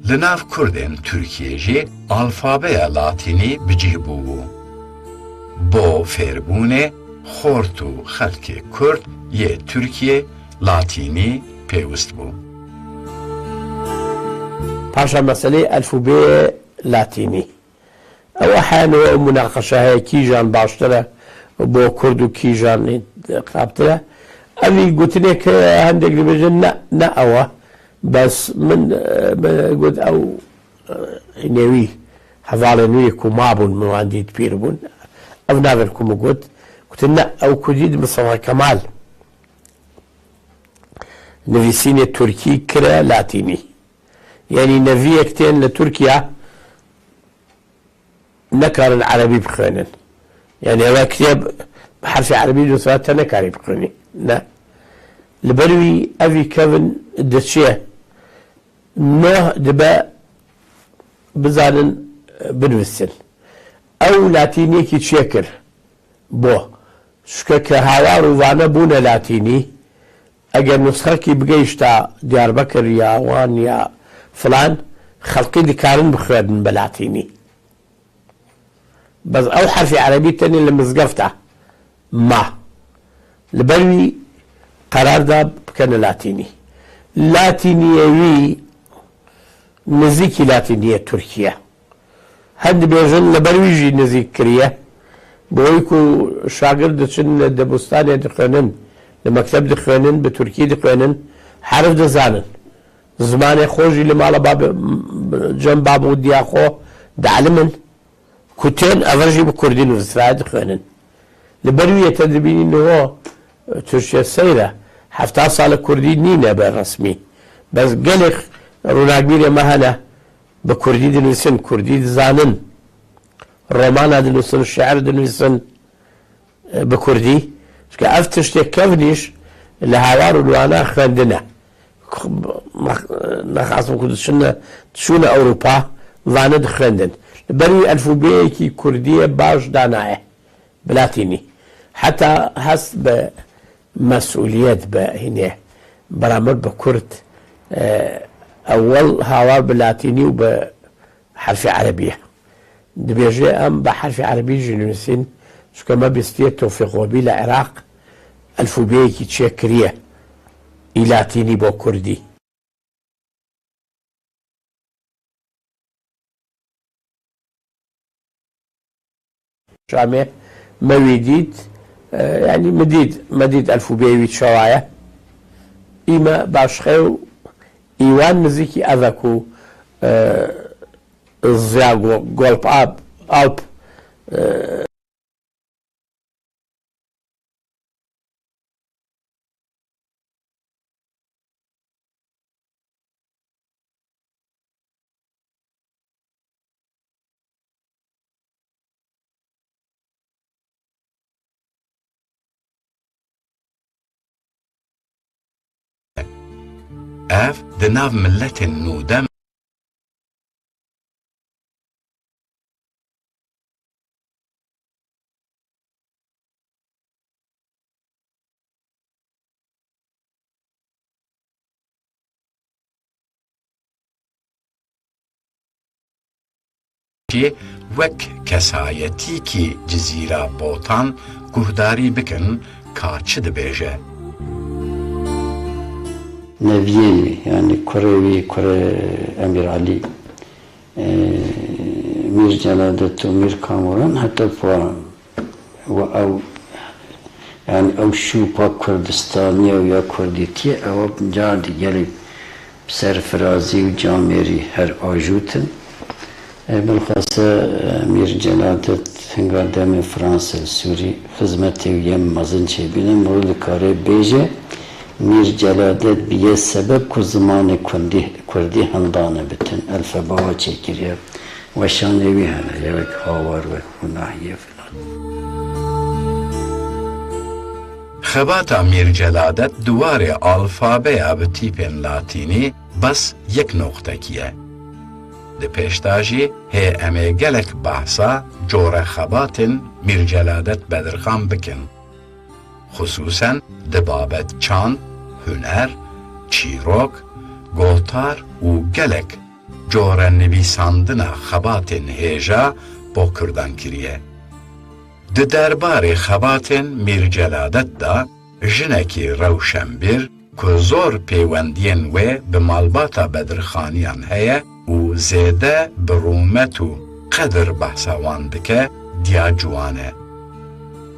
Li nav Kurdên Tirkiye jî alfabeya latînî bicih bûbû. Bo fêrbûnê xort û xelkê Kurd yê Tirkiye latînî pêwîst bû. paşa meselê elfûbeyê latînî. Ew ehenû münaqeşe heye kîjan baştir e بۆ کورد و کیژان قابترە ئەوی گوتنێک هەندێک دەبێژن نە ئەوە بەس من گوت ئەو نێوی هەواڵێ نوێی کو مابوون مواندیت پیر بوون ئەو نابێت کوم گوتن نە ئەو کوردی مستەفا کەمال نویسینێ تورکی کرە لاتینی یعنی نەڤیەک تێن لە تورکیا نەکارن عەرەبی بخوێنن يعني هو كتاب بحرف عربي دوسات نكاري بقرني لا لبروي أبي كevin دشيه نوع دبا بزارن بنوسل أو لاتيني كي تشكر بو شكك هاوار وانا بونا لاتيني أجر نسخة كي بقيشتا ديار بكر يا وان يا فلان خلقي دي كارن بخوادن بلاتيني بس أو حرف عربي تاني اللي مزقفته ما لبروي قرار ده كان لاتيني لاتينيوي نزيكي لاتينية تركيا هند بيجن لبروي جي نزيك كريه بويكو شاگرد چن دبستان دخوانن لمكتب دخوانن بتركي دخوانن حرف دزانن زمان خوجي لمالا باب جنب باب وديا خو دعلمن كوتين أفرجي بكردين وإسرائيل خوانن لبروية تدربيني إنه هو تركيا السيرة حفتا صالة كردي نينا بالرسمي بس قلق روناقبير مهلا بكردي دنوسن كردي زانن رومانا دنوسن الشعر دنوسن بكردي شكا أفتشتي كفنيش لهوار الوانا خواندنا نخاصم كردشنا تشونا أوروبا وانا دخواندن بروي الفوبيكي كردية باش داناية بلاتيني حتى هس بمسؤوليات هنا برامج بكرد أول هوار بلاتيني وبحرف عربية دبيجي أم بحرف عربي جنوسين شو كما بيستيه توفيق وبي العراق الفوبيكي تشكرية إلاتيني بو كردي شامه مويديت يعني مديد الفوبيوي شوايا إما باشخيو إيوان نزيكي أذاكو زياغو غولب ألب اف د ناو ملتên nû de wek kesayetîkî Cizîra Botan guhdarî bikin ka çi dibêje. نبيين يعني كروي كرة أمير علي مير جلادة ومير كاموران حتى فوران أو يعني أو شوبا كردستانية ويا كرديتية أو جاردي يلي بسرفرازي وجاميري هر آجوتن بالخاصة مير جلادة هنگادم فرانسا سوري خدمتي ويم مازنشي بينن مورد كاري بيجي میر جلادت بیه سبب که زمان کردی هندانه بتن الفباها چکریه و شانوی هنه یک هاوار و ناحیه فلان خباتا میر جلادت دوار الفابه به تیپن لاتینی بس یک نقطه کیه. ده پیشتاجی هی امه گلک بحثا جور خباتن میر جلادت بدرخان بکن. خصوصا ده بابت چاند، هنر، چیروک، گوتار و گلک جور نویساندنا خباتن هیجا با کردان کریه. ده دربار خباتن میر جلادت دا جنکی روشنبیر که زور پیوندین و به مالباتا بدرخانیان هیه و زیده برومت و قدر بحثاواندکه دیا جوانه.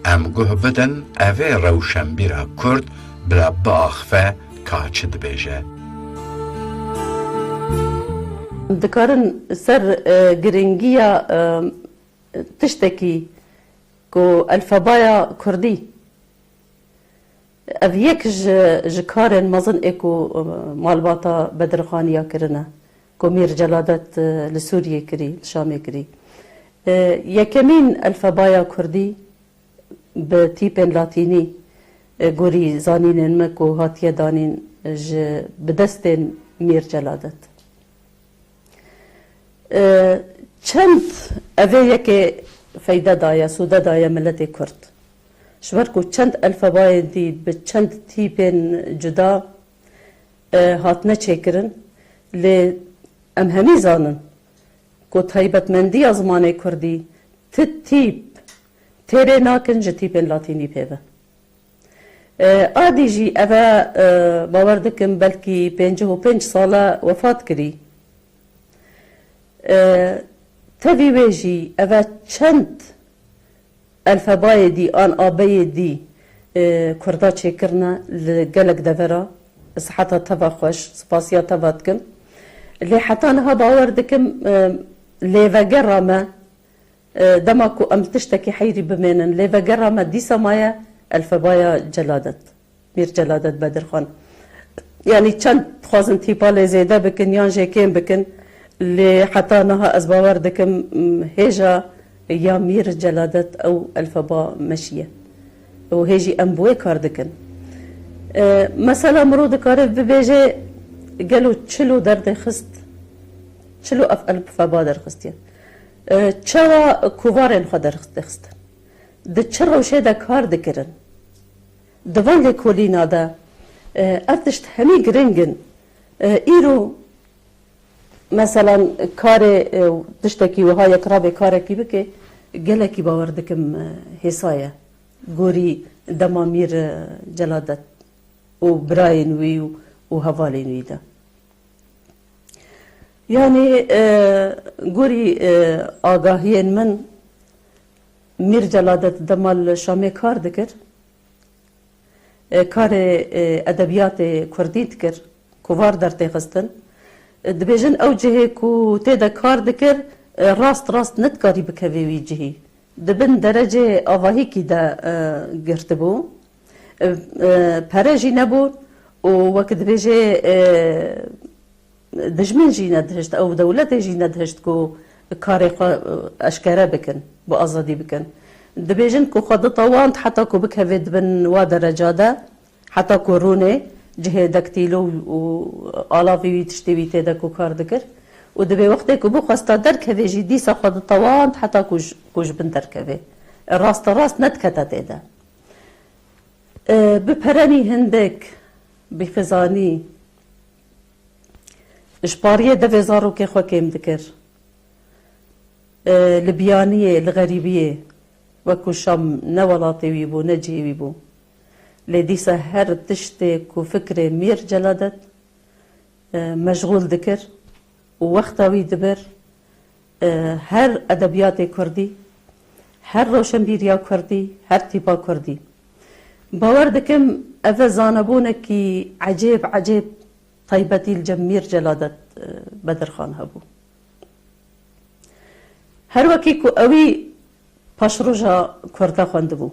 ام گوه بدن اوه روشنبیرا کرد بلا باخفه کاچ دبیجه. دکارن سر گرنگیا تشتکی کو الفبایا کردی او یک جکارن مزن اکو مالباتا بدرخانیا کرنه کو میر جلادت لسوریه کری لشامه کری یکمین الفبایا کردی به تیپن لاتینی گوری زانینن مکو هاتیه دانین بدستن میر جلادت چند اوه یکی فایده دایا سوده دایا ملت کرد شبر کو چند الفبای دی به چند تیپن جدا هاتنه چکرن لی ام همی زانن کو تایبتمندی ازمانه کردی تیپ تیره ناکن جه تیپن لاتینی پیوه آدی جی اوه باور دکم بلکی 55 ساله وفات کری تاوی ویجی اوه چند الفبای دی آن آبای دی کردا چکرنا لگلک دورا صحتا توا خوش سپاسیا توا دکم لی حتی نها باور دکم لی وگرامه دماكو أم تشتكي حيري بمينن ليفا قرامة دي سمايا الفبايا جلادت مير جلادت بدر خان يعني چند خوازن تيبالي زيدا بكن يان جيكين بكن اللي حتى نها أزباور دكم هيجا يا مير جلادت أو الفبا مشية وهيجي أمبوي كار دكن مثلا مرود كار ببيجي قالوا تشلو درد خست تشلو الفبا در خستيا چرا کووارن خود درخستن ده چرا وشه ده کار دکرن دوان لکولینا ده ارتشت همی گرنگن ایرو مثلا کار دشتکی وها یک رابه کارکی بکه گلکی باور دکم حسایه گوری دمامیر جلادت و براین وی و هوالین وی ده يعني قوري آگاهين من میر جلادت دمال شامی کار دکر کار ادبیات کردی دکر کوار در تیخستن دبیجن او جهه کو تیدا کار دکر راست ندکاری بکوی وی جهی دبن درجه آواهی کی دا گرت بو پرجی نبود و وقت دبیجه دجمن جی ندهشت او دولت جی ندهشت کو کار اشکره بکن با آزادی بکن دبیجن کو خود طواند حتی کو بکوی دبن و درجه دا حتی کو رونه جهه دکتیلو و آلاوی تشتیوی تیدا کو کار دکر و دبی وقتی که بو خواستا درکوی جی دیسا خود طواند حتی کوش بن درکوی راست ندکتا تیدا بپرانی هندک بفزانی اشپاریه دوی زارو که خوا کم دکر لبیانیه لغریبیه وکو شام نولاتی بو نجیوی بو لدیسا هر تشتی کو فکر میر جلادت مشغول دکر و وقتاوی دبر هر ادبیات کردی هر روشنبیریا کردی هر تیپا کردی باور دکم اوه زانبونه کی عجیب طیبتی الجمیر جلادت بدرخان هبو هر وکی کو اوی پاشروژا کرده خونده بو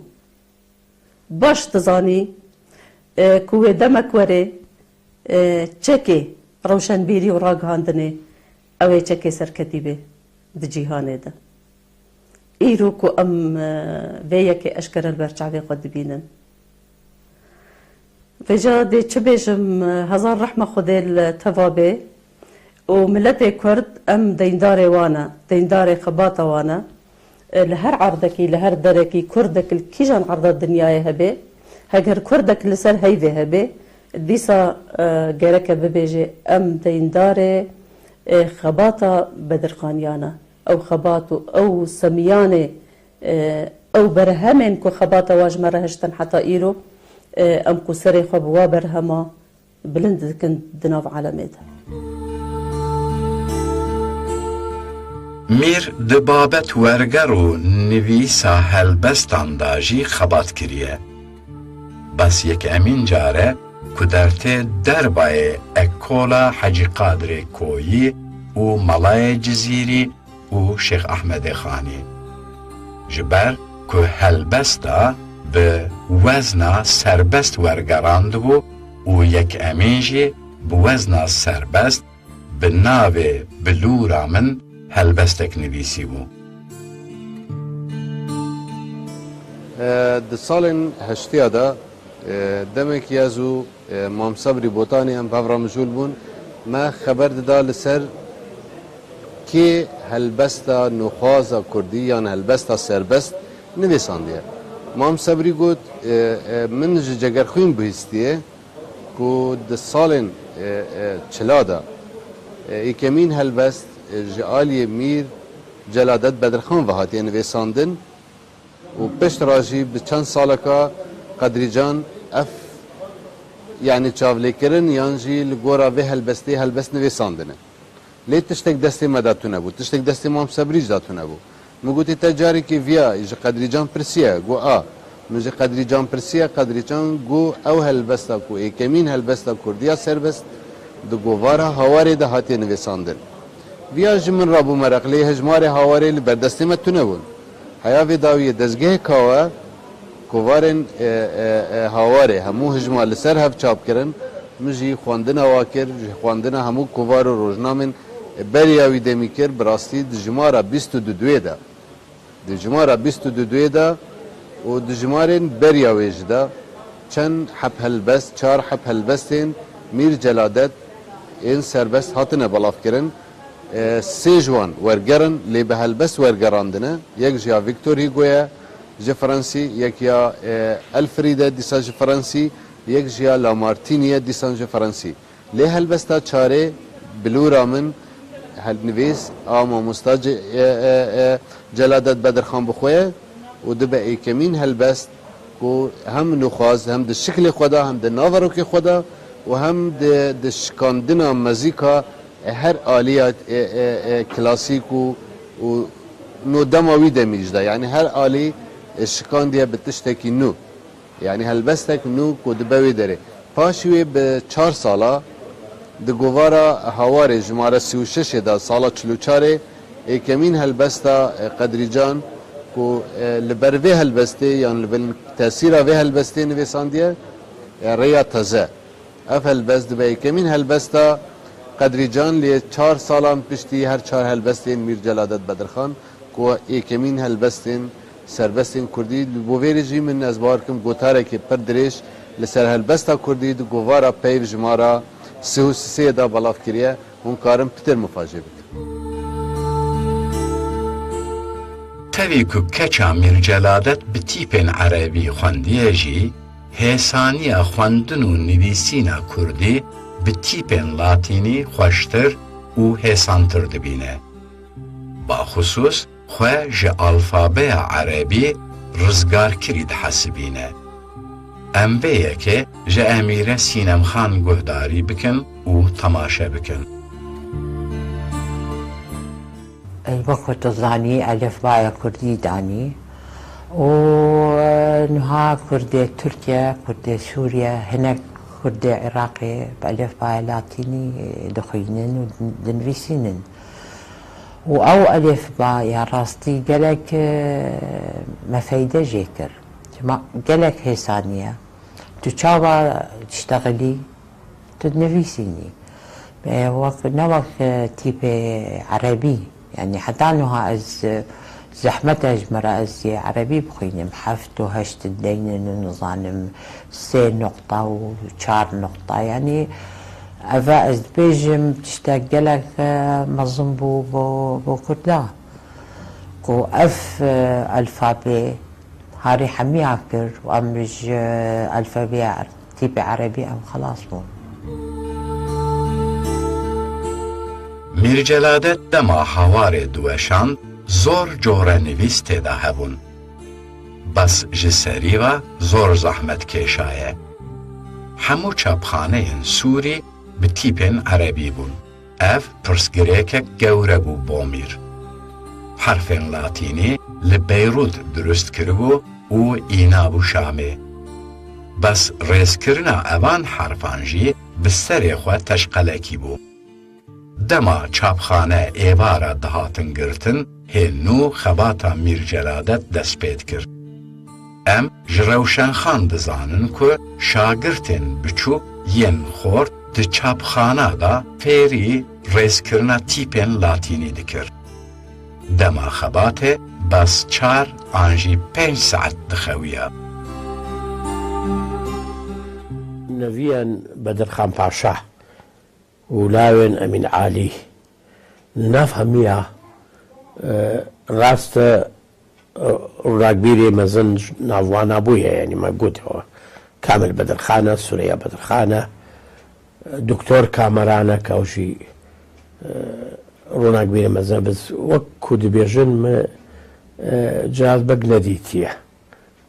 باش تزانی کوه دمک وره چکه روشنبیری و راگهاندنه اوه چکه سرکتی به ده جیهانه ده ایرو کو ام ویه که اشکر البرچعوی قد بینن فجا دي تشبيجم هزار رحمة خدي التوابي وملت كرد أم دينداري وانا دينداري خباطة وانا لهر عرضكي لهر دركي كردك الكيجان عرض الدنيا هبي هجر كردك لسر هيفي هبي ديسا جرك ببيجي أم دينداري خباطة بدرخانيانا أو خباطو أو سمياني أو برهمين كو خباطة واج مرهشتن حتى إيرو ام کو سری خو بوا برهما بلند کن دناو عالمه ده میر دبابت ورگر و نویسا هلبستان داجی خبات کریه بس یک امین جاره کدرته دربای اکولا حجی قادر کویی و ملای جزیری و شیخ احمد خانی جبر که هلبستا به وزن سربست ورگراند بو و یک امینجی به وزن سربست به ناو بلورا من هلبستک نویسی بو د سالن هشتیا دا دمک یازو مام صبری بوتانی ام پاورا مجول بون ما خبر دا لسر که هلبستا نخوازا کردی یا هلبستا سربست نویساندیه مام صبری گفت من جگر خویم بهستیه که د سالن چلادا ایکمین هلبست جعالی میر جلادت بدرخان وهاتی نویساندن و پشت راجی به چند ساله که قدری جان اف یعنی چاولی کرن یانجی لگورا و هلبست نویساندنه لی تشتک دستی مداتو نبود تشتک دستی مام صبری جداتو نبود مگوتی تجاری که ویا ایجا قدری جان پرسیه گو مجی قدری جان پرسیه قدری جان گو او هلبستا کو ایکمین هلبستا کردیا سربست دو گوارا هواری ده هاتی نویساندن ویا جمن رابو مرقلی هجمار هواری لبردستی متو نبون حیاوی داوی دزگه کاوه کوارن هواری همو هجمار لسر هف چاپ کرن مجی خواندن واکر خواندن همو کوار و روزنامن بریاوی دمی کر براستی دجمارا 22 ده دجمارا 22 ده و دجمارن بریاویج ده چند حب هلبست چار حب هلبستین میر جلادت این سربست هاتنه بلاف کرن سه جوان ورگرن لی به هلبست ورگراندنه یک جیا ویکتور هیگویا جه فرانسی یک یا الفریده دیسا جه فرانسی یک جیا لامارتینیه دیسا جه فرانسی لی هلبستا چاره بلورا من هل نویس آما مستاج جلادت بدرخان بخواه و دبا ایکمین هلبست که هم نخواز هم ده شکل خدا هم ده ناوروک خدا و هم ده شکاندنا مزیکا هر آلیات کلاسیک و نو دماوی دمیجده یعنی هر آلی شکان دیه بتشتکی نو یعنی هلبستک نو کدبوی داره پاشوی به 4 سالا د گوارا هوار جماره 36 دا سالا 44 کمین هلبستا قدری جان کو لبروی هلبسته یعنی لبن تاثیر وی هلبسته نویساندیه ریا تازه اف هلبست به کمین هلبستا قدری جان لی 4 سالان پشتی هر 4 هلبستین میر جلادت بدرخان کو کمین هلبستین سربستین کردی بوویری جی من از بارکم گوتاره که پر دریش لسر هلبستا کردی دو گوارا پیو جمارا 33 دا بلاف کریه اون کارم پتر مفاجئ بید تەوی کو کەچا میرجەلادەت bi tîpên عەرەبî xwendiye jî hêsaniya xwendin û nivîsîna Kurdî bi tîpên latînî xweştir û hêsantir dibîne. Baxusûs xwe ji alfabeya عەرەبî rizgarkirî dihesibîne. Em vê yekê ji Emîre Sînemxan guhdarî bikin û temaşe bikin. وقت الظاني ألف بايا كردي داني ونها كردي تركيا كردي سوريا هناك كردي عراقي بألف بايا لاتيني دخينن ودنفيسينن وأو ألف بايا راستي قالك مفايدة جيكر قالك هيسانية تشابا تشتغلي تدنفيسيني نوك تيبي عربي يعني حتى انه از زحمتها جمرة از عربي بخينم حفت وهشت الدين ونظانم 3 نقطة و4 نقطة يعني أفا از بيجم تشتاق لك مظلم بو كردا كو اف الفابي هاري حمي عكر وامرج الفابي تيبي عربي ام خلاص بون میرجەلادەت dema hawarê diweşand zorcore nivîs têda hebûn. Bes ji serî ve zor zehmetkêşa ye. Hemû çapxaneyên Sûrî bi tîpên Erebî bûn. Ev pirsgirêkek gewre bû bo mîr. Herfên latînî li Beyrûd durust kiribû û înabû Şamê. Bes rêzkirina evan herfan jî bi serê xwe teşqelekî bû. Dema çapxane êvara dihatin girtin hê nû xebata Mîrceladet dest pê dikir. Em ji Rewşenxan dizanin ku şagirtên biçûk yên xort di çapxana da fêrî rêzkirina tîpên latînî dikir. Dema xebatê bes 4 an jî 5 saet dixewiye. نەڤیان بەدرخان پاشا ولاوێن ئەمین عالی ناف هەمیە ڕاستە ڕاکبیری مەزن ناوانە بوویە ینی مەگوتەوە کامل بەدرخانە سورەیە بەدرخانە دکتۆر کامەرانە کەوژی ڕۆناکبیرە مەزن بس وەک کو دەبێژن جاز بەگ نەدیتیە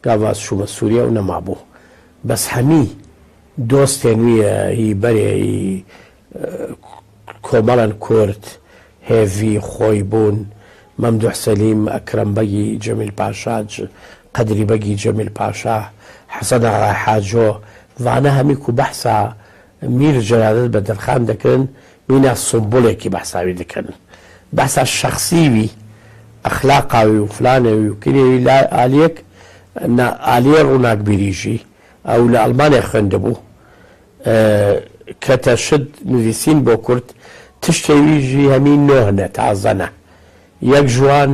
گاواز شومە سووریا و نەمابوو بەس هەمی دۆستێن ویە هی بەرێ هی کۆمەڵەن کورد هێڤی خۆی بوون مەمدوح سەلیم ئەکرەم بەگی جەمیل پاشا قەدری بەگی جەمیل پاشا حەسەن ئاغا حاجۆ وانە هەمی کو بەحسا میرجەلادەت بەدرخان دەکردن مینە سمبۆلێکی بەحساوی دەکردن بەحسا شەخسیوی ئەخلاقاوی و فلانەوی و کرێوی لا ئالیەک ئالیە ڕووناکبیریژی ئەو لە ئەڵمانیا خوێندەبوو کە تەشت نوویسین بۆ کورد تشتێویژی هەمی نۆهنە تازەنە یەک جوان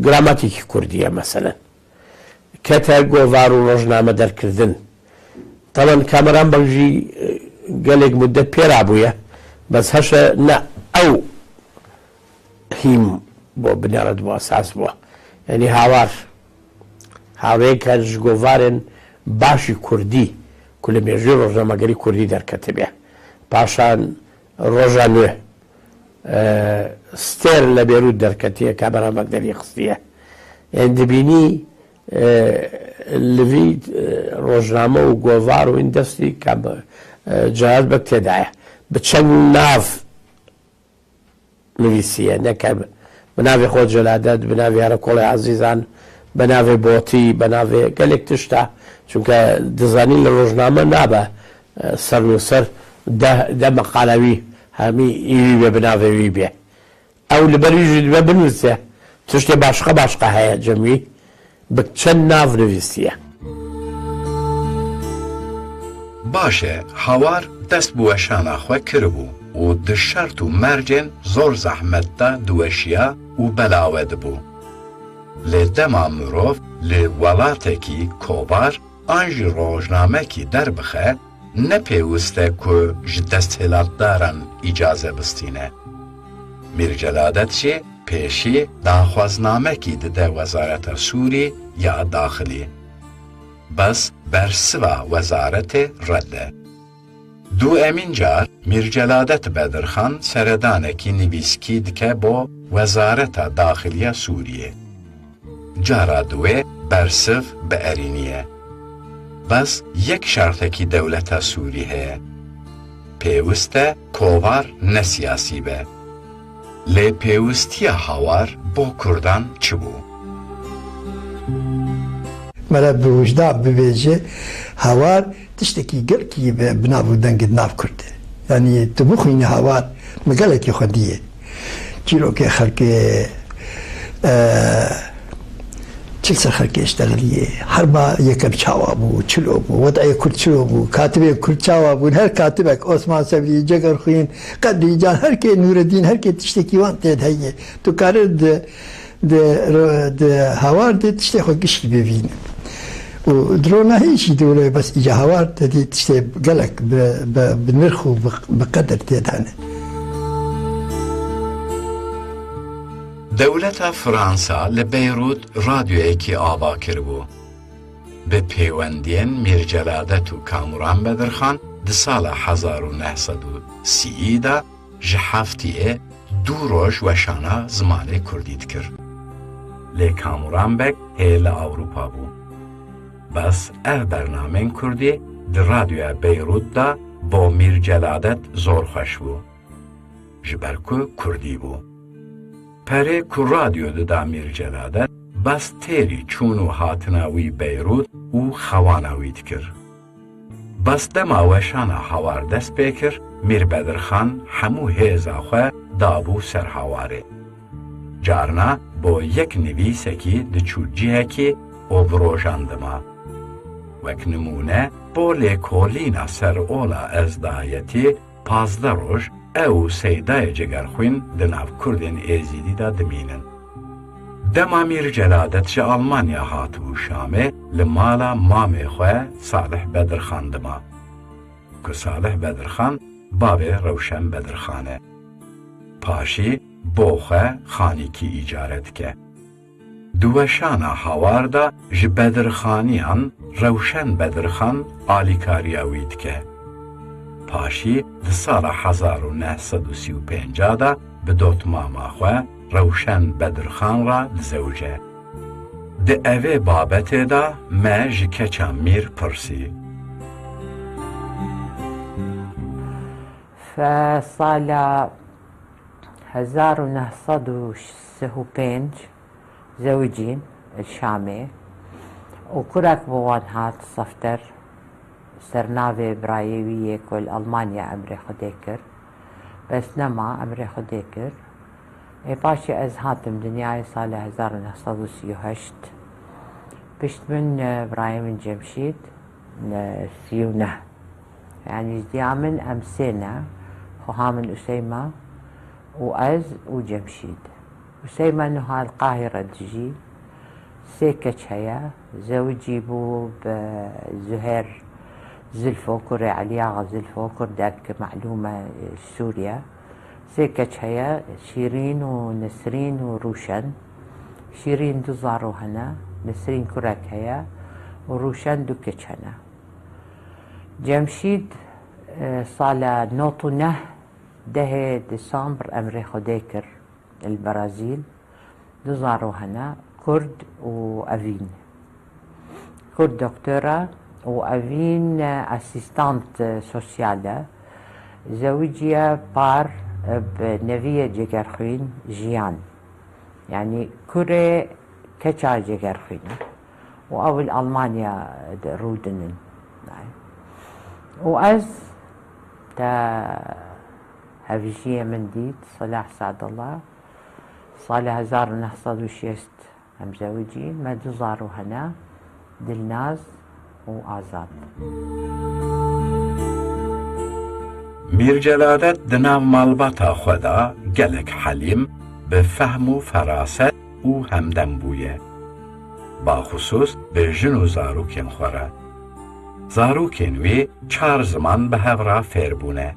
گراماتیکی کوردیە مەسەلەن کەتە گۆڤار و ڕۆژنامە دەرکردن تەڵەن کامەران بەژی گەلێک مدەت پێرا بوویە بەس هەشە نە ئەو هیم بۆ بنێڕێت بۆ ئەساس بووە یعنی هاوار هاوەیە کە ji گۆڤارێن باشی کوردی کو لە مێژوی ڕۆژنامەگەری کوردی دەرکەتە بێ پاشان ڕۆژە نوێ ستێر لە بێروت دەرکەتیە کامەران بەگدەری خستیە یان دەبینی لەوی ڕۆژنامە و گۆڤار و این دەستی جیاز بەگ تێدایە بە چەند ناو نوویسیە نەکە بناوی خۆ جەلادەت بناوی هەرە کۆڵی عەزیزان بناوی بۆتی بناوی گەلێک تشتە چونکە دەزانی لە ڕۆژنامە نابە سەر و سەر دە مەقالەوی هەمی ئیوی بێ بناوێوی بێ ئەو لەبەریژی بە بنووسێ تشتێ باشقە هەیە جەمی چەند ناو نوویستیە باشێ هاوار دەست بوەشانە خۆ کردبوو و دشەرت و مەرجێن زۆر زەحمەتدا دووەشیە و بەلاوە دەبوو لێ دەما مرۆڤ لێ وڵاتێکی کۆبار ئانژی ڕۆژنامەکی دەربخە نەپێویستە کو ji desthilatdaran îcaze bistîne. Mirceladet jê pêşî daxwaznamekî dide Wezareta Sûrî ya Daxilî. Bes bersiva wezaretê red e. Du emîn car Mirceladet Bedirxan seredanekî nivîskî dike bo Wezareta Daxiliya Sûriyê. Cara duê bersiv bi erîniye. Bes yek şartekî dewleta Sûrî heye. Pêwîst e kovar ne siyasî be. Lê pêwistiya hawar bo Kurdan çi bû? Mera bi wijda bibêje hawar tiştekî gelkî bi nav û dengê nav Kurd e. Yani tu bixwînî hawar mi gelekî xwedî ye. Çîrokê xelkê çil ser xelkê işteğiliye herba yekem çawa bû çilo bû wedayê Kurd çilo bû katibê Kurd çawa bûn her katibek Osman Sevrî Cegerxwîn Qedrî Can herkê Nûreddîn herkê tiştekî wan tê de heye tu karir di hawar de tiştê xwe giştî bibînin û dirona hêjî dewle bes îca hawar dedî tiştê gelek bi nirx û bi qeder tê de hene. Dewleta Fransa li Beyrûd radyoyekî ava kiribû. Bi pêwendiyên Mirceladet û Kamuran Bedirxan di sala 1930 da ji heftiyê du roj weşana zimanê Kurdî dikir. Lê Kamuran Bek hê li Awropa bû. Bes ev bernamên Kurdî di radyoya Beyrûd da bo Mirceladet zor xweş bû. Ji ber ku Kurdî bû. Perê ku radyo dida Mirceladet bes têrî çûn û hatina wî Beyrûd û xewana wî dikir. Bes dema weşana hawar dest pê kir, Mîr Bedirxan hemû hêza xwe dabû ser hawarê. Carna bo yek nivîsekî diçû cihekî ovrojandima. Wek nimûne bo lêkolîna ser ola ezdayetî 15 roj ew Seydayê Cegerxwîn di nav Kurdên Êzîdî da dimînin. Dema Mirceladet ji Almanya hatibû Şamê li mala mamê xwe Salih Bedirxan dima. Ku Salih Bedirxan bavê Rewşen Bedirxan e. Paşî bo xwe xanîkî îcare dike. Di weşana hawar da ji Bedirxaniyan Rewşen Bedirxan alîkariya wî dike. Paşî di sala 1935 da bi dotmama xwe Rewşen Bedirxan ra dizewce. Di evê babetê da me ji keça Mîr pirsî. فسالا 1935 زوجين الشامي وكرك بوان هات صفتر سرناوي برايوية كل ألمانيا أمري خديكر بس نما أمري خديكر باشي از هاتم دنياي سالة 1938 بشت من برايم جمشيد سيونة يعني ديامن أمسينا خهامن أسيمة وأز وجمشيد أسيمة نها القاهرة تجي سيكتش هيا زوجي بو بزهير زلفوكر علياغ زلفوكر داك معلومة سوريا سيكتش هيا شيرين ونسرين وروشن شيرين دزارو هنا نسرين كرك هيا وروشن دوكتش هنا جمشيد صالة نوطنه ده ديسمبر أمري خديكر البرازيل دزارو هنا كرد وأفين كرد دكتورة وأفين أسيستانت سوسيالة زوجية بار بنبية جيجرخوين جيان يعني كوري كچا جگر خينا وأول ألمانيا رودنن وأز تا هفجية من ديت صلاح سعد الله صالح 1906 هم زوجين ما دزارو هنا دلناز وآزاد میر جلادت دناو مالباتا خدا گلک حلیم به فهم و فراست او همدم بویه با خصوص به جن و زاروکین خوره زاروکین وی 4 زمان به هورا فیر بونه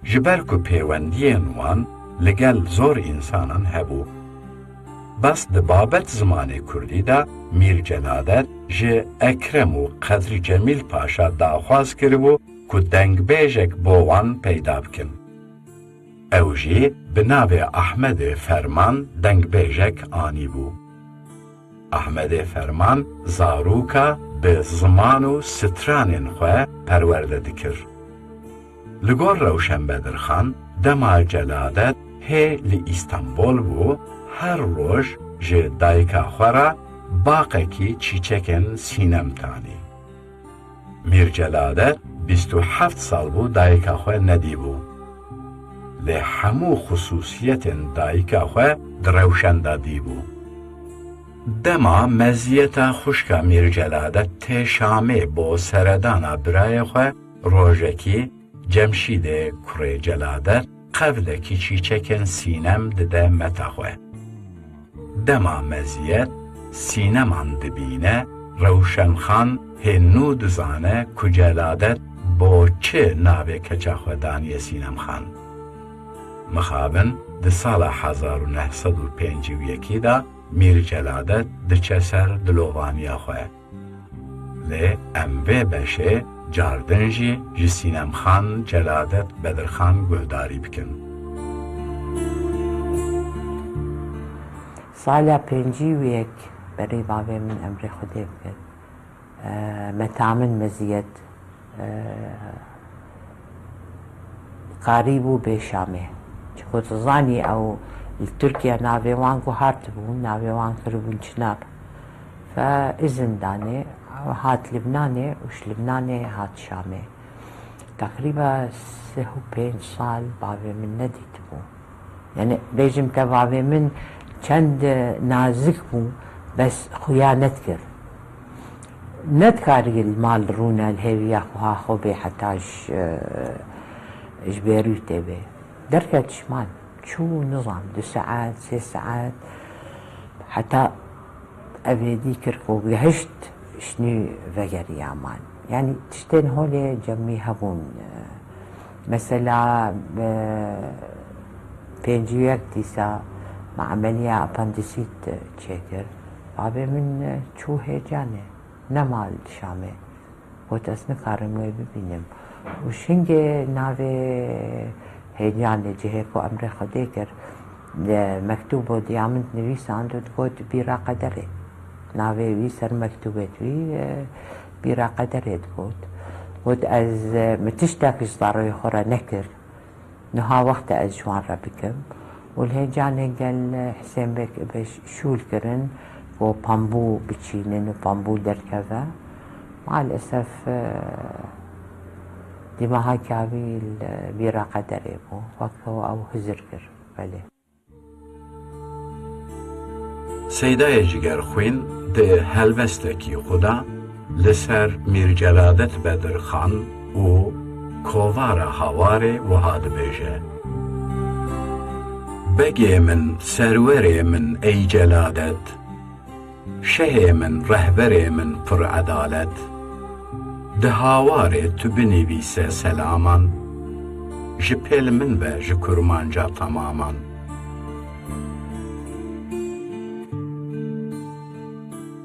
جبر کو پیوندی نوان لگل زور انسانان هبو بس د بابت زمان کردی دا میر جلادت جه اکرم و قدر جمیل پاشا داخواز کربو که دنگ بیجک بوان پیدا بکن. او جی به ناو احمد فرمان دنگ بیجک آنی بو. احمد فرمان زاروکا به زمان و ستران خواه پرورده دکر. لگور روشن بدرخان دما جلادت هی لی استانبول بو هر روز جه دایکا خورا باقی کی چیچکن سینم تانی. میر جلادت 27 سال بو دایکا خواه ندی بو. لی همو خصوصیت دایکا خواه دروشن دادی بو. دما مزیتا خوشکا میر جلادت تی شامه با سردانا برای خواه روژکی جمشید کره جلادت قبل کی چیچکن سینم دده متا خواه. دما مزیت سینمان دبینه روشن خان هنو دزانه که جلادت با چه ناوه کچا خودانی سینم خان. مخابن ده سال 1951 دا میر جلادت دچه سر دلوانیا خواه. لی اموه بشه جاردنجی جی سینم خان جلادت بدرخان گهداری بکن. سالا 51 برای بابه من امر خوده بکن متامن مزیت قریب و بشامه چه زانی او ترکیا ناویوان کو هارت بون ناویوان کربون چنار فإذن دانه هات لبنانه وش لبنانه هات شامه تقريبا 35 سال بابي من نديت بو يعني بيجم تبابي من چند نازك بو بس خويا نتكر نتكاري المال رونا الهوية خوها خوبي حتى اجبيرو تبي دركت شمال شو نظام 2 ساعات 3 ساعات حتى أبدي كركو جهشت شنو فجري عمان يعني تشتين هولي جمي هبون مثلا بينجيوك ديسا مع عملية أبانديسيت تشيكر بابي من شو هيجاني نمال شامي قلت أسنى كارموي ببينم وشنجي ناوي هيجاني جهيكو أمري خديكر مكتوبه ديامنت نويسا عنده تقول بيرا قدري ناوي وي سر مكتوبت وي بيرا قدري تقول از متشتاكش ضارو يخورا نكر نها وقت از جوان ربكم والهيجاني قال حسين بك باش شول كرن و بامبو بتشينن و بامبو دركذا مع الأسف دي ما هاي كابي بيرا قدري بو وقتو او هزر كر بله سیدای جگرخوین ده هلوستکی خدا لسر میر جلادت بدرخان و کووار هوار وهاد بیجه بگی من سرور من ای جلادت شه من رهبر من پر عدالت ده هاوار تو بنویس سلامان جپل من و جکرمانجا تمامان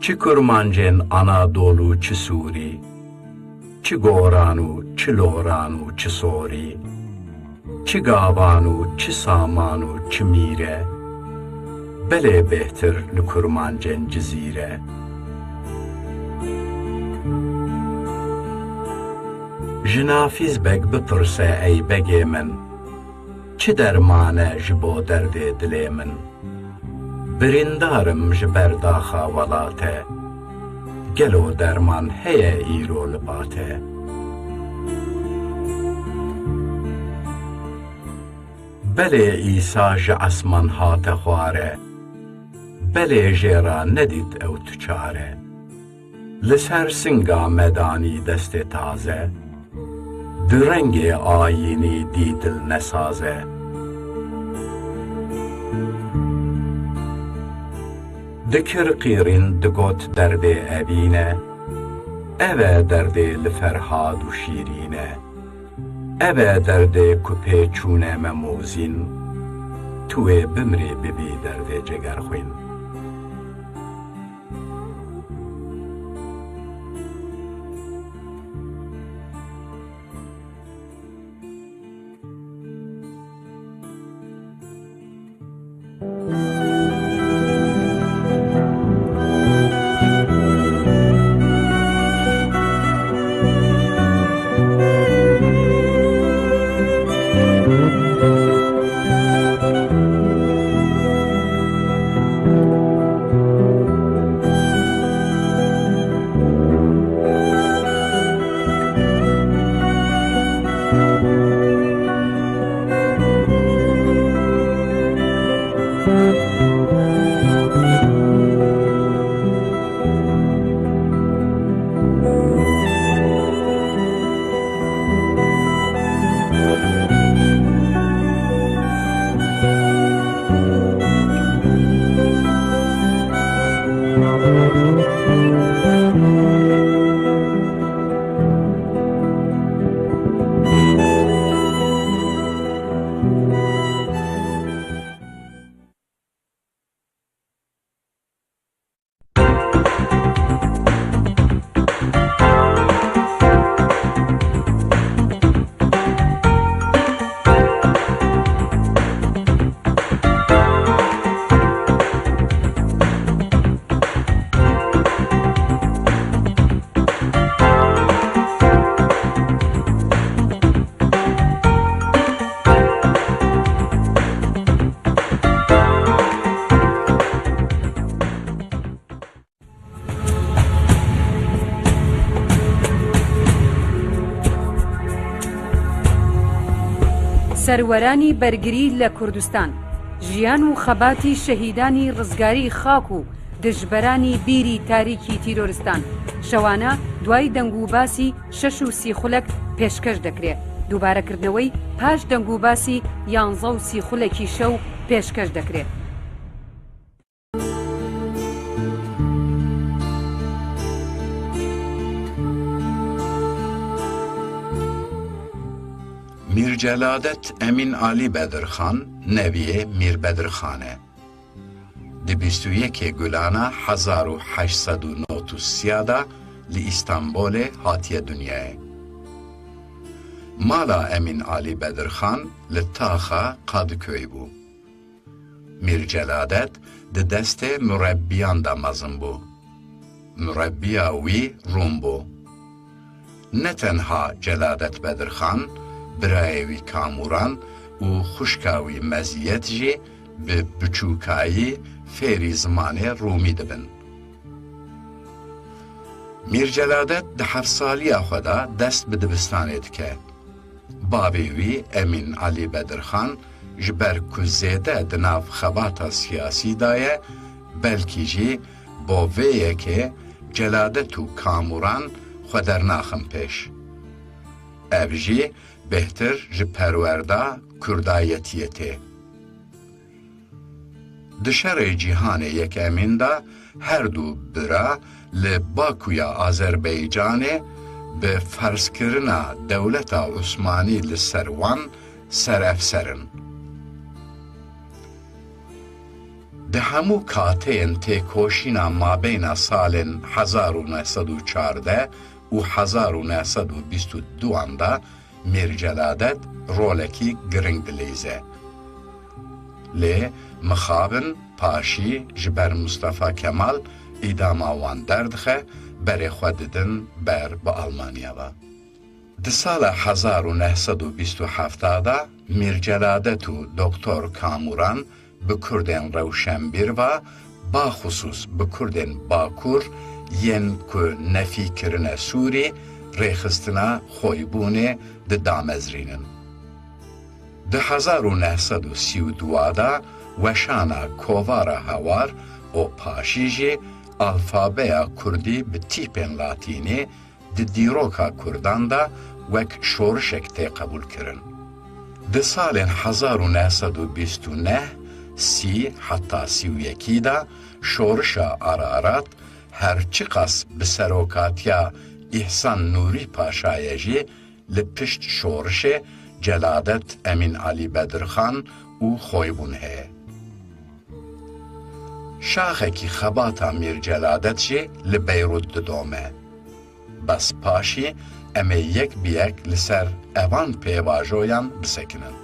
چی کرمانجن آنادولو چی سوری چی گورانو چی لورانو چی سوری چی گاوانو چی سامانو چی میره بله بهتر لکرمانجن جزیره جنافیز بگ بپرسه ای بگی من چی درمانه جبو درد دل من بریندارم جبر داخا ولاته گلو درمان هەیە ئیرۆ لباتێ بەلێ ئیسا ژە ئەسمان هاتە خوارێ بەلێ ژێرا نەدیت ئەو توچارێ لەسەر سنگا مەدانی دەستێ تازە درەنگێ ئاینی دیدل نەسازێ دکر قیرین دگوت دردێ ئەبینە ئەوە دەردێ لە فەرهاد و شیرینە ئەوە دەردێ کوپێ چوونە مەموزین توێ بمرێ ببی دەردێ جەگەرخوین سەروەرانی بەرگری لە کوردستان ژیان و خەباتی شەهیدانی ڕزگاری خاک و دژبەرانی بیری تاریکی تیرۆرستان شەوانە دوای دەنگوباسی 6 و 30 خولەک پێشکەش دەکرێت دووبارەکردنەوەی پاش دەنگوباسی 11 و 30 خولەکی شەو پێشکەش دەکرێت میرجەلادەت ئەمین عالی بەدرخان نەویێ میربەدرخانە di 21 گولانە 1893 دا li İstanbolê hatiye dünyayê. Mala Emin Ali Bedirxan li taxa Kadıköy bû. Mirceladet di destê mürebbiyan da mezin bû. Mürebbiya wî Rum bû. Ne tenha Celadet Bedirxan, birayê wî Kamuran û xuşka wî Meziyet jî bi biçûkayî fêrî zimanê Rumî dibin. Mirceladet di hefsaliya xwe da dest bi dibistanê dike. Bavê wî Emin Ali Bedirxan ji ber ku zêde di nav xebata siyasî da ye, belkî jî bo vê yekê Celadet û Kamuran xwe dernaxin pêş. Ev jî bêhtir ji perwerda Kurdayetiyê tê. Di şerê cîhanê yekemîn da her du bira li Bakuya Azerbaycanê bi ferzkirina dewleta Osmanî li ser wan serefserin. Di hemû kateyên têkoşîna mabeyna salên 1914 û 1922 da Mirceladet rolekî giring dilêze. Lê mixabin paşî ji ber Mustafa Kemal îdama wan derdixe, berê xwe didin ber bi Almanya ve. Di sala 1927 da Mirceladet û Doktor Kamuran bi Kurdên rewşenbîr ve baxusus bi Kurdên Bakur yên ku nefîkirine Sûrî rêxistina xwebûnê di damezrînin. Di 1932 da weşana kovara hewar û paşî jî alfabeya Kurdî bi tîpên Latînî di dîroka Kurdan da wek şorişek tê qebûl kirin. Di salên 1929 سی حتا 31 da şorişa Ararat her çi qas bi serokatiya İhsan Nuri Paşayê jî li pişt şorişê Celadet Emin Ali Bedirxan û xwebûn heye. Şaxekî xebata Mîr Celadet jî li Beyrûd didome. Bes paşî em ê yek bi yek li ser evan pêvajoyan bisekinin.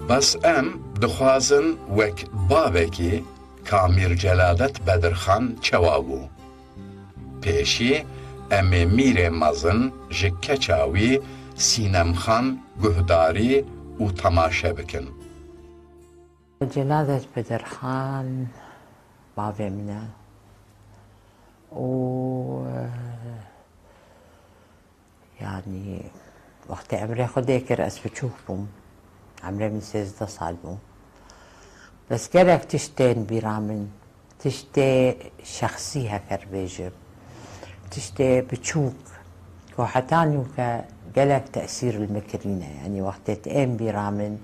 Bes em dixwazin wek bavekî ka Mîr Celadet Bedirxan çawa bû. Pêşî em ê Mîrê mezin ji keça wî sînemxan, guhdarî û temaşe bikin. Celadet Bedirxan bavê min e û yani wextê emrê Xwedê kir ez biçûk bûm. Emrê min 13 sal bû. Bes gelek tiştên bîra min, tiştê şexsî heker bêjim, tiştê biçûk ku heta nûke gelek tesîr li me kirîne. Yani wextê tu ên bîra min,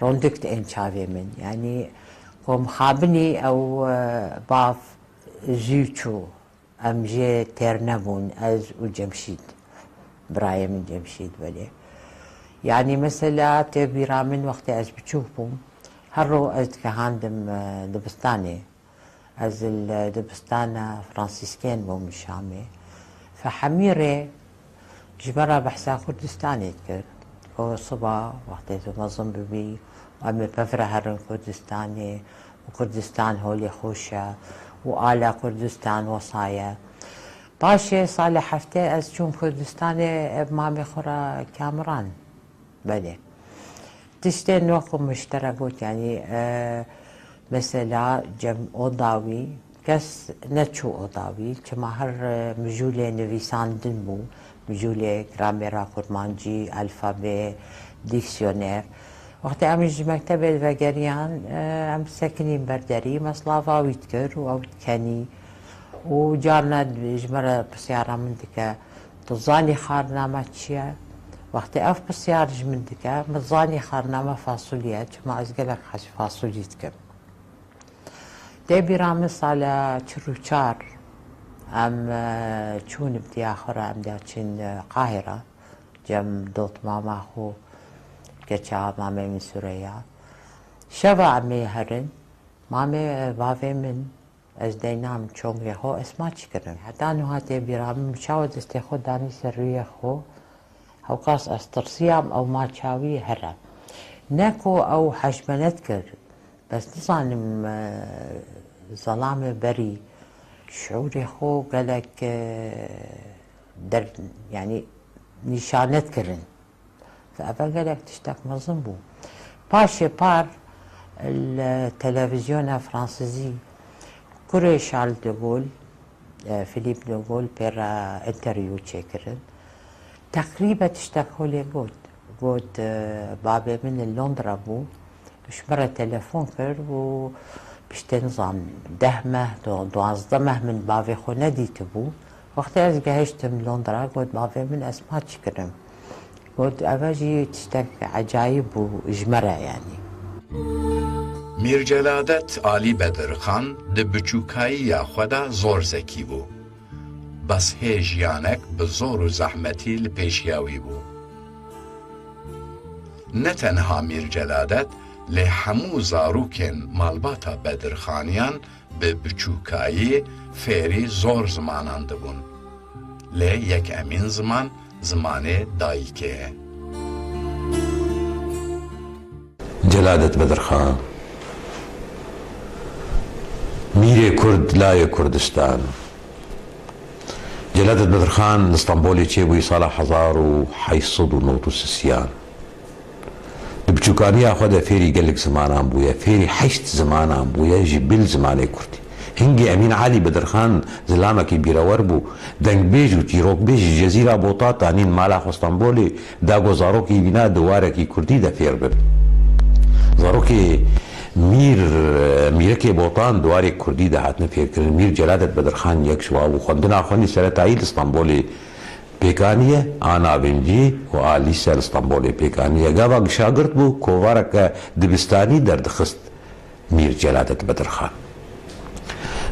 rondik tu ên çavê min. Yani ku mixabinî ew bav zû çû, em jê têr nebûn ez û Cemşîd. Birayê min Cemşîd belê. Yani mesela tê bîra min wextê ez biçûk bûm, her ro ez dikehandim dibistanê. Ez li dibistana Fransîskên bûm li Şamê. Fe Hemirê ji bera behsa Kurdistanê dikir. Ku siba wextê tu mezin bibî em ê pevre herin Kurdistanê û Kurdistan holê xweş e û ala Kurdistan wesa ye. Paşê salê heftê ez çûm Kurdistanê ev mamê xwe ra Kameran. Belê. Tiştên wekû müşterek got yani mesela cem oda wî kes neçû oda wî çima her mijûlê nivîsandin bû, mijûlê gramêra kurmancî, alfabe, diksiyoner. Wextê em ji mektebê vegeriyan em sekinîn berderî meslava wî dikir û ew dikenî û carna ji me re pirsyara min dike tu zanî xarname çi ye? Wextê ev pirsiyar ji min dike min zanî xarname fasulye çima ez gelek fasulî dikim. Tê bîra min sala 44 em çûn ibtiya xwe re em de çin Qahira cem dot mama xwe geça mamê min Süreyya. Şeva em ê herin mamê bavê min ez deyna min çongê xwe esma çi kirin. Heta niha tê bîra min çawa destê xwe danî ser rûyê xwe hewqas ez tirsiyam ew maçawî here. Ne ku ew hejmenet kir, bes nizanim zelamê berî şûrê xwe gelek yani nîşanet kirin. Ev gelek tiştek mezin bû. Paşê par televizyona Fransîzî kurê Charles de Gaulle, Philippe de Gaulle pêra interview çêkirin. تقریبا تشتک هولی گود بابی من لندن بو بشمره تلفن کرد و بیشتر نظام 10 ماه 12 ماه من بابی خو ندیده بو وقتی از گهشتم لندن گود بابی من اسما چی کردم گود اواجی تشتک عجایب بو اجمره yani. Mîr Celadet Ali Bedirxan di biçûkayî xwe de zor zekî bû. Bes hê jiyanek bi zor û zehmetî li pêşiya wî bû. Ne tenha Mîr Celadet lê hemû zarokên malbata Bedirxaniyan bi biçûkayî fêrî zor zimanan dibûn. Lê yek emîn ziman zimanê dayîkê ye. Celadet Bedirxan Mîrê Kurd layê Kurdistan. Celadet Bedirxan li Stenbolê çêbûyî sala 1893. Di بچوکانی خود فێری gelek زمانان بووە فێری 8 زمانان بووە ji bil zimanê Kurdî hingê Emîn Alî Bedirxan zilamekî bîrewer bû dengbêj û çîrokbêj ji Cezîra Bota tanîn mala Stenbolê dago zarokî bîna diwarekî Kurdî de fêr bibin zarokê میرکê botan diwarê Kurdî de hatine fêrkirin Mîr Celadet Bedirxan yek ji wan bû xwendina xwendî seretayî li Stenbolê pêkaniye a navincî û a lîse li Stenbolê pêkaniye gava şagirt bû kovareke dibistanî derdixist Mîr Celadet Bedirxan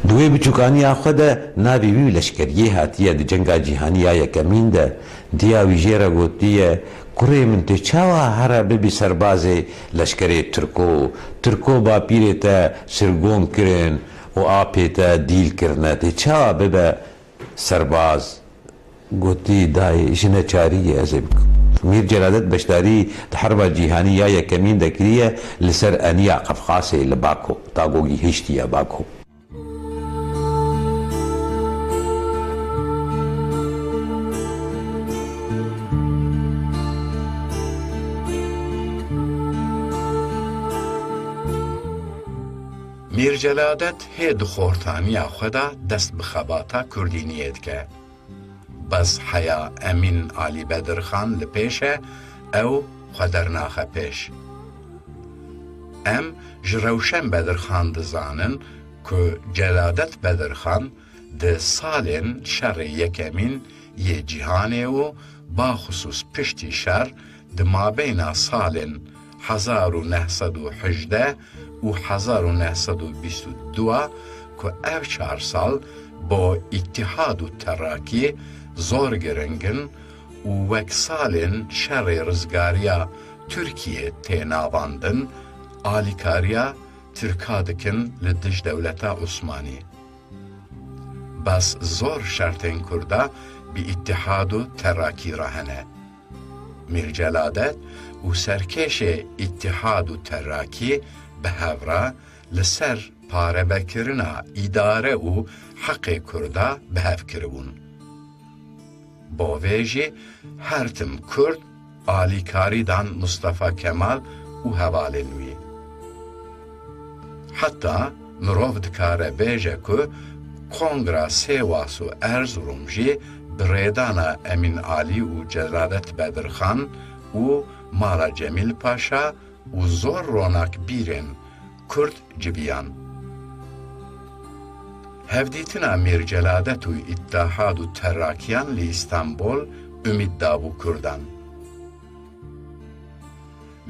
di wê biçûkaniya xwe de navê wî leşkeriyê hatiye di cenga cîhanî ya yekemîn de diya wî jê re gotiye kurê min tê çawa here bibî serbazê leşkerê Tirko bapîrê te sirgon kirin û apê te dîl kirine tê çawa bibe serbaz gotî dayê ji neçariyê ez ê bikim Mîr Celadet beşdarî di herba cîhanî ya yekemîn de kiriye li ser eniya Qefqasê li Bako dagogî hiştiye Bako Mîr Celadet hê di xortaniya xwe de dest bi xebata Kurdîniyê dike. Bes heya Emîn Alî Bedirxan li pêş e, ew xwe dernaxe pêş. Em ji Rewşen Bedirxan dizanin ku Celadet Bedirxan di salên şerê yekemîn yê cîhanê û baxusûs piştî şer di mabeyna salên 1918 û 1922 ku ev 4 sal bo îtihad û terakî zor giringin û wek salên şerê rizgariya Tirkiye tê navandin alîkariya Tirka dikin li dij dewleta Osmanî. Bes zor şertên Kurda bi îtihad û terakî re hene. Mîr Celadet û serkêşê îtihad û terakî bi hevra li ser parebekirina îdare û heqê Kurda bi hev kiribûn. Bo vê jî her tim Kurd alîkarî dan Mustafa Kemal û hevalên wî. Heta mirov dikare bêje ku Kongra Sêwas û Erzurum jî bi rêdana Emîn Alî û Celadet Bedirxan û mala Cemîl Paşa û zor ronak bîrên Kurd civiyan. Hevdîtina Mîr Celadet û îttihad û terrakiyan li İstanbul ümid dabû Kurdan.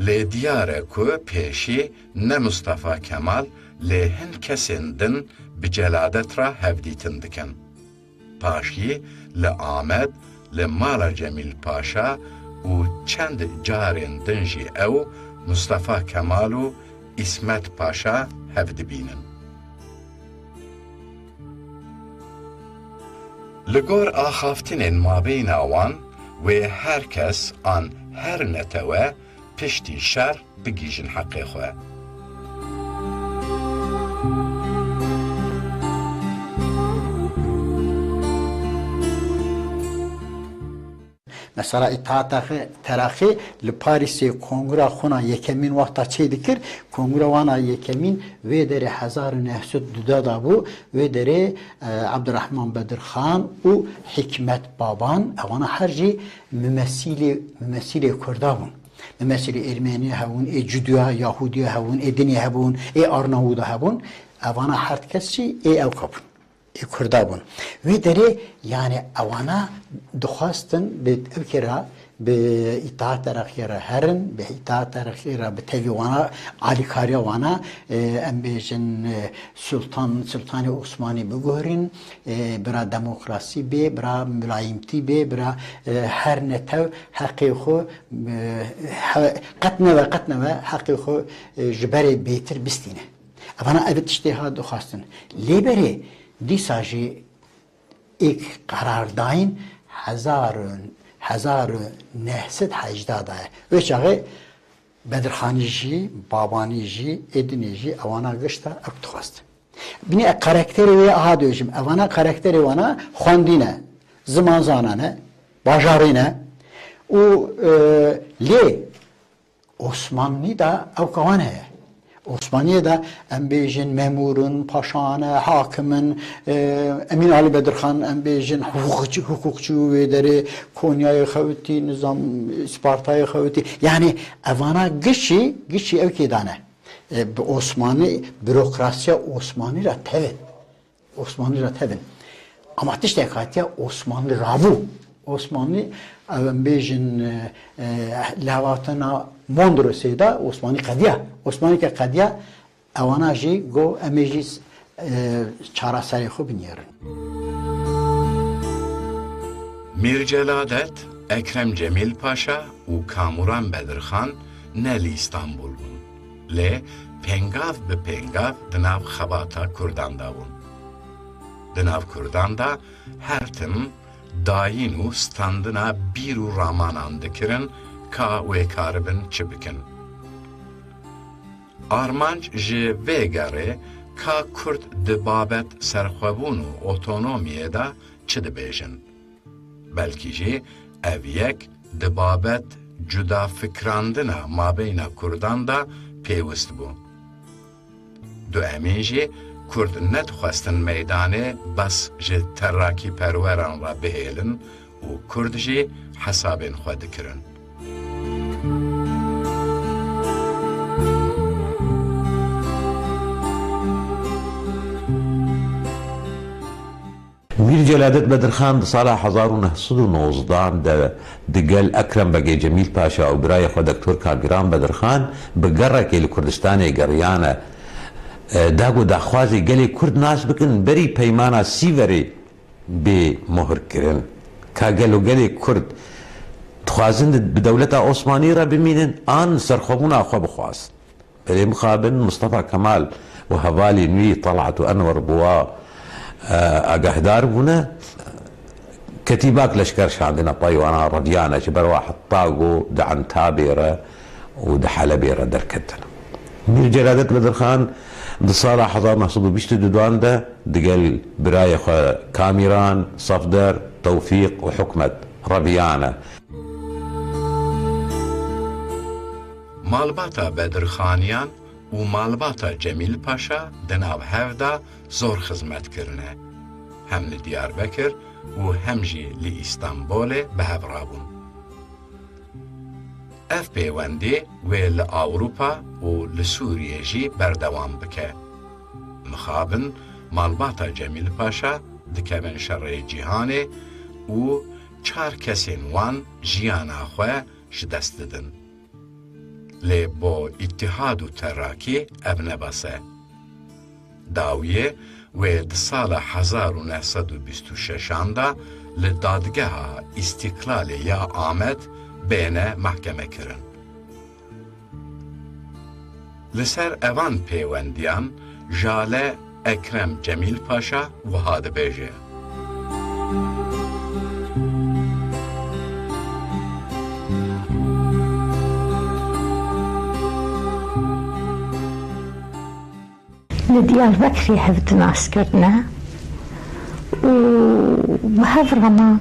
Lê diyar e ku pêşî ne Mustafa Kemal lê hin kesên din bi Celadet ra hevdîtin dikin. Paşî li Amed, li mala Cemîl Paşa û çend carên din jî ew Mustafa Kemal û İsmet Paşa hev dibînin. Li gor axaftinên mabeyna wan wê her kes an her netewe piştî şer bigîjin heqê xwe. Mesela İttihat Terakî li Parîsê kongra xuna yekemîn wexta çê dikir, kongra wana yekemîn wê derê 1902 da bû, wê derê Abdurrahman Bedirxan û Hikmet Baban ewana her jî mümesîlê Kurda bûn. Mümesîlê Ermeniya hebûn, Cüdûya, Yahudiya hebûn, Dinê hebûn, Arnavûda hebûn, ewana her kes jî ew kabûn. Kurda bûn. Wê derê yani ewana dixwastin bi ev ra bi İttihat Terakî re herin, bi İttihat Terakî re bi tevî wana alîkariya wana em bêjin Sultanê Osmanî biguherin, bira demokrasî bê, bira mülayimtî bê, bira her netew heqê xwe qet neve heqê xwe ji berê bêtir bistîne. Evana ev tiştê hat dixwastin. Lêberê dîsa jî ilk qarardayên 1918 da ye. Wê çaxê Bedirxanî jî, Babanî jî, Dinê jî ewana gişta ew dixwastin. Binê karakterê wê aha diyêjim. Evana karakterê wana xwendîne, ziman zanan e, bajarî ne û lê عثمانی دا او کوانه عثمانی دا ام بیجن مامورن پاشانه حاکمن امین علی بدرخان ام بیجن حقوقچو و داره کنیای خوتی نظام اسپارتای خوتی یعنی اوانا گشی او کی دانه به عثمانی بروکراسی عثمانی را تبن اما تشتی کاتیا عثمانی رابو عثمانی ام بیجن لواتنا موندروسی دا عثمانی که قدیه اوانا جی گو امیجیز چارا سری خوب نیرن میر جلادت اکرم جمیل پاشا و کاموران بدرخان نلی استانبول بون لی پنگاف به پنگاف دناو خباتا کردان دا بون دناو کردان دا هر تم داین و ستاندنا بیر و رامانان دکرن کا و کاربن چه بکن. آرمانج جه ویگاره کا کرد دبابت سرخوابون و اوتونومیه دا چه دبیجن. بلکی جه اویک دبابت جدا فکراندنا ما بین کردان دا پیوست بو. دو امین جه کرد ندخواستن میدانه بس جه تراکی پروران را بهیلن و کرد جه حسابین خود کرن. میر جلادت بدرخان د سال 1919 دگل اکرم بگی جمیل پاشا و برای خود دکتور کامران بدرخان بگره که لکردستان گریانه داگو داخوازی گلی کرد ناس بکن بری پیمانا سیوری به مهر کرن که گلی کرد تخوازن بدولت عثمانی را بمینن آن سرخوبون آخوا بخواست بلی مخابن مصطفى کمال و هوالی نوی طلعت و انور بوا اگهدار بونه كتيباك لشكرش عندنا طيوانا رديانا جبر واحد طاقو دعن تابيرة ودحالة بيرة دركتنا مير جلادت بدرخان دصالة حضار نحصدو بيشتو دودوان ده دقال براية كاميران صفدر توفيق وحكمة ربيانا مالباتا بدرخانيان و مالباتا جمیل پاشا دناو هفدا زور خدمت کرنه هم لدیار بکر و هم جی لی استانبول به هفرابون اف پیوندی و لأوروپا و لسوریه جی بردوام بکه مخابن مالباتا جمیل پاشا دکبن شر جیهانه و 4 کسین وان جیانا خواه شدست ددن لی با اتحاد و تراکی ابن باسه. داویه و د سال 1926 دا لدادگاه استقلال یا آمد بین محکمه کرن. لسر اوان پیوندیان جاله اکرم جمیل پاشا و هاد بیجه. لديار بكري حفظ ناس كرنا وبهفرما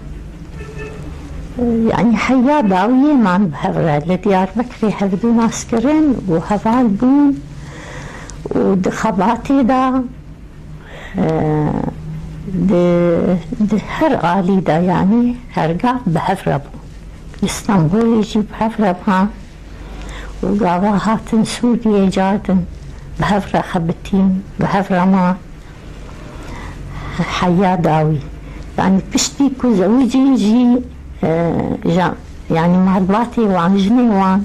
يعني حيا باوية ما بهفرة لديار بكري حفظ ناس كرن وهفال بون ودخباتي دا هر غالي دا يعني هرقا بهفرة بون اسطنبول يجي بهفرة بها وقاواها سوريا جادن بهفرة خبتين بهفرة ما حياة داوي يعني بشتي كو زوجي جي يعني مرباتي وعن جنيوان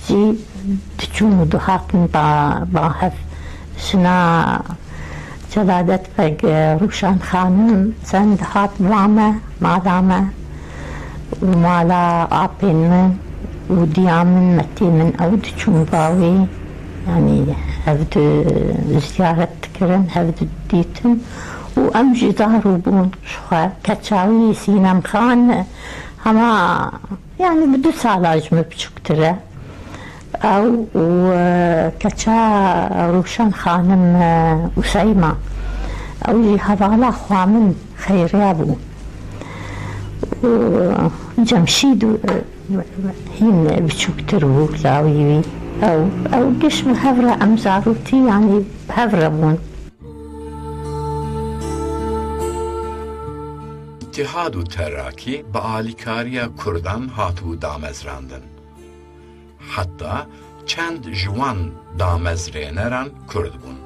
جي تشومو دهاتن باهف شنا جلادت بق روشان خانم سند هات بلامة مادامة ومالا عابين من وديامن متي من أود تشوم باوي يعني هفد زيارة كرن هفد ديتن وأمجي ظهروا بون شخا كتشاوي سينام خان هما يعني بدو سالاج مبشكترة أو كتشا روشان خانم وسيمة أو جي هذالا خوامن خيريابو جمشید هین بچوکتر بو لاویوی او قشم هفره ام زاروتی یعنی هفره بون. اتحاد و تراکی با آلیکاریا کردان هاتو دامزراندن. حتی چند جوان دامزرینران کرد بون.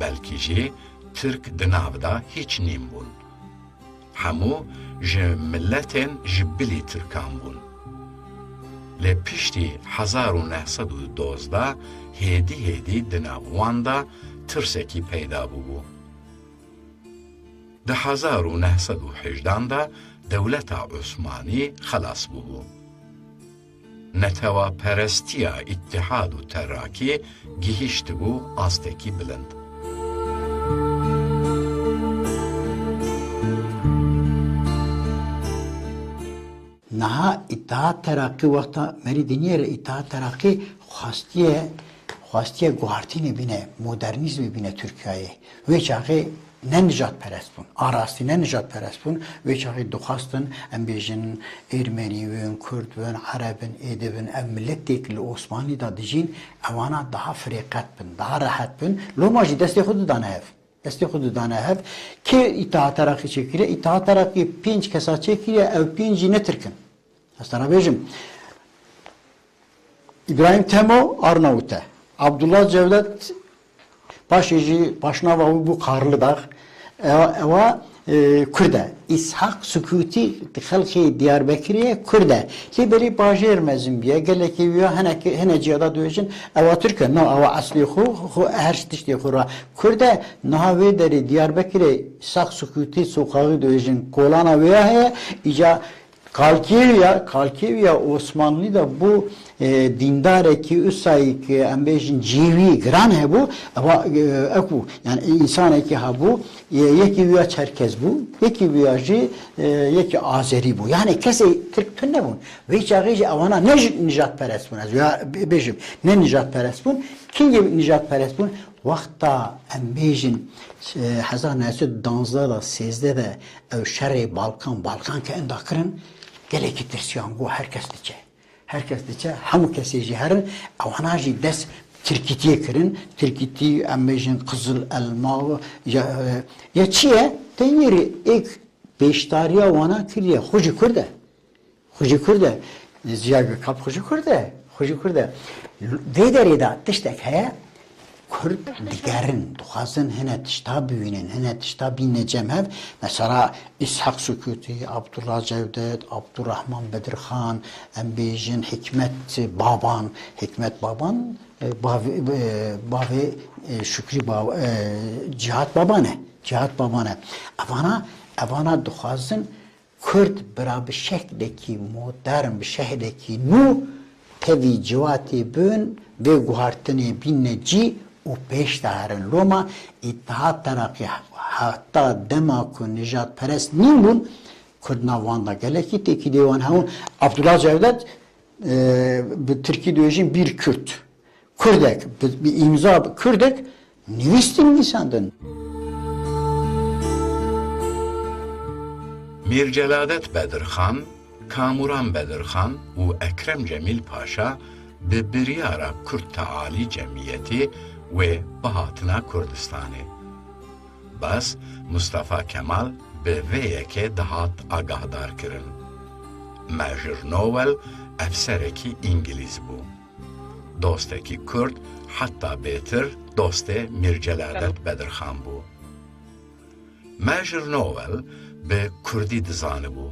بلکی جی ترک دنابدا هیچ نیم بون. همو جه ملتین جبلی ترکان بون. لی پشتی 1912 هیدی دنابواندا ترسکی پیدا بو. ده 1918 دا دولت عثمانی خلاص بو. نتوا پرستیا اتحاد و تراکی گیهشت بو آستکی بلند. نها اتحاد ترقی وقتا مری دنیر اتحاد ترقی خواستیه گوهرتین بینه مدرنیزم بینه ترکیه و چاقی نه نجات پرست بون آراستی نه نجات پرست بون و چاقی دخواستن ام بیجن ارمنی و کرد و عربن ایدبن ام ملتیک لعثمانی دا دیجین اوانا daha فریقت بن daha راحت بن لو ماجی دستی خود دانه هف دستی خود دانه هف که اتحاد ترقی چکیره اتحاد ترقی 5 کسا چکیره او 5 نترکن استنا بیجم İbrahim Temo Arnavut'a, Abdullah Cevdet başına bu Karlıdağ, eva Kürde, İshak Sükuti halkı Diyarbakır'ya Kürde, liberi bajer mezimbiye, geleki viya hene cihada duyuşun, eva Türkiye, no eva asli xu her şey xura Kürde, nahavi deri Diyarbakır'ya İshak Sükuti sokağı duyuşun, kolana viya he, ica Kalkiviya Osmanlı da bu dindar ki üsay ki ambejin civi gran he bu ama aku yani insan ki ha bu yeki viya Çerkez bu yeki viyacı yeki Azeri bu yani kese Türk tünne bu ve çağıcı avana ne nijat perest bun ya bejim ne nijat perest bun kim gibi nijat perest bun vakta ambejin hazar nesil danzda da sezde de ev şerri Balkan ki endakırın geleki tirsiyan bu herkes diçe hamu kesici herin avanaji des Türkitiye kirin Türkiti emmejin kızıl elma ya çiye tenyeri ek beştariya vana kiriye hoji kurde ziyaga kap hoji kurde ve derida tiştek heye Kürt digerin duhazın hene tişta büyünen hene tişta bineceğim hep mesela İshak Sükuti, Abdullah Cevdet, Abdurrahman Bedirhan, Embejin Hikmet Baban, Bavi Şükrü Cihat Babane. Avana duhazın Kürt bira bir şekildeki modern bir şekildeki nu tevi civati bün ve guhartını binneci و پیش دارن لوما اتحاد ترقی حتی دماغ و نجات پرست نیمون کردنا واندا گله کی تکی دیوان همون عبدالله جاودت به ترکی دویجین bir Kürdek bir imza Kürdek nivistin lisandın. Mirceladet Bedirxan, Kamuran Bedirxan و Ekrem Cemil Paşa به بریارا کرد تعالی جمعیتی و بهاتنا کردستانی. بس مصطفی کمال به ویه که دهات آگاهدار کرن. ماجر نوول افسرکی انگلیز بو. دوستکی کرد حتی بهتر دوست میرجلادت بدرخان بو. ماجر نوول به کردی دزانه بو.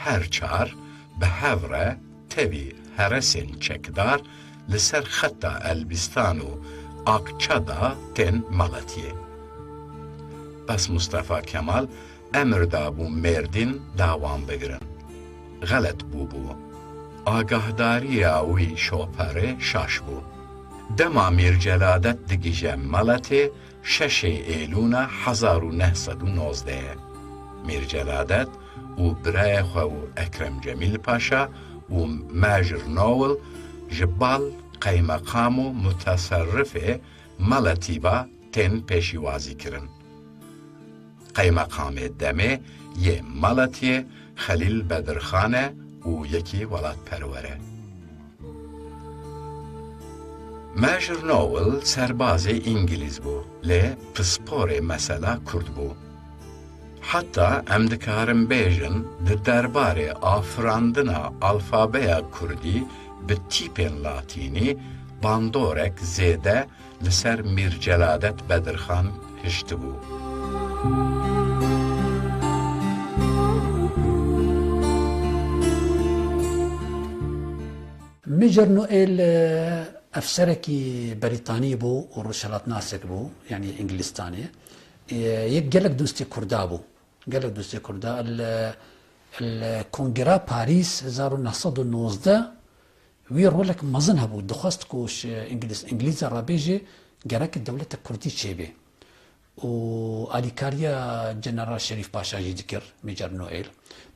هر چار به هوره تبی هرسین چکدار لسر خطا البستان و آقچادا تن مالاتیه. بس مصطفی کمال امر دا بو مردین داوام بگرن. غلط بو. آگاهداری اوی شوپره شاش بو. دما میرجلادت دیگیجه مالاتی 6 ایلون 1919. میرجلادت و برای خو اکرم جمیل پاشا و ماجر نوول جبال قیمقام و متصرف مالاتیبا تن پیشیوازی کرن. قیمقام دمه یه مالاتیه خلیل بدرخانه و یکی ولات پروره. ماجر نوول سرباز انگلیز بو لی پسپور مسئله کرد بو. حتی امدکارم بیجن ده درباره آفراندنا الفابه کردی به تیپین لاتینی باندورک زیده لسر میر جلادت بدرخان هشت بو. ميجر نوئيل افسركي بريطاني بو وروشلات ناسك بو يعني انجلستاني يقلق دوستي كردا بو قالك دوستي كردا الكونغرا باريس 1919 ويرولك مزنها بو دخست كوش انجليز رابيجي قالك الدولة الكردية شيبي واليكاريا جنرال شريف باشا يذكر ميجر نوئيل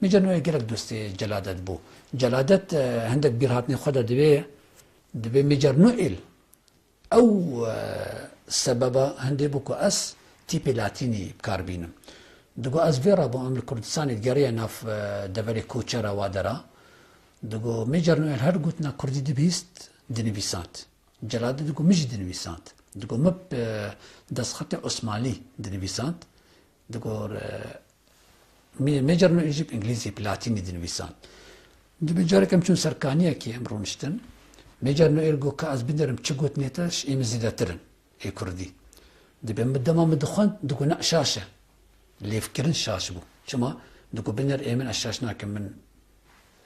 قالك دوستي جلادت بو جلادت عندك بيرهاتني خدا دبي ميجر نوئيل او سببا هندي بوكو اس تيبي لاتيني بكاربينم دقو از فيرا بو ام الكردستاني تقريا ناف دفري كوچرا وادرا دقو ميجر نوئيل هر قوتنا كردي دبيست دنبيسانت جلادت دقو مش دنبيسانت دقو مب دسخط عثماني دنبيسانت دقو ميجر نوئيل يجيب انجليزي بلاتيني دنبيسانت دبي جاري كم شون سركانية كي امرونشتن ميجر نوئيل قو كاز بندرم تشقوت نيتاش اي مزيداترن اي كردي دبي مدما مدخون دقو نقشاشة اللي يفكرن شاش بو شما دقو بنر ايمن اشاشنا كم من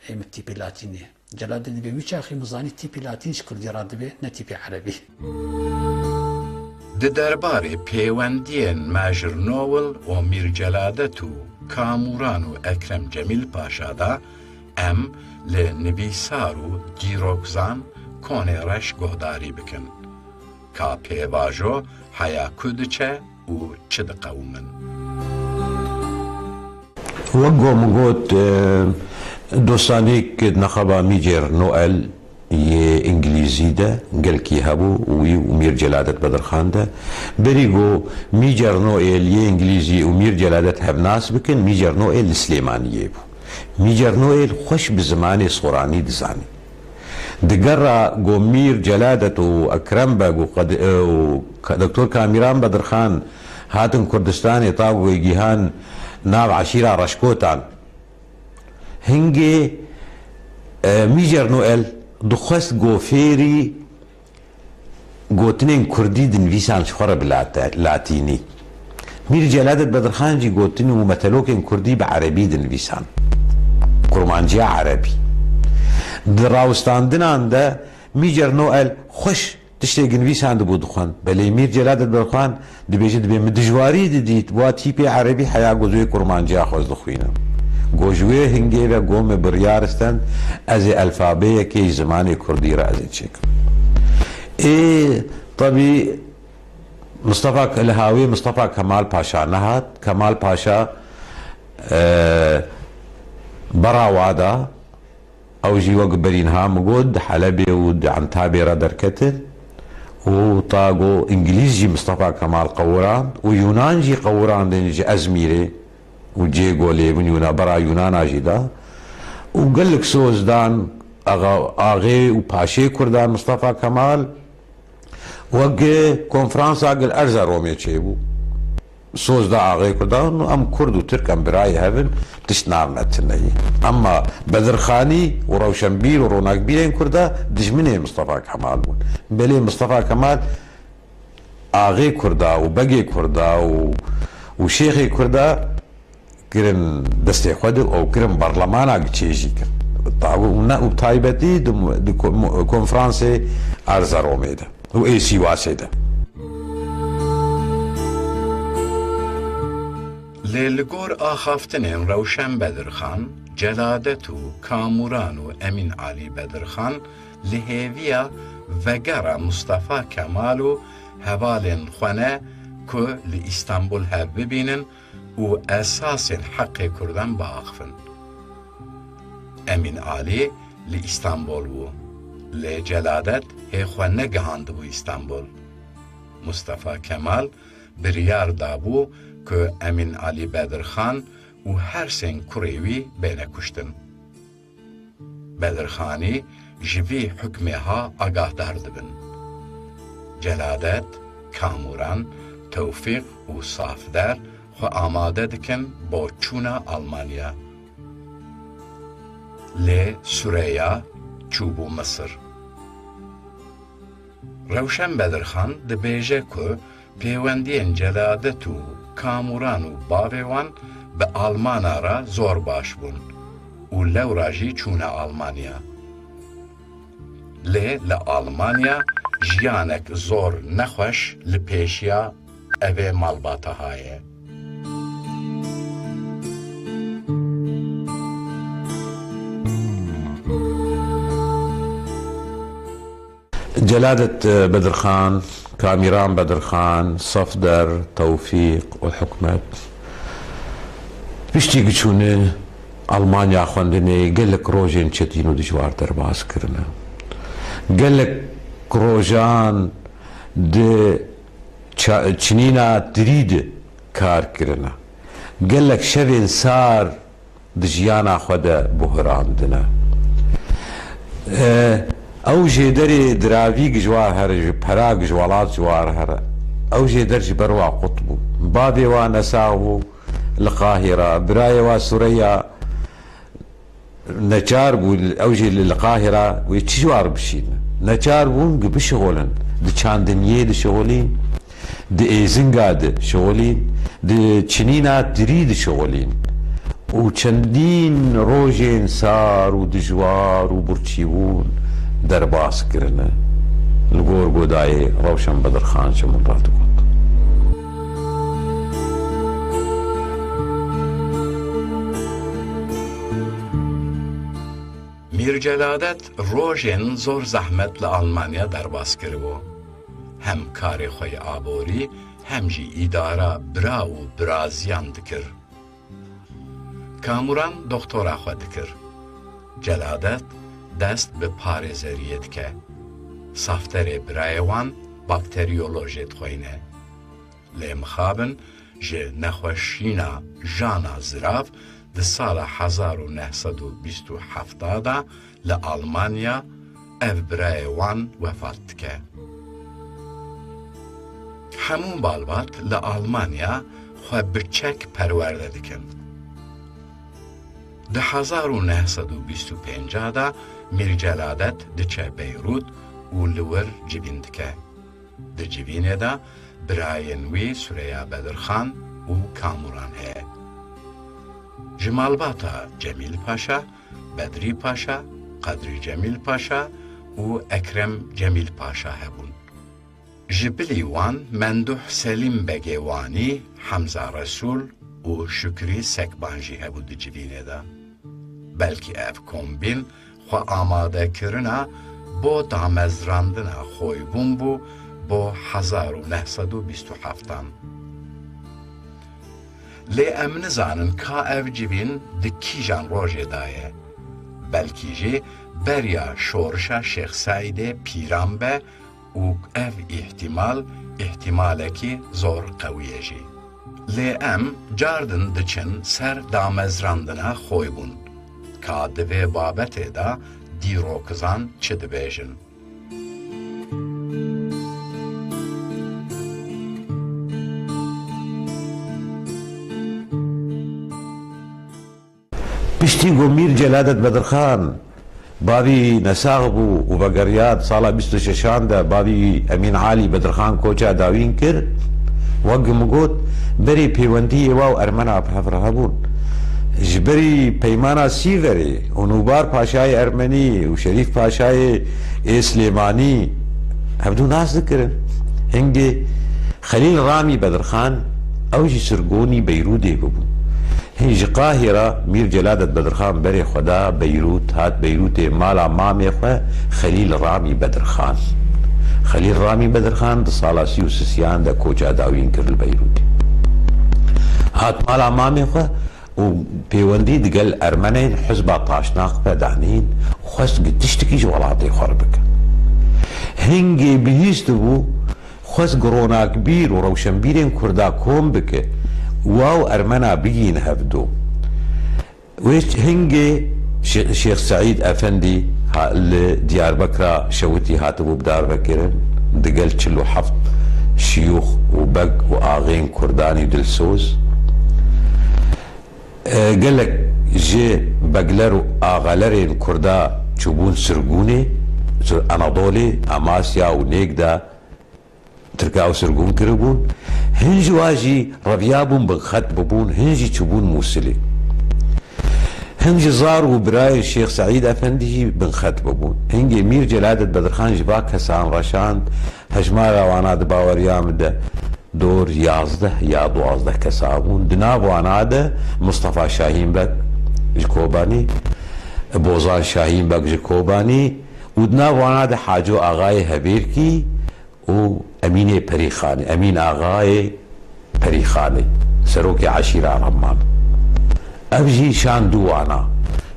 ايم التيبي لاتينية جلاد دبي ويشاخي مزاني تيبي لاتينش كردي رادبي نتيبي عربي ده درباره پیوندین ماجر نوول و میر جلادت و کاموران و اکرم جمیل پاشا دا ام لنویسار و دیروگزان کنه رش گهداری بکن که پیواجو حیا کدچه و چد قومن وقو مقود دوستانيك نخبا ميجر نوئل يه انجليزي ده قال كي هابو ومير جلادة بدرخان ده بريقو ميجر نوئل يه انجليزي ومير جلادة هبناس بكن ميجر نوئل سليماني بو ميجر نوئل خوش بزماني صوراني دزاني دقرا قو مير جلادة وأكرم باقو دكتور كاميران بدرخان هاتن كردستاني طاقو يجيهان ناب عشيرة رشكوتان هنگي ميجر نوئل دخست قو فيري قو تنين كردي دنويسان شخورة بلاتيني مير جلادة بدرخان جي قو تنين ومتلوكين كردي بعربي دنويسان كرمانجي عربي دراوستاندنان ده ميجر نوئل خوش تشتي نويسان دبو دخان بلي مير جلادة بدرخان دبيجي دبي مدجواري ديت بوا تيبي عربي حيا قوزوي كرمانجي خوز دخوينم گوجوی هنگی و گوم بریارستن از الفابه که زمانی کردی را از چک. طبی مصطفى الهاوي مصطفى كمال باشا نهات كمال باشا برا وادا او جي وق برينها مقود حلبي ود عن تابيرا دركتل وطاقو انجليزي مصطفى كمال قوران ويونانجي قوران دنجي ازميري وجي قولي من يونا برا يونان اجيدا وقال لك سوزدان اغي وباشي كردان مصطفى كمال وقي كونفرانس اقل ارزا رومي تشيبو سوزدا اغي كردان ام كردو ترك ام براي هبن تشنار نتنهي اما بدرخاني وروشنبيل وروناق بيلين كردا دجمني مصطفى كمال بلي مصطفى كمال اغي كردا وبقي كردا وشيخي كردا كرن دستي خود او كرن برلمان تشيجي وتايبتي دي كونفرانسي ارزا روميدا و اي سي واسيدا للگور آخافتنین روشن بدرخان جلادت و کاموران و امین علی بدرخان لهویا وگرا مصطفى کمال و هوالن خونه که لإستانبول هب ببینن و اساس حق کردن باقفن. امین علی لإستانبول و لجلادت هخوه نگهاند و استانبول. مصطفى کمال بریار دابو که امین علی بدرخان و هر سین کوڕێوی بێنە کوشتن. بەدرخانی ji vê hukmê ha agahdar dibin. Celadet, Kamuran, Tewfîq û Safder xwe amade dikin bo çûna Almanya. Lê Sûreya çûbû Misir. Rewşen Bedirxan dibêje ku pêwendiyên Celadet û Kamuran û bavê wan bi Almana ra zor baş bûn û lewra jî çûne Almanya. Lê li Almanya jiyanek zor nexweş li pêşiya evê malbata haye. جلالة بدرخان، كاميران بدرخان، صفدر، توفيق وحكمت بشتي قشوني ألمانيا خوندني قال لك روجين تشتينو دجوار درباس كرنا قال لك روجان دي تشنينا تريد كار كرنا قال لك شبين سار دجيانا خدا بهران دنا او جدري دراويق جوار هر براغ جوالات جوار هر او جدر بروا قطبو بابي ونساو القاهرة براي وسوريا نجار بو اوجي للقاهرة ويتجوار بشين نجار بو بشغولن دي چاندنيه دي شغولين دي ايزنگا دي شغولين دي چنينا دري دي شغولين و چندين روجين سار و دجوار و برچيوون درباس کرنه لگور گودای روشن بدرخان شمون راتو کند. میر جلادت روژن زور زحمت لآلمانیا درباس کربو. هم کاری خوی آبوری هم جی اداره برا و برازیان دکر. کاموران دکتورا خود دکر. جلادت دست به پارێزەریەت کە سافتەرێ برایەوان باکتریۆلۆژێت خوێنێ لێ مخابن ji nexweşîna jana zirav di sala 1927 da li Almanya ev birayê wan wefat dike. Hemû balbat li Almanya xwe bi çek perwerde dikin. Di 1925 da Mir Celadet diçe Beyrut û li wir civîn dike. Di civînê de birayên wî Sûreya Bedirxan û Kamuran heye. Ji malbata Cemîl Paşa, Bedrî Paşa, Qedrî Cemîl Paşa û Ekrem Cemîl Paşa hebûn. Ji bilî wan Menduh Selim Begê Wanî, Hemza Resul û Şükrî Sekban jî hebû di civînê de. Belkî ev kombîn xwe amadekirina bo damezrandina xۆybûn bû bo 1927. Lê em nizanin ka ev civîn di kîjan rojê da ye. Belkî jî beriya şorişa Şêx Saîdê pîran be û ev ihtimalekî zor qewî ye jî. Lê em cardin diçin ser damezrandina xۆybûn. Ka di vê babetê de dîrokizan çi dibêjin. پشتی گو میر جلادت بدرخان بابی نساغ بو و بگریاد سالا 26 ده بابی امین عالی بدرخان کوچا داوین کر وقم گوت بری پیوندی واو ارمنا بحفره بون جبری پیمانا سیوری و نوبار پاشای ارمنی و شریف پاشای اسلیمانی هبدو ناس ذکرن هنگی خلیل رامی بدرخان اوجی سرگونی بیرودی ببون هنج قاهرة میر جلادت بدرخان بری خدا بیروت هات بیروت مالا مامی خو خلیل رامی بدرخان خلیل رامی بدرخان ده سالا 33 ده کوچا داوین کرد بیروت هات مالا مامی خو و پیوندی دگل ارمنین حزب طاشناق بدانین خوست تشتکی جوالاتي خربك هنگی بهیست بو خوست گرونا کبیر و روشنبیرین کردا کوم بکه واو ارمنا بگین هفدو ويش هنجي شيخ سعيد افندي ديار بكرة شوتي هاتبو بدار بكر دقل شلو حفظ شيوخ وبق واغين كرداني دلسوز قال لك جي بقلر اغلرين كردا تشوبون سرقوني اناضولي اماسيا ونيكدا تركاو سرقون كربون هنجي واجي ربيابون بخط ببون هنجي تشوبون موسلي هنجي زار وبراي الشيخ سعيد افندي بنخط ببون هنجي مير جلادة بدرخان جباك حسان رشاند هجمارا وانا باوريام ده دور 11 یا 12 کسابون دناب واناده مصطفى شاهین بک جکوبانی بوزان شاهین بک جکوبانی ودناب واناده حاجو آغای هبیرکی و امین پریخانی امین آغای پریخانی سروک عشیره رمان ابجی شان دوانا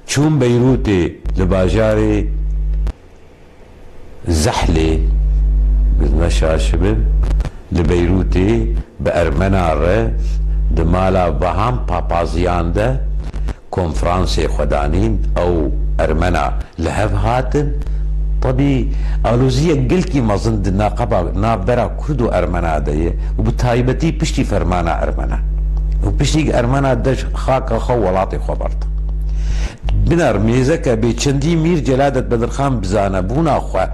چون بیروت لباجار زحله بدنا شاشبه لبيروتي بأرمنا ره دمالا بهم بابازيان ده كونفرانسي خدانين او أرمنا لهف هاتن طبي ألوزية قلكي ما ظند ناقبا نابرا كردو أرمنا ده وبتايبتي بشتي فرمانا أرمنا وبشتي أرمنا دش خاك خو ولاتي خبرت بنار ميزك بيچندي مير جلادة بدرخان بزانا بونا خوا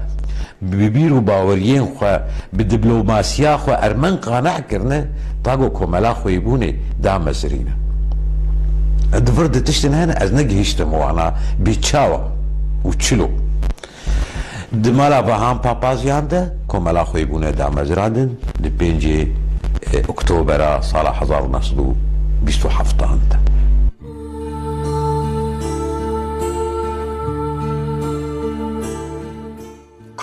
ببیر و باوریین خو به دیپلماسیا خو ارمن قانع کرنه طاقو کملا خوی بونه دا مزرینه دفرد تشتن هنا از نگهشتم وانا بیچاوا و چلو دمالا بهام پاپازیان ده کملا خوی بونه دا مزراندن دی 5 اکتبر سال 1927 ده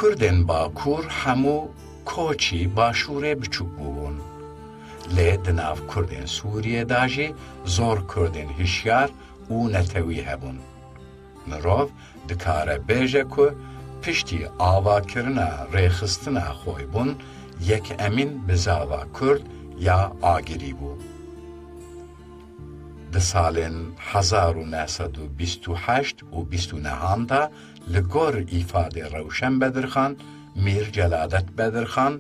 کردن باکوور هەموو کۆچی باشوورێ بچووک بوون لێ دناو کردن سووریێداژێ زۆر کردن هشیار و نەتەوی هەبوون مرۆڤ دکارە بێژە کو پشتی ئاواکردنە ڕێخستنە خۆی بوون یەک ئەمین بزاوا کورد یا ئاگری بوو di salên 1928 û 29 da li gor îfadê Rewşen Bedirxan, Mîr Celadet Bedirxan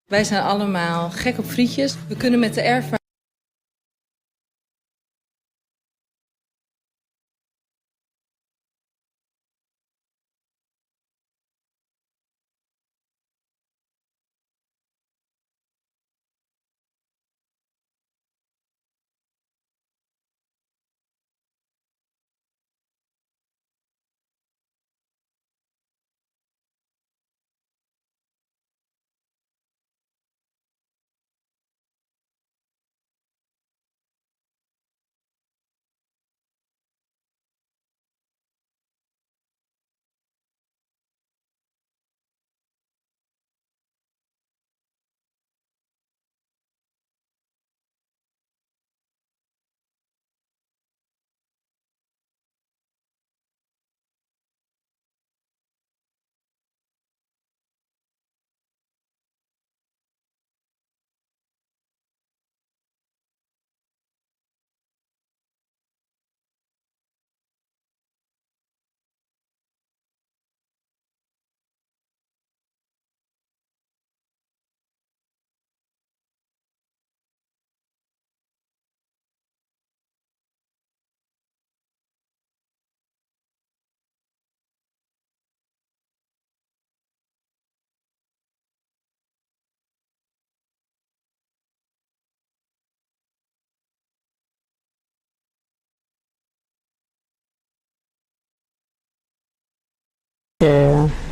Wij zijn allemaal gek op frietjes. We kunnen met de airfryer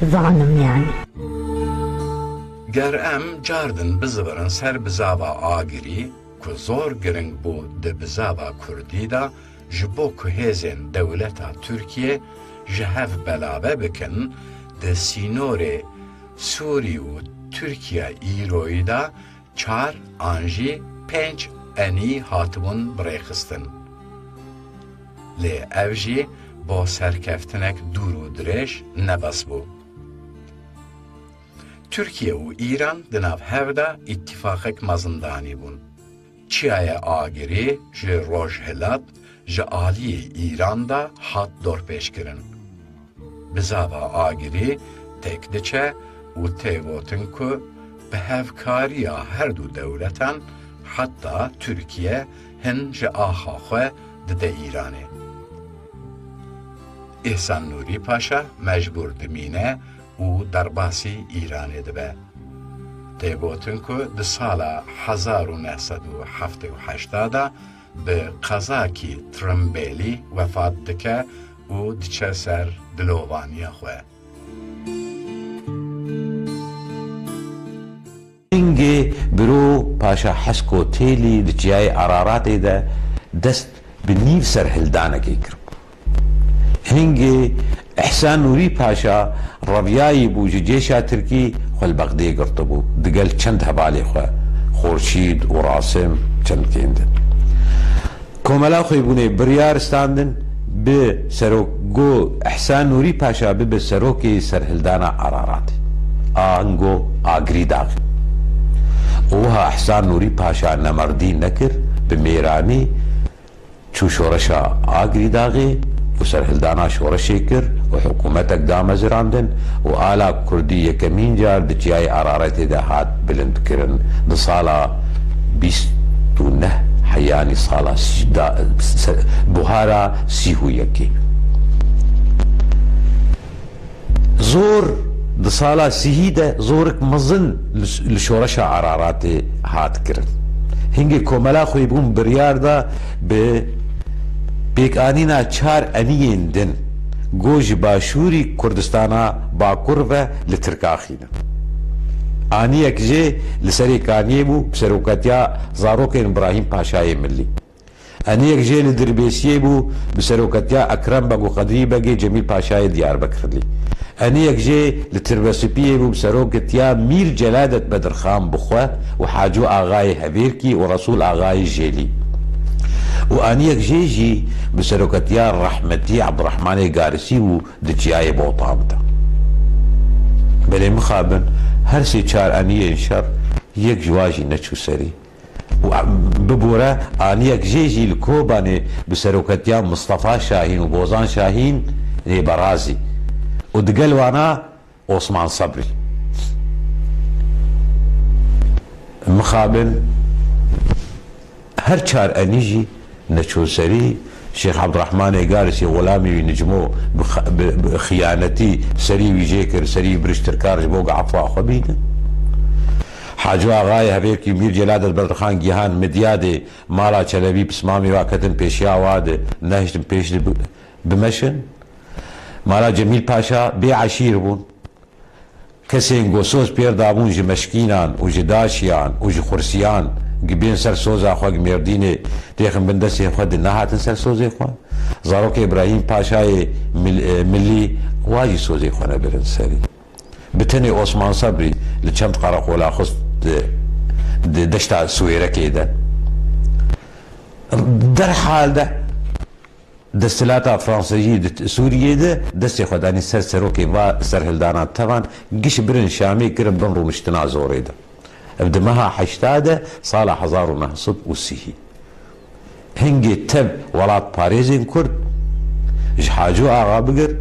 ظانم يعني گر ام جاردن بزبرن سر بزاوا آگری که زور گرنگ بو ده بزاوا کردی دا جبو که هزین دولتا ترکیه جهف بلابه بکن ده سینور سوری و ترکیه ایروی دا 4 آنجی 5 انی هاتبون بریخستن. لی اوجی با سرکفتنک دورو درش نبس بو. Türkiye و İran dinav hevda ittifaqek mazındani bun. Çiye agiri ji rojhelat ji aliye İran'da hat dorpeş kirin. Bizava agiri tek diçe u tevotin ku be hevkariya her du devletan hatta Türkiye hin ji ahaxwe dide İran'e. İhsan Nuri Paşa mecbur dimine و درباسی ایرانی دبه. تیگوتن که ده سال 1978 به قزاکی ترمبیلی وفات دکه و دچه سر دلووانی خواه. اینگه برو پاشا حسکو تیلی دچیای عراراتی ده دست به نیو سر هلدانه که کرد. هنگه احسان نوری پاشا رویایی بو جیشا ترکی خل بغدی گرت بو دگل چند هبالی خواه خورشید و راسم چند کندن کوملا خوی بونه بریار استاندن به سروک گو احسان نوری پاشا به سروکی سرهلدانا عرارات آنگو آگری داغ اوها احسان نوری پاشا نمردی نکر به میرانی چو شورشا آگری داغی و سرهلدانا شورشی کر و حکومتک دام زراندن و آلا کردی یکمین جار دچیای عرارت ده هات بلند کرن ده سالا 29 حیانی سالا بوهارا 31 زور ده سالا 30 ده زورک مزن لشورش عرارات هات کرن هنگی کوملا خوی بون بریار ده به پیکانینا 4 انیین دن گوش باشوری کردستانا باکور و لترکاخینا آنی اکجه لسری کانیه بو بسروکتیا زاروکین ابراهیم پاشای ملی آنی اکجه لدربیسیه بو بسروکتیا اکرم بگو قدری بگی جمیل پاشای دیار بکرلی آنی اکجه لتربسیپیه بو بسروکتیا میر جلادت بدرخان بخواه و حاجو آغای حبیرکی و رسول آغای جیلی و آنیک جیجی بسروکتیا رحمتی عبدالرحمن گارسی و دچیای بوطامتا بلی مخابن هر سی 4 آنیه شر یک جواجی نچو سری و ببورا آنیک جیجی لکوبانه بسروکتیا مصطفى شاهین و بوزان شاهین برازی و دقلوانا عثمان صبری مخابن هر 4 آنیجی نچو سری شیخ عبدالرحمن گارسی غلامی نجمو بخیانتی سری ویجه کر سری برشترکارش بوگ عفوا خبیده حاجو آغای هفیر کی میر جلادت بردخان گیهان مدیاد مالا چلوی پسمامی واکتن پیشیا واده نهشتن پیش بمشن مالا جمیل پاشا بی عشیر بون کسی انگوسوس پیر دابون جی مشکینان و جی داشیان و جی خورسیان گبین سر سوزا خواه گمیردین دیخم بندسی خواه دی نهاتن سر سوزی خواه زاروک ابراهیم پاشای ملی واجی سوزی خواه نبرن سری بتنی عثمان صبری لچند قرقولا خست دشتا سویرکی ده در حال ده دستلاتا فرانسیجی سوریه ده دستی خودانی سر سروکی و سرهلدانات تبان گیش برن شامی کرن بن رو مشتنا زوری ده ابدمها حشتاده صالة 1930 هنگی تب ولات باريزين كرد جحاجو آغا بقر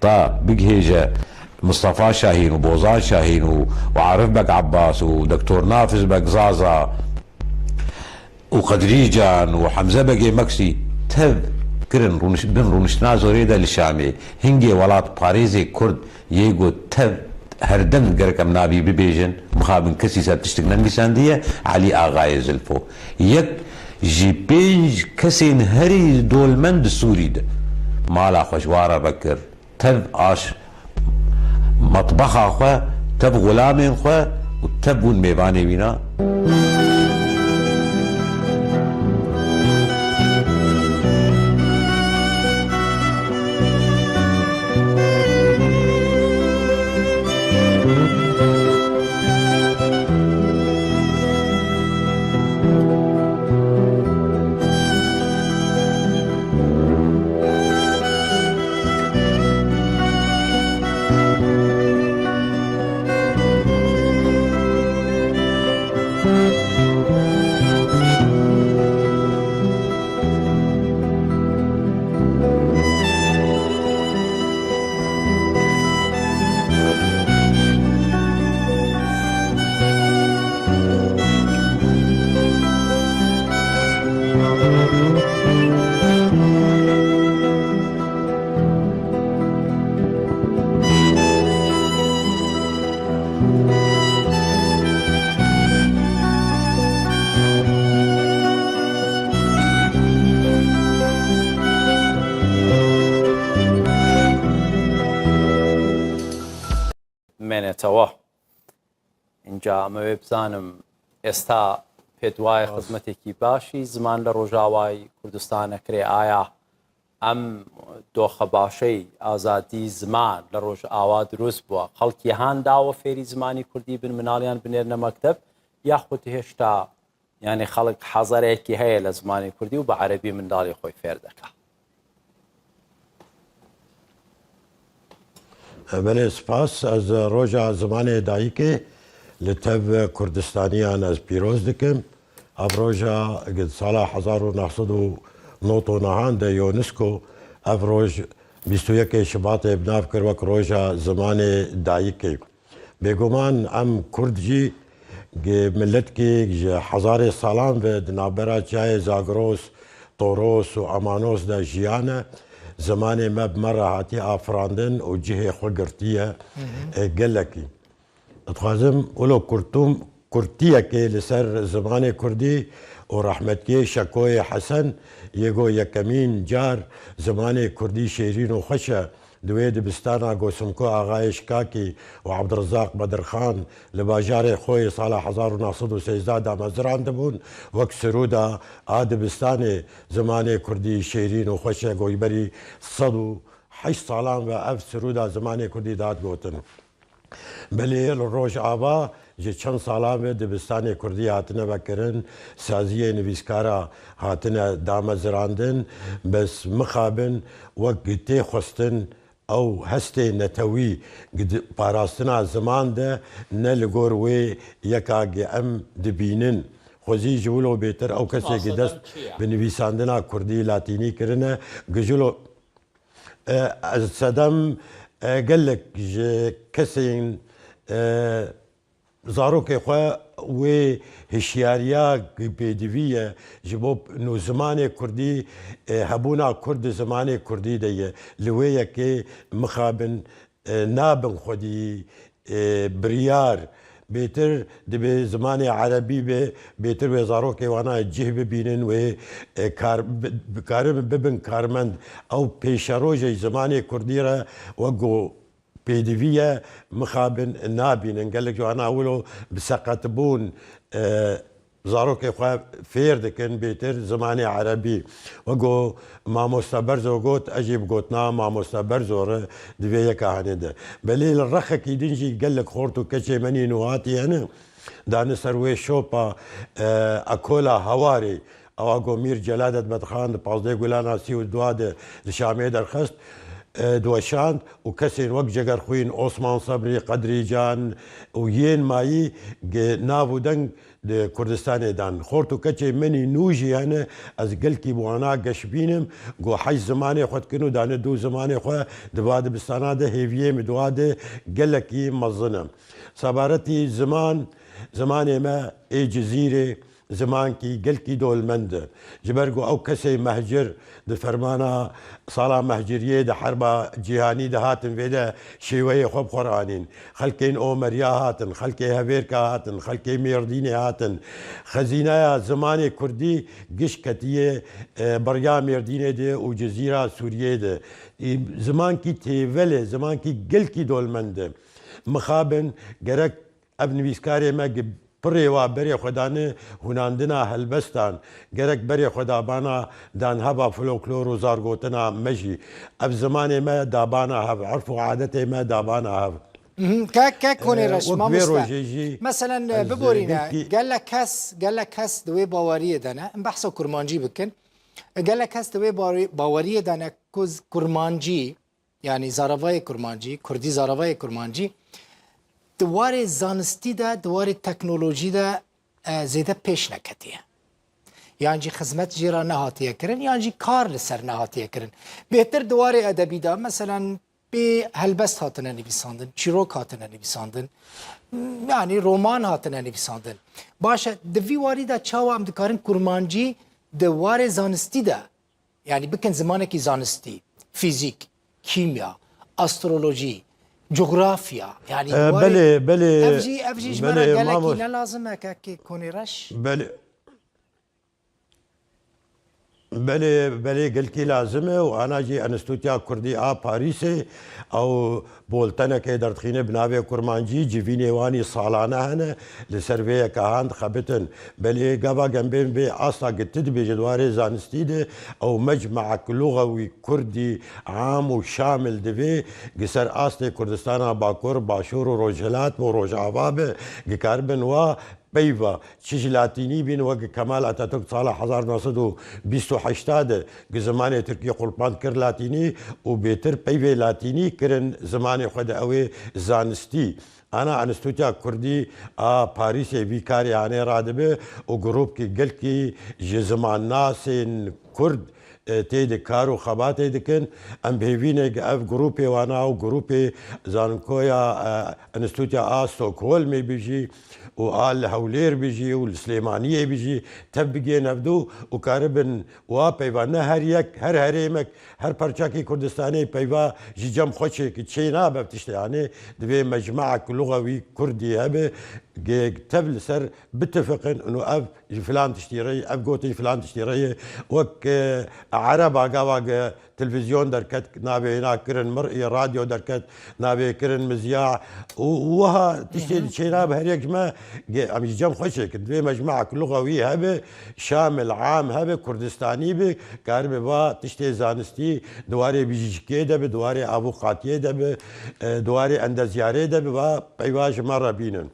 تا بقهيجة مصطفى شاهين وبوزان شاهين وعارف بك عباس ودكتور نافذ بك زازا وقدريجان وحمزة بقي مكسي تب كرن بن رونشنا زوريدا لشامي هنگي ولات باريزي كرد ييگو تب هردم گرکم نابی ببیجن مخابن کسی سر تشتگنن بیساندیه علی آغای زلفو یک جی 5 کسین هری دولمند سوری ده مالا خوشوارا بکر تب آش مطبخا خو تب غلامین خو و تبون میوانه وینا منێتەوە اینجا ئەمەوێ بزانم ئێستا پێت وایە خزمەتێکی باشی زمان لە ڕۆژاوای کوردستانەکرێ ئایا ئەم دۆخە باشەی ئازادی زمان لە ڕۆژ ئاوا دروست بووە خەڵکی هانداوە فێری زمانی کوردی بن مناڵیان بنێرنە مەکتەب یاخود هێشتا یعنی خەڵک حەزارێکی هەیە لە زمانی کوردی و بە عەرەبی منداڵی خۆی فێر دەکات. بله سپاس از روژا زمان دایکه لطب کردستانیان از پیروز دکم اب روژا قد سال 1999 ده یونسکو اب روژ 21 شباط ابناف کروک روژا زمان دایکه بگمان ام کرد جی ملت کی هزار سالان و دنابرا چای زاگروس توروس و امانوس ده جیانه زمان ما بمرة هاتي افراندن و جهه خو قرتيه قلكي اتخازم ولو كرتوم كرتيه كي لسر زمان كردي ورحمتكي شكوي حسن يجو يكمين جار زمان كردي شيرين وخشة دوي دبستانا قوسمكو آغايش كاكي وعبد الرزاق بدر خان لباجاري خوي صالح حزار وناصد وسيزادا مزرعان دبون وك سرودا دبستاني زماني كردي شيرين وخشة قويبري صدو 8 سالان وأف سرودا زماني كردي داد قوتن بلي الروج آبا جي چند سالان دبستاني كردي هاتنا بكرن سازية نويسكارا هاتنا دامزراندن بس مخابن وقتي خستن او هسته نتوی پاراستنا زمان ده نه لگور وی یکاگی ام دبینن خوزی جولو بیتر او کسی که دست بنویساندنا کردی لاتینی کرنه گجولو صدم قلک کسی زاروک خواه و هشیاریا پیدویه جبوب نو زمان کردی هبونا کرد زمان کردی دیه لویه که مخابن نابن خودی بریار بهتر دبی زمان عربی به بهتر به زاروک وانا جه ببینن و کارم ببن کارمند او پیشروج زمان کردی را وگو پیدویه مخابن نابین انگلک جو انا اولو بسقطبون زاروك خواه فير دكن بيتر زماني عربي وقو ما مستبرزو قوت اجيب قوتنا ما مستبرزو دوية كهاني ده بليل الرخة كي دنجي قلك خورتو كشي مني نواتي انا دان سروي شوبا اكولا هواري او اقو مير جلادة مدخان بازده قولانا سيو دواد لشامي درخست دوشاند وكسين وق جگر خوين عثمان صبري قدري جان وين ماي نافو دنگ كردستان دان خورتو كچي مني نوجي انا از قلكي بوانا قشبينم قو حي زماني خود كنو دان دو زماني خو دواد بستانا ده هيفيه مدواد قلكي مظنم صبارتي زماني ما اي جزيره زمان کی گل کی دولمند جبرگو او کسی مهجر د فرمانا صالا مهجریه د حرب جهانی ده هاتن ویده شیوه خوب قرآنین خلکین اومریا هاتن خلکی هویرکا هاتن خلکی میردین هاتن خزینه زمان کردی گش کتیه بریا میردین ده و جزیره سوریه ده زمان کی تیوله زمان کی گل کی دولمند مخابن گەرەک ئەب نویسکارێمە پڕێوە بەرێ خۆدانە هوناندنا هەلبەستان گەرەک بەرێ خۆدابانە دان هەبا فلۆکلۆر و زارگۆتنا مەژی ئەف زمانێمە دابانە هەب عرف و عادەتێمە دابانە هەب کا کۆنێڕەش مەسەەن ببۆرینە گەل لە کەس دوێ باوەریە دەنە ئەم بەحسە کورمانجی بکەن گەل لە کەس دوێ باوەریە دەنە کورمانجی یعنی زارەڤایە کورمانجی کوردی زارەڤایە کورمانجی دوارێ زانستیدا دوارێ تەکنۆلۆژیدا زێدە پێش نەکەتیە یانجی خزمەت ژێرا نەهاتیەکردن یانجی کار لەسەر نەهاتیەکردن بێتر دوارێ ئەدەبیدا مەسەەن بێ هەلبەست هاتنە نویساندن چیرۆک هاتنە نویساندن یعنی ڕۆمان هاتنە نویساندن باشە دڤی واریدا چاوە ئەم دکارن کورمانجی دوارێ زانستیدا یعنی بکەن زمانێکی زانستی فیزیک کیمیا ئاسترۆلۆژی جغرافیا یعنی ئەفژیش گەلێکی نەلازمە کە کۆنێڕەش بەلێ گەلکی لازمە و ئاناجی ئەنستوتیا کوردی ئا پاریسێ ئەو بۆلتەنەکەی دەردخینە بناوێ کورمانجی جیڤینێوانی ساڵانە هەنە لەسەر وەیەکە هاند خەبتن بەلێ گەبا گەمبێن بێ ئاستا گتت بێژە دوارێ زانستی دێ ئەو مەجمع لوغەوی کوردی عام و شامل دەبێ گسەر ئاستێ کوردستانە باکوور باشوور و ڕۆژهەلات بۆ ڕۆژئاوا بێ گکار بن وە پەیڤە چیژ لاتینی بین وەک کەمال ئەتاتورک ساڵە 1920 زمانی تورکی قوڵپان کرد لاتینی و بێتر پەیڤێ لاتینی کردن زمانی خۆدە ئەوێ زانستی ئانا ئەنستوتیا کوردی ئا پاریسێ وی کاریانێ ڕادەبێ و گرۆپکی گەلکی ژێ زمان ناسێن کورد تێدە کار و خەباتێ دکن ئەم پێوینێک ئەف گرروپێوانە و گرروپێ زانکۆیە ئەنستوتیا ئا ستۆکهۆلمێ بژی و ئال لە هەولێر بژی و لە سلێمانیە بژی تەب بگێ نەبدوو و کارە بن وا پەیوانە هەر یەک هەر هەرێمەک هەر پەرچاکی کوردستانی پەیوا ژی جەم خۆچێکی چێ نابە تشتیانێ دەبێ مەجمعە لوغەوی کوردی هەبێ تەب لەسەر بتفقن و ئەف فلان تشتیڕی ئەف گۆتی فلان تشتیڕەیە وەک عرە باگاواگە تلڤیزیۆن دەرکەت نابێ ناکردن مڕئی رادیۆ دەرکەت نابێکردن مزیاع وها تشتێ چێنا بە هەرێکمە ئەمیش جەم خۆشێکرد دوێ مەجمع لوغەوی هەبێ شامل عام هەبێ کوردستانی بێ کار بێ با تشتێ زانستی دوارێ بیژیشکێ دەبێ دوارێ ئابوقاتیە دەبێ دوارێ ئەندەزیارێ دەبێ با پەیواژمە ڕەبینن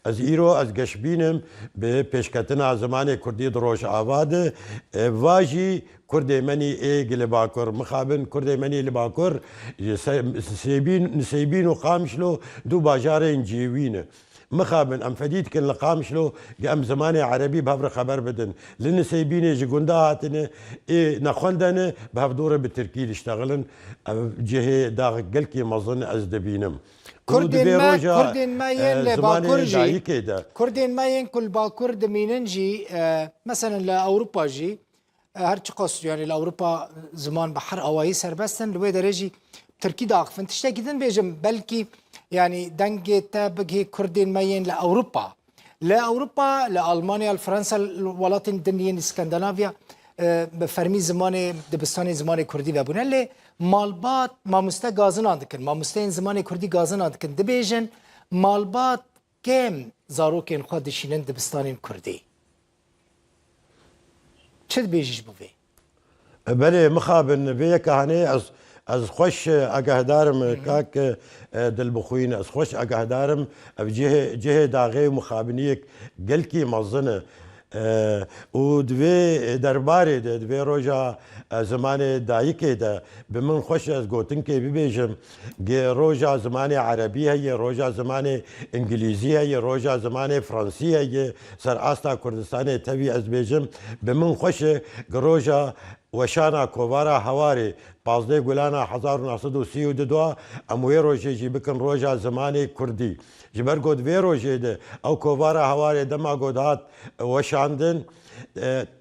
ئەس ئیرۆ ئەس گەشببینم بێ پێشکەتنا زمانی کوردی دڕۆژ ئاوادە واژی کوردێمەنی ئێگ لە باکوور مخابن کوردێمەنی لە باکوور نسەیبین و قامشلۆ دوو باژارێن جێوینە مخابن ئەم فەدیدکن لە قامشلۆ ئەم زمانی عەربی بەهەڤرە خەبەر بدن لە نسەیبینێ ji گوندا هاتنە ئێ نەخوەندەنە بە هەڤدۆرە بە ترکی لشتەغلن جهێ داغ گەلکی مەزن ئەس دەبینم کوردên me yên ku bakur dimînin jî mesela li Ewropa jî her çi qas yani li Ewropa ziman bi her awayî serbestin li wê derê jî Tirkî daxivin tiştekî din bêjim belkî yani dengê te bigihê Kurdên me yên li Ewropa li Ewropa li Almanya li Fransa welatên din yên İskandinavya bi fermî zimanê dibistanê zimanê Kurdî vebûne lê malbat mamoste gazinan dikin mamosteyên zimanê Kurdî gazinan dikin dibêjin malbat kêm zarokên xwe dişînin dibistanên Kurdî çi dibêjî ji bo vê belê mixabin vê yeka hanê ez xweş agahdarim kak dilbixwîn ez xweş agahdarim ev cihê daxê û mixabiniyek gelkî mezin e û divê derbarê de divê roja zimanê dayîkê de bi min xweş ez gotinkê bibêjim roja zimanê erebî heye roja zimanê ingilîzî heye roja zimanê fransî heye ser asta Kurdistanê tevî ez bêjim bi min xweş e roja weşana kovara hewarê pazdê gulana 1932 em wê rojê jî bikin roja zimanê Kurdî ji ber got vê rojê de ew kovara hewarê dema got hat weşandin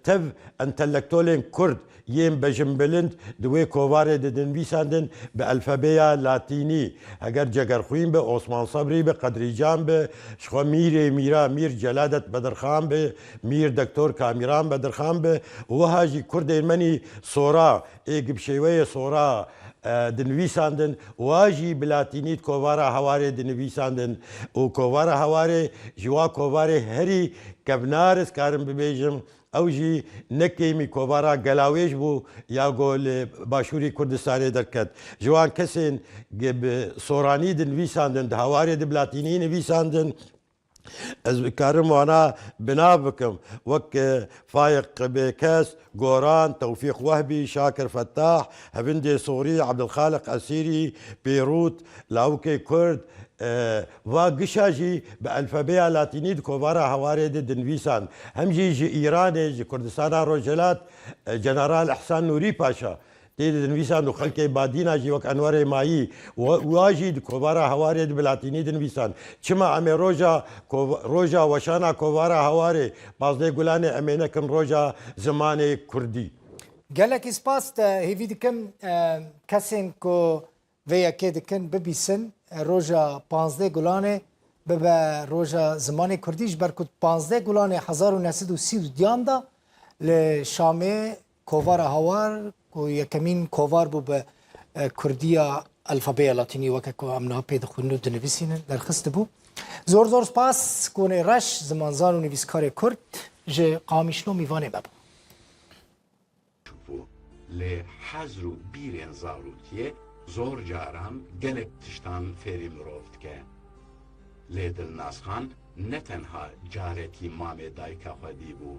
tev entelektolên Kurd yên bejimbilind di wê kovarê de dinivîsandin bi elfebeya latînî heger cegerxwîn be Osman Sabrî be Qedrîcan be ji xwe mîrê mîra Mîr Celadet Bedirxan be Mîr Dektor Kamîran Bedirxan be wiha jî Kurdên menî sora ê gib şêweyê sora دنویساندن واژی بلاتینیت کۆوارە هەوارێ دنویساندن و کۆوارە هەوارێ ژوا کۆوارێ هەری کەبنارس کارم ببێژم ئەو ژی نەکەیمی کۆوارە گەلاوێژ بوو یا گۆ لە باشووری کوردستانی دەرکەت ژوان کەسێن سۆرانی دنویساندن هەوارێ دبلاتینی نویساندن ez karim wana bina bikim wek Fayiq Bêkes, Goran, Tewfîq Wehbî, Şakir Fettah, Hevindê Sorî, Abdulxaliq Esîrî, Beyrût, Lawikê Kurd va gişa jî bi elfebeya latînî di kovara hewarê de dinivîsan. Hem jî ji Îranê ji Kurdistana Rojhilat General Ehsan Nûrî Paşa تێدە دنویسان و خەڵکی بادیناژی وەک ئەنوەرێ مایی واژی کۆوارە هەوارێ بلاتینی دنویسان چما ئەمێ ڕۆژە وەشانە کۆوارە هەوارێ بازدەی گولانێ ئەمێنەکەم ڕۆژە زمانێ کوردی gelekî spas te hêvî dikim kesên ku vê yekê dikin bibîsin roja 15 Gulanê bibe roja zimanê Kurdî ji ber ku 15 Gulanê 1932 da li Şamê kovara hawar ku yekemîn kovar bû bi Kurdiya alfabeya latînî weke ku em niha pê dixwînin û dinivîsînin derxist bû. Zor zor spas ku hûnê reş zimanzan û nivîskarê Kurd ji qamişno mîvanê me bû. Lê hezr û bîrên zarokiyê zor caran gelek tiştan fêrî mirov dike. Lê Dilnazxan ne tenha carekî mamê dayika xwe dîbû.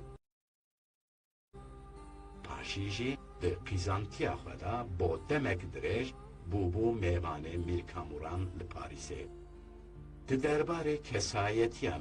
Paşî jî di qîzantiya xwe de bo demek dirêj bûbû mêvanê Mîr Kamuran li Parîsê. Di derbarê kesayetiya